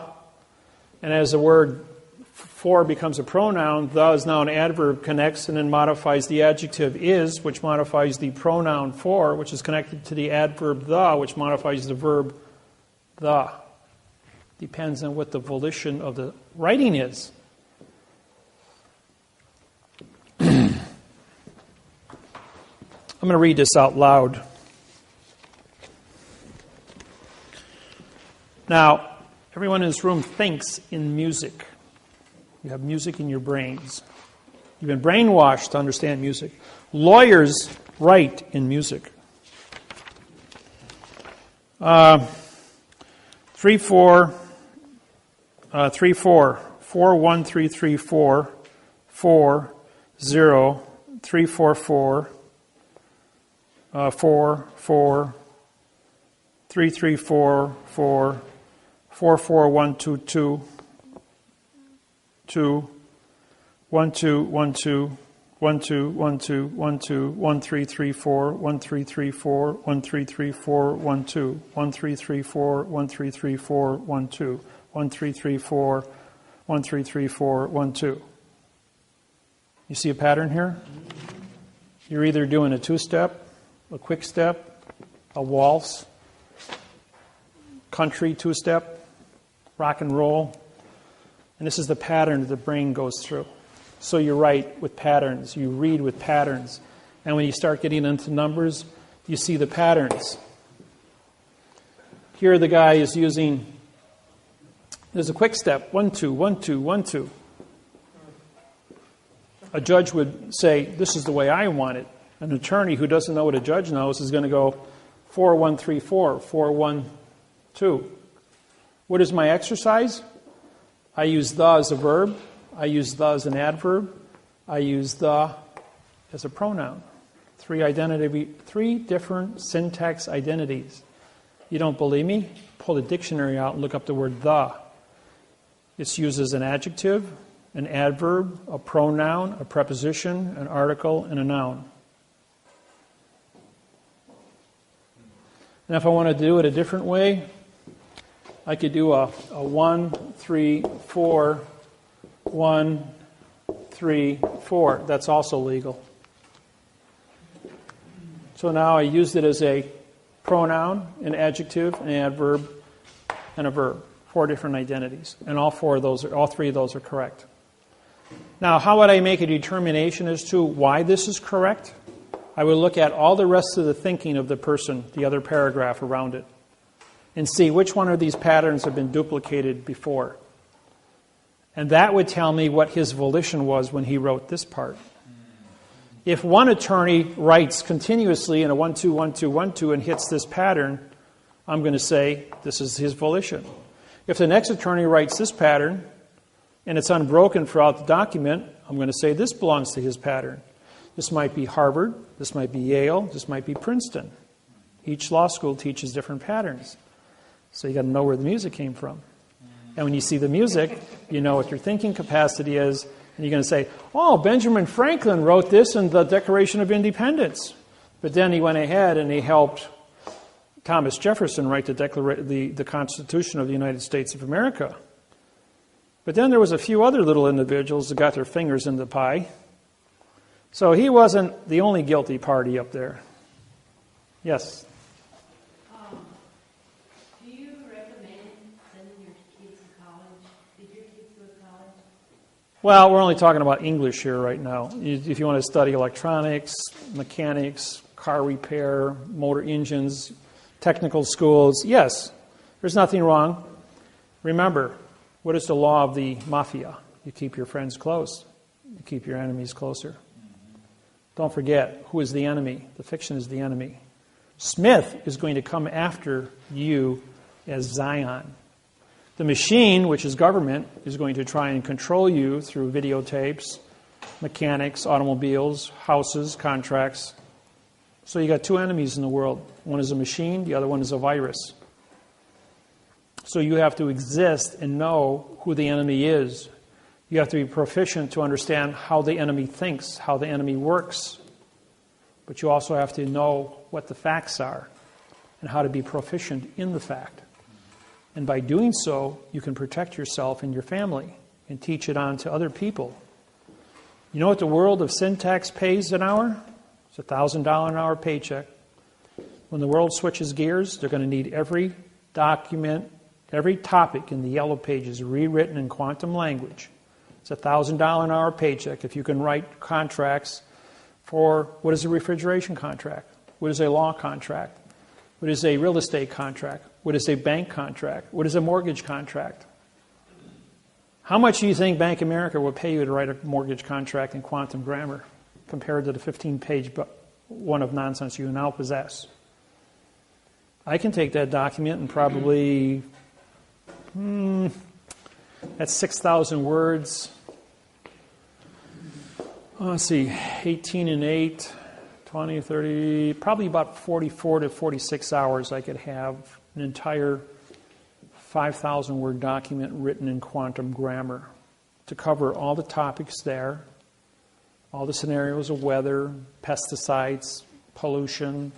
And as the word for becomes a pronoun, the is now an adverb, connects and then modifies the adjective is, which modifies the pronoun for, which is connected to the adverb the, which modifies the verb the. Depends on what the volition of the writing is. I'm going to read this out loud. Now, everyone in this room thinks in music. You have music in your brains. You've been brainwashed to understand music. Lawyers write in music. 3, 4, 3, 4, 4, 1, 3, 3, 4, 4, 0, 3, 4, 4, 4, 4, 3, 3, 4, 4, 4, 4, 1, 2, 2, 2, 1, 2, 1, 2, 1, 2, 1, 2, 1, 2, 1, 3, 3, 4, 1, 3, 3, 4, 1, 3, 3, 4, 1, 2, 1, 3, 3, 4, 1, 3, 3, 4, 1, 2, 1, 3, 3, 4, 1, 3, 3, 4, 1, 2. You see a pattern here? You're either doing a two-step, a quick step, a waltz, country two-step, rock and roll. And this is the pattern that the brain goes through. So you write with patterns, you read with patterns. And when you start getting into numbers, you see the patterns. Here the guy is using, there's a quick step, 1, 2, 1, 2, 1, 2. A judge would say, this is the way I want it. An attorney who doesn't know what a judge knows is going to go 4, 1, 3, 4, 4, 1, 2. What is my exercise? I use the as a verb. I use the as an adverb. I use the as a pronoun. Three different syntax identities. You don't believe me? Pull the dictionary out and look up the word the. It's used as an adjective, an adverb, a pronoun, a preposition, an article, and a noun. And if I want to do it a different way, I could do a 1, 3, 4, 1, 3, 4. That's also legal. So now I used it as a pronoun, an adjective, an adverb, and a verb. 4 different identities. And all three of those are correct. Now, how would I make a determination as to why this is correct? I would look at all the rest of the thinking of the person, the other paragraph around it, and see which one of these patterns have been duplicated before. And that would tell me what his volition was when he wrote this part. If one attorney writes continuously in a 1, 2, 1, 2, 1, 2 and hits this pattern, I'm going to say this is his volition. If the next attorney writes this pattern and it's unbroken throughout the document, I'm going to say this belongs to his pattern. This might be Harvard, this might be Yale, this might be Princeton. Each law school teaches different patterns. So you got to know where the music came from. And when you see the music, you know what your thinking capacity is, and you're going to say, oh, Benjamin Franklin wrote this in the Declaration of Independence. But then he went ahead and he helped Thomas Jefferson write the Constitution of the United States of America. But then there was a few other little individuals that got their fingers in the pie. So he wasn't the only guilty party up there. Yes? Do you recommend sending your kids to college? Did your kids go to college? Well, we're only talking about English here right now. If you want to study electronics, mechanics, car repair, motor engines, technical schools, yes, there's nothing wrong. Remember, what is the law of the mafia? You keep your friends close. You keep your enemies closer. Don't forget, who is the enemy? The fiction is the enemy. Smith is going to come after you as Zion. The machine, which is government, is going to try and control you through videotapes, mechanics, automobiles, houses, contracts. So you got two enemies in the world. One is a machine, the other one is a virus. So you have to exist and know who the enemy is. You have to be proficient to understand how the enemy thinks, how the enemy works. But you also have to know what the facts are and how to be proficient in the fact. And by doing so, you can protect yourself and your family and teach it on to other people. You know what the world of syntax pays an hour? It's a $1,000 an hour paycheck. When the world switches gears, they're going to need every document, every topic in the yellow pages rewritten in quantum language. It's a $1,000 an hour paycheck if you can write contracts for what is a refrigeration contract, what is a law contract, what is a real estate contract, what is a bank contract, what is a mortgage contract. How much do you think Bank of America will pay you to write a mortgage contract in quantum grammar compared to the 15-page one of nonsense you now possess? I can take that document and probably, that's 6,000 words. Let's see, 18 and 8, 20, 30, probably about 44 to 46 hours I could have an entire 5,000 word document written in quantum grammar to cover all the topics there, all the scenarios of weather, pesticides, pollution,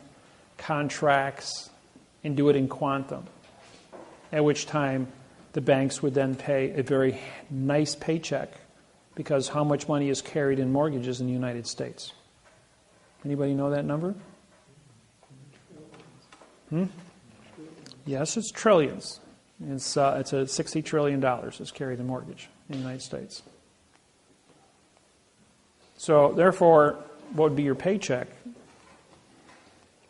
contracts, and do it in quantum. At which time the banks would then pay a very nice paycheck, because how much money is carried in mortgages in the United States? Anybody know that number? Yes, it's trillions. It's a $60 trillion is carried in mortgage in the United States. So therefore, what would be your paycheck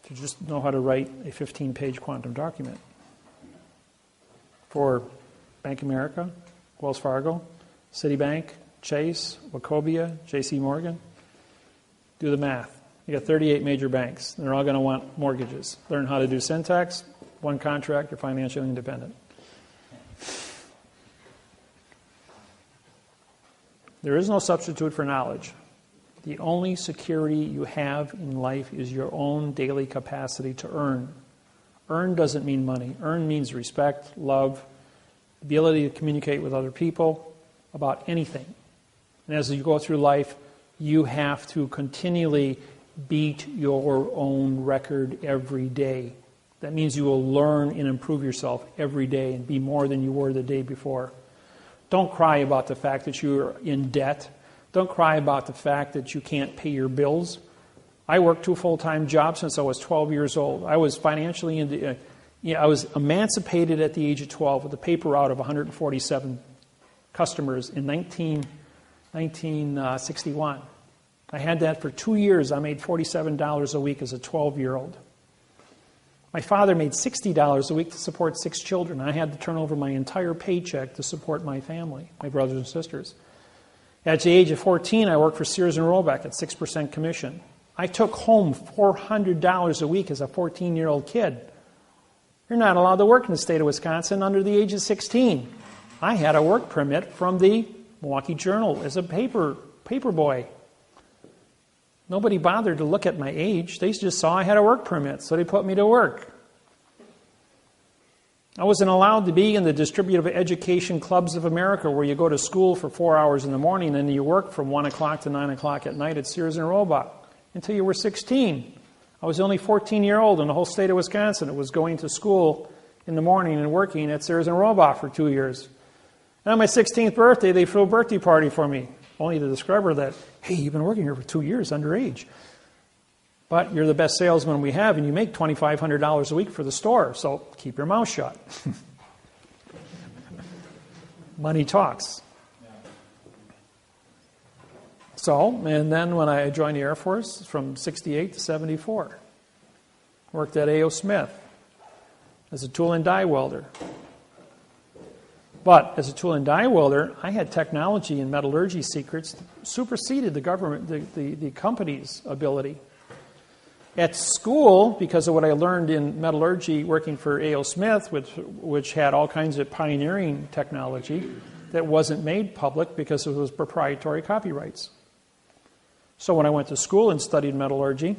if you just know how to write a 15-page quantum document? For Bank of America, Wells Fargo, Citibank, Chase, Wachovia, J.C. Morgan. Do the math. You got 38 major banks. They're all going to want mortgages. Learn how to do syntax. One contract, you're financially independent. There is no substitute for knowledge. The only security you have in life is your own daily capacity to earn. Earn doesn't mean money. Earn means respect, love, ability to communicate with other people about anything. And as you go through life, you have to continually beat your own record every day. That means you will learn and improve yourself every day and be more than you were the day before. Don't cry about the fact that you're in debt. Don't cry about the fact that you can't pay your bills. I worked 2 full-time jobs since I was 12 years old. I was financially I was emancipated at the age of 12 with a paper out of 147 customers in 1961. I had that for 2 years. I made $47 a week as a 12-year-old. My father made $60 a week to support 6 children. I had to turn over my entire paycheck to support my family, my brothers and sisters. At the age of 14, I worked for Sears and Roebuck at 6% commission. I took home $400 a week as a 14-year-old kid. You're not allowed to work in the state of Wisconsin under the age of 16. I had a work permit from the Milwaukee Journal as a paper boy. Nobody bothered to look at my age. They just saw I had a work permit, so they put me to work. I wasn't allowed to be in the distributive education clubs of America, where you go to school for 4 hours in the morning and you work from 1 o'clock to 9 o'clock at night at Sears and Roebuck until you were 16. I was only 14-year-old in the whole state of Wisconsin. It was going to school in the morning and working at Sears and Roebuck for 2 years. And on my 16th birthday, they threw a birthday party for me, only to discover that, hey, you've been working here for 2 years, underage. But you're the best salesman we have, and you make $2,500 a week for the store, so keep your mouth shut. Money talks. So, and then when I joined the Air Force from 68 to 74, worked at A.O. Smith as a tool and die welder. But as a tool and die welder, I had technology and metallurgy secrets superseded the government, the company's ability. At school, because of what I learned in metallurgy working for A.O. Smith, which had all kinds of pioneering technology that wasn't made public because it was proprietary copyrights. So when I went to school and studied metallurgy,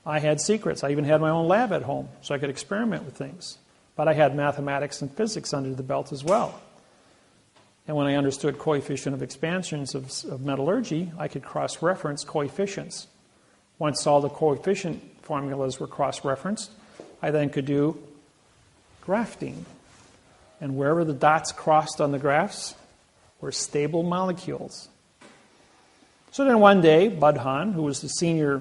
I had secrets. I even had my own lab at home, so I could experiment with things. But I had mathematics and physics under the belt as well. And when I understood coefficient of expansions of metallurgy, I could cross-reference coefficients. Once all the coefficient formulas were cross-referenced, I then could do grafting. And wherever the dots crossed on the graphs were stable molecules. So then one day, Bud Hahn, who was the senior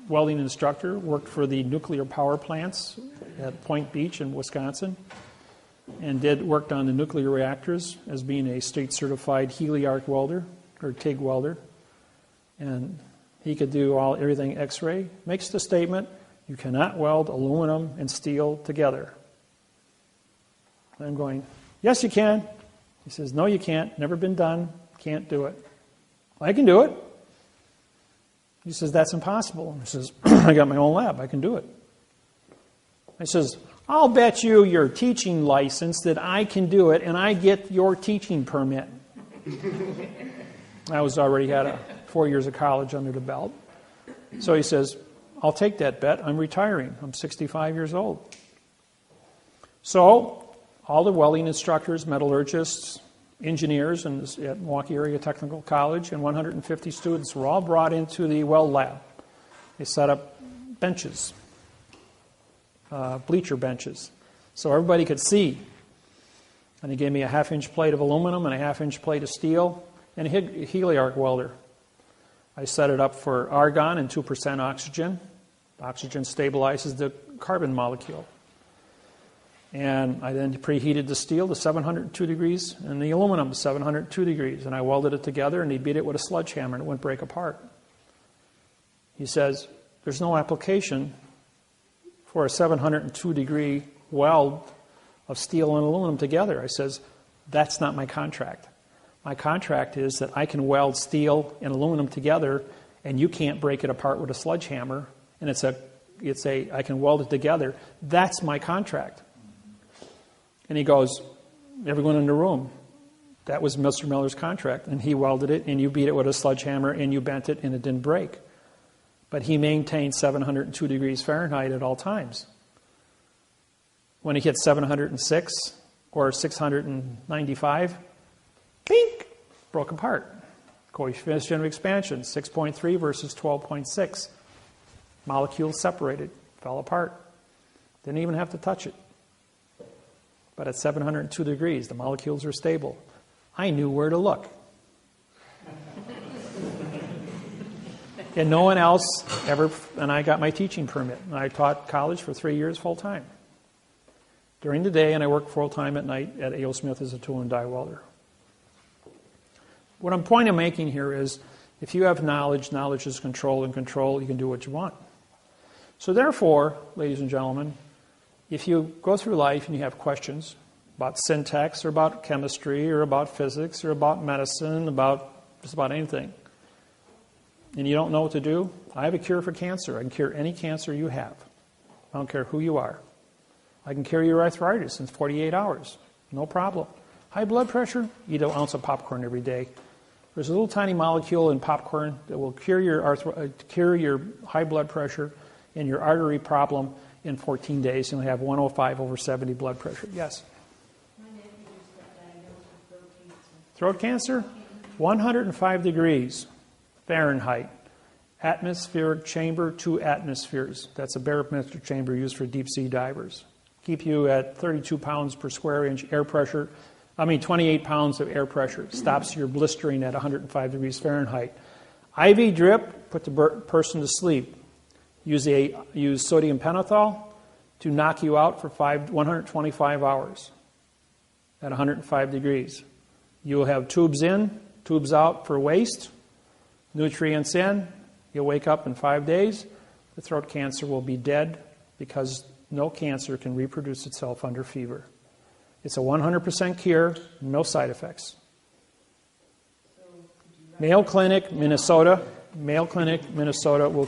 welding instructor, worked for the nuclear power plants at Point Beach in Wisconsin, and worked on the nuclear reactors as being a state-certified heliarc welder, or TIG welder. And he could do everything X-ray. Makes the statement, you cannot weld aluminum and steel together. And I'm going, yes, you can. He says, no, you can't. Never been done. Can't do it. I can do it. He says, that's impossible. He says, I got my own lab. I can do it. I says, I'll bet you your teaching license that I can do it, and I get your teaching permit. I already had 4 years of college under the belt. So he says, I'll take that bet. I'm retiring. I'm 65 years old. So all the welding instructors, metallurgists, engineers at Milwaukee Area Technical College, and 150 students were all brought into the weld lab. They set up benches, bleacher benches, so everybody could see. And they gave me a half-inch plate of aluminum and a half-inch plate of steel and a heliarc welder. I set it up for argon and 2% oxygen. Oxygen stabilizes the carbon molecule. And I then preheated the steel to 702 degrees and the aluminum to 702 degrees. And I welded it together, and he beat it with a sledgehammer, and it wouldn't break apart. He says, there's no application for a 702 degree weld of steel and aluminum together. I says, that's not my contract. My contract is that I can weld steel and aluminum together, and you can't break it apart with a sledgehammer, and I can weld it together. That's my contract. And he goes, everyone in the room, that was Mr. Miller's contract. And he welded it, and you beat it with a sledgehammer, and you bent it, and it didn't break. But he maintained 702 degrees Fahrenheit at all times. When he hit 706 or 695, pink, broke apart. Coefficient of expansion, 6.3 versus 12.6. Molecules separated, fell apart. Didn't even have to touch it. But at 702 degrees, the molecules are stable. I knew where to look. And no one else ever, and I got my teaching permit. And I taught college for 3 years full time. During the day, and I worked full time at night at A.O. Smith as a tool and die welder. What I'm making here is, if you have knowledge, knowledge is control, and control, you can do what you want. So therefore, ladies and gentlemen, if you go through life and you have questions about syntax or about chemistry or about physics or about medicine, just about anything, and you don't know what to do, I have a cure for cancer. I can cure any cancer you have. I don't care who you are. I can cure your arthritis in 48 hours. No problem. High blood pressure, eat an ounce of popcorn every day. There's a little tiny molecule in popcorn that will cure your high blood pressure and your artery problem in 14 days. You'll have 105/70 blood pressure. Yes? My nephew just got diagnosed with throat cancer. Throat cancer? 105 degrees Fahrenheit. Atmospheric chamber, 2 atmospheres. That's a barometric chamber used for deep sea divers. Keep you at 32 pounds per square inch air pressure. 28 pounds of air pressure. Stops your blistering at 105 degrees Fahrenheit. IV drip, put the person to sleep. Use sodium pentothal to knock you out for 125 hours at 105 degrees. You will have tubes in, tubes out for waste, nutrients in. You'll wake up in 5 days. The throat cancer will be dead because no cancer can reproduce itself under fever. It's a 100% cure, no side effects. Mayo Clinic, Minnesota. Mayo Clinic, Minnesota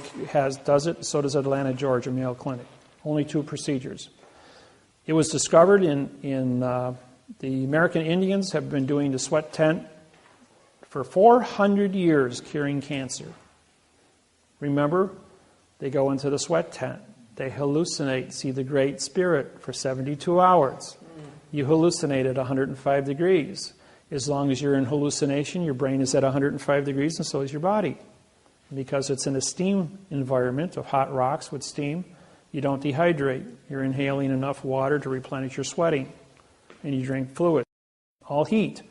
does it. So does Atlanta, Georgia, Mayo Clinic. Only 2 procedures. It was discovered in the American Indians have been doing the sweat tent for 400 years, curing cancer. Remember, they go into the sweat tent. They hallucinate, see the Great Spirit for 72 hours. You hallucinate at 105 degrees. As long as you're in hallucination, your brain is at 105 degrees and so is your body. Because it's in a steam environment of hot rocks with steam, you don't dehydrate. You're inhaling enough water to replenish your sweating. And you drink fluid. All heat.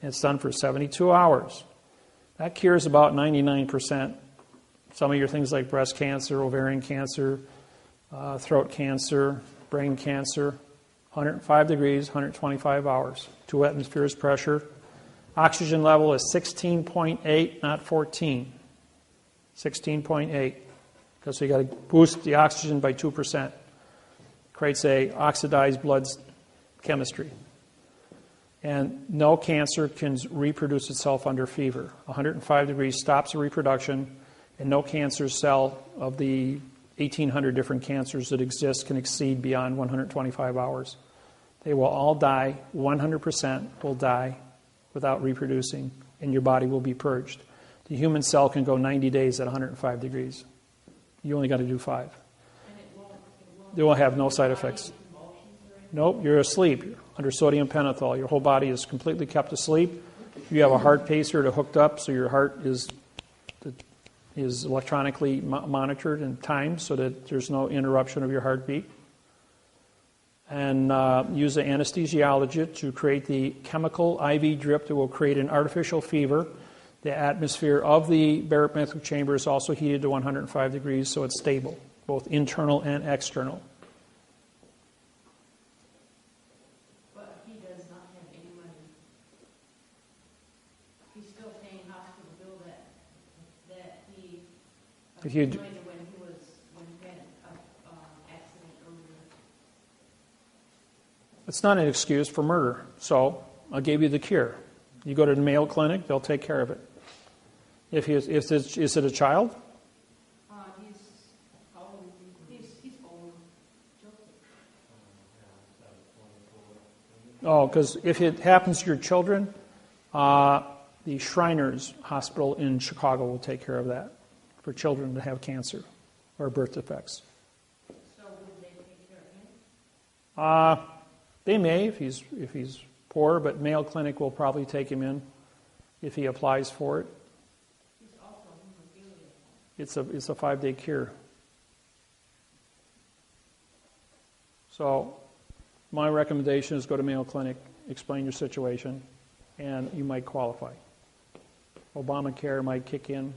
And it's done for 72 hours. That cures about 99%. Some of your things like breast cancer, ovarian cancer, throat cancer, brain cancer. 105 degrees, 125 hours. 2 atmospheres pressure. Oxygen level is 16.8, not 14. 16.8. Because you got to boost the oxygen by 2%. Creates a oxidized blood chemistry. And no cancer can reproduce itself under fever. 105 degrees stops the reproduction, and no cancer cell of the 1,800 different cancers that exist can exceed beyond 125 hours. They will all die, 100% will die without reproducing, and your body will be purged. The human cell can go 90 days at 105 degrees. You only got to do 5. They will have no side effects. Nope, you're asleep. You're under sodium pentothal. Your whole body is completely kept asleep. You have a heart pacer to hooked up, so your heart is electronically monitored and timed so that there's no interruption of your heartbeat. And use an anesthesiologist to create the chemical IV drip that will create an artificial fever. The atmosphere of the barometric chamber is also heated to 105 degrees, so it's stable, both internal and external. But he does not have any money. He's still paying hospital bill that he If you when he had an accident earlier. It's not an excuse for murder, so I gave you the cure. You go to the Mayo Clinic, they'll take care of it. Is it a child? He's old. He's old. Oh, because if it happens to your children, the Shriners Hospital in Chicago will take care of that for children that have cancer or birth defects. So would they take care of him? They may if he's poor, but Mayo Clinic will probably take him in if he applies for it. He's also hemophilia. It's a 5-day cure. So my recommendation is go to Mayo Clinic, explain your situation, and you might qualify. Obamacare might kick in.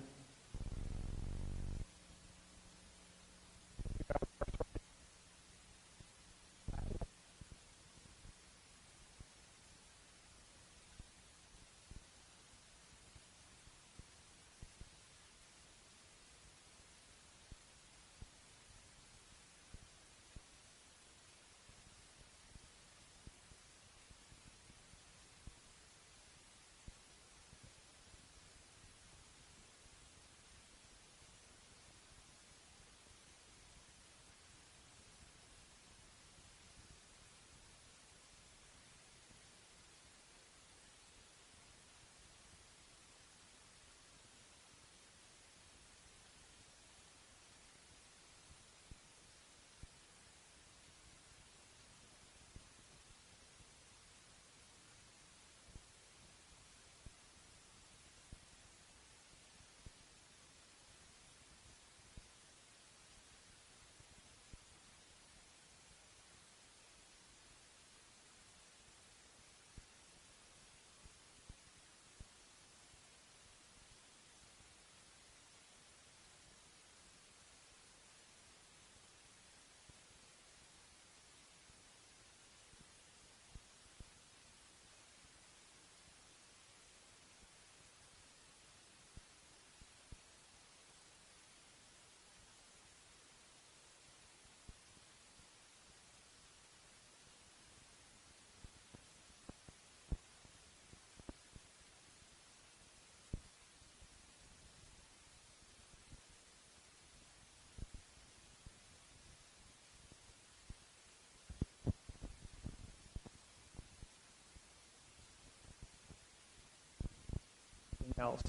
else.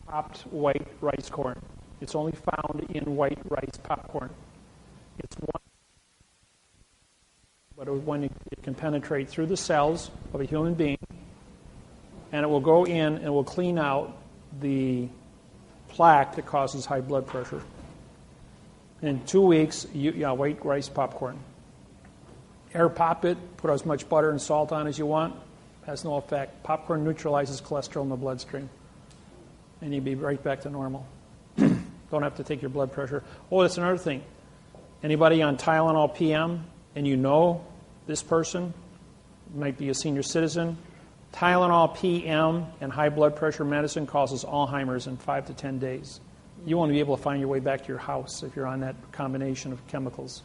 Popped white rice corn. It's only found in white rice popcorn. It's one, but when it can penetrate through the cells of a human being, and it will go in and will clean out the plaque that causes high blood pressure. In 2 weeks, white rice popcorn. Air pop it, put as much butter and salt on as you want, has no effect. Popcorn neutralizes cholesterol in the bloodstream. And you'd be right back to normal. Don't have to take your blood pressure. Oh, that's another thing. Anybody on Tylenol PM, and you know this person, might be a senior citizen, Tylenol PM and high blood pressure medicine causes Alzheimer's in 5 to 10 days. You won't be able to find your way back to your house if you're on that combination of chemicals.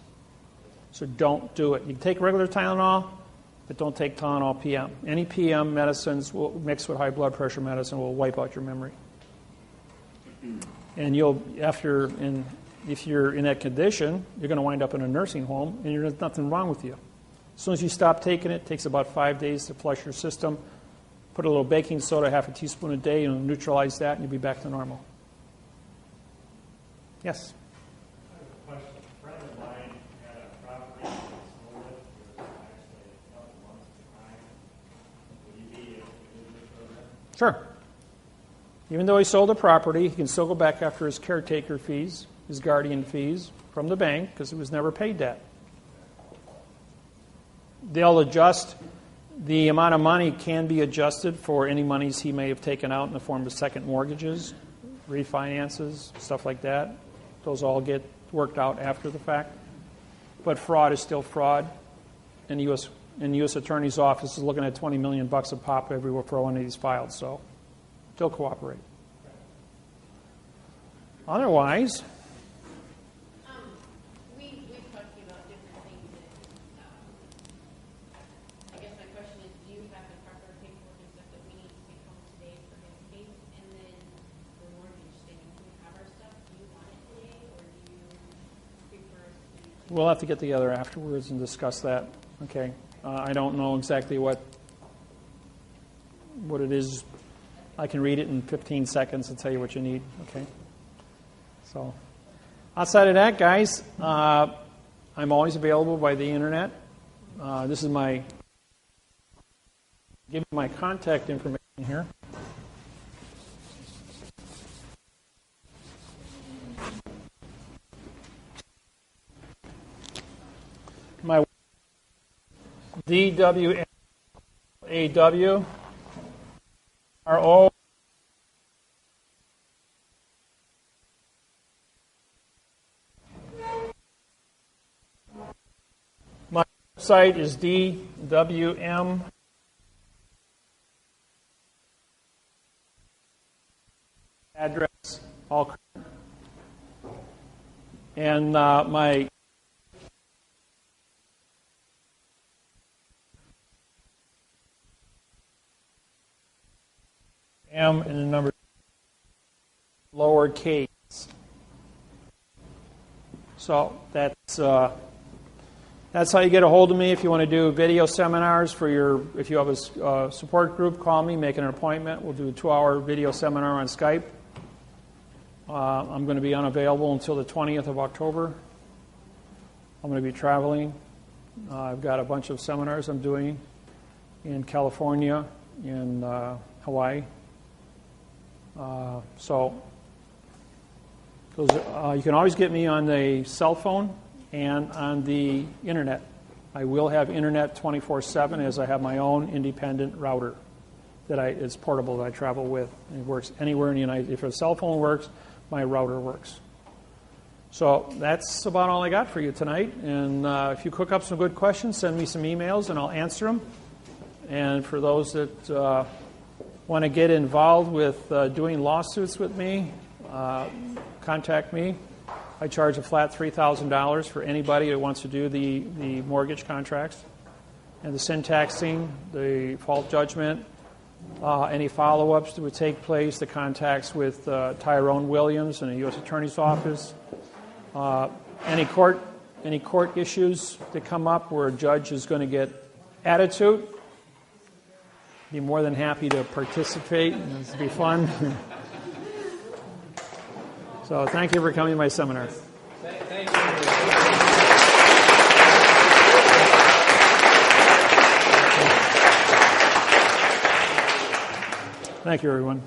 So don't do it. You can take regular Tylenol, but don't take Tylenol PM. Any PM medicines mixed with high blood pressure medicine will wipe out your memory. And if you're in that condition, you're going to wind up in a nursing home, and there's nothing wrong with you. As soon as you stop taking it takes about 5 days to flush your system. Put a little baking soda, half a teaspoon a day, and neutralize that, and you'll be back to normal. Yes? I have a question. A friend of mine had a property that sold it for actually a couple months behind. Would he be able to do this program? Sure. Even though he sold the property, he can still go back after his caretaker fees, his guardian fees from the bank, because he was never paid that. They'll adjust. The amount of money can be adjusted for any monies he may have taken out in the form of second mortgages, refinances, stuff like that. Those all get worked out after the fact. But fraud is still fraud. And the U.S. Attorney's Office is looking at $20 million a pop everywhere for one of these files. So still cooperate. Otherwise, we've talked to you about different things. I guess my question is, do you have the proper paperwork and stuff that we need to take home today for his case? And then the mortgage thing, do we have our stuff? Do you want it today, or do you prefer us to? we'll have to get together afterwards and discuss that. Okay. I don't know exactly what it is. I can read it in 15 seconds and tell you what you need. Okay. So, outside of that, guys, I'm always available by the internet. This is give you my contact information here. My DWAWRO. My website is DWM. Address, all correct. And my M and the number lowercase. So that's how you get a hold of me. If you want to do video seminars if you have a support group, call me, make an appointment. We'll do a 2-hour video seminar on Skype. I'm going to be unavailable until the 20th of October. I'm going to be traveling. I've got a bunch of seminars I'm doing in California, in Hawaii. So you can always get me on the cell phone and on the internet. I will have internet 24/7 as I have my own independent router it's portable that I travel with. It works anywhere in the United States. If a cell phone works, my router works. So that's about all I got for you tonight. And if you cook up some good questions, send me some emails and I'll answer them. And for those that want to get involved with doing lawsuits with me, contact me. I charge a flat $3,000 for anybody that wants to do the mortgage contracts. And the syntaxing, the fault judgment, any follow-ups that would take place, the contacts with Tyrone Williams in the U.S. Attorney's Office, any court issues that come up where a judge is going to get attitude, be more than happy to participate. It'll be fun. So thank you for coming to my seminar. Thank you. Thank you, everyone.